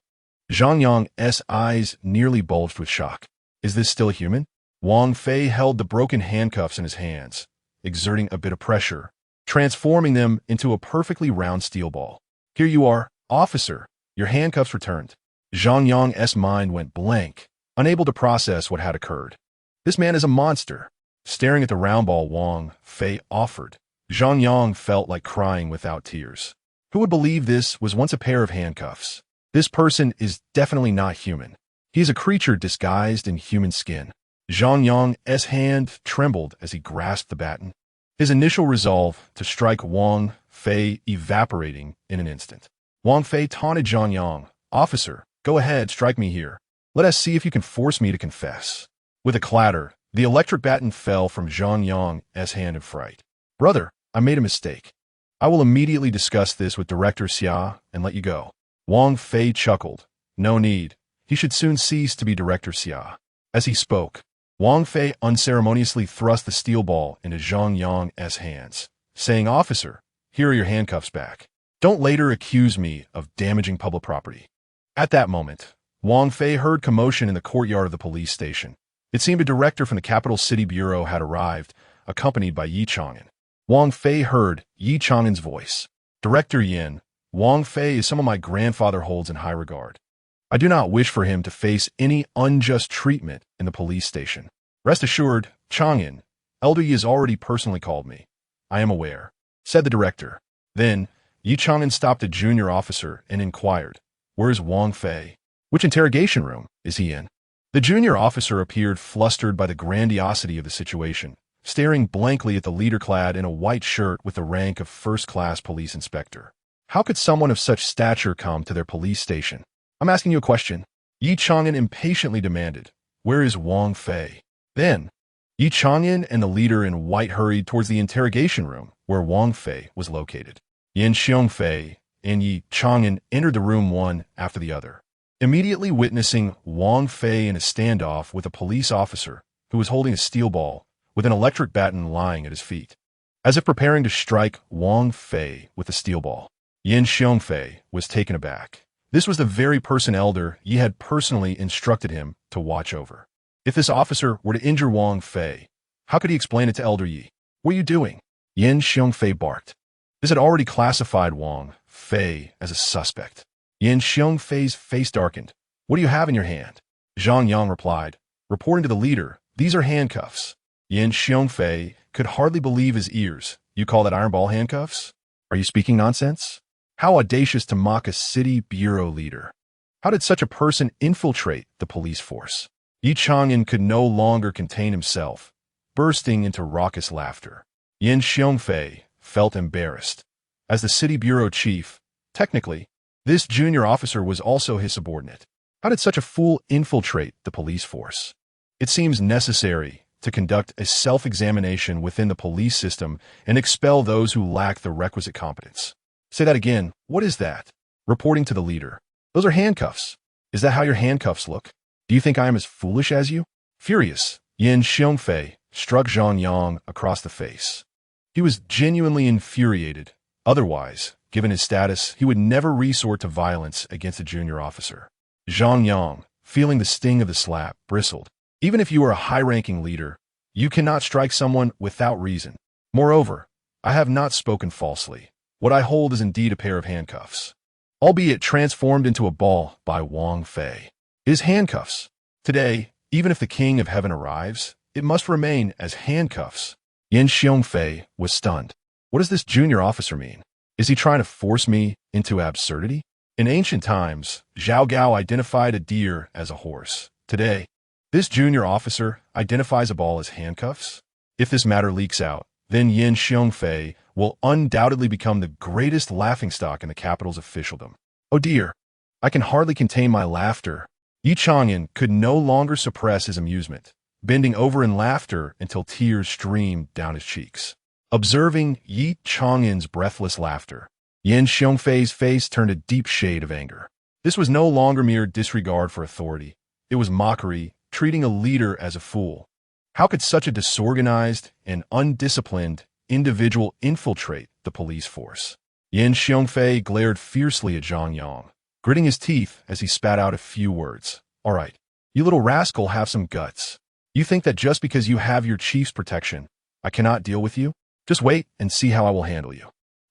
Zhang Yang's eyes nearly bulged with shock. Is this still human? Wang Fei held the broken handcuffs in his hands, exerting a bit of pressure, transforming them into a perfectly round steel ball. Here you are, officer, your handcuffs returned. Zhang Yang's mind went blank, unable to process what had occurred. This man is a monster. Staring at the round ball Wang Fei offered, Zhang Yang felt like crying without tears. Who would believe this was once a pair of handcuffs? This person is definitely not human. He is a creature disguised in human skin. Zhang Yang's hand trembled as he grasped the baton, his initial resolve to strike Wang Fei evaporating in an instant. Wang Fei taunted Zhang Yang, officer, go ahead, strike me here. Let us see if you can force me to confess. With a clatter, the electric baton fell from Zhang Yang's hand in fright. Brother, I made a mistake. I will immediately discuss this with Director Xia and let you go. Wang Fei chuckled. No need. He should soon cease to be Director Xia. As he spoke, Wang Fei unceremoniously thrust the steel ball into Zhang Yang's hands, saying, officer, here are your handcuffs back. Don't later accuse me of damaging public property. At that moment, Wang Fei heard commotion in the courtyard of the police station. It seemed a director from the capital city bureau had arrived, accompanied by Yi Chang'an. Wang Fei heard Yi Chang'an's voice. Director Yin, Wang Fei is someone my grandfather holds in high regard. I do not wish for him to face any unjust treatment in the police station. Rest assured, Chang'an, Elder Yi has already personally called me. I am aware, said the director. Then, Yi Chang'an stopped a junior officer and inquired, where is Wang Fei? Which interrogation room is he in? The junior officer appeared flustered by the grandiosity of the situation, staring blankly at the leader clad in a white shirt with the rank of first-class police inspector. How could someone of such stature come to their police station? I'm asking you a question. Yi Chang'an impatiently demanded, where is Wang Fei? Then, Yi Chang'an and the leader in white hurried towards the interrogation room where Wang Fei was located. Yin Xiongfei and Yi Chang'an entered the room one after the other, immediately witnessing Wang Fei in a standoff with a police officer who was holding a steel ball with an electric baton lying at his feet. As if preparing to strike Wang Fei with the steel ball, Yin Xiongfei was taken aback. This was the very person Elder Yi had personally instructed him to watch over. If this officer were to injure Wang Fei, how could he explain it to Elder Yi? What are you doing? Yin Xiongfei barked. This had already classified Wang Fei as a suspect. Yin Xiongfei's face darkened. What do you have in your hand? Zhang Yang replied, reporting to the leader, these are handcuffs. Yin Xiongfei could hardly believe his ears. You call that iron ball handcuffs? Are you speaking nonsense? How audacious to mock a city bureau leader. How did such a person infiltrate the police force? Yi Chang'an could no longer contain himself, bursting into raucous laughter. Yin Xiongfei felt embarrassed. As the city bureau chief, technically, this junior officer was also his subordinate. How did such a fool infiltrate the police force? It seems necessary to conduct a self-examination within the police system and expel those who lack the requisite competence. Say that again. What is that? Reporting to the leader. Those are handcuffs. Is that how your handcuffs look? Do you think I am as foolish as you? Furious, Yin Xiongfei struck Zhang Yang across the face. He was genuinely infuriated. Otherwise, given his status, he would never resort to violence against a junior officer. Zhang Yang, feeling the sting of the slap, bristled. Even if you are a high-ranking leader, you cannot strike someone without reason. Moreover, I have not spoken falsely. What I hold is indeed a pair of handcuffs, albeit transformed into a ball by Wang Fei. It is handcuffs. Today, even if the King of Heaven arrives, it must remain as handcuffs. Yin Xiongfei was stunned. What does this junior officer mean? Is he trying to force me into absurdity? In ancient times, Zhao Gao identified a deer as a horse. Today, this junior officer identifies a ball as handcuffs? If this matter leaks out, then Yin Xiongfei will undoubtedly become the greatest laughingstock in the capital's officialdom. Oh dear, I can hardly contain my laughter. Yi Chang'an could no longer suppress his amusement, bending over in laughter until tears streamed down his cheeks. Observing Yi Chang'an's breathless laughter, Yin Xiongfei's face turned a deep shade of anger. This was no longer mere disregard for authority. It was mockery, treating a leader as a fool. How could such a disorganized and undisciplined individual infiltrate the police force? Yin Xiongfei glared fiercely at Zhang Yang, gritting his teeth as he spat out a few words. All right, you little rascal have some guts. You think that just because you have your chief's protection, I cannot deal with you? Just wait and see how I will handle you.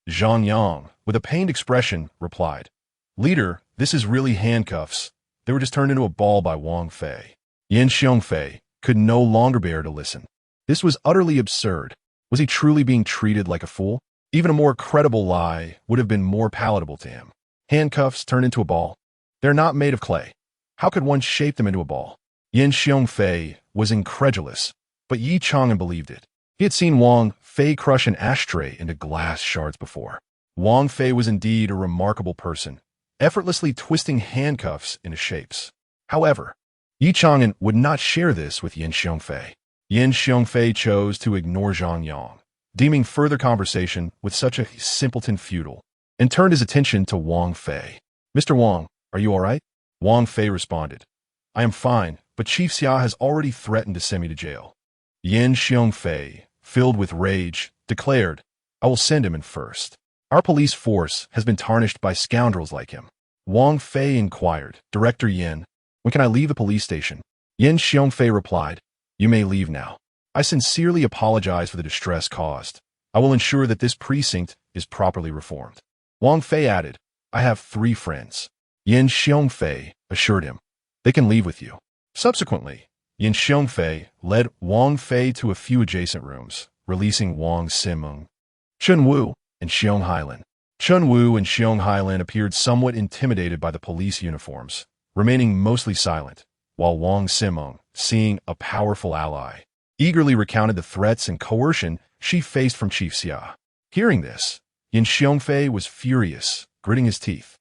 Zhang Yang, with a pained expression, replied, Leader, this is really handcuffs. They were just turned into a ball by Wang Fei. Yin Xiongfei could no longer bear to listen. This was utterly absurd. Was he truly being treated like a fool? Even a more credible lie would have been more palatable to him. Handcuffs turned into a ball. They're not made of clay. How could one shape them into a ball? Yin Xiongfei was incredulous, but Yi Chang'an believed it. He had seen Wang Fei crush an ashtray into glass shards before. Wang Fei was indeed a remarkable person, effortlessly twisting handcuffs into shapes. However, Yi Chang'an would not share this with Yin Xiongfei. Yin Xiongfei chose to ignore Zhang Yang, deeming further conversation with such a simpleton futile, and turned his attention to Wang Fei. Mr. Wang, are you all right? Wang Fei responded, I am fine, but Chief Xia has already threatened to send me to jail. Yin Xiongfei, filled with rage, declared, I will send him in first. Our police force has been tarnished by scoundrels like him. Wang Fei inquired, Director Yin, when can I leave the police station? Yin Xiongfei replied, You may leave now. I sincerely apologize for the distress caused. I will ensure that this precinct is properly reformed. Wang Fei added, I have 3 friends. Yin Xiongfei assured him, They can leave with you. Subsequently, Yin Xiongfei led Wang Fei to a few adjacent rooms, releasing Wang Simeng, Chen Wu, and Xiong Hailin. Chen Wu and Xiong Hailin appeared somewhat intimidated by the police uniforms, remaining mostly silent, while Wang Simeng, seeing a powerful ally, eagerly recounted the threats and coercion she faced from Chief Xia. Hearing this, Yin Xiongfei was furious, gritting his teeth,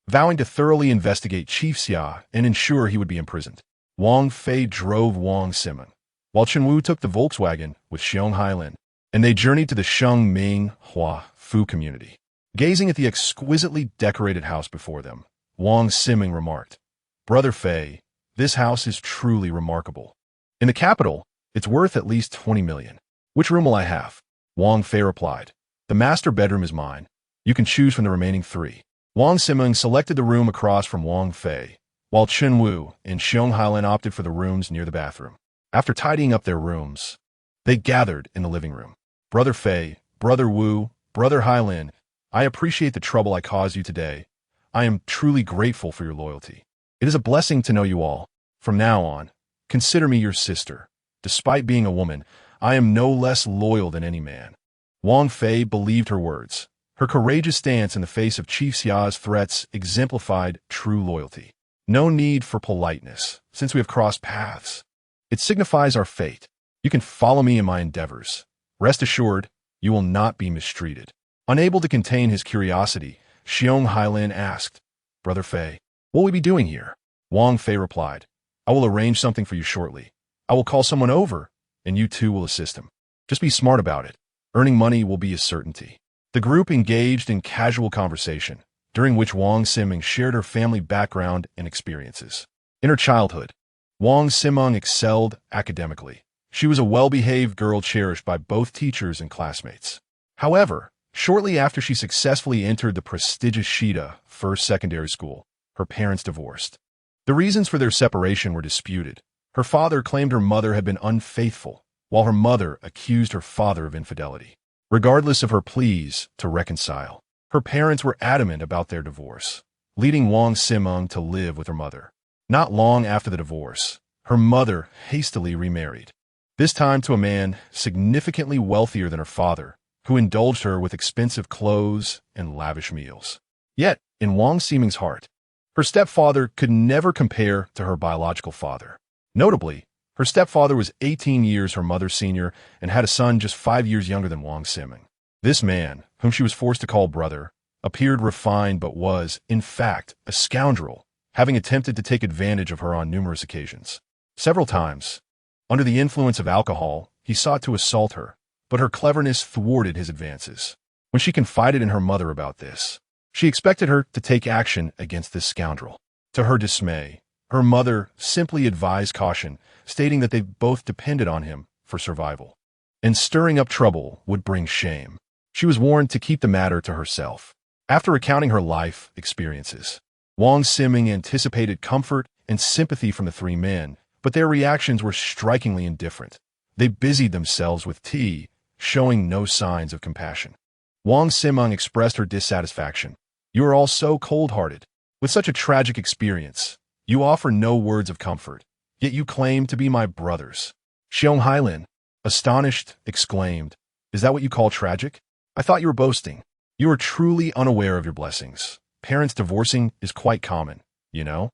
vowing to thoroughly investigate Chief Xia and ensure he would be imprisoned. Wang Fei drove Wang Simeng, while Chen Wu took the Volkswagen with Xiong Hailin, and they journeyed to the Shengming Hua Fu community. Gazing at the exquisitely decorated house before them, Wang Simeng remarked, Brother Fei, this house is truly remarkable. In the capital, it's worth at least 20 million. Which room will I have? Wang Fei replied, The master bedroom is mine. You can choose from the remaining 3. Wang Simeng selected the room across from Wang Fei, while Chen Wu and Xiong Hailin opted for the rooms near the bathroom. After tidying up their rooms, they gathered in the living room. Brother Fei, Brother Wu, Brother Hailin, I appreciate the trouble I caused you today. I am truly grateful for your loyalty. It is a blessing to know you all. From now on, consider me your sister. Despite being a woman, I am no less loyal than any man. Wang Fei believed her words. Her courageous stance in the face of Chief Xia's threats exemplified true loyalty. No need for politeness, since we have crossed paths. It signifies our fate. You can follow me in my endeavors. Rest assured, you will not be mistreated. Unable to contain his curiosity, Xiong Hailin asked, Brother Fei, what will we be doing here? Wang Fei replied, I will arrange something for you shortly. I will call someone over, and you too will assist him. Just be smart about it. Earning money will be a certainty. The group engaged in casual conversation, during which Wang Siming shared her family background and experiences. In her childhood, Wang Siming excelled academically. She was a well-behaved girl cherished by both teachers and classmates. However, shortly after she successfully entered the prestigious Shida First Secondary School, her parents divorced. The reasons for their separation were disputed. Her father claimed her mother had been unfaithful, while her mother accused her father of infidelity. Regardless of her pleas to reconcile, her parents were adamant about their divorce, leading Wang Siming to live with her mother. Not long after the divorce, her mother hastily remarried, this time to a man significantly wealthier than her father, who indulged her with expensive clothes and lavish meals. Yet, in Wang Siming's heart, her stepfather could never compare to her biological father. Notably, her stepfather was 18 years her mother's senior and had a son just 5 years younger than Wang Siming. This man, whom she was forced to call brother, appeared refined but was, in fact, a scoundrel, having attempted to take advantage of her on numerous occasions. Several times, under the influence of alcohol, he sought to assault her, but her cleverness thwarted his advances. When she confided in her mother about this, she expected her to take action against this scoundrel. To her dismay, her mother simply advised caution, stating that they both depended on him for survival, and stirring up trouble would bring shame. She was warned to keep the matter to herself. After recounting her life experiences, Wang Siming anticipated comfort and sympathy from the three men, but their reactions were strikingly indifferent. They busied themselves with tea, showing no signs of compassion. Wang Siming expressed her dissatisfaction. You are all so cold-hearted. With such a tragic experience, you offer no words of comfort, yet you claim to be my brothers. Xiong Hailin, astonished, exclaimed, Is that what you call tragic? I thought you were boasting. You are truly unaware of your blessings. Parents divorcing is quite common, you know?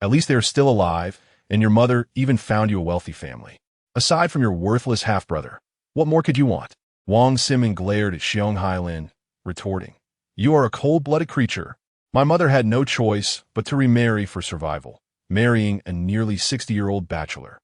At least they are still alive, and your mother even found you a wealthy family. Aside from your worthless half-brother, what more could you want? Wang Siming glared at Xiong Hailin, retorting, You are a cold-blooded creature. My mother had no choice but to remarry for survival, marrying a nearly 60-year-old bachelor.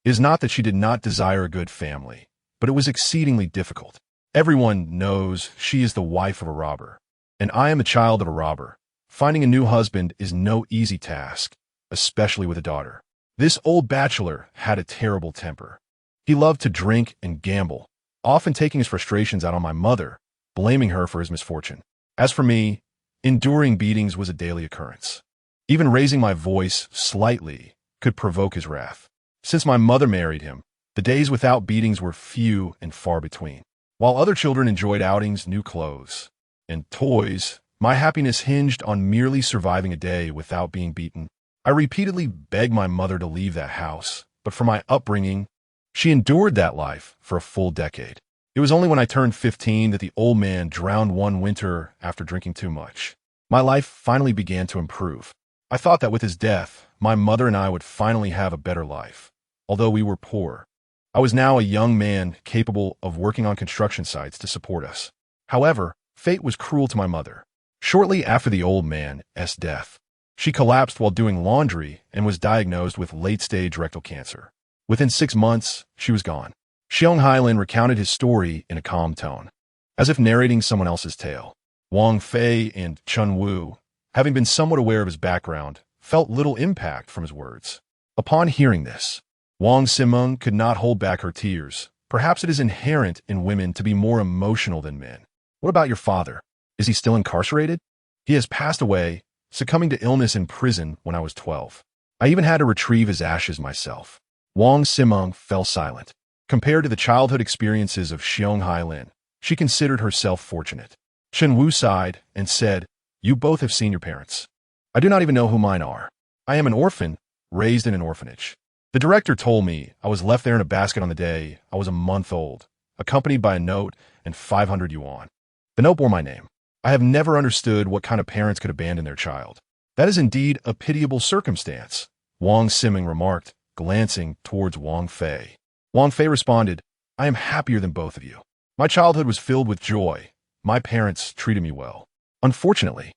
It is not that she did not desire a good family, but it was exceedingly difficult. Everyone knows she is the wife of a robber, and I am a child of a robber. Finding a new husband is no easy task, especially with a daughter. This old bachelor had a terrible temper. He loved to drink and gamble, often taking his frustrations out on my mother, blaming her for his misfortune. As for me, enduring beatings was a daily occurrence. Even raising my voice slightly could provoke his wrath. Since my mother married him, the days without beatings were few and far between. While other children enjoyed outings, new clothes, and toys, my happiness hinged on merely surviving a day without being beaten. I repeatedly begged my mother to leave that house, but for my upbringing, she endured that life for a full decade. It was only when I turned 15 that the old man drowned one winter after drinking too much. My life finally began to improve. I thought that with his death, my mother and I would finally have a better life. Although we were poor, I was now a young man capable of working on construction sites to support us. However, fate was cruel to my mother. Shortly after the old man's death, she collapsed while doing laundry and was diagnosed with late-stage rectal cancer. Within 6 months, she was gone. Xiong Hailin recounted his story in a calm tone, as if narrating someone else's tale. Wang Fei and Chun Wu, having been somewhat aware of his background, felt little impact from his words. Upon hearing this, Wang Siming could not hold back her tears. Perhaps it is inherent in women to be more emotional than men. What about your father? Is he still incarcerated? He has passed away, succumbing to illness in prison when I was 12. I even had to retrieve his ashes myself. Wang Siming fell silent. Compared to the childhood experiences of Xiong Hailin, she considered herself fortunate. Chen Wu sighed and said, You both have seen your parents. I do not even know who mine are. I am an orphan, raised in an orphanage. The director told me I was left there in a basket on the day I was a month old, accompanied by a note and 500 yuan. The note bore my name. I have never understood what kind of parents could abandon their child. That is indeed a pitiable circumstance, Wang Siming remarked, glancing towards Wang Fei. Wang Fei responded, I am happier than both of you. My childhood was filled with joy. My parents treated me well. Unfortunately,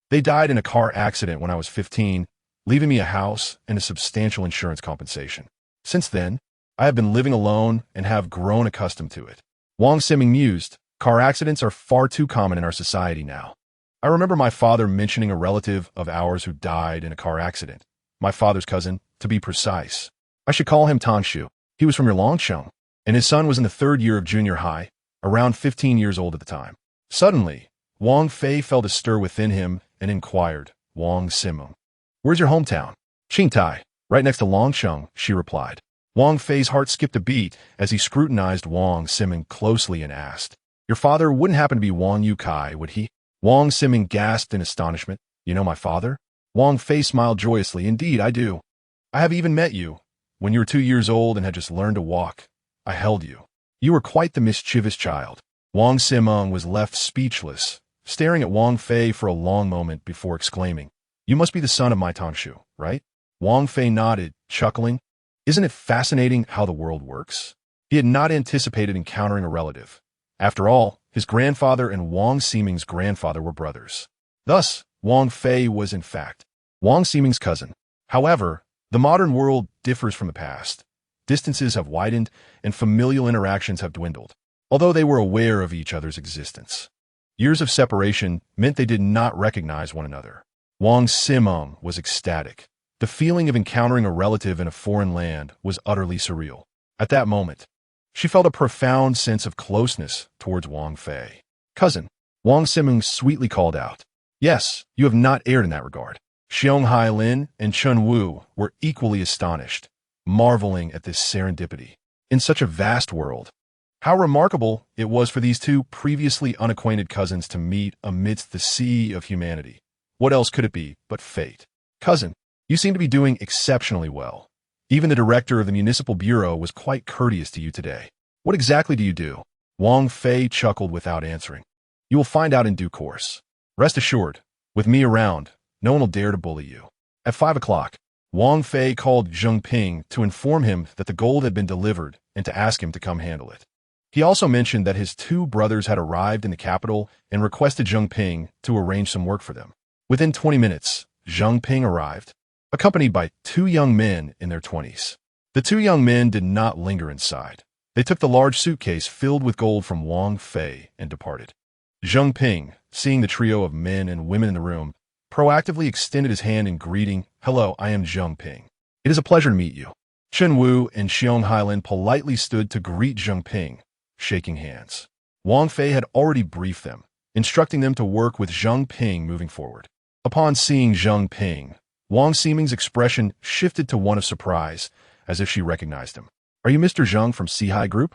they died in a car accident when I was 15, leaving me a house and a substantial insurance compensation. Since then, I have been living alone and have grown accustomed to it. Wang Siming mused, car accidents are far too common in our society now. I remember my father mentioning a relative of ours who died in a car accident. My father's cousin, to be precise. I should call him Tangshu. He was from your Longsheng, and his son was in the 3rd year of junior high, around 15 years old at the time. Suddenly, Wang Fei felt a stir within him and inquired, Wang Siming, where's your hometown? Qingtai, right next to Longsheng, she replied. Wang Fei's heart skipped a beat as he scrutinized Wang Siming closely and asked, your father wouldn't happen to be Wang Yukai, would he? Wang Siming gasped in astonishment. You know my father? Wang Fei smiled joyously. Indeed, I do. I have even met you. When you were 2 years old and had just learned to walk, I held you. You were quite the mischievous child. Wang Siming was left speechless, staring at Wang Fei for a long moment before exclaiming, you must be the son of my Tangshu, right? Wang Fei nodded, chuckling. Isn't it fascinating how the world works? He had not anticipated encountering a relative. After all, his grandfather and Wang Siming's grandfather were brothers. Thus, Wang Fei was in fact Wang Siming's cousin. However, the modern world differs from the past. Distances have widened and familial interactions have dwindled, although they were aware of each other's existence. Years of separation meant they did not recognize one another. Wang Siming was ecstatic. The feeling of encountering a relative in a foreign land was utterly surreal. At that moment, she felt a profound sense of closeness towards Wang Fei. Cousin, Wang Siming sweetly called out. Yes, you have not erred in that regard. Xiong Hailin and Chun Wu were equally astonished, marveling at this serendipity. In such a vast world, how remarkable it was for these two previously unacquainted cousins to meet amidst the sea of humanity. What else could it be but fate? Cousin, you seem to be doing exceptionally well. Even the director of the municipal bureau was quite courteous to you today. What exactly do you do? Wang Fei chuckled without answering. You will find out in due course. Rest assured, with me around, no one will dare to bully you. At 5 o'clock, Wang Fei called Zheng Ping to inform him that the gold had been delivered and to ask him to come handle it. He also mentioned that his 2 brothers had arrived in the capital and requested Zheng Ping to arrange some work for them. Within 20 minutes, Zheng Ping arrived, accompanied by 2 young men in their 20s. The 2 young men did not linger inside. They took the large suitcase filled with gold from Wang Fei and departed. Zheng Ping, seeing the trio of men and women in the room, proactively extended his hand in greeting. Hello, I am Zheng Ping. It is a pleasure to meet you. Chen Wu and Xiong Hailin politely stood to greet Zheng Ping, shaking hands. Wang Fei had already briefed them, instructing them to work with Zheng Ping moving forward. Upon seeing Zheng Ping, Wang Siming's expression shifted to one of surprise, as if she recognized him. Are you Mr. Zheng from Sihai Group?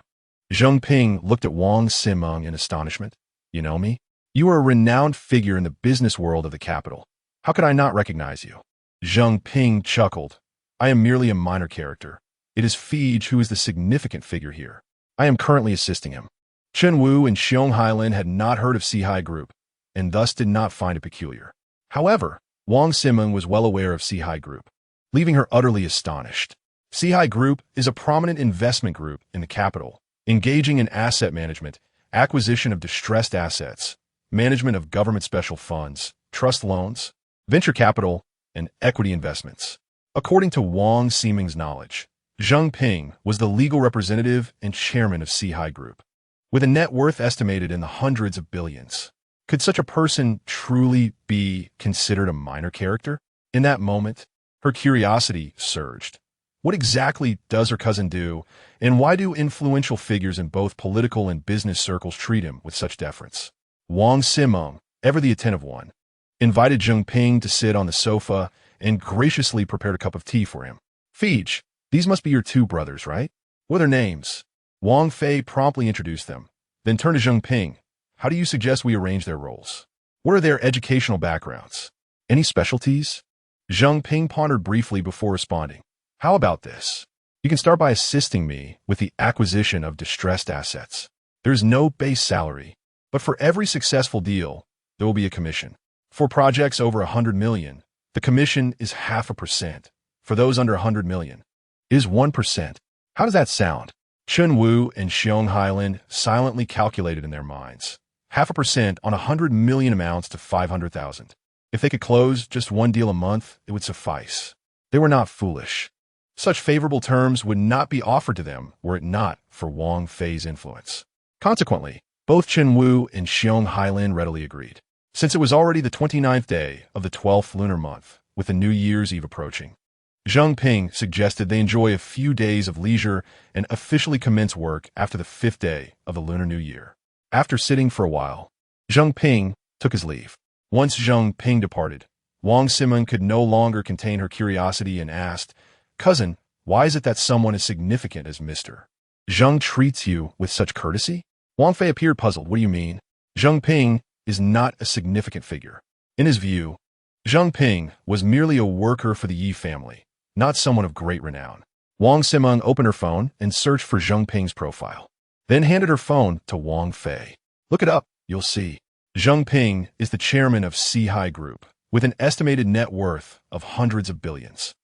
Zheng Ping looked at Wang Siming in astonishment. You know me? You are a renowned figure in the business world of the capital. How could I not recognize you? Zheng Ping chuckled. I am merely a minor character. It is Fij who is the significant figure here. I am currently assisting him. Chen Wu and Xiong Hailin had not heard of Sihai Group, and thus did not find it peculiar. However, Wang Siming was well aware of Sihai Group, leaving her utterly astonished. Sihai Group is a prominent investment group in the capital, engaging in asset management, acquisition of distressed assets, management of government special funds, trust loans, venture capital, and equity investments. According to Wang Siming's knowledge, Zheng Ping was the legal representative and chairman of Sihai Group, with a net worth estimated in the hundreds of billions. Could such a person truly be considered a minor character? In that moment, her curiosity surged. What exactly does her cousin do, and why do influential figures in both political and business circles treat him with such deference? Wang Siming, ever the attentive one, invited Zheng Ping to sit on the sofa and graciously prepared a cup of tea for him. Fij, these must be your 2 brothers, right? What are their names? Wang Fei promptly introduced them, then turned to Zheng Ping. How do you suggest we arrange their roles? What are their educational backgrounds? Any specialties? Zheng Ping pondered briefly before responding. How about this? You can start by assisting me with the acquisition of distressed assets. There's no base salary, but for every successful deal, there will be a commission. For projects over 100 million, the commission is 0.5%. For those under 100 million, it is 1%. How does that sound? Chun Wu and Xiong Hailin silently calculated in their minds. 0.5% on 100 million amounts to 500,000. If they could close just one deal a month, it would suffice. They were not foolish. Such favorable terms would not be offered to them were it not for Wang Fei's influence. Consequently, both Chun Wu and Xiong Hailin readily agreed. Since it was already the 29th day of the 12th lunar month, with the New Year's Eve approaching, Zheng Ping suggested they enjoy a few days of leisure and officially commence work after the 5th day of the Lunar New Year. After sitting for a while, Zheng Ping took his leave. Once Zheng Ping departed, Wang Simon could no longer contain her curiosity and asked, "Cousin, why is it that someone as significant as Mr. Zheng treats you with such courtesy?" Wang Fei appeared puzzled. "What do you mean?" Zheng Ping is not a significant figure. In his view, Zheng Ping was merely a worker for the Yi family, not someone of great renown. Wang Simon opened her phone and searched for Zheng Ping's profile, then handed her phone to Wang Fei. "Look it up, you'll see. Zheng Ping is the chairman of Sihai Group, with an estimated net worth of hundreds of billions.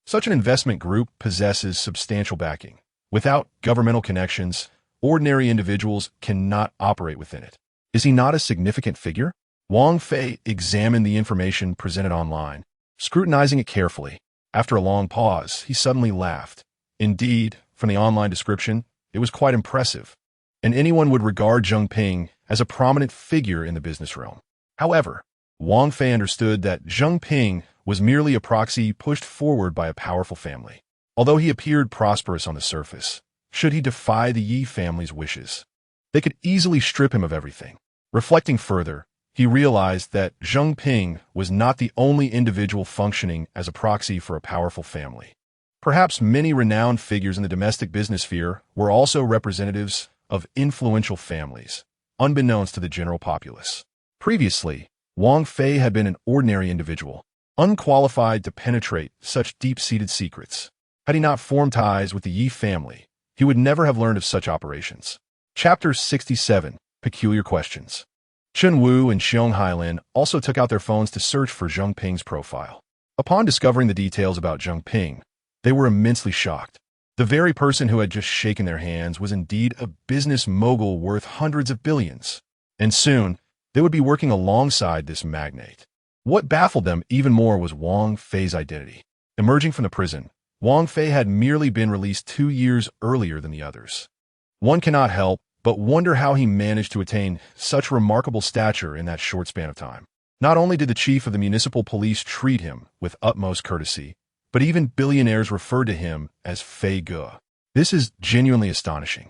Such an investment group possesses substantial backing. Without governmental connections, ordinary individuals cannot operate within it. Is he not a significant figure?" Wang Fei examined the information presented online, scrutinizing it carefully. After a long pause, he suddenly laughed. Indeed, from the online description, it was quite impressive, and anyone would regard Zheng Ping as a prominent figure in the business realm. However, Wang Fei understood that Zheng Ping was merely a proxy pushed forward by a powerful family. Although he appeared prosperous on the surface, should he defy the Yi family's wishes, they could easily strip him of everything. Reflecting further, he realized that Zheng Ping was not the only individual functioning as a proxy for a powerful family. Perhaps many renowned figures in the domestic business sphere were also representatives of influential families, unbeknownst to the general populace. Previously, Wang Fei had been an ordinary individual, unqualified to penetrate such deep-seated secrets. Had he not formed ties with the Yi family, he would never have learned of such operations. Chapter 67. Peculiar Questions. Chun Wu and Xiong Hailin also took out their phones to search for Zheng Ping's profile. Upon discovering the details about Zheng Ping, they were immensely shocked. The very person who had just shaken their hands was indeed a business mogul worth hundreds of billions. And soon, they would be working alongside this magnate. What baffled them even more was Wang Fei's identity. Emerging from the prison, Wang Fei had merely been released 2 years earlier than the others. One cannot help but wonder how he managed to attain such remarkable stature in that short span of time. Not only did the chief of the municipal police treat him with utmost courtesy, but even billionaires referred to him as Fei Ge. This is genuinely astonishing.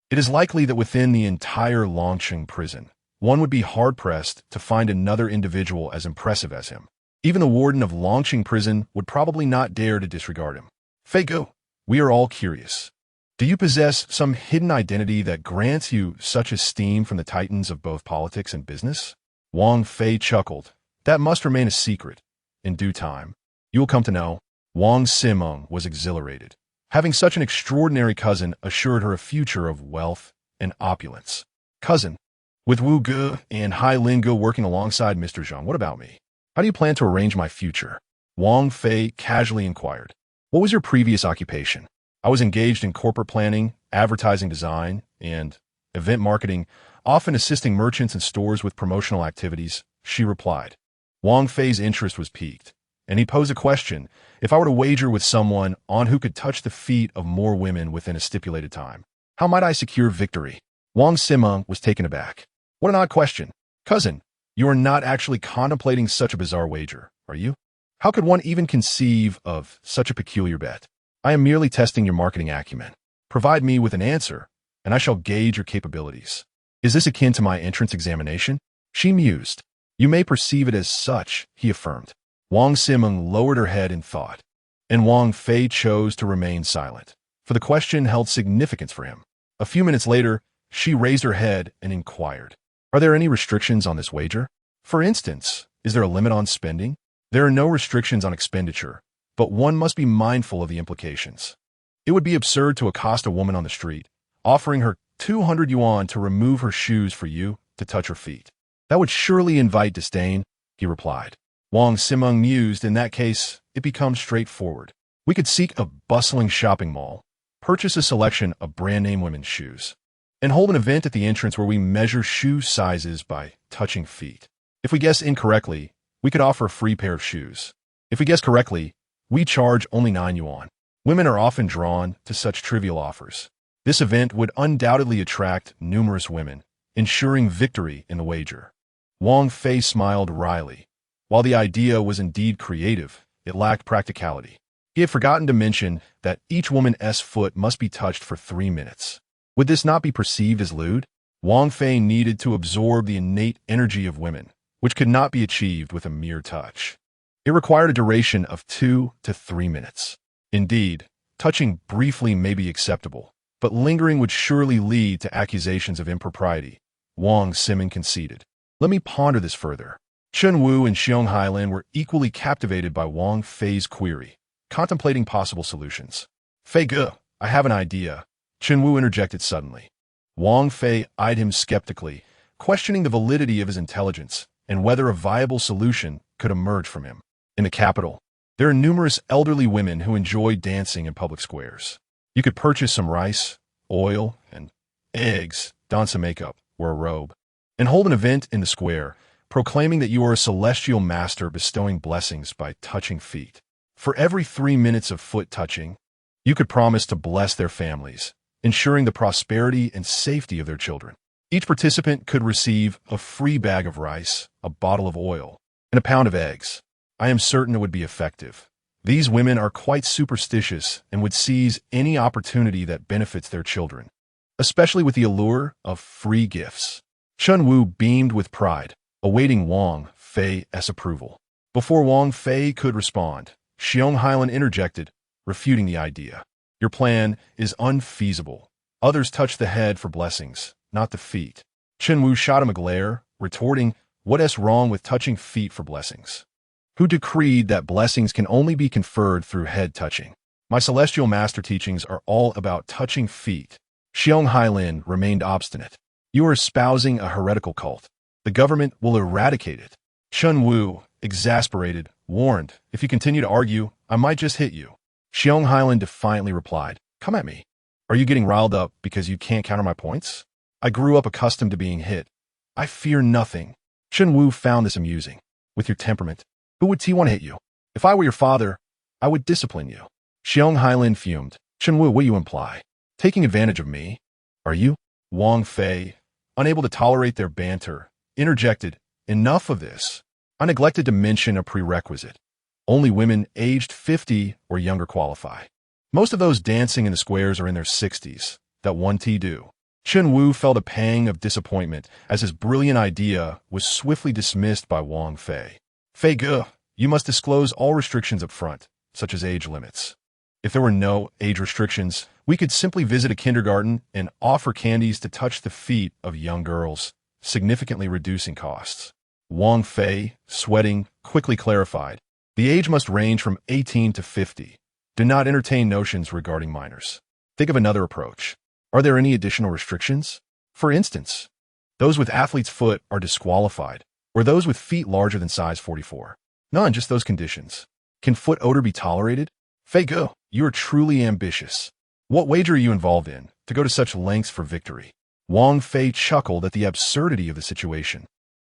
It is likely that within the entire Longqing prison, one would be hard-pressed to find another individual as impressive as him. Even the warden of Longqing prison would probably not dare to disregard him. "Fei Ge, we are all curious. Do you possess some hidden identity that grants you such esteem from the titans of both politics and business?" Wang Fei chuckled. "That must remain a secret. In due time, you will come to know." Wang Simeng was exhilarated. Having such an extraordinary cousin assured her a future of wealth and opulence. "Cousin, with Wu Ge and Hai Lin Ge working alongside Mr. Zhang, what about me? How do you plan to arrange my future?" Wang Fei casually inquired. "What was your previous occupation?" "I was engaged in corporate planning, advertising design, and event marketing, often assisting merchants and stores with promotional activities," she replied. Wang Fei's interest was piqued, and he posed a question: "If I were to wager with someone on who could touch the feet of more women within a stipulated time, how might I secure victory?" Wang Simeng was taken aback. "What an odd question. Cousin, you are not actually contemplating such a bizarre wager, are you? How could one even conceive of such a peculiar bet? I am merely testing your marketing acumen. Provide me with an answer, and I shall gauge your capabilities." "Is this akin to my entrance examination?" She mused. "You may perceive it as such," he affirmed. Wang Simeng lowered her head in thought, and Wang Fei chose to remain silent, for the question held significance for him. A few minutes later, she raised her head and inquired, "Are there any restrictions on this wager? For instance, is there a limit on spending?" "There are no restrictions on expenditure, but one must be mindful of the implications." It would be absurd to accost a woman on the street, offering her 200 yuan to remove her shoes for you to touch her feet. That would surely invite disdain, he replied. Wang Simeng mused. In that case, it becomes straightforward. We could seek a bustling shopping mall, purchase a selection of brand-name women's shoes, and hold an event at the entrance where we measure shoe sizes by touching feet. If we guess incorrectly, we could offer a free pair of shoes. If we guess correctly, we charge only 9 yuan. Women are often drawn to such trivial offers. This event would undoubtedly attract numerous women, ensuring victory in the wager. Wang Fei smiled wryly. While the idea was indeed creative, it lacked practicality. He had forgotten to mention that each woman's foot must be touched for 3 minutes. Would this not be perceived as lewd? Wang Fei needed to absorb the innate energy of women, which could not be achieved with a mere touch. It required a duration of 2 to 3 minutes. Indeed, touching briefly may be acceptable, but lingering would surely lead to accusations of impropriety, Wang Simeng conceded. Let me ponder this further. Chen Wu and Xiong Hailin were equally captivated by Wang Fei's query, contemplating possible solutions. Fei Ge, I have an idea, Chen Wu interjected suddenly. Wang Fei eyed him skeptically, questioning the validity of his intelligence and whether a viable solution could emerge from him. In the capital, there are numerous elderly women who enjoy dancing in public squares. You could purchase some rice, oil, and eggs, don some makeup, wear a robe, and hold an event in the square, proclaiming that you are a celestial master bestowing blessings by touching feet. For every 3 minutes of foot touching, you could promise to bless their families, ensuring the prosperity and safety of their children. Each participant could receive a free bag of rice, a bottle of oil, and a pound of eggs. I am certain it would be effective. These women are quite superstitious and would seize any opportunity that benefits their children, especially with the allure of free gifts. Chen Wu beamed with pride, awaiting Wang Fei's approval. Before Wang Fei could respond, Xiong Hailin interjected, refuting the idea. Your plan is unfeasible. Others touch the head for blessings, not the feet. Chen Wu shot him a glare, retorting, what's wrong with touching feet for blessings? Who decreed that blessings can only be conferred through head touching? My celestial master teachings are all about touching feet. Xiong Hailin remained obstinate. You are espousing a heretical cult. The government will eradicate it. Chen Wu, exasperated, warned, if you continue to argue, I might just hit you. Xiong Hailin defiantly replied, come at me. Are you getting riled up because you can't counter my points? I grew up accustomed to being hit. I fear nothing. Chen Wu found this amusing. With your temperament, who would want to hit you? If I were your father, I would discipline you. Xiong Hailin fumed. Chen Wu, what do you imply? Taking advantage of me? Are you? Wang Fei, unable to tolerate their banter, interjected, enough of this. I neglected to mention a prerequisite. Only women aged 50 or younger qualify. Most of those dancing in the squares are in their 60s. That one do. Chen Wu felt a pang of disappointment as his brilliant idea was swiftly dismissed by Wang Fei. Fei Ge, you must disclose all restrictions up front, such as age limits. If there were no age restrictions, we could simply visit a kindergarten and offer candies to touch the feet of young girls, significantly reducing costs. Wang Fei, sweating, quickly clarified. The age must range from 18 to 50. Do not entertain notions regarding minors. Think of another approach. Are there any additional restrictions? For instance, those with athlete's foot are disqualified, or those with feet larger than size 44. None, just those conditions. Can foot odor be tolerated? Fei Ge, you are truly ambitious. What wager are you involved in to go to such lengths for victory? Wang Fei chuckled at the absurdity of the situation.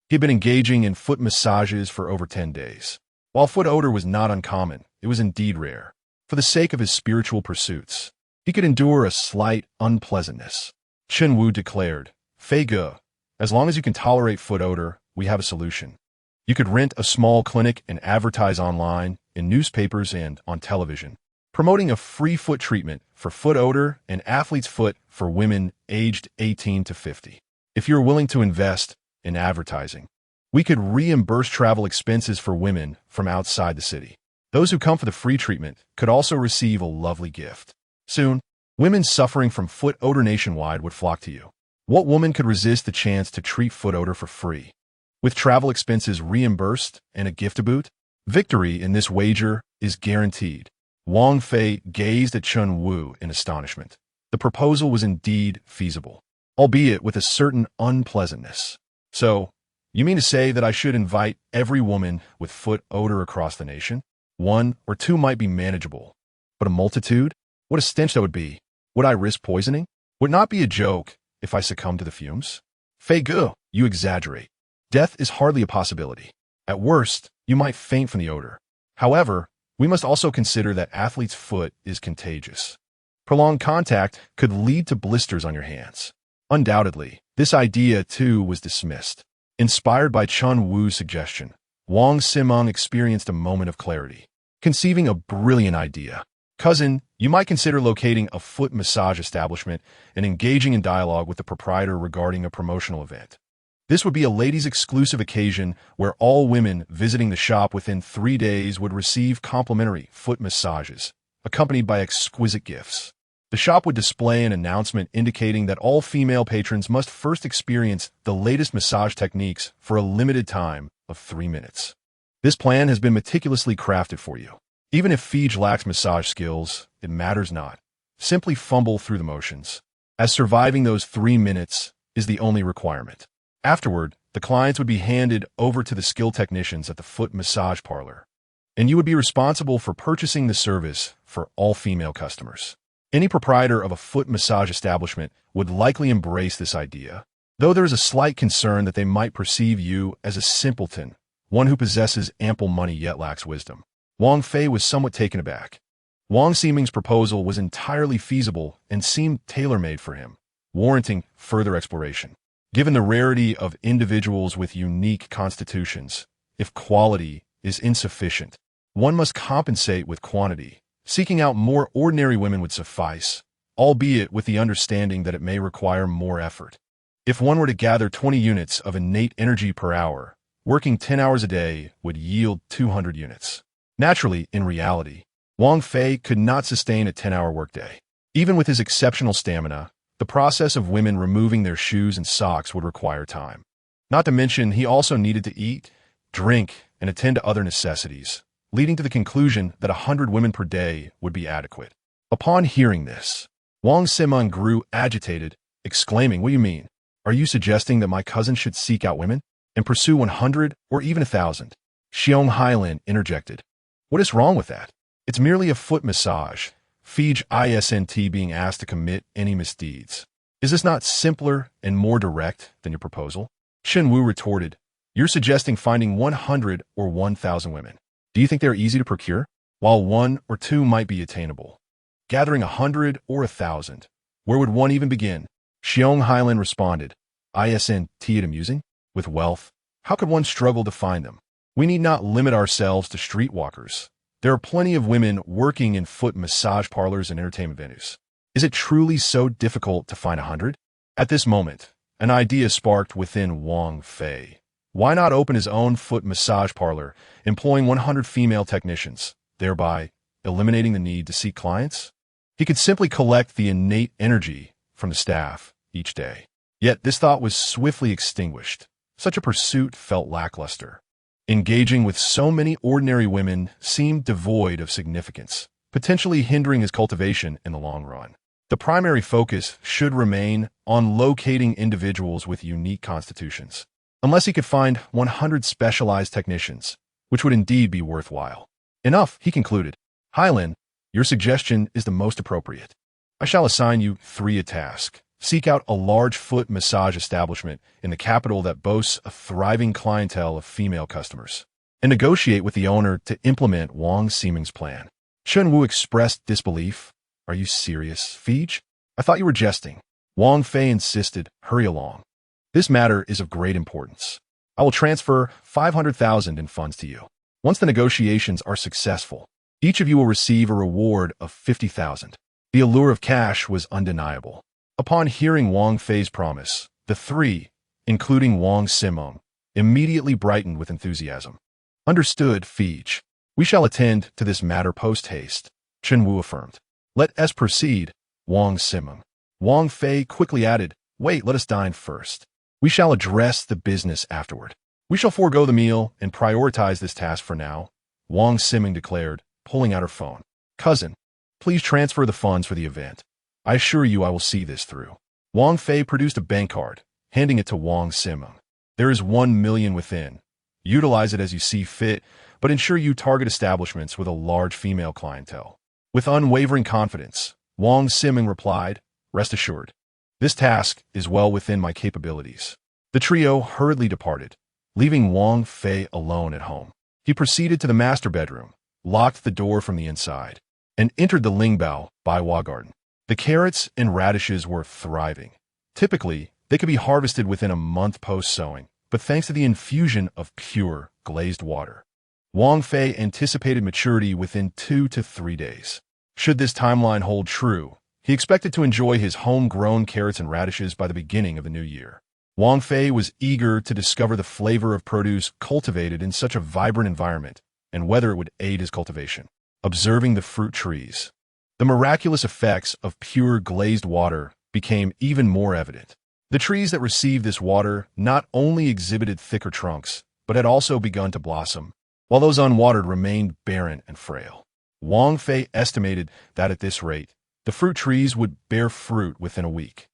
He had been engaging in foot massages for over 10 days. While foot odor was not uncommon, it was indeed rare. For the sake of his spiritual pursuits, he could endure a slight unpleasantness. Chen Wu declared, Fei Ge, as long as you can tolerate foot odor, we have a solution. You could rent a small clinic and advertise online, in newspapers and on television, promoting a free foot treatment for foot odor and athlete's foot for women aged 18 to 50. If you're willing to invest in advertising, we could reimburse travel expenses for women from outside the city. Those who come for the free treatment could also receive a lovely gift. Soon, women suffering from foot odor nationwide would flock to you. What woman could resist the chance to treat foot odor for free? With travel expenses reimbursed and a gift to boot, victory in this wager is guaranteed. Wang Fei gazed at Chun Wu in astonishment. The proposal was indeed feasible, albeit with a certain unpleasantness. So, you mean to say that I should invite every woman with foot odor across the nation? One or two might be manageable, but a multitude? What a stench that would be. Would I risk poisoning? Would not be a joke if I succumb to the fumes? Fei Gu, you exaggerate. Death is hardly a possibility. At worst, you might faint from the odor. However, we must also consider that athlete's foot is contagious. Prolonged contact could lead to blisters on your hands. Undoubtedly, this idea too was dismissed. Inspired by Chun Wu's suggestion, Wang Simeng experienced a moment of clarity, conceiving a brilliant idea. Cousin, you might consider locating a foot massage establishment and engaging in dialogue with the proprietor regarding a promotional event. This would be a ladies' exclusive occasion where all women visiting the shop within 3 days would receive complimentary foot massages, accompanied by exquisite gifts. The shop would display an announcement indicating that all female patrons must first experience the latest massage techniques for a limited time of 3 minutes. This plan has been meticulously crafted for you. Even if Fij lacks massage skills, it matters not. Simply fumble through the motions, as surviving those 3 minutes is the only requirement. Afterward, the clients would be handed over to the skilled technicians at the foot massage parlor, and you would be responsible for purchasing the service for all female customers. Any proprietor of a foot massage establishment would likely embrace this idea, though there is a slight concern that they might perceive you as a simpleton, one who possesses ample money yet lacks wisdom. Wang Fei was somewhat taken aback. Wang Siming's proposal was entirely feasible and seemed tailor-made for him, warranting further exploration. Given the rarity of individuals with unique constitutions, if quality is insufficient, one must compensate with quantity. Seeking out more ordinary women would suffice, albeit with the understanding that it may require more effort. If one were to gather 20 units of innate energy per hour, working 10 hours a day would yield 200 units. Naturally, in reality, Wang Fei could not sustain a 10-hour workday. Even with his exceptional stamina, the process of women removing their shoes and socks would require time. Not to mention, he also needed to eat, drink, and attend to other necessities, leading to the conclusion that 100 women per day would be adequate. Upon hearing this, Wang Simeng grew agitated, exclaiming, "What do you mean? Are you suggesting that my cousin should seek out women and pursue 100 or even 1,000? Xiong Hailin interjected. What is wrong with that? It's merely a foot massage. Fij isn't being asked to commit any misdeeds. Is this not simpler and more direct than your proposal?" Shen Wu retorted, "You're suggesting finding 100 or 1,000 women. Do you think they're easy to procure? While 1 or 2 might be attainable, gathering 100 or 1,000, where would one even begin?" Xiong Hailin responded, "Isn't it amusing? With wealth, how could one struggle to find them? We need not limit ourselves to streetwalkers. There are plenty of women working in foot massage parlors and entertainment venues. Is it truly so difficult to find 100? At this moment, an idea sparked within Wang Fei. Why not open his own foot massage parlor, employing 100 female technicians, thereby eliminating the need to seek clients? He could simply collect the innate energy from the staff each day. Yet this thought was swiftly extinguished. Such a pursuit felt lackluster. Engaging with so many ordinary women seemed devoid of significance, potentially hindering his cultivation in the long run. The primary focus should remain on locating individuals with unique constitutions, unless he could find 100 specialized technicians, which would indeed be worthwhile. Enough, he concluded. Hailin, your suggestion is the most appropriate. I shall assign you 3 a task. Seek out a large foot massage establishment in the capital that boasts a thriving clientele of female customers, and negotiate with the owner to implement Wang Siming's plan. Chun Wu expressed disbelief. Are you serious, Fij? I thought you were jesting. Wang Fei insisted, hurry along. This matter is of great importance. I will transfer 500,000 in funds to you. Once the negotiations are successful, each of you will receive a reward of 50,000. The allure of cash was undeniable. Upon hearing Wang Fei's promise, the 3, including Wang Simeng, immediately brightened with enthusiasm. Understood, Fij. We shall attend to this matter post-haste, Chen Wu affirmed. Let us proceed, Wang Simeng. Wang Fei quickly added, wait, let us dine first. We shall address the business afterward. We shall forego the meal and prioritize this task for now, Wang Simeng declared, pulling out her phone. "Cousin, please transfer the funds for the event. I assure you I will see this through." Wang Fei produced a bank card, handing it to Wang Simeng. "There is 1 million within. Utilize it as you see fit, but ensure you target establishments with a large female clientele." With unwavering confidence, Wang Simeng replied, "Rest assured, this task is well within my capabilities." The trio hurriedly departed, leaving Wang Fei alone at home. He proceeded to the master bedroom, locked the door from the inside, and entered the Lingbao Baiwa garden. The carrots and radishes were thriving. Typically, they could be harvested within a month post-sowing, but thanks to the infusion of pure, glazed water, Wang Fei anticipated maturity within 2 to 3 days. Should this timeline hold true, he expected to enjoy his homegrown carrots and radishes by the beginning of the new year. Wang Fei was eager to discover the flavor of produce cultivated in such a vibrant environment and whether it would aid his cultivation. Observing the fruit trees, the miraculous effects of pure glazed water became even more evident. The trees that received this water not only exhibited thicker trunks, but had also begun to blossom, while those unwatered remained barren and frail. Wang Fei estimated that at this rate, the fruit trees would bear fruit within a week,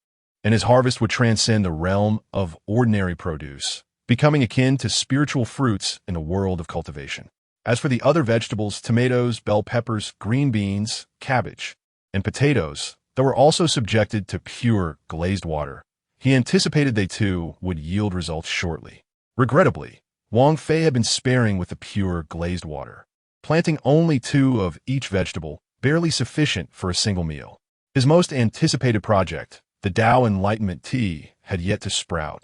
and his harvest would transcend the realm of ordinary produce, becoming akin to spiritual fruits in the world of cultivation. As for the other vegetables, tomatoes, bell peppers, green beans, cabbage, and potatoes, that were also subjected to pure glazed water, he anticipated they too would yield results shortly. Regrettably, Wang Fei had been sparing with the pure glazed water, planting only 2 of each vegetable, barely sufficient for a single meal. His most anticipated project, the Tao Enlightenment tea, had yet to sprout,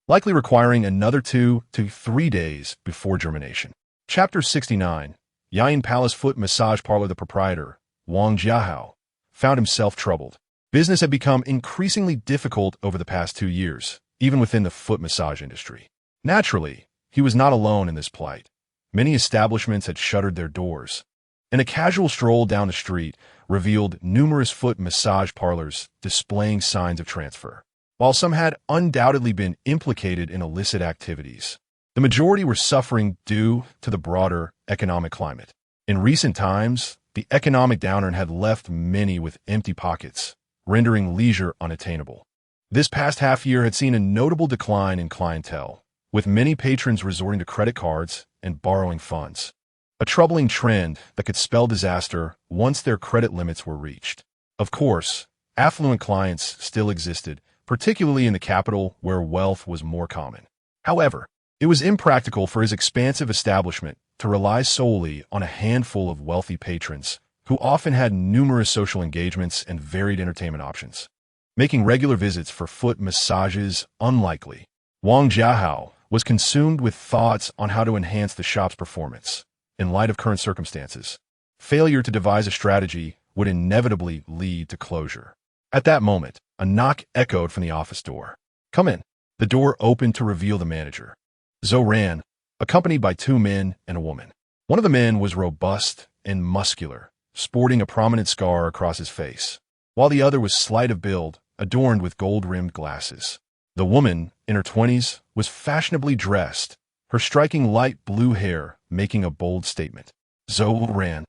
likely requiring another 2 to 3 days before germination. Chapter 69. Yayin Palace Foot Massage Parlor. The proprietor, Wang Jiahao, found himself troubled. Business had become increasingly difficult over the past 2 years, even within the foot massage industry. Naturally, he was not alone in this plight. Many establishments had shuttered their doors, and a casual stroll down the street revealed numerous foot massage parlors displaying signs of transfer. While some had undoubtedly been implicated in illicit activities, the majority were suffering due to the broader economic climate. In recent times, the economic downturn had left many with empty pockets, rendering leisure unattainable. This past half year had seen a notable decline in clientele, with many patrons resorting to credit cards and borrowing funds, a troubling trend that could spell disaster once their credit limits were reached. Of course, affluent clients still existed, particularly in the capital where wealth was more common. However, it was impractical for his expansive establishment to rely solely on a handful of wealthy patrons who often had numerous social engagements and varied entertainment options, making regular visits for foot massages unlikely. Wang Jiahao was consumed with thoughts on how to enhance the shop's performance. In light of current circumstances, failure to devise a strategy would inevitably lead to closure. At that moment, a knock echoed from the office door. "Come in." The door opened to reveal the manager, Zhou Ran, accompanied by 2 men and a woman. One of the men was robust and muscular, sporting a prominent scar across his face, while the other was slight of build, adorned with gold-rimmed glasses. The woman, in her 20s, was fashionably dressed, her striking light blue hair making a bold statement. "Zhou Ran,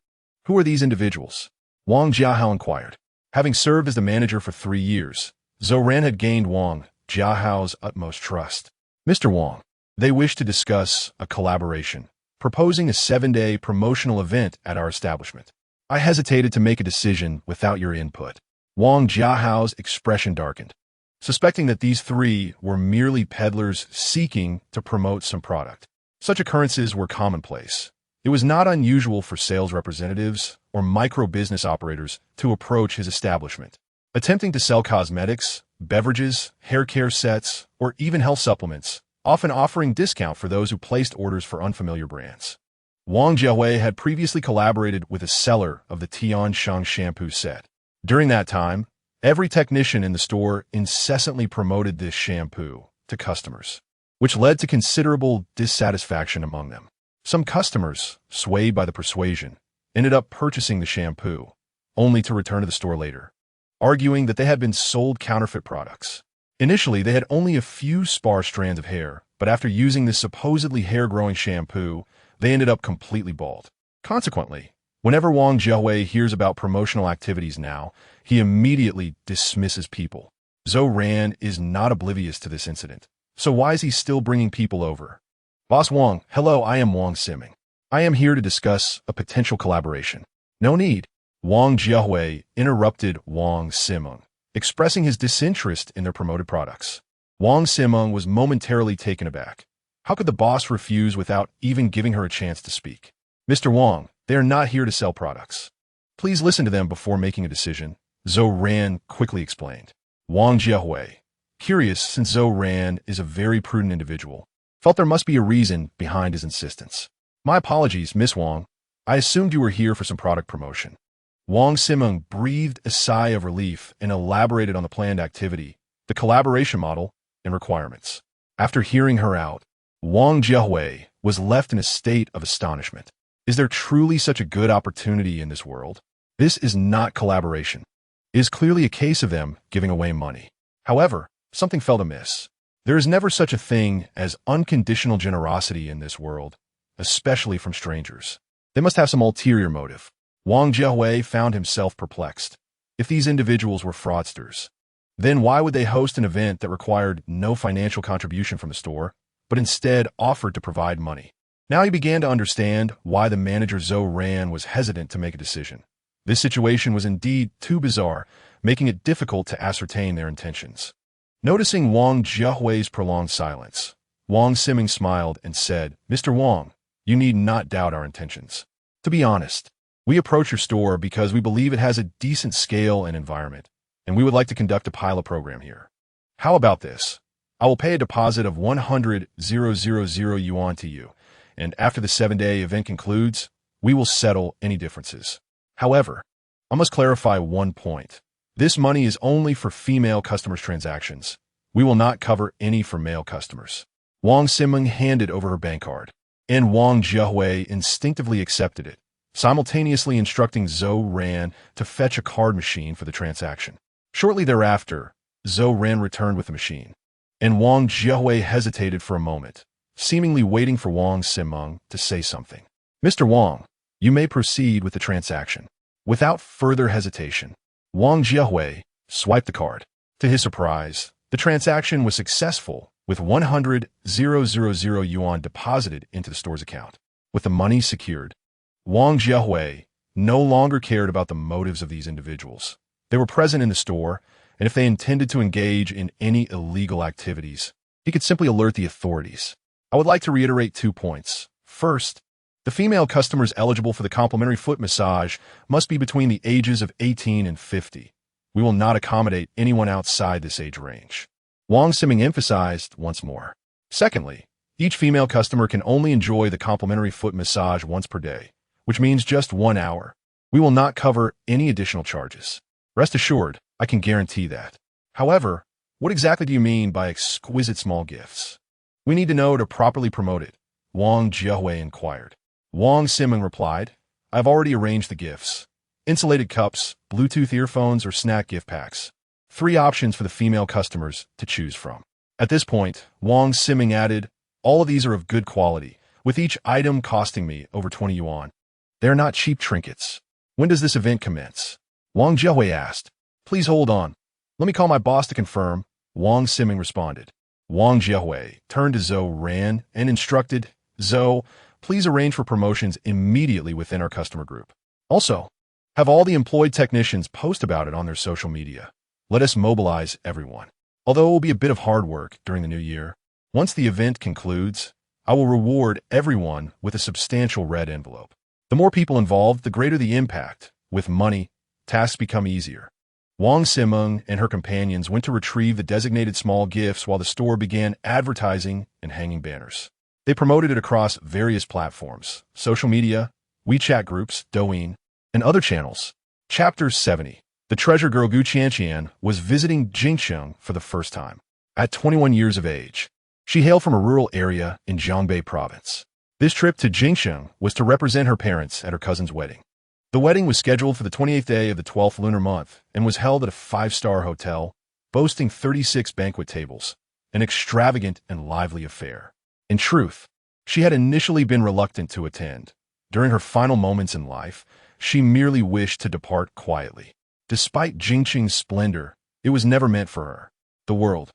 who are these individuals?" Wang Jiahao inquired. Having served as the manager for 3 years, Zhou Ran had gained Wang Jiahao's utmost trust. "Mr. Wang, they wish to discuss a collaboration, proposing a 7-day promotional event at our establishment." I hesitated to make a decision without your input. Wang Jiahao's expression darkened, suspecting that these 3 were merely peddlers seeking to promote some product. Such occurrences were commonplace. It was not unusual for sales representatives or micro-business operators to approach his establishment, attempting to sell cosmetics, beverages, hair care sets, or even health supplements, often offering discount for those who placed orders for unfamiliar brands. Wang Jiahui had previously collaborated with a seller of the Tianshang shampoo set. During that time, every technician in the store incessantly promoted this shampoo to customers, which led to considerable dissatisfaction among them. Some customers, swayed by the persuasion, ended up purchasing the shampoo, only to return to the store later, arguing that they had been sold counterfeit products. Initially, they had only a few sparse strands of hair, but after using this supposedly hair-growing shampoo, they ended up completely bald. Consequently, Whenever Wang Jiahui hears about promotional activities now, he immediately dismisses people. Zhou Ran is not oblivious to this incident. So why is he still bringing people over? Boss Wang, hello, I am Wang Siming. I am here to discuss a potential collaboration. No need. Wang Jiahui interrupted Wang Siming, expressing his disinterest in their promoted products. Wang Siming was momentarily taken aback. How could the boss refuse without even giving her a chance to speak? Mr. Wang, they are not here to sell products. Please listen to them before making a decision, Zhou Ran quickly explained. Wang Jiahui, curious since Zhou Ran is a very prudent individual, felt there must be a reason behind his insistence. My apologies, Miss Wang. I assumed you were here for some product promotion. Wang Siming breathed a sigh of relief and elaborated on the planned activity, the collaboration model, and requirements. After hearing her out, Wang Jiahui was left in a state of astonishment. Is there truly such a good opportunity in this world? This is not collaboration. It is clearly a case of them giving away money. However, something felt amiss. There is never such a thing as unconditional generosity in this world, especially from strangers. They must have some ulterior motive. Wang Jiahui found himself perplexed. If these individuals were fraudsters, then why would they host an event that required no financial contribution from the store, but instead offered to provide money? Now he began to understand why the manager Zhou Ran was hesitant to make a decision. This situation was indeed too bizarre, making it difficult to ascertain their intentions. Noticing Wang Jiahui's prolonged silence, Wang Siming smiled and said, Mr. Wang, you need not doubt our intentions. To be honest, we approach your store because we believe it has a decent scale and environment, and we would like to conduct a pilot program here. How about this? I will pay a deposit of 100,000 yuan to you, and after the 7-day event concludes, we will settle any differences. However, I must clarify one point. This money is only for female customers' transactions. We will not cover any for male customers. Wang Siming handed over her bank card, and Wang Jiahui instinctively accepted it, simultaneously instructing Zhou Ran to fetch a card machine for the transaction. Shortly thereafter, Zhou Ran returned with the machine, and Wang Jiahui hesitated for a moment, seemingly waiting for Wang Siming to say something. Mr. Wang, you may proceed with the transaction. Without further hesitation, Wang Jiahui swiped the card. To his surprise, the transaction was successful, with 100,000 yuan deposited into the store's account. With the money secured, Wang Jiahui no longer cared about the motives of these individuals. They were present in the store, and if they intended to engage in any illegal activities, he could simply alert the authorities. I would like to reiterate 2 points. First, the female customers eligible for the complimentary foot massage must be between the ages of 18 and 50. We will not accommodate anyone outside this age range. Wang Siming emphasized once more. Secondly, each female customer can only enjoy the complimentary foot massage once per day, which means just 1 hour. We will not cover any additional charges. Rest assured, I can guarantee that. However, what exactly do you mean by exquisite small gifts? We need to know to properly promote it, Wang Jiahui inquired. Wang Siming replied, I've already arranged the gifts. Insulated cups, Bluetooth earphones, or snack gift packs. 3 options for the female customers to choose from. At this point, Wang Siming added, all of these are of good quality, with each item costing me over 20 yuan. They are not cheap trinkets. When does this event commence? Wang Jiahui asked. Please hold on. Let me call my boss to confirm, Wang Siming responded. Wang Jiahui turned to Zhou Ran and instructed, Zhou, please arrange for promotions immediately within our customer group. Also, have all the employed technicians post about it on their social media. Let us mobilize everyone. Although it will be a bit of hard work during the new year, once the event concludes, I will reward everyone with a substantial red envelope. The more people involved, the greater the impact. With money, tasks become easier. Wang Siming and her companions went to retrieve the designated small gifts while the store began advertising and hanging banners. They promoted it across various platforms, social media, WeChat groups, Douyin, and other channels. Chapter 70. The treasure girl Gu Qianqian was visiting Jingcheng for the first time. At 21 years of age, she hailed from a rural area in Jiangbei province. This trip to Jingcheng was to represent her parents at her cousin's wedding. The wedding was scheduled for the 28th day of the 12th lunar month and was held at a 5-star hotel, boasting 36 banquet tables, an extravagant and lively affair. In truth, she had initially been reluctant to attend. During her final moments in life, she merely wished to depart quietly. Despite Jingqing's splendor, it was never meant for her. The world,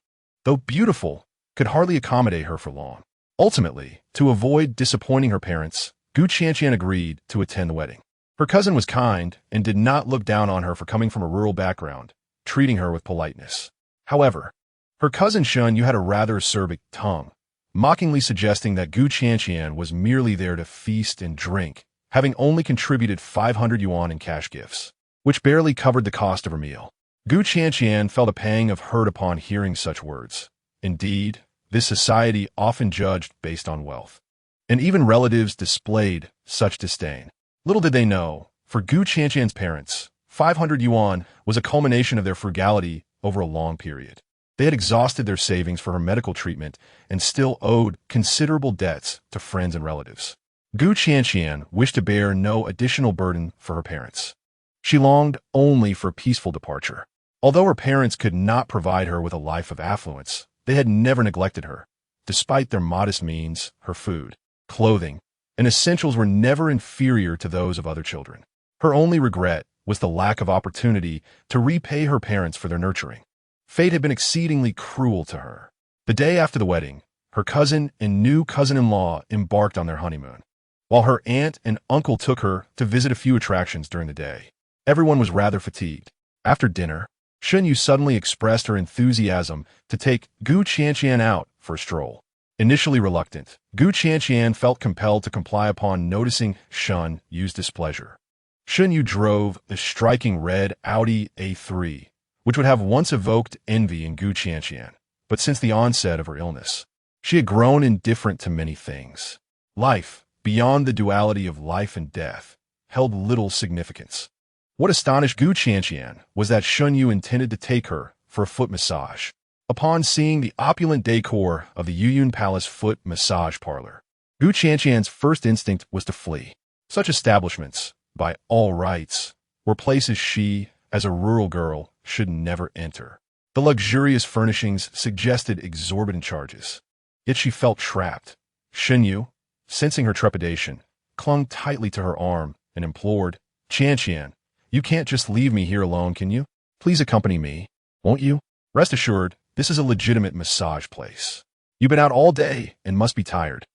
though beautiful, could hardly accommodate her for long. Ultimately, to avoid disappointing her parents, Gu Qianqian agreed to attend the wedding. Her cousin was kind and did not look down on her for coming from a rural background, treating her with politeness. However, her cousin Shun Yu had a rather acerbic tongue, mockingly suggesting that Gu Qianqian was merely there to feast and drink, having only contributed 500 yuan in cash gifts, which barely covered the cost of her meal. Gu Qianqian felt a pang of hurt upon hearing such words. Indeed, this society often judged based on wealth, and even relatives displayed such disdain. Little did they know, for Gu Qianqian's parents, 500 yuan was a culmination of their frugality over a long period. They had exhausted their savings for her medical treatment and still owed considerable debts to friends and relatives. Gu Qianqian wished to bear no additional burden for her parents. She longed only for peaceful departure. Although her parents could not provide her with a life of affluence, they had never neglected her. Despite their modest means, her food, clothing, and essentials were never inferior to those of other children. Her only regret was the lack of opportunity to repay her parents for their nurturing. Fate had been exceedingly cruel to her. The day after the wedding, her cousin and new cousin-in-law embarked on their honeymoon, while her aunt and uncle took her to visit a few attractions during the day. Everyone was rather fatigued. After dinner, Shun Yu suddenly expressed her enthusiasm to take Gu Qianqian out for a stroll. Initially reluctant, Gu Qianqian felt compelled to comply upon noticing Shun Yu's displeasure. Shun Yu drove a striking red Audi A3, which would have once evoked envy in Gu Qianqian, but since the onset of her illness, she had grown indifferent to many things. Life, beyond the duality of life and death, held little significance. What astonished Gu Qianqian was that Shun Yu intended to take her for a foot massage. Upon seeing the opulent decor of the Yuyun Palace foot massage parlor, Gu Qianqian's first instinct was to flee. Such establishments, by all rights, were places she, as a rural girl, should never enter. The luxurious furnishings suggested exorbitant charges. Yet she felt trapped. Shun Yu, sensing her trepidation, clung tightly to her arm and implored, "Qianqian, you can't just leave me here alone, can you? Please accompany me, won't you? Rest assured, this is a legitimate massage place. You've been out all day and must be tired.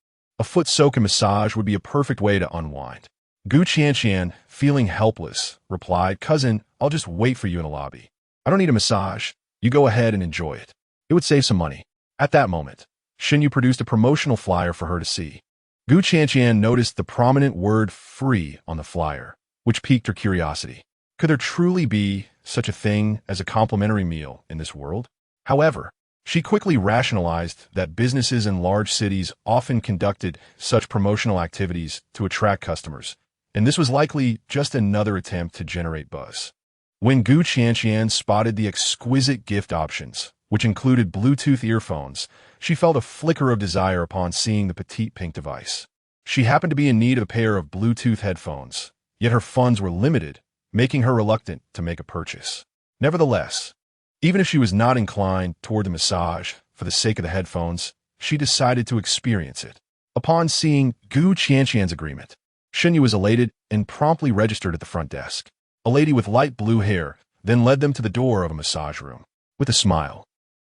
A foot soak and massage would be a perfect way to unwind." Gu Qianqian, feeling helpless, replied, "Cousin, I'll just wait for you in the lobby. I don't need a massage. You go ahead and enjoy it. It would save some money." At that moment, Shun Yu produced a promotional flyer for her to see. Gu Qianqian noticed the prominent word "free" on the flyer, which piqued her curiosity. Could there truly be such a thing as a complimentary meal in this world? However, she quickly rationalized that businesses in large cities often conducted such promotional activities to attract customers, and this was likely just another attempt to generate buzz. When Gu Qianqian spotted the exquisite gift options, which included Bluetooth earphones, she felt a flicker of desire upon seeing the petite pink device. She happened to be in need of a pair of Bluetooth headphones, yet her funds were limited, making her reluctant to make a purchase. Nevertheless, even if she was not inclined toward the massage for the sake of the headphones, she decided to experience it. Upon seeing Gu Qianqian's agreement, Shun Yu was elated and promptly registered at the front desk. A lady with light blue hair then led them to the door of a massage room. With a smile,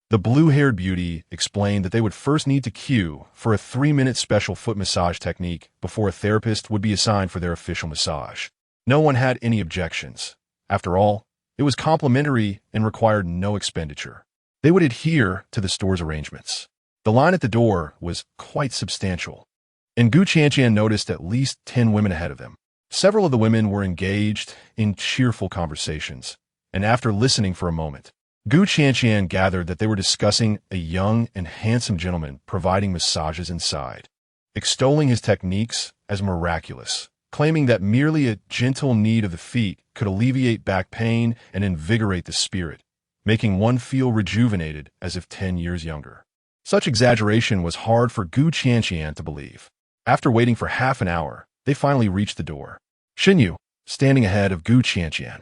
the blue-haired beauty explained that they would first need to queue for a 3-minute special foot massage technique before a therapist would be assigned for their official massage. No one had any objections. After all, it was complimentary and required no expenditure. They would adhere to the store's arrangements. The line at the door was quite substantial, and Gu Qianqian noticed at least 10 women ahead of them. Several of the women were engaged in cheerful conversations, and after listening for a moment, Gu Qianqian gathered that they were discussing a young and handsome gentleman providing massages inside, extolling his techniques as miraculous, claiming that merely a gentle knead of the feet could alleviate back pain and invigorate the spirit, making one feel rejuvenated as if 10 years younger. Such exaggeration was hard for Gu Qianqian to believe. After waiting for half an hour, they finally reached the door. Shun Yu, standing ahead of Gu Qianqian,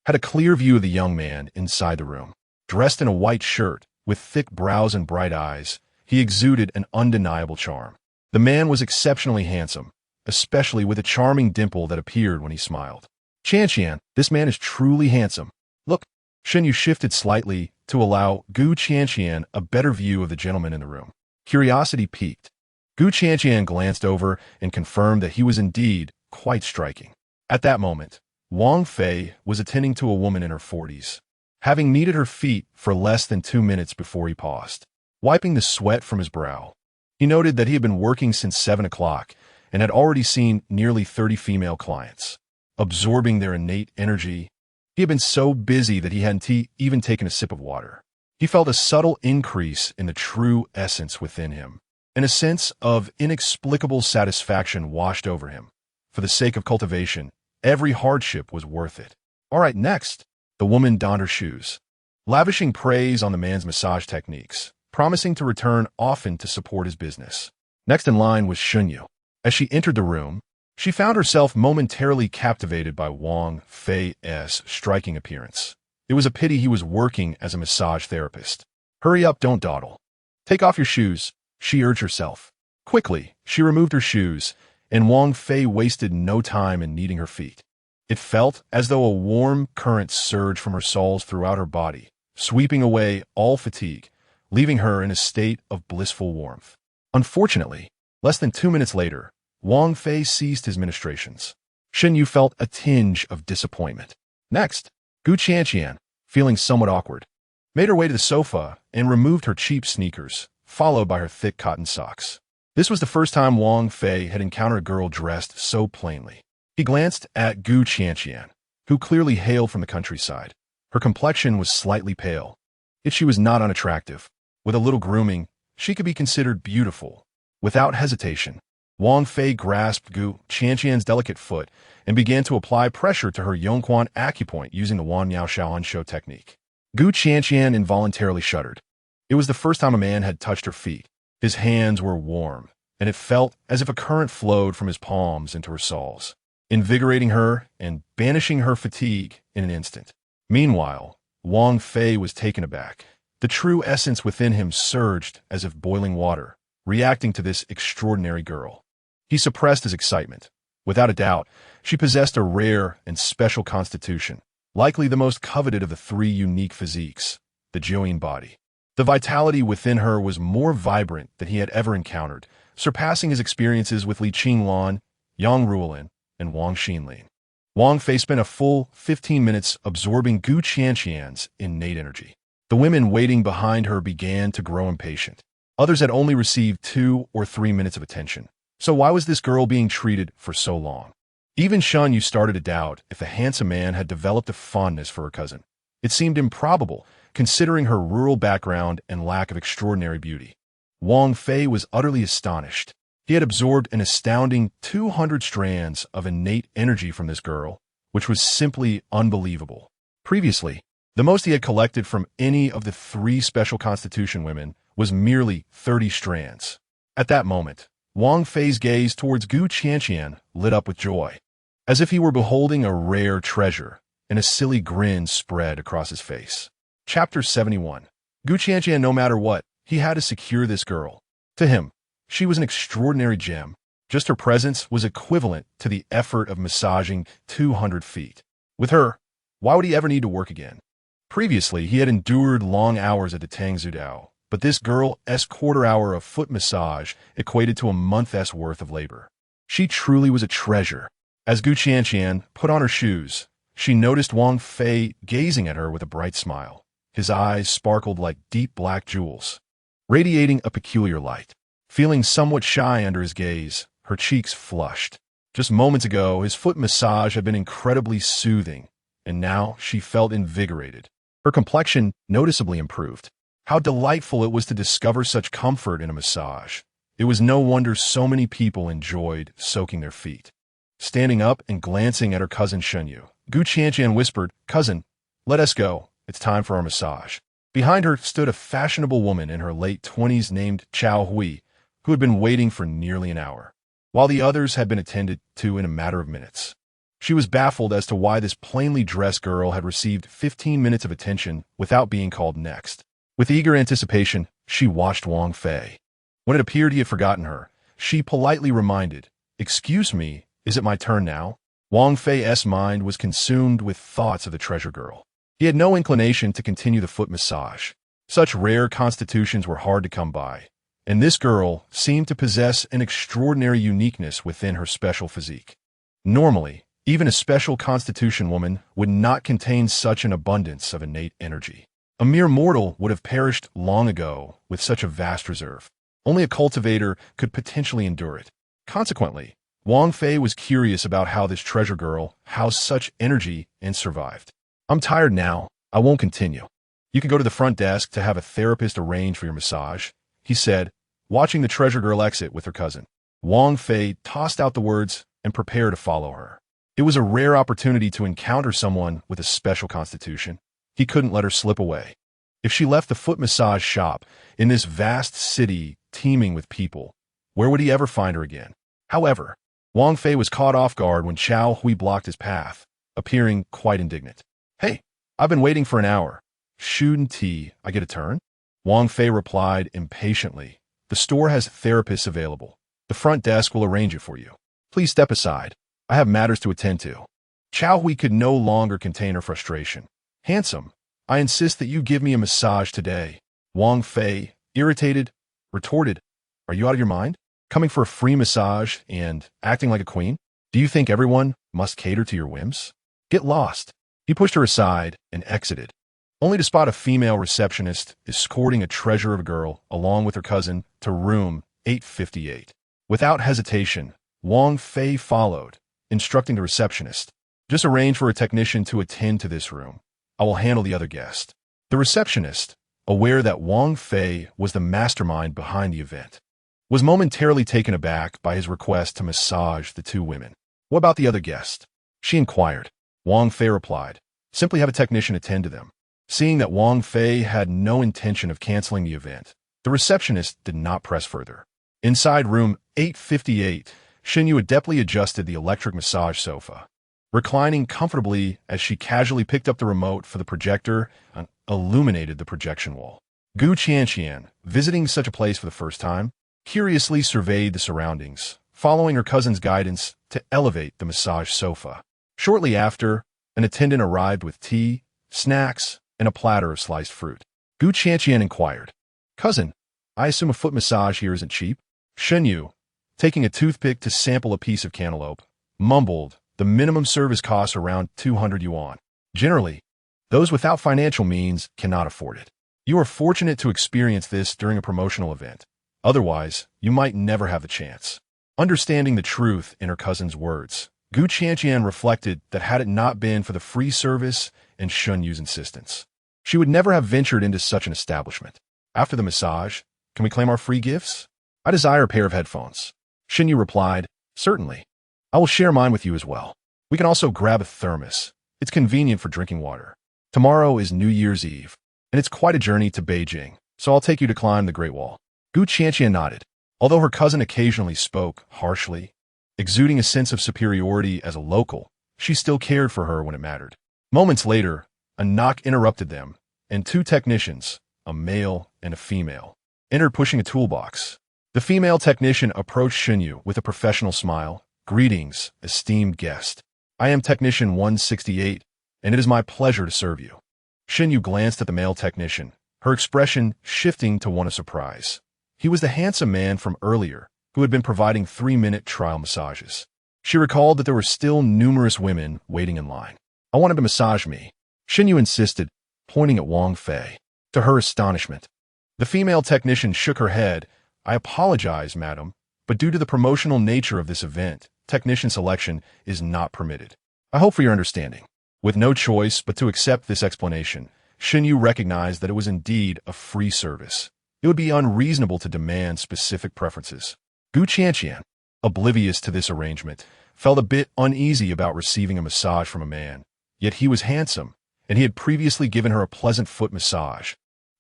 had a clear view of the young man inside the room. Dressed in a white shirt, with thick brows and bright eyes, he exuded an undeniable charm. The man was exceptionally handsome, especially with a charming dimple that appeared when he smiled. Qianqian, this man is truly handsome. Look, Shenyu shifted slightly to allow Gu Qianqian a better view of the gentleman in the room. Curiosity piqued. Gu Qianqian glanced over and confirmed that he was indeed quite striking. At that moment, Wang Fei was attending to a woman in her 40s, having kneaded her feet for less than 2 minutes before he paused. Wiping the sweat from his brow, he noted that he had been working since 7 o'clock and had already seen nearly 30 female clients. Absorbing their innate energy, he had been so busy that he hadn't even taken a sip of water. He felt a subtle increase in the true essence within him, and a sense of inexplicable satisfaction washed over him. For the sake of cultivation, every hardship was worth it. All right, next, the woman donned her shoes, lavishing praise on the man's massage techniques, promising to return often to support his business. Next in line was Shunyu. As she entered the room, she found herself momentarily captivated by Wang Fei's striking appearance. It was a pity he was working as a massage therapist. Hurry up, don't dawdle. Take off your shoes, she urged herself. Quickly, she removed her shoes, and Wang Fei wasted no time in kneading her feet. It felt as though a warm current surged from her soles throughout her body, sweeping away all fatigue, leaving her in a state of blissful warmth. Unfortunately, less than 2 minutes later, Wang Fei ceased his ministrations. Shenyu felt a tinge of disappointment. Next, Gu Qianqian, feeling somewhat awkward, made her way to the sofa and removed her cheap sneakers, followed by her thick cotton socks. This was the first time Wang Fei had encountered a girl dressed so plainly. He glanced at Gu Qianqian, who clearly hailed from the countryside. Her complexion was slightly pale, yet she was not unattractive. With a little grooming, she could be considered beautiful. Without hesitation, Wang Fei grasped Gu Qianqian's delicate foot and began to apply pressure to her Yongquan acupoint using the Wan Yao Shaoan Shou technique. Gu Qianqian involuntarily shuddered. It was the first time a man had touched her feet. His hands were warm, and it felt as if a current flowed from his palms into her soles, invigorating her and banishing her fatigue in an instant. Meanwhile, Wang Fei was taken aback. The true essence within him surged as if boiling water, reacting to this extraordinary girl. He suppressed his excitement. Without a doubt, she possessed a rare and special constitution, likely the most coveted of the 3 unique physiques, the Jiuyin body. The vitality within her was more vibrant than he had ever encountered, surpassing his experiences with Li Qinglan, Yang Ruolin, and Wang Xinlin. Wang Fei spent a full 15 minutes absorbing Gu Qianqian's innate energy. The women waiting behind her began to grow impatient. Others had only received 2 or 3 minutes of attention. So why was this girl being treated for so long? Even Shunyu started to doubt if the handsome man had developed a fondness for her cousin. It seemed improbable, considering her rural background and lack of extraordinary beauty. Wang Fei was utterly astonished. He had absorbed an astounding 200 strands of innate energy from this girl, which was simply unbelievable. Previously, the most he had collected from any of the 3 special constitution women was merely 30 strands. At that moment, Wang Fei's gaze towards Gu Qianqian lit up with joy, as if he were beholding a rare treasure, and a silly grin spread across his face. Chapter 71. Gu Qianqian, no matter what, he had to secure this girl. To him, she was an extraordinary gem. Just her presence was equivalent to the effort of massaging 200 feet. With her, why would he ever need to work again? Previously, he had endured long hours at the Tangzhu Dao, but this girl's quarter hour of foot massage equated to a month's worth of labor. She truly was a treasure. As Gu Qianqian put on her shoes, she noticed Wang Fei gazing at her with a bright smile. His eyes sparkled like deep black jewels, radiating a peculiar light. Feeling somewhat shy under his gaze, her cheeks flushed. Just moments ago, his foot massage had been incredibly soothing, and now she felt invigorated. Her complexion noticeably improved. How delightful it was to discover such comfort in a massage. It was no wonder so many people enjoyed soaking their feet. Standing up and glancing at her cousin Shunyu, Gu Qianqian whispered, "Cousin, let us go. It's time for our massage." Behind her stood a fashionable woman in her late 20s named Chao Hui, who had been waiting for nearly an hour, while the others had been attended to in a matter of minutes. She was baffled as to why this plainly dressed girl had received 15 minutes of attention without being called next. With eager anticipation, she watched Wang Fei. When it appeared he had forgotten her, she politely reminded, "Excuse me, is it my turn now?" Wang Fei's mind was consumed with thoughts of the treasure girl. He had no inclination to continue the foot massage. Such rare constitutions were hard to come by, and this girl seemed to possess an extraordinary uniqueness within her special physique. Normally, even a special constitution woman would not contain such an abundance of innate energy. A mere mortal would have perished long ago with such a vast reserve. Only a cultivator could potentially endure it. Consequently, Wang Fei was curious about how this treasure girl housed such energy and survived. "I'm tired now. I won't continue. You can go to the front desk to have a therapist arrange for your massage," he said, watching the treasure girl exit with her cousin. Wang Fei tossed out the words and prepared to follow her. It was a rare opportunity to encounter someone with a special constitution. He couldn't let her slip away. If she left the foot massage shop in this vast city teeming with people, where would he ever find her again? However, Wang Fei was caught off guard when Chao Hui blocked his path, appearing quite indignant. "Hey, I've been waiting for an hour. Shouldn't I get a turn?" Wang Fei replied impatiently. "The store has therapists available. The front desk will arrange it for you. Please step aside. I have matters to attend to." Chao Hui could no longer contain her frustration. "Handsome, I insist that you give me a massage today." Wang Fei, irritated, retorted, "Are you out of your mind? Coming for a free massage and acting like a queen? Do you think everyone must cater to your whims? Get lost." He pushed her aside and exited, only to spot a female receptionist escorting a treasure of a girl along with her cousin to room 858. Without hesitation, Wang Fei followed, instructing the receptionist, "Just arrange for a technician to attend to this room. I will handle the other guest." The receptionist, aware that Wang Fei was the mastermind behind the event, was momentarily taken aback by his request to massage the two women. "What about the other guest?" she inquired. Wang Fei replied, "Simply have a technician attend to them." Seeing that Wang Fei had no intention of canceling the event, the receptionist did not press further. Inside room 858, Xinyu adeptly adjusted the electric massage sofa, reclining comfortably as she casually picked up the remote for the projector and illuminated the projection wall. Gu Qianqian, visiting such a place for the first time, curiously surveyed the surroundings, following her cousin's guidance to elevate the massage sofa. Shortly after, an attendant arrived with tea, snacks, and a platter of sliced fruit. Gu Qianqian inquired, "Cousin, I assume a foot massage here isn't cheap?" Xinyu, taking a toothpick to sample a piece of cantaloupe, mumbled, "The minimum service costs around 200 yuan. Generally, those without financial means cannot afford it. You are fortunate to experience this during a promotional event. Otherwise, you might never have the chance." Understanding the truth in her cousin's words, Gu Qianqian reflected that had it not been for the free service and Xunyu's insistence, she would never have ventured into such an establishment. "After the massage, can we claim our free gifts?" "I desire a pair of headphones." Xinyu replied, "Certainly. I will share mine with you as well. We can also grab a thermos. It's convenient for drinking water. Tomorrow is New Year's Eve, and it's quite a journey to Beijing, so I'll take you to climb the Great Wall." Gu Qianqian nodded. Although her cousin occasionally spoke harshly, exuding a sense of superiority as a local, she still cared for her when it mattered. Moments later, a knock interrupted them, and two technicians, a male and a female, entered pushing a toolbox. The female technician approached Xinyu with a professional smile. "Greetings, esteemed guest. I am Technician 168, and it is my pleasure to serve you." Xinyu glanced at the male technician, her expression shifting to one of surprise. He was the handsome man from earlier, who had been providing 3-minute trial massages. She recalled that there were still numerous women waiting in line. "I wanted to massage me," Xinyu insisted, pointing at Wang Fei. To her astonishment, the female technician shook her head. "I apologize, madam, but due to the promotional nature of this event, technician selection is not permitted. I hope for your understanding." With no choice but to accept this explanation, Xinyu recognized that it was indeed a free service. It would be unreasonable to demand specific preferences. Gu Qianqian, oblivious to this arrangement, felt a bit uneasy about receiving a massage from a man. Yet he was handsome, and he had previously given her a pleasant foot massage,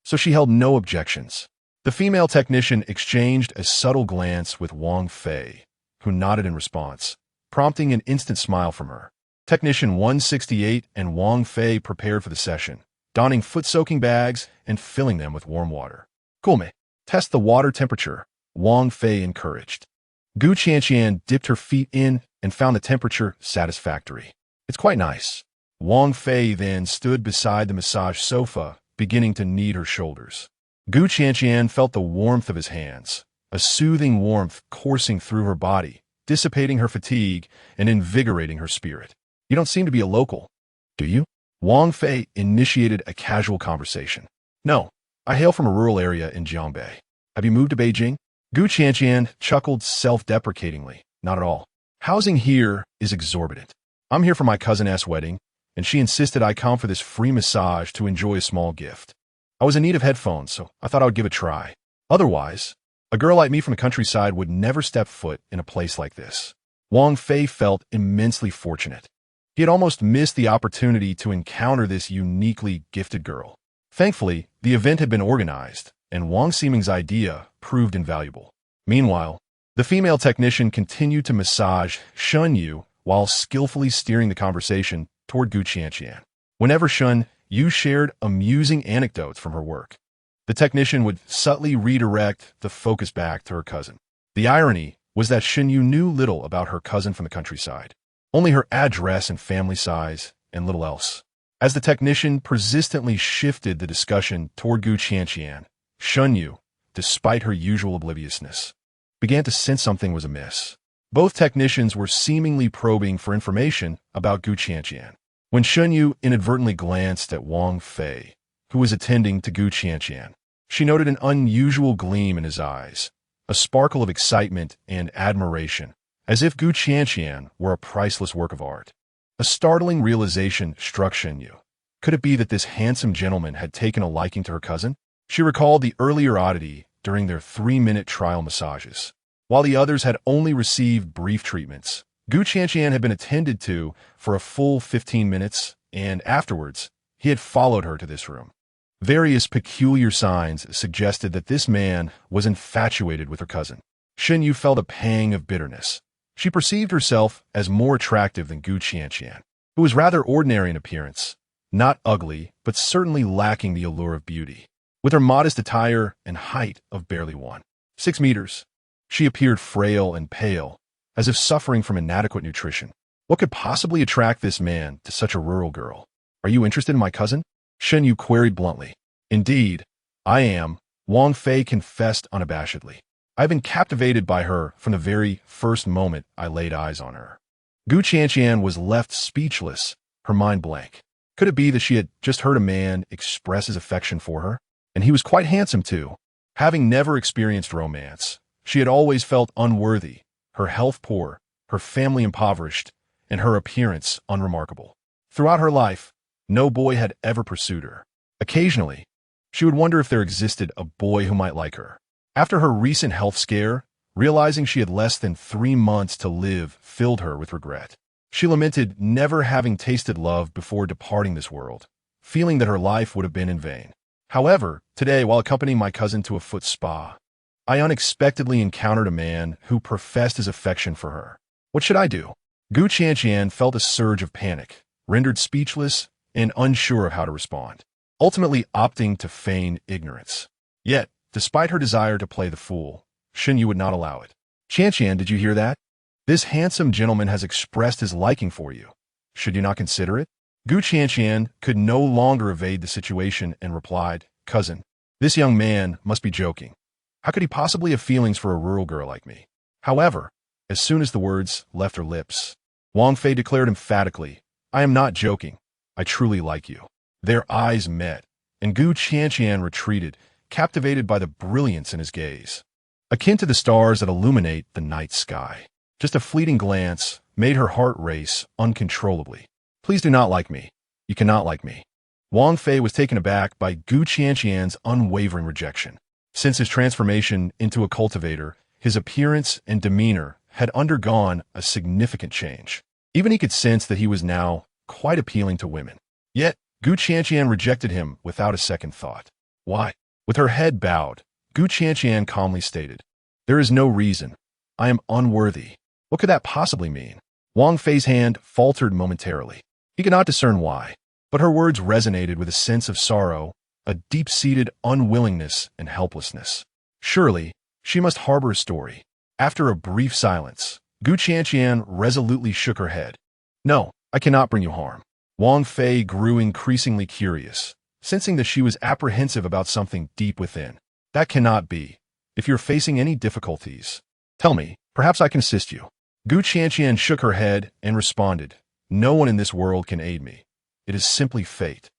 so she held no objections. The female technician exchanged a subtle glance with Wang Fei, who nodded in response, prompting an instant smile from her. Technician 168 and Wang Fei prepared for the session, donning foot-soaking bags and filling them with warm water. "Cool me. Test the water temperature," Wang Fei encouraged. Gu Qianqian dipped her feet in and found the temperature satisfactory. It's quite nice. Wang Fei then stood beside the massage sofa, beginning to knead her shoulders. Gu Qianqian felt the warmth of his hands, a soothing warmth coursing through her body, dissipating her fatigue and invigorating her spirit. You don't seem to be a local, do you? Wang Fei initiated a casual conversation. No, I hail from a rural area in Jiangbei. Have you moved to Beijing? Gu Qianqian chuckled self-deprecatingly. Not at all. Housing here is exorbitant. I'm here for my cousin's wedding, and she insisted I come for this free massage to enjoy a small gift. I was in need of headphones, so I thought I would give it a try. Otherwise, a girl like me from the countryside would never step foot in a place like this. Wang Fei felt immensely fortunate. He had almost missed the opportunity to encounter this uniquely gifted girl. Thankfully, the event had been organized, and Wang Ximing's idea proved invaluable. Meanwhile, the female technician continued to massage Shun Yu while skillfully steering the conversation toward Gu Qianqian. Whenever Shun Yu shared amusing anecdotes from her work, the technician would subtly redirect the focus back to her cousin. The irony was that Shun Yu knew little about her cousin from the countryside, only her address and family size, and little else. As the technician persistently shifted the discussion toward Gu Qianqian, Shun Yu, despite her usual obliviousness, began to sense something was amiss. Both technicians were seemingly probing for information about Gu Qianqian. When Shun Yu inadvertently glanced at Wang Fei, who was attending to Gu Qianqian, she noted an unusual gleam in his eyes, a sparkle of excitement and admiration, as if Gu Qianqian were a priceless work of art. A startling realization struck Shun Yu. Could it be that this handsome gentleman had taken a liking to her cousin? She recalled the earlier oddity during their 3-minute trial massages. While the others had only received brief treatments, Gu Qianqian had been attended to for a full 15 minutes, and afterwards, he had followed her to this room. Various peculiar signs suggested that this man was infatuated with her cousin. Shun Yu felt a pang of bitterness. She perceived herself as more attractive than Gu Qianqian, who was rather ordinary in appearance, not ugly, but certainly lacking the allure of beauty. With her modest attire and height of barely 1.6 meters, she appeared frail and pale, as if suffering from inadequate nutrition. What could possibly attract this man to such a rural girl? Are you interested in my cousin? Shun Yu queried bluntly. Indeed, I am, Wang Fei confessed unabashedly. I've been captivated by her from the very first moment I laid eyes on her. Gu Qianqian was left speechless, her mind blank. Could it be that she had just heard a man express his affection for her? And he was quite handsome too. Having never experienced romance, she had always felt unworthy, her health poor, her family impoverished, and her appearance unremarkable. Throughout her life, no boy had ever pursued her. Occasionally, she would wonder if there existed a boy who might like her. After her recent health scare, realizing she had less than 3 months to live filled her with regret. She lamented never having tasted love before departing this world, feeling that her life would have been in vain. However, today, while accompanying my cousin to a foot spa, I unexpectedly encountered a man who professed his affection for her. What should I do? Gu Qianqian felt a surge of panic, rendered speechless and unsure of how to respond, ultimately opting to feign ignorance. Yet, despite her desire to play the fool, Shun Yu would not allow it. Qianqian, did you hear that? This handsome gentleman has expressed his liking for you. Should you not consider it? Gu Qianqian could no longer evade the situation and replied, Cousin, this young man must be joking. How could he possibly have feelings for a rural girl like me? However, as soon as the words left her lips, Wang Fei declared emphatically, I am not joking. I truly like you. Their eyes met, and Gu Qianqian retreated, captivated by the brilliance in his gaze, akin to the stars that illuminate the night sky. Just a fleeting glance made her heart race uncontrollably. Please do not like me. You cannot like me. Wang Fei was taken aback by Gu Qianqian's unwavering rejection. Since his transformation into a cultivator, his appearance and demeanor had undergone a significant change. Even he could sense that he was now quite appealing to women. Yet, Gu Qianqian rejected him without a second thought. Why? With her head bowed, Gu Qianqian calmly stated, There is no reason. I am unworthy. What could that possibly mean? Wang Fei's hand faltered momentarily. He could not discern why, but her words resonated with a sense of sorrow, a deep-seated unwillingness and helplessness. Surely, she must harbor a story. After a brief silence, Gu Qianqian resolutely shook her head. No, I cannot bring you harm. Wang Fei grew increasingly curious, sensing that she was apprehensive about something deep within. That cannot be. If you're facing any difficulties, tell me, perhaps I can assist you. Gu Qianqian shook her head and responded, No one in this world can aid me. It is simply fate.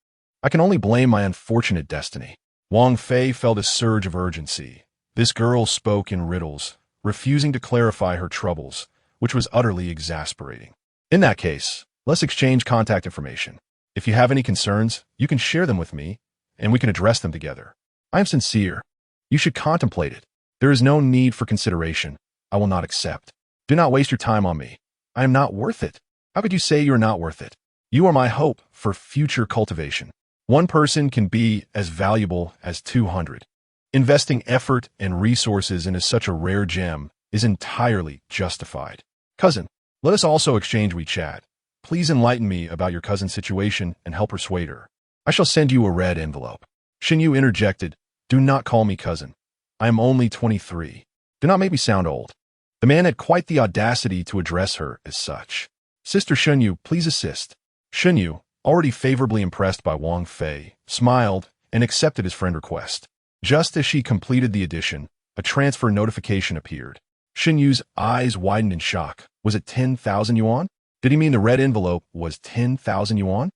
I can only blame my unfortunate destiny. Wang Fei felt a surge of urgency. This girl spoke in riddles, refusing to clarify her troubles, which was utterly exasperating. In that case, let's exchange contact information. If you have any concerns, you can share them with me, and we can address them together. I am sincere. You should contemplate it. There is no need for consideration. I will not accept. Do not waste your time on me. I am not worth it. How could you say you are not worth it? You are my hope for future cultivation. One person can be as valuable as 200. Investing effort and resources into such a rare gem is entirely justified. Cousin, let us also exchange WeChat. Please enlighten me about your cousin's situation and help persuade her. I shall send you a red envelope. Xinyu interjected, Do not call me cousin. I am only 23. Do not make me sound old. The man had quite the audacity to address her as such. Sister Xinyu, please assist. Xinyu, already favorably impressed by Wang Fei, smiled and accepted his friend request. Just as she completed the addition, a transfer notification appeared. Xinyu's eyes widened in shock. Was it 10,000 yuan? Did he mean the red envelope was 10,000 yuan?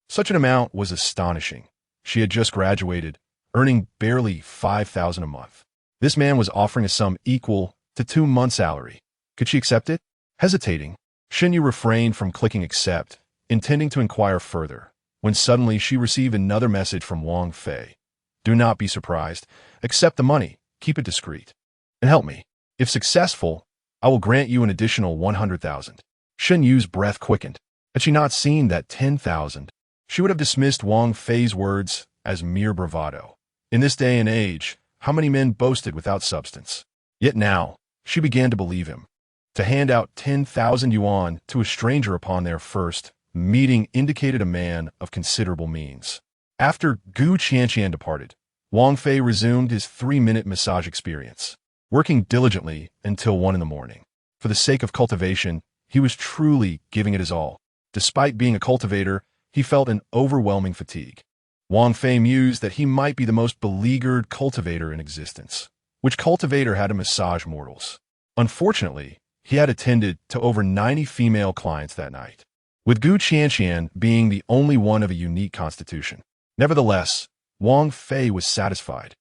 Such an amount was astonishing. She had just graduated, earning barely 5,000 a month. This man was offering a sum equal to 2 months' salary. Could she accept it? Hesitating, Xinyu refrained from clicking accept, intending to inquire further, when suddenly she received another message from Wang Fei. Do not be surprised. Accept the money. Keep it discreet. And help me. If successful, I will grant you an additional 100,000. Xinyu's breath quickened. Had she not seen that 10,000, she would have dismissed Wang Fei's words as mere bravado. In this day and age, how many men boasted without substance? Yet now, she began to believe him. To hand out 10,000 yuan to a stranger upon their first meeting indicated a man of considerable means. After Gu Qianqian departed, Wang Fei resumed his 3-minute massage experience, working diligently until 1 in the morning. For the sake of cultivation, he was truly giving it his all. Despite being a cultivator, he felt an overwhelming fatigue. Wang Fei mused that he might be the most beleaguered cultivator in existence. Which cultivator had to massage mortals? Unfortunately, he had attended to over 90 female clients that night, with Gu Qianqian being the only one of a unique constitution. Nevertheless, Wang Fei was satisfied,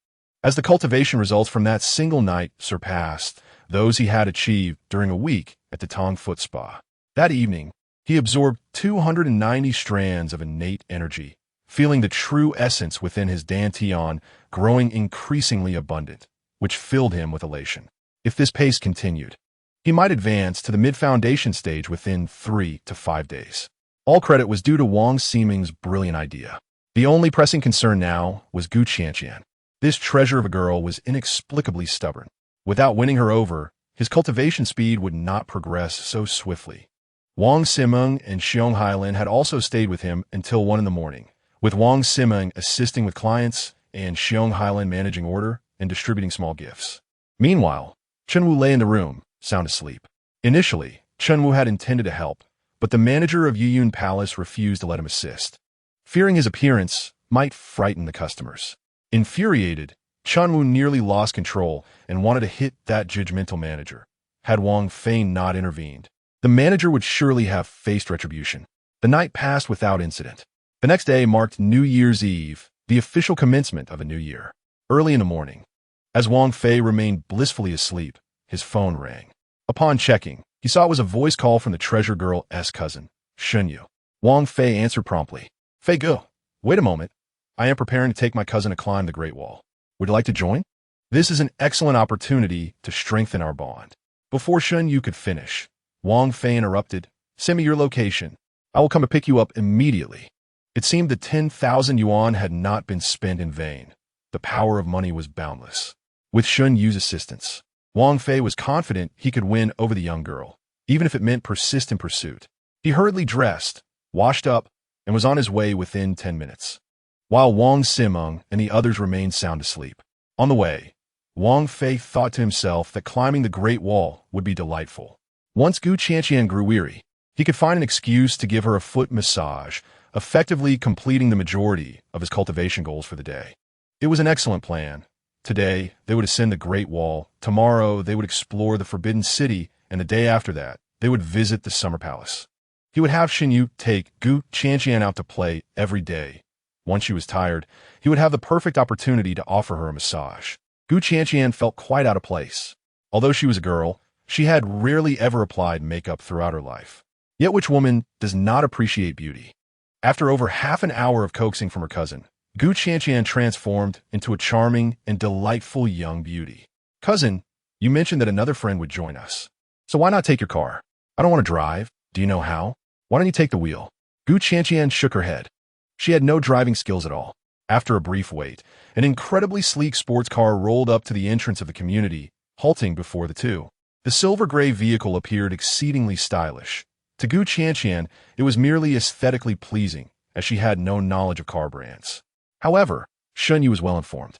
as the cultivation results from that single night surpassed those he had achieved during a week at the Tong Foot Spa. That evening, he absorbed 290 strands of innate energy, feeling the true essence within his dantian growing increasingly abundant, which filled him with elation. If this pace continued, he might advance to the mid-foundation stage within 3 to 5 days. All credit was due to Wang Ximing's brilliant idea. The only pressing concern now was Gu Qianqian. This treasure of a girl was inexplicably stubborn. Without winning her over, his cultivation speed would not progress so swiftly. Wang Ximing and Xiong Hailin had also stayed with him until 1 in the morning, with Wang Ximing assisting with clients and Xiong Hailin managing order and distributing small gifts. Meanwhile, Chenwu lay in the room, sound asleep. Initially, Chenwu had intended to help, but the manager of Yuyun Palace refused to let him assist, fearing his appearance might frighten the customers. Infuriated, Chenwu nearly lost control and wanted to hit that judgmental manager. Had Wang Fei not intervened, the manager would surely have faced retribution. The night passed without incident. The next day marked New Year's Eve, the official commencement of a new year. Early in the morning, as Wang Fei remained blissfully asleep, his phone rang. Upon checking, he saw it was a voice call from the treasure girl's cousin, Xinyu. Wang Fei answered promptly. Fei Gu, wait a moment. I am preparing to take my cousin to climb the Great Wall. Would you like to join? This is an excellent opportunity to strengthen our bond. Before Xinyu could finish, Wang Fei interrupted. Send me your location. I will come to pick you up immediately. It seemed that 10,000 yuan had not been spent in vain. The power of money was boundless. With Xunyu's assistance, Wang Fei was confident he could win over the young girl, even if it meant persistent pursuit. He hurriedly dressed, washed up, and was on his way within 10 minutes, while Wang Ximing and the others remained sound asleep. On the way, Wang Fei thought to himself that climbing the Great Wall would be delightful. Once Gu Qianqian grew weary, he could find an excuse to give her a foot massage, effectively completing the majority of his cultivation goals for the day. It was an excellent plan. Today, they would ascend the Great Wall. Tomorrow, they would explore the Forbidden City, and the day after that, they would visit the Summer Palace. He would have Xinyu take Gu Qianqian out to play every day. Once she was tired, he would have the perfect opportunity to offer her a massage. Gu Qianqian felt quite out of place. Although she was a girl, she had rarely ever applied makeup throughout her life. Yet which woman does not appreciate beauty? After over half an hour of coaxing from her cousin, Gu Qianqian transformed into a charming and delightful young beauty. Cousin, you mentioned that another friend would join us. So why not take your car? I don't want to drive. Do you know how? Why don't you take the wheel? Gu Qianqian shook her head. She had no driving skills at all. After a brief wait, an incredibly sleek sports car rolled up to the entrance of the community, halting before the two. The silver-gray vehicle appeared exceedingly stylish. To Gu Qianqian, it was merely aesthetically pleasing, as she had no knowledge of car brands. However, Xinyu was well informed.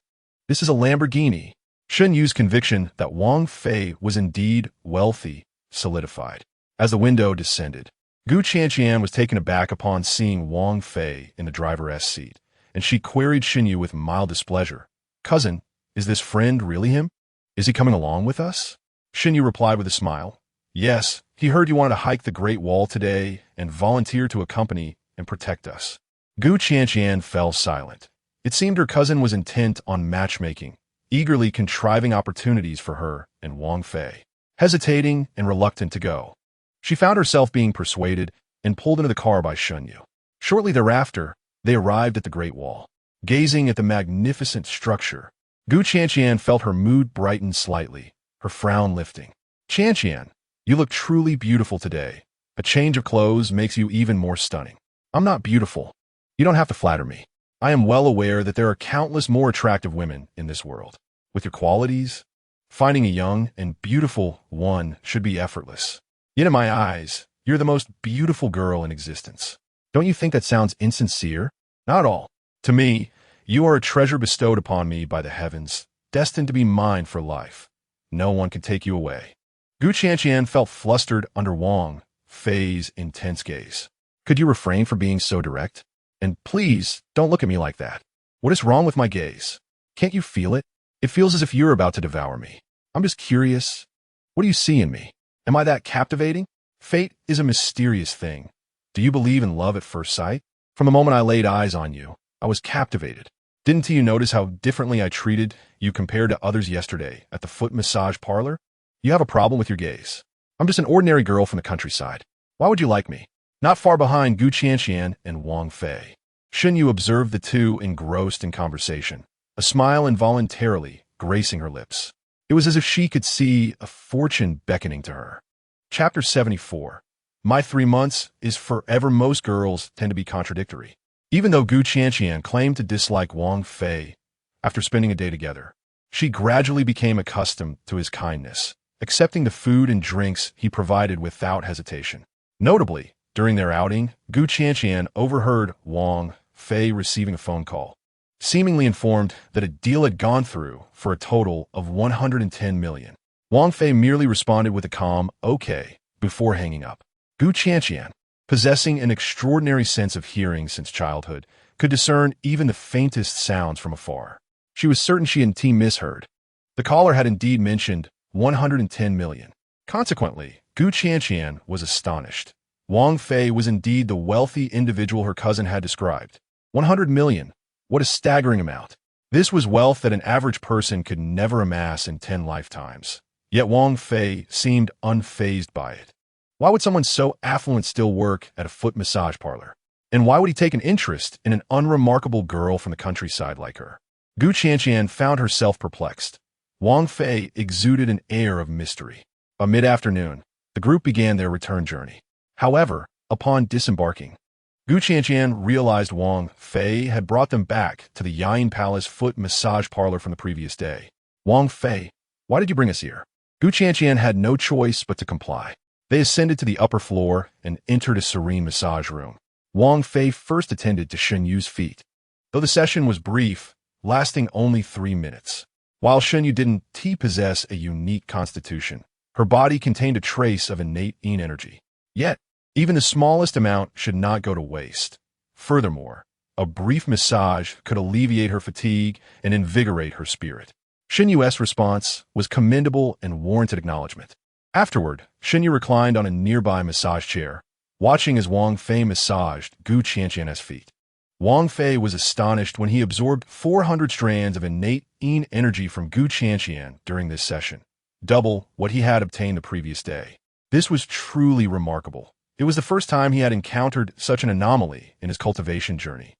This is a Lamborghini. Xinyu's conviction that Wang Fei was indeed wealthy solidified. As the window descended, Gu Qianqian was taken aback upon seeing Wang Fei in the driver's seat, and she queried Xinyu with mild displeasure. Cousin, is this friend really him? Is he coming along with us? Xinyu replied with a smile. Yes, he heard you wanted to hike the Great Wall today and volunteered to accompany and protect us. Gu Qianqian fell silent. It seemed her cousin was intent on matchmaking, eagerly contriving opportunities for her and Wang Fei. Hesitating and reluctant to go, she found herself being persuaded and pulled into the car by Xinyu. Shortly thereafter, they arrived at the Great Wall. Gazing at the magnificent structure, Gu Qianqian felt her mood brighten slightly, her frown lifting. Qianqian, you look truly beautiful today. A change of clothes makes you even more stunning. I'm not beautiful. You don't have to flatter me. I am well aware that there are countless more attractive women in this world. With your qualities, finding a young and beautiful one should be effortless. Yet in my eyes, you're the most beautiful girl in existence. Don't you think that sounds insincere? Not at all. To me, you are a treasure bestowed upon me by the heavens, destined to be mine for life. No one can take you away. Gu Qianqian felt flustered under Wang Fei's intense gaze. Could you refrain from being so direct? And please, don't look at me like that. What is wrong with my gaze? Can't you feel it? It feels as if you're about to devour me. I'm just curious. What do you see in me? Am I that captivating? Fate is a mysterious thing. Do you believe in love at first sight? From the moment I laid eyes on you, I was captivated. Didn't you notice how differently I treated you compared to others yesterday at the foot massage parlor? You have a problem with your gaze. I'm just an ordinary girl from the countryside. Why would you like me? Not far behind Gu Qianqian and Wang Fei, Xinyu observed the two engrossed in conversation, a smile involuntarily gracing her lips. It was as if she could see a fortune beckoning to her. Chapter 74. My 3 months is forever. Most girls tend to be contradictory. Even though Gu Qianqian claimed to dislike Wang Fei, after spending a day together, she gradually became accustomed to his kindness, accepting the food and drinks he provided without hesitation. Notably, during their outing, Gu Qianqian overheard Wang Fei receiving a phone call, seemingly informed that a deal had gone through for a total of 110 million. Wang Fei merely responded with a calm, okay, before hanging up. Gu Qianqian, possessing an extraordinary sense of hearing since childhood, could discern even the faintest sounds from afar. She was certain she hadn't misheard. The caller had indeed mentioned 110 million. Consequently, Gu Qianqian was astonished. Wang Fei was indeed the wealthy individual her cousin had described. 100 million. What a staggering amount. This was wealth that an average person could never amass in 10 lifetimes. Yet Wang Fei seemed unfazed by it. Why would someone so affluent still work at a foot massage parlor? And why would he take an interest in an unremarkable girl from the countryside like her? Gu Qianqian found herself perplexed. Wang Fei exuded an air of mystery. By mid-afternoon, the group began their return journey. However, upon disembarking, Gu Qianqian realized Wang Fei had brought them back to the Yayin Palace foot massage parlor from the previous day. Wang Fei, why did you bring us here? Gu Qianqian had no choice but to comply. They ascended to the upper floor and entered a serene massage room. Wang Fei first attended to Xinyu's feet. Though the session was brief, lasting only 3 minutes, While Shenyu didn't possess a unique constitution, her body contained a trace of innate yin energy. Yet, even the smallest amount should not go to waste. Furthermore, a brief massage could alleviate her fatigue and invigorate her spirit. Shenyu's response was commendable and warranted acknowledgement. Afterward, Shenyu reclined on a nearby massage chair, watching as Wang Fei massaged Gu Qianqian's feet. Wang Fei was astonished when he absorbed 400 strands of innate yin energy from Gu Qianqian during this session, double what he had obtained the previous day. This was truly remarkable. It was the first time he had encountered such an anomaly in his cultivation journey.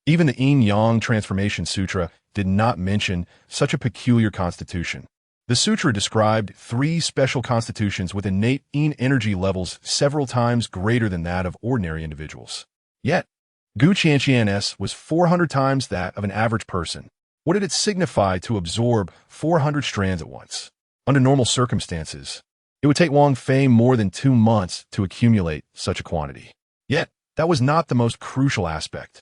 Even the Yin-Yang Transformation Sutra did not mention such a peculiar constitution. The sutra described 3 special constitutions with innate yin energy levels several times greater than that of ordinary individuals. Yet, Gu Qianqian's was 400 times that of an average person. What did it signify to absorb 400 strands at once? Under normal circumstances, it would take Wang Fei more than 2 months to accumulate such a quantity. Yet, that was not the most crucial aspect.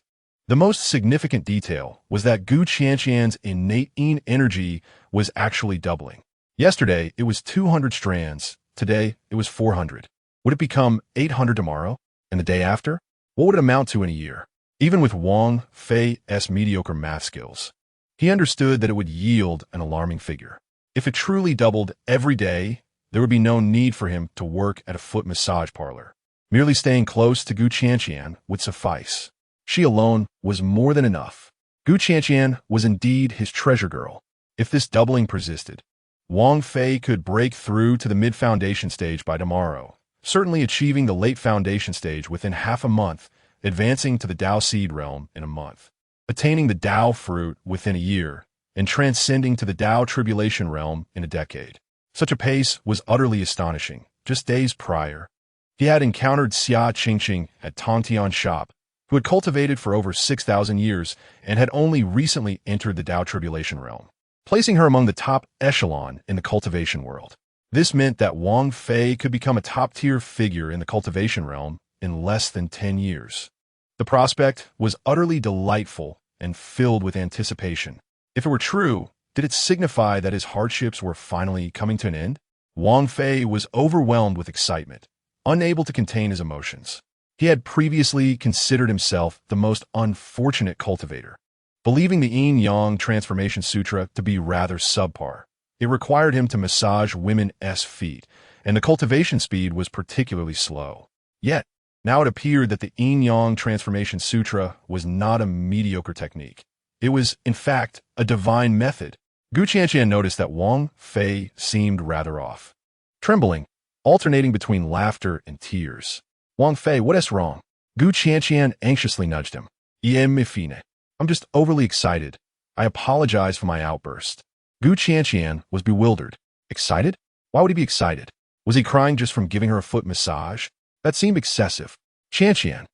The most significant detail was that Gu Qianqian's innate yin energy was actually doubling. Yesterday, it was 200 strands. Today, it was 400. Would it become 800 tomorrow? And the day after? What would it amount to in a year? Even with Wang Fei's mediocre math skills, he understood that it would yield an alarming figure. If it truly doubled every day, there would be no need for him to work at a foot massage parlor. Merely staying close to Gu Qianqian would suffice. She alone was more than enough. Gu Qianqian was indeed his treasure girl. If this doubling persisted, Wang Fei could break through to the mid-foundation stage by tomorrow, certainly achieving the late foundation stage within half a month, advancing to the Dao seed realm in a month, attaining the Dao fruit within a year, and transcending to the Dao tribulation realm in a decade. Such a pace was utterly astonishing. Just days prior, he had encountered Xia Qingqing at Tongtian's shop, who had cultivated for over 6,000 years and had only recently entered the Dao tribulation realm, placing her among the top echelon in the cultivation world. This meant that Wang Fei could become a top-tier figure in the cultivation realm in less than 10 years. The prospect was utterly delightful and filled with anticipation. If it were true, did it signify that his hardships were finally coming to an end? Wang Fei was overwhelmed with excitement, unable to contain his emotions. He had previously considered himself the most unfortunate cultivator, believing the Yin-Yang Transformation Sutra to be rather subpar. It required him to massage women's feet, and the cultivation speed was particularly slow. Yet, now it appeared that the Yin-Yang Transformation Sutra was not a mediocre technique. It was, in fact, a divine method. Gu Qianqian noticed that Wang Fei seemed rather off, trembling, alternating between laughter and tears. Wang Fei, what is wrong? Gu Qianqian anxiously nudged him. I'm just overly excited. I apologize for my outburst. Gu Qianqian was bewildered. Excited? Why would he be excited? Was he crying just from giving her a foot massage? That seemed excessive. Qianqian,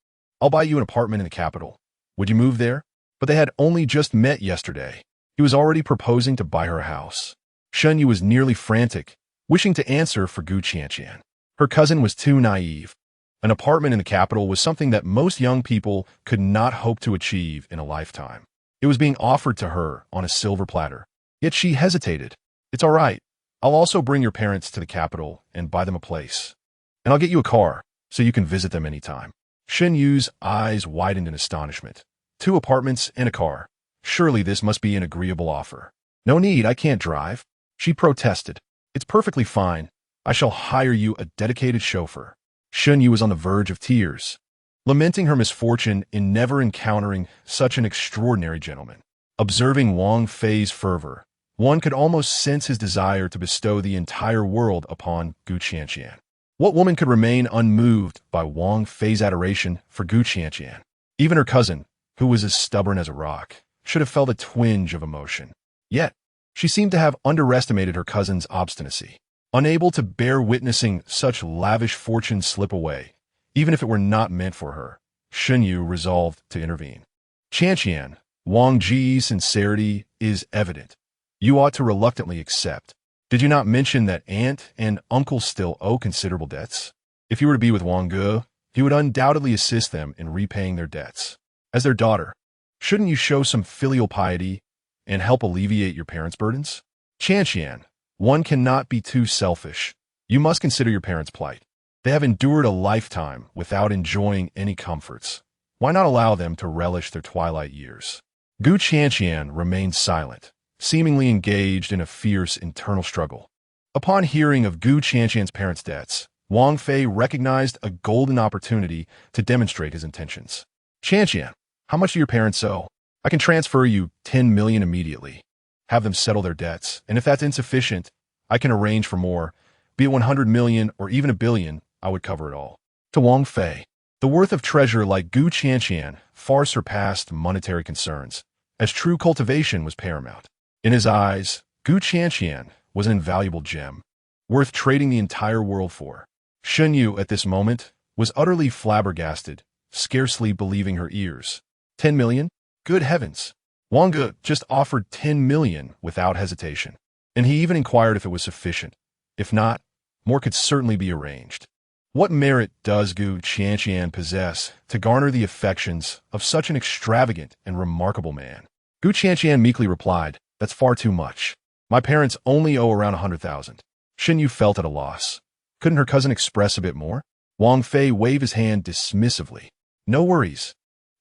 I'll buy you an apartment in the capital. Would you move there? But they had only just met yesterday. He was already proposing to buy her a house. Shenyu was nearly frantic, wishing to answer for Gu Qianqian. Her cousin was too naive. An apartment in the capital was something that most young people could not hope to achieve in a lifetime. It was being offered to her on a silver platter. Yet she hesitated. It's all right. I'll also bring your parents to the capital and buy them a place. And I'll get you a car so you can visit them anytime. Shen Yu's eyes widened in astonishment. 2 apartments and a car. Surely this must be an agreeable offer. No need, I can't drive. She protested. It's perfectly fine. I shall hire you a dedicated chauffeur. Shen Yu was on the verge of tears, lamenting her misfortune in never encountering such an extraordinary gentleman. Observing Wang Fei's fervor, one could almost sense his desire to bestow the entire world upon Gu Qianqian. What woman could remain unmoved by Wang Fei's adoration for Gu Qianqian? Even her cousin, who was as stubborn as a rock, should have felt a twinge of emotion. Yet, she seemed to have underestimated her cousin's obstinacy. Unable to bear witnessing such lavish fortune slip away, even if it were not meant for her, Shen Yu resolved to intervene. Qianqian, Wang Ji's sincerity is evident. You ought to reluctantly accept. Did you not mention that aunt and uncle still owe considerable debts? If you were to be with Wang Ge, he would undoubtedly assist them in repaying their debts. As their daughter, shouldn't you show some filial piety and help alleviate your parents' burdens? Qian, one cannot be too selfish. You must consider your parents' plight. They have endured a lifetime without enjoying any comforts. Why not allow them to relish their twilight years? Gu Qian remained silent, seemingly engaged in a fierce internal struggle. Upon hearing of Gu Qian's parents' deaths, Wang Fei recognized a golden opportunity to demonstrate his intentions. Qian, how much do your parents owe? I can transfer you 10 million immediately. Have them settle their debts, and if that's insufficient, I can arrange for more. Be it 100 million or even a billion, I would cover it all. To Wang Fei, the worth of treasure like Gu Qian far surpassed monetary concerns, as true cultivation was paramount. In his eyes, Gu Qian was an invaluable gem, worth trading the entire world for. Shen Yu, at this moment, was utterly flabbergasted, scarcely believing her ears. 10 million? Good heavens! Wang Ge just offered 10 million without hesitation, and he even inquired if it was sufficient. If not, more could certainly be arranged. What merit does Gu Qian possess to garner the affections of such an extravagant and remarkable man? Gu Qian meekly replied, "That's far too much. My parents only owe around 100,000. Shen Yu felt at a loss. Couldn't her cousin express a bit more? Wang Fei waved his hand dismissively. No worries.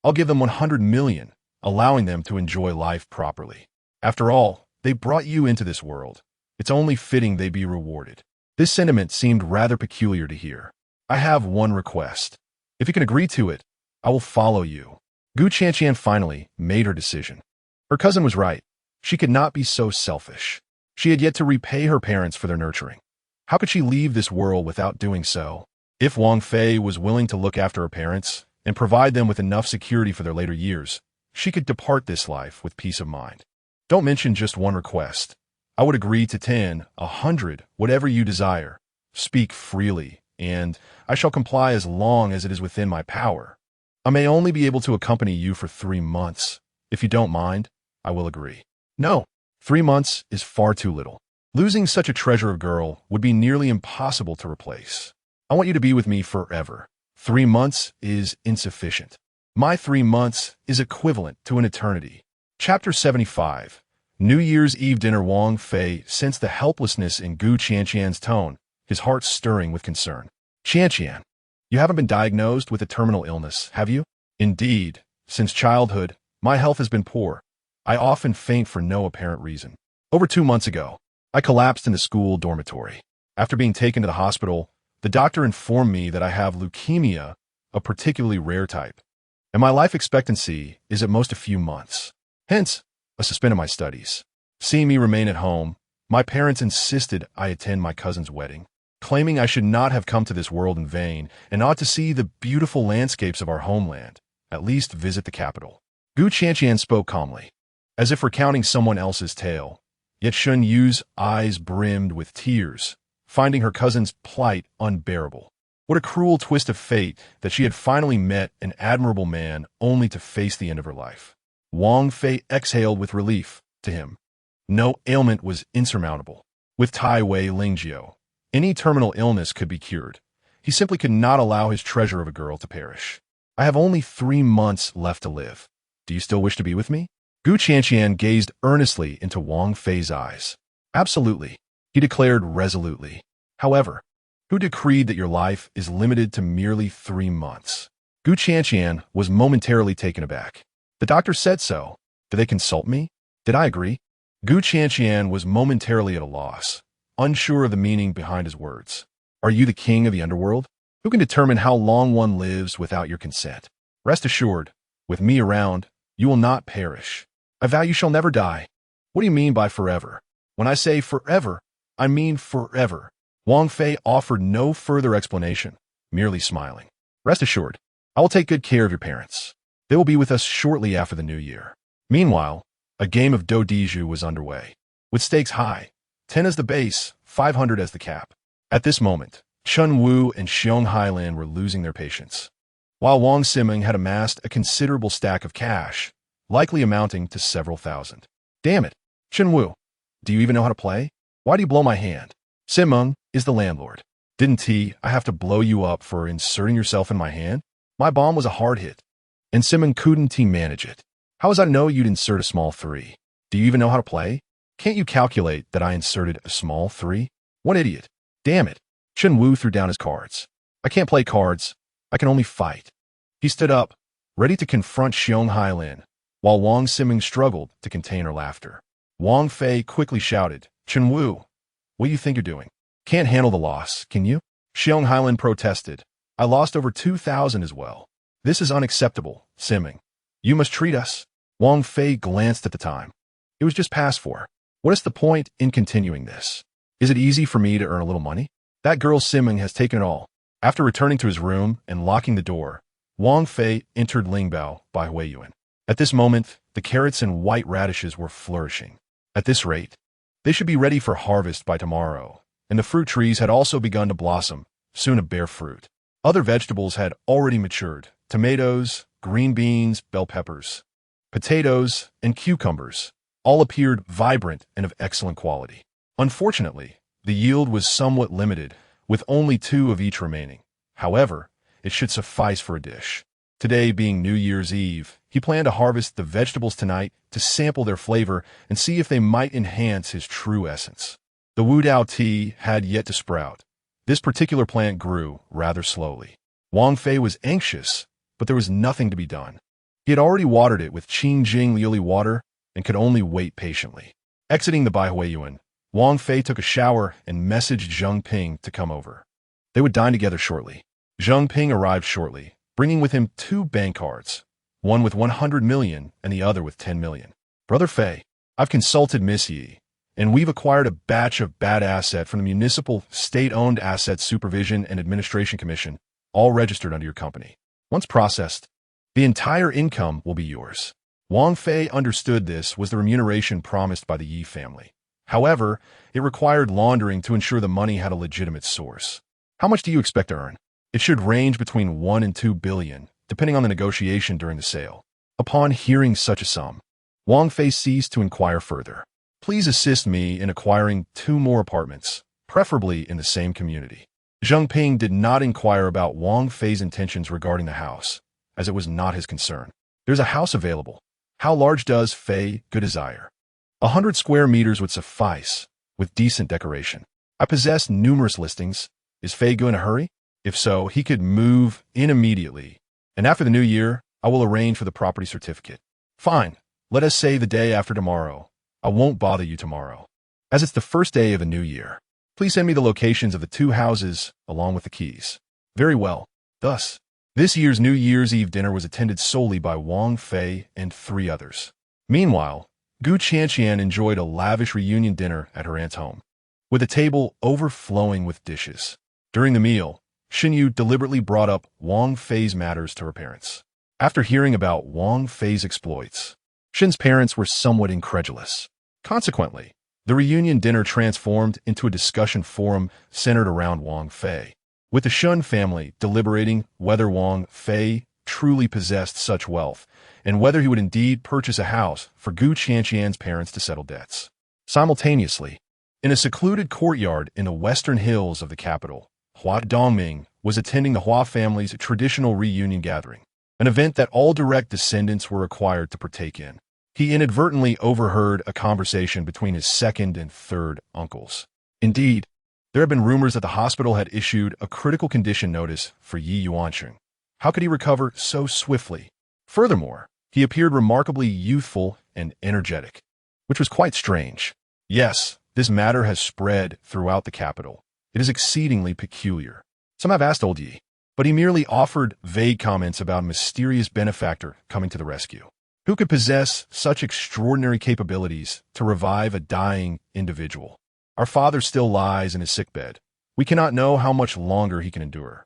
I'll give them 100 million, allowing them to enjoy life properly. After all, they brought you into this world. It's only fitting they be rewarded." This sentiment seemed rather peculiar to hear. "I have one request. If you can agree to it, I will follow you." Gu Qian finally made her decision. Her cousin was right. She could not be so selfish. She had yet to repay her parents for their nurturing. How could she leave this world without doing so? If Wang Fei was willing to look after her parents and provide them with enough security for their later years, she could depart this life with peace of mind. Don't mention just one request. I would agree to 10, 100, whatever you desire. Speak freely, and I shall comply as long as it is within my power. I may only be able to accompany you for 3 months. If you don't mind, I will agree. No, 3 months is far too little. Losing such a treasure of girl would be nearly impossible to replace. I want you to be with me forever. 3 months is insufficient. My 3 months is equivalent to an eternity. Chapter 75. New Year's Eve dinner. Wang Fei sensed the helplessness in Gu Qian's tone, his heart stirring with concern. Qian, you haven't been diagnosed with a terminal illness, have you? Indeed, since childhood, my health has been poor. I often faint for no apparent reason. Over 2 months ago, I collapsed in the school dormitory. After being taken to the hospital, the doctor informed me that I have leukemia, a particularly rare type, and my life expectancy is at most a few months. Hence, a suspension of my studies. Seeing me remain at home, my parents insisted I attend my cousin's wedding, claiming I should not have come to this world in vain and ought to see the beautiful landscapes of our homeland, at least visit the capital. Gu Qian spoke calmly, as if recounting someone else's tale, yet Shen Yu's eyes brimmed with tears, finding her cousin's plight unbearable. What a cruel twist of fate that she had finally met an admirable man only to face the end of her life. Wang Fei exhaled with relief. To him, no ailment was insurmountable. With Tai Wei Lingjiu, any terminal illness could be cured. He simply could not allow his treasure of a girl to perish. I have only 3 months left to live. Do you still wish to be with me? Gu Qian gazed earnestly into Wang Fei's eyes. Absolutely, he declared resolutely. However, who decreed that your life is limited to merely 3 months? Gu Qian was momentarily taken aback. The doctor said so. Did they consult me? Did I agree? Gu Qian was momentarily at a loss, unsure of the meaning behind his words. Are you the king of the underworld? Who can determine how long one lives without your consent? Rest assured, with me around, you will not perish. I vow you shall never die. What do you mean by forever? When I say forever, I mean forever. Wang Fei offered no further explanation, merely smiling. Rest assured, I will take good care of your parents. They will be with us shortly after the new year. Meanwhile, a game of dodiju was underway, with stakes high, 10 as the base, 500 as the cap. At this moment, Chun Wu and Xiong Hailan were losing their patience, while Wang Siming had amassed a considerable stack of cash, likely amounting to several thousand. Damn it, Chun Wu, do you even know how to play? Why do you blow my hand? Siming is the landlord. Didn't I have to blow you up for inserting yourself in my hand? My bomb was a hard hit. And Simon couldn't manage it. How was I to know you'd insert a small 3? Do you even know how to play? Can't you calculate that I inserted a small 3? What idiot. Damn it. Chen Wu threw down his cards. I can't play cards. I can only fight. He stood up, ready to confront Xiong Hailin, while Wang Siming struggled to contain her laughter. Wang Fei quickly shouted, Chen Wu, what do you think you're doing? Can't handle the loss, can you? Xiong Hailin protested. I lost over 2,000 as well. This is unacceptable, Siming. You must treat us. Wang Fei glanced at the time. It was just past 4. What is the point in continuing this? Is it easy for me to earn a little money? That girl Siming has taken it all. After returning to his room and locking the door, Wang Fei entered Lingbao by Huiyuan. At this moment, the carrots and white radishes were flourishing. At this rate, they should be ready for harvest by tomorrow, and the fruit trees had also begun to blossom, soon to bear fruit. Other vegetables had already matured: tomatoes, green beans, bell peppers, potatoes, and cucumbers. All appeared vibrant and of excellent quality. Unfortunately, the yield was somewhat limited, with only 2 of each remaining. However, it should suffice for a dish. Today being New Year's Eve, he planned to harvest the vegetables tonight to sample their flavor and see if they might enhance his true essence. The Wudao tea had yet to sprout. This particular plant grew rather slowly. Wang Fei was anxious, but there was nothing to be done. He had already watered it with Qingjing Liuli water and could only wait patiently. Exiting the Baihuiyuan, Wang Fei took a shower and messaged Zheng Ping to come over. They would dine together shortly. Zheng Ping arrived shortly, bringing with him 2 bank cards, one with 100 million and the other with 10 million. Brother Fei, I've consulted Miss Yi, and we've acquired a batch of bad asset from the Municipal State-Owned Assets Supervision and Administration Commission, all registered under your company. Once processed, the entire income will be yours. Wang Fei understood this was the remuneration promised by the Yi family. However, it required laundering to ensure the money had a legitimate source. How much do you expect to earn? It should range between 1 and 2 billion, depending on the negotiation during the sale. Upon hearing such a sum, Wang Fei ceased to inquire further. Please assist me in acquiring 2 more apartments, preferably in the same community. Zheng Ping did not inquire about Wang Fei's intentions regarding the house, as it was not his concern. There's a house available. How large does Fei good desire? 100 square meters would suffice, with decent decoration. I possess numerous listings. Is Fei Gu in a hurry? If so, he could move in immediately. And after the new year, I will arrange for the property certificate. Fine. Let us say the day after tomorrow. I won't bother you tomorrow, as it's the first day of a new year. Please send me the locations of the 2 houses, along with the keys. Very well. Thus, this year's New Year's Eve dinner was attended solely by Wang Fei and 3 others. Meanwhile, Gu Qianqian enjoyed a lavish reunion dinner at her aunt's home, with a table overflowing with dishes. During the meal, Xinyu deliberately brought up Wang Fei's matters to her parents. After hearing about Wang Fei's exploits, Xin's parents were somewhat incredulous. Consequently, the reunion dinner transformed into a discussion forum centered around Wang Fei, with the Shun family deliberating whether Wang Fei truly possessed such wealth and whether he would indeed purchase a house for Gu Qianqian's parents to settle debts. Simultaneously, in a secluded courtyard in the western hills of the capital, Hua Dongming was attending the Hua family's traditional reunion gathering, an event that all direct descendants were required to partake in. He inadvertently overheard a conversation between his 2nd and 3rd uncles. Indeed, there had been rumors that the hospital had issued a critical condition notice for Yi Yuansheng. How could he recover so swiftly? Furthermore, he appeared remarkably youthful and energetic, which was quite strange. Yes, this matter has spread throughout the capital. It is exceedingly peculiar. Some have asked old Yi, but he merely offered vague comments about a mysterious benefactor coming to the rescue. Who could possess such extraordinary capabilities to revive a dying individual? Our father still lies in his sickbed. We cannot know how much longer he can endure.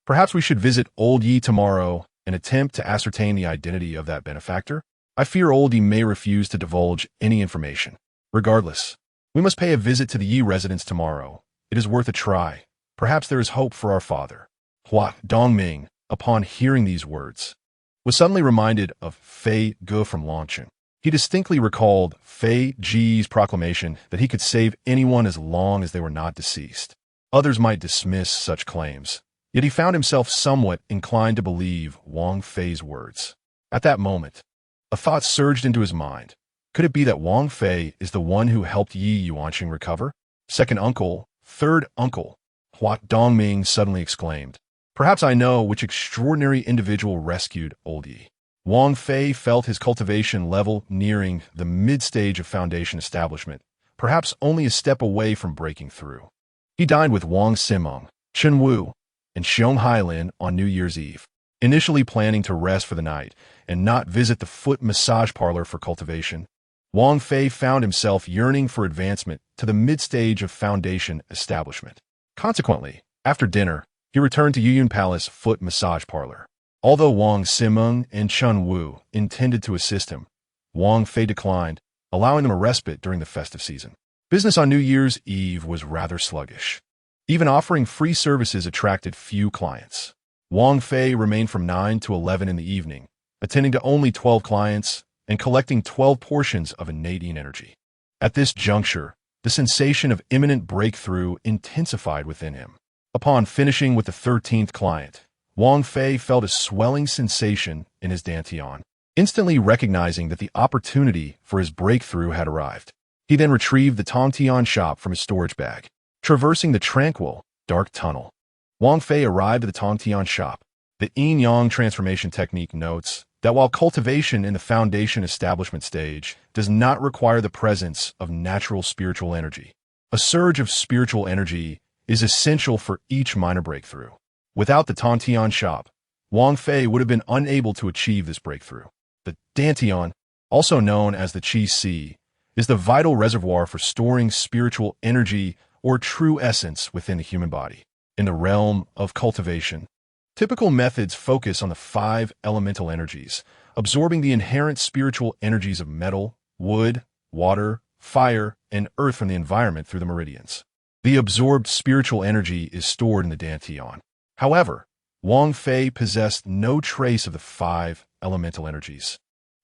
Perhaps we should visit old Yi tomorrow and attempt to ascertain the identity of that benefactor. I fear old Yi may refuse to divulge any information. Regardless, we must pay a visit to the Yi residence tomorrow. It is worth a try. Perhaps there is hope for our father. Hua Dongming, upon hearing these words, was suddenly reminded of Fei Ge from Longchen. He distinctly recalled Fei Ji's proclamation that he could save anyone as long as they were not deceased. Others might dismiss such claims, yet he found himself somewhat inclined to believe Wang Fei's words. At that moment, a thought surged into his mind. Could it be that Wang Fei is the one who helped Yi Yuanqing recover? Second uncle, third uncle, Hua Dongming suddenly exclaimed. Perhaps I know which extraordinary individual rescued old Yi. Wang Fei felt his cultivation level nearing the mid-stage of foundation establishment, perhaps only a step away from breaking through. He dined with Wang Simeng, Chen Wu, and Xiong Hailin on New Year's Eve, initially planning to rest for the night and not visit the foot massage parlor for cultivation. Wang Fei found himself yearning for advancement to the mid-stage of foundation establishment. Consequently, after dinner, he returned to Yuyun Palace foot massage parlor. Although Wang Simeng and Chen Wu intended to assist him, Wang Fei declined, allowing them a respite during the festive season. Business on New Year's Eve was rather sluggish. Even offering free services attracted few clients. Wang Fei remained from 9 to 11 in the evening, attending to only 12 clients and collecting 12 portions of innate energy. At this juncture, the sensation of imminent breakthrough intensified within him. Upon finishing with the 13th client, Wang Fei felt a swelling sensation in his dantian, instantly recognizing that the opportunity for his breakthrough had arrived. He then retrieved the tongtian shop from his storage bag. Traversing the tranquil, dark tunnel, Wang Fei arrived at the tongtian shop. The yin-yang transformation technique notes that while cultivation in the foundation establishment stage does not require the presence of natural spiritual energy, a surge of spiritual energy is essential for each minor breakthrough. Without the tongtian shop, Wang Fei would have been unable to achieve this breakthrough. The dantian, also known as the qi si, is the vital reservoir for storing spiritual energy or true essence within the human body. In the realm of cultivation, typical methods focus on the 5 elemental energies, absorbing the inherent spiritual energies of metal, wood, water, fire, and earth from the environment through the meridians. The absorbed spiritual energy is stored in the dantian. However, Wang Fei possessed no trace of the 5 elemental energies.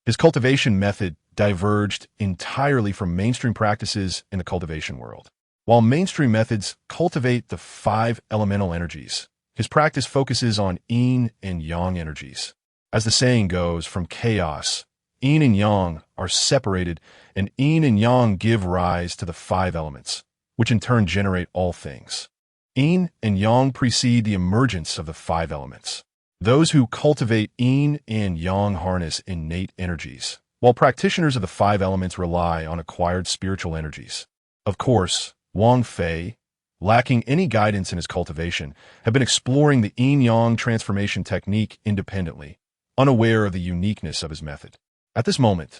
His cultivation method diverged entirely from mainstream practices in the cultivation world. While mainstream methods cultivate the 5 elemental energies, his practice focuses on yin and yang energies. As the saying goes, from chaos, yin and yang are separated, and yin and yang give rise to the 5 elements, which in turn generate all things. Yin and yang precede the emergence of the 5 elements. Those who cultivate yin and yang harness innate energies, while practitioners of the 5 elements rely on acquired spiritual energies. Of course, Wang Fei, lacking any guidance in his cultivation, had been exploring the yin-yang transformation technique independently, unaware of the uniqueness of his method. At this moment,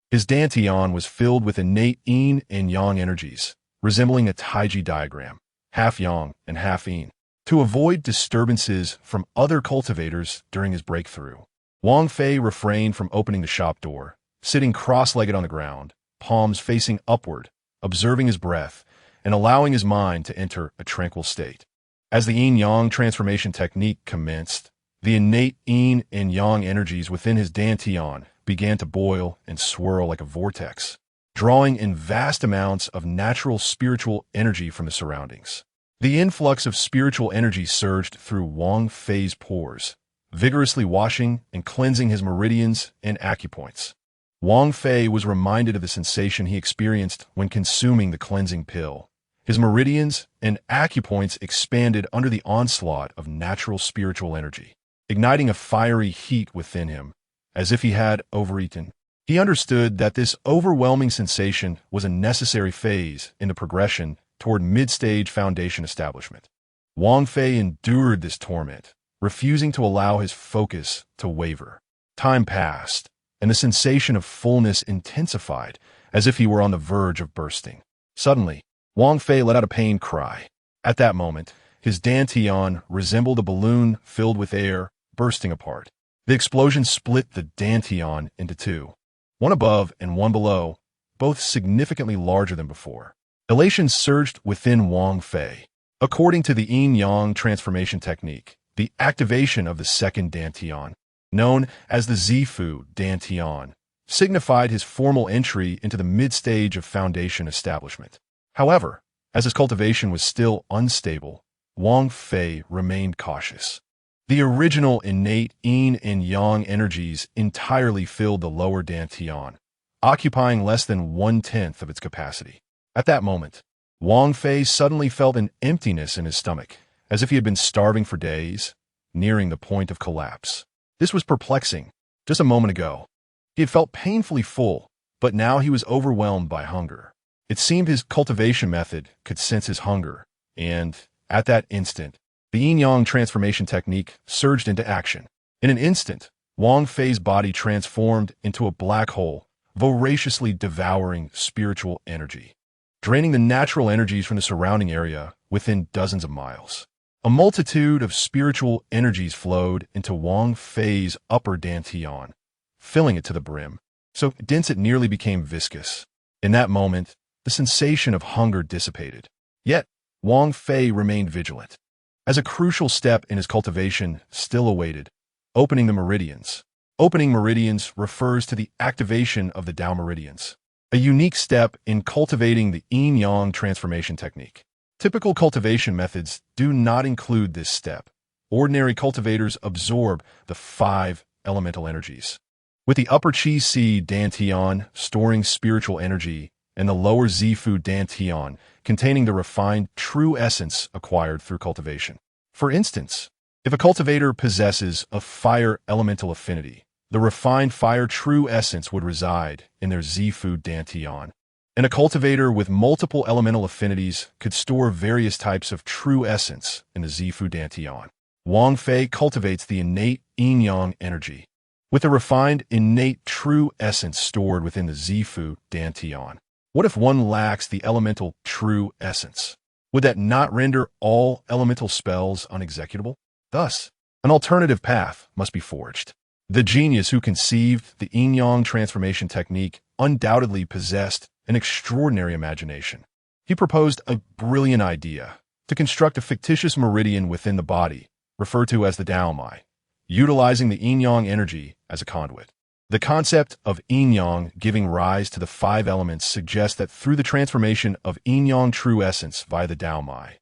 his dantian was filled with innate yin and yang energies, resembling a taiji diagram, half yang and half yin. To avoid disturbances from other cultivators during his breakthrough, Wang Fei refrained from opening the shop door, sitting cross-legged on the ground, palms facing upward, observing his breath, and allowing his mind to enter a tranquil state. As the yin-yang transformation technique commenced, the innate yin and yang energies within his dantian began to boil and swirl like a vortex, drawing in vast amounts of natural spiritual energy from the surroundings. The influx of spiritual energy surged through Wang Fei's pores, vigorously washing and cleansing his meridians and acupoints. Wang Fei was reminded of the sensation he experienced when consuming the cleansing pill. His meridians and acupoints expanded under the onslaught of natural spiritual energy, igniting a fiery heat within him, as if he had overeaten. He understood that this overwhelming sensation was a necessary phase in the progression toward mid-stage foundation establishment. Wang Fei endured this torment, refusing to allow his focus to waver. Time passed, and the sensation of fullness intensified, as if he were on the verge of bursting. Suddenly, Wang Fei let out a pained cry. At that moment, his dantian resembled a balloon filled with air, bursting apart. The explosion split the dantian into 2, one above and one below, both significantly larger than before. Elation surged within Wang Fei. According to the yin-yang transformation technique, the activation of the second dantian, known as the Zifu dantian, signified his formal entry into the mid-stage of foundation establishment. However, as his cultivation was still unstable, Wang Fei remained cautious. The original innate yin and yang energies entirely filled the lower dantian, occupying less than 1/10 of its capacity. At that moment, Wang Fei suddenly felt an emptiness in his stomach, as if he had been starving for days, nearing the point of collapse. This was perplexing. Just a moment ago, he had felt painfully full, but now he was overwhelmed by hunger. It seemed his cultivation method could sense his hunger, and, at that instant, the yin-yang transformation technique surged into action. In an instant, Wang Fei's body transformed into a black hole, voraciously devouring spiritual energy, draining the natural energies from the surrounding area within dozens of miles. A multitude of spiritual energies flowed into Wang Fei's upper dantian, filling it to the brim, so dense it nearly became viscous. In that moment, the sensation of hunger dissipated. Yet, Wang Fei remained vigilant. As a crucial step in his cultivation still awaited, opening the meridians. Opening meridians refers to the activation of the Tao meridians, a unique step in cultivating the yin-yang transformation technique. Typical cultivation methods do not include this step. Ordinary cultivators absorb the 5 elemental energies, with the upper Qi Si dantian storing spiritual energy and the lower Zifu dantian containing the refined true essence acquired through cultivation. For instance, if a cultivator possesses a fire elemental affinity, the refined fire true essence would reside in their Zifu dantian. And a cultivator with multiple elemental affinities could store various types of true essence in the Zifu dantian. Wang Fei cultivates the innate yin-yang energy, with a refined innate true essence stored within the Zifu dantian. What if one lacks the elemental true essence? Would that not render all elemental spells unexecutable? Thus, an alternative path must be forged. The genius who conceived the yin-yang transformation technique undoubtedly possessed an extraordinary imagination. He proposed a brilliant idea to construct a fictitious meridian within the body, referred to as the Daomai, utilizing the yin-yang energy as a conduit. The concept of yin-yang giving rise to the 5 elements suggests that through the transformation of yin-yang true essence via the Daomai,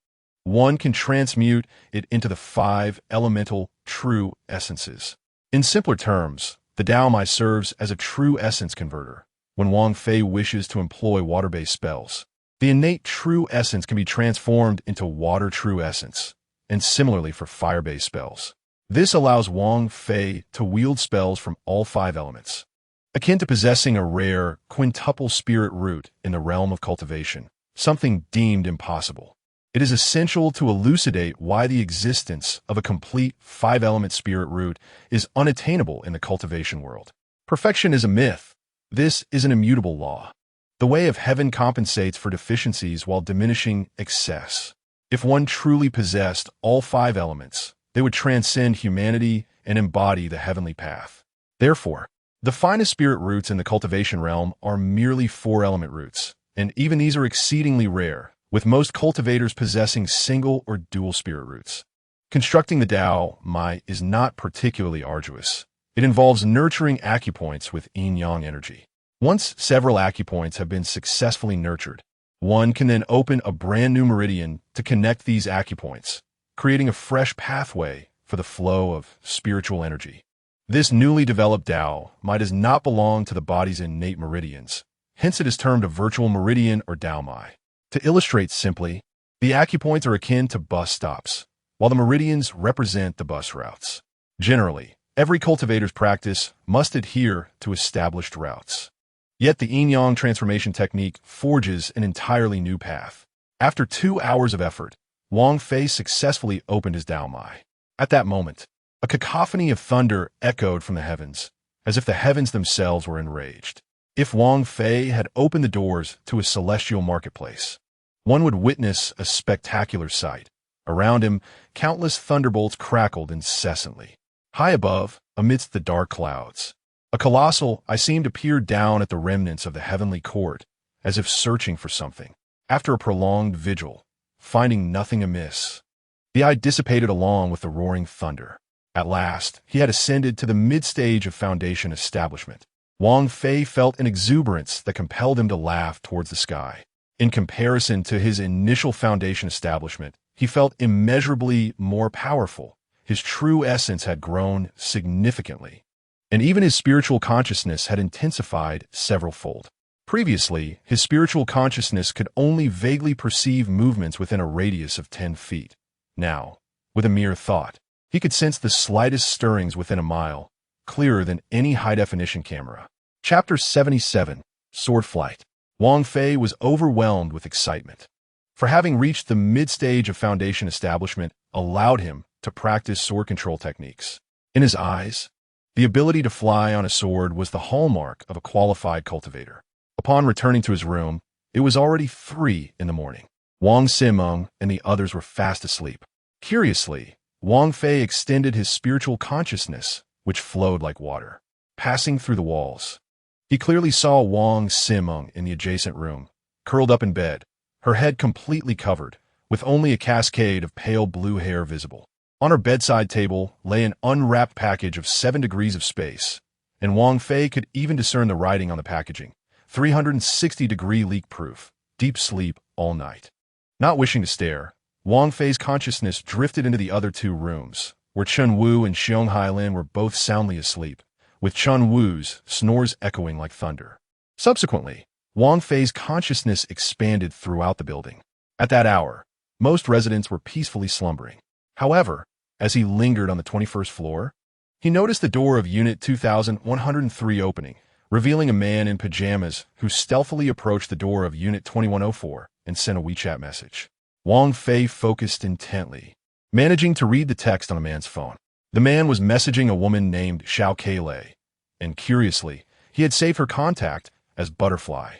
one can transmute it into the 5 elemental true essences. In simpler terms, the Daomai serves as a true essence converter. When Wang Fei wishes to employ water-based spells, the innate true essence can be transformed into water true essence, and similarly for fire-based spells. This allows Wang Fei to wield spells from all 5 elements, akin to possessing a rare quintuple spirit root in the realm of cultivation, something deemed impossible. It is essential to elucidate why the existence of a complete 5-element spirit root is unattainable in the cultivation world. Perfection is a myth. This is an immutable law. The way of heaven compensates for deficiencies while diminishing excess. If one truly possessed all 5 elements, they would transcend humanity and embody the heavenly path. Therefore, the finest spirit roots in the cultivation realm are merely 4-element roots, and even these are exceedingly rare, with most cultivators possessing single or dual spirit roots. Constructing the Tao Mai is not particularly arduous. It involves nurturing acupoints with yin-yang energy. Once several acupoints have been successfully nurtured, one can then open a brand new meridian to connect these acupoints, creating a fresh pathway for the flow of spiritual energy. This newly developed Tao Mai does not belong to the body's innate meridians, hence it is termed a virtual meridian or Tao Mai. To illustrate simply, the acupoints are akin to bus stops, while the meridians represent the bus routes. Generally, every cultivator's practice must adhere to established routes. Yet the yin-yang transformation technique forges an entirely new path. After 2 hours of effort, Wang Fei successfully opened his Tao Mai. At that moment, a cacophony of thunder echoed from the heavens, as if the heavens themselves were enraged. If Wang Fei had opened the doors to a celestial marketplace, one would witness a spectacular sight. Around him, countless thunderbolts crackled incessantly. High above, amidst the dark clouds, a colossal eye seemed to peer down at the remnants of the heavenly court, as if searching for something. After a prolonged vigil, finding nothing amiss, the eye dissipated along with the roaring thunder. At last, he had ascended to the mid-stage of foundation establishment. Wang Fei felt an exuberance that compelled him to laugh towards the sky. In comparison to his initial foundation establishment, he felt immeasurably more powerful. His true essence had grown significantly. and even his spiritual consciousness had intensified several-fold. Previously, his spiritual consciousness could only vaguely perceive movements within a radius of 10 feet. Now, with a mere thought, he could sense the slightest stirrings within a mile, clearer than any high-definition camera. Chapter 77, Sword Flight. Wang Fei was overwhelmed with excitement. For having reached the mid-stage of foundation establishment allowed him to practice sword control techniques. In his eyes, the ability to fly on a sword was the hallmark of a qualified cultivator. Upon returning to his room, it was already 3 in the morning. Wang Simeng and the others were fast asleep. Curiously, Wang Fei extended his spiritual consciousness, which flowed like water, passing through the walls. He clearly saw Wang Simeng in the adjacent room, curled up in bed, her head completely covered, with only a cascade of pale blue hair visible. On her bedside table lay an unwrapped package of 7 degrees of space, and Wang Fei could even discern the writing on the packaging: 360-degree leak-proof, deep sleep all night. Not wishing to stare, Wang Fei's consciousness drifted into the other 2 rooms, where Chun Wu and Xiong Hailin were both soundly asleep, with Chun Wu's snores echoing like thunder. Subsequently, Wang Fei's consciousness expanded throughout the building. At that hour, most residents were peacefully slumbering. However, as he lingered on the 21st floor, he noticed the door of Unit 2103 opening, revealing a man in pajamas who stealthily approached the door of Unit 2104 and sent a WeChat message. Wang Fei focused intently, managing to read the text on a man's phone. The man was messaging a woman named Xiao Keilei, and curiously, he had saved her contact as Butterfly,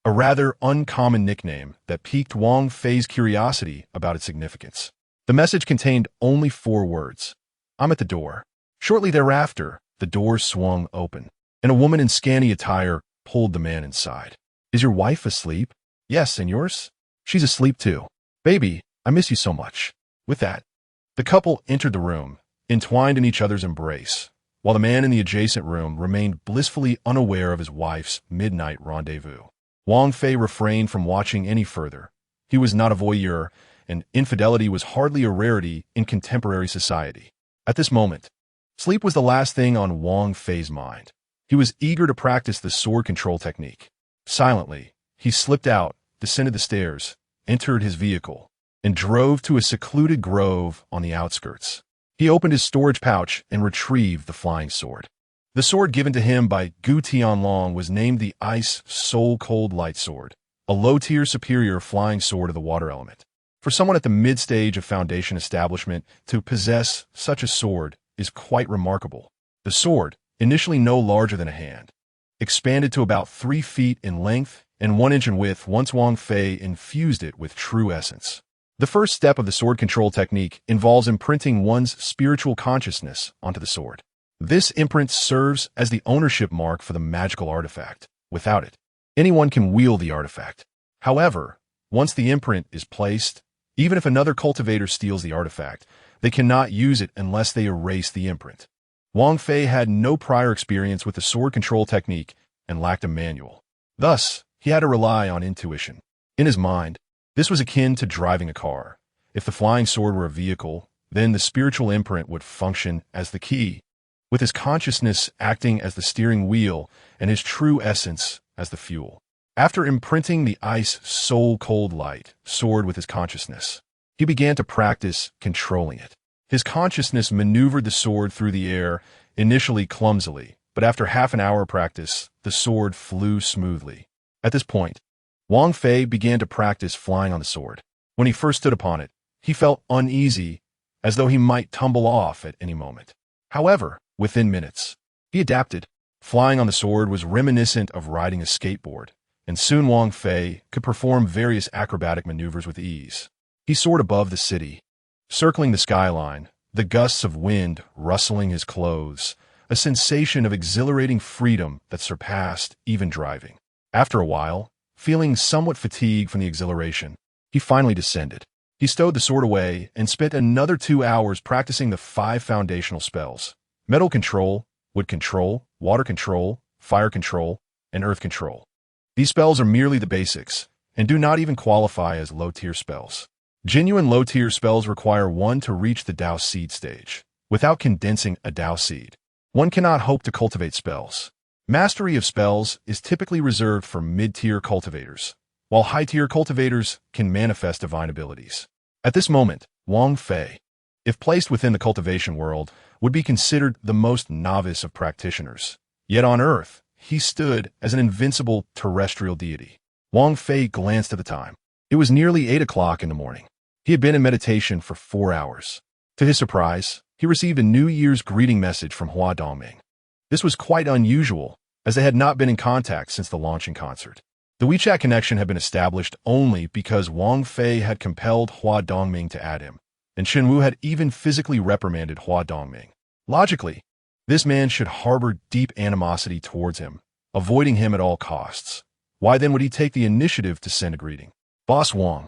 a rather uncommon nickname that piqued Wang Fei's curiosity about its significance. The message contained only 4 words: "I'm at the door." Shortly thereafter, the door swung open, and a woman in scanty attire pulled the man inside. "Is your wife asleep?" "Yes, and yours?" "She's asleep too." "Baby, I miss you so much." With that, the couple entered the room, entwined in each other's embrace, while the man in the adjacent room remained blissfully unaware of his wife's midnight rendezvous. Wang Fei refrained from watching any further. He was not a voyeur, and infidelity was hardly a rarity in contemporary society. At this moment, sleep was the last thing on Wang Fei's mind. He was eager to practice the sword control technique. Silently, he slipped out, descended the stairs, entered his vehicle, and drove to a secluded grove on the outskirts. He opened his storage pouch and retrieved the flying sword. The sword given to him by Gu Tianlong was named the Ice Soul Cold Light Sword, a low-tier superior flying sword of the water element. For someone at the mid-stage of foundation establishment to possess such a sword is quite remarkable. The sword, initially no larger than a hand, expanded to about 3 feet in length and 1 inch in width once Wang Fei infused it with true essence. The first step of the sword control technique involves imprinting one's spiritual consciousness onto the sword. This imprint serves as the ownership mark for the magical artifact. Without it, anyone can wield the artifact. However, once the imprint is placed, even if another cultivator steals the artifact, they cannot use it unless they erase the imprint. Wang Fei had no prior experience with the sword control technique and lacked a manual. Thus, he had to rely on intuition. In his mind, this was akin to driving a car. If the flying sword were a vehicle, then the spiritual imprint would function as the key, with his consciousness acting as the steering wheel and his true essence as the fuel. After imprinting the Ice Soul Cold Light sword with his consciousness, he began to practice controlling it. His consciousness maneuvered the sword through the air, initially clumsily, but after half an hour practice, the sword flew smoothly. At this point, Wang Fei began to practice flying on the sword. When he first stood upon it, he felt uneasy, as though he might tumble off at any moment. However, within minutes, he adapted. Flying on the sword was reminiscent of riding a skateboard, and soon Wang Fei could perform various acrobatic maneuvers with ease. He soared above the city, circling the skyline, the gusts of wind rustling his clothes, a sensation of exhilarating freedom that surpassed even driving. After a while, feeling somewhat fatigued from the exhilaration, he finally descended. He stowed the sword away and spent another 2 hours practicing the 5 foundational spells: metal control, wood control, water control, fire control, and earth control. These spells are merely the basics, and do not even qualify as low-tier spells. Genuine low-tier spells require one to reach the Dao Seed stage, without condensing a Dao Seed. one cannot hope to cultivate spells. Mastery of spells is typically reserved for mid-tier cultivators, while high-tier cultivators can manifest divine abilities. At this moment, Wang Fei, if placed within the cultivation world, would be considered the most novice of practitioners. Yet on Earth, he stood as an invincible terrestrial deity. Wang Fei glanced at the time. It was nearly 8 o'clock in the morning. He had been in meditation for 4 hours. To his surprise, he received a New Year's greeting message from Hua Dongming. This was quite unusual, as they had not been in contact since the launching concert. The WeChat connection had been established only because Wang Fei had compelled Hua Dongming to add him, and Shenwu had even physically reprimanded Hua Dongming. Logically, this man should harbor deep animosity towards him, avoiding him at all costs. Why then would he take the initiative to send a greeting? Boss Wang,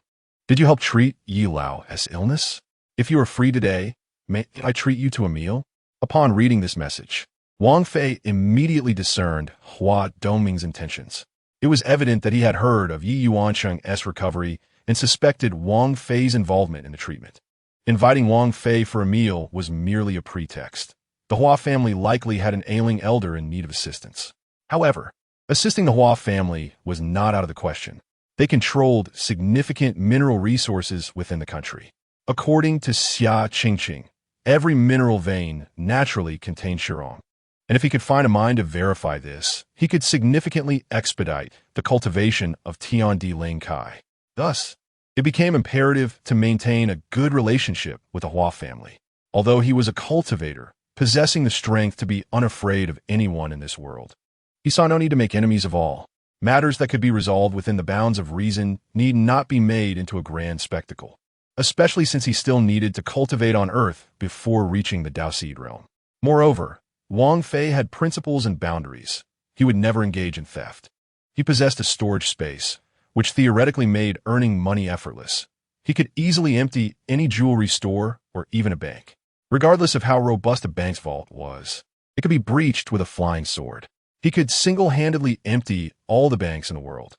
did you help treat Yi Lao's illness? If you are free today, may I treat you to a meal? Upon reading this message, Wang Fei immediately discerned Hua Dongming's intentions. It was evident that he had heard of Yi Yuancheng's recovery and suspected Wang Fei's involvement in the treatment. Inviting Wang Fei for a meal was merely a pretext. The Hua family likely had an ailing elder in need of assistance. However, assisting the Hua family was not out of the question. They controlled significant mineral resources within the country. According to Xia Qingqing, every mineral vein naturally contained Shirong. And if he could find a mine to verify this, he could significantly expedite the cultivation of Tiandi Ling Kai. Thus, it became imperative to maintain a good relationship with the Hua family. Although he was a cultivator, possessing the strength to be unafraid of anyone in this world, he saw no need to make enemies of all. Matters that could be resolved within the bounds of reason need not be made into a grand spectacle, especially since he still needed to cultivate on Earth before reaching the Daoseed realm. Moreover, Wang Fei had principles and boundaries. He would never engage in theft. He possessed a storage space, which theoretically made earning money effortless. He could easily empty any jewelry store or even a bank. Regardless of how robust a bank's vault was, it could be breached with a flying sword. He could single-handedly empty all the banks in the world.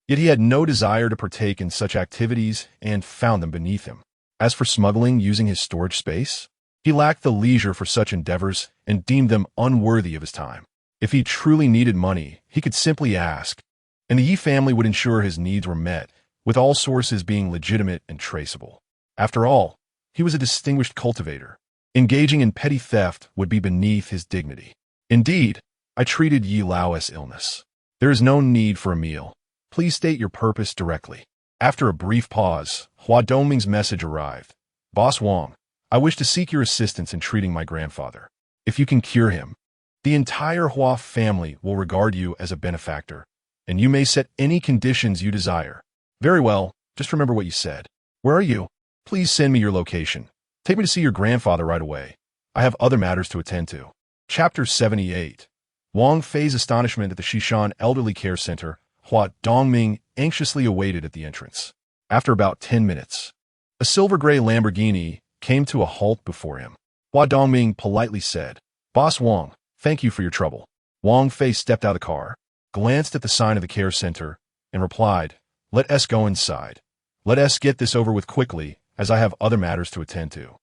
Yet he had no desire to partake in such activities and found them beneath him. As for smuggling using his storage space, he lacked the leisure for such endeavors and deemed them unworthy of his time. If he truly needed money, he could simply ask, and the Yi family would ensure his needs were met, with all sources being legitimate and traceable. After all, he was a distinguished cultivator. Engaging in petty theft would be beneath his dignity. Indeed, I treated Yi Lao's illness. There is no need for a meal. Please state your purpose directly. After a brief pause, Hua Dongming's message arrived. Boss Wang, I wish to seek your assistance in treating my grandfather. If you can cure him, the entire Hua family will regard you as a benefactor, and you may set any conditions you desire. Very well, just remember what you said. Where are you? Please send me your location. Take me to see your grandfather right away. I have other matters to attend to. Chapter 78. Wang Fei's astonishment at the Shishan Elderly Care Center, Hua Dongming anxiously awaited at the entrance. After about 10 minutes, a silver-gray Lamborghini came to a halt before him. Hua Dongming politely said, Boss Wang, thank you for your trouble. Wang Fei stepped out of the car, glanced at the sign of the care center, and replied, Let us go inside. Let us get this over with quickly, as I have other matters to attend to.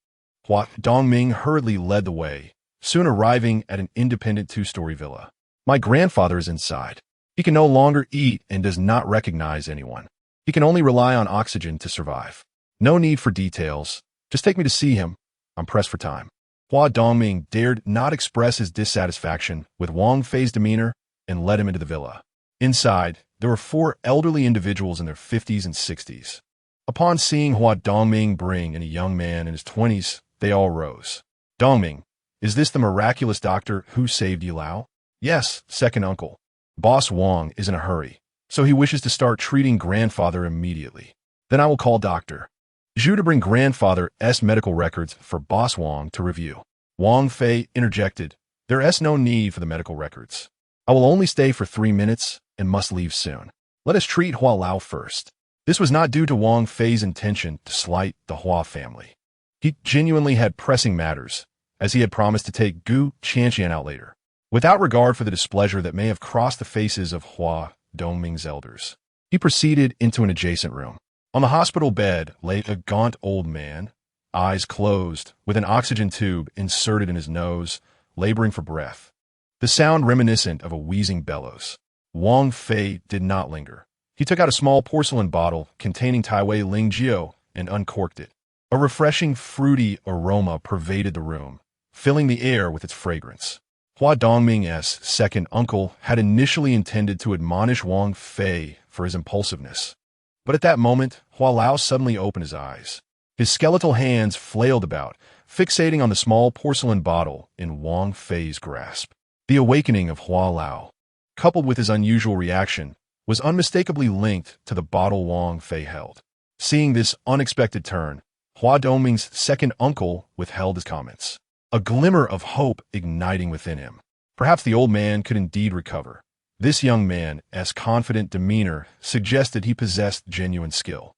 Hua Dongming hurriedly led the way, soon arriving at an independent 2-story villa. My grandfather is inside. He can no longer eat and does not recognize anyone. He can only rely on oxygen to survive. No need for details. Just take me to see him. I'm pressed for time. Hua Dongming dared not express his dissatisfaction with Wang Fei's demeanor and led him into the villa. Inside, there were 4 elderly individuals in their 50s and 60s. Upon seeing Hua Dongming bring in a young man in his 20s, they all rose. Dongming, is this the miraculous doctor who saved Yi Lao? Yes, second uncle. Boss Wang is in a hurry, so he wishes to start treating grandfather immediately. Then I will call Dr. Zhu to bring grandfather's medical records for Boss Wang to review. Wang Fei interjected, There is no need for the medical records. I will only stay for 3 minutes and must leave soon. Let us treat Hua Lao first. This was not due to Wang Fei's intention to slight the Hua family. He genuinely had pressing matters, as he had promised to take Gu Qianqian out later, without regard for the displeasure that may have crossed the faces of Hua Dongming's elders. He proceeded into an adjacent room. On the hospital bed lay a gaunt old man, eyes closed, with an oxygen tube inserted in his nose, laboring for breath, the sound reminiscent of a wheezing bellows. Wang Fei did not linger. He took out a small porcelain bottle containing Tai Wei Ling Jiao and uncorked it. A refreshing, fruity aroma pervaded the room, filling the air with its fragrance. Hua Dongming's second uncle had initially intended to admonish Wang Fei for his impulsiveness. But at that moment, Hua Lao suddenly opened his eyes. His skeletal hands flailed about, fixating on the small porcelain bottle in Wang Fei's grasp. The awakening of Hua Lao, coupled with his unusual reaction, was unmistakably linked to the bottle Wang Fei held. Seeing this unexpected turn, Hua Dongming's second uncle withheld his comments, a glimmer of hope igniting within him. Perhaps the old man could indeed recover. This young man's confident demeanor suggested he possessed genuine skill.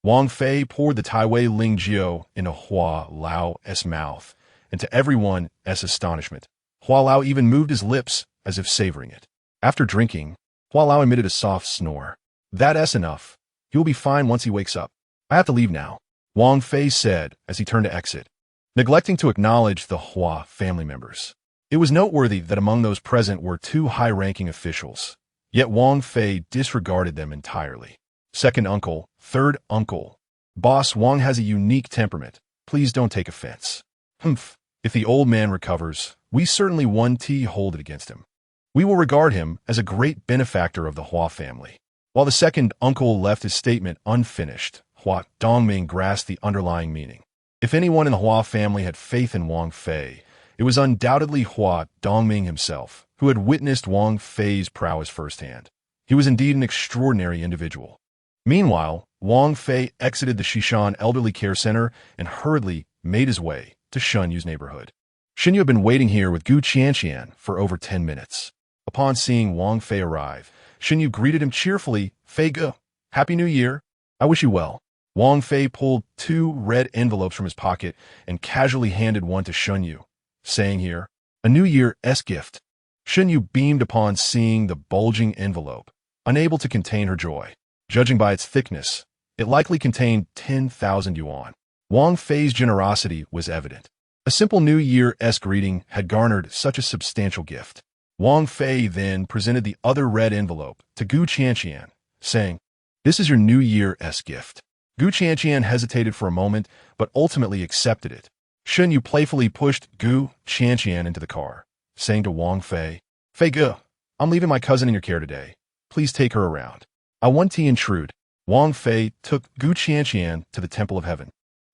Wang Fei poured the Tai Wei Ling Jiao into Hua Lao's mouth, and to everyone's astonishment, Hua Lao even moved his lips as if savoring it. After drinking, Hua Lao emitted a soft snore. That's enough. He will be fine once he wakes up. I have to leave now, Wang Fei said as he turned to exit, neglecting to acknowledge the Hua family members. It was noteworthy that among those present were two high-ranking officials, yet Wang Fei disregarded them entirely. Second uncle, third uncle. Boss Wang has a unique temperament. Please don't take offense. Humph. If the old man recovers, we certainly won't hold it against him. We will regard him as a great benefactor of the Hua family. While the second uncle left his statement unfinished, Hua Dongming grasped the underlying meaning. If anyone in the Hua family had faith in Wang Fei, it was undoubtedly Hua Dongming himself, who had witnessed Wang Fei's prowess firsthand. He was indeed an extraordinary individual. Meanwhile, Wang Fei exited the Shishan Elderly Care Center and hurriedly made his way to Shunyu's neighborhood. Shunyu had been waiting here with Gu Qianqian for over 10 minutes. Upon seeing Wang Fei arrive, Shunyu greeted him cheerfully. Fei Ge, Happy New Year. I wish you well. Wang Fei pulled 2 red envelopes from his pocket and casually handed one to Shunyu, saying here, a New Year's gift. Shunyu beamed upon seeing the bulging envelope, unable to contain her joy. Judging by its thickness, it likely contained 10,000 yuan. Wang Fei's generosity was evident. A simple New Year's greeting had garnered such a substantial gift. Wang Fei then presented the other red envelope to Gu Qianqian, saying, This is your New Year's gift. Gu Qianqian hesitated for a moment, but ultimately accepted it. Shunyu playfully pushed Gu Qianqian into the car, saying to Wang Fei, Fei Ge, I'm leaving my cousin in your care today. Please take her around. I want to intrude. Wang Fei took Gu Qianqian to the Temple of Heaven,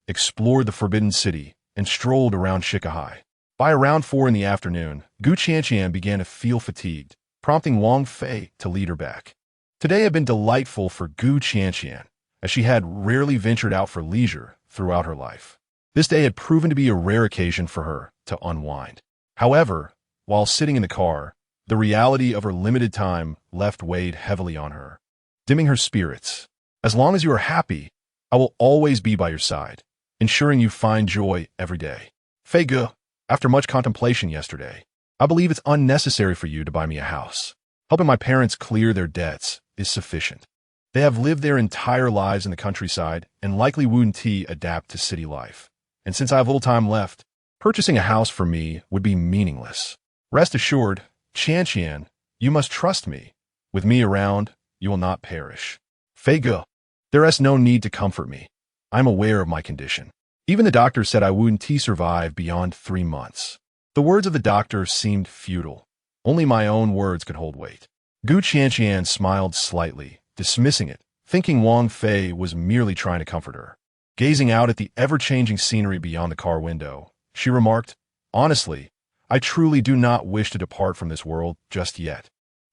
explored the Forbidden City, and strolled around Shikahai. By around 4 in the afternoon, Gu Qianqian began to feel fatigued, prompting Wang Fei to lead her back. Today had been delightful for Gu Qianqian, as she had rarely ventured out for leisure throughout her life. This day had proven to be a rare occasion for her to unwind. However, while sitting in the car, the reality of her limited time left weighed heavily on her, dimming her spirits. As long as you are happy, I will always be by your side, ensuring you find joy every day. Fei Ge, after much contemplation yesterday, I believe it's unnecessary for you to buy me a house. Helping my parents clear their debts is sufficient. They have lived their entire lives in the countryside and likely wouldn't adapt to city life. And since I have little time left, purchasing a house for me would be meaningless. Rest assured, Qianqian, you must trust me. With me around, you will not perish. Fei Ge, there is no need to comfort me. I am aware of my condition. Even the doctor said I wouldn't survive beyond 3 months. The words of the doctor seemed futile. Only my own words could hold weight. Gu Qianqian smiled slightly, dismissing it, thinking Wang Fei was merely trying to comfort her. Gazing out at the ever-changing scenery beyond the car window, she remarked, Honestly, I truly do not wish to depart from this world just yet.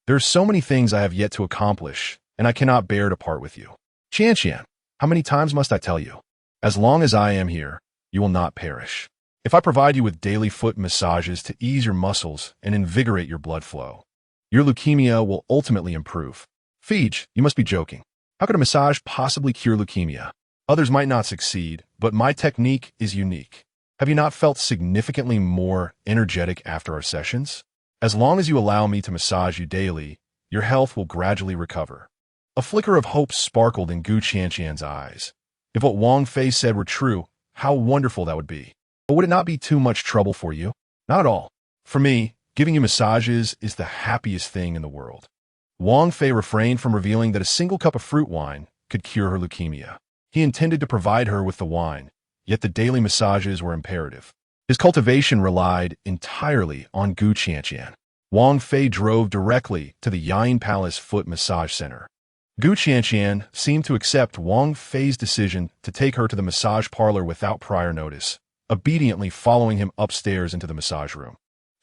There are so many things I have yet to accomplish, and I cannot bear to part with you. Qianqian, how many times must I tell you? As long as I am here, you will not perish. If I provide you with daily foot massages to ease your muscles and invigorate your blood flow, your leukemia will ultimately improve. Feej, you must be joking. How could a massage possibly cure leukemia? Others might not succeed, but my technique is unique. Have you not felt significantly more energetic after our sessions? As long as you allow me to massage you daily, your health will gradually recover. A flicker of hope sparkled in Gu Qianqian's eyes. If what Wang Fei said were true, how wonderful that would be. But would it not be too much trouble for you? Not at all. For me, giving you massages is the happiest thing in the world. Wang Fei refrained from revealing that a single cup of fruit wine could cure her leukemia. He intended to provide her with the wine, yet the daily massages were imperative. His cultivation relied entirely on Gu Qianqian. Wang Fei drove directly to the Yain Palace Foot Massage Center. Gu Qianqian seemed to accept Wang Fei's decision to take her to the massage parlor without prior notice, obediently following him upstairs into the massage room.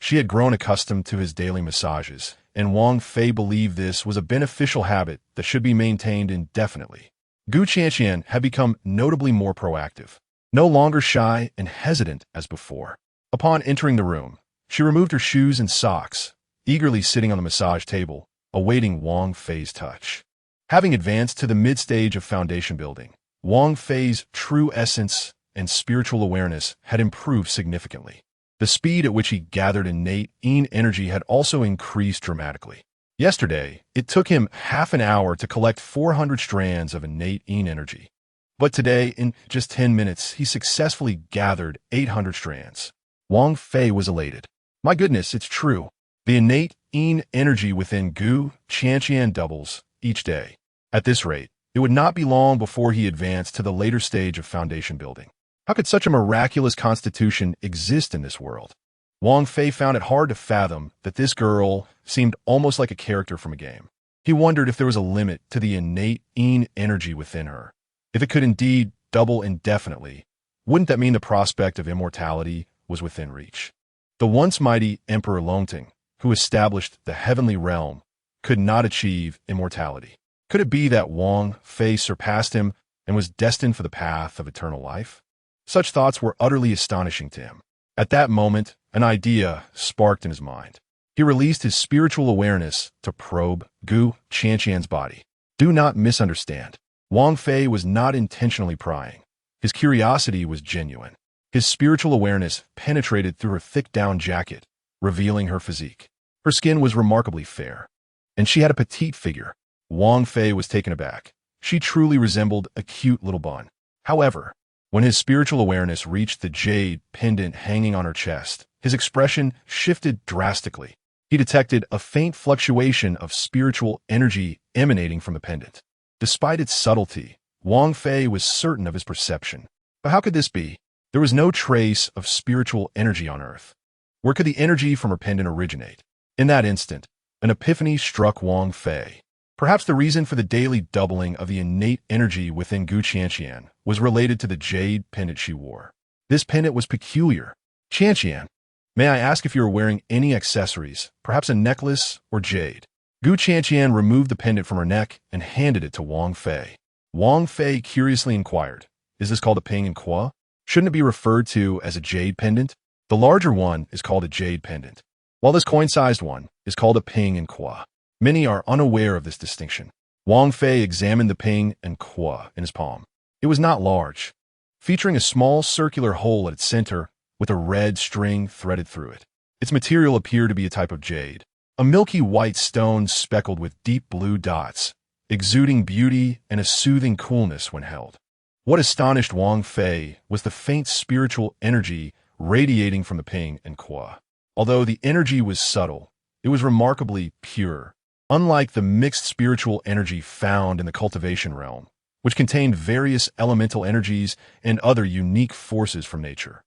She had grown accustomed to his daily massages, and Wang Fei believed this was a beneficial habit that should be maintained indefinitely. Gu Qianqian had become notably more proactive, no longer shy and hesitant as before. Upon entering the room, she removed her shoes and socks, eagerly sitting on the massage table, awaiting Wang Fei's touch. Having advanced to the mid-stage of foundation building, Wang Fei's true essence and spiritual awareness had improved significantly. The speed at which he gathered innate yin energy had also increased dramatically. Yesterday, it took him half an hour to collect 400 strands of innate yin energy. But today, in just 10 minutes, he successfully gathered 800 strands. Wang Fei was elated. My goodness, it's true. The innate yin energy within Gu Qianqian doubles each day. At this rate, it would not be long before he advanced to the later stage of foundation building. How could such a miraculous constitution exist in this world? Wang Fei found it hard to fathom that this girl seemed almost like a character from a game. He wondered if there was a limit to the innate yin energy within her. If it could indeed double indefinitely, wouldn't that mean the prospect of immortality was within reach? The once mighty Emperor Longting, who established the heavenly realm, could not achieve immortality. Could it be that Wang Fei surpassed him and was destined for the path of eternal life? Such thoughts were utterly astonishing to him. At that moment, an idea sparked in his mind. He released his spiritual awareness to probe Gu Qianqian's body. Do not misunderstand. Wang Fei was not intentionally prying. His curiosity was genuine. His spiritual awareness penetrated through her thick down jacket, revealing her physique. Her skin was remarkably fair, and she had a petite figure. Wang Fei was taken aback. She truly resembled a cute little bun. However, when his spiritual awareness reached the jade pendant hanging on her chest, his expression shifted drastically. He detected a faint fluctuation of spiritual energy emanating from the pendant. Despite its subtlety, Wang Fei was certain of his perception. But how could this be? There was no trace of spiritual energy on Earth. Where could the energy from her pendant originate? In that instant, an epiphany struck Wang Fei. Perhaps the reason for the daily doubling of the innate energy within Gu Qianqian was related to the jade pendant she wore. This pendant was peculiar. Qianqian, may I ask if you are wearing any accessories, perhaps a necklace or jade? Gu Qianqian removed the pendant from her neck and handed it to Wang Fei. Wang Fei curiously inquired, is this called a ping and qua? Shouldn't it be referred to as a jade pendant? The larger one is called a jade pendant, while this coin-sized one is called a ping and qua. Many are unaware of this distinction. Wang Fei examined the ping and qua in his palm. It was not large, featuring a small circular hole at its center with a red string threaded through it. Its material appeared to be a type of jade, a milky white stone speckled with deep blue dots, exuding beauty and a soothing coolness when held. What astonished Wang Fei was the faint spiritual energy radiating from the ping and qua. Although the energy was subtle, it was remarkably pure, unlike the mixed spiritual energy found in the cultivation realm, which contained various elemental energies and other unique forces from nature.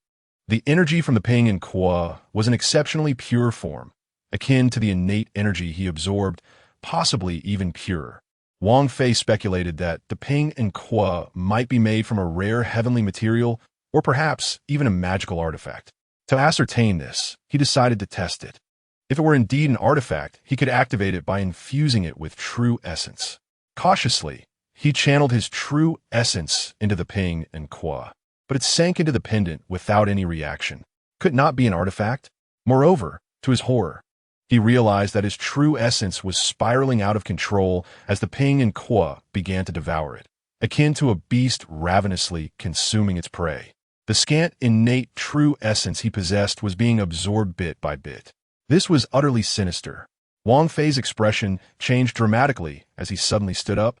The energy from the ping and qua was an exceptionally pure form, akin to the innate energy he absorbed, possibly even purer. Wang Fei speculated that the ping and qua might be made from a rare heavenly material or perhaps even a magical artifact. To ascertain this, he decided to test it. If it were indeed an artifact, he could activate it by infusing it with true essence. Cautiously, he channeled his true essence into the ping and qua, but it sank into the pendant without any reaction. Could not be an artifact. Moreover, to his horror, he realized that his true essence was spiraling out of control as the ping and qua began to devour it, akin to a beast ravenously consuming its prey. The scant, innate, true essence he possessed was being absorbed bit by bit. This was utterly sinister. Wang Fei's expression changed dramatically as he suddenly stood up,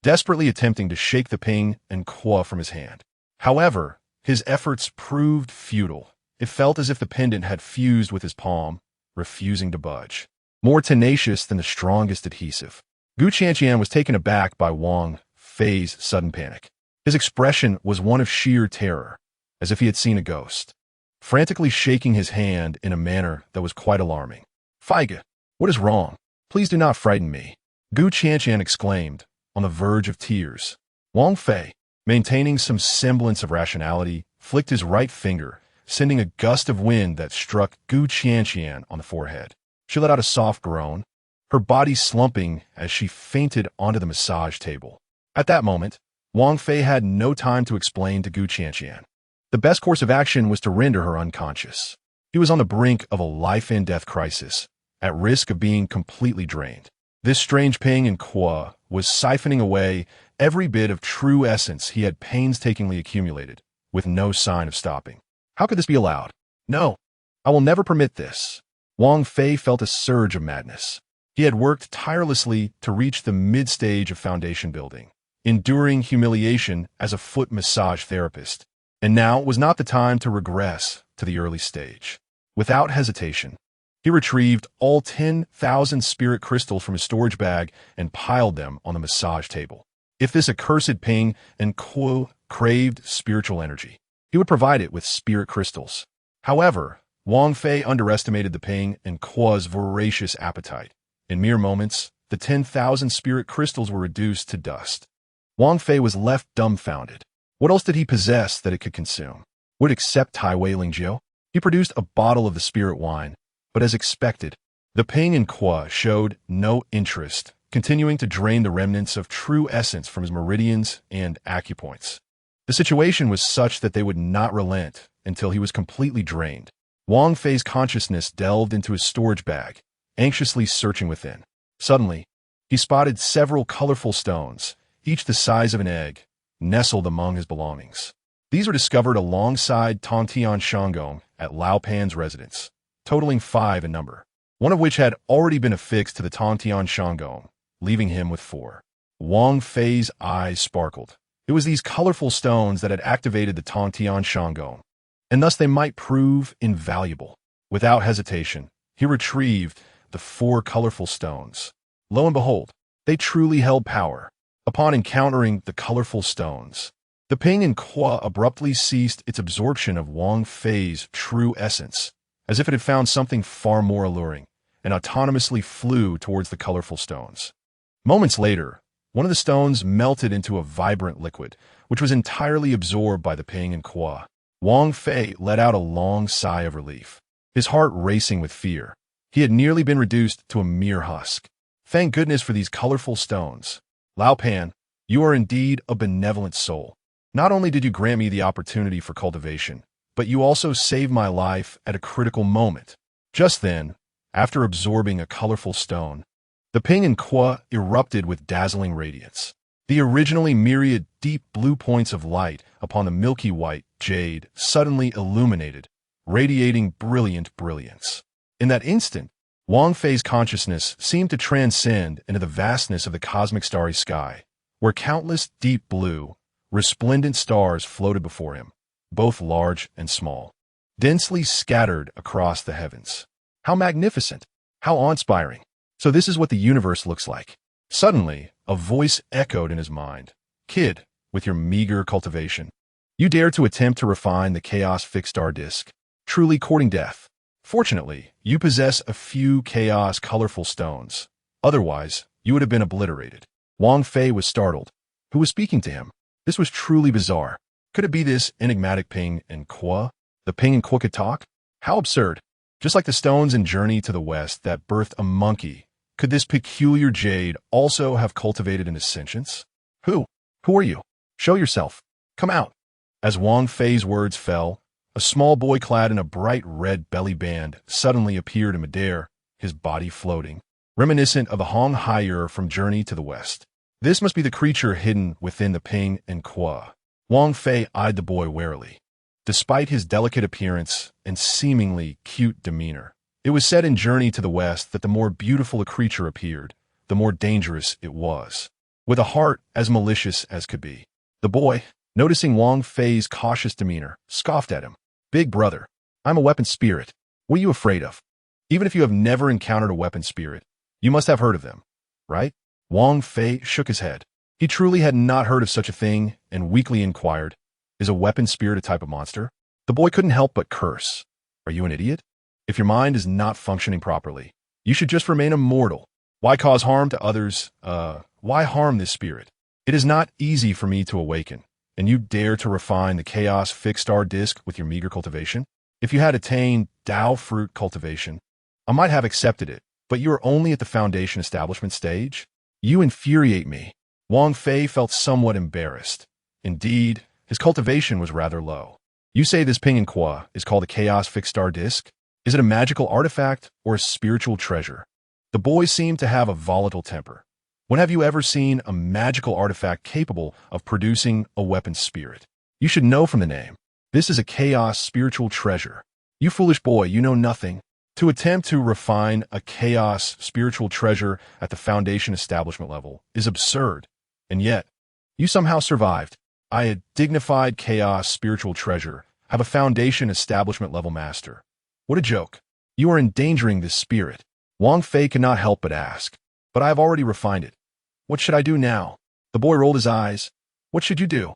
desperately attempting to shake the ping and qua from his hand. However, his efforts proved futile. It felt as if the pendant had fused with his palm, refusing to budge. More tenacious than the strongest adhesive. Gu Qianqian was taken aback by Wang Fei's sudden panic. His expression was one of sheer terror, as if he had seen a ghost, frantically shaking his hand in a manner that was quite alarming. "Feige, what is wrong? Please do not frighten me," Gu Qianqian exclaimed, on the verge of tears. Wang Fei, maintaining some semblance of rationality, flicked his right finger, sending a gust of wind that struck Gu Qianqian on the forehead. She let out a soft groan, her body slumping as she fainted onto the massage table. At that moment, Wang Fei had no time to explain to Gu Qianqian. The best course of action was to render her unconscious. He was on the brink of a life-and-death crisis, at risk of being completely drained. This strange Ping and Qua was siphoning away every bit of true essence he had painstakingly accumulated, with no sign of stopping. How could this be allowed? No, I will never permit this. Wang Fei felt a surge of madness. He had worked tirelessly to reach the mid-stage of foundation building, enduring humiliation as a foot massage therapist, and now was not the time to regress to the early stage. Without hesitation, he retrieved all 10,000 spirit crystals from his storage bag and piled them on the massage table. If this accursed Ping and Kuo craved spiritual energy, he would provide it with spirit crystals. However, Wang Fei underestimated the Ping and Kuo's voracious appetite. In mere moments, the 10,000 spirit crystals were reduced to dust. Wang Fei was left dumbfounded. What else did he possess that it could consume? Would it accept Tai Wei Lingjiu? He produced a bottle of the spirit wine, but as expected, the Ping and Qua showed no interest, continuing to drain the remnants of true essence from his meridians and acupoints. The situation was such that they would not relent until he was completely drained. Wang Fei's consciousness delved into his storage bag, anxiously searching within. Suddenly, he spotted several colorful stones, each the size of an egg, nestled among his belongings. These were discovered alongside Tongtian Shanggong at Lao Pan's residence, totaling 5 in number, one of which had already been affixed to the Tongtian Shanggong, leaving him with 4. Wang Fei's eyes sparkled. It was these colorful stones that had activated the Tongtian Shanggong, and thus they might prove invaluable. Without hesitation, he retrieved the 4 colorful stones. Lo and behold, they truly held power. Upon encountering the colorful stones, the Ping and Qua abruptly ceased its absorption of Wang Fei's true essence, as if it had found something far more alluring, and autonomously flew towards the colorful stones. Moments later, one of the stones melted into a vibrant liquid, which was entirely absorbed by the Ping and Qua. Wang Fei let out a long sigh of relief, his heart racing with fear. He had nearly been reduced to a mere husk. Thank goodness for these colorful stones. Lao Pan, you are indeed a benevolent soul. Not only did you grant me the opportunity for cultivation, but you also saved my life at a critical moment. Just then, after absorbing a colorful stone, the Ping and Qua erupted with dazzling radiance. The originally myriad deep blue points of light upon the milky white jade suddenly illuminated, radiating brilliant brilliance. In that instant, Wang Fei's consciousness seemed to transcend into the vastness of the cosmic starry sky, where countless deep blue, resplendent stars floated before him, both large and small, densely scattered across the heavens. How magnificent! How awe-inspiring! So this is what the universe looks like. Suddenly, a voice echoed in his mind. Kid, with your meager cultivation, you dare to attempt to refine the chaos fixed star disk, truly courting death. Fortunately, you possess a few chaos colorful stones. Otherwise, you would have been obliterated. Wang Fei was startled. Who was speaking to him? This was truly bizarre. Could it be this enigmatic Ping and Qua? The Ping and Qua could talk? How absurd. Just like the stones in Journey to the West that birthed a monkey, could this peculiar jade also have cultivated an sentience? Who? Who are you? Show yourself. Come out. As Wang Fei's words fell, a small boy clad in a bright red belly band suddenly appeared in midair, his body floating, reminiscent of the Hong Haier from Journey to the West. This must be the creature hidden within the Ping and Qua. Wang Fei eyed the boy warily. Despite his delicate appearance and seemingly cute demeanor, it was said in Journey to the West that the more beautiful a creature appeared, the more dangerous it was, with a heart as malicious as could be. The boy, noticing Wang Fei's cautious demeanor, scoffed at him. Big brother, I'm a weapon spirit. What are you afraid of? Even if you have never encountered a weapon spirit, you must have heard of them, right? Wang Fei shook his head. He truly had not heard of such a thing and weakly inquired, is a weapon spirit a type of monster? The boy couldn't help but curse. Are you an idiot? If your mind is not functioning properly, you should just remain immortal. Why cause harm to others? Why harm this spirit? It is not easy for me to awaken, and you dare to refine the chaos fixed star disk with your meager cultivation? If you had attained Tao fruit cultivation, I might have accepted it, but you are only at the foundation establishment stage? You infuriate me. Wang Fei felt somewhat embarrassed. Indeed, his cultivation was rather low. You say this ping and qua is called a chaos fixed star disk? Is it a magical artifact or a spiritual treasure? The boy seemed to have a volatile temper. When have you ever seen a magical artifact capable of producing a weapon spirit? You should know from the name. This is a chaos spiritual treasure. You foolish boy, you know nothing. To attempt to refine a chaos spiritual treasure at the foundation establishment level is absurd. And yet, you somehow survived. I, a dignified chaos spiritual treasure, have a foundation establishment level master. What a joke. You are endangering this spirit. Wang Fei could not help but ask. But I have already refined it. What should I do now? The boy rolled his eyes. What should you do?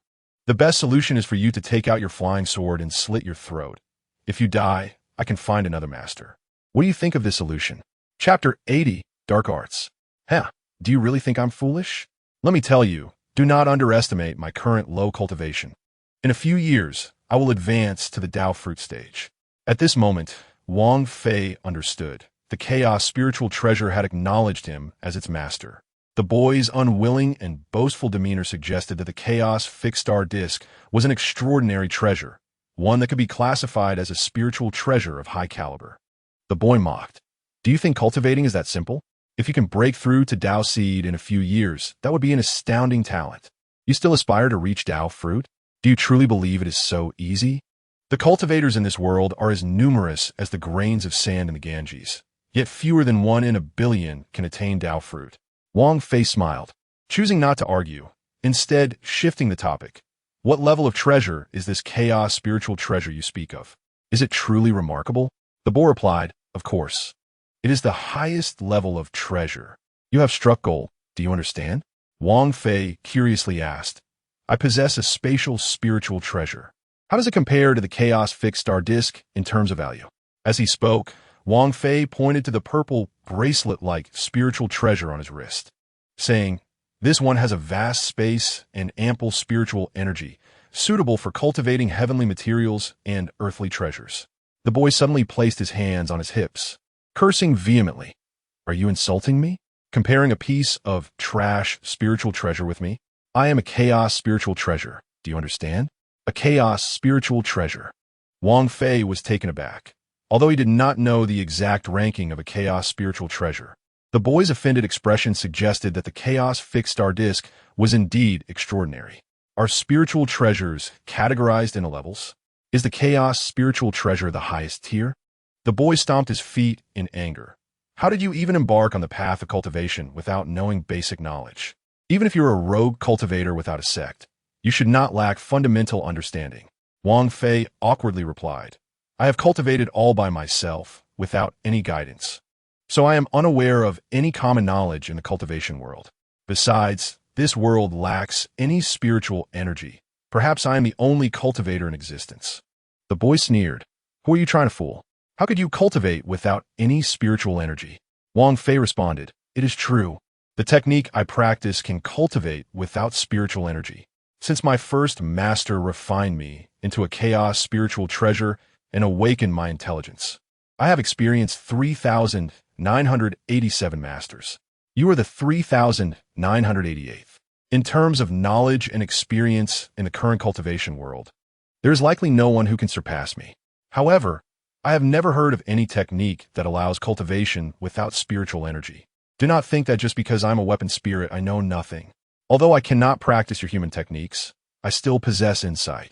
The best solution is for you to take out your flying sword and slit your throat. If you die, I can find another master. What do you think of this solution? Chapter 80, Dark Arts. Do you really think I'm foolish? Let me tell you, do not underestimate my current low cultivation. In a few years, I will advance to the Tao fruit stage. At this moment, Wang Fei understood. The chaos spiritual treasure had acknowledged him as its master. The boy's unwilling and boastful demeanor suggested that the chaos fixed star disk was an extraordinary treasure, one that could be classified as a spiritual treasure of high caliber. The boy mocked. Do you think cultivating is that simple? If you can break through to Tao seed in a few years, that would be an astounding talent. You still aspire to reach Tao fruit? Do you truly believe it is so easy? The cultivators in this world are as numerous as the grains of sand in the Ganges, yet fewer than 1 in a billion can attain Tao fruit. Wang Fei smiled, choosing not to argue, instead shifting the topic. What level of treasure is this chaos spiritual treasure you speak of? Is it truly remarkable? The boy replied, of course. It is the highest level of treasure. You have struck gold, do you understand? Wang Fei curiously asked. I possess a spatial spiritual treasure. How does it compare to the chaos fixed star disk in terms of value? As he spoke, Wang Fei pointed to the purple bracelet-like spiritual treasure on his wrist, saying, this one has a vast space and ample spiritual energy, suitable for cultivating heavenly materials and earthly treasures. The boy suddenly placed his hands on his hips, cursing vehemently. Are you insulting me? Comparing a piece of trash spiritual treasure with me? I am a chaos spiritual treasure. Do you understand? A chaos spiritual treasure. Wang Fei was taken aback. Although he did not know the exact ranking of a chaos spiritual treasure, the boy's offended expression suggested that the chaos fixed star disk was indeed extraordinary. Are spiritual treasures categorized into levels? Is the chaos spiritual treasure the highest tier? The boy stomped his feet in anger. How did you even embark on the path of cultivation without knowing basic knowledge? Even if you're a rogue cultivator without a sect, you should not lack fundamental understanding. Wang Fei awkwardly replied, I have cultivated all by myself, without any guidance. So I am unaware of any common knowledge in the cultivation world. Besides, this world lacks any spiritual energy. Perhaps I am the only cultivator in existence. The boy sneered. Who are you trying to fool? How could you cultivate without any spiritual energy? Wang Fei responded, it is true. The technique I practice can cultivate without spiritual energy. Since my first master refined me into a chaos spiritual treasure and awakened my intelligence, I have experienced 3,987 masters. You are the 3,988th. In terms of knowledge and experience in the current cultivation world, there is likely no one who can surpass me. However, I have never heard of any technique that allows cultivation without spiritual energy. Do not think that just because I'm a weapon spirit, I know nothing. Although I cannot practice your human techniques, I still possess insight.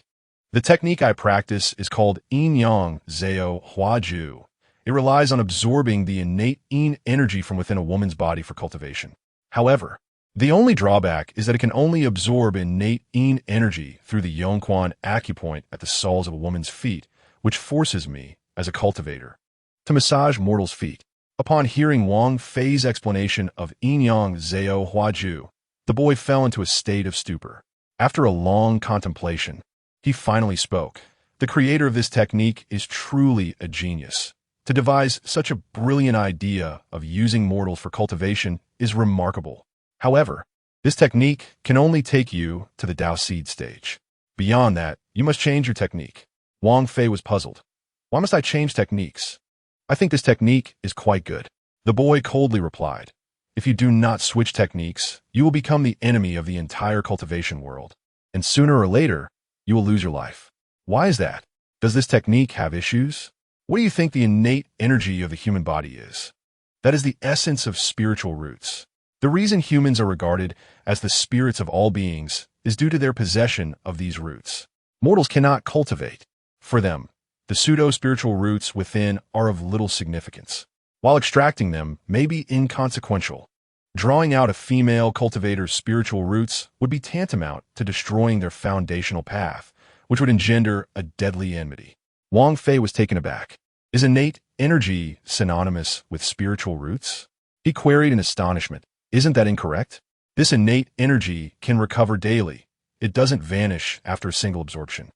The technique I practice is called Yin-Yang Zhao Huaju. It relies on absorbing the innate yin energy from within a woman's body for cultivation. However, the only drawback is that it can only absorb innate yin energy through the Yongquan acupoint at the soles of a woman's feet, which forces me, as a cultivator, to massage mortals' feet. Upon hearing Wang Fei's explanation of Yin-Yang Zhao Huaju, the boy fell into a state of stupor. After a long contemplation, he finally spoke. The creator of this technique is truly a genius. To devise such a brilliant idea of using mortals for cultivation is remarkable. However, this technique can only take you to the Dao seed stage. Beyond that, you must change your technique. Wang Fei was puzzled. Why must I change techniques? I think this technique is quite good. The boy coldly replied, if you do not switch techniques, you will become the enemy of the entire cultivation world. And sooner or later, you will lose your life. Why is that? Does this technique have issues? What do you think the innate energy of the human body is? That is the essence of spiritual roots. The reason humans are regarded as the spirits of all beings is due to their possession of these roots. Mortals cannot cultivate. For them, the pseudo-spiritual roots within are of little significance, while extracting them may be inconsequential. Drawing out a female cultivator's spiritual roots would be tantamount to destroying their foundational path, which would engender a deadly enmity. Wang Fei was taken aback. Is innate energy synonymous with spiritual roots? He queried in astonishment. Isn't that incorrect? This innate energy can recover daily. It doesn't vanish after a single absorption.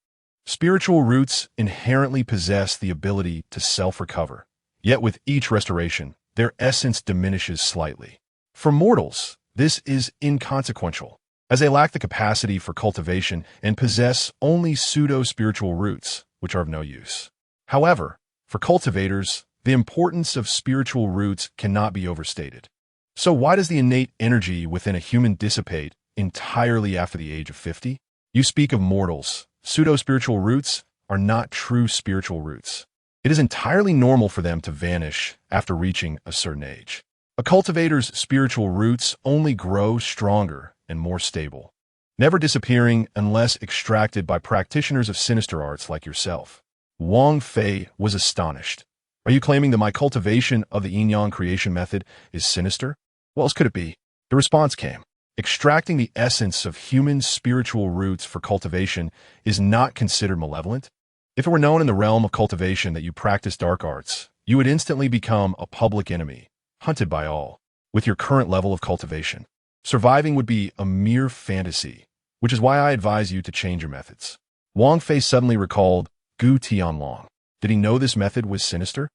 Spiritual roots inherently possess the ability to self-recover, yet with each restoration, their essence diminishes slightly. For mortals, this is inconsequential, as they lack the capacity for cultivation and possess only pseudo-spiritual roots, which are of no use. However, for cultivators, the importance of spiritual roots cannot be overstated. So why does the innate energy within a human dissipate entirely after the age of 50? You speak of mortals. Pseudo-spiritual roots are not true spiritual roots. It is entirely normal for them to vanish after reaching a certain age. A cultivator's spiritual roots only grow stronger and more stable, never disappearing unless extracted by practitioners of sinister arts like yourself. Wang Fei was astonished. Are you claiming that my cultivation of the yin-yang creation method is sinister? What else could it be? The response came. Extracting the essence of human spiritual roots for cultivation is not considered malevolent. If it were known in the realm of cultivation that you practice dark arts, you would instantly become a public enemy, hunted by all. With your current level of cultivation, surviving would be a mere fantasy, which is why I advise you to change your methods. Wang Fei suddenly recalled Gu Tianlong. Did he know this method was sinister?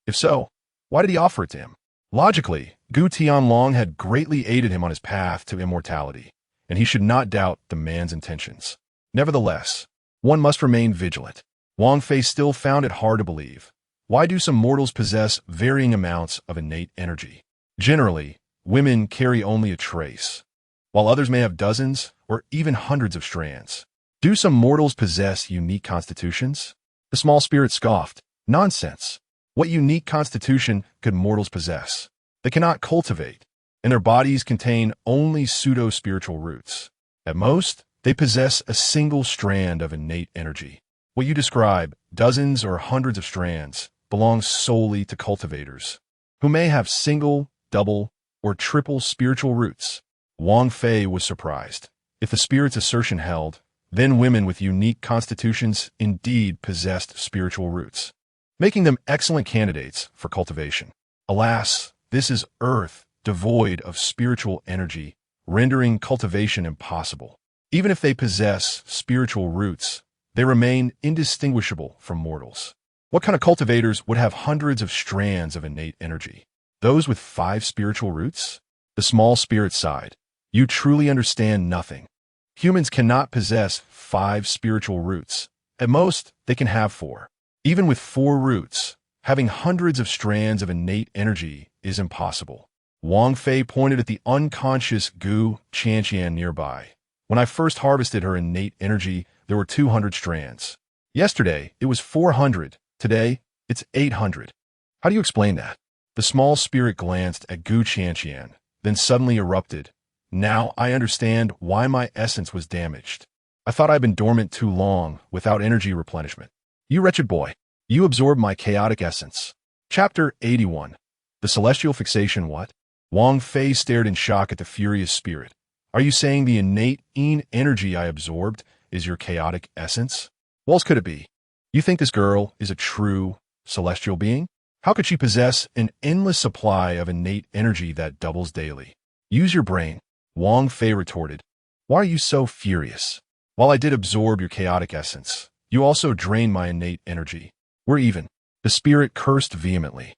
If so, why did he offer it to him? Logically, Gu Tianlong had greatly aided him on his path to immortality, and he should not doubt the man's intentions. Nevertheless, one must remain vigilant. Wang Fei still found it hard to believe. Why do some mortals possess varying amounts of innate energy? Generally, women carry only a trace, while others may have dozens or even hundreds of strands. Do some mortals possess unique constitutions? The small spirit scoffed. Nonsense. What unique constitution could mortals possess? They cannot cultivate, and their bodies contain only pseudo-spiritual roots. At most, they possess a single strand of innate energy. What you describe, dozens or hundreds of strands, belongs solely to cultivators, who may have single, double, or triple spiritual roots. Wang Fei was surprised. If the spirit's assertion held, then women with unique constitutions indeed possessed spiritual roots, making them excellent candidates for cultivation. Alas, this is earth devoid of spiritual energy, rendering cultivation impossible. Even if they possess spiritual roots, they remain indistinguishable from mortals. What kind of cultivators would have hundreds of strands of innate energy? Those with 5 spiritual roots? The small spirit sighed. You truly understand nothing. Humans cannot possess 5 spiritual roots. At most, they can have 4. Even with 4 roots, having hundreds of strands of innate energy is impossible. Wang Fei pointed at the unconscious Gu Qianqian nearby. When I first harvested her innate energy, there were 200 strands. Yesterday, it was 400. Today, it's 800. How do you explain that? The small spirit glanced at Gu Qianqian, then suddenly erupted. Now I understand why my essence was damaged. I thought I'd been dormant too long, without energy replenishment. You wretched boy, you absorbed my chaotic essence. Chapter 81. The Celestial Fixation What? Wang Fei stared in shock at the furious spirit. Are you saying the innate yin energy I absorbed is your chaotic essence? What else could it be? You think this girl is a true, celestial being? How could she possess an endless supply of innate energy that doubles daily? Use your brain, Wang Fei retorted. Why are you so furious? While I did absorb your chaotic essence, you also drained my innate energy. We're even. The spirit cursed vehemently.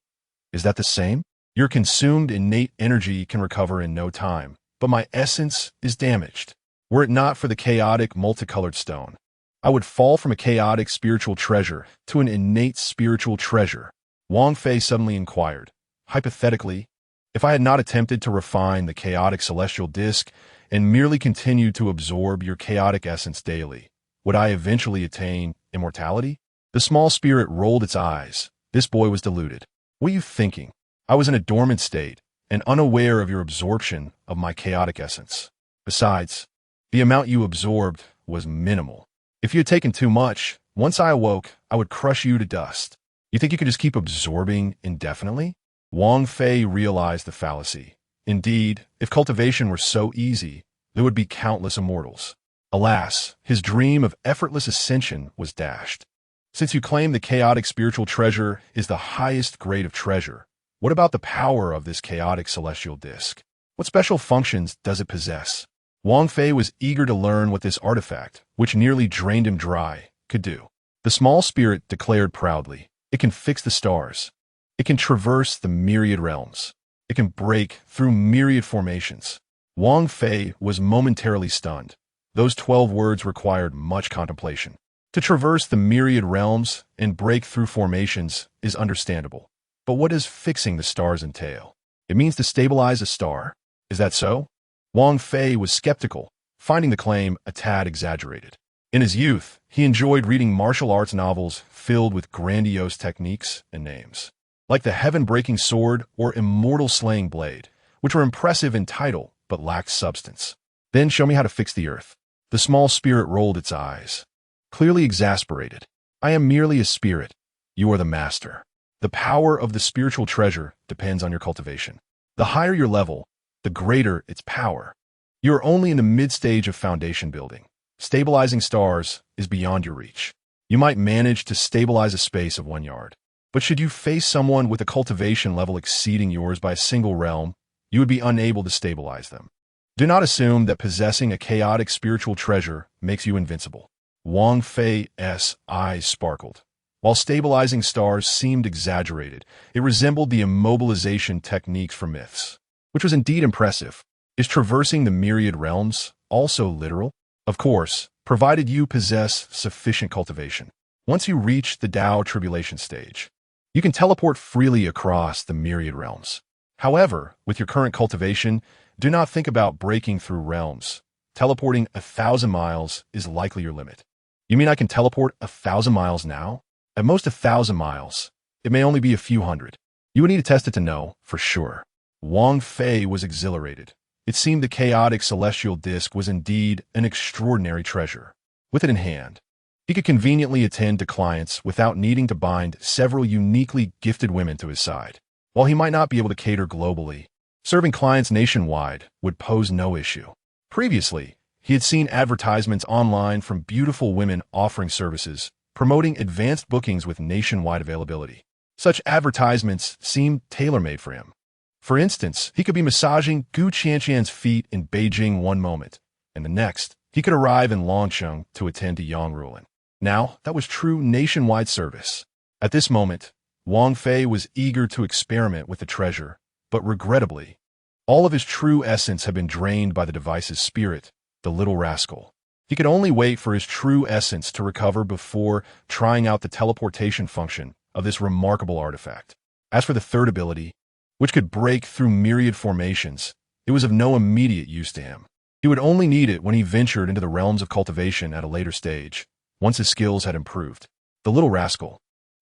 Is that the same? Your consumed innate energy can recover in no time, but my essence is damaged. Were it not for the chaotic multicolored stone, I would fall from a chaotic spiritual treasure to an innate spiritual treasure. Wang Fei suddenly inquired. Hypothetically, if I had not attempted to refine the chaotic celestial disk and merely continued to absorb your chaotic essence daily, would I eventually attain immortality? The small spirit rolled its eyes. This boy was deluded. What are you thinking? I was in a dormant state and unaware of your absorption of my chaotic essence. Besides, the amount you absorbed was minimal. If you had taken too much, once I awoke, I would crush you to dust. You think you could just keep absorbing indefinitely? Wang Fei realized the fallacy. Indeed, if cultivation were so easy, there would be countless immortals. Alas, his dream of effortless ascension was dashed. Since you claim the chaotic spiritual treasure is the highest grade of treasure, what about the power of this chaotic celestial disk? What special functions does it possess? Wang Fei was eager to learn what this artifact, which nearly drained him dry, could do. The small spirit declared proudly, it can fix the stars. It can traverse the myriad realms. It can break through myriad formations. Wang Fei was momentarily stunned. Those 12 words required much contemplation. To traverse the myriad realms and break through formations is understandable. But what does fixing the stars entail? It means to stabilize a star. Is that so? Wang Fei was skeptical, finding the claim a tad exaggerated. In his youth, he enjoyed reading martial arts novels filled with grandiose techniques and names, like the heaven-breaking sword or immortal slaying blade, which were impressive in title but lacked substance. Then show me how to fix the earth. The small spirit rolled its eyes, clearly exasperated. I am merely a spirit. You are the master. The power of the spiritual treasure depends on your cultivation. The higher your level, the greater its power. You are only in the mid-stage of foundation building. Stabilizing stars is beyond your reach. You might manage to stabilize a space of 1 yard. But should you face someone with a cultivation level exceeding yours by a single realm, you would be unable to stabilize them. Do not assume that possessing a chaotic spiritual treasure makes you invincible. Wang Fei's eyes sparkled. While stabilizing stars seemed exaggerated, it resembled the immobilization techniques for myths, which was indeed impressive. Is traversing the myriad realms also literal? Of course, provided you possess sufficient cultivation. Once you reach the Tao tribulation stage, you can teleport freely across the myriad realms. However, with your current cultivation, do not think about breaking through realms. Teleporting 1,000 miles is likely your limit. You mean I can teleport 1,000 miles now? At most 1,000 miles. It may only be a few hundred. You would need to test it to know, for sure. Wang Fei was exhilarated. It seemed the chaotic celestial disk was indeed an extraordinary treasure. With it in hand, he could conveniently attend to clients without needing to bind several uniquely gifted women to his side. While he might not be able to cater globally, serving clients nationwide would pose no issue. Previously, he had seen advertisements online from beautiful women offering services, promoting advanced bookings with nationwide availability. Such advertisements seemed tailor-made for him. For instance, he could be massaging Gu Qianqian's feet in Beijing one moment, and the next, he could arrive in Longcheng to attend to Yang Rulin. Now, that was true nationwide service. At this moment, Wang Fei was eager to experiment with the treasure, but regrettably, all of his true essence had been drained by the device's spirit, the little rascal. He could only wait for his true essence to recover before trying out the teleportation function of this remarkable artifact. As for the third ability, which could break through myriad formations, it was of no immediate use to him. He would only need it when he ventured into the realms of cultivation at a later stage, once his skills had improved. The little rascal,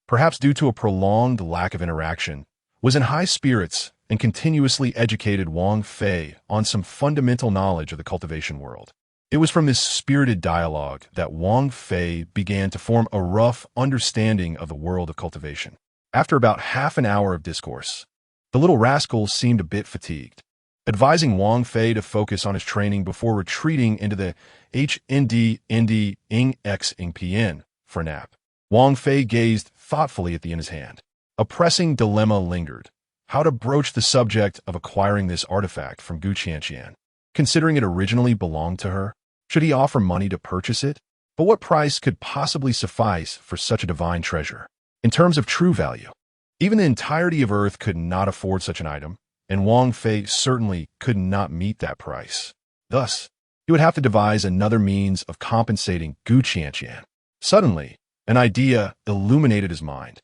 perhaps due to a prolonged lack of interaction, was in high spirits and continuously educated Wang Fei on some fundamental knowledge of the cultivation world. It was from this spirited dialogue that Wang Fei began to form a rough understanding of the world of cultivation. After about half an hour of discourse, the little rascal seemed a bit fatigued, advising Wang Fei to focus on his training before retreating into the HND Ing X Ing PN for a nap. Wang Fei gazed thoughtfully at the in his hand. A pressing dilemma lingered: how to broach the subject of acquiring this artifact from Gu Qianqian. Considering it originally belonged to her, should he offer money to purchase it? But what price could possibly suffice for such a divine treasure? In terms of true value, even the entirety of Earth could not afford such an item, and Wang Fei certainly could not meet that price. Thus, he would have to devise another means of compensating Gu Qianqian. Suddenly, an idea illuminated his mind.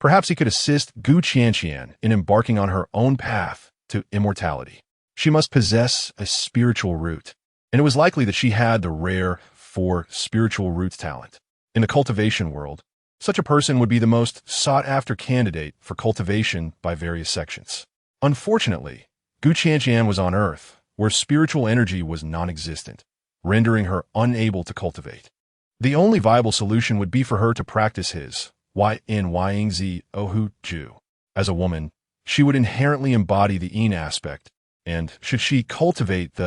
Perhaps he could assist Gu Qianqian in embarking on her own path to immortality. She must possess a spiritual root, and it was likely that she had the rare spiritual roots talent. In the cultivation world, such a person would be the most sought-after candidate for cultivation by various sections. Unfortunately, Gu Qianqian was on Earth, where spiritual energy was non-existent, rendering her unable to cultivate. The only viable solution would be for her to practice his Yingzi Ohu Ju. As a woman, she would inherently embody the yin aspect, and should she cultivate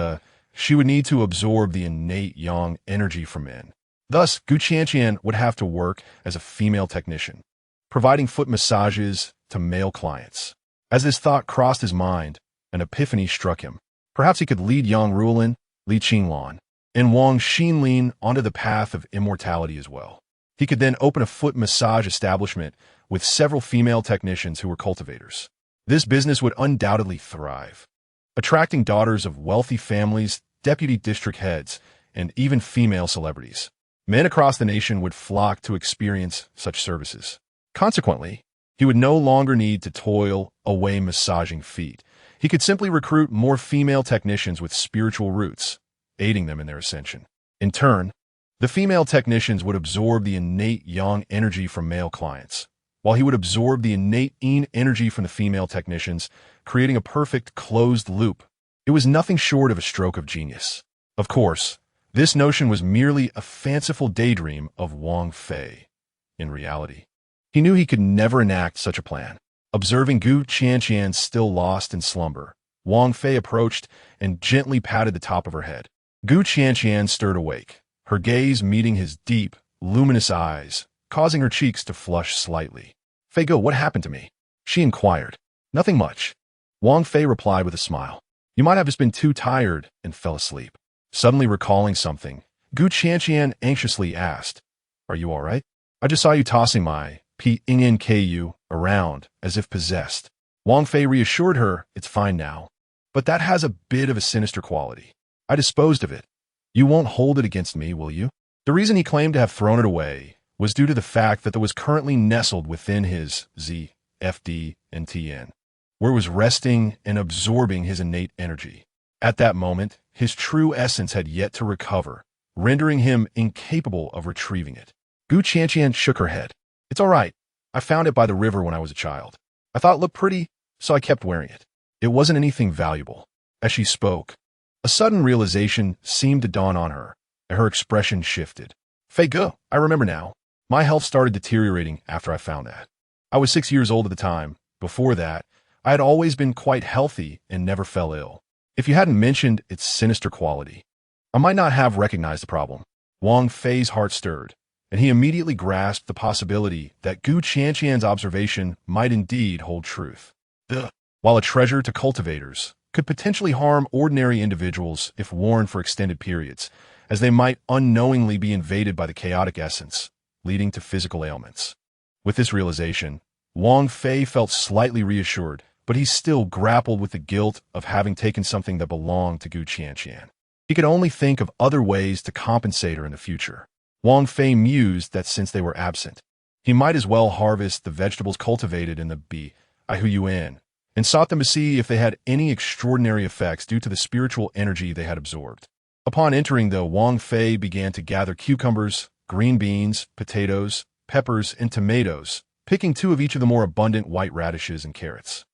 she would need to absorb the innate yang energy from men. Thus, Gu Qianqian would have to work as a female technician, providing foot massages to male clients. As this thought crossed his mind, an epiphany struck him. Perhaps he could lead Yang Rulin, Li Qinglan, and Wang Xinlin onto the path of immortality as well. He could then open a foot massage establishment with several female technicians who were cultivators. This business would undoubtedly thrive, attracting daughters of wealthy families, deputy district heads, and even female celebrities. Men across the nation would flock to experience such services. Consequently, he would no longer need to toil away massaging feet. He could simply recruit more female technicians with spiritual roots, aiding them in their ascension. In turn, the female technicians would absorb the innate yang energy from male clients, while he would absorb the innate yin energy from the female technicians, creating a perfect closed loop. It was nothing short of a stroke of genius. Of course, this notion was merely a fanciful daydream of Wang Fei. In reality, he knew he could never enact such a plan. Observing Gu Qianqian still lost in slumber, Wang Fei approached and gently patted the top of her head. Gu Qianqian stirred awake, her gaze meeting his deep, luminous eyes, causing her cheeks to flush slightly. "Fei Gu, what happened to me?" she inquired. "Nothing much," Wang Fei replied with a smile. "You might have just been too tired and fell asleep." Suddenly recalling something, Gu Qianqian anxiously asked, "Are you all right? I just saw you tossing my PNKU around as if possessed." Wang Fei reassured her, "It's fine now, but that has a bit of a sinister quality. I disposed of it. You won't hold it against me, will you?" The reason he claimed to have thrown it away was due to the fact that it was currently nestled within his ZFD and TN, where it was resting and absorbing his innate energy. At that moment, his true essence had yet to recover, rendering him incapable of retrieving it. Gu Qianqian shook her head. "It's all right. I found it by the river when I was a child. I thought it looked pretty, so I kept wearing it. It wasn't anything valuable." As she spoke, a sudden realization seemed to dawn on her, and her expression shifted. "Fei Gu, I remember now. My health started deteriorating after I found that. I was 6 years old at the time. Before that, I had always been quite healthy and never fell ill. If you hadn't mentioned its sinister quality, I might not have recognized the problem." Wang Fei's heart stirred, and he immediately grasped the possibility that Gu Qianqian's observation might indeed hold truth. While a treasure to cultivators, could potentially harm ordinary individuals if worn for extended periods, as they might unknowingly be invaded by the chaotic essence, leading to physical ailments. With this realization, Wang Fei felt slightly reassured, but he still grappled with the guilt of having taken something that belonged to Gu Qianqian. He could only think of other ways to compensate her in the future. Wang Fei mused that since they were absent, he might as well harvest the vegetables cultivated in the Bihuyuan, and sought them to see if they had any extraordinary effects due to the spiritual energy they had absorbed. Upon entering, though, Wang Fei began to gather cucumbers, green beans, potatoes, peppers, and tomatoes, picking 2 of each of the more abundant white radishes and carrots.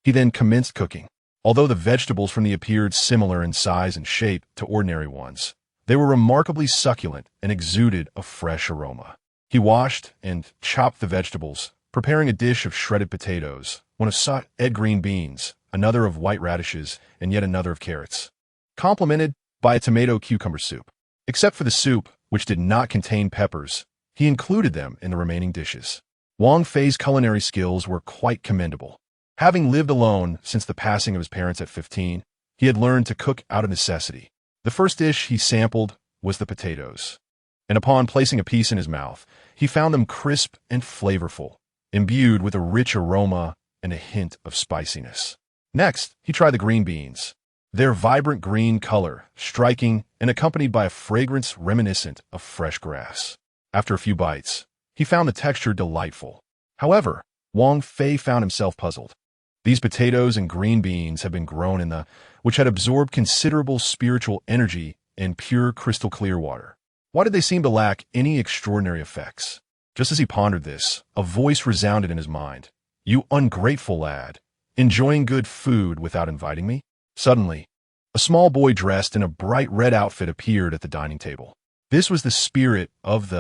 He then commenced cooking. Although the vegetables from the appeared similar in size and shape to ordinary ones, they were remarkably succulent and exuded a fresh aroma. He washed and chopped the vegetables, preparing a dish of shredded potatoes, one of soft green beans, another of white radishes, and yet another of carrots, complemented by a tomato-cucumber soup. Except for the soup, which did not contain peppers, he included them in the remaining dishes. Wang Fei's culinary skills were quite commendable. Having lived alone since the passing of his parents at 15, he had learned to cook out of necessity. The first dish he sampled was the potatoes, and upon placing a piece in his mouth, he found them crisp and flavorful, imbued with a rich aroma and a hint of spiciness. Next, he tried the green beans. Their vibrant green color, striking and accompanied by a fragrance reminiscent of fresh grass. After a few bites, he found the texture delightful. However, Wang Fei found himself puzzled. These potatoes and green beans had been grown in which had absorbed considerable spiritual energy and pure crystal clear water. Why did they seem to lack any extraordinary effects? Just as he pondered this, a voice resounded in his mind. "You ungrateful lad, enjoying good food without inviting me?" Suddenly, a small boy dressed in a bright red outfit appeared at the dining table. This was the spirit of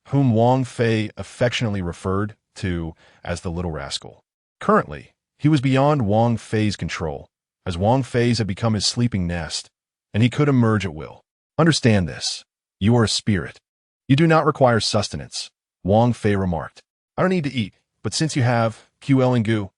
whom Wang Fei affectionately referred to as the little rascal. Currently, he was beyond Wang Fei's control, as Wang Fei's had become his sleeping nest, and he could emerge at will. "Understand this. You are a spirit. You do not require sustenance," Wang Fei remarked. "I don't need to eat, but since you have QL and goo,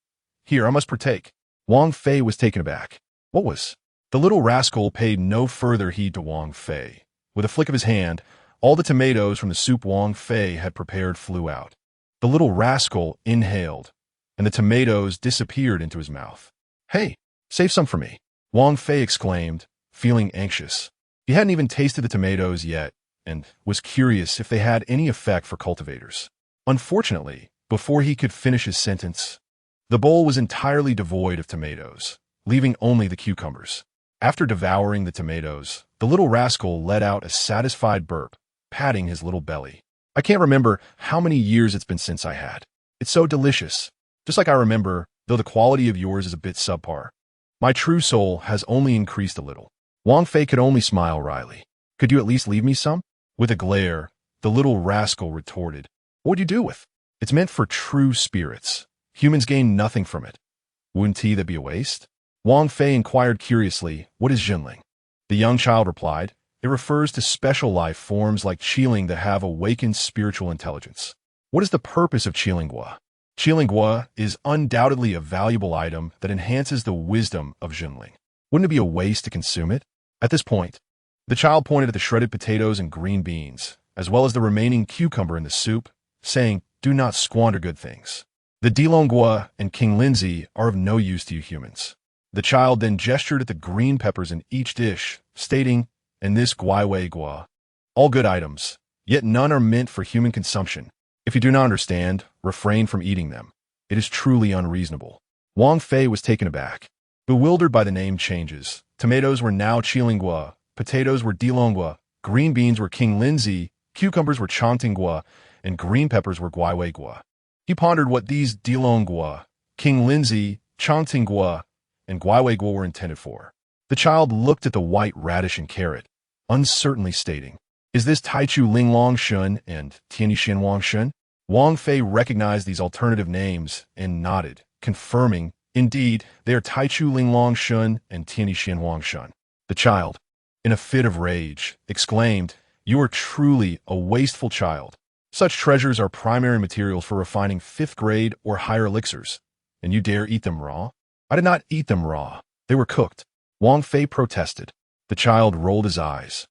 here, I must partake." Wang Fei was taken aback. What was? The little rascal paid no further heed to Wang Fei. With a flick of his hand, all the tomatoes from the soup Wang Fei had prepared flew out. The little rascal inhaled, and the tomatoes disappeared into his mouth. "Hey, save some for me," Wang Fei exclaimed, feeling anxious. He hadn't even tasted the tomatoes yet, and was curious if they had any effect for cultivators. Unfortunately, before he could finish his sentence, the bowl was entirely devoid of tomatoes, leaving only the cucumbers. After devouring the tomatoes, the little rascal let out a satisfied burp, patting his little belly. "I can't remember how many years it's been since I had. It's so delicious. Just like I remember, though the quality of yours is a bit subpar. My true soul has only increased a little." Wang Fei could only smile wryly. "Could you at least leave me some?" With a glare, the little rascal retorted. "What would you do with? It's meant for true spirits. Humans gain nothing from it. Wouldn't tea that be a waste?" Wang Fei inquired curiously, "What is Jinling?" The young child replied, "It refers to special life forms like Qilin that have awakened spiritual intelligence." "What is the purpose of Qilingua?" "Qilingua is undoubtedly a valuable item that enhances the wisdom of Jinling. Wouldn't it be a waste to consume it?" At this point, the child pointed at the shredded potatoes and green beans, as well as the remaining cucumber in the soup, saying, "Do not squander good things. The Dilonggua and King Lindsay are of no use to you humans." The child then gestured at the green peppers in each dish, stating, "And this guaiwei gua. All good items, yet none are meant for human consumption. If you do not understand, refrain from eating them. It is truly unreasonable." Wang Fei was taken aback. Bewildered by the name changes, tomatoes were now Qilingua, potatoes were Dilonggua, green beans were King Lindsay, cucumbers were Chantinggua, and green peppers were Guaiweigua. He pondered what these Dilonggua, King Lindsay, Chantinggua, and Guaiweigua were intended for. The child looked at the white radish and carrot, uncertainly stating, "Is this Taichu Linglong Shun and Tianixin Wang Shun?" Wang Fei recognized these alternative names and nodded, confirming, "Indeed, they are Taichu Linglong Shun and Tianixin Wang Shun." The child, in a fit of rage, exclaimed, "You are truly a wasteful child. Such treasures are primary materials for refining 5th grade or higher elixirs, and you dare eat them raw?" "I did not eat them raw. They were cooked," Wang Fei protested. The child rolled his eyes.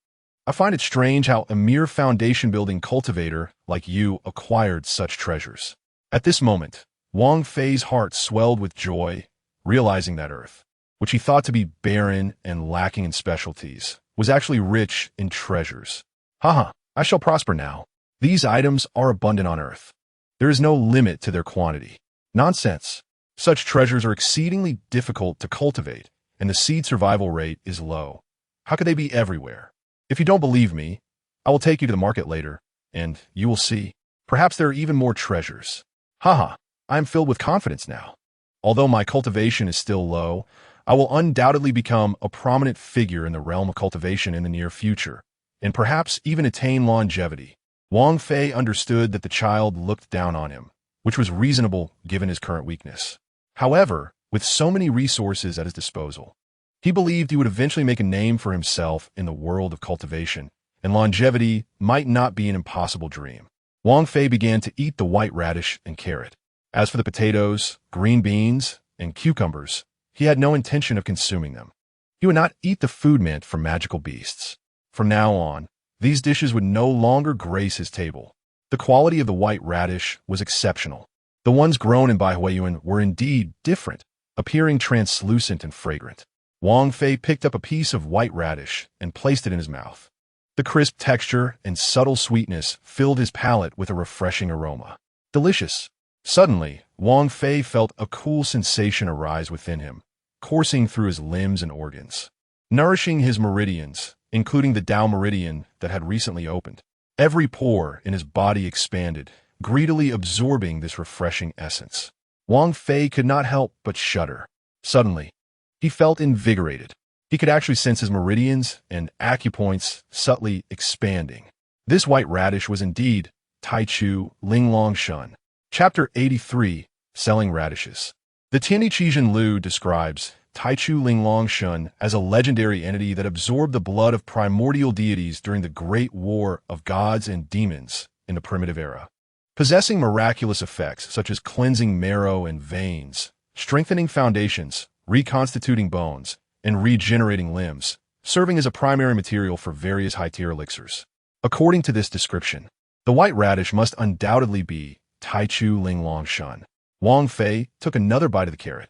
"I find it strange how a mere foundation-building cultivator like you acquired such treasures." At this moment, Wang Fei's heart swelled with joy, realizing that Earth, which he thought to be barren and lacking in specialties, was actually rich in treasures. "Haha, I shall prosper now. These items are abundant on Earth. There is no limit to their quantity." Nonsense. Such treasures are exceedingly difficult to cultivate, and the seed survival rate is low. How could they be everywhere? If you don't believe me, I will take you to the market later, and you will see. Perhaps there are even more treasures. Haha, I am filled with confidence now. Although my cultivation is still low, I will undoubtedly become a prominent figure in the realm of cultivation in the near future, and perhaps even attain longevity. Wang Fei understood that the child looked down on him, which was reasonable given his current weakness. However, with so many resources at his disposal, he believed he would eventually make a name for himself in the world of cultivation, and longevity might not be an impossible dream. Wang Fei began to eat the white radish and carrot. As for the potatoes, green beans, and cucumbers, he had no intention of consuming them. He would not eat the food meant for magical beasts. From now on, these dishes would no longer grace his table. The quality of the white radish was exceptional. The ones grown in Baihuayuan were indeed different, appearing translucent and fragrant. Wang Fei picked up a piece of white radish and placed it in his mouth. The crisp texture and subtle sweetness filled his palate with a refreshing aroma. Delicious. Suddenly, Wang Fei felt a cool sensation arise within him, coursing through his limbs and organs, nourishing his meridians, including the Tao meridian that had recently opened. Every pore in his body expanded, greedily absorbing this refreshing essence. Wang Fei could not help but shudder. Suddenly, he felt invigorated. He could actually sense his meridians and acupoints subtly expanding. This white radish was indeed Taichu Linglong Shun. Chapter 83, Selling Radishes. The Tianyi Lu describes Taichu Linglong Shun as a legendary entity that absorbed the blood of primordial deities during the Great War of Gods and Demons in the primitive era. Possessing miraculous effects such as cleansing marrow and veins, strengthening foundations, reconstituting bones, and regenerating limbs, serving as a primary material for various high-tier elixirs. According to this description, the white radish must undoubtedly be Taichu Linglong Shun. Wang Fei took another bite of the carrot.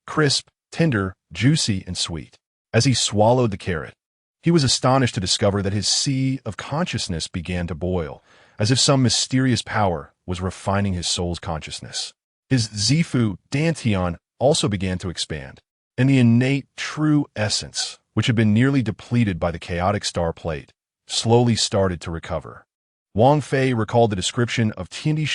Crisp, tender, juicy, and sweet. As he swallowed the carrot, he was astonished to discover that his sea of consciousness began to boil, as if some mysterious power was refining his soul's consciousness. His Zifu Dantian also began to expand, and the innate true essence, which had been nearly depleted by the chaotic star plate, slowly started to recover. Wang Fei recalled the description of Tianyi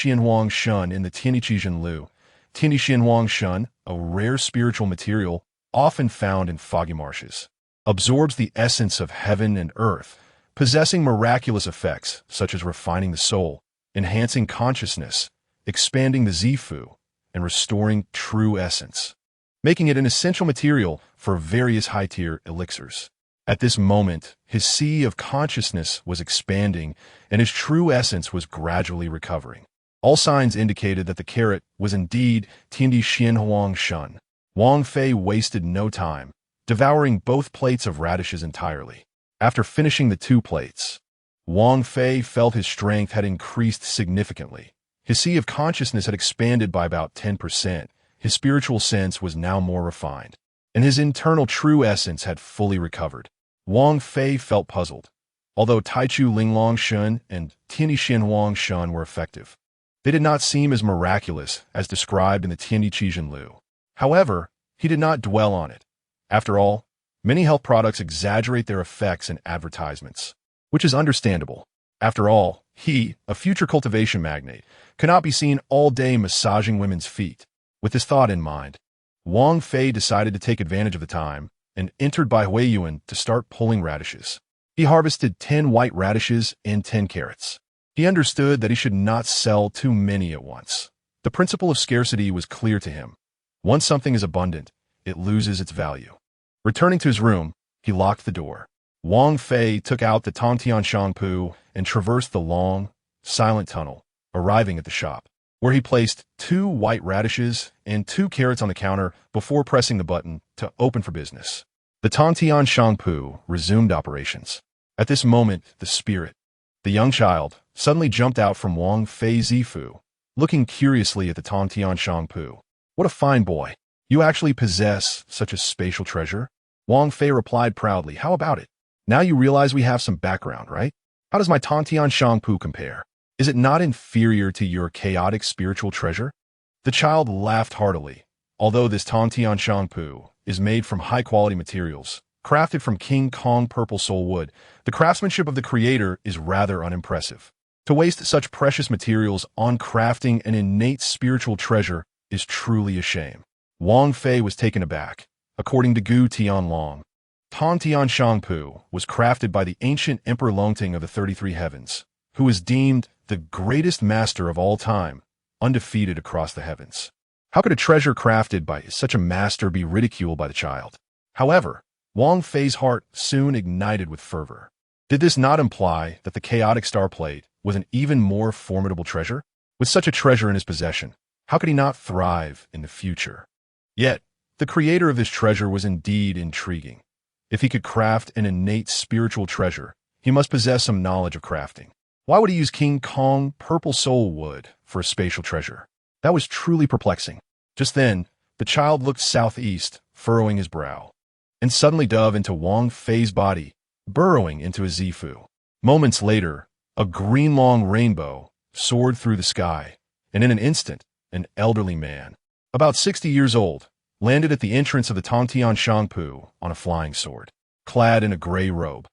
Shun in the Tianyi Lu. Tianyi Shun, a rare spiritual material often found in foggy marshes, absorbs the essence of heaven and earth, possessing miraculous effects such as refining the soul, enhancing consciousness, expanding the Zifu, and restoring true essence, making it an essential material for various high-tier elixirs. At this moment, his sea of consciousness was expanding, and his true essence was gradually recovering. All signs indicated that the carrot was indeed Tianyi Shun. Wang Fei wasted no time, devouring both plates of radishes entirely. After finishing the 2 plates, Wang Fei felt his strength had increased significantly. His sea of consciousness had expanded by about 10%. His spiritual sense was now more refined, and his internal true essence had fully recovered. Wang Fei felt puzzled. Although Taichu Linglong Shun and Tianyi Shun were effective, they did not seem as miraculous as described in the Tianyi Lu. However, he did not dwell on it. After all, many health products exaggerate their effects in advertisements, which is understandable. After all, he, a future cultivation magnate, cannot be seen all day massaging women's feet. With this thought in mind, Wang Fei decided to take advantage of the time and entered Baihuayuan to start pulling radishes. He harvested 10 white radishes and 10 carrots. He understood that he should not sell too many at once. The principle of scarcity was clear to him. Once something is abundant, it loses its value. Returning to his room, he locked the door. Wang Fei took out the Tongtian Shangpu and traversed the long, silent tunnel, arriving at the shop, where he placed 2 white radishes and 2 carrots on the counter before pressing the button to open for business. The Tongtian Shangpu resumed operations. At this moment, the spirit, the young child, suddenly jumped out from Wang Fei's Zifu, looking curiously at the Tongtian Shangpu. What a fine boy. You actually possess such a spatial treasure? Wang Fei replied proudly. How about it? Now you realize we have some background, right? How does my Tongtian Shangpu compare? Is it not inferior to your chaotic spiritual treasure? The child laughed heartily. Although this Tongtian Shangpu is made from high-quality materials, crafted from King Kong purple soul wood, the craftsmanship of the creator is rather unimpressive. To waste such precious materials on crafting an innate spiritual treasure is truly a shame. Wang Fei was taken aback. According to Gu Tianlong, Tongtian Shangpu was crafted by the ancient Emperor Longting of the 33 Heavens, who is deemed the greatest master of all time, undefeated across the heavens. How could a treasure crafted by such a master be ridiculed by the child? However, Wang Fei's heart soon ignited with fervor. Did this not imply that the chaotic star plate was an even more formidable treasure? With such a treasure in his possession, how could he not thrive in the future? Yet, the creator of this treasure was indeed intriguing. If he could craft an innate spiritual treasure, he must possess some knowledge of crafting. Why would he use King Kong purple soul wood for a spatial treasure? That was truly perplexing. Just then, the child looked southeast, furrowing his brow, and suddenly dove into Wang Fei's body, burrowing into his Zifu. Moments later, a green long rainbow soared through the sky, and in an instant, an elderly man, about 60 years old, landed at the entrance of the Tongtian Shangpu on a flying sword, clad in a gray robe.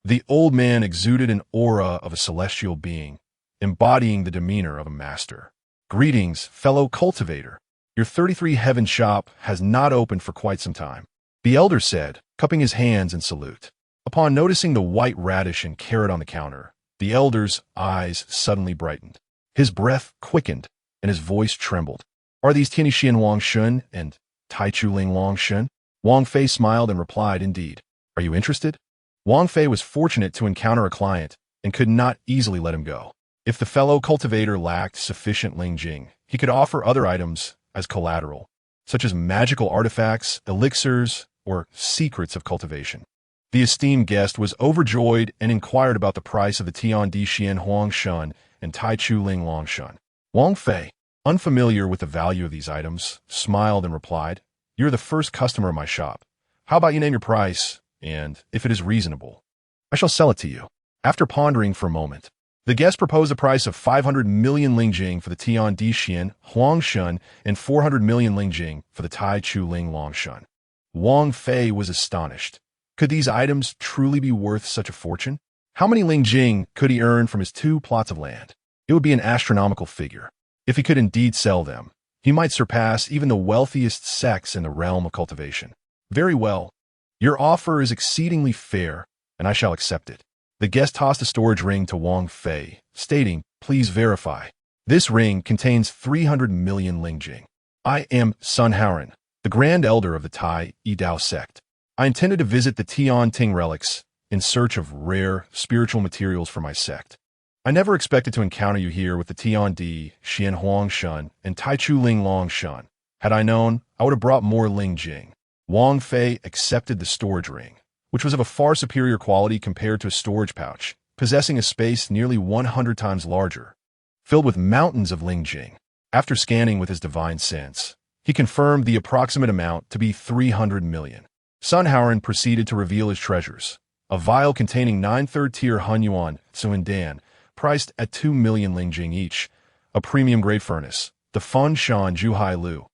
The old man exuded an aura of a celestial being, embodying the demeanor of a master. "Greetings, fellow cultivator. Your 33 Heaven shop has not opened for quite some time," the elder said, cupping his hands in salute. Upon noticing the white radish and carrot on the counter, the elder's eyes suddenly brightened. His breath quickened, and his voice trembled. "Are these Tianxian Wang Shun and Tai Chu Ling Long Shun?" Wang Fei smiled and replied, "Indeed. Are you interested?" Wang Fei was fortunate to encounter a client and could not easily let him go. If the fellow cultivator lacked sufficient Ling Jing, he could offer other items as collateral, such as magical artifacts, elixirs, or secrets of cultivation. The esteemed guest was overjoyed and inquired about the price of the Tian Di Xian Huang Shun and Tai Chu Ling Long Shun. Wang Fei, unfamiliar with the value of these items, smiled and replied, "You're the first customer of my shop. How about you name your price, and, if it is reasonable, I shall sell it to you." After pondering for a moment, the guest proposed a price of 500 million Lingjing for the Tian Di Xian Huang Shun and 400 million Lingjing for the Tai Chu Ling Long Shun. Wang Fei was astonished. Could these items truly be worth such a fortune? How many Lingjing could he earn from his 2 plots of land? It would be an astronomical figure. If he could indeed sell them, he might surpass even the wealthiest sects in the realm of cultivation. "Very well. Your offer is exceedingly fair, and I shall accept it." The guest tossed a storage ring to Wang Fei, stating, "Please verify. This ring contains 300 million Lingjing. I am Sun Haoran, the Grand Elder of the Tai Dao sect. I intended to visit the Tian Ting relics in search of rare spiritual materials for my sect. I never expected to encounter you here with the Tian Di Xian Huang Shun and Tai Chu Ling Long Shun. Had I known, I would have brought more Ling Jing." Wang Fei accepted the storage ring, which was of a far superior quality compared to a storage pouch, possessing a space nearly 100 times larger, filled with mountains of Ling Jing. After scanning with his divine sense, he confirmed the approximate amount to be 300 million. Sun Haoran proceeded to reveal his treasures: a vial containing 9 third-tier Hunyuan Suindan, priced at 2 million Lingjing each, a premium-grade furnace, the Fun Shan Zhuhai Lu,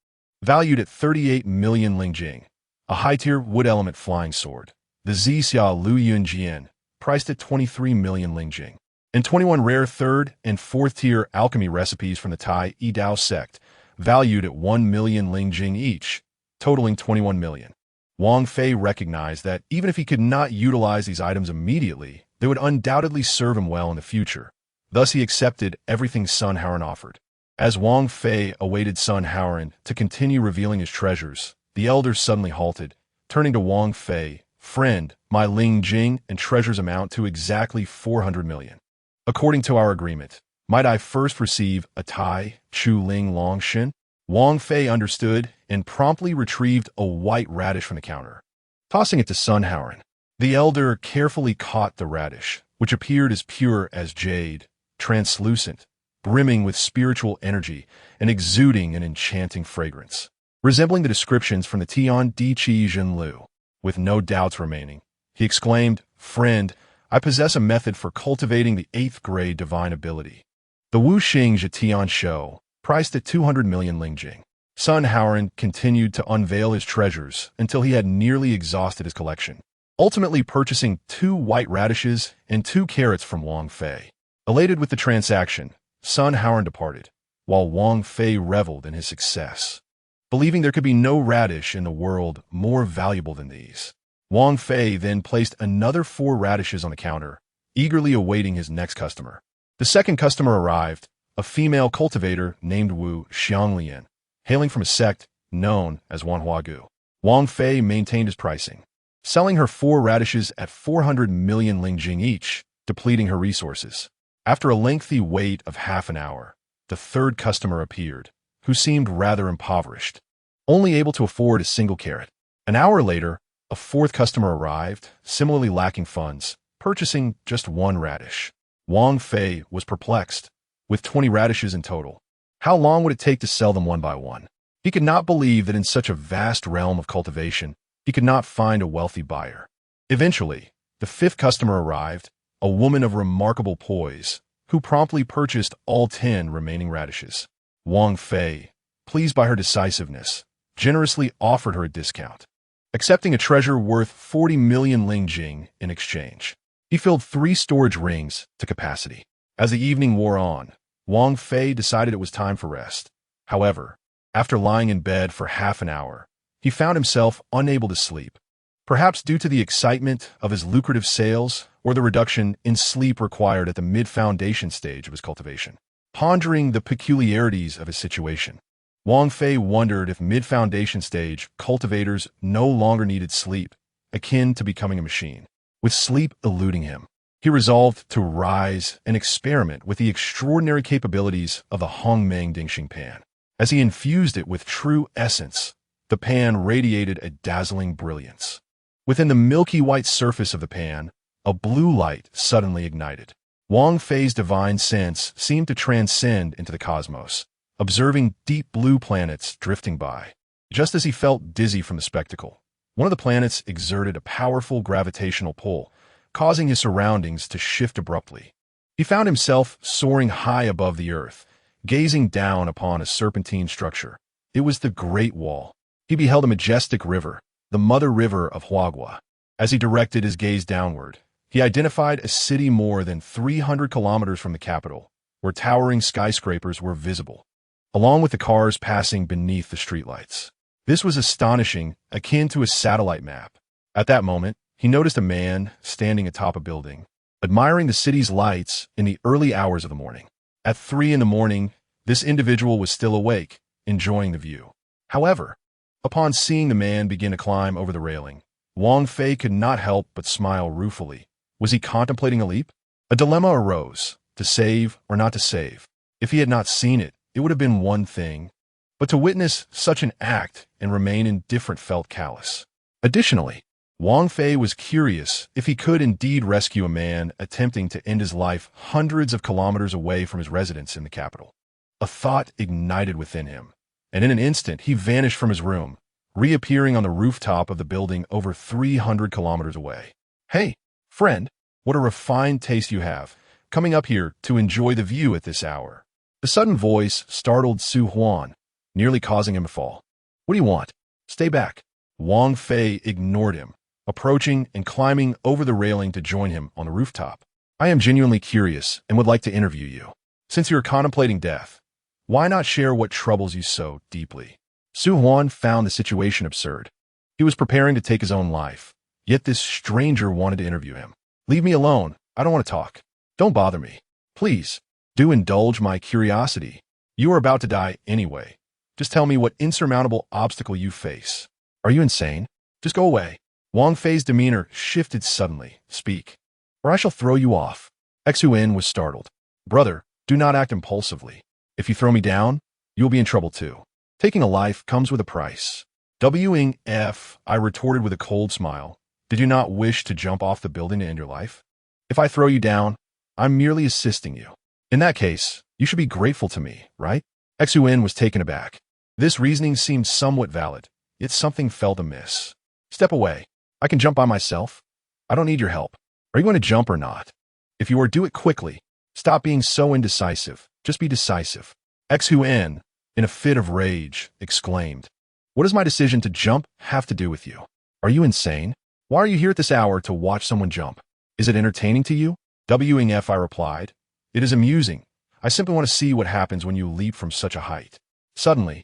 valued at 38 million Lingjing, a high-tier wood-element flying sword, the Zixia Lu Yun Jian, priced at 23 million Lingjing, and 21 rare 3rd and 4th-tier alchemy recipes from the Tai Dao sect, valued at 1 million Lingjing each, totaling 21 million. Wang Fei recognized that even if he could not utilize these items immediately, they would undoubtedly serve him well in the future. Thus he accepted everything Sun Haoran offered. As Wang Fei awaited Sun Haoran to continue revealing his treasures, the elder suddenly halted, turning to Wang Fei, "Friend, my Ling Jing and treasures amount to exactly 400 million. According to our agreement, might I first receive a Tai Chu Ling Long Shin?" Wang Fei understood and promptly retrieved a white radish from the counter, tossing it to Sun Haoran. The elder carefully caught the radish, which appeared as pure as jade, translucent, brimming with spiritual energy and exuding an enchanting fragrance, resembling the descriptions from the Tian Di Qi Jin Lu. With no doubts remaining, he exclaimed, "Friend, I possess a method for cultivating the 8th grade divine ability. The Wu Xing Zhetian Shou, priced at 200 million Lingjing." Sun Haoran continued to unveil his treasures until he had nearly exhausted his collection, ultimately purchasing 2 white radishes and 2 carrots from Wang Fei. Elated with the transaction, Sun Haoran departed, while Wang Fei reveled in his success, believing there could be no radish in the world more valuable than these. Wang Fei then placed another 4 radishes on the counter, eagerly awaiting his next customer. The second customer arrived, a female cultivator named Wu Xianglian, hailing from a sect known as Wanhuagu. Wang Fei maintained his pricing, selling her 4 radishes at 400 million Lingjing each, depleting her resources. After a lengthy wait of half an hour, the third customer appeared, who seemed rather impoverished, only able to afford a single carrot. An hour later, a fourth customer arrived, similarly lacking funds, purchasing just one radish. Wang Fei was perplexed, with 20 radishes in total. How long would it take to sell them one by one? He could not believe that in such a vast realm of cultivation, he could not find a wealthy buyer. Eventually, the fifth customer arrived, a woman of remarkable poise, who promptly purchased all 10 remaining radishes. Wang Fei, pleased by her decisiveness, generously offered her a discount, accepting a treasure worth 40 million lingjing in exchange. He filled 3 storage rings to capacity. As the evening wore on, Wang Fei decided it was time for rest. However, after lying in bed for half an hour, he found himself unable to sleep, perhaps due to the excitement of his lucrative sales or the reduction in sleep required at the mid-foundation stage of his cultivation. Pondering the peculiarities of his situation, Wang Fei wondered if mid-foundation stage cultivators no longer needed sleep, akin to becoming a machine. With sleep eluding him, he resolved to rise and experiment with the extraordinary capabilities of the Hongmeng Dingxing pan. As he infused it with true essence, the pan radiated a dazzling brilliance. Within the milky white surface of the pan, a blue light suddenly ignited. Wang Fei's divine sense seemed to transcend into the cosmos, observing deep blue planets drifting by. Just as he felt dizzy from the spectacle, one of the planets exerted a powerful gravitational pull, causing his surroundings to shift abruptly. He found himself soaring high above the earth, gazing down upon a serpentine structure. It was the Great Wall. He beheld a majestic river, the mother river of Huagua. As he directed his gaze downward, he identified a city more than 300 kilometers from the capital, where towering skyscrapers were visible, along with the cars passing beneath the streetlights. This was astonishing, akin to a satellite map. At that moment, he noticed a man standing atop a building, admiring the city's lights in the early hours of the morning. At 3 in the morning, this individual was still awake, enjoying the view. However, upon seeing the man begin to climb over the railing, Wang Fei could not help but smile ruefully. Was he contemplating a leap? A dilemma arose, to save or not to save. If he had not seen it, it would have been one thing, but to witness such an act and remain indifferent felt callous. Additionally, Wang Fei was curious if he could indeed rescue a man attempting to end his life hundreds of kilometers away from his residence in the capital. A thought ignited within him, and in an instant he vanished from his room, reappearing on the rooftop of the building over 300 kilometers away. "Hey, friend, what a refined taste you have, coming up here to enjoy the view at this hour." The sudden voice startled Su Huan, nearly causing him to fall. "What do you want? Stay back." Wang Fei ignored him, approaching and climbing over the railing to join him on the rooftop. "I am genuinely curious and would like to interview you. Since you are contemplating death, why not share what troubles you so deeply?" Su Huan found the situation absurd. He was preparing to take his own life, yet this stranger wanted to interview him. "Leave me alone. I don't want to talk. Don't bother me. Please, do indulge my curiosity. You are about to die anyway. Just tell me what insurmountable obstacle you face. Are you insane? Just go away." Wang Fei's demeanor shifted suddenly. "Speak, or I shall throw you off." Xuan was startled. "Brother, do not act impulsively. If you throw me down, you'll be in trouble too. Taking a life comes with a price." "WF," I retorted with a cold smile. "Did you not wish to jump off the building to end your life? If I throw you down, I'm merely assisting you. In that case, you should be grateful to me, right?" Xuan was taken aback. This reasoning seemed somewhat valid, yet something felt amiss. "Step away. I can jump by myself. I don't need your help. Are you going to jump or not? If you are, do it quickly. Stop being so indecisive. Just be decisive." Xuan, in a fit of rage, exclaimed, "What does my decision to jump have to do with you? Are you insane? Why are you here at this hour to watch someone jump? Is it entertaining to you?" "WF," I replied. "It is amusing. I simply want to see what happens when you leap from such a height." Suddenly,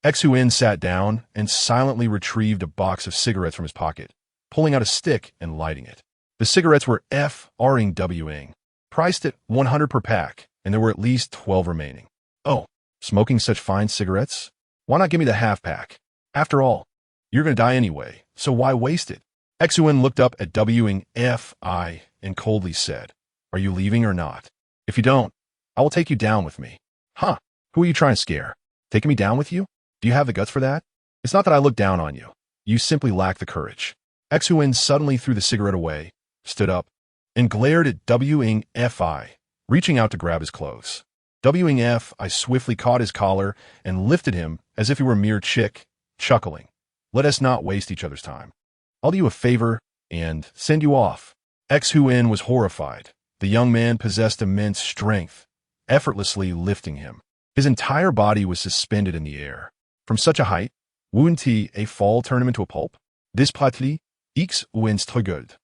Xuan sat down and silently retrieved a box of cigarettes from his pocket, pulling out a stick and lighting it. The cigarettes were FRing, priced at 100 per pack, and there were at least 12 remaining. "Oh, smoking such fine cigarettes? Why not give me the half pack? After all, you're going to die anyway, so why waste it?" Xuan looked up at WF and coldly said, "Are you leaving or not?" If you don't, I will take you down with me. Huh? Who are you trying to scare? Taking me down with you? Do you have the guts for that? It's not that I look down on you. You simply lack the courage. Xuan suddenly threw the cigarette away, stood up, and glared at Wing Fi, reaching out to grab his clothes. Wing Fi swiftly caught his collar and lifted him as if he were a mere chick, chuckling. Let us not waste each other's time. I'll do you a favor and send you off. Xuan was horrified. The young man possessed immense strength, effortlessly lifting him. His entire body was suspended in the air. From such a height, wouldn't a fall turn him into a pulp? This platly, X wins triggered,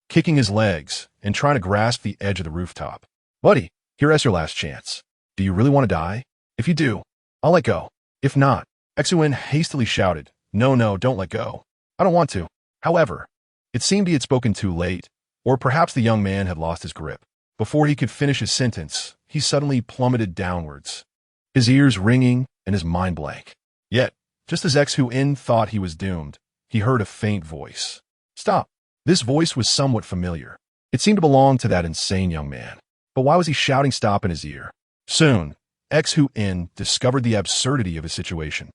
kicking his legs and trying to grasp the edge of the rooftop. Buddy, here's your last chance. Do you really want to die? If you do, I'll let go. If not, Xuan hastily shouted, No, don't let go. I don't want to. However, it seemed he had spoken too late, or perhaps the young man had lost his grip. Before he could finish his sentence, he suddenly plummeted downwards, his ears ringing and his mind blank. Yet, just as Xuan thought he was doomed, he heard a faint voice. Stop. This voice was somewhat familiar. It seemed to belong to that insane young man. But why was he shouting stop in his ear? Soon, Xuan discovered the absurdity of his situation.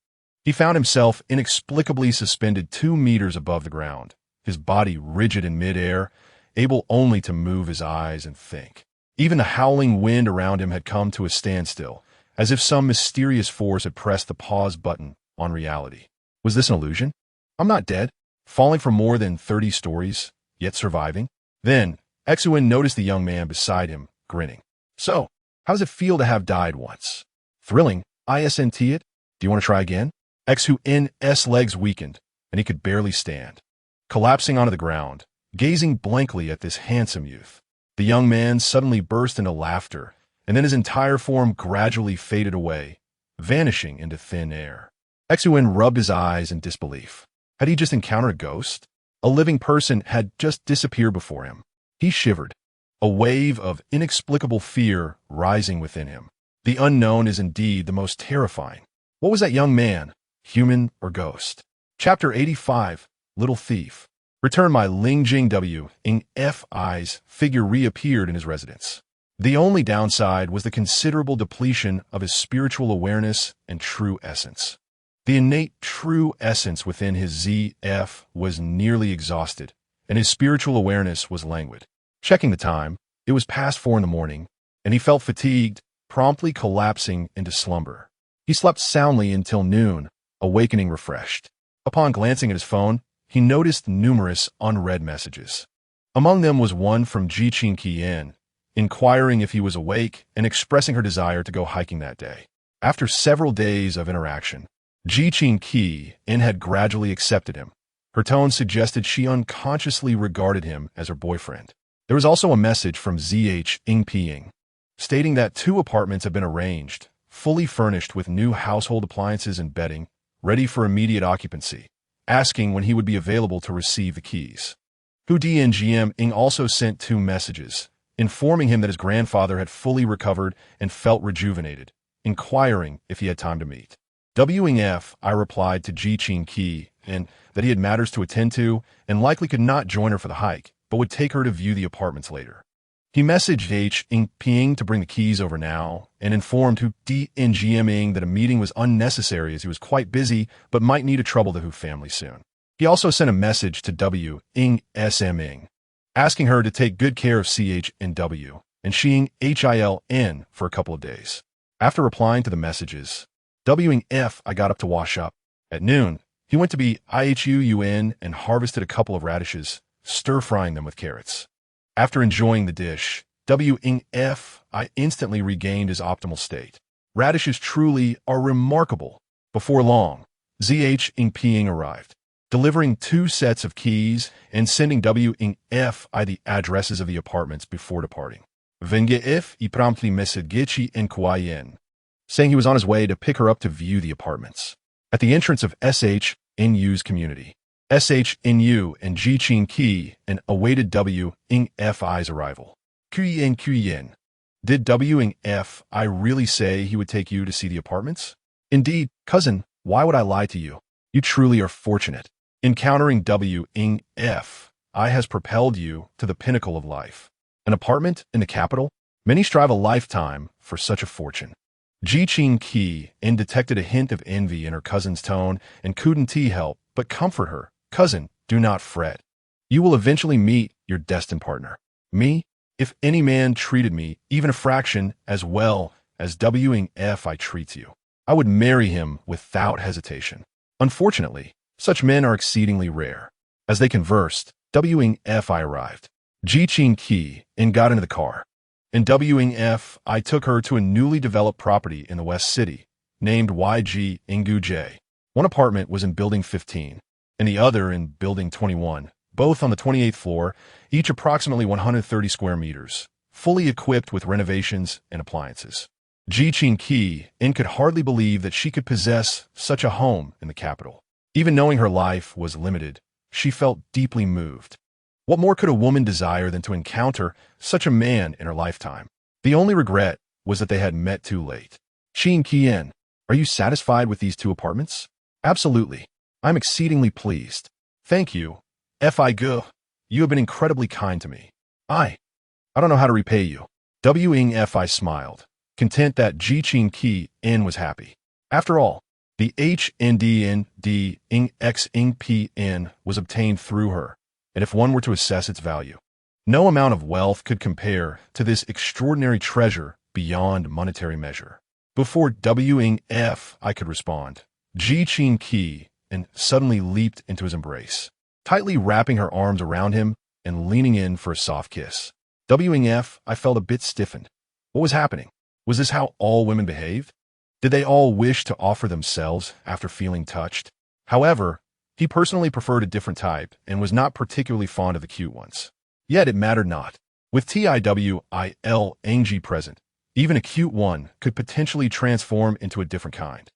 He found himself inexplicably suspended 2 meters above the ground, his body rigid in midair, able only to move his eyes and think. Even the howling wind around him had come to a standstill, as if some mysterious force had pressed the pause button on reality. Was this an illusion? I'm not dead, falling from more than 30 stories, yet surviving. Then, Xuan noticed the young man beside him, grinning. So, how does it feel to have died once? Thrilling, isn't it? Do you want to try again? Xuan's legs weakened, and he could barely stand. Collapsing onto the ground, gazing blankly at this handsome youth, the young man suddenly burst into laughter, and then his entire form gradually faded away, vanishing into thin air. Xuan rubbed his eyes in disbelief. Had he just encountered a ghost? A living person had just disappeared before him. He shivered, a wave of inexplicable fear rising within him. The unknown is indeed the most terrifying. What was that young man, human or ghost? Chapter 85, Little Thief. Returned by Ling Jing W. Ing Fi's figure reappeared in his residence. The only downside was the considerable depletion of his spiritual awareness and true essence. The innate true essence within his ZF was nearly exhausted, and his spiritual awareness was languid. Checking the time, it was past 4 in the morning, and he felt fatigued, promptly collapsing into slumber. He slept soundly until noon, awakening refreshed. Upon glancing at his phone, he noticed numerous unread messages. Among them was one from Ji Qin Qian, inquiring if he was awake and expressing her desire to go hiking that day. After several days of interaction, Ji Qin Qian had gradually accepted him. Her tone suggested she unconsciously regarded him as her boyfriend. There was also a message from ZH Ing Ping, stating that 2 apartments had been arranged, fully furnished with new household appliances and bedding, ready for immediate occupancy, asking when he would be available to receive the keys. Hu Dngm Ing also sent 2 messages, informing him that his grandfather had fully recovered and felt rejuvenated, inquiring if he had time to meet. I replied to Ji Qin Qi and that he had matters to attend to and likely could not join her for the hike, but would take her to view the apartments later. He messaged H. Ing Ping to bring the keys over now and informed Hu Dngm Ing that a meeting was unnecessary as he was quite busy but might need to trouble the Hu family soon. He also sent a message to W. Ing SM Ing, asking her to take good care of CH and W, and Xing HILN for a couple of days. After replying to the messages, W. Ing I got up to wash up. At noon, he went to be IHUUN and harvested a couple of radishes, stir-frying them with carrots. After enjoying the dish, W. Ing I instantly regained his optimal state. Radishes truly are remarkable. Before long, ZH Ing Ping arrived, delivering 2 sets of keys and sending W. Ing I the addresses of the apartments before departing. Venga if I promptly messaged en Kuayen, saying he was on his way to pick her up to view the apartments. At the entrance of SHNU's community, SHNU and Ji Qin Qi and awaited W. Ing Fi's arrival. Kuyen. Did W. Ing Fi really say he would take you to see the apartments? Indeed, cousin, why would I lie to you? You truly are fortunate. Encountering W. Ing Fi has propelled you to the pinnacle of life. An apartment in the capital? Many strive a lifetime for such a fortune. Ji Qing Qi detected a hint of envy in her cousin's tone and couldn't help but comfort her. Cousin, do not fret. You will eventually meet your destined partner. Me? If any man treated me even a fraction as well as Wing F I treats you, I would marry him without hesitation. Unfortunately, such men are exceedingly rare. As they conversed, Wing F I arrived. Ji Qing Qi got into the car, and Wing F I took her to a newly developed property in the West City, named YG Ingu J. One apartment was in Building 15, and the other in Building 21, both on the 28th floor, each approximately 130 square meters, fully equipped with renovations and appliances. Ji Qing Qi could hardly believe that she could possess such a home in the capital. Even knowing her life was limited, she felt deeply moved. What more could a woman desire than to encounter such a man in her lifetime? The only regret was that they had met too late. Qing Qian, are you satisfied with these two apartments? Absolutely. I'm exceedingly pleased. Thank you. Fi Gu, you have been incredibly kind to me. I don't know how to repay you. Wing Fi smiled, content that Ji Qing Qi was happy. After all, the HNDND ing X ing PN was obtained through her, and if one were to assess its value, no amount of wealth could compare to this extraordinary treasure beyond monetary measure. Before Wing Fi could respond, Ji Qing Qi suddenly leaped into his embrace, tightly wrapping her arms around him and leaning in for a soft kiss. Wing Fi felt a bit stiffened. What was happening? Was this how all women behaved? Did they all wish to offer themselves after feeling touched? However, he personally preferred a different type and was not particularly fond of the cute ones. Yet it mattered not. With TIWIL Angie present, even a cute one could potentially transform into a different kind.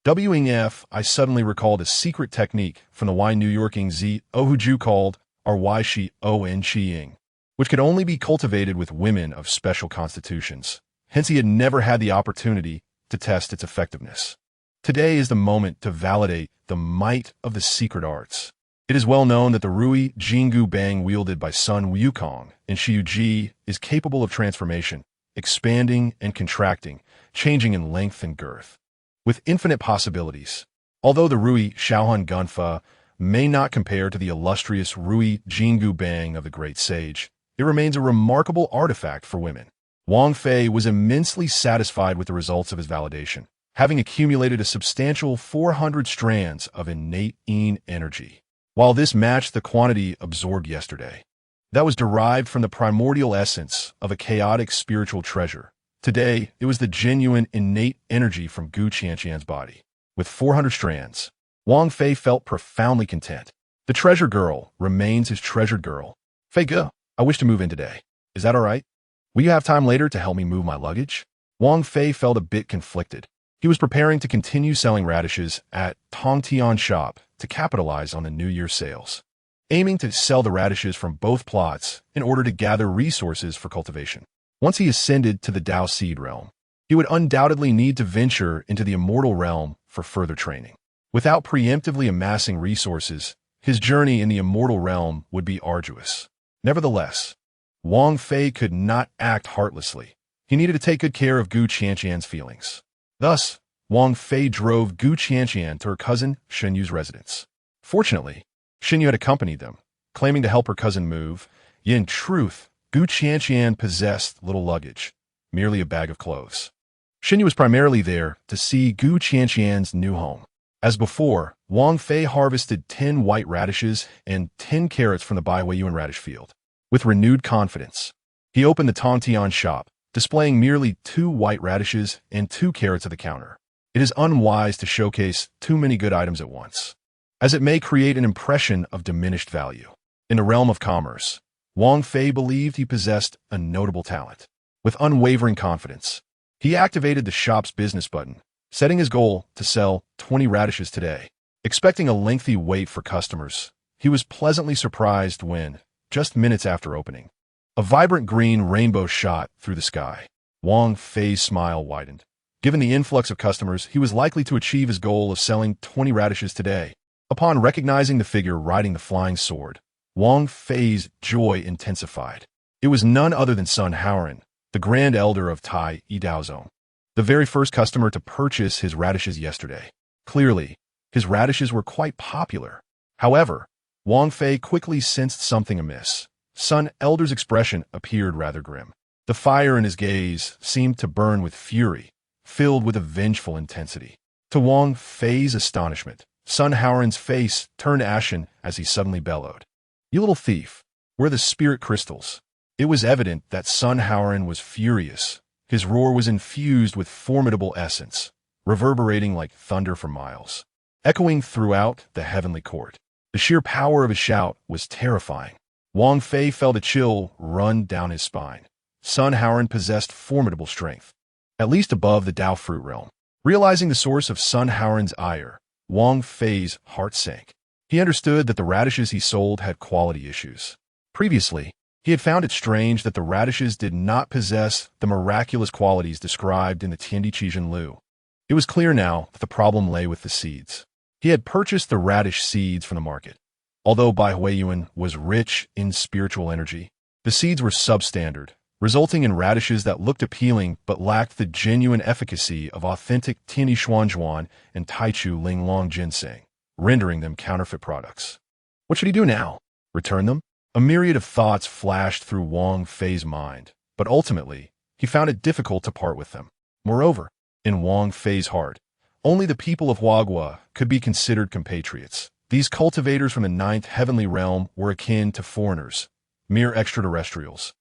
Wing Fi suddenly recalled a secret technique from the Y New Yorking Z Ohuju called Y Shi On Chiing, which could only be cultivated with women of special constitutions. Hence he had never had the opportunity to test its effectiveness. Today is the moment to validate the might of the secret arts. It is well known that the Rui Jingu Bang wielded by Sun Wukong in Shiuji is capable of transformation, expanding and contracting, changing in length and girth, with infinite possibilities. Although the Rui Shaohan Gunfa may not compare to the illustrious Rui Jingu Bang of the great sage, it remains a remarkable artifact for women. Wang Fei was immensely satisfied with the results of his validation, having accumulated a substantial 400 strands of innate yin energy. While this matched the quantity absorbed yesterday, that was derived from the primordial essence of a chaotic spiritual treasure. Today, it was the genuine innate energy from Gu Qianqian's body. With 400 strands, Wang Fei felt profoundly content. The treasure girl remains his treasured girl. Fei Ge, I wish to move in today. Is that all right? Will you have time later to help me move my luggage? Wang Fei felt a bit conflicted. He was preparing to continue selling radishes at Tongtian shop to capitalize on the New Year sales, aiming to sell the radishes from both plots in order to gather resources for cultivation. Once he ascended to the Dao Seed realm, he would undoubtedly need to venture into the immortal realm for further training. Without preemptively amassing resources, his journey in the immortal realm would be arduous. Nevertheless, Wang Fei could not act heartlessly. He needed to take good care of Gu Qianqian's feelings. Thus, Wang Fei drove Gu Qianqian to her cousin Shenyu's residence. Fortunately, Shenyu had accompanied them, claiming to help her cousin move, yet in truth, Gu Qianqian possessed little luggage, merely a bag of clothes. Shenyu was primarily there to see Gu Qianqian's new home. As before, Wang Fei harvested 10 white radishes and 10 carrots from the Baihuiyuan radish field. With renewed confidence, he opened the Tongtian shop, displaying merely 2 white radishes and 2 carrots at the counter. It is unwise to showcase too many good items at once, as it may create an impression of diminished value. In the realm of commerce, Wang Fei believed he possessed a notable talent. With unwavering confidence, he activated the shop's business button, setting his goal to sell 20 radishes today. Expecting a lengthy wait for customers, he was pleasantly surprised when, just minutes after opening, a vibrant green rainbow shot through the sky. Wang Fei's smile widened. Given the influx of customers, he was likely to achieve his goal of selling 20 radishes today. Upon recognizing the figure riding the flying sword, Wang Fei's joy intensified. It was none other than Sun Haoran, the Grand Elder of Tai Daozong, the very first customer to purchase his radishes yesterday. Clearly, his radishes were quite popular. However, Wang Fei quickly sensed something amiss. Sun Elder's expression appeared rather grim. The fire in his gaze seemed to burn with fury, filled with a vengeful intensity. To Wang Fei's astonishment, Sun Haoran's face turned ashen as he suddenly bellowed. "You little thief, where are the spirit crystals?" It was evident that Sun Haoran was furious. His roar was infused with formidable essence, reverberating like thunder for miles, echoing throughout the heavenly court. The sheer power of his shout was terrifying. Wang Fei felt a chill run down his spine. Sun Haoran possessed formidable strength, at least above the Dao fruit realm. Realizing the source of Sun Haoran's ire, Wang Fei's heart sank. He understood that the radishes he sold had quality issues. Previously, he had found it strange that the radishes did not possess the miraculous qualities described in the Tiandi Qijin Lu. It was clear now that the problem lay with the seeds. He had purchased the radish seeds from the market. Although Bai Huiyuan was rich in spiritual energy, the seeds were substandard, resulting in radishes that looked appealing but lacked the genuine efficacy of authentic Tiandi Xuanzhuan and Taichu Linglong ginseng, rendering them counterfeit products. What should he do now? Return them? A myriad of thoughts flashed through Wang Fei's mind, but ultimately, he found it difficult to part with them. Moreover, in Wang Fei's heart, only the people of Huagua could be considered compatriots. These cultivators from the ninth heavenly realm were akin to foreigners, mere extraterrestrials,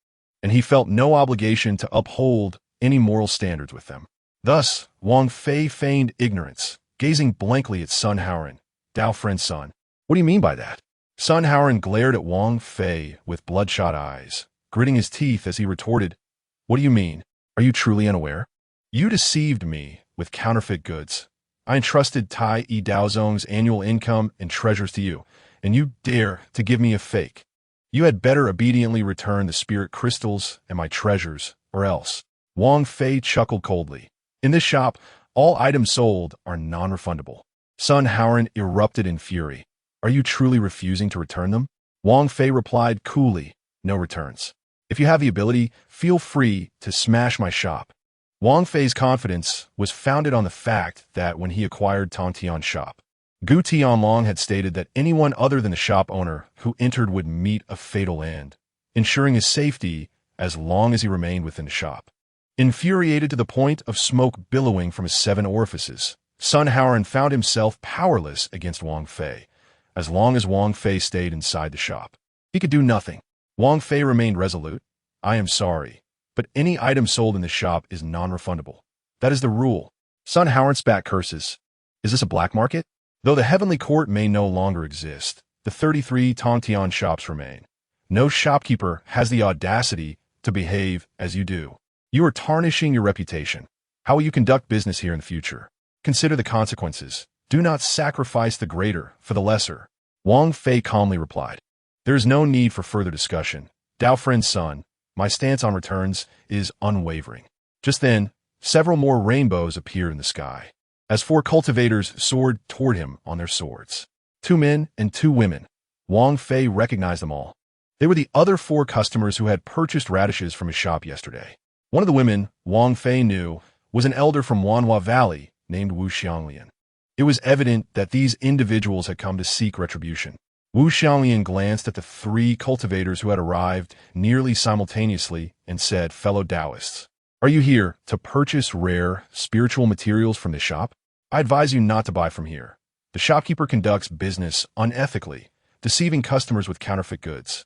and he felt no obligation to uphold any moral standards with them. Thus, Wang Fei feigned ignorance, gazing blankly at Sun Haoran. "Dao friend son, what do you mean by that?" Sun Haoran glared at Wang Fei with bloodshot eyes, gritting his teeth as he retorted, "What do you mean? Are you truly unaware? You deceived me with counterfeit goods. I entrusted Tai Daozong's annual income and treasures to you, and you dare to give me a fake. You had better obediently return the spirit crystals and my treasures, or else." Wang Fei chuckled coldly. "In this shop, all items sold are non-refundable." Sun Haoran erupted in fury. "Are you truly refusing to return them?" Wang Fei replied coolly, "No returns. If you have the ability, feel free to smash my shop." Wang Fei's confidence was founded on the fact that when he acquired Tongtian's shop, Gu Tianlong had stated that anyone other than the shop owner who entered would meet a fatal end, ensuring his safety as long as he remained within the shop. Infuriated to the point of smoke billowing from his 7 orifices, Sun Haoran found himself powerless against Wang Fei. As long as Wang Fei stayed inside the shop, he could do nothing. Wang Fei remained resolute. "I am sorry, but any item sold in the shop is non-refundable. That is the rule." Sun Haoran spat curses. "Is this a black market?" Though the heavenly court may no longer exist, the 33 Tongtian shops remain. No shopkeeper has the audacity to behave as you do. You are tarnishing your reputation. How will you conduct business here in the future? Consider the consequences. Do not sacrifice the greater for the lesser." Wang Fei calmly replied, "There is no need for further discussion. Dao friend son, my stance on returns is unwavering." Just then, several more rainbows appeared in the sky, as 4 cultivators soared toward him on their swords. 2 men and 2 women. Wang Fei recognized them all. They were the other 4 customers who had purchased radishes from his shop yesterday. One of the women Wang Fei knew was an elder from Wanhua Valley named Wu Xianglian. It was evident that these individuals had come to seek retribution. Wu Xianglian glanced at the 3 cultivators who had arrived nearly simultaneously and said, "Fellow Taoists, are you here to purchase rare spiritual materials from the shop? I advise you not to buy from here. The shopkeeper conducts business unethically, deceiving customers with counterfeit goods."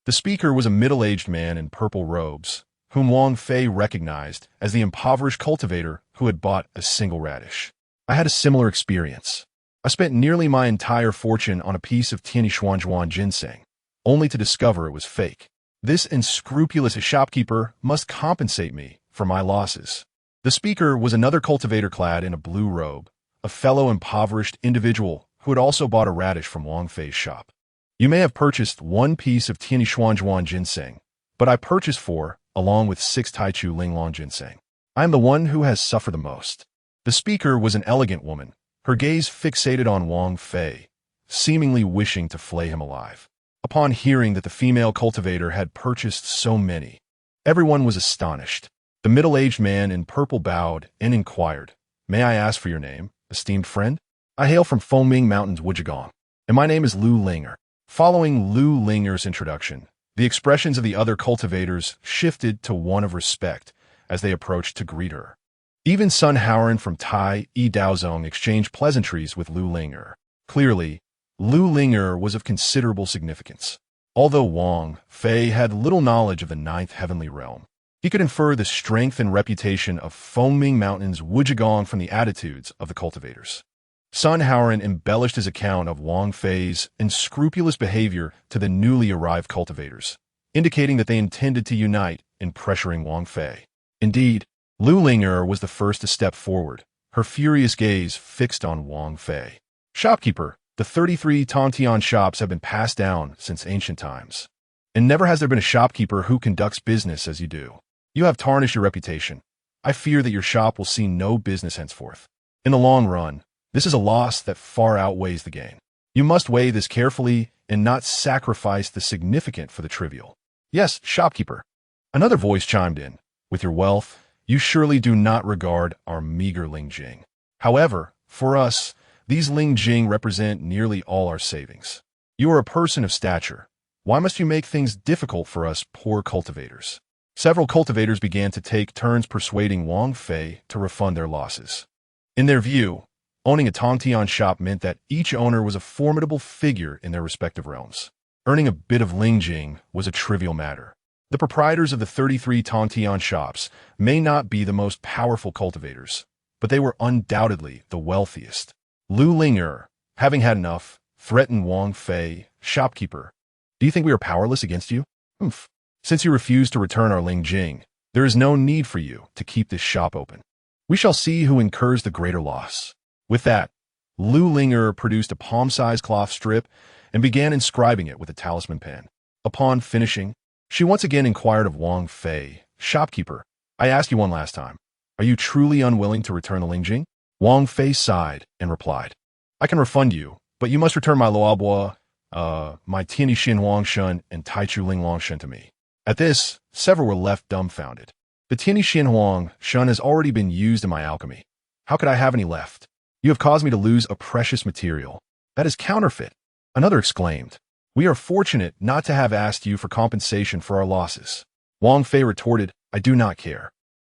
The speaker was a middle-aged man in purple robes, whom Wang Fei recognized as the impoverished cultivator who had bought a single radish. "I had a similar experience. I spent nearly my entire fortune on a piece of Tiandi Xuanzhuan ginseng, only to discover it was fake. This unscrupulous shopkeeper must compensate me for my losses." The speaker was another cultivator clad in a blue robe, a fellow impoverished individual who had also bought a radish from Wang Fei's shop. "You may have purchased 1 piece of Tiandi Xuanzhuan ginseng, but I purchased 4, along with 6 Taichu Linglong ginseng. I am the one who has suffered the most." The speaker was an elegant woman, her gaze fixated on Wang Fei, seemingly wishing to flay him alive. Upon hearing that the female cultivator had purchased so many, everyone was astonished. The middle-aged man in purple bowed and inquired, "May I ask for your name, esteemed friend?" "I hail from Fengming Mountains, Wuzhigong, and my name is Lu Linger." Following Lu Linger's introduction, the expressions of the other cultivators shifted to one of respect as they approached to greet her. Even Sun Haoran from Tai E Daozong exchanged pleasantries with Lu Linger. Clearly, Lu Linger was of considerable significance. Although Wang Fei had little knowledge of the ninth heavenly realm, he could infer the strength and reputation of Fengming Mountains Wuzhigong from the attitudes of the cultivators. Sun Haoran embellished his account of Wang Fei's unscrupulous behavior to the newly arrived cultivators, indicating that they intended to unite in pressuring Wang Fei. Indeed, Lu Linger was the first to step forward, her furious gaze fixed on Wang Fei. "Shopkeeper, the 33 Tongtian shops have been passed down since ancient times, and never has there been a shopkeeper who conducts business as you do. You have tarnished your reputation. I fear that your shop will see no business henceforth. In the long run, this is a loss that far outweighs the gain. You must weigh this carefully and not sacrifice the significant for the trivial." "Yes, shopkeeper." Another voice chimed in. "With your wealth, you surely do not regard our meager Lingjing. However, for us, these Lingjing represent nearly all our savings. You are a person of stature. Why must you make things difficult for us poor cultivators?" Several cultivators began to take turns persuading Wang Fei to refund their losses. In their view, owning a Tongtian shop meant that each owner was a formidable figure in their respective realms. Earning a bit of Lingjing was a trivial matter. The proprietors of the 33 Tongtian shops may not be the most powerful cultivators, but they were undoubtedly the wealthiest. Lu Linger, having had enough, threatened Wang Fei, "Shopkeeper, do you think we are powerless against you? Humph. Since you refuse to return our Lingjing, there is no need for you to keep this shop open. We shall see who incurs the greater loss." With that, Lu Linger produced a palm-sized cloth strip and began inscribing it with a talisman pen. Upon finishing, she once again inquired of Wang Fei, "Shopkeeper, I asked you one last time. Are you truly unwilling to return the Lingjing?" Wang Fei sighed and replied, "I can refund you, but you must return my Luobo, my Tianyi Xin Huang Shun and Taichu Ling Long Shun to me." At this, several were left dumbfounded. "The Tianyi Xin Huang Shun has already been used in my alchemy. How could I have any left? You have caused me to lose a precious material. That is counterfeit." Another exclaimed, "We are fortunate not to have asked you for compensation for our losses." Wang Fei retorted, "I do not care.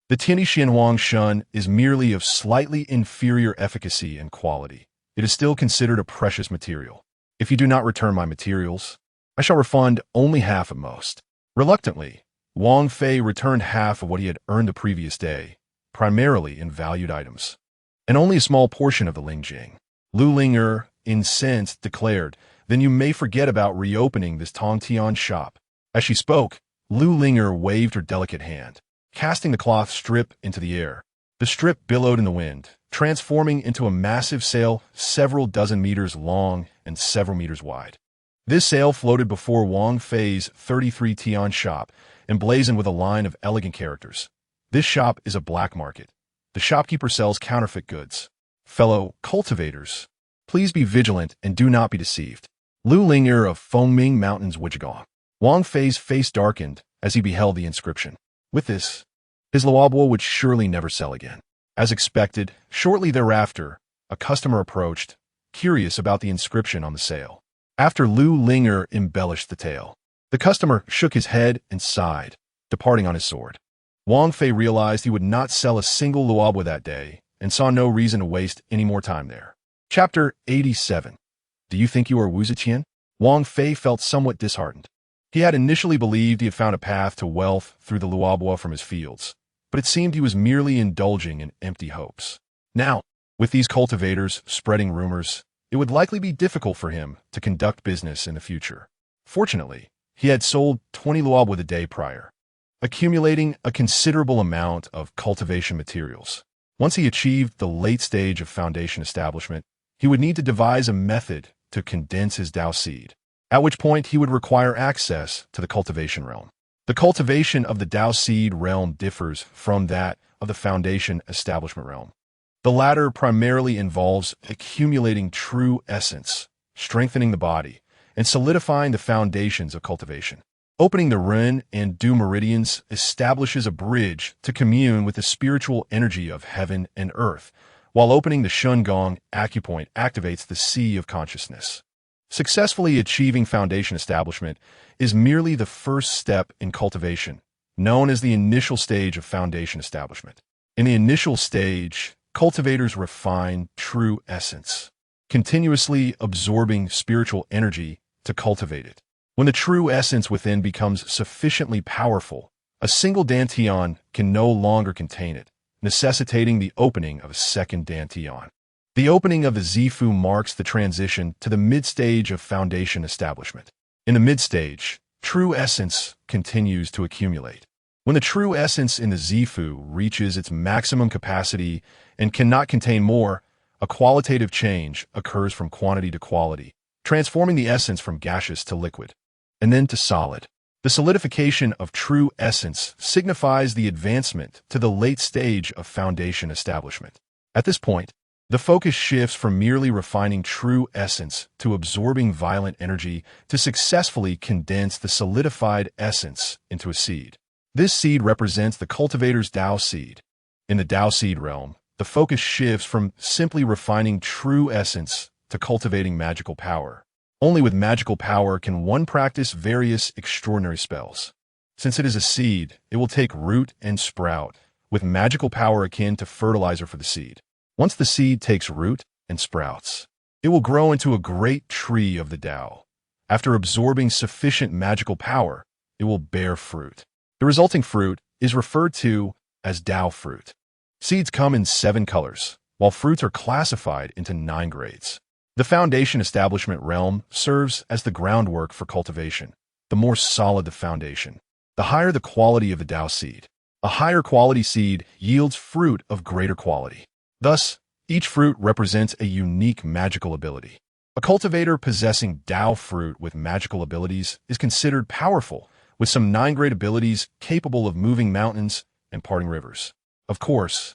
The Tianyi Xin Huang Shun is merely of slightly inferior efficacy and quality. It is still considered a precious material. If you do not return my materials, I shall refund only half at most." Reluctantly, Wang Fei returned half of what he had earned the previous day, primarily in valued items, and only a small portion of the Lingjing. Lu Linger, incensed, declared, "Then you may forget about reopening this Tongtian shop." As she spoke, Lu Linger waved her delicate hand, casting the cloth strip into the air. The strip billowed in the wind, transforming into a massive sail several dozen meters long and several meters wide. This sail floated before Wang Fei's 33 Tian shop, emblazoned with a line of elegant characters. "This shop is a black market. The shopkeeper sells counterfeit goods. Fellow cultivators, please be vigilant and do not be deceived." Lu Linger of Fengming Mountains, Wuzhigong. Wang Fei's face darkened as he beheld the inscription. With this, his Luobo would surely never sell again. As expected, shortly thereafter, a customer approached, curious about the inscription on the sail. After Lu Linger embellished the tale, the customer shook his head and sighed, departing on his sword. Wang Fei realized he would not sell a single Luobo that day and saw no reason to waste any more time there. Chapter 87. Do you think you are Wu Ziqian? Wang Fei felt somewhat disheartened. He had initially believed he had found a path to wealth through the Luobo from his fields, but it seemed he was merely indulging in empty hopes. Now, with these cultivators spreading rumors, it would likely be difficult for him to conduct business in the future. Fortunately, he had sold 20 Luobo the day prior, accumulating a considerable amount of cultivation materials. Once he achieved the late stage of foundation establishment, he would need to devise a method to condense his Dao seed, at which point he would require access to the cultivation realm. The cultivation of the Dao seed realm differs from that of the foundation establishment realm. The latter primarily involves accumulating true essence, strengthening the body, and solidifying the foundations of cultivation. Opening the Ren and Du meridians establishes a bridge to commune with the spiritual energy of heaven and earth, while opening the Shun Gong acupoint activates the sea of consciousness. Successfully achieving foundation establishment is merely the first step in cultivation, known as the initial stage of foundation establishment. In the initial stage, cultivators refine true essence, continuously absorbing spiritual energy to cultivate it. When the true essence within becomes sufficiently powerful, a single dantian can no longer contain it, necessitating the opening of a second dantian. The opening of the Zifu marks the transition to the mid-stage of foundation establishment. In the mid-stage, true essence continues to accumulate. When the true essence in the Zifu reaches its maximum capacity and cannot contain more, a qualitative change occurs from quantity to quality, transforming the essence from gaseous to liquid, and then to solid. The solidification of true essence signifies the advancement to the late stage of foundation establishment. At this point, the focus shifts from merely refining true essence to absorbing violent energy to successfully condense the solidified essence into a seed. This seed represents the cultivator's Tao seed. In the Tao seed realm, the focus shifts from simply refining true essence to cultivating magical power. Only with magical power can one practice various extraordinary spells. Since it is a seed, it will take root and sprout, with magical power akin to fertilizer for the seed. Once the seed takes root and sprouts, it will grow into a great tree of the Tao. After absorbing sufficient magical power, it will bear fruit. The resulting fruit is referred to as Tao fruit. Seeds come in 7 colors, while fruits are classified into 9 grades. The foundation establishment realm serves as the groundwork for cultivation. The more solid the foundation, the higher the quality of the Tao seed. A higher quality seed yields fruit of greater quality. Thus, each fruit represents a unique magical ability. A cultivator possessing Tao fruit with magical abilities is considered powerful, with some 9-grade abilities capable of moving mountains and parting rivers. Of course,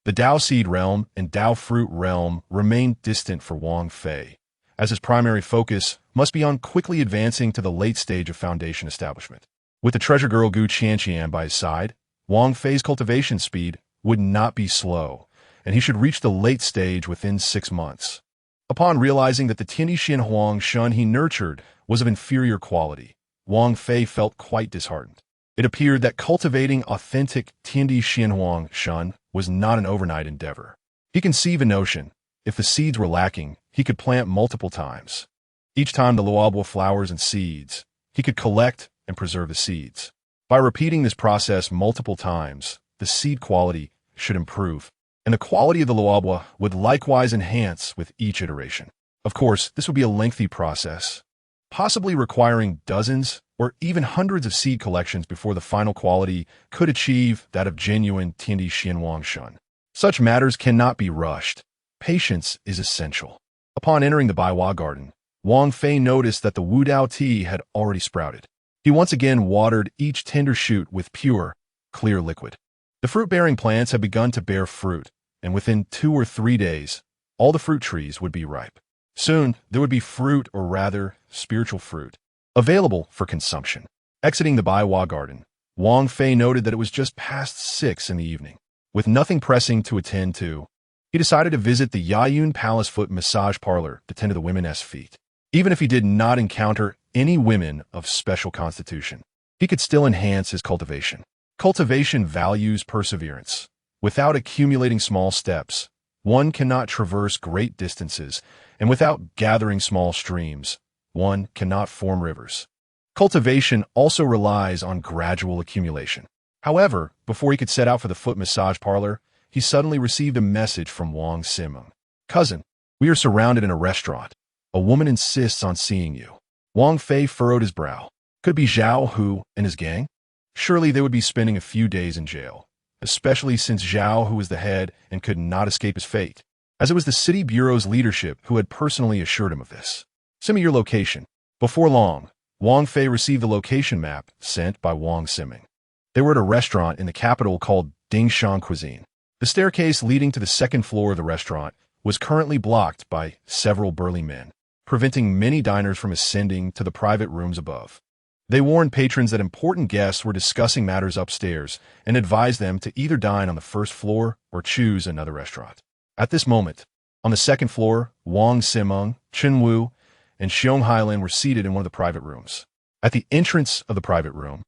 the Tao seed realm and Tao fruit realm remain distant for Wang Fei, as his primary focus must be on quickly advancing to the late stage of foundation establishment. With the treasure girl Gu Qianqian by his side, Wang Fei's cultivation speed would not be slow, and he should reach the late stage within 6 months. Upon realizing that the Tiandi Xianhuang Shun he nurtured was of inferior quality, Wang Fei felt quite disheartened. It appeared that cultivating authentic Tiandi Xianhuang Shun was not an overnight endeavor. He conceived a notion: if the seeds were lacking, he could plant multiple times. Each time the luobo flowers and seeds, he could collect and preserve the seeds. By repeating this process multiple times, the seed quality should improve, and the quality of the luobo would likewise enhance with each iteration. Of course, this would be a lengthy process, possibly requiring dozens or even hundreds of seed collections before the final quality could achieve that of genuine Tiandi Xianhuang Shun. Such matters cannot be rushed. Patience is essential. Upon entering the Baiwa garden, Wang Fei noticed that the Wudao tea had already sprouted. He once again watered each tender shoot with pure, clear liquid. The fruit-bearing plants had begun to bear fruit, and within 2 or 3 days, all the fruit trees would be ripe. Soon, there would be fruit, or rather, spiritual fruit, available for consumption. Exiting the Baiwa garden, Wang Fei noted that it was just past 6 in the evening. With nothing pressing to attend to, he decided to visit the Yayun Palace Foot Massage Parlor to tend to the women's feet. Even if he did not encounter any women of special constitution, he could still enhance his cultivation. Cultivation values perseverance. Without accumulating small steps, one cannot traverse great distances, and without gathering small streams, one cannot form rivers. Cultivation also relies on gradual accumulation. However, before he could set out for the foot massage parlor, he suddenly received a message from Wang Simeng. "Cousin, we are surrounded in a restaurant. A woman insists on seeing you." Wang Fei furrowed his brow. Could it be Zhao Hu and his gang? Surely they would be spending a few days in jail, especially since Zhao Hu was the head and could not escape his fate, as it was the city bureau's leadership who had personally assured him of this. "Send me your location." Before long, Wang Fei received the location map sent by Wang Simeng. They were at a restaurant in the capital called Dingshan Cuisine. The staircase leading to the 2nd floor of the restaurant was currently blocked by several burly men, preventing many diners from ascending to the private rooms above. They warned patrons that important guests were discussing matters upstairs and advised them to either dine on the first floor or choose another restaurant. At this moment, on the second floor, Wang Simeng, Chen Wu, and Xiong Hailin were seated in one of the private rooms. At the entrance of the private room,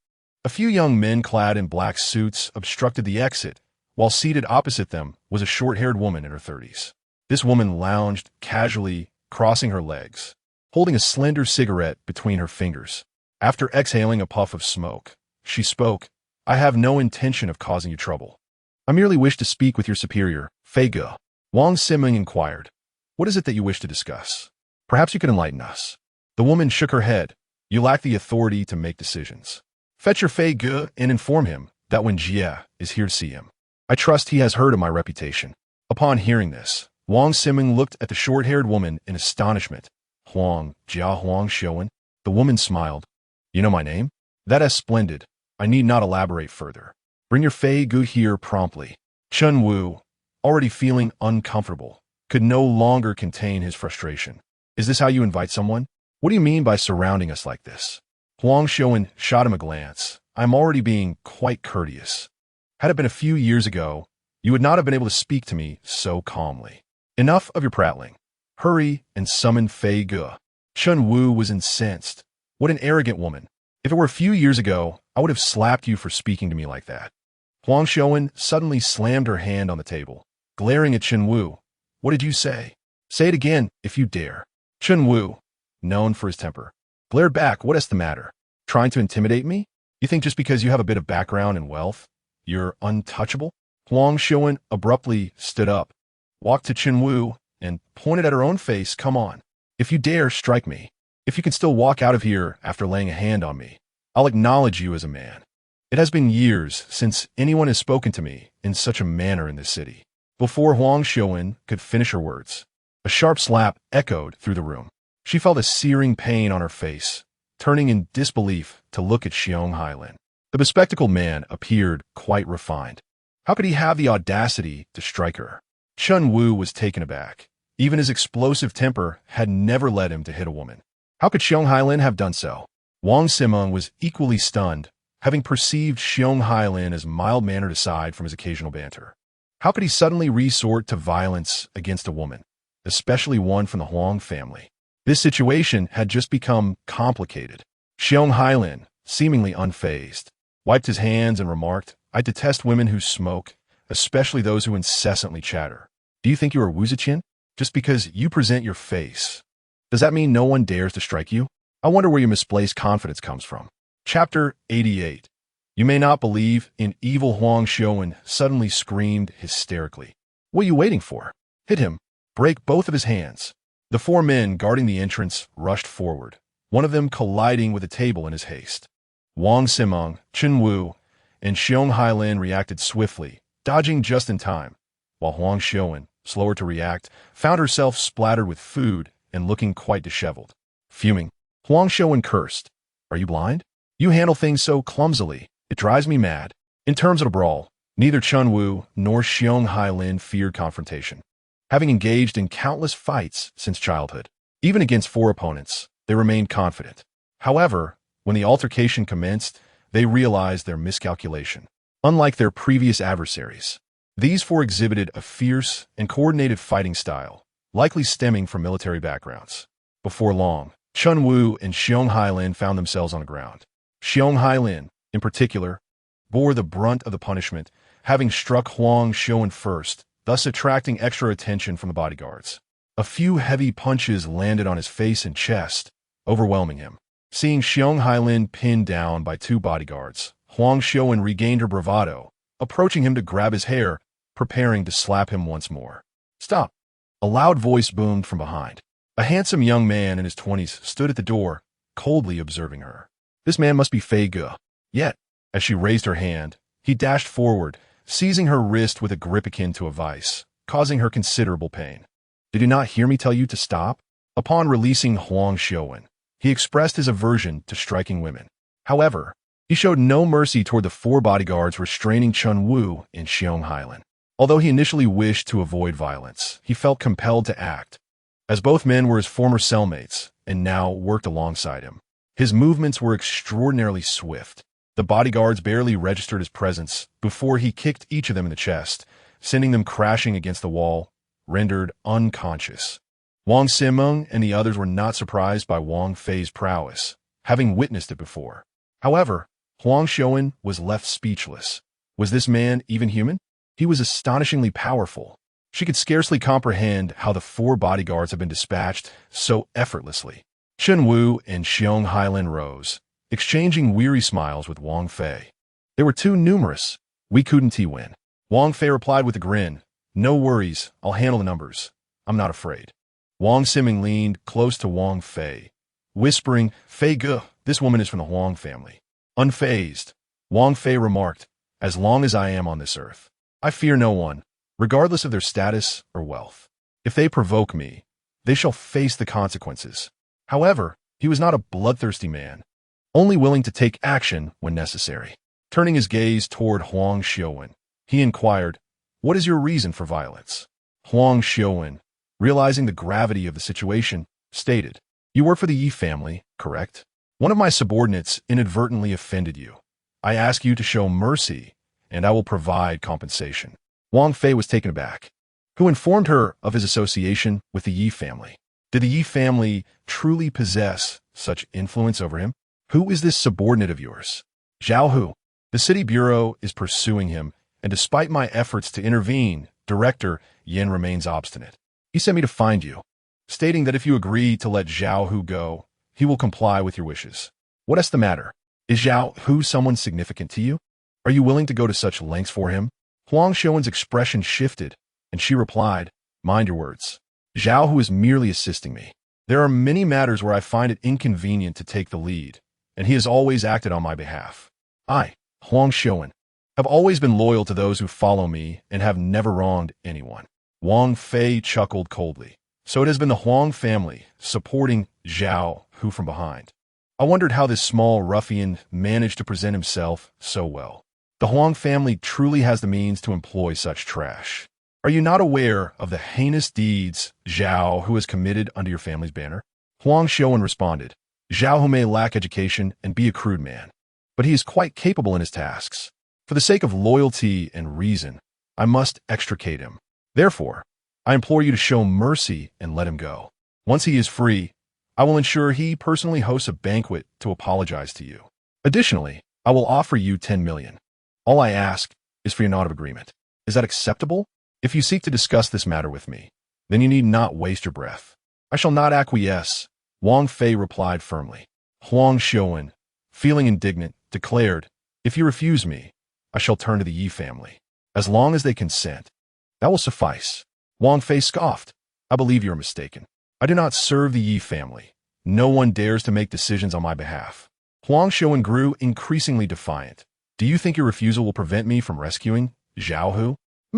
a few young men clad in black suits obstructed the exit, while seated opposite them was a short-haired woman in her 30s. This woman lounged casually, crossing her legs, holding a slender cigarette between her fingers. After exhaling a puff of smoke, she spoke, "I have no intention of causing you trouble. I merely wish to speak with your superior, Fei Ge." Wang Simeng inquired, "What is it that you wish to discuss? Perhaps you can enlighten us." The woman shook her head. "You lack the authority to make decisions. Fetch your Fei Ge and inform him that when Jie is here to see him. I trust he has heard of my reputation." Upon hearing this, Wang Simeng looked at the short-haired woman in astonishment. "Huang, Jia Huang Xiuan." The woman smiled. "You know my name? That is splendid. I need not elaborate further. Bring your Fei Ge here promptly." Chen Wu, already feeling uncomfortable, could no longer contain his frustration. "Is this how you invite someone? What do you mean by surrounding us like this?" Huang Xiuan shot him a glance. "I'm already being quite courteous. Had it been a few years ago, you would not have been able to speak to me so calmly. Enough of your prattling. Hurry and summon Fei Ge." Chen Wu was incensed. "What an arrogant woman. If it were a few years ago, I would have slapped you for speaking to me like that." Huang Xiuan suddenly slammed her hand on the table, glaring at Chen Wu. "What did you say? Say it again, if you dare." Chen Wu, known for his temper, glared back. "What is the matter? Trying to intimidate me? You think just because you have a bit of background and wealth, you're untouchable?" Huang Xiuan abruptly stood up, walked to Chen Wu, and pointed at her own face. "Come on. If you dare, strike me. If you can still walk out of here after laying a hand on me, I'll acknowledge you as a man. It has been years since anyone has spoken to me in such a manner in this city." Before Huang Xiuan could finish her words, a sharp slap echoed through the room. She felt a searing pain on her face, turning in disbelief to look at Xiong Hailin. The bespectacled man appeared quite refined. How could he have the audacity to strike her? Chen Wu was taken aback. Even his explosive temper had never led him to hit a woman. How could Xiong Hailin have done so? Wang Simeng was equally stunned, having perceived Xiong Hailin as mild-mannered aside from his occasional banter. How could he suddenly resort to violence against a woman, especially one from the Huang family? This situation had just become complicated. Xiong Hailin, seemingly unfazed, wiped his hands and remarked, "I detest women who smoke, especially those who incessantly chatter. Do you think you are Wuziqian? Just because you present your face, does that mean no one dares to strike you? I wonder where your misplaced confidence comes from." Chapter 88. "You may not believe in evil." Huang Xiuan suddenly screamed hysterically. "What are you waiting for? Hit him. Break both of his hands." The four men guarding the entrance rushed forward, one of them colliding with a table in his haste. Wang Simeng, Chen Wu, and Xiong Hailin reacted swiftly, dodging just in time, while Huang Xiuan, slower to react, found herself splattered with food and looking quite disheveled. Fuming, Huang Xiuan cursed, "Are you blind? You handle things so clumsily. It drives me mad." In terms of a brawl, neither Chen Wu nor Xiong Hailin feared confrontation. Having engaged in countless fights since childhood, even against four opponents, they remained confident. However, when the altercation commenced, they realized their miscalculation. Unlike their previous adversaries, these four exhibited a fierce and coordinated fighting style, likely stemming from military backgrounds. Before long, Chen Wu and Xiong Hailin found themselves on the ground. Xiong Hailin, in particular, bore the brunt of the punishment, having struck Huang Xiuan first, thus attracting extra attention from the bodyguards. A few heavy punches landed on his face and chest, overwhelming him. Seeing Xiong Hailin pinned down by two bodyguards, Huang Xiuan regained her bravado, approaching him to grab his hair, preparing to slap him once more. "Stop!" A loud voice boomed from behind. A handsome young man in his 20s stood at the door, coldly observing her. This man must be Fei Ge. Yet, as she raised her hand, he dashed forward, seizing her wrist with a grip akin to a vice, causing her considerable pain. "Did you not hear me tell you to stop?" Upon releasing Huang Xiuan, he expressed his aversion to striking women. However, he showed no mercy toward the four bodyguards restraining Chen Wu and Xiong Hailin. Although he initially wished to avoid violence, he felt compelled to act, as both men were his former cellmates and now worked alongside him. His movements were extraordinarily swift. The bodyguards barely registered his presence before he kicked each of them in the chest, sending them crashing against the wall, rendered unconscious. Wang Simeng and the others were not surprised by Wang Fei's prowess, having witnessed it before. However, Huang Xiaowen was left speechless. Was this man even human? He was astonishingly powerful. She could scarcely comprehend how the 4 bodyguards had been dispatched so effortlessly. Chen Wu and Xiong Hailin rose, exchanging weary smiles with Wang Fei. They were too numerous. We couldn't win. Wang Fei replied with a grin. No worries, I'll handle the numbers. I'm not afraid. Wang Siming leaned close to Wang Fei, whispering, Fei Ge, this woman is from the Huang family. Unfazed, Wang Fei remarked, as long as I am on this earth, I fear no one, regardless of their status or wealth. If they provoke me, they shall face the consequences. However, he was not a bloodthirsty man, only willing to take action when necessary. Turning his gaze toward Huang Xiaowen, he inquired, what is your reason for violence? Huang Xiaowen, realizing the gravity of the situation, stated, you work for the Yi family, correct? One of my subordinates inadvertently offended you. I ask you to show mercy, and I will provide compensation. Wang Fei was taken aback. Who informed her of his association with the Yi family? Did the Yi family truly possess such influence over him? Who is this subordinate of yours? Zhao Hu. The city bureau is pursuing him, and despite my efforts to intervene, Director Yin remains obstinate. He sent me to find you, stating that if you agree to let Zhao Hu go, he will comply with your wishes. What is the matter? Is Zhao Hu someone significant to you? Are you willing to go to such lengths for him? Huang Xiaowen's expression shifted, and she replied, mind your words. Zhao Hu is merely assisting me. There are many matters where I find it inconvenient to take the lead, and he has always acted on my behalf. I, Huang Xiaowen, have always been loyal to those who follow me and have never wronged anyone. Wang Fei chuckled coldly. So it has been the Huang family supporting Zhao Hu from behind. I wondered how this small ruffian managed to present himself so well. The Huang family truly has the means to employ such trash. Are you not aware of the heinous deeds Zhao Hu has committed under your family's banner? Huang Xiaowen responded, Zhao Hu may lack education and be a crude man, but he is quite capable in his tasks. For the sake of loyalty and reason, I must extricate him. Therefore, I implore you to show mercy and let him go. Once he is free, I will ensure he personally hosts a banquet to apologize to you. Additionally, I will offer you 10 million. All I ask is for your nod of agreement. Is that acceptable? If you seek to discuss this matter with me, then you need not waste your breath. I shall not acquiesce, Wang Fei replied firmly. Huang Xiaowen, feeling indignant, declared, if you refuse me, I shall turn to the Yi family. As long as they consent, that will suffice. Wang Fei scoffed. I believe you are mistaken. I do not serve the Yi family. No one dares to make decisions on my behalf. Huang Xiaowen grew increasingly defiant. Do you think your refusal will prevent me from rescuing Zhao Hu?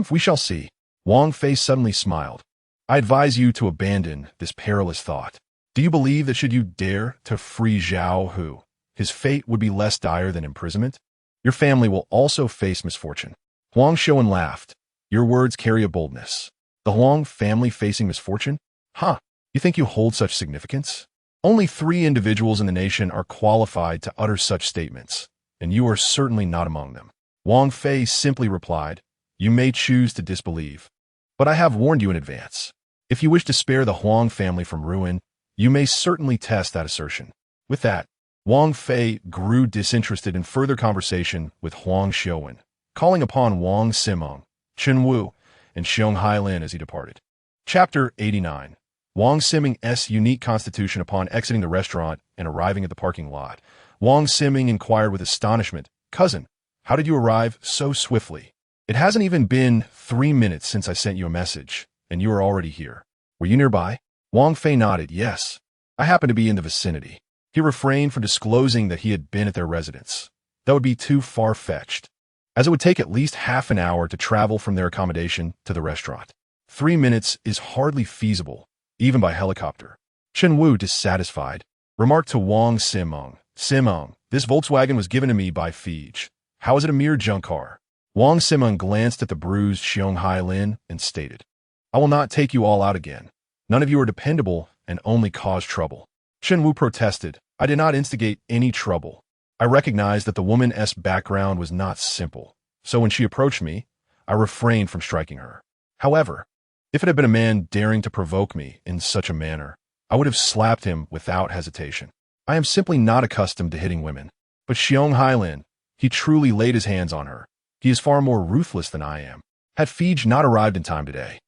We shall see. Wang Fei suddenly smiled. I advise you to abandon this perilous thought. Do you believe that should you dare to free Zhao Hu, his fate would be less dire than imprisonment? Your family will also face misfortune. Huang Xiaowen laughed. Your words carry a boldness. The Huang family facing misfortune? You think you hold such significance? Only 3 individuals in the nation are qualified to utter such statements, and you are certainly not among them. Wang Fei simply replied, you may choose to disbelieve, but I have warned you in advance. If you wish to spare the Huang family from ruin, you may certainly test that assertion. With that, Wang Fei grew disinterested in further conversation with Huang Xiaowen, calling upon Wang Simeng, Chen Wu, and Xiong Hailin as he departed. Chapter 89. Wang Siming's unique constitution upon exiting the restaurant and arriving at the parking lot. Wang Siming inquired with astonishment, Cousin, how did you arrive so swiftly? It hasn't even been 3 minutes since I sent you a message, and you are already here. Were you nearby? Wang Fei nodded, yes. I happened to be in the vicinity. He refrained from disclosing that he had been at their residence. That would be too far-fetched, as it would take at least half an hour to travel from their accommodation to the restaurant. 3 minutes is hardly feasible, even by helicopter. Chen Wu, dissatisfied, remarked to Wang Simeng, Simeng, this Volkswagen was given to me by Fij. How is it a mere junk car? Wang Simeng glanced at the bruised Xiong Hailin and stated, I will not take you all out again. None of you are dependable and only cause trouble. Chen Wu protested, I did not instigate any trouble. I recognized that the woman's background was not simple, so when she approached me, I refrained from striking her. However, if it had been a man daring to provoke me in such a manner, I would have slapped him without hesitation. I am simply not accustomed to hitting women. But Xiong Hailin, he truly laid his hands on her. He is far more ruthless than I am. Had Fij not arrived in time today,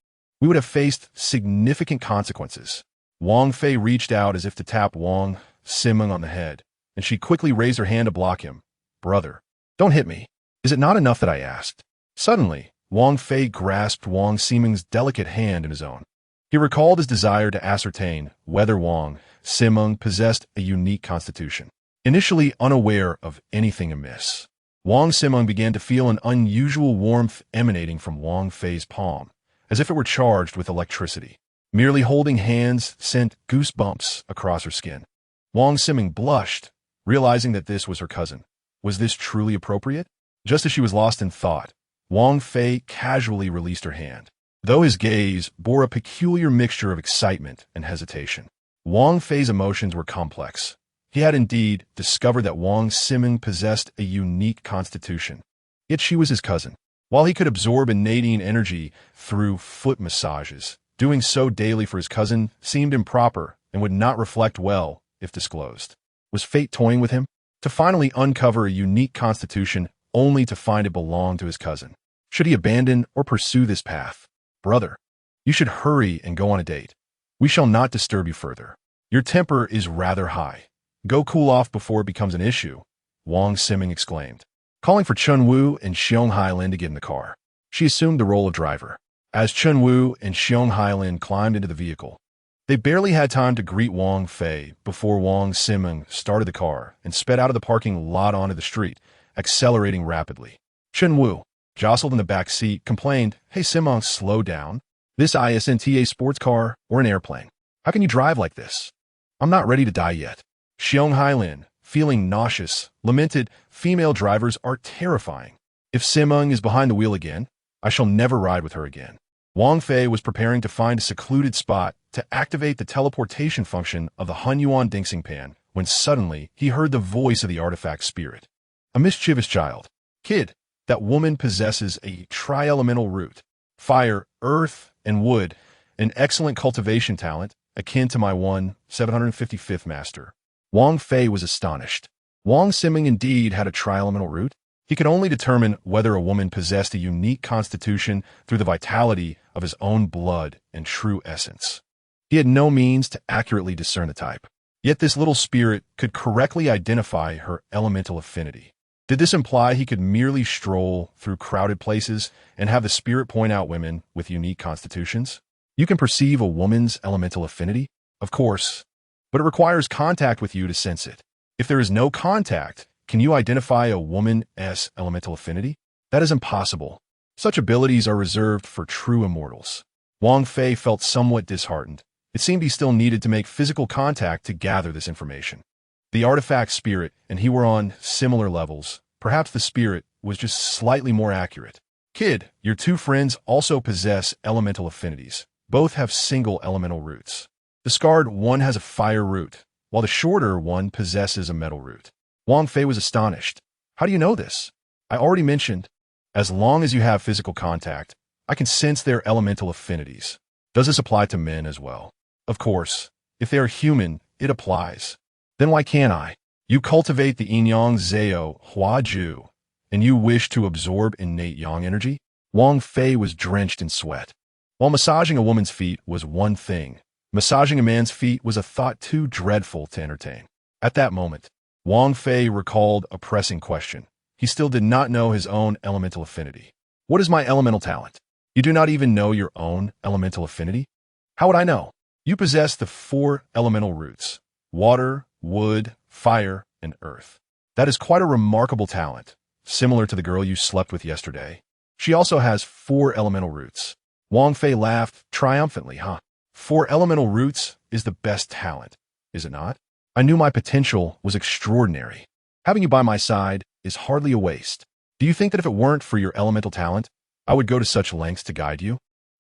we would have faced significant consequences. Wang Fei reached out as if to tap Wang Simeng on the head, and she quickly raised her hand to block him. Brother, don't hit me. Is it not enough that I asked? Suddenly, Wang Fei grasped Wang Simeng's delicate hand in his own. He recalled his desire to ascertain whether Wang Simeng possessed a unique constitution. Initially unaware of anything amiss, Wang Simeng began to feel an unusual warmth emanating from Wang Fei's palm, as if it were charged with electricity. Merely holding hands sent goosebumps across her skin. Wang Simeng blushed, realizing that this was her cousin. Was this truly appropriate? Just as she was lost in thought, Wang Fei casually released her hand, though his gaze bore a peculiar mixture of excitement and hesitation. Wang Fei's emotions were complex. He had indeed discovered that Wang Simeng possessed a unique constitution. Yet she was his cousin. While he could absorb innate energy through foot massages, doing so daily for his cousin seemed improper and would not reflect well if disclosed. Was fate toying with him? To finally uncover a unique constitution only to find it belonged to his cousin. Should he abandon or pursue this path? Brother, you should hurry and go on a date. We shall not disturb you further. Your temper is rather high. Go cool off before it becomes an issue, Wang Simeng exclaimed, calling for Chun Wu and Xiong Hailin to get in the car. She assumed the role of driver. As Chun Wu and Xiong Hailin climbed into the vehicle, they barely had time to greet Wang Fei before Wang Simeng started the car and sped out of the parking lot onto the street, accelerating rapidly. Chun Wu, jostled in the back seat, complained, "Hey Simeng, slow down. This isn't a sports car or an airplane. How can you drive like this? I'm not ready to die yet." Xiong Hailin, feeling nauseous, lamented, "Female drivers are terrifying. If Simeng is behind the wheel again, I shall never ride with her again." Wang Fei was preparing to find a secluded spot to activate the teleportation function of the Hunyuan Dingsing Pan when suddenly he heard the voice of the artifact spirit. A mischievous child. Kid, that woman possesses a tri-elemental root, fire, earth, and wood, an excellent cultivation talent, akin to my 755th master. Wang Fei was astonished. Wang Simeng indeed had a tri-elemental root. He could only determine whether a woman possessed a unique constitution through the vitality of his own blood and true essence. He had no means to accurately discern the type. Yet this little spirit could correctly identify her elemental affinity. Did this imply he could merely stroll through crowded places and have the spirit point out women with unique constitutions? You can perceive a woman's elemental affinity, of course, but it requires contact with you to sense it. If there is no contact, can you identify a woman's elemental affinity? That is impossible. Such abilities are reserved for true immortals. Wang Fei felt somewhat disheartened. It seemed he still needed to make physical contact to gather this information. The artifact spirit and he were on similar levels. Perhaps the spirit was just slightly more accurate. Kid, your two friends also possess elemental affinities. Both have single elemental roots. The scarred one has a fire root, while the shorter one possesses a metal root. Wang Fei was astonished. How do you know this? I already mentioned, as long as you have physical contact, I can sense their elemental affinities. Does this apply to men as well? Of course. If they are human, it applies. Then why can't I? You cultivate the yin-yang zao huaju, and you wish to absorb innate yang energy? Wang Fei was drenched in sweat. While massaging a woman's feet was one thing, massaging a man's feet was a thought too dreadful to entertain. At that moment, Wang Fei recalled a pressing question. He still did not know his own elemental affinity. What is my elemental talent? You do not even know your own elemental affinity? How would I know? You possess the 4 elemental roots: water, wood, fire, and earth. That is quite a remarkable talent, similar to the girl you slept with yesterday. She also has 4 elemental roots. Wang Fei laughed triumphantly, 4 elemental roots is the best talent, is it not? I knew my potential was extraordinary. Having you by my side is hardly a waste. Do you think that if it weren't for your elemental talent, I would go to such lengths to guide you?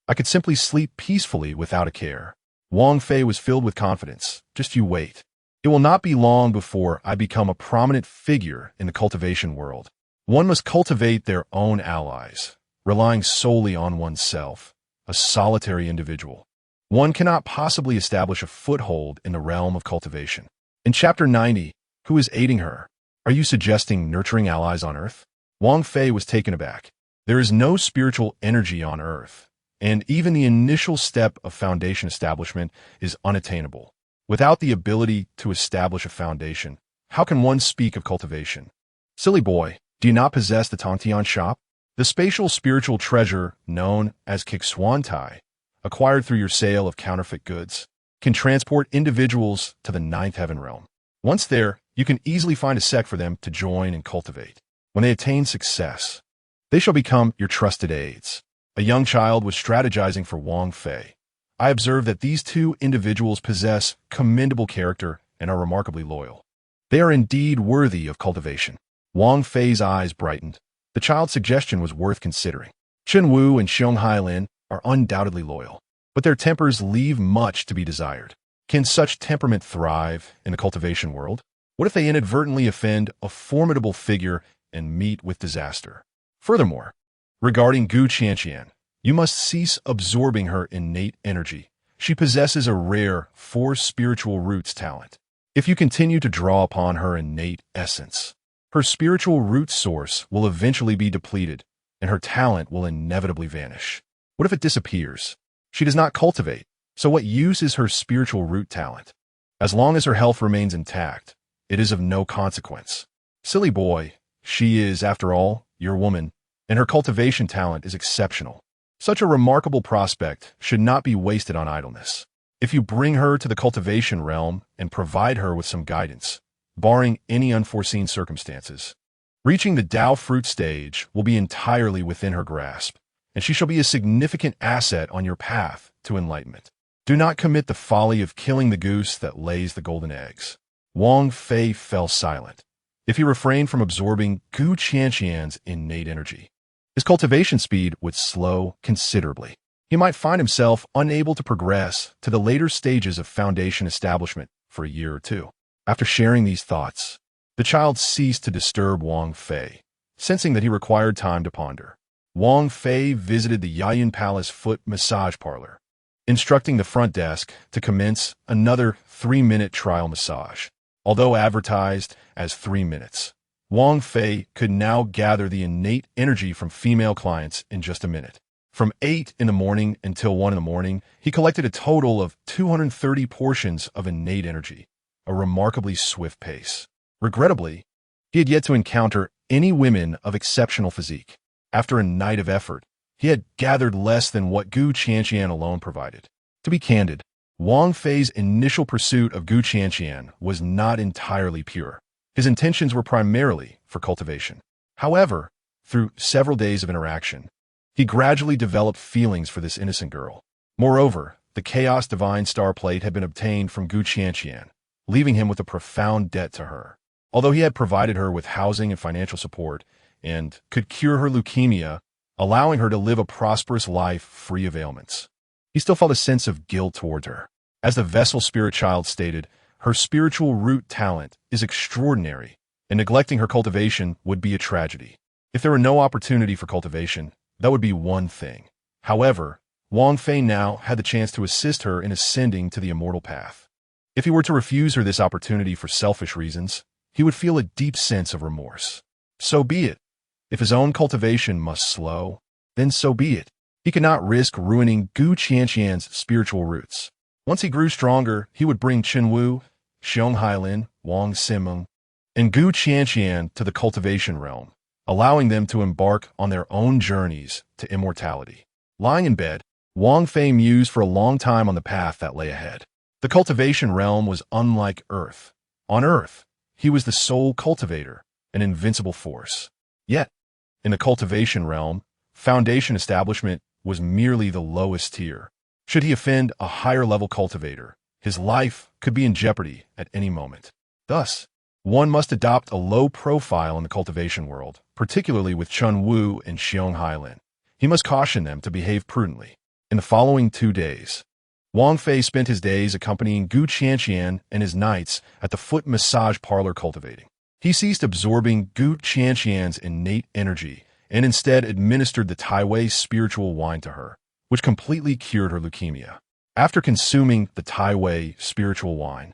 I could simply sleep peacefully without a care. Wang Fei was filled with confidence. Just you wait. It will not be long before I become a prominent figure in the cultivation world. One must cultivate their own allies, relying solely on oneself, a solitary individual. One cannot possibly establish a foothold in the realm of cultivation. In Chapter 90, who is aiding her? Are you suggesting nurturing allies on Earth? Wang Fei was taken aback. There is no spiritual energy on Earth, and even the initial step of foundation establishment is unattainable. Without the ability to establish a foundation, how can one speak of cultivation? Silly boy, do you not possess the Tongtian shop? The spatial spiritual treasure known as Kixuantai, acquired through your sale of counterfeit goods, can transport individuals to the ninth heaven realm. Once there, you can easily find a sect for them to join and cultivate. When they attain success, they shall become your trusted aides. A young child was strategizing for Wang Fei. I observed that these two individuals possess commendable character and are remarkably loyal. They are indeed worthy of cultivation. Wang Fei's eyes brightened. The child's suggestion was worth considering. Chen Wu and Xiong Hailin are undoubtedly loyal, but their tempers leave much to be desired. Can such temperament thrive in the cultivation world? What if they inadvertently offend a formidable figure and meet with disaster? Furthermore, regarding Gu Qianqian, you must cease absorbing her innate energy. She possesses a rare four spiritual roots talent. If you continue to draw upon her innate essence, her spiritual root source will eventually be depleted, and her talent will inevitably vanish. What if it disappears? She does not cultivate, so what use is her spiritual root talent? As long as her health remains intact, it is of no consequence. Silly boy, she is, after all, your woman, and her cultivation talent is exceptional. Such a remarkable prospect should not be wasted on idleness. If you bring her to the cultivation realm and provide her with some guidance, barring any unforeseen circumstances, reaching the Tao fruit stage will be entirely within her grasp, and she shall be a significant asset on your path to enlightenment. Do not commit the folly of killing the goose that lays the golden eggs. Wang Fei fell silent. If he refrained from absorbing Gu Qianqian's innate energy, his cultivation speed would slow considerably. He might find himself unable to progress to the later stages of foundation establishment for a year or two. After sharing these thoughts, the child ceased to disturb Wang Fei, sensing that he required time to ponder. Wang Fei visited the Yayin Palace foot massage parlor, instructing the front desk to commence another 3-minute trial massage. Although advertised as 3 minutes, Wang Fei could now gather the innate energy from female clients in just a minute. From 8 in the morning until 1 in the morning, he collected a total of 230 portions of innate energy, a remarkably swift pace. Regrettably, he had yet to encounter any women of exceptional physique. After a night of effort, he had gathered less than what Gu Qianqian alone provided. To be candid, Wang Fei's initial pursuit of Gu Qianqian was not entirely pure. His intentions were primarily for cultivation. However, through several days of interaction, he gradually developed feelings for this innocent girl. Moreover, the Chaos Divine Star Plate had been obtained from Gu Qianqian, leaving him with a profound debt to her. Although he had provided her with housing and financial support, and could cure her leukemia, allowing her to live a prosperous life free of ailments, he still felt a sense of guilt toward her. As the Vessel Spirit Child stated, her spiritual root talent is extraordinary, and neglecting her cultivation would be a tragedy. If there were no opportunity for cultivation, that would be one thing. However, Wang Fei now had the chance to assist her in ascending to the immortal path. If he were to refuse her this opportunity for selfish reasons, he would feel a deep sense of remorse. So be it. If his own cultivation must slow, then so be it. He could not risk ruining Gu Qianqian's spiritual roots. Once he grew stronger, he would bring Chen Wu, Xiong Hailin, Wang Simeng, and Gu Qianqian to the cultivation realm, allowing them to embark on their own journeys to immortality. Lying in bed, Wang Fei mused for a long time on the path that lay ahead. The cultivation realm was unlike Earth. On Earth, he was the sole cultivator, an invincible force. Yet, in the cultivation realm, foundation establishment was merely the lowest tier. Should he offend a higher-level cultivator, his life could be in jeopardy at any moment. Thus, one must adopt a low profile in the cultivation world, particularly with Chen Wu and Xiong Hailin. He must caution them to behave prudently. In the following 2 days, Wang Fei spent his days accompanying Gu Qianqian and his nights at the foot massage parlor cultivating. He ceased absorbing Gu Qianqian's innate energy and instead administered the Tai Wei spiritual wine to her, which completely cured her leukemia. After consuming the Tai Wei spiritual wine,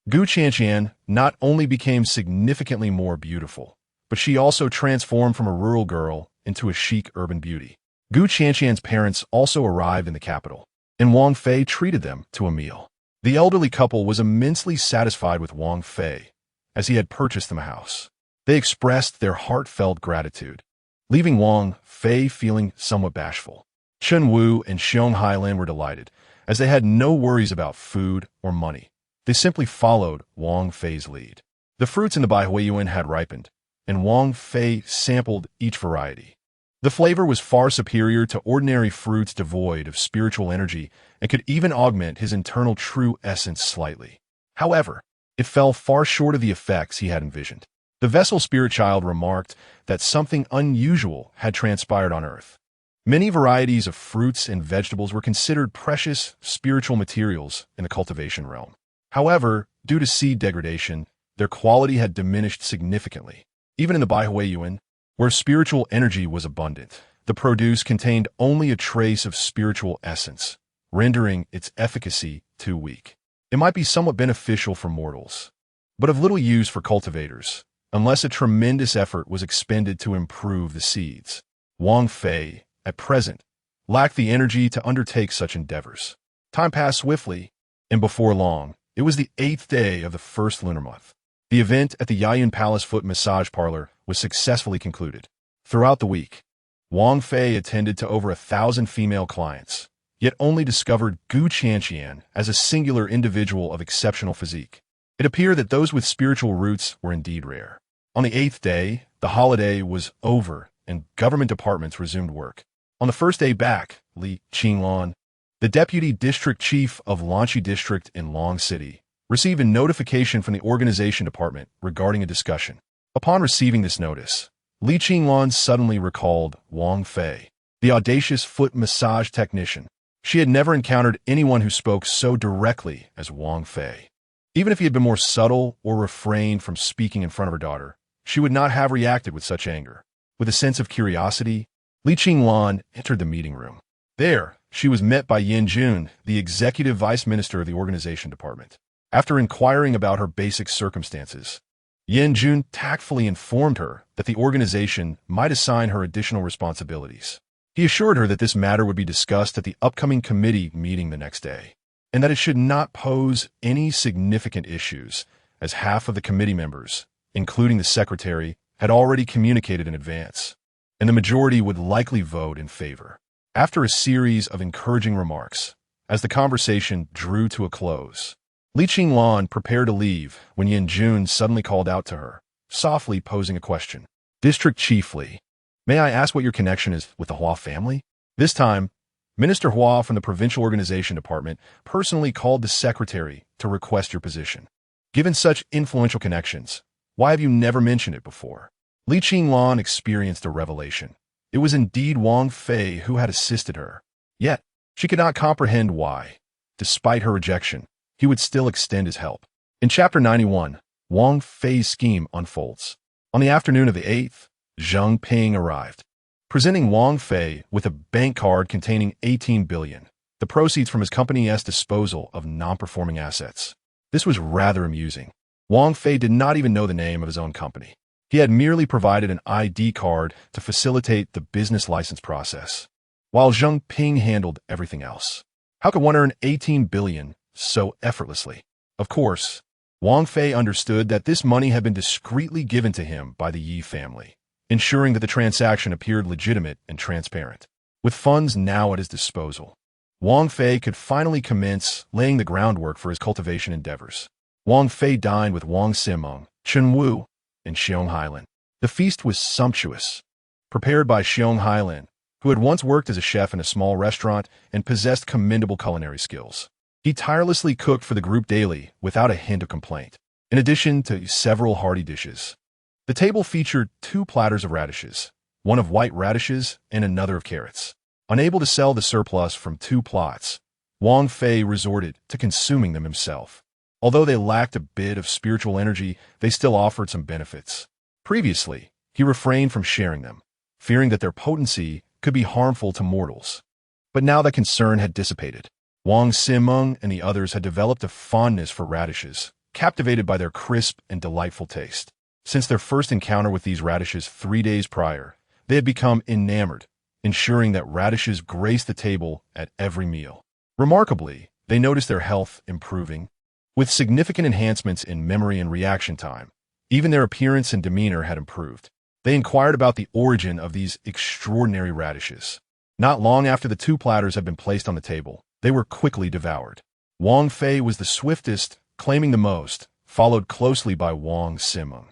Gu Qianqian not only became significantly more beautiful, but she also transformed from a rural girl into a chic urban beauty. Gu Qianqian's parents also arrived in the capital, and Wang Fei treated them to a meal. The elderly couple was immensely satisfied with Wang Fei, as he had purchased them a house. They expressed their heartfelt gratitude, leaving Wang Fei feeling somewhat bashful. Chen Wu and Xiong Hailan were delighted, as they had no worries about food or money. They simply followed Wang Fei's lead. The fruits in the Baihuiyuan had ripened, and Wang Fei sampled each variety. The flavor was far superior to ordinary fruits devoid of spiritual energy and could even augment his internal true essence slightly. However, it fell far short of the effects he had envisioned. The vessel spirit child remarked that something unusual had transpired on Earth. Many varieties of fruits and vegetables were considered precious spiritual materials in the cultivation realm. However, due to seed degradation, their quality had diminished significantly. Even in the Baihuiyuan, where spiritual energy was abundant, the produce contained only a trace of spiritual essence, rendering its efficacy too weak. It might be somewhat beneficial for mortals, but of little use for cultivators, unless a tremendous effort was expended to improve the seeds. Wang Fei, at present, lacked the energy to undertake such endeavors. Time passed swiftly, and before long, it was the 8th day of the first lunar month. The event at the Yayun Palace Foot Massage Parlor was successfully concluded. Throughout the week, Wang Fei attended to over 1,000 female clients, yet only discovered Gu Qianqian as a singular individual of exceptional physique. It appeared that those with spiritual roots were indeed rare. On the 8th day, the holiday was over and government departments resumed work. On the first day back, Li Qinglan, the deputy district chief of Lanchi District in Long City, received a notification from the organization department regarding a discussion. Upon receiving this notice, Li Qinglan suddenly recalled Wang Fei, the audacious foot massage technician. She had never encountered anyone who spoke so directly as Wang Fei. Even if he had been more subtle or refrained from speaking in front of her daughter, she would not have reacted with such anger. With a sense of curiosity, Li Qinglan entered the meeting room. There, she was met by Yin Jun, the executive vice minister of the organization department. After inquiring about her basic circumstances, Yin Jun tactfully informed her that the organization might assign her additional responsibilities. He assured her that this matter would be discussed at the upcoming committee meeting the next day, and that it should not pose any significant issues, as half of the committee members, including the secretary, had already communicated in advance, and the majority would likely vote in favor. After a series of encouraging remarks, as the conversation drew to a close, Li Qinglan prepared to leave when Yin Jun suddenly called out to her, softly posing a question. District Chief Li, may I ask what your connection is with the Hua family? This time, Minister Hua from the Provincial Organization Department personally called the secretary to request your position. Given such influential connections, why have you never mentioned it before? Li Qinglan experienced a revelation. It was indeed Wang Fei who had assisted her. Yet, she could not comprehend why, despite her rejection, he would still extend his help. In Chapter 91, Wang Fei's scheme unfolds. On the afternoon of the 8th, Zheng Ping arrived, presenting Wang Fei with a bank card containing 18 billion, the proceeds from his company's disposal of non-performing assets. This was rather amusing. Wang Fei did not even know the name of his own company. He had merely provided an ID card to facilitate the business license process, while Zheng Ping handled everything else. How could one earn 18 billion so effortlessly? Of course, Wang Fei understood that this money had been discreetly given to him by the Yi family, ensuring that the transaction appeared legitimate and transparent. With funds now at his disposal, Wang Fei could finally commence laying the groundwork for his cultivation endeavors. Wang Fei dined with Wang Simeng, Chen Wu, and Xiong Hailan. The feast was sumptuous, prepared by Xiong Hailan, who had once worked as a chef in a small restaurant and possessed commendable culinary skills. He tirelessly cooked for the group daily without a hint of complaint, in addition to several hearty dishes. The table featured 2 platters of radishes, one of white radishes and another of carrots. Unable to sell the surplus from 2 plots, Wang Fei resorted to consuming them himself. Although they lacked a bit of spiritual energy, they still offered some benefits. Previously, he refrained from sharing them, fearing that their potency could be harmful to mortals. But now that concern had dissipated. Wang Simeng and the others had developed a fondness for radishes, captivated by their crisp and delightful taste. Since their first encounter with these radishes 3 days prior, they had become enamored, ensuring that radishes graced the table at every meal. Remarkably, they noticed their health improving, with significant enhancements in memory and reaction time. Even their appearance and demeanor had improved. They inquired about the origin of these extraordinary radishes. Not long after the 2 platters had been placed on the table, they were quickly devoured. Wang Fei was the swiftest, claiming the most, followed closely by Wang Simeng,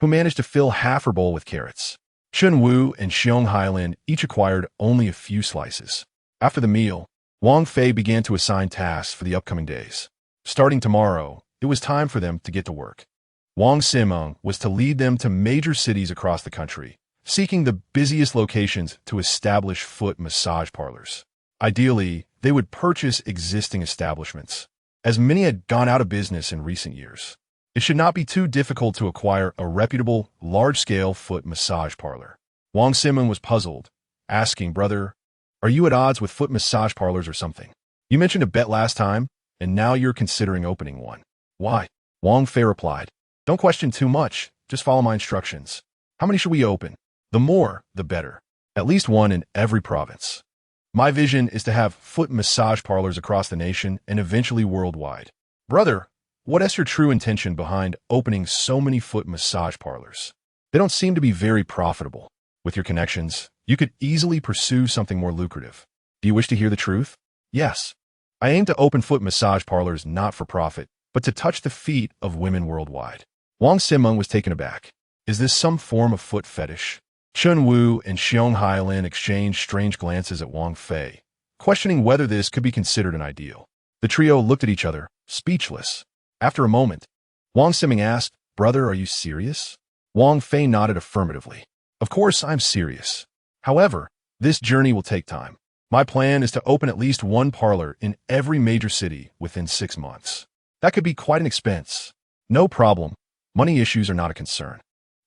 who managed to fill half her bowl with carrots. Chun Wu and Xiong Hailin each acquired only a few slices. After the meal, Wang Fei began to assign tasks for the upcoming days. Starting tomorrow, it was time for them to get to work. Wang Simeng was to lead them to major cities across the country, seeking the busiest locations to establish foot massage parlors. Ideally, they would purchase existing establishments, as many had gone out of business in recent years. It should not be too difficult to acquire a reputable, large-scale foot massage parlor. Wang Simeng was puzzled, asking, "Brother, are you at odds with foot massage parlors or something? You mentioned a bet last time, and now you're considering opening one." "Why?" Wang Fei replied. "Don't question too much, just follow my instructions. How many should we open? The more, the better. At least one in every province. My vision is to have foot massage parlors across the nation and eventually worldwide." "Brother, what is your true intention behind opening so many foot massage parlors? They don't seem to be very profitable. With your connections, you could easily pursue something more lucrative. Do you wish to hear the truth?" "Yes. I aim to open foot massage parlors not for profit, but to touch the feet of women worldwide." Wang Simeng was taken aback. Is this some form of foot fetish? Chun Wu and Xiong Hailin exchanged strange glances at Wang Fei, questioning whether this could be considered an ideal. The trio looked at each other, speechless. After a moment, Wang Simeng asked, "Brother, are you serious?" Wang Fei nodded affirmatively. "Of course I'm serious. However, this journey will take time. My plan is to open at least one parlor in every major city within 6 months. That could be quite an expense." "No problem. Money issues are not a concern.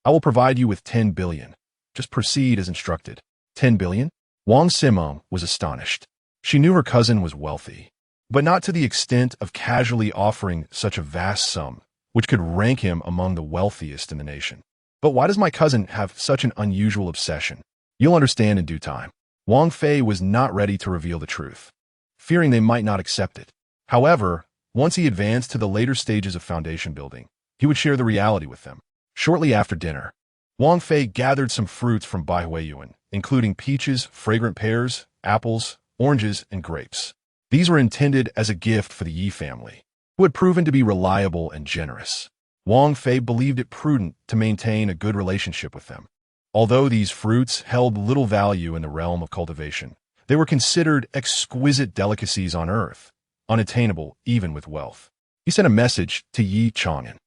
I will provide you with 10 billion. Just proceed as instructed." 10 billion? Wang Simeng was astonished. She knew her cousin was wealthy, but not to the extent of casually offering such a vast sum, which could rank him among the wealthiest in the nation. "But why does my cousin have such an unusual obsession?" "You'll understand in due time." Wang Fei was not ready to reveal the truth, fearing they might not accept it. However, once he advanced to the later stages of foundation building, he would share the reality with them. Shortly after dinner, Wang Fei gathered some fruits from Baihuiyuan, including peaches, fragrant pears, apples, oranges, and grapes. These were intended as a gift for the Yi family, who had proven to be reliable and generous. Wang Fei believed it prudent to maintain a good relationship with them. Although these fruits held little value in the realm of cultivation, they were considered exquisite delicacies on earth, unattainable even with wealth. He sent a message to Yi Chang'an,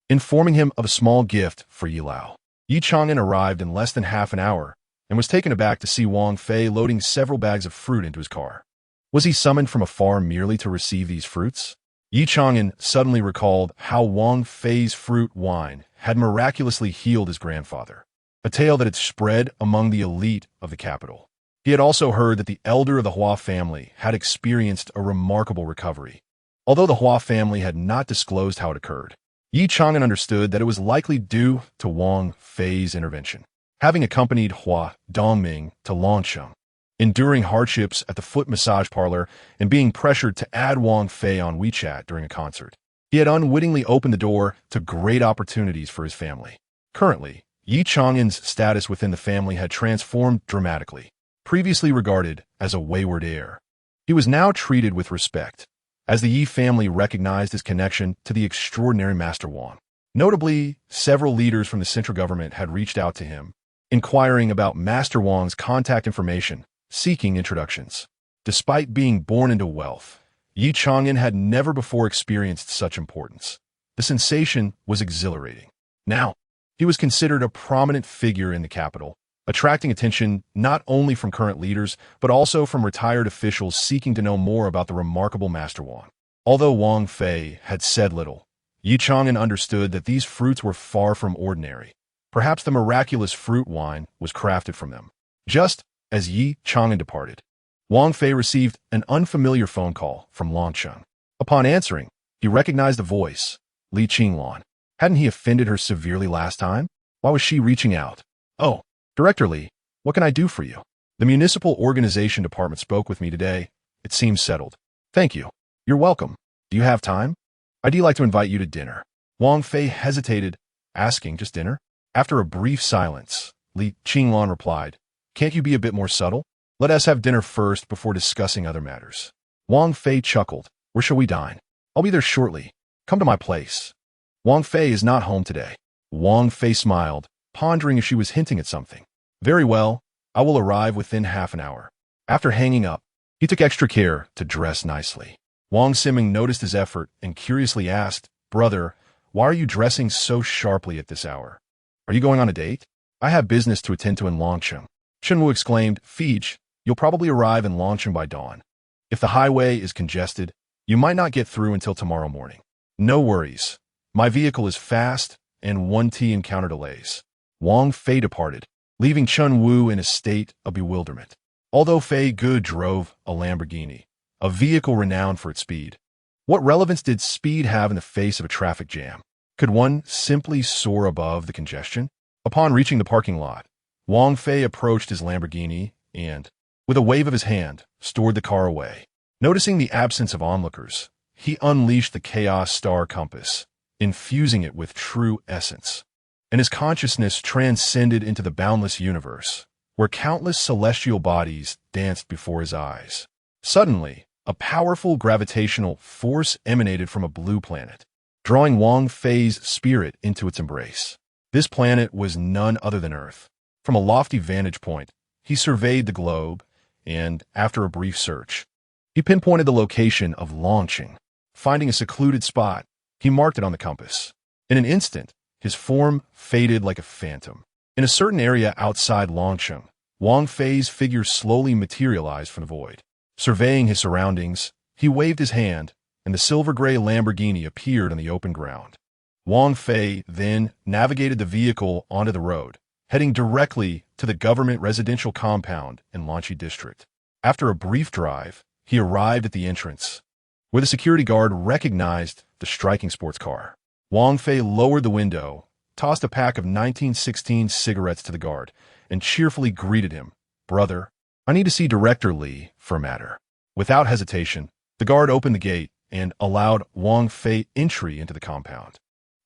informing him of a small gift for Yi Lao. Yi Chang'an arrived in less than half an hour and was taken aback to see Wang Fei loading several bags of fruit into his car. Was he summoned from afar merely to receive these fruits? Yi Chang'an suddenly recalled how Wang Fei's fruit wine had miraculously healed his grandfather, a tale that had spread among the elite of the capital. He had also heard that the elder of the Hua family had experienced a remarkable recovery. Although the Hua family had not disclosed how it occurred, Yi Chang'an understood that it was likely due to Wang Fei's intervention. Having accompanied Hua Dongming to Longcheng, enduring hardships at the foot massage parlor, and being pressured to add Wang Fei on WeChat during a concert, he had unwittingly opened the door to great opportunities for his family. Currently, Yi Chang'an's status within the family had transformed dramatically. Previously regarded as a wayward heir, he was now treated with respect, as the Yi family recognized his connection to the extraordinary Master Wang. Notably, several leaders from the central government had reached out to him, inquiring about Master Wang's contact information, seeking introductions. Despite being born into wealth, Yi Chang'an had never before experienced such importance. The sensation was exhilarating. Now, he was considered a prominent figure in the capital, attracting attention not only from current leaders, but also from retired officials seeking to know more about the remarkable Master Wang. Although Wang Fei had said little, Yi Chang'an understood that these fruits were far from ordinary. Perhaps the miraculous fruit wine was crafted from them. Just as Yi Chang'an departed, Wang Fei received an unfamiliar phone call from Longcheng. Upon answering, he recognized the voice, Li Qinglan. Hadn't he offended her severely last time? Why was she reaching out? Oh, Director Li, what can I do for you? The municipal organization department spoke with me today. It seems settled. Thank you. You're welcome. Do you have time? I'd like to invite you to dinner. Wang Fei hesitated, asking, just dinner? After a brief silence, Li Qinglan replied, can't you be a bit more subtle? Let us have dinner first before discussing other matters. Wang Fei chuckled. Where shall we dine? I'll be there shortly. Come to my place. Wang Fei is not home today. Wang Fei smiled, pondering if she was hinting at something. Very well, I will arrive within half an hour. After hanging up, he took extra care to dress nicely. Wang Siming noticed his effort and curiously asked, Brother, why are you dressing so sharply at this hour? Are you going on a date? I have business to attend to in Longcheng. Shenwu exclaimed, Feej, you'll probably arrive in Longcheng by dawn. If the highway is congested, you might not get through until tomorrow morning. No worries. My vehicle is fast, and 1T encounter delays. Wang Fei departed, leaving Chun Wu in a state of bewilderment. Although Fei Gu drove a Lamborghini, a vehicle renowned for its speed, what relevance did speed have in the face of a traffic jam? Could one simply soar above the congestion? Upon reaching the parking lot, Wang Fei approached his Lamborghini and, with a wave of his hand, stored the car away. Noticing the absence of onlookers, he unleashed the Chaos Star Compass, infusing it with true essence. And his consciousness transcended into the boundless universe, where countless celestial bodies danced before his eyes. Suddenly, a powerful gravitational force emanated from a blue planet, drawing Wang Fei's spirit into its embrace. This planet was none other than Earth. From a lofty vantage point, he surveyed the globe, and, after a brief search, he pinpointed the location of Longcheng. Finding a secluded spot, he marked it on the compass. In an instant, his form faded like a phantom. In a certain area outside Longcheng, Wang Fei's figure slowly materialized from the void. Surveying his surroundings, he waved his hand, and the silver-gray Lamborghini appeared on the open ground. Wang Fei then navigated the vehicle onto the road, heading directly to the government residential compound in Lanchi District. After a brief drive, he arrived at the entrance, where the security guard recognized the striking sports car. Wang Fei lowered the window, tossed a pack of 1916 cigarettes to the guard, and cheerfully greeted him. Brother, I need to see Director Li for a matter. Without hesitation, the guard opened the gate and allowed Wang Fei entry into the compound.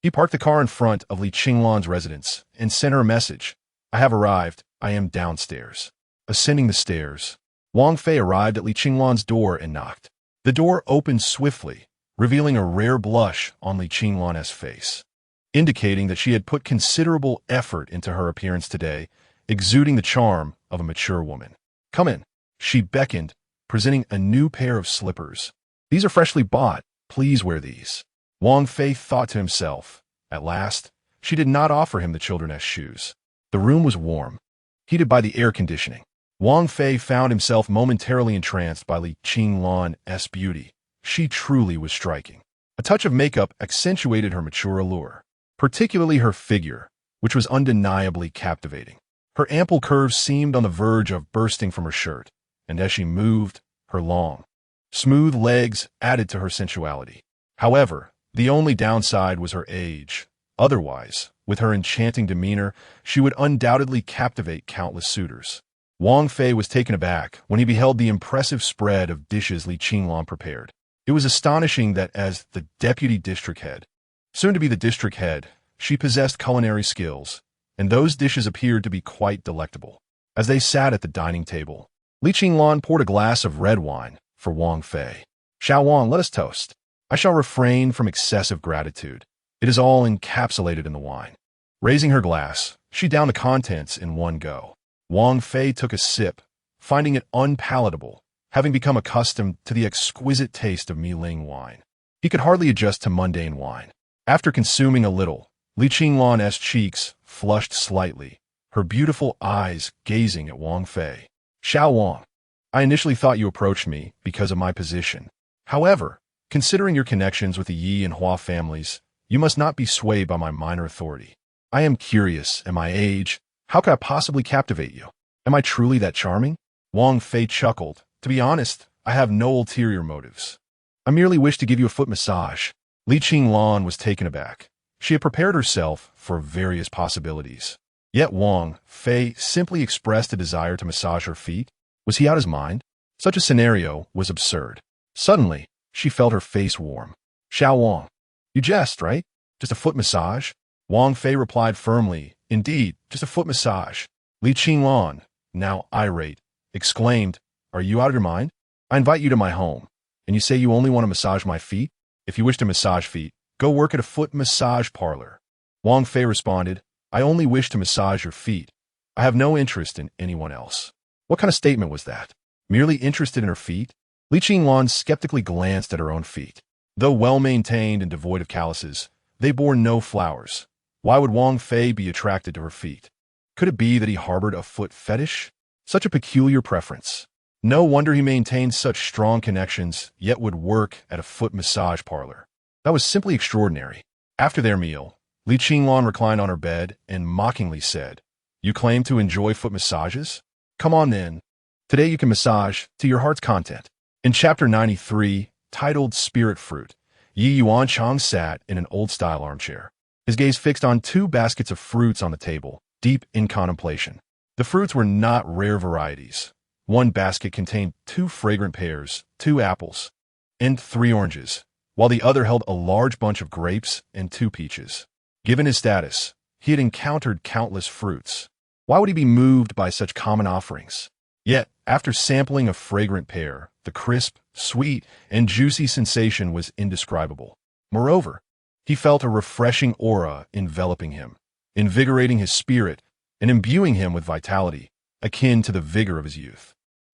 He parked the car in front of Li Qinglan's residence and sent her a message. I have arrived. I am downstairs. Ascending the stairs, Wang Fei arrived at Li Qinglan's door and knocked. The door opened swiftly, revealing a rare blush on Li Qinglan's face, indicating that she had put considerable effort into her appearance today, exuding the charm of a mature woman. Come in. She beckoned, presenting a new pair of slippers. These are freshly bought. Please wear these. Wang Fei thought to himself. At last, she did not offer him the children's shoes. The room was warm, heated by the air conditioning. Wang Fei found himself momentarily entranced by Li Qinglan's beauty. She truly was striking. A touch of makeup accentuated her mature allure, particularly her figure, which was undeniably captivating. Her ample curves seemed on the verge of bursting from her shirt, and as she moved, her long, smooth legs added to her sensuality. However, the only downside was her age. Otherwise, with her enchanting demeanor, she would undoubtedly captivate countless suitors. Wang Fei was taken aback when he beheld the impressive spread of dishes Li Qinglan prepared. It was astonishing that as the deputy district head, soon to be the district head, she possessed culinary skills, and those dishes appeared to be quite delectable. As they sat at the dining table, Li Qinglan poured a glass of red wine for Wang Fei. Xiao Wang, let us toast. I shall refrain from excessive gratitude. It is all encapsulated in the wine. Raising her glass, she downed the contents in one go. Wang Fei took a sip, finding it unpalatable, having become accustomed to the exquisite taste of Miling wine. He could hardly adjust to mundane wine. After consuming a little, Li Qinglan's cheeks flushed slightly, her beautiful eyes gazing at Wang Fei. Xiao Wang, I initially thought you approached me because of my position. However, considering your connections with the Yi and Hua families, you must not be swayed by my minor authority. I am curious, at my age, how could I possibly captivate you? Am I truly that charming? Wang Fei chuckled. To be honest, I have no ulterior motives. I merely wish to give you a foot massage. Li Qinglan was taken aback. She had prepared herself for various possibilities. Yet Wang Fei simply expressed a desire to massage her feet. Was he out his mind? Such a scenario was absurd. Suddenly, she felt her face warm. Xiao Wang, you jest, right? Just a foot massage? Wang Fei replied firmly, indeed, just a foot massage. Li Qinglan, now irate, exclaimed, are you out of your mind? I invite you to my home, and you say you only want to massage my feet? If you wish to massage feet, go work at a foot massage parlor. Wang Fei responded, I only wish to massage your feet. I have no interest in anyone else. What kind of statement was that? Merely interested in her feet? Li Qinglan skeptically glanced at her own feet. Though well-maintained and devoid of calluses, they bore no flowers. Why would Wang Fei be attracted to her feet? Could it be that he harbored a foot fetish? Such a peculiar preference. No wonder he maintained such strong connections, yet would work at a foot massage parlor. That was simply extraordinary. After their meal, Li Qinglan reclined on her bed and mockingly said, you claim to enjoy foot massages? Come on then. Today you can massage to your heart's content. In Chapter 93, titled Spirit Fruit, Yi Yuanchang sat in an old-style armchair, his gaze fixed on two baskets of fruits on the table, deep in contemplation. The fruits were not rare varieties. One basket contained 2 fragrant pears, 2 apples, and 3 oranges, while the other held a large bunch of grapes and 2 peaches. Given his status, he had encountered countless fruits. Why would he be moved by such common offerings? Yet, after sampling a fragrant pear, the crisp, sweet, and juicy sensation was indescribable. Moreover, he felt a refreshing aura enveloping him, invigorating his spirit and imbuing him with vitality, akin to the vigor of his youth.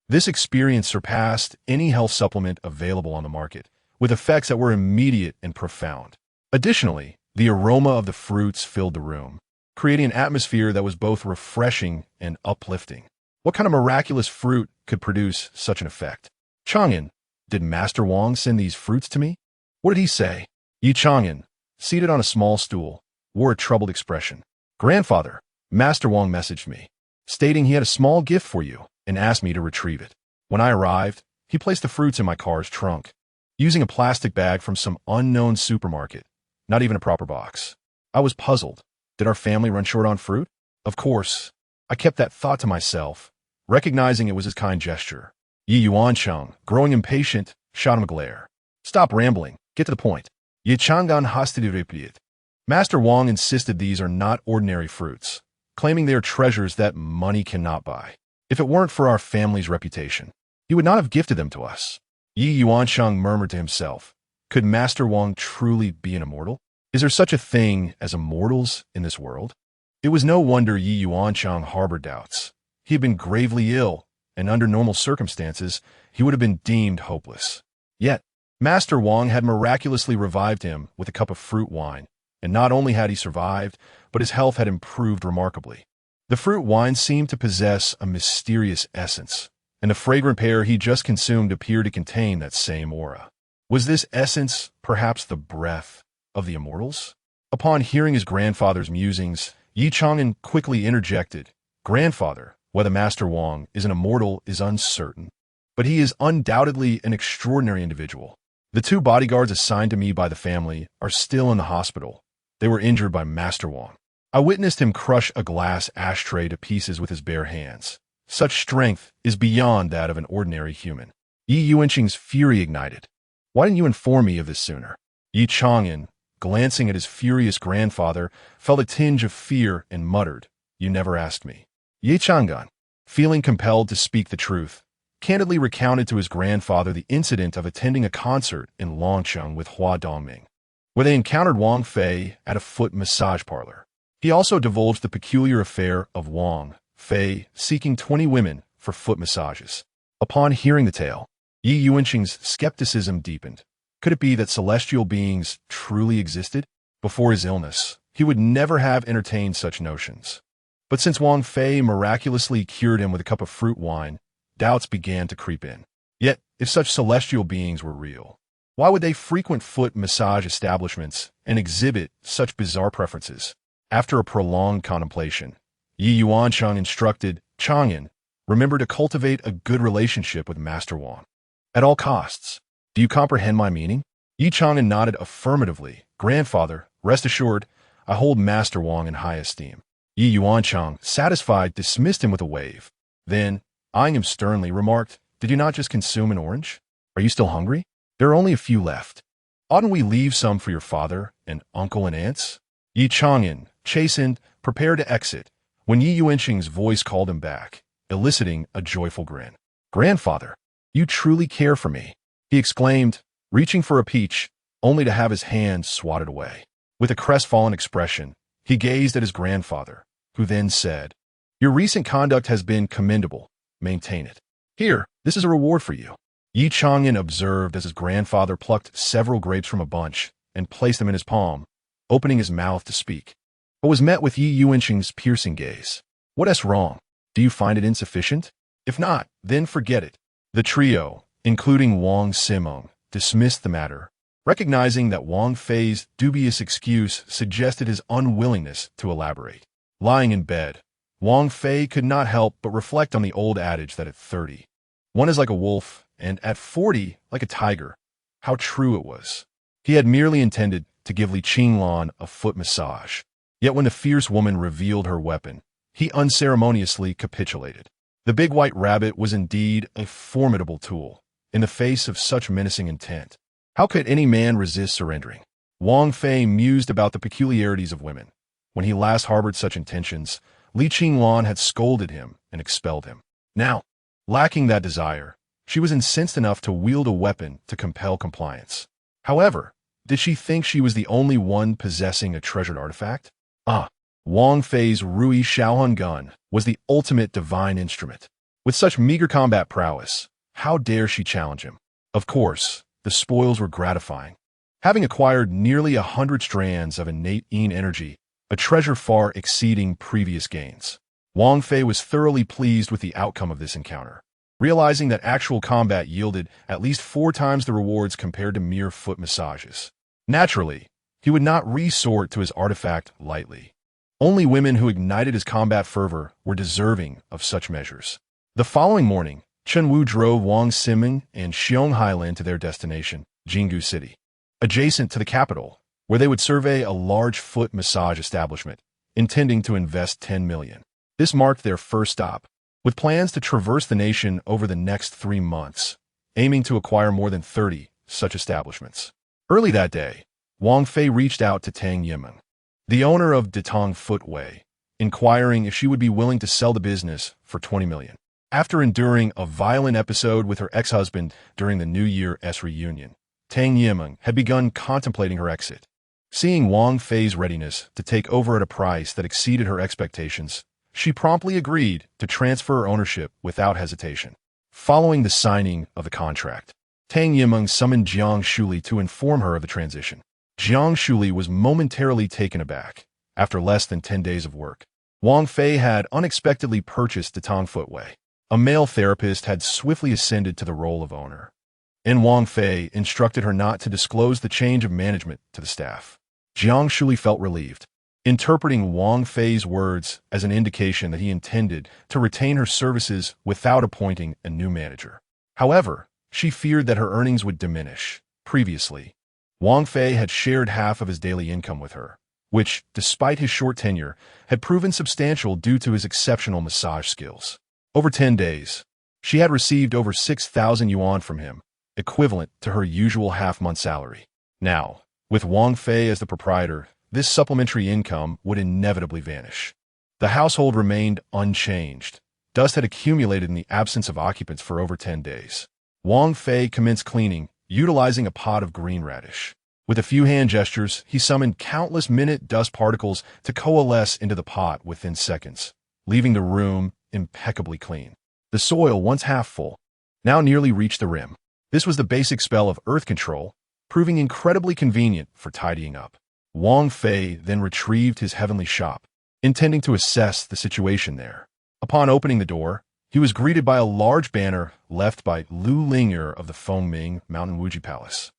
This experience surpassed any health supplement available on the market, with effects that were immediate and profound. Additionally, the aroma of the fruits filled the room, creating an atmosphere that was both refreshing and uplifting. What kind of miraculous fruit could produce such an effect? Chang'an, did Master Wang send these fruits to me? What did he say? Yi Chang'an, seated on a small stool, wore a troubled expression. Grandfather, Master Wang messaged me, stating he had a small gift for you and asked me to retrieve it. When I arrived, he placed the fruits in my car's trunk, using a plastic bag from some unknown supermarket, not even a proper box. I was puzzled. Did our family run short on fruit? Of course. I kept that thought to myself, recognizing it was his kind gesture. Yi Yuanchang, growing impatient, shot him a glare. Stop rambling. Get to the point. Yi Chang'an hastidurepliet. Master Wang insisted these are not ordinary fruits, claiming they are treasures that money cannot buy. If it weren't for our family's reputation, he would not have gifted them to us. Yi Yuanchang murmured to himself, could Master Wang truly be an immortal? Is there such a thing as immortals in this world? It was no wonder Yi Yuanchang harbored doubts. He had been gravely ill, and under normal circumstances, he would have been deemed hopeless. Yet, Master Wang had miraculously revived him with a cup of fruit wine, and not only had he survived, but his health had improved remarkably. The fruit wine seemed to possess a mysterious essence, and the fragrant pear he just consumed appeared to contain that same aura. Was this essence perhaps the breath of the immortals? Upon hearing his grandfather's musings, Yi Chang'an quickly interjected, Grandfather, whether Master Wang is an immortal is uncertain, but he is undoubtedly an extraordinary individual. The 2 bodyguards assigned to me by the family are still in the hospital. They were injured by Master Wang. I witnessed him crush a glass ashtray to pieces with his bare hands. Such strength is beyond that of an ordinary human. Yi Yuanchang's fury ignited. Why didn't you inform me of this sooner? Yi Chang'an, glancing at his furious grandfather, felt a tinge of fear and muttered, You never asked me. Yi Chang'an, feeling compelled to speak the truth, candidly recounted to his grandfather the incident of attending a concert in Longcheng with Hua Dongming, where they encountered Wang Fei at a foot massage parlor. He also divulged the peculiar affair of Wang Fei seeking 20 women for foot massages. Upon hearing the tale, Yi Yuanchang's skepticism deepened. Could it be that celestial beings truly existed? Before his illness, he would never have entertained such notions. But since Wang Fei miraculously cured him with a cup of fruit wine, doubts began to creep in. Yet, if such celestial beings were real, why would they frequent foot massage establishments and exhibit such bizarre preferences? After a prolonged contemplation, Yi Yuancheng instructed Chang'an, remember to cultivate a good relationship with Master Wang. At all costs. Do you comprehend my meaning? Yi Chang'an nodded affirmatively. Grandfather, rest assured, I hold Master Wang in high esteem. Yi Yuancheng, satisfied, dismissed him with a wave. Then, eyeing him sternly, remarked, did you not just consume an orange? Are you still hungry? There are only a few left. Oughtn't we leave some for your father and uncle and aunts? Yi Chang'an, chastened, prepared to exit, when Yi Yuancheng's voice called him back, eliciting a joyful grin. Grandfather, you truly care for me, he exclaimed, reaching for a peach, only to have his hand swatted away. With a crestfallen expression, he gazed at his grandfather, who then said, your recent conduct has been commendable. Maintain it. Here, this is a reward for you. Yi Chang'an observed as his grandfather plucked several grapes from a bunch and placed them in his palm, opening his mouth to speak, but was met with Yi Yuancheng's piercing gaze. What's wrong? Do you find it insufficient? If not, then forget it. The trio, including Wang Simeng, dismissed the matter, recognizing that Wang Fei's dubious excuse suggested his unwillingness to elaborate. Lying in bed, Wang Fei could not help but reflect on the old adage that at 30, one is like a wolf, and at 40, like a tiger. How true it was. He had merely intended to give Li Qinglan a foot massage. Yet when the fierce woman revealed her weapon, he unceremoniously capitulated. The big white rabbit was indeed a formidable tool, in the face of such menacing intent. How could any man resist surrendering? Wang Fei mused about the peculiarities of women. When he last harbored such intentions, Li Qinglan had scolded him and expelled him. Now, lacking that desire, she was incensed enough to wield a weapon to compel compliance. However, did she think she was the only one possessing a treasured artifact? Wang Fei's Rui Shaohun gun was the ultimate divine instrument. With such meager combat prowess, how dare she challenge him? Of course, the spoils were gratifying. Having acquired nearly 100 strands of innate yin energy, a treasure far exceeding previous gains, Wang Fei was thoroughly pleased with the outcome of this encounter, realizing that actual combat yielded at least 4 times the rewards compared to mere foot massages. Naturally, he would not resort to his artifact lightly. Only women who ignited his combat fervor were deserving of such measures. The following morning, Chen Wu drove Wang Simeng and Xiong Hailan to their destination, Jinggu City, adjacent to the capital, where they would survey a large foot massage establishment, intending to invest 10 million. This marked their first stop, with plans to traverse the nation over the next 3 months, aiming to acquire more than 30 such establishments. Early that day, Wang Fei reached out to Tang Yimeng, the owner of Datong Footway, inquiring if she would be willing to sell the business for 20 million. After enduring a violent episode with her ex-husband during the New Year's reunion, Tang Yimeng had begun contemplating her exit. Seeing Wang Fei's readiness to take over at a price that exceeded her expectations, she promptly agreed to transfer her ownership without hesitation. Following the signing of the contract, Tang Yimeng summoned Jiang Shuli to inform her of the transition. Jiang Shuli was momentarily taken aback. After less than 10 days of work, Wang Fei had unexpectedly purchased Datong Footway. A male therapist had swiftly ascended to the role of owner, and Wang Fei instructed her not to disclose the change of management to the staff. Jiang Shuli felt relieved, interpreting Wang Fei's words as an indication that he intended to retain her services without appointing a new manager. However, she feared that her earnings would diminish. Previously, Wang Fei had shared half of his daily income with her, which, despite his short tenure, had proven substantial due to his exceptional massage skills. Over 10 days, she had received over 6,000 yuan from him, equivalent to her usual half-month salary. Now, with Wang Fei as the proprietor, this supplementary income would inevitably vanish. The household remained unchanged. Dust had accumulated in the absence of occupants for over 10 days. Wang Fei commenced cleaning, utilizing a pot of green radish. With a few hand gestures, he summoned countless minute dust particles to coalesce into the pot within seconds, leaving the room impeccably clean. The soil, once half full, now nearly reached the rim. This was the basic spell of earth control, proving incredibly convenient for tidying up. Wang Fei then retrieved his heavenly shop, intending to assess the situation there. Upon opening the door, he was greeted by a large banner left by Lu Ling'er of the Fengming Mountain Wuji Palace.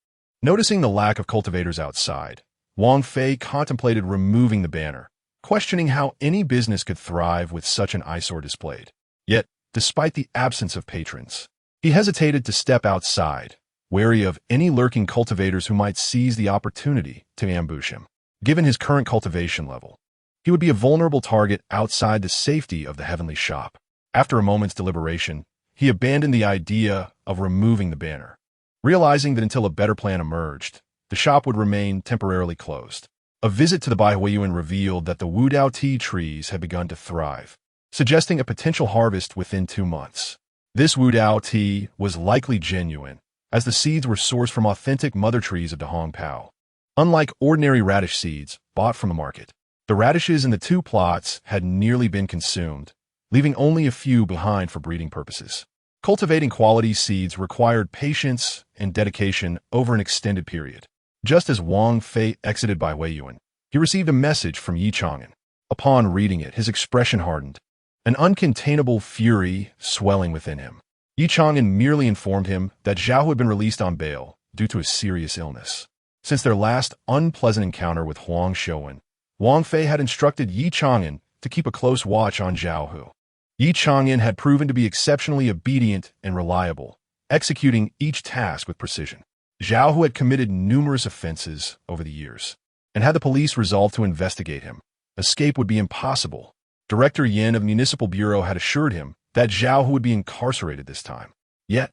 Noticing the lack of cultivators outside, Wang Fei contemplated removing the banner, questioning how any business could thrive with such an eyesore displayed. Yet, despite the absence of patrons, he hesitated to step outside, wary of any lurking cultivators who might seize the opportunity to ambush him. Given his current cultivation level, he would be a vulnerable target outside the safety of the heavenly shop. After a moment's deliberation, he abandoned the idea of removing the banner, realizing that until a better plan emerged, the shop would remain temporarily closed. A visit to the Baihuiyuan revealed that the Wudao tea trees had begun to thrive, suggesting a potential harvest within 2 months. This Wudao tea was likely genuine, as the seeds were sourced from authentic mother trees of Dahongpao. Unlike ordinary radish seeds bought from the market, the radishes in the 2 plots had nearly been consumed, leaving only a few behind for breeding purposes. Cultivating quality seeds required patience and dedication over an extended period. Just as Wang Fei exited Baihuiyuan, he received a message from Yi Chang'an. Upon reading it, his expression hardened, an uncontainable fury swelling within him. Yi Chang'an merely informed him that Zhao had been released on bail due to a serious illness. Since their last unpleasant encounter with Huang Shouwen, Wang Fei had instructed Yi Chang'an to keep a close watch on Zhao Hu. Yi Chang'an had proven to be exceptionally obedient and reliable, executing each task with precision. Zhao Hu had committed numerous offenses over the years, and had the police resolved to investigate him, escape would be impossible. Director Yin of the Municipal Bureau had assured him that Zhao Hu would be incarcerated this time. Yet,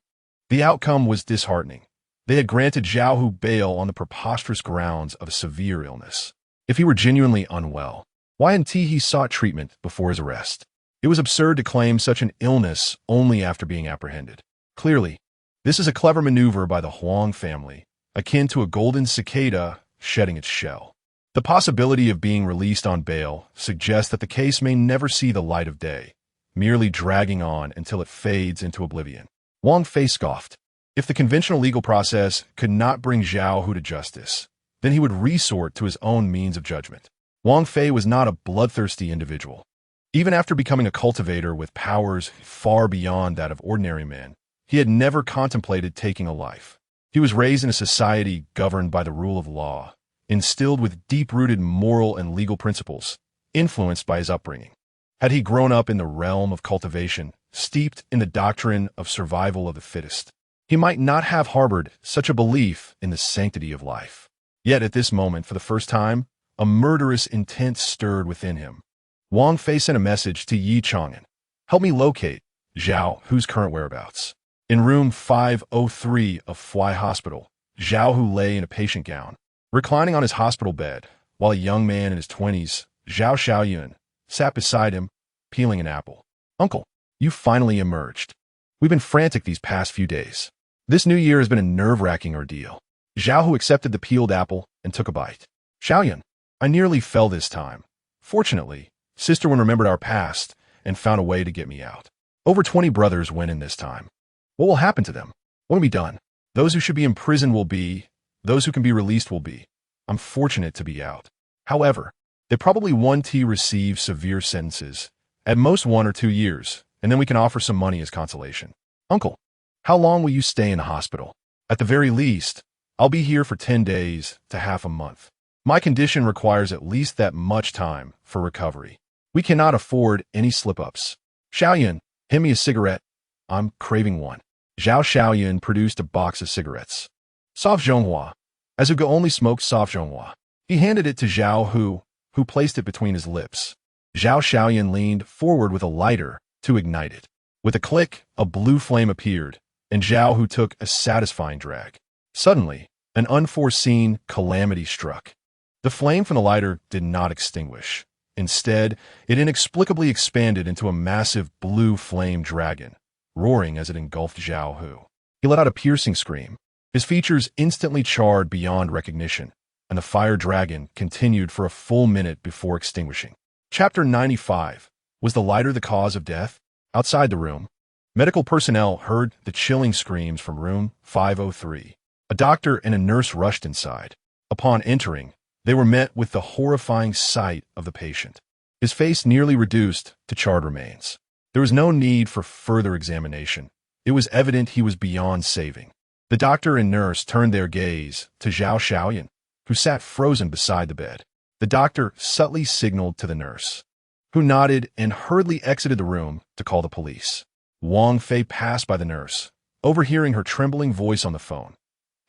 the outcome was disheartening. They had granted Zhao Hu bail on the preposterous grounds of a severe illness. If he were genuinely unwell, why hadn't he sought treatment before his arrest? It was absurd to claim such an illness only after being apprehended. Clearly, this is a clever maneuver by the Huang family, akin to a golden cicada shedding its shell. The possibility of being released on bail suggests that the case may never see the light of day, merely dragging on until it fades into oblivion. Wang Fei scoffed. If the conventional legal process could not bring Zhao Hu to justice, then he would resort to his own means of judgment. Wang Fei was not a bloodthirsty individual. Even after becoming a cultivator with powers far beyond that of ordinary men, he had never contemplated taking a life. He was raised in a society governed by the rule of law, instilled with deep-rooted moral and legal principles, influenced by his upbringing. Had he grown up in the realm of cultivation, steeped in the doctrine of survival of the fittest, he might not have harbored such a belief in the sanctity of life. Yet at this moment, for the first time, a murderous intent stirred within him. Wang Fei sent a message to Yi Chang'an. Help me locate Zhao Hu's current whereabouts. In room 503 of Fui Hospital, Zhao Hu lay in a patient gown, reclining on his hospital bed, while a young man in his 20s, Zhao Xiaoyun, sat beside him, peeling an apple. Uncle, you finally emerged. We've been frantic these past few days. This new year has been a nerve-wracking ordeal. Zhao Hu accepted the peeled apple and took a bite. Xiaoyun, I nearly fell this time. Fortunately, Sister Wen remembered our past and found a way to get me out. Over 20 brothers went in this time. What will happen to them? What will be done? Those who should be in prison will be, those who can be released will be. I'm fortunate to be out. However, they probably want to receive severe sentences, at most 1 or 2 years, and then we can offer some money as consolation. Uncle, how long will you stay in the hospital? At the very least, I'll be here for 10 days to half a month. My condition requires at least that much time for recovery. We cannot afford any slip-ups. Xiaoyun, hand me a cigarette. I'm craving one. Zhao Xiaoyun produced a box of cigarettes. Soft Zhonghua. As Uga only smoked soft Zhonghua. He handed it to Zhao Hu, who placed it between his lips. Zhao Xiaoyun leaned forward with a lighter to ignite it. With a click, a blue flame appeared, and Zhao Hu took a satisfying drag. Suddenly, an unforeseen calamity struck. The flame from the lighter did not extinguish. Instead, it inexplicably expanded into a massive blue flame dragon, roaring as it engulfed Zhao Hu. He let out a piercing scream. His features instantly charred beyond recognition, and the fire dragon continued for a full minute before extinguishing. Chapter 95. Was the lighter the cause of death? Outside the room, medical personnel heard the chilling screams from room 503. A doctor and a nurse rushed inside. Upon entering, they were met with the horrifying sight of the patient. his face nearly reduced to charred remains. There was no need for further examination. It was evident he was beyond saving. The doctor and nurse turned their gaze to Zhao Xiaoyan, who sat frozen beside the bed. The doctor subtly signaled to the nurse, who nodded and hurriedly exited the room to call the police. Wang Fei passed by the nurse, overhearing her trembling voice on the phone.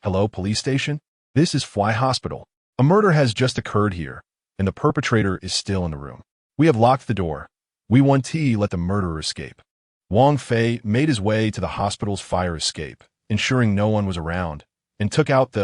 "Hello, police station? This is Fly Hospital. A murder has just occurred here, and the perpetrator is still in the room. We have locked the door. We want to let the murderer escape." Wang Fei made his way to the hospital's fire escape, ensuring no one was around, and took out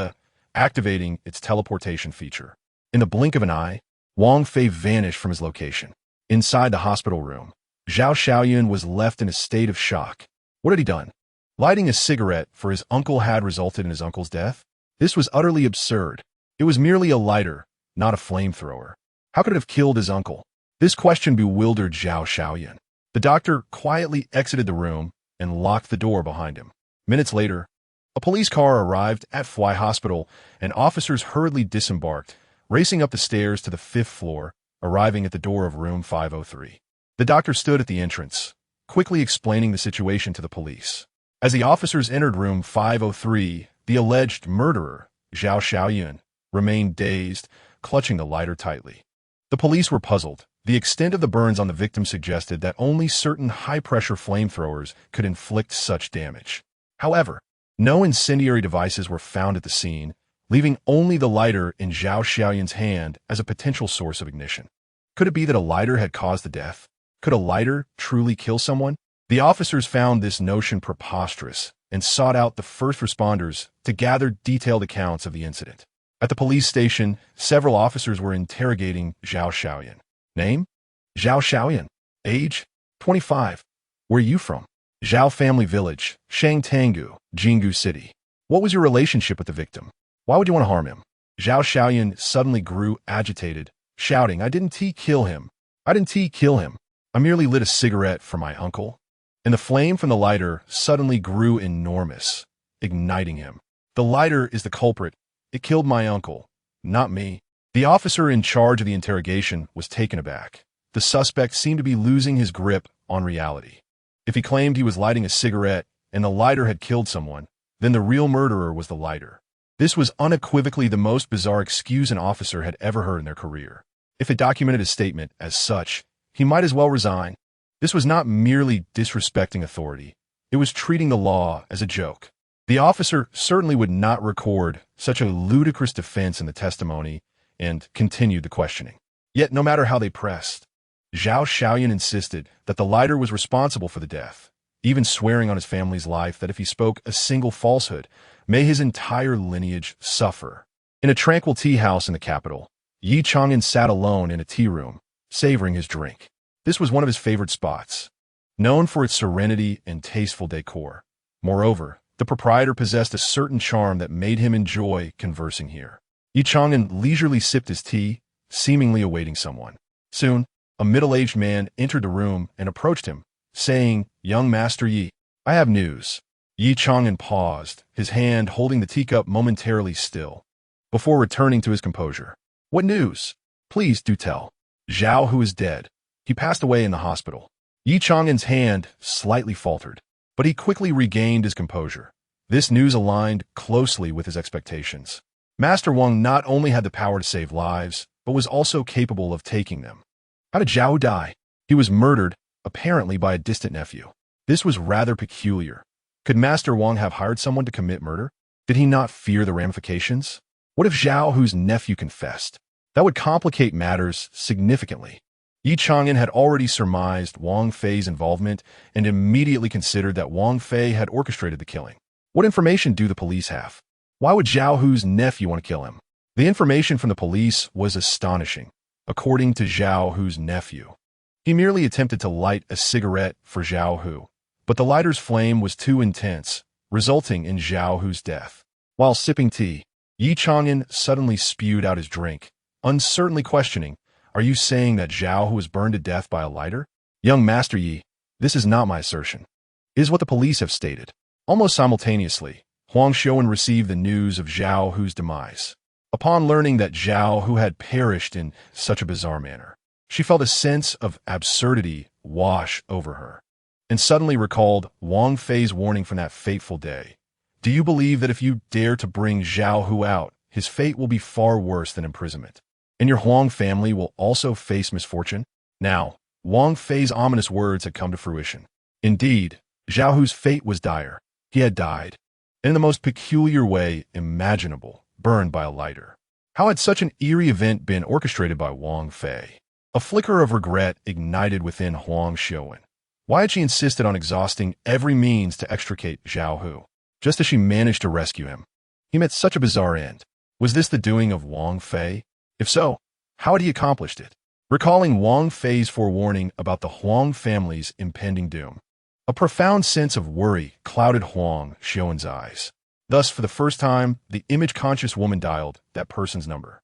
activating its teleportation feature. In the blink of an eye, Wang Fei vanished from his location. Inside the hospital room, Zhao Xiaoyun was left in a state of shock. What had he done? Lighting a cigarette for his uncle had resulted in his uncle's death? This was utterly absurd. It was merely a lighter, not a flamethrower. How could it have killed his uncle? This question bewildered Zhao Xiaoyun. The doctor quietly exited the room and locked the door behind him. Minutes later, a police car arrived at Fly Hospital, and officers hurriedly disembarked, racing up the stairs to the 5th floor, arriving at the door of room 503. The doctor stood at the entrance, quickly explaining the situation to the police. As the officers entered room 503, the alleged murderer, Zhao Xiaoyun, remained dazed, clutching the lighter tightly. The police were puzzled. The extent of the burns on the victim suggested that only certain high-pressure flamethrowers could inflict such damage. However, no incendiary devices were found at the scene, leaving only the lighter in Zhao Xiaoyun's hand as a potential source of ignition. Could it be that a lighter had caused the death? Could a lighter truly kill someone? The officers found this notion preposterous and sought out the first responders to gather detailed accounts of the incident. At the police station, several officers were interrogating Zhao Xiaoyun. Name? Zhao Xiaoyan. Age? 25. Where are you from? Zhao Family Village, Shangtangu, Jinggu City. What was your relationship with the victim? Why would you want to harm him? Zhao Xiaoyan suddenly grew agitated, shouting, I didn't kill him. I didn't kill him. I merely lit a cigarette for my uncle. And the flame from the lighter suddenly grew enormous, igniting him. The lighter is the culprit. It killed my uncle, not me. The officer in charge of the interrogation was taken aback. The suspect seemed to be losing his grip on reality. If he claimed he was lighting a cigarette and the lighter had killed someone, then the real murderer was the lighter. This was unequivocally the most bizarre excuse an officer had ever heard in their career. If it documented his statement as such, he might as well resign. This was not merely disrespecting authority. It was treating the law as a joke. The officer certainly would not record such a ludicrous defense in the testimony and continued the questioning. Yet no matter how they pressed, Zhao Xiaoyan insisted that the lighter was responsible for the death, even swearing on his family's life that if he spoke a single falsehood, may his entire lineage suffer. In a tranquil tea house in the capital, Yi Chang'an sat alone in a tea room, savoring his drink. This was one of his favorite spots, known for its serenity and tasteful decor. Moreover, the proprietor possessed a certain charm that made him enjoy conversing here. Yi Chang'an leisurely sipped his tea, seemingly awaiting someone. Soon, a middle-aged man entered the room and approached him, saying, Young Master Yi, I have news. Yi Chang'an paused, his hand holding the teacup momentarily still, before returning to his composure. What news? Please do tell. Zhao, who is dead. He passed away in the hospital. Yi Chang'an's hand slightly faltered, but he quickly regained his composure. This news aligned closely with his expectations. Master Wang not only had the power to save lives, but was also capable of taking them. How did Zhao die? He was murdered, apparently by a distant nephew. This was rather peculiar. Could Master Wang have hired someone to commit murder? Did he not fear the ramifications? What if Zhao, whose nephew, confessed? That would complicate matters significantly. Yi Chang'an had already surmised Wang Fei's involvement and immediately considered that Wang Fei had orchestrated the killing. What information do the police have? Why would Zhao Hu's nephew want to kill him? The information from the police was astonishing. According to Zhao Hu's nephew, he merely attempted to light a cigarette for Zhao Hu, but the lighter's flame was too intense, resulting in Zhao Hu's death. While sipping tea, Yi Chang'an suddenly spewed out his drink, uncertainly questioning, Are you saying that Zhao Hu was burned to death by a lighter? Young Master Yi, this is not my assertion. It is what the police have stated. Almost simultaneously, Huang Shouwen received the news of Zhao Hu's demise. Upon learning that Zhao Hu had perished in such a bizarre manner, She felt a sense of absurdity wash over her, and suddenly recalled Wang Fei's warning from that fateful day. Do you believe that if you dare to bring Zhao Hu out, his fate will be far worse than imprisonment, and your Huang family will also face misfortune? Now, Wang Fei's ominous words had come to fruition. Indeed, Zhao Hu's fate was dire. He had died, in the most peculiar way imaginable, burned by a lighter. How had such an eerie event been orchestrated by Wang Fei? A flicker of regret ignited within Huang Xiuwen. Why had she insisted on exhausting every means to extricate Zhao Hu, just as she managed to rescue him? He met such a bizarre end. Was this the doing of Wang Fei? If so, how had he accomplished it? Recalling Wang Fei's forewarning about the Huang family's impending doom, a profound sense of worry clouded Huang Xiuwen's eyes. Thus, for the first time, the image-conscious woman dialed that person's number.